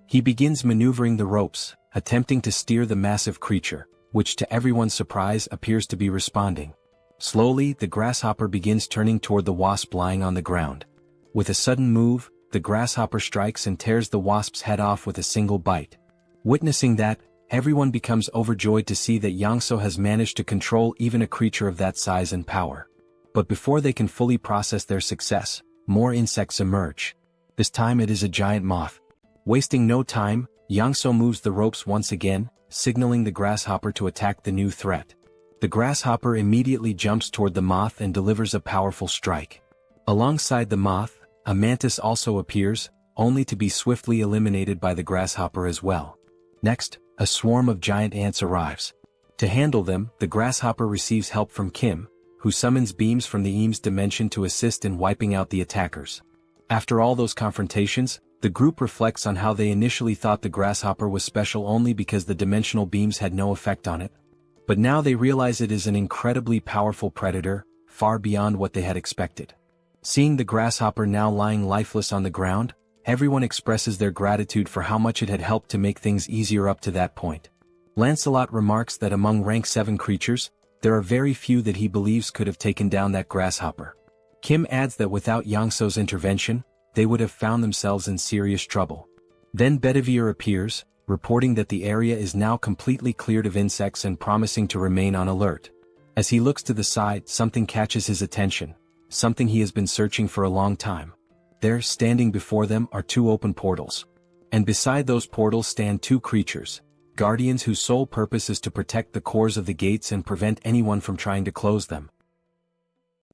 [SPEAKER 3] He begins maneuvering the ropes, attempting to steer the massive creature, which to everyone's surprise appears to be responding. Slowly, the grasshopper begins turning toward the wasp lying on the ground. With a sudden move, the grasshopper strikes and tears the wasp's head off with a single bite. Witnessing that, everyone becomes overjoyed to see that Yangso has managed to control even a creature of that size and power. But before they can fully process their success, more insects emerge. This time it is a giant moth. Wasting no time, Yangso moves the ropes once again, signaling the grasshopper to attack the new threat. The grasshopper immediately jumps toward the moth and delivers a powerful strike. Alongside the moth, a mantis also appears, only to be swiftly eliminated by the grasshopper as well. Next, a swarm of giant ants arrives. To handle them, the grasshopper receives help from Kim, who summons beams from the Eames dimension to assist in wiping out the attackers. After all those confrontations, the group reflects on how they initially thought the grasshopper was special only because the dimensional beams had no effect on it. But now they realize it is an incredibly powerful predator, far beyond what they had expected. Seeing the grasshopper now lying lifeless on the ground, everyone expresses their gratitude for how much it had helped to make things easier up to that point. Lancelot remarks that among rank 7 creatures, there are very few that he believes could have taken down that grasshopper. Kim adds that without Yangso's intervention, they would have found themselves in serious trouble. Then Bedivere appears, reporting that the area is now completely cleared of insects and promising to remain on alert. As he looks to the side, something catches his attention, something he has been searching for a long time. There, standing before them, are 2 open portals. And beside those portals stand two creatures, guardians whose sole purpose is to protect the cores of the gates and prevent anyone from trying to close them.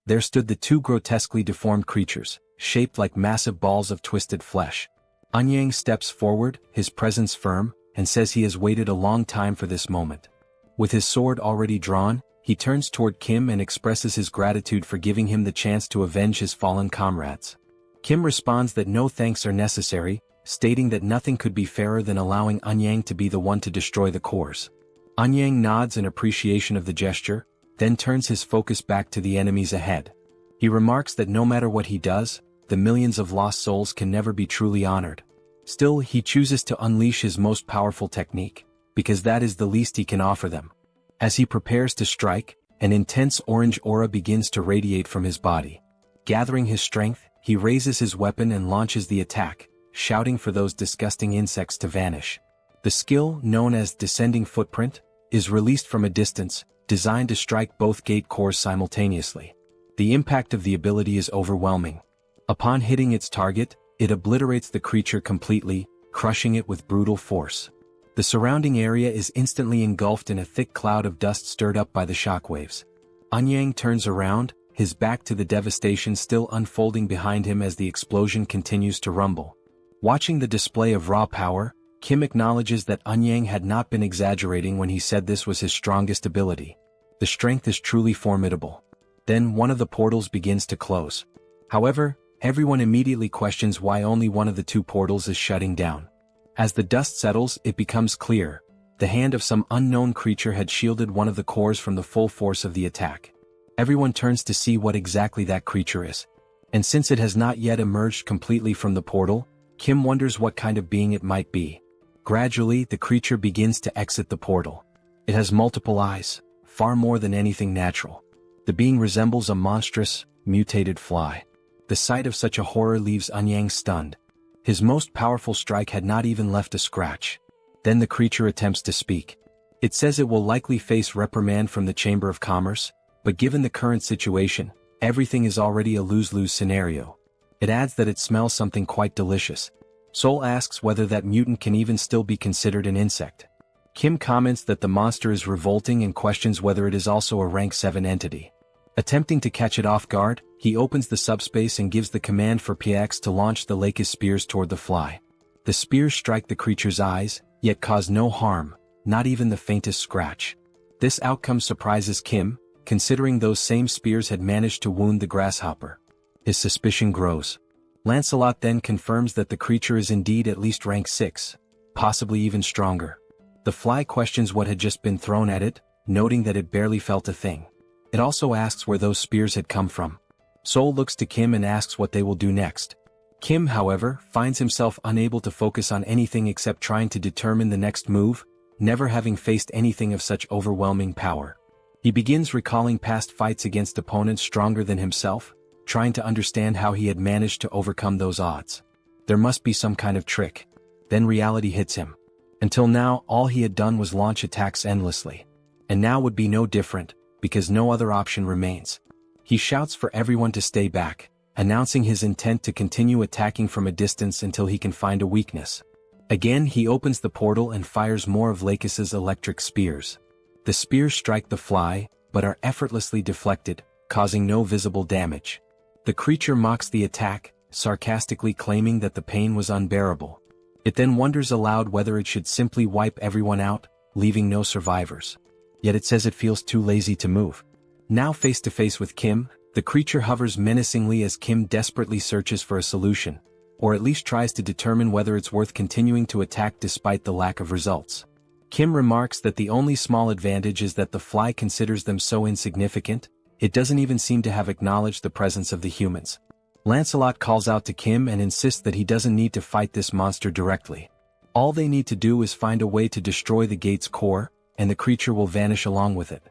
[SPEAKER 3] There stood the two grotesquely deformed creatures, shaped like massive balls of twisted flesh. Anyang steps forward, his presence firm, and says he has waited a long time for this moment. With his sword already drawn, he turns toward Kim and expresses his gratitude for giving him the chance to avenge his fallen comrades. Kim responds that no thanks are necessary, stating that nothing could be fairer than allowing Anyang to be the one to destroy the cores. Anyang nods in appreciation of the gesture, then turns his focus back to the enemies ahead. He remarks that no matter what he does, the millions of lost souls can never be truly honored. Still, he chooses to unleash his most powerful technique, because that is the least he can offer them. As he prepares to strike, an intense orange aura begins to radiate from his body. Gathering his strength, he raises his weapon and launches the attack, shouting for those disgusting insects to vanish. The skill, known as Descending Footprint, is released from a distance, designed to strike both gate cores simultaneously. The impact of the ability is overwhelming. Upon hitting its target, it obliterates the creature completely, crushing it with brutal force. The surrounding area is instantly engulfed in a thick cloud of dust stirred up by the shockwaves. Anyang turns around, his back to the devastation still unfolding behind him as the explosion continues to rumble. Watching the display of raw power, Kim acknowledges that Anyang had not been exaggerating when he said this was his strongest ability. The strength is truly formidable. Then one of the portals begins to close. However, everyone immediately questions why only one of the two portals is shutting down. As the dust settles, it becomes clear. The hand of some unknown creature had shielded one of the cores from the full force of the attack. Everyone turns to see what exactly that creature is. And since it has not yet emerged completely from the portal, Kim wonders what kind of being it might be. Gradually, the creature begins to exit the portal. It has multiple eyes, far more than anything natural. The being resembles a monstrous, mutated fly. The sight of such a horror leaves Anyang stunned. His most powerful strike had not even left a scratch. Then the creature attempts to speak. It says it will likely face reprimand from the Chamber of Commerce, but given the current situation, everything is already a lose-lose scenario. It adds that it smells something quite delicious. Seoul asks whether that mutant can even still be considered an insect. Kim comments that the monster is revolting and questions whether it is also a rank 7 entity. Attempting to catch it off guard, he opens the subspace and gives the command for PX to launch the Lake's spears toward the fly. The spears strike the creature's eyes, yet cause no harm, not even the faintest scratch. This outcome surprises Kim, considering those same spears had managed to wound the grasshopper. His suspicion grows. Lancelot then confirms that the creature is indeed at least rank 6, possibly even stronger. The fly questions what had just been thrown at it, noting that it barely felt a thing. It also asks where those spears had come from. Seoul looks to Kim and asks what they will do next. Kim, however, finds himself unable to focus on anything except trying to determine the next move, never having faced anything of such overwhelming power. He begins recalling past fights against opponents stronger than himself, trying to understand how he had managed to overcome those odds. There must be some kind of trick. Then reality hits him. Until now, all he had done was launch attacks endlessly. And now would be no different, because no other option remains. He shouts for everyone to stay back, announcing his intent to continue attacking from a distance until he can find a weakness. Again, he opens the portal and fires more of Lakis's electric spears. The spears strike the fly, but are effortlessly deflected, causing no visible damage. The creature mocks the attack, sarcastically claiming that the pain was unbearable. It then wonders aloud whether it should simply wipe everyone out, leaving no survivors. Yet it says it feels too lazy to move. Now face to face with Kim, the creature hovers menacingly as Kim desperately searches for a solution, or at least tries to determine whether it's worth continuing to attack despite the lack of results. Kim remarks that the only small advantage is that the fly considers them so insignificant, it doesn't even seem to have acknowledged the presence of the humans. Lancelot calls out to Kim and insists that he doesn't need to fight this monster directly. All they need to do is find a way to destroy the gate's core, and the creature will vanish along with it.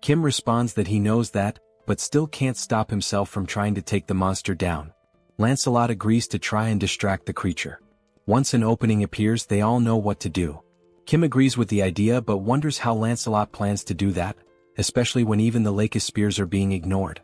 [SPEAKER 3] Kim responds that he knows that, but still can't stop himself from trying to take the monster down. Lancelot agrees to try and distract the creature. Once an opening appears, they all know what to do. Kim agrees with the idea but wonders how Lancelot plans to do that, especially when even the Lake's spears are being ignored.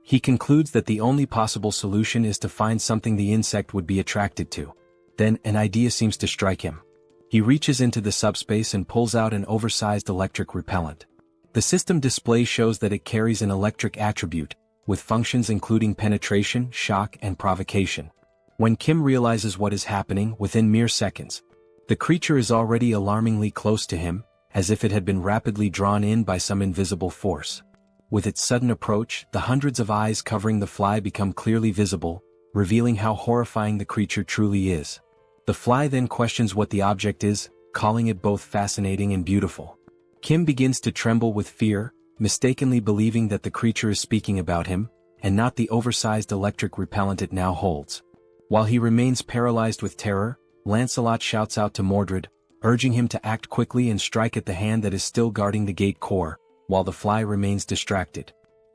[SPEAKER 3] He concludes that the only possible solution is to find something the insect would be attracted to. Then, an idea seems to strike him. He reaches into the subspace and pulls out an oversized electric repellent. The system display shows that it carries an electric attribute, with functions including penetration, shock, and provocation. When Kim realizes what is happening within mere seconds, the creature is already alarmingly close to him, as if it had been rapidly drawn in by some invisible force. With its sudden approach, the hundreds of eyes covering the fly become clearly visible, revealing how horrifying the creature truly is. The fly then questions what the object is, calling it both fascinating and beautiful. Kim begins to tremble with fear, mistakenly believing that the creature is speaking about him, and not the oversized electric repellent it now holds. While he remains paralyzed with terror, Lancelot shouts out to Mordred, urging him to act quickly and strike at the hand that is still guarding the gate core, while the fly remains distracted.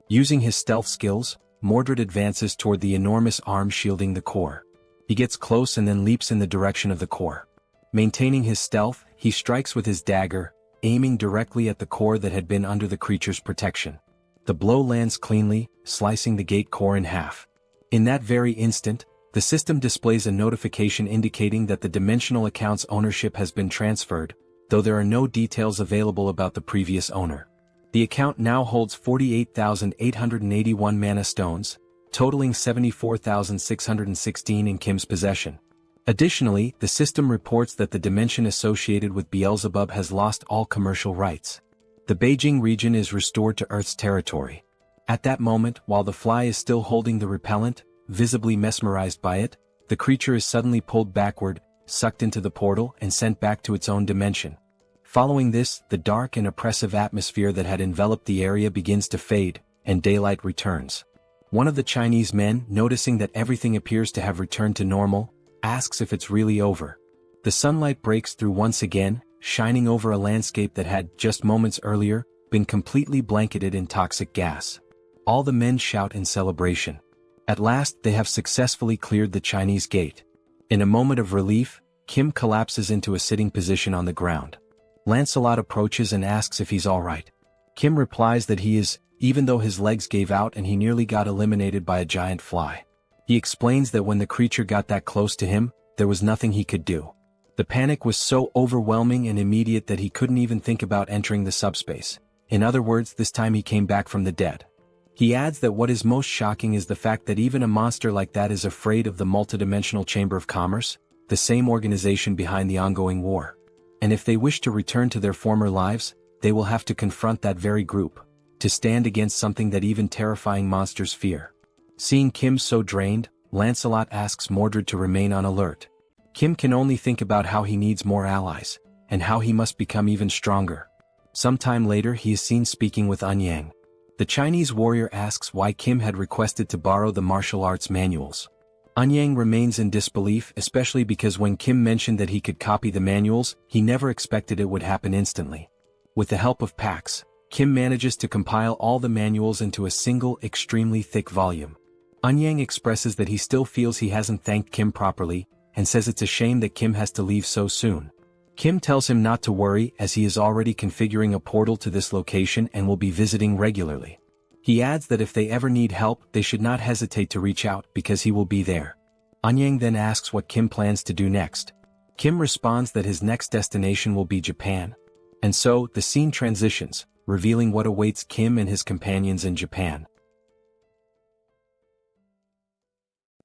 [SPEAKER 3] Using his stealth skills, Mordred advances toward the enormous arm shielding the core. He gets close and then leaps in the direction of the core. Maintaining his stealth, he strikes with his dagger, aiming directly at the core that had been under the creature's protection. The blow lands cleanly, slicing the gate core in half. In that very instant, the system displays a notification indicating that the dimensional account's ownership has been transferred, though there are no details available about the previous owner. The account now holds 48,881 mana stones, totaling 74,616 in Kim's possession. Additionally, the system reports that the dimension associated with Beelzebub has lost all commercial rights. The Beijing region is restored to Earth's territory. At that moment, while the fly is still holding the repellent, visibly mesmerized by it, the creature is suddenly pulled backward, sucked into the portal, and sent back to its own dimension. Following this, the dark and oppressive atmosphere that had enveloped the area begins to fade, and daylight returns. One of the Chinese men, noticing that everything appears to have returned to normal, asks if it's really over. The sunlight breaks through once again, shining over a landscape that had, just moments earlier, been completely blanketed in toxic gas. All the men shout in celebration. At last, they have successfully cleared the Chinese gate. In a moment of relief, Kim collapses into a sitting position on the ground. Lancelot approaches and asks if he's alright. Kim replies that he is, even though his legs gave out and he nearly got eliminated by a giant fly. He explains that when the creature got that close to him, there was nothing he could do. The panic was so overwhelming and immediate that he couldn't even think about entering the subspace. In other words, this time he came back from the dead. He adds that what is most shocking is the fact that even a monster like that is afraid of the multidimensional Chamber of Commerce, the same organization behind the ongoing war. And if they wish to return to their former lives, they will have to confront that very group, to stand against something that even terrifying monsters fear. Seeing Kim so drained, Lancelot asks Mordred to remain on alert. Kim can only think about how he needs more allies, and how he must become even stronger. Sometime later he is seen speaking with Anyang. The Chinese warrior asks why Kim had requested to borrow the martial arts manuals. Anyang remains in disbelief, especially because when Kim mentioned that he could copy the manuals, he never expected it would happen instantly. With the help of Pax, Kim manages to compile all the manuals into a single, extremely thick volume. Anyang expresses that he still feels he hasn't thanked Kim properly, and says it's a shame that Kim has to leave so soon. Kim tells him not to worry as he is already configuring a portal to this location and will be visiting regularly. He adds that if they ever need help, they should not hesitate to reach out because he will be there. Anyang then asks what Kim plans to do next. Kim responds that his next destination will be Japan. And so, the scene transitions, revealing what awaits Kim and his companions in Japan.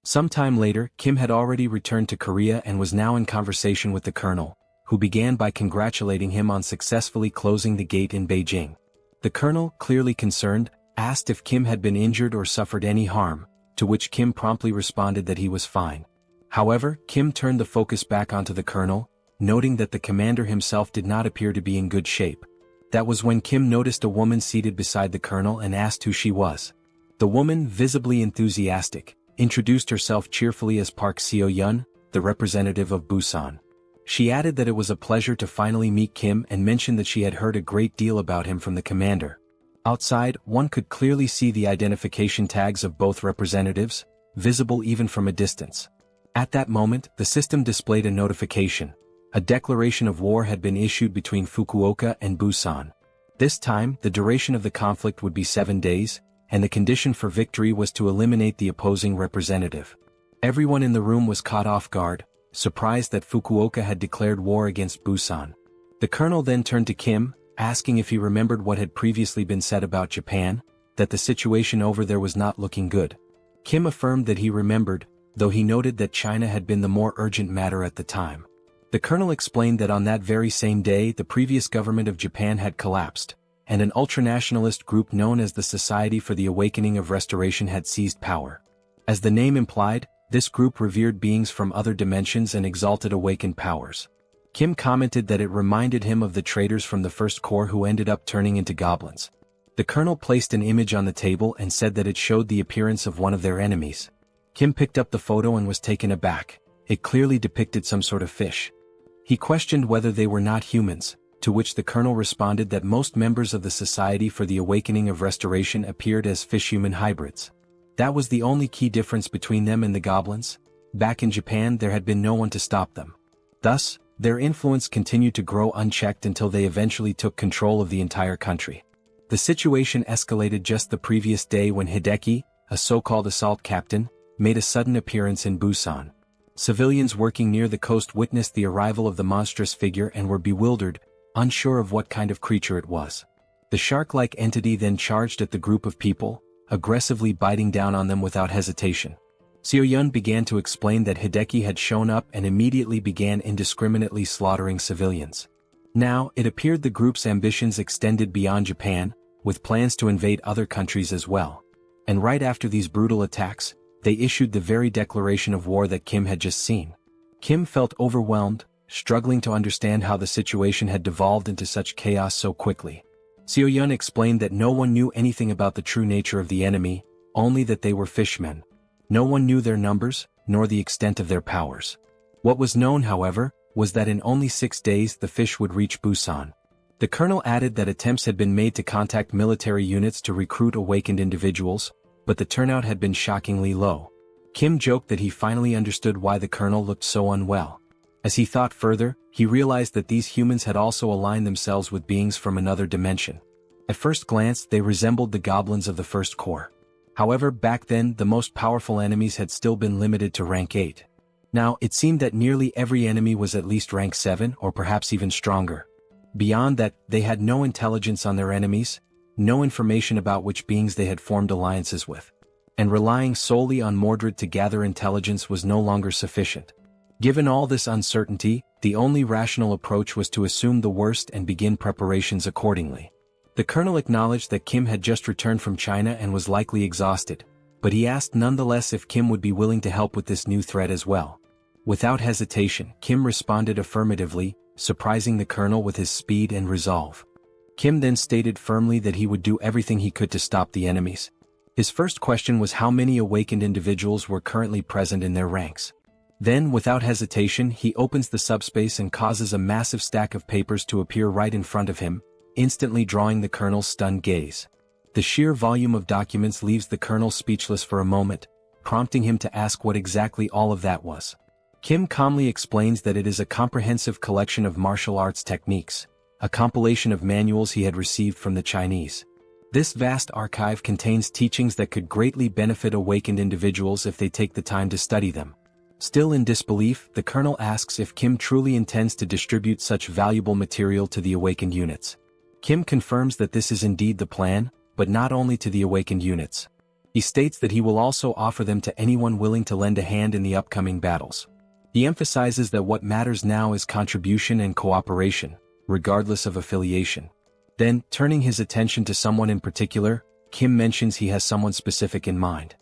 [SPEAKER 3] Sometime later, Kim had already returned to Korea and was now in conversation with the colonel, who began by congratulating him on successfully closing the gate in Beijing. The colonel, clearly concerned, asked if Kim had been injured or suffered any harm, to which Kim promptly responded that he was fine. However, Kim turned the focus back onto the colonel, noting that the commander himself did not appear to be in good shape. That was when Kim noticed a woman seated beside the colonel and asked who she was. The woman, visibly enthusiastic, introduced herself cheerfully as Park Seo-yeon, the representative of Busan. She added that it was a pleasure to finally meet Kim and mentioned that she had heard a great deal about him from the commander. Outside, one could clearly see the identification tags of both representatives, visible even from a distance. At that moment, the system displayed a notification. A declaration of war had been issued between Fukuoka and Busan. This time, the duration of the conflict would be 7 days, and the condition for victory was to eliminate the opposing representative. Everyone in the room was caught off guard, surprised that Fukuoka had declared war against Busan. The colonel then turned to Kim, asking if he remembered what had previously been said about Japan, that the situation over there was not looking good. Kim affirmed that he remembered, though he noted that China had been the more urgent matter at the time. The colonel explained that on that very same day the previous government of Japan had collapsed, and an ultranationalist group known as the Society for the Awakening of Restoration had seized power. As the name implied, this group revered beings from other dimensions and exalted awakened powers. Kim commented that it reminded him of the traitors from the First Corps who ended up turning into goblins. The colonel placed an image on the table and said that it showed the appearance of one of their enemies. Kim picked up the photo and was taken aback. It clearly depicted some sort of fish. He questioned whether they were not humans, to which the colonel responded that most members of the Society for the Awakening of Restoration appeared as fish-human hybrids. That was the only key difference between them and the goblins. Back in Japan there had been no one to stop them. Thus, their influence continued to grow unchecked until they eventually took control of the entire country. The situation escalated just the previous day when Hideki, a so-called assault captain, made a sudden appearance in Busan. Civilians working near the coast witnessed the arrival of the monstrous figure and were bewildered, unsure of what kind of creature it was. The shark-like entity then charged at the group of people, aggressively biting down on them without hesitation. Seo-yun began to explain that Hideki had shown up and immediately began indiscriminately slaughtering civilians. Now, it appeared the group's ambitions extended beyond Japan, with plans to invade other countries as well. And right after these brutal attacks, they issued the very declaration of war that Kim had just seen. Kim felt overwhelmed, struggling to understand how the situation had devolved into such chaos so quickly. Seo-yun explained that no one knew anything about the true nature of the enemy, only that they were fishmen. No one knew their numbers, nor the extent of their powers. What was known, however, was that in only 6 days the fish would reach Busan. The colonel added that attempts had been made to contact military units to recruit awakened individuals, but the turnout had been shockingly low. Kim joked that he finally understood why the colonel looked so unwell. As he thought further, he realized that these humans had also aligned themselves with beings from another dimension. At first glance, they resembled the goblins of the First Corps. However, back then, the most powerful enemies had still been limited to rank 8. Now, it seemed that nearly every enemy was at least rank 7 or perhaps even stronger. Beyond that, they had no intelligence on their enemies, no information about which beings they had formed alliances with. And relying solely on Mordred to gather intelligence was no longer sufficient. Given all this uncertainty, the only rational approach was to assume the worst and begin preparations accordingly. The colonel acknowledged that Kim had just returned from China and was likely exhausted, but he asked nonetheless if Kim would be willing to help with this new threat as well. Without hesitation, Kim responded affirmatively, surprising the colonel with his speed and resolve. Kim then stated firmly that he would do everything he could to stop the enemies. His first question was how many awakened individuals were currently present in their ranks. Then, without hesitation, he opens the subspace and causes a massive stack of papers to appear right in front of him, instantly drawing the colonel's stunned gaze. The sheer volume of documents leaves the colonel speechless for a moment, prompting him to ask what exactly all of that was. Kim calmly explains that it is a comprehensive collection of martial arts techniques, a compilation of manuals he had received from the Chinese. This vast archive contains teachings that could greatly benefit awakened individuals if they take the time to study them. Still in disbelief, the colonel asks if Kim truly intends to distribute such valuable material to the awakened units. Kim confirms that this is indeed the plan, but not only to the awakened units. He states that he will also offer them to anyone willing to lend a hand in the upcoming battles. He emphasizes that what matters now is contribution and cooperation, regardless of affiliation. Then, turning his attention to someone in particular, Kim mentions he has someone specific in mind.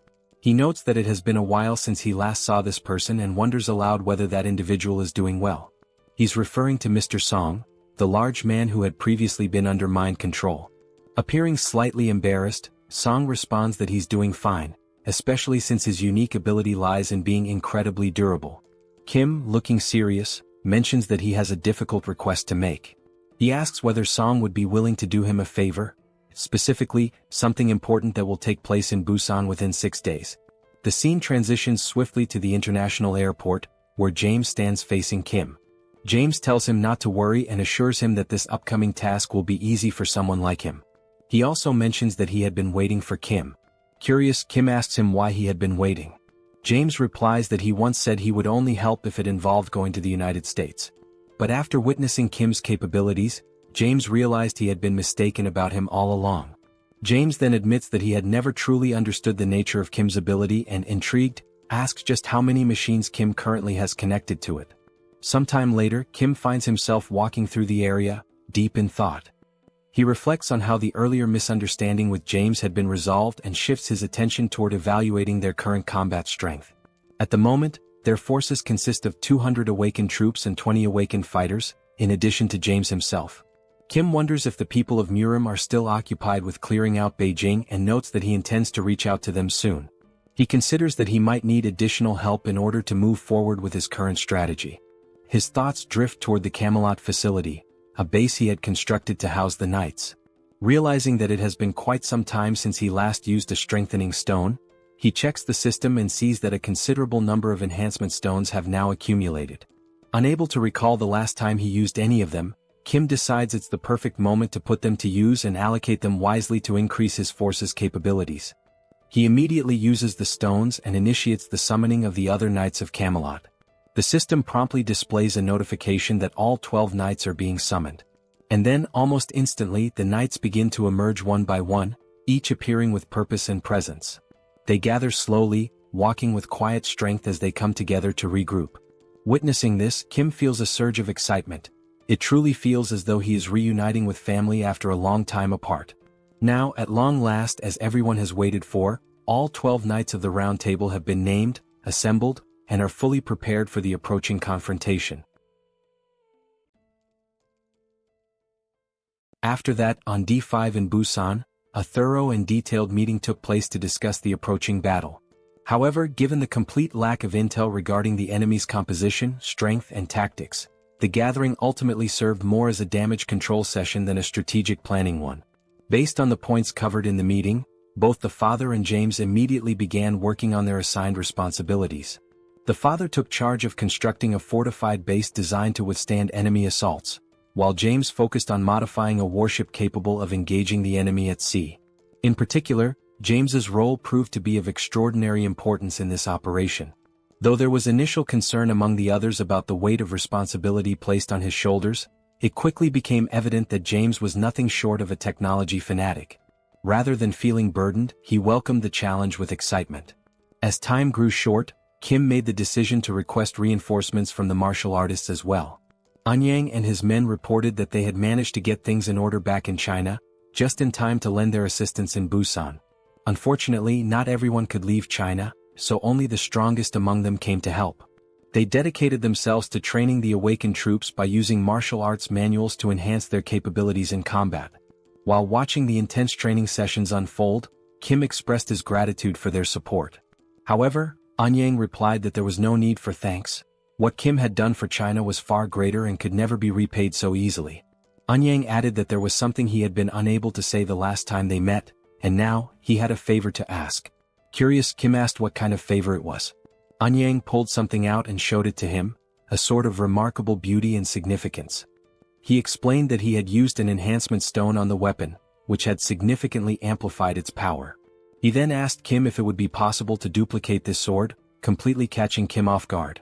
[SPEAKER 3] He notes that it has been a while since he last saw this person and wonders aloud whether that individual is doing well. He's referring to Mr. Song, the large man who had previously been under mind control. Appearing slightly embarrassed, Song responds that he's doing fine, especially since his unique ability lies in being incredibly durable. Kim, looking serious, mentions that he has a difficult request to make. He asks whether Song would be willing to do him a favor, specifically, something important that will take place in Busan within 6 days. The scene transitions swiftly to the international airport, where James stands facing Kim. James tells him not to worry and assures him that this upcoming task will be easy for someone like him. He also mentions that he had been waiting for Kim. Curious, Kim asks him why he had been waiting. James replies that he once said he would only help if it involved going to the United States. But after witnessing Kim's capabilities, James realized he had been mistaken about him all along. James then admits that he had never truly understood the nature of Kim's ability and, intrigued, asks just how many machines Kim currently has connected to it. Sometime later, Kim finds himself walking through the area, deep in thought. He reflects on how the earlier misunderstanding with James had been resolved and shifts his attention toward evaluating their current combat strength. At the moment, their forces consist of 200 awakened troops and 20 awakened fighters, in addition to James himself. Kim wonders if the people of Murim are still occupied with clearing out Beijing and notes that he intends to reach out to them soon. He considers that he might need additional help in order to move forward with his current strategy. His thoughts drift toward the Camelot facility, a base he had constructed to house the knights. Realizing that it has been quite some time since he last used a strengthening stone, he checks the system and sees that a considerable number of enhancement stones have now accumulated. Unable to recall the last time he used any of them, Kim decides it's the perfect moment to put them to use and allocate them wisely to increase his force's capabilities. He immediately uses the stones and initiates the summoning of the other Knights of Camelot. The system promptly displays a notification that all 12 knights are being summoned. And then, almost instantly, the knights begin to emerge one by one, each appearing with purpose and presence. They gather slowly, walking with quiet strength as they come together to regroup. Witnessing this, Kim feels a surge of excitement. It truly feels as though he is reuniting with family after a long time apart. Now, at long last, as everyone has waited for, all 12 knights of the Round Table have been named, assembled, and are fully prepared for the approaching confrontation. After that, on D5 in Busan, a thorough and detailed meeting took place to discuss the approaching battle. However, given the complete lack of intel regarding the enemy's composition, strength, and tactics, the gathering ultimately served more as a damage control session than a strategic planning one. Based on the points covered in the meeting, both the father and James immediately began working on their assigned responsibilities. The father took charge of constructing a fortified base designed to withstand enemy assaults, while James focused on modifying a warship capable of engaging the enemy at sea. In particular, James's role proved to be of extraordinary importance in this operation. Though there was initial concern among the others about the weight of responsibility placed on his shoulders, it quickly became evident that James was nothing short of a technology fanatic. Rather than feeling burdened, he welcomed the challenge with excitement. As time grew short, Kim made the decision to request reinforcements from the martial artists as well. Anyang and his men reported that they had managed to get things in order back in China, just in time to lend their assistance in Busan. Unfortunately, not everyone could leave China, so only the strongest among them came to help. They dedicated themselves to training the awakened troops by using martial arts manuals to enhance their capabilities in combat. While watching the intense training sessions unfold, Kim expressed his gratitude for their support. However, Anyang replied that there was no need for thanks. What Kim had done for China was far greater and could never be repaid so easily. Anyang added that there was something he had been unable to say the last time they met, and now, he had a favor to ask. Curious, Kim asked what kind of favor it was. Anyang pulled something out and showed it to him, a sword of remarkable beauty and significance. He explained that he had used an enhancement stone on the weapon, which had significantly amplified its power. He then asked Kim if it would be possible to duplicate this sword, completely catching Kim off guard.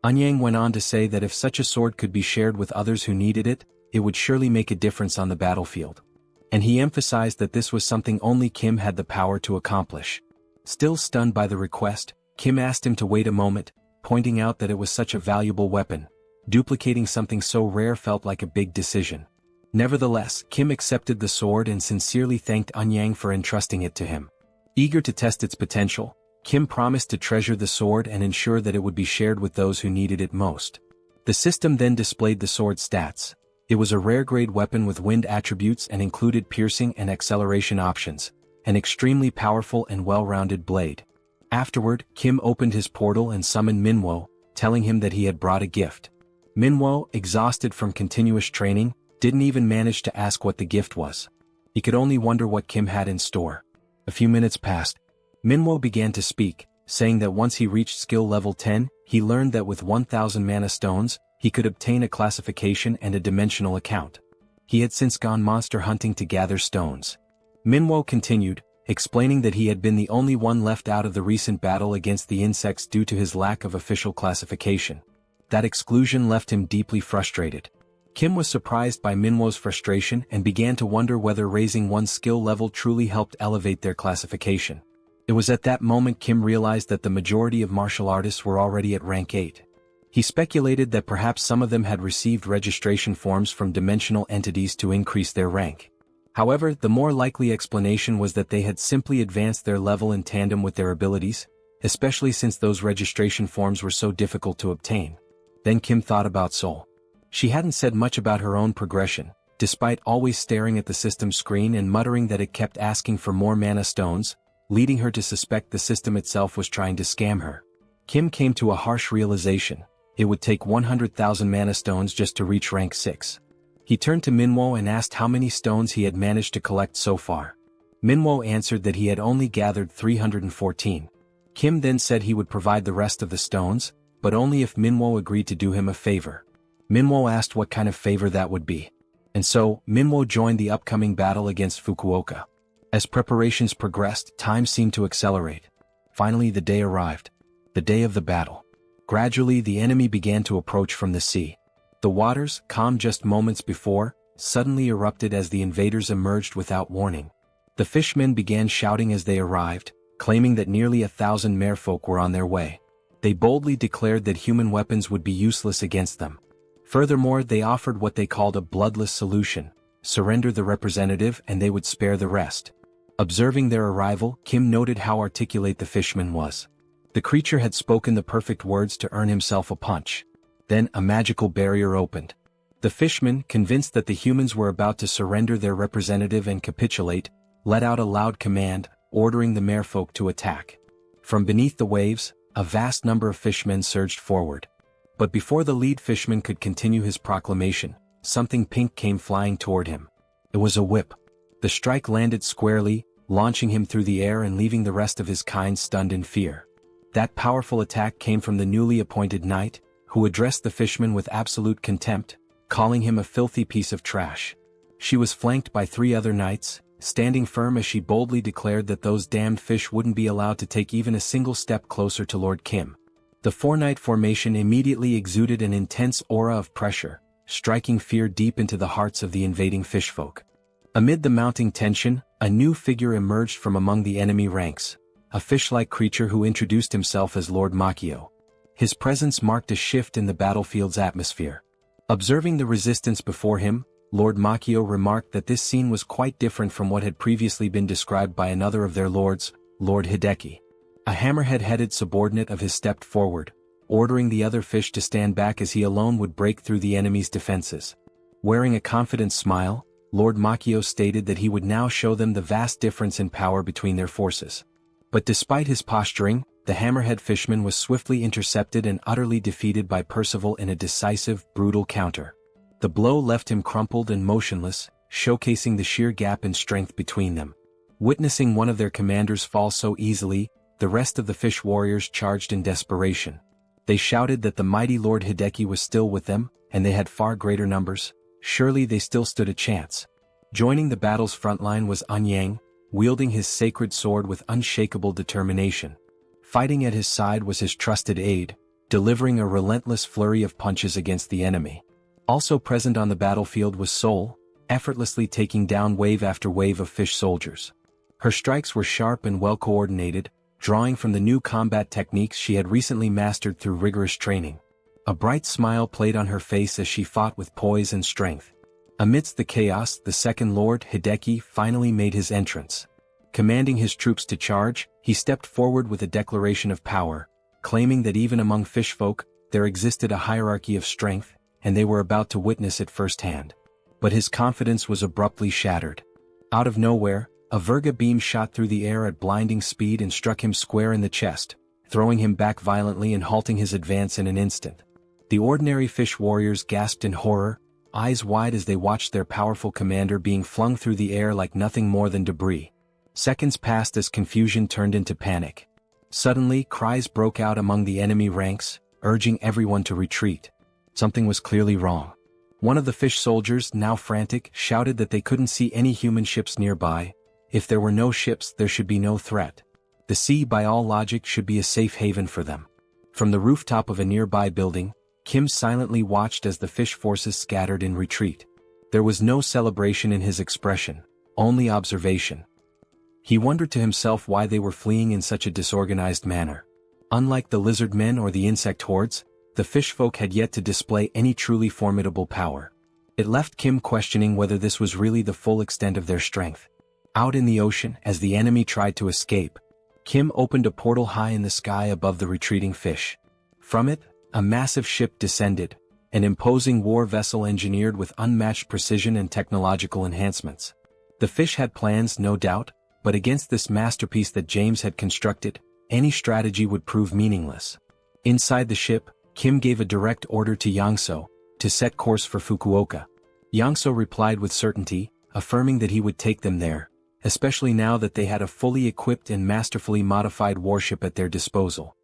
[SPEAKER 3] Anyang went on to say that if such a sword could be shared with others who needed it, it would surely make a difference on the battlefield. And he emphasized that this was something only Kim had the power to accomplish. Still stunned by the request, Kim asked him to wait a moment, pointing out that it was such a valuable weapon. Duplicating something so rare felt like a big decision. Nevertheless, Kim accepted the sword and sincerely thanked Anyang for entrusting it to him. Eager to test its potential, Kim promised to treasure the sword and ensure that it would be shared with those who needed it most. The system then displayed the sword's stats. It was a rare-grade weapon with wind attributes and included piercing and acceleration options, an extremely powerful and well-rounded blade. Afterward, Kim opened his portal and summoned Manhwa, telling him that he had brought a gift. Manhwa, exhausted from continuous training, didn't even manage to ask what the gift was. He could only wonder what Kim had in store. A few minutes passed. Manhwa began to speak, saying that once he reached skill level 10, he learned that with 1,000 mana stones, he could obtain a classification and a dimensional account. He had since gone monster hunting to gather stones. Manhwa continued, explaining that he had been the only one left out of the recent battle against the insects due to his lack of official classification. That exclusion left him deeply frustrated. Kim was surprised by Minwo's frustration and began to wonder whether raising one's skill level truly helped elevate their classification. It was at that moment Kim realized that the majority of martial artists were already at rank 8. He speculated that perhaps some of them had received registration forms from dimensional entities to increase their rank. However, the more likely explanation was that they had simply advanced their level in tandem with their abilities, especially since those registration forms were so difficult to obtain. Then Kim thought about Seoul. She hadn't said much about her own progression, despite always staring at the system screen and muttering that it kept asking for more mana stones, leading her to suspect the system itself was trying to scam her. Kim came to a harsh realization: it would take 100,000 mana stones just to reach rank 6. He turned to Minwo and asked how many stones he had managed to collect so far. Minwo answered that he had only gathered 314. Kim then said he would provide the rest of the stones, but only if Minwo agreed to do him a favor. Minwo asked what kind of favor that would be. And so, Minwo joined the upcoming battle against Fukuoka. As preparations progressed, time seemed to accelerate. Finally the day arrived. The day of the battle. Gradually the enemy began to approach from the sea. The waters, calm just moments before, suddenly erupted as the invaders emerged without warning. The fishmen began shouting as they arrived, claiming that nearly 1,000 merfolk were on their way. They boldly declared that human weapons would be useless against them. Furthermore, they offered what they called a bloodless solution: surrender the representative and they would spare the rest. Observing their arrival, Kim noted how articulate the fishman was. The creature had spoken the perfect words to earn himself a punch. Then a magical barrier opened. The fishman, convinced that the humans were about to surrender their representative and capitulate, let out a loud command, ordering the merfolk to attack. From beneath the waves, a vast number of fishmen surged forward. But before the lead fishman could continue his proclamation, something pink came flying toward him. It was a whip. The strike landed squarely, launching him through the air and leaving the rest of his kind stunned in fear. That powerful attack came from the newly appointed knight, who addressed the fishman with absolute contempt, calling him a filthy piece of trash. She was flanked by 3 other knights, standing firm as she boldly declared that those damned fish wouldn't be allowed to take even a single step closer to Lord Kim. The 4-knight formation immediately exuded an intense aura of pressure, striking fear deep into the hearts of the invading fishfolk. Amid the mounting tension, a new figure emerged from among the enemy ranks, a fish-like creature who introduced himself as Lord Makio. His presence marked a shift in the battlefield's atmosphere. Observing the resistance before him, Lord Makio remarked that this scene was quite different from what had previously been described by another of their lords, Lord Hideki. A hammerhead-headed subordinate of his stepped forward, ordering the other fish to stand back as he alone would break through the enemy's defenses. Wearing a confident smile, Lord Makio stated that he would now show them the vast difference in power between their forces. But despite his posturing, the hammerhead fishman was swiftly intercepted and utterly defeated by Percival in a decisive, brutal counter. The blow left him crumpled and motionless, showcasing the sheer gap in strength between them. Witnessing one of their commanders fall so easily, the rest of the fish warriors charged in desperation. They shouted that the mighty Lord Hideki was still with them, and they had far greater numbers. Surely they still stood a chance. Joining the battle's frontline was Anyang, wielding his sacred sword with unshakable determination. Fighting at his side was his trusted aide, delivering a relentless flurry of punches against the enemy. Also present on the battlefield was Seoul, effortlessly taking down wave after wave of fish soldiers. Her strikes were sharp and well coordinated, drawing from the new combat techniques she had recently mastered through rigorous training. A bright smile played on her face as she fought with poise and strength. Amidst the chaos, the second Lord Hideki finally made his entrance. Commanding his troops to charge, he stepped forward with a declaration of power, claiming that even among fishfolk, there existed a hierarchy of strength, and they were about to witness it firsthand. But his confidence was abruptly shattered. Out of nowhere, a Virga beam shot through the air at blinding speed and struck him square in the chest, throwing him back violently and halting his advance in an instant. The ordinary fish warriors gasped in horror, eyes wide as they watched their powerful commander being flung through the air like nothing more than debris. Seconds passed as confusion turned into panic. Suddenly, cries broke out among the enemy ranks, urging everyone to retreat. Something was clearly wrong. One of the fish soldiers, now frantic, shouted that they couldn't see any human ships nearby, If there were no ships, there should be no threat. The sea, by all logic, should be a safe haven for them. From the rooftop of a nearby building, Kim silently watched as the fish forces scattered in retreat. There was no celebration in his expression, only observation. He wondered to himself why they were fleeing in such a disorganized manner. Unlike the lizard men or the insect hordes, the fish folk had yet to display any truly formidable power. It left Kim questioning whether this was really the full extent of their strength. Out in the ocean, as the enemy tried to escape, Kim opened a portal high in the sky above the retreating fish. From it, a massive ship descended, an imposing war vessel engineered with unmatched precision and technological enhancements. The fish had plans, no doubt, but against this masterpiece that James had constructed, any strategy would prove meaningless. Inside the ship, Kim gave a direct order to Yangso to set course for Fukuoka. Yangso replied with certainty, affirming that he would take them there, especially now that they had a fully equipped and masterfully modified warship at their disposal.